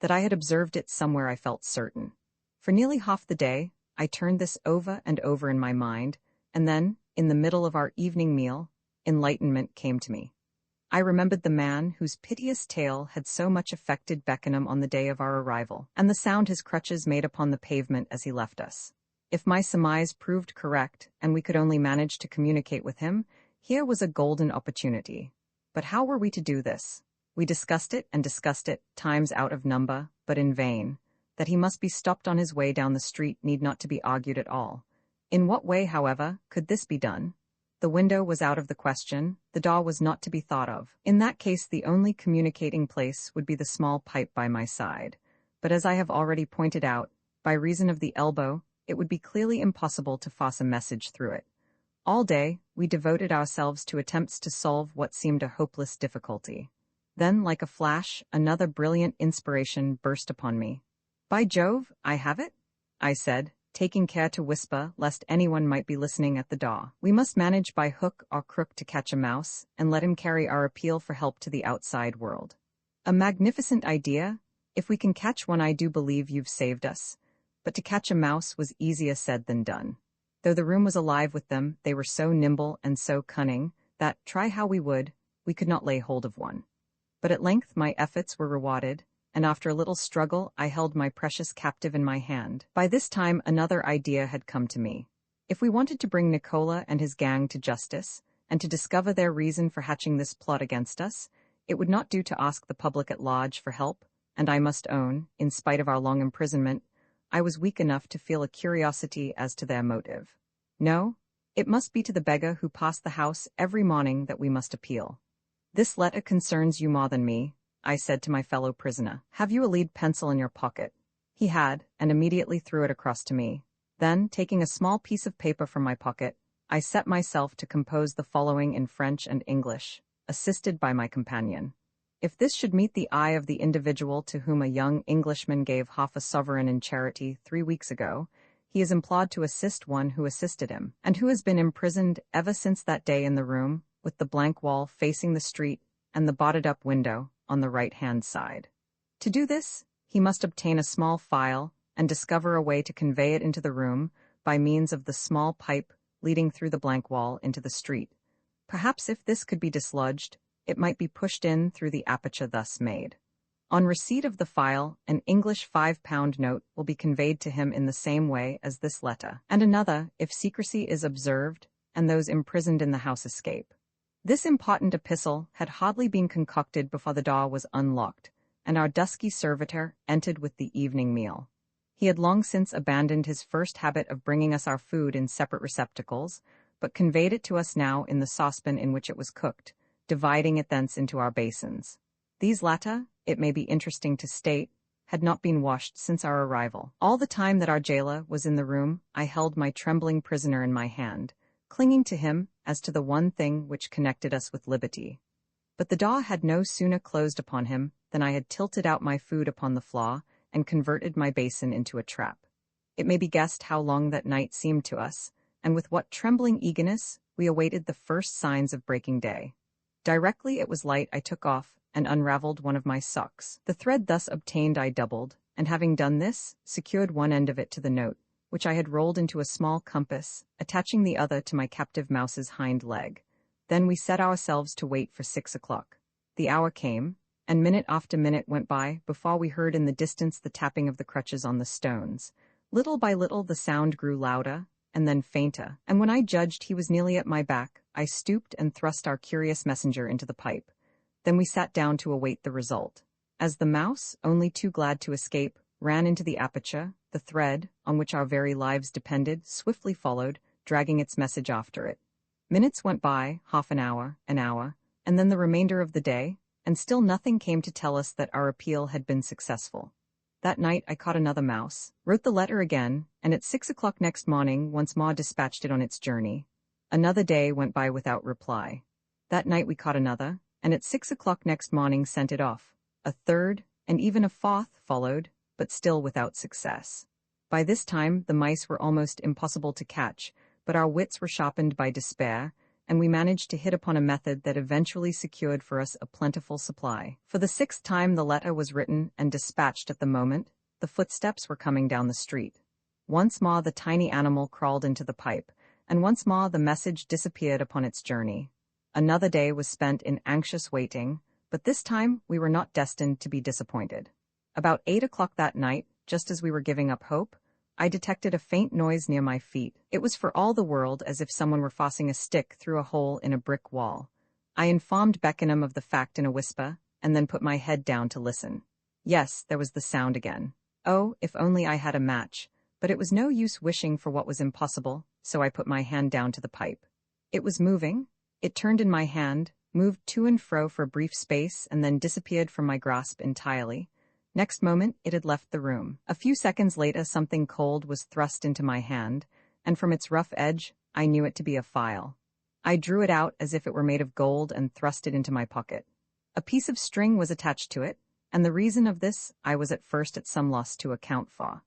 That I had observed it somewhere I felt certain. For nearly half the day, I turned this over and over in my mind, and then, in the middle of our evening meal, enlightenment came to me. I remembered the man whose piteous tale had so much affected Beckenham on the day of our arrival, and the sound his crutches made upon the pavement as he left us. If my surmise proved correct, and we could only manage to communicate with him, here was a golden opportunity. But how were we to do this? We discussed it and discussed it, times out of number, but in vain. That he must be stopped on his way down the street need not to be argued at all. In what way, however, could this be done? The window was out of the question, the door was not to be thought of. In that case the only communicating place would be the small pipe by my side. But as I have already pointed out, by reason of the elbow, it would be clearly impossible to force a message through it. All day, we devoted ourselves to attempts to solve what seemed a hopeless difficulty. Then, like a flash, another brilliant inspiration burst upon me. "By Jove, I have it," I said, taking care to whisper lest anyone might be listening at the door. "We must manage by hook or crook to catch a mouse, and let him carry our appeal for help to the outside world. A magnificent idea. If we can catch one, I do believe you've saved us." But to catch a mouse was easier said than done. Though the room was alive with them, they were so nimble and so cunning that, try how we would, we could not lay hold of one. But at length my efforts were rewarded, and after a little struggle I held my precious captive in my hand. By this time another idea had come to me. If we wanted to bring Nicola and his gang to justice, and to discover their reason for hatching this plot against us, it would not do to ask the public at large for help, and I must own, in spite of our long imprisonment, I was weak enough to feel a curiosity as to their motive. No, it must be to the beggar who passed the house every morning that we must appeal. This letter concerns you more than me, I said to my fellow prisoner. Have you a lead pencil in your pocket? He had, and immediately threw it across to me. Then, taking a small piece of paper from my pocket, I set myself to compose the following in French and English, assisted by my companion. If this should meet the eye of the individual to whom a young Englishman gave half a sovereign in charity 3 weeks ago, he is implored to assist one who assisted him, and who has been imprisoned ever since that day in the room, with the blank wall facing the street and the boarded-up window on the right-hand side. To do this, he must obtain a small file and discover a way to convey it into the room by means of the small pipe leading through the blank wall into the street. Perhaps if this could be dislodged, it might be pushed in through the aperture thus made. On receipt of the file, an English £5 note will be conveyed to him in the same way as this letter, and another if secrecy is observed and those imprisoned in the house escape. This important epistle had hardly been concocted before the door was unlocked, and our dusky servitor entered with the evening meal. He had long since abandoned his first habit of bringing us our food in separate receptacles, but conveyed it to us now in the saucepan in which it was cooked, dividing it thence into our basins. These latter, it may be interesting to state, had not been washed since our arrival. All the time that our jailer was in the room, I held my trembling prisoner in my hand, clinging to him as to the one thing which connected us with liberty. But the door had no sooner closed upon him than I had tilted out my food upon the floor and converted my basin into a trap. It may be guessed how long that night seemed to us, and with what trembling eagerness we awaited the first signs of breaking day. Directly it was light, I took off and unraveled one of my socks. The thread thus obtained I doubled, and having done this, secured one end of it to the note, which I had rolled into a small compass, attaching the other to my captive mouse's hind leg. Then we set ourselves to wait for 6 o'clock. The hour came, and minute after minute went by before we heard in the distance the tapping of the crutches on the stones. Little by little the sound grew louder, and then fainter, and when I judged he was nearly at my back, I stooped and thrust our curious messenger into the pipe. Then we sat down to await the result. As the mouse, only too glad to escape, ran into the aperture, the thread, on which our very lives depended, swiftly followed, dragging its message after it. Minutes went by, half an hour, and then the remainder of the day, and still nothing came to tell us that our appeal had been successful. That night I caught another mouse, wrote the letter again, and at 6 o'clock next morning once more dispatched it on its journey. Another day went by without reply. That night we caught another, and at 6 o'clock next morning sent it off. A third, and even a fourth, followed, but still without success. By this time the mice were almost impossible to catch, but our wits were sharpened by despair, and we managed to hit upon a method that eventually secured for us a plentiful supply. For the 6th time the letter was written and dispatched at the moment the footsteps were coming down the street. Once more the tiny animal crawled into the pipe, and once more the message disappeared upon its journey. Another day was spent in anxious waiting, but this time we were not destined to be disappointed. About 8 o'clock that night, just as we were giving up hope, I detected a faint noise near my feet. It was for all the world as if someone were forcing a stick through a hole in a brick wall. I informed Beckenham of the fact in a whisper, and then put my head down to listen. Yes, there was the sound again. Oh, if only I had a match! But it was no use wishing for what was impossible, so I put my hand down to the pipe. It was moving. It turned in my hand, moved to and fro for a brief space, and then disappeared from my grasp entirely. Next moment, it had left the room. A few seconds later, something cold was thrust into my hand, and from its rough edge, I knew it to be a file. I drew it out as if it were made of gold and thrust it into my pocket. A piece of string was attached to it, and the reason of this I was at first at some loss to account for.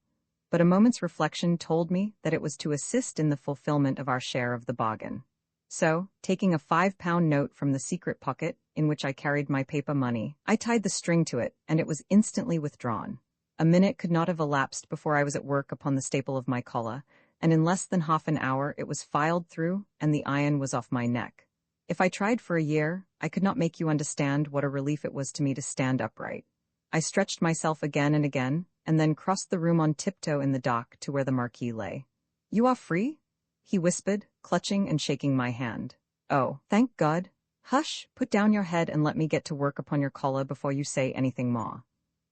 But a moment's reflection told me that it was to assist in the fulfillment of our share of the bargain. So, taking a £5 note from the secret pocket, in which I carried my paper money, I tied the string to it, and it was instantly withdrawn. A minute could not have elapsed before I was at work upon the staple of my collar, and in less than half an hour it was filed through, and the iron was off my neck. If I tried for a year, I could not make you understand what a relief it was to me to stand upright. I stretched myself again and again, and then crossed the room on tiptoe in the dock to where the Marquis lay. "You are free?" he whispered, clutching and shaking my hand. Oh, thank God. Hush, put down your head and let me get to work upon your collar before you say anything more.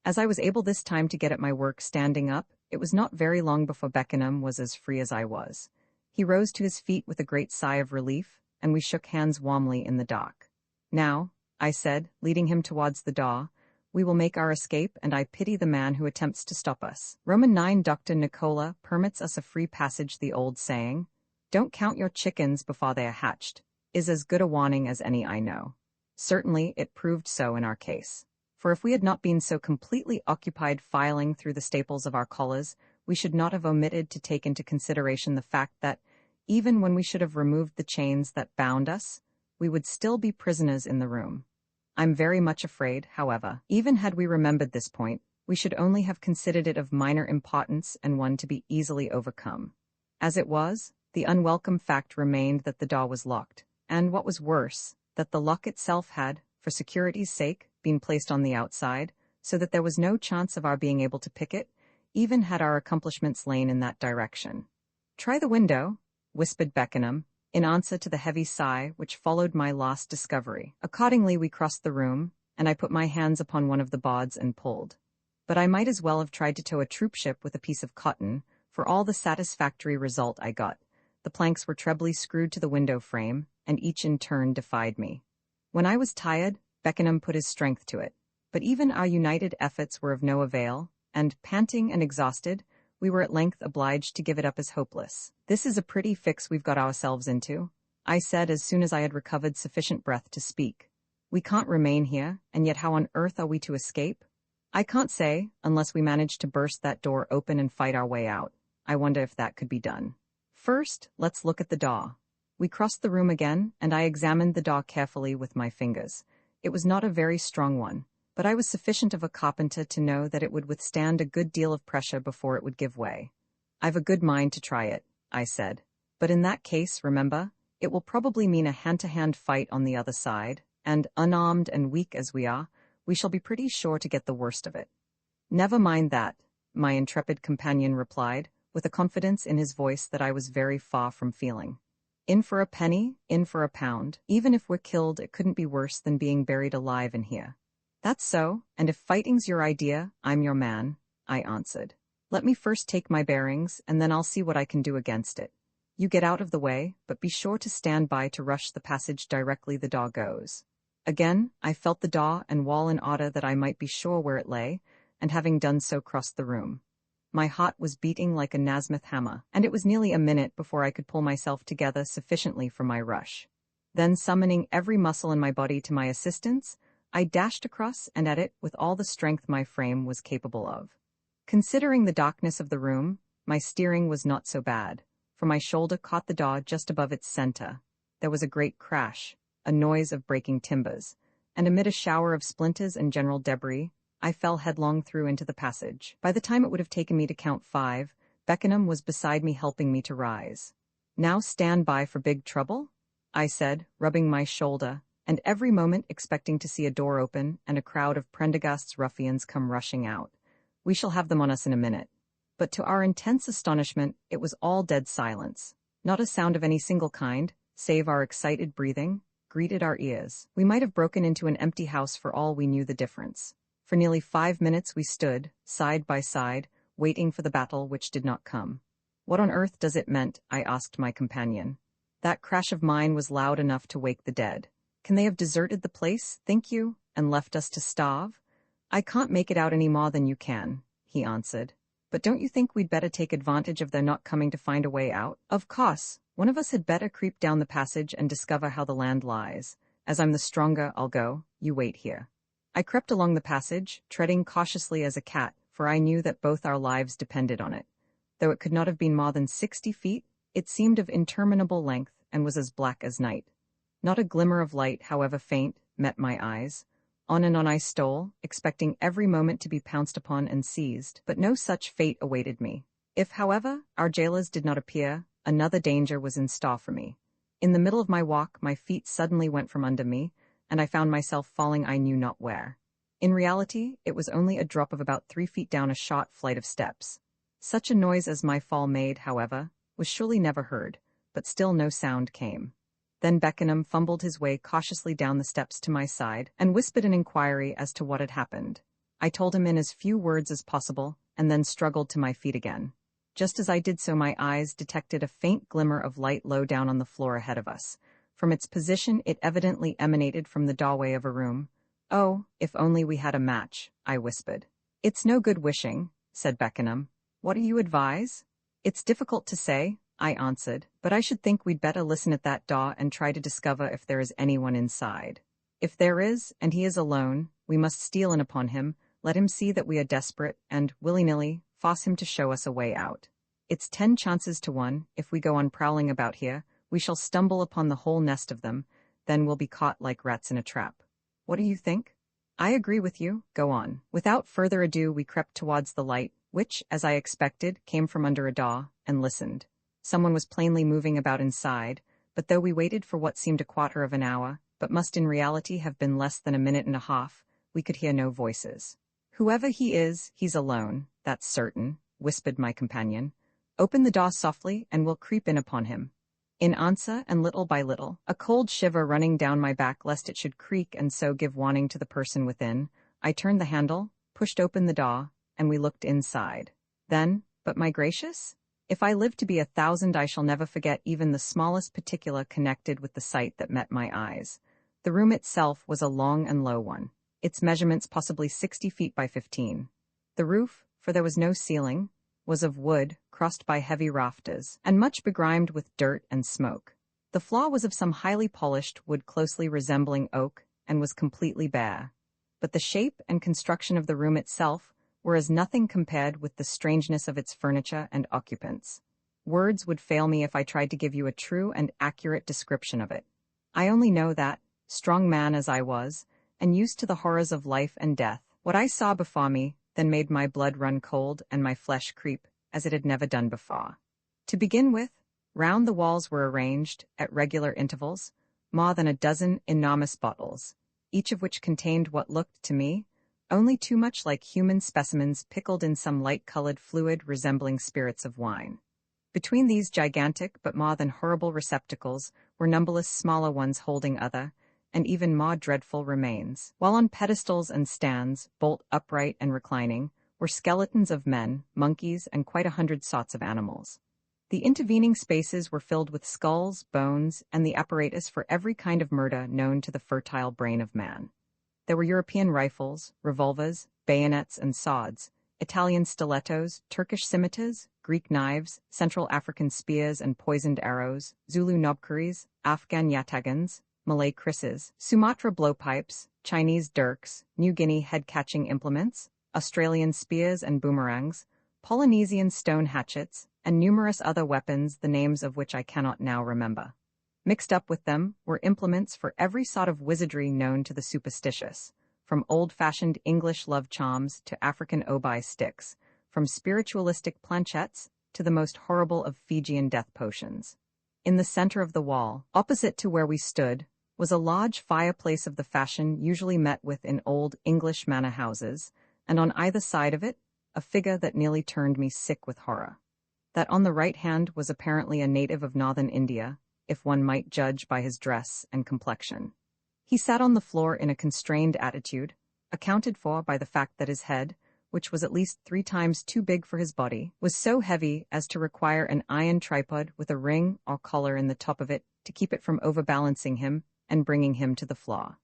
As I was able this time to get at my work standing up, it was not very long before Beckenham was as free as I was. He rose to his feet with a great sigh of relief, and we shook hands warmly in the dark. Now, I said, leading him towards the door, we will make our escape, and I pity the man who attempts to stop us. Roman 9 Dr. Nicola permits us a free passage. The old saying, "Don't count your chickens before they are hatched," is as good a warning as any I know. Certainly, it proved so in our case. For if we had not been so completely occupied filing through the staples of our collars, we should not have omitted to take into consideration the fact that, even when we should have removed the chains that bound us, we would still be prisoners in the room. I'm very much afraid, however, even had we remembered this point, we should only have considered it of minor importance and one to be easily overcome. As it was, the unwelcome fact remained that the door was locked, and what was worse, that the lock itself had, for security's sake, been placed on the outside, so that there was no chance of our being able to pick it, even had our accomplishments lain in that direction. "Try the window," whispered Beckenham, in answer to the heavy sigh which followed my last discovery. Accordingly, we crossed the room, and I put my hands upon one of the boards and pulled. But I might as well have tried to tow a troop-ship with a piece of cotton, for all the satisfactory result I got. The planks were trebly screwed to the window frame, and each in turn defied me. When I was tired, Beckenham put his strength to it, but even our united efforts were of no avail, and, panting and exhausted, we were at length obliged to give it up as hopeless. "This is a pretty fix we've got ourselves into," I said as soon as I had recovered sufficient breath to speak. "We can't remain here, and yet how on earth are we to escape? I can't say, unless we manage to burst that door open and fight our way out. I wonder if that could be done. First, let's look at the door." We crossed the room again, and I examined the door carefully with my fingers. It was not a very strong one, but I was sufficient of a carpenter to know that it would withstand a good deal of pressure before it would give way. "I've a good mind to try it," I said. "But in that case, remember, it will probably mean a hand-to-hand fight on the other side, and, unarmed and weak as we are, we shall be pretty sure to get the worst of it." "Never mind that," my intrepid companion replied, with a confidence in his voice that I was very far from feeling. "In for a penny, in for a pound. Even if we're killed, it couldn't be worse than being buried alive in here." "That's so, and if fighting's your idea, I'm your man," I answered. "Let me first take my bearings, and then I'll see what I can do against it. You get out of the way, but be sure to stand by to rush the passage directly the door goes." Again, I felt the door and wall in order that I might be sure where it lay, and having done so crossed the room. My heart was beating like a Nasmyth hammer, and it was nearly a minute before I could pull myself together sufficiently for my rush. Then, summoning every muscle in my body to my assistance, I dashed across and at it with all the strength my frame was capable of. Considering the darkness of the room, my steering was not so bad, for my shoulder caught the door just above its center. There was a great crash, a noise of breaking timbers, and amid a shower of splinters and general debris, I fell headlong through into the passage. By the time it would have taken me to count 5, Beckenham was beside me helping me to rise. "Now stand by for big trouble?" I said, rubbing my shoulder, and every moment expecting to see a door open and a crowd of Prendergast's ruffians come rushing out. "We shall have them on us in a minute." But to our intense astonishment, it was all dead silence. Not a sound of any single kind, save our excited breathing, greeted our ears. We might have broken into an empty house for all we knew the difference. For nearly 5 minutes we stood, side by side, waiting for the battle which did not come. "What on earth does it mean?" I asked my companion. "That crash of mine was loud enough to wake the dead. Can they have deserted the place, think you, and left us to starve?" "I can't make it out any more than you can," he answered. "But don't you think we'd better take advantage of their not coming to find a way out? Of course, one of us had better creep down the passage and discover how the land lies. As I'm the stronger, I'll go. You wait here." I crept along the passage, treading cautiously as a cat, for I knew that both our lives depended on it. Though it could not have been more than 60 feet, it seemed of interminable length and was as black as night. Not a glimmer of light, however faint, met my eyes. On and on I stole, expecting every moment to be pounced upon and seized, but no such fate awaited me. If, however, our jailers did not appear, another danger was in store for me. In the middle of my walk, my feet suddenly went from under me, and I found myself falling I knew not where. In reality, it was only a drop of about 3 feet down a short flight of steps. Such a noise as my fall made, however, was surely never heard, but still no sound came. Then Beckenham fumbled his way cautiously down the steps to my side and whispered an inquiry as to what had happened. I told him in as few words as possible, and then struggled to my feet again. Just as I did so, my eyes detected a faint glimmer of light low down on the floor ahead of us. From its position, it evidently emanated from the doorway of a room. "Oh, if only we had a match," I whispered. "It's no good wishing," said Beckenham. "What do you advise?" "It's difficult to say," I answered, "but I should think we'd better listen at that door and try to discover if there is anyone inside. If there is, and he is alone, we must steal in upon him, let him see that we are desperate, and, willy-nilly, force him to show us a way out. It's 10 chances to 1, if we go on prowling about here, we shall stumble upon the whole nest of them, then we'll be caught like rats in a trap. What do you think?" "I agree with you, go on." Without further ado, we crept towards the light, which, as I expected, came from under a door, and listened. Someone was plainly moving about inside, but though we waited for what seemed a quarter of an hour, but must in reality have been less than a minute and a half, we could hear no voices. "Whoever he is, he's alone, that's certain," whispered my companion. "Open the door softly, and we'll creep in upon him." In answer, and little by little, a cold shiver running down my back lest it should creak and so give warning to the person within, I turned the handle, pushed open the door, and we looked inside. Then, but my gracious! If I live to be 1,000, I shall never forget even the smallest particular connected with the sight that met my eyes. The room itself was a long and low one, its measurements possibly 60 feet by 15. The roof, for there was no ceiling, was of wood, crossed by heavy rafters, and much begrimed with dirt and smoke. The floor was of some highly polished wood closely resembling oak, and was completely bare. But the shape and construction of the room itself were as nothing compared with the strangeness of its furniture and occupants. Words would fail me if I tried to give you a true and accurate description of it. I only know that, strong man as I was, and used to the horrors of life and death, what I saw before me then made my blood run cold and my flesh creep, as it had never done before. To begin with, round the walls were arranged, at regular intervals, more than a dozen enormous bottles, each of which contained what looked, to me, only too much like human specimens pickled in some light-colored fluid resembling spirits of wine. Between these gigantic but more than horrible receptacles were numberless smaller ones holding other, and even more dreadful remains, while on pedestals and stands, bolt upright and reclining, were skeletons of men, monkeys, and quite 100 sorts of animals. The intervening spaces were filled with skulls, bones, and the apparatus for every kind of murder known to the fertile brain of man. There were European rifles, revolvers, bayonets, and swords, Italian stilettos, Turkish scimitars, Greek knives, Central African spears and poisoned arrows, Zulu knobkerries, Afghan yatagans, Malay krisses, Sumatra blowpipes, Chinese dirks, New Guinea head-catching implements, Australian spears and boomerangs, Polynesian stone hatchets, and numerous other weapons the names of which I cannot now remember. Mixed up with them were implements for every sort of wizardry known to the superstitious, from old-fashioned English love charms to African obi sticks, from spiritualistic planchettes to the most horrible of Fijian death potions. In the center of the wall, opposite to where we stood, was a large fireplace of the fashion usually met with in old English manor houses, and on either side of it, a figure that nearly turned me sick with horror. That on the right hand was apparently a native of northern India, if one might judge by his dress and complexion. He sat on the floor in a constrained attitude, accounted for by the fact that his head, which was at least 3 times too big for his body, was so heavy as to require an iron tripod with a ring or collar in the top of it to keep it from overbalancing him and bringing him to the floor.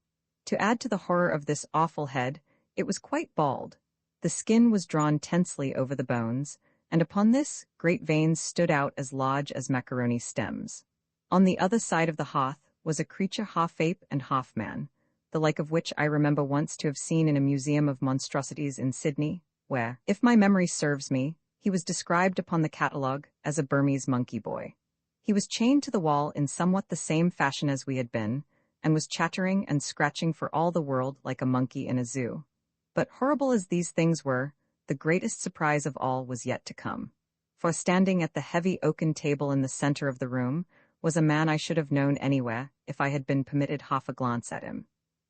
To add to the horror of this awful head, it was quite bald. The skin was drawn tensely over the bones, and upon this, great veins stood out as large as macaroni stems. On the other side of the hearth was a creature half ape and half man, the like of which I remember once to have seen in a museum of monstrosities in Sydney, where, if my memory serves me, he was described upon the catalogue as a Burmese monkey boy. He was chained to the wall in somewhat the same fashion as we had been, and was chattering and scratching for all the world like a monkey in a zoo. But horrible as these things were, the greatest surprise of all was yet to come. For standing at the heavy oaken table in the center of the room was a man I should have known anywhere if I had been permitted half a glance at him.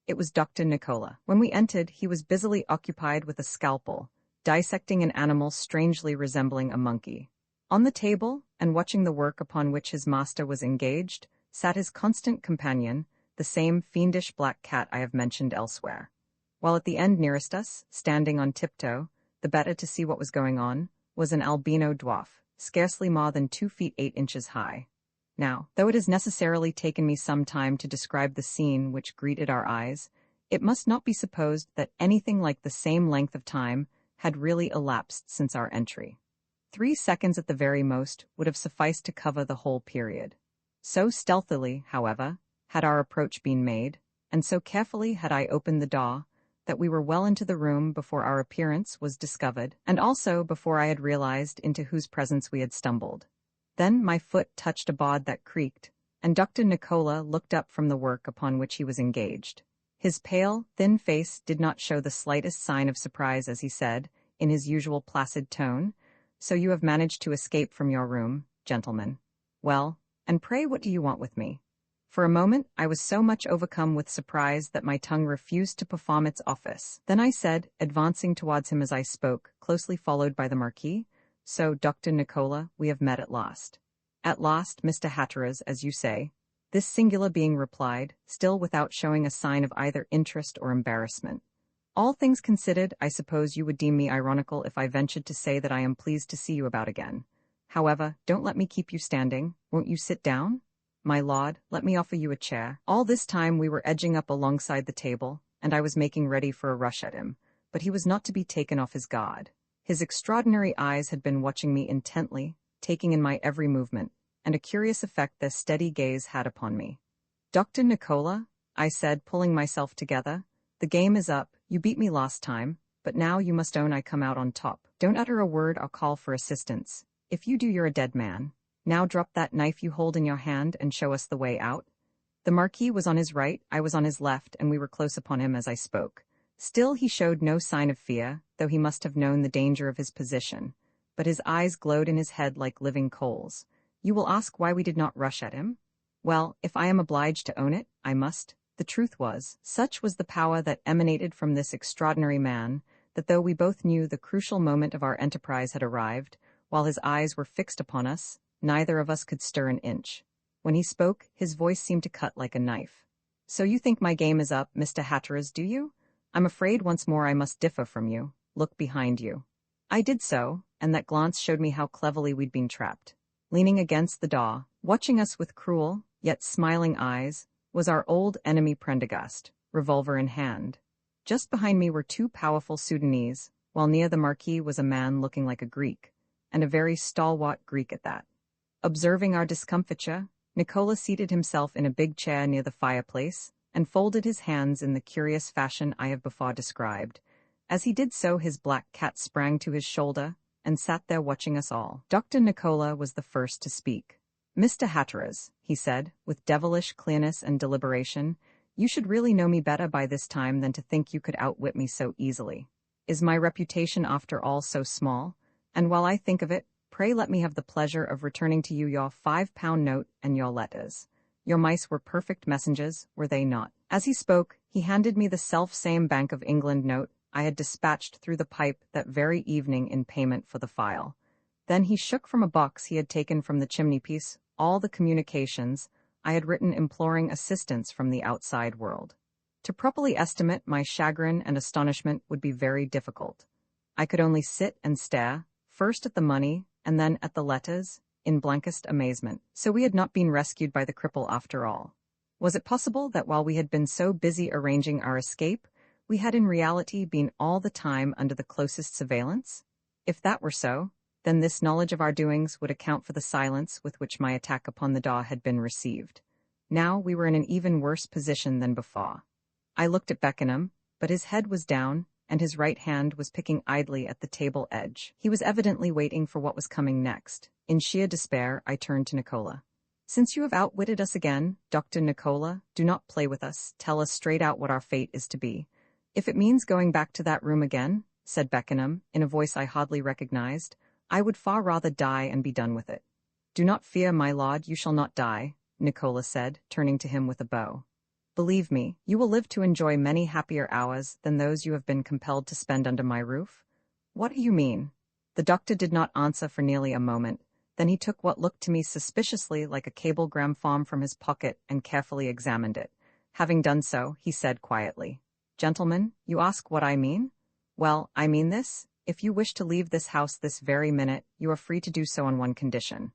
It was Dr. Nicola. When we entered, he was busily occupied with a scalpel, dissecting an animal strangely resembling a monkey. On the table, and watching the work upon which his master was engaged, sat his constant companion, the same fiendish black cat I have mentioned elsewhere. While at the end nearest us, standing on tiptoe, the better to see what was going on, was an albino dwarf, scarcely more than 2 feet 8 inches high. Now, though it has necessarily taken me some time to describe the scene which greeted our eyes, it must not be supposed that anything like the same length of time had really elapsed since our entry. 3 seconds at the very most would have sufficed to cover the whole period. So stealthily, however, had our approach been made, and so carefully had I opened the door, that we were well into the room before our appearance was discovered, and also before I had realized into whose presence we had stumbled. Then my foot touched a board that creaked, and Dr. Nicola looked up from the work upon which he was engaged. His pale, thin face did not show the slightest sign of surprise as he said, in his usual placid tone, "So you have managed to escape from your room, gentlemen. Well, and pray what do you want with me?" For a moment I was so much overcome with surprise that my tongue refused to perform its office. Then I said, advancing towards him as I spoke, closely followed by the Marquis, "So, Dr. Nicola, we have met at last." "At last, Mr. Hatteras, as you say." This singular being replied, still without showing a sign of either interest or embarrassment. "All things considered, I suppose you would deem me ironical if I ventured to say that I am pleased to see you about again. However, don't let me keep you standing. Won't you sit down? My lord, let me offer you a chair." All this time we were edging up alongside the table, and I was making ready for a rush at him, but he was not to be taken off his guard. His extraordinary eyes had been watching me intently, taking in my every movement, and a curious effect their steady gaze had upon me. "Dr. Nicola," I said, pulling myself together, "the game is up. You beat me last time, but now you must own I come out on top. Don't utter a word or call for assistance. If you do, you're a dead man. Now drop that knife you hold in your hand and show us the way out." The Marquis was on his right, I was on his left, and we were close upon him as I spoke. Still he showed no sign of fear, though he must have known the danger of his position, but his eyes glowed in his head like living coals. You will ask why we did not rush at him? Well, if I am obliged to own it, I must. The truth was, such was the power that emanated from this extraordinary man, that though we both knew the crucial moment of our enterprise had arrived, while his eyes were fixed upon us, neither of us could stir an inch. When he spoke, his voice seemed to cut like a knife. "So you think my game is up, Mr. Hatteras, do you? I'm afraid once more I must differ from you. Look behind you." I did so, and that glance showed me how cleverly we'd been trapped. Leaning against the door, watching us with cruel, yet smiling eyes, was our old enemy Prendergast, revolver in hand. Just behind me were 2 powerful Sudanese, while near the Marquis was a man looking like a Greek, and a very stalwart Greek at that. Observing our discomfiture, Nicola seated himself in a big chair near the fireplace and folded his hands in the curious fashion I have before described. As he did so, his black cat sprang to his shoulder and sat there watching us all. Dr. Nicola was the first to speak. "Mr. Hatteras," he said, with devilish clearness and deliberation, "you should really know me better by this time than to think you could outwit me so easily. Is my reputation after all so small? And while I think of it, pray let me have the pleasure of returning to you your £5 note and your letters. Your mice were perfect messengers, were they not?" As he spoke, he handed me the self-same Bank of England note I had dispatched through the pipe that very evening in payment for the file. Then he shook from a box he had taken from the chimney-piece all the communications I had written imploring assistance from the outside world. To properly estimate my chagrin and astonishment would be very difficult. I could only sit and stare, first at the money, and then at the letters, in blankest amazement. So we had not been rescued by the cripple after all. Was it possible that while we had been so busy arranging our escape, we had in reality been all the time under the closest surveillance? If that were so, then this knowledge of our doings would account for the silence with which my attack upon the door had been received. Now we were in an even worse position than before. I looked at Beckenham, but his head was down, and his right hand was picking idly at the table edge. He was evidently waiting for what was coming next. In sheer despair, I turned to Nicola. "Since you have outwitted us again, Dr. Nicola, do not play with us. Tell us straight out what our fate is to be." "If it means going back to that room again," said Beckenham, in a voice I hardly recognized, "I would far rather die and be done with it." "Do not fear, my lord, you shall not die," Nicola said, turning to him with a bow. "Believe me, you will live to enjoy many happier hours than those you have been compelled to spend under my roof." "What do you mean?" The doctor did not answer for nearly a moment, Then he took what looked to me suspiciously like a cablegram form from his pocket and carefully examined it. Having done so, he said quietly, "Gentlemen, you ask what I mean? Well, I mean this. If you wish to leave this house this very minute, you are free to do so on one condition.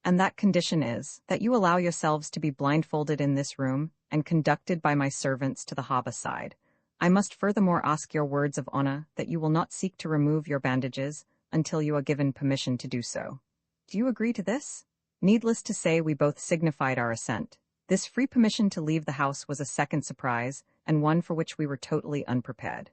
And that condition is that you allow yourselves to be blindfolded in this room and conducted by my servants to the harbor side. I must furthermore ask your words of honor that you will not seek to remove your bandages until you are given permission to do so. Do you agree to this?" Needless to say, we both signified our assent. This free permission to leave the house was a second surprise, and one for which we were totally unprepared.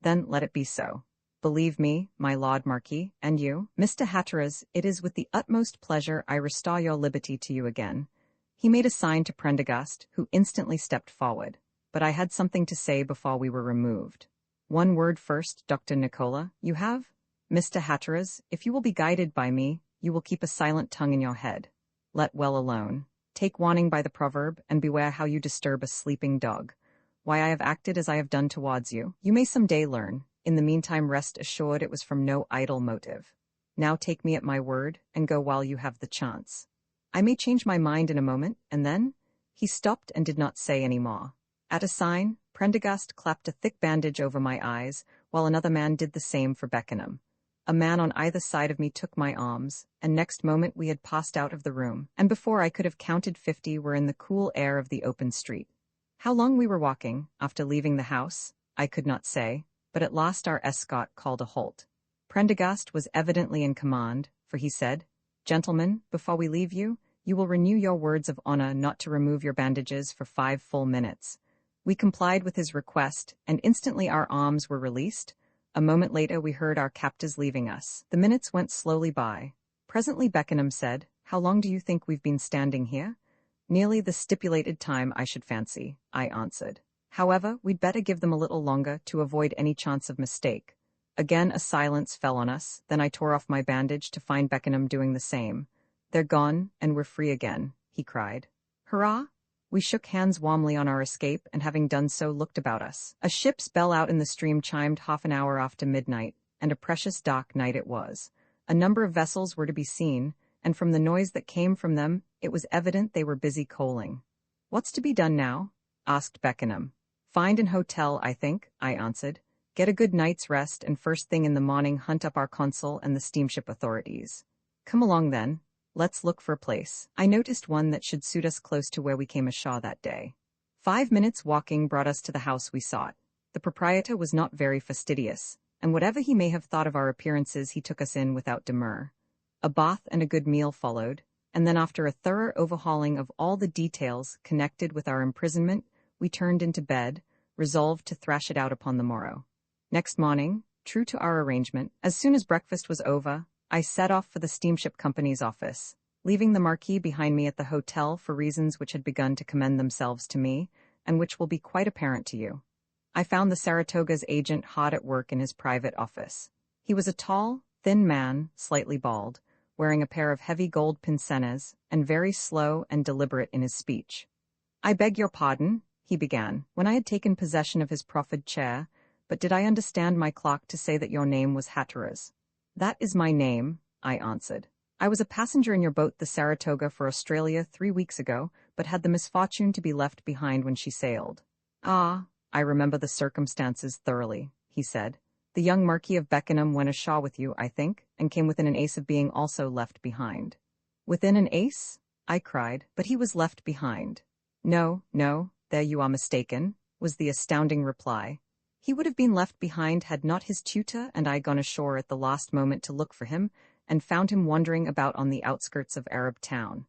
"Then let it be so. Believe me, my Lord Marquis, and you, Mr. Hatteras, it is with the utmost pleasure I restore your liberty to you again." He made a sign to Prendergast, who instantly stepped forward. But I had something to say before we were removed. "One word first, Dr. Nicola. You have? Mr. Hatteras, if you will be guided by me, you will keep a silent tongue in your head. Let well alone. Take warning by the proverb, and beware how you disturb a sleeping dog. Why I have acted as I have done towards you, you may some day learn. In the meantime, rest assured it was from no idle motive. Now take me at my word, and go while you have the chance. I may change my mind in a moment, and then—" He stopped and did not say any more. At a sign, Prendergast clapped a thick bandage over my eyes, while another man did the same for Beckenham. A man on either side of me took my arms, and next moment we had passed out of the room, and before I could have counted 50 were in the cool air of the open street. How long we were walking, after leaving the house, I could not say, but at last our escort called a halt. Prendergast was evidently in command, for he said, "Gentlemen, before we leave you, you will renew your words of honor not to remove your bandages for 5 full minutes." We complied with his request, and instantly our arms were released. A moment later we heard our captors leaving us. The minutes went slowly by. Presently Beckenham said, "How long do you think we've been standing here?" "Nearly the stipulated time, I should fancy," I answered. "However, we'd better give them a little longer to avoid any chance of mistake." Again a silence fell on us, then I tore off my bandage to find Beckenham doing the same. "They're gone, and we're free again," he cried. "Hurrah!" We shook hands warmly on our escape, and having done so, looked about us. A ship's bell out in the stream chimed half an hour after midnight, and a precious dark night it was. A number of vessels were to be seen, and from the noise that came from them, it was evident they were busy coaling. "What's to be done now?" asked Beckenham. "Find an hotel, I think," I answered. "Get a good night's rest, and first thing in the morning hunt up our consul and the steamship authorities." "Come along then. Let's look for a place. I noticed one that should suit us close to where we came ashore that day." 5 minutes walking brought us to the house we sought. The proprietor was not very fastidious, and whatever he may have thought of our appearances, he took us in without demur. A bath and a good meal followed, and then after a thorough overhauling of all the details connected with our imprisonment, we turned into bed, resolved to thrash it out upon the morrow. Next morning, true to our arrangement, as soon as breakfast was over, I set off for the steamship company's office, leaving the Marquis behind me at the hotel for reasons which had begun to commend themselves to me, and which will be quite apparent to you. I found the Saratoga's agent hard at work in his private office. He was a tall, thin man, slightly bald, wearing a pair of heavy gold pince-nez, and very slow and deliberate in his speech. "I beg your pardon," he began, when I had taken possession of his proffered chair, "but did I understand my clerk to say that your name was Hatteras?" "That is my name," I answered. "I was a passenger in your boat, the Saratoga, for Australia 3 weeks ago, but had the misfortune to be left behind when she sailed." "Ah, I remember the circumstances thoroughly," he said. "The young Marquis of Beckenham went ashore with you, I think, and came within an ace of being also left behind." "Within an ace?" I cried, "but he was left behind." "No, no, there you are mistaken," was the astounding reply. "He would have been left behind had not his tutor and I gone ashore at the last moment to look for him, and found him wandering about on the outskirts of Arab town.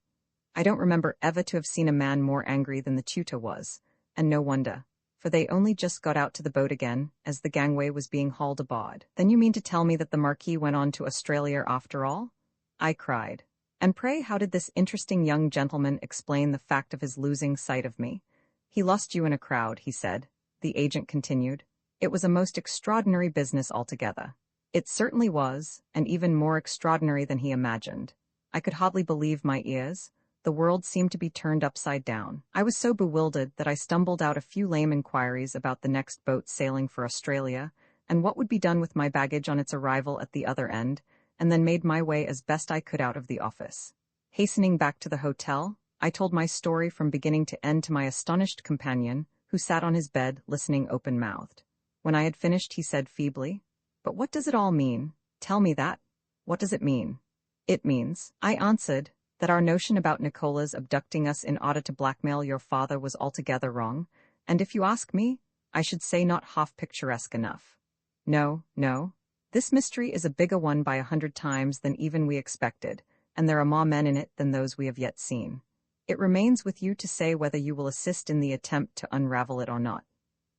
I don't remember ever to have seen a man more angry than the tutor was, and no wonder, for they only just got out to the boat again, as the gangway was being hauled aboard." "Then you mean to tell me that the Marquis went on to Australia after all?" I cried. "And pray how did this interesting young gentleman explain the fact of his losing sight of me?" "He lost you in a crowd," he said. The agent continued. "It was a most extraordinary business altogether." It certainly was, and even more extraordinary than he imagined. I could hardly believe my ears. The world seemed to be turned upside down. I was so bewildered that I stumbled out a few lame inquiries about the next boat sailing for Australia, and what would be done with my baggage on its arrival at the other end, and then made my way as best I could out of the office. Hastening back to the hotel, I told my story from beginning to end to my astonished companion, who sat on his bed listening open-mouthed. When I had finished, he said feebly, "But what does it all mean? Tell me that. What does it mean?" "It means," I answered, "that our notion about Nicola's abducting us in order to blackmail your father was altogether wrong, and if you ask me, I should say not half picturesque enough. No, no. This mystery is a bigger one by 100 times than even we expected, and there are more men in it than those we have yet seen. It remains with you to say whether you will assist in the attempt to unravel it or not."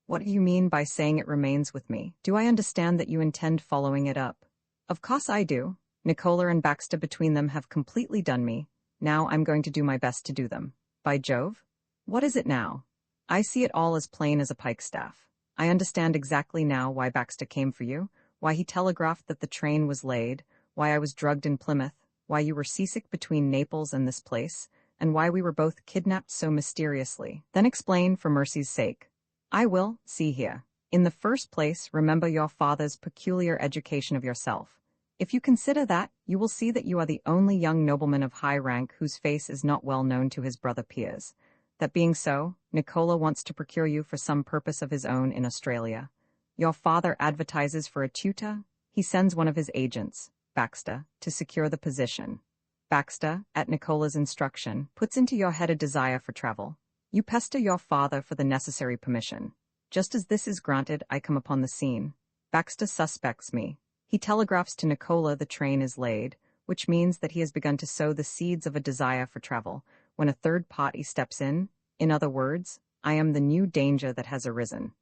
"What do you mean by saying it remains with me? Do I understand that you intend following it up?" "Of course I do. Nicola and Baxter between them have completely done me. Now I'm going to do my best to do them. By Jove! What is it now? I see it all as plain as a pikestaff. I understand exactly now why Baxter came for you, why he telegraphed that the train was laid, why I was drugged in Plymouth, why you were seasick between Naples and this place, and why we were both kidnapped so mysteriously. Then explain for mercy's sake." "I will, see here. In the first place, remember your father's peculiar education of yourself. If you consider that, you will see that you are the only young nobleman of high rank whose face is not well known to his brother peers. That being so, Nicola wants to procure you for some purpose of his own in Australia. Your father advertises for a tutor. He sends one of his agents, Baxter, to secure the position. Baxter, at Nicola's instruction, puts into your head a desire for travel. You pester your father for the necessary permission. Just as this is granted, I come upon the scene. Baxter suspects me. He telegraphs to Nicola the train is laid, which means that he has begun to sow the seeds of a desire for travel, when a third party steps in. In other words, I am the new danger that has arisen.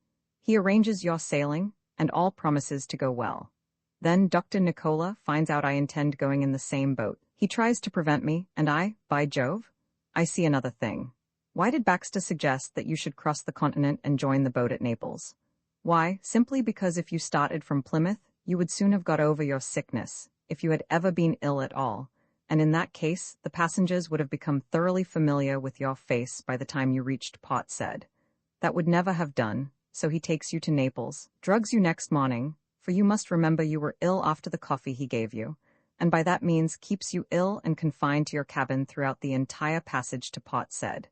He arranges your sailing, and all promises to go well. Then Dr. Nicola finds out I intend going in the same boat. He tries to prevent me, and by Jove, I see another thing. Why did Baxter suggest that you should cross the continent and join the boat at Naples? Why, simply because if you started from Plymouth, you would soon have got over your sickness, if you had ever been ill at all, and in that case, the passengers would have become thoroughly familiar with your face by the time you reached Port Said. That would never have done, so he takes you to Naples, drugs you next morning, for you must remember you were ill after the coffee he gave you, and by that means keeps you ill and confined to your cabin throughout the entire passage to Port Said.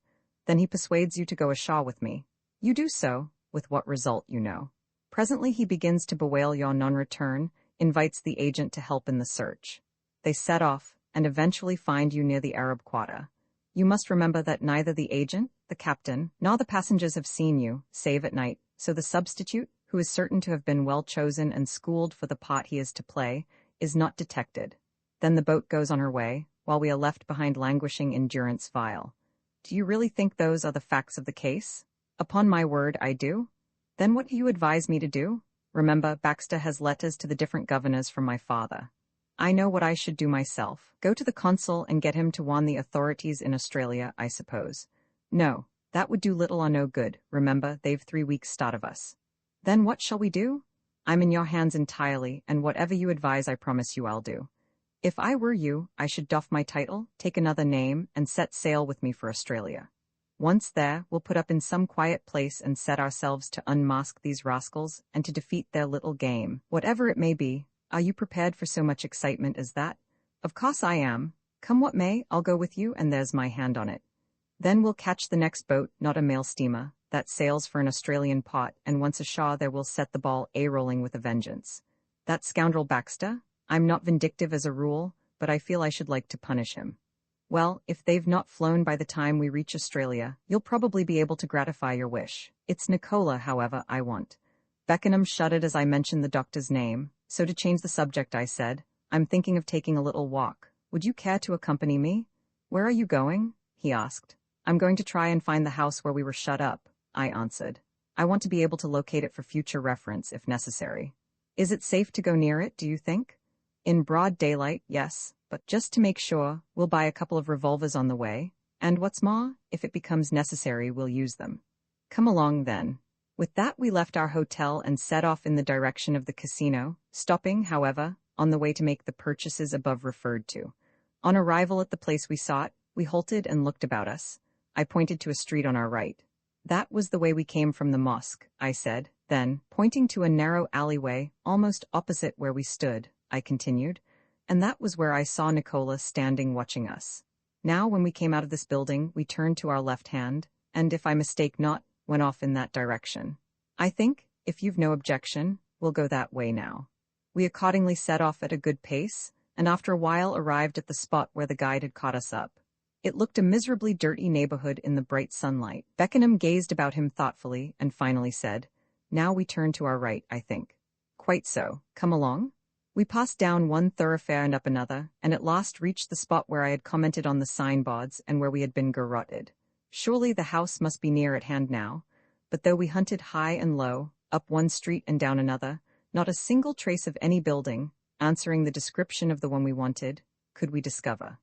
Then he persuades you to go ashore with me. You do so, with what result you know. Presently he begins to bewail your non-return, invites the agent to help in the search. They set off, and eventually find you near the Arab quarter. You must remember that neither the agent, the captain, nor the passengers have seen you, save at night, so the substitute, who is certain to have been well chosen and schooled for the part he is to play, is not detected. Then the boat goes on her way, while we are left behind languishing in durance vile. Do you really think those are the facts of the case? Upon my word, I do. Then what do you advise me to do? Remember, Baxter has letters to the different governors from my father. I know what I should do myself. Go to the consul and get him to warn the authorities in Australia, I suppose. No, that would do little or no good. Remember, they've 3 weeks start of us. Then what shall we do? I'm in your hands entirely, and whatever you advise I promise you I'll do. If I were you, I should doff my title, take another name, and set sail with me for Australia. Once there, we'll put up in some quiet place and set ourselves to unmask these rascals and to defeat their little game, whatever it may be. Are you prepared for so much excitement as that? Of course I am. Come what may, I'll go with you, and there's my hand on it. Then we'll catch the next boat, not a mail steamer, that sails for an Australian port, and once ashore there we'll set the ball a-rolling with a vengeance. That scoundrel Baxter? I'm not vindictive as a rule, but I feel I should like to punish him. Well, if they've not flown by the time we reach Australia, you'll probably be able to gratify your wish. It's Nicola, however, I want. Beckenham shuddered as I mentioned the doctor's name, so to change the subject I said, I'm thinking of taking a little walk. Would you care to accompany me? Where are you going? He asked. I'm going to try and find the house where we were shut up, I answered. I want to be able to locate it for future reference if necessary. Is it safe to go near it, do you think? In broad daylight, yes, but just to make sure, we'll buy a couple of revolvers on the way, and what's more, if it becomes necessary, we'll use them. Come along then. With that we left our hotel and set off in the direction of the casino, stopping, however, on the way to make the purchases above referred to. On arrival at the place we sought, we halted and looked about us. I pointed to a street on our right. That was the way we came from the mosque, I said. Then, pointing to a narrow alleyway almost opposite where we stood, I continued, And that was where I saw Nicola standing watching us. Now, when we came out of this building, we turned to our left hand, and if I mistake not, went off in that direction. I think, if you've no objection, we'll go that way now. We accordingly set off at a good pace, and after a while arrived at the spot where the guide had caught us up. It looked a miserably dirty neighborhood in the bright sunlight. Beckenham gazed about him thoughtfully and finally said, "Now we turn to our right, I think." "Quite so. Come along." We passed down one thoroughfare and up another, and at last reached the spot where I had commented on the signboards and where we had been garroted. Surely the house must be near at hand now, but though we hunted high and low, up one street and down another, not a single trace of any building, answering the description of the one we wanted, could we discover.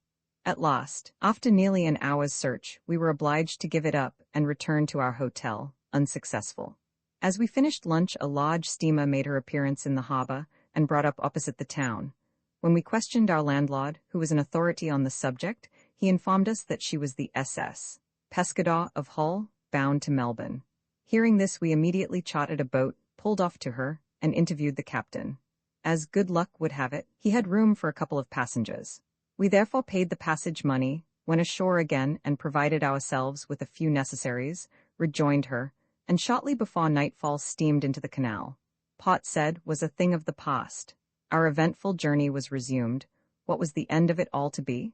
At last, after nearly an hour's search, we were obliged to give it up and return to our hotel, unsuccessful. As we finished lunch, a large steamer made her appearance in the harbor and brought up opposite the town. When we questioned our landlord, who was an authority on the subject, he informed us that she was the SS Pescador of Hull, bound to Melbourne. Hearing this, we immediately chartered a boat, pulled off to her, and interviewed the captain. As good luck would have it, he had room for a couple of passengers. We therefore paid the passage money, went ashore again and provided ourselves with a few necessaries, rejoined her, and shortly before nightfall steamed into the canal. Pott said was a thing of the past. Our eventful journey was resumed. What was the end of it all to be?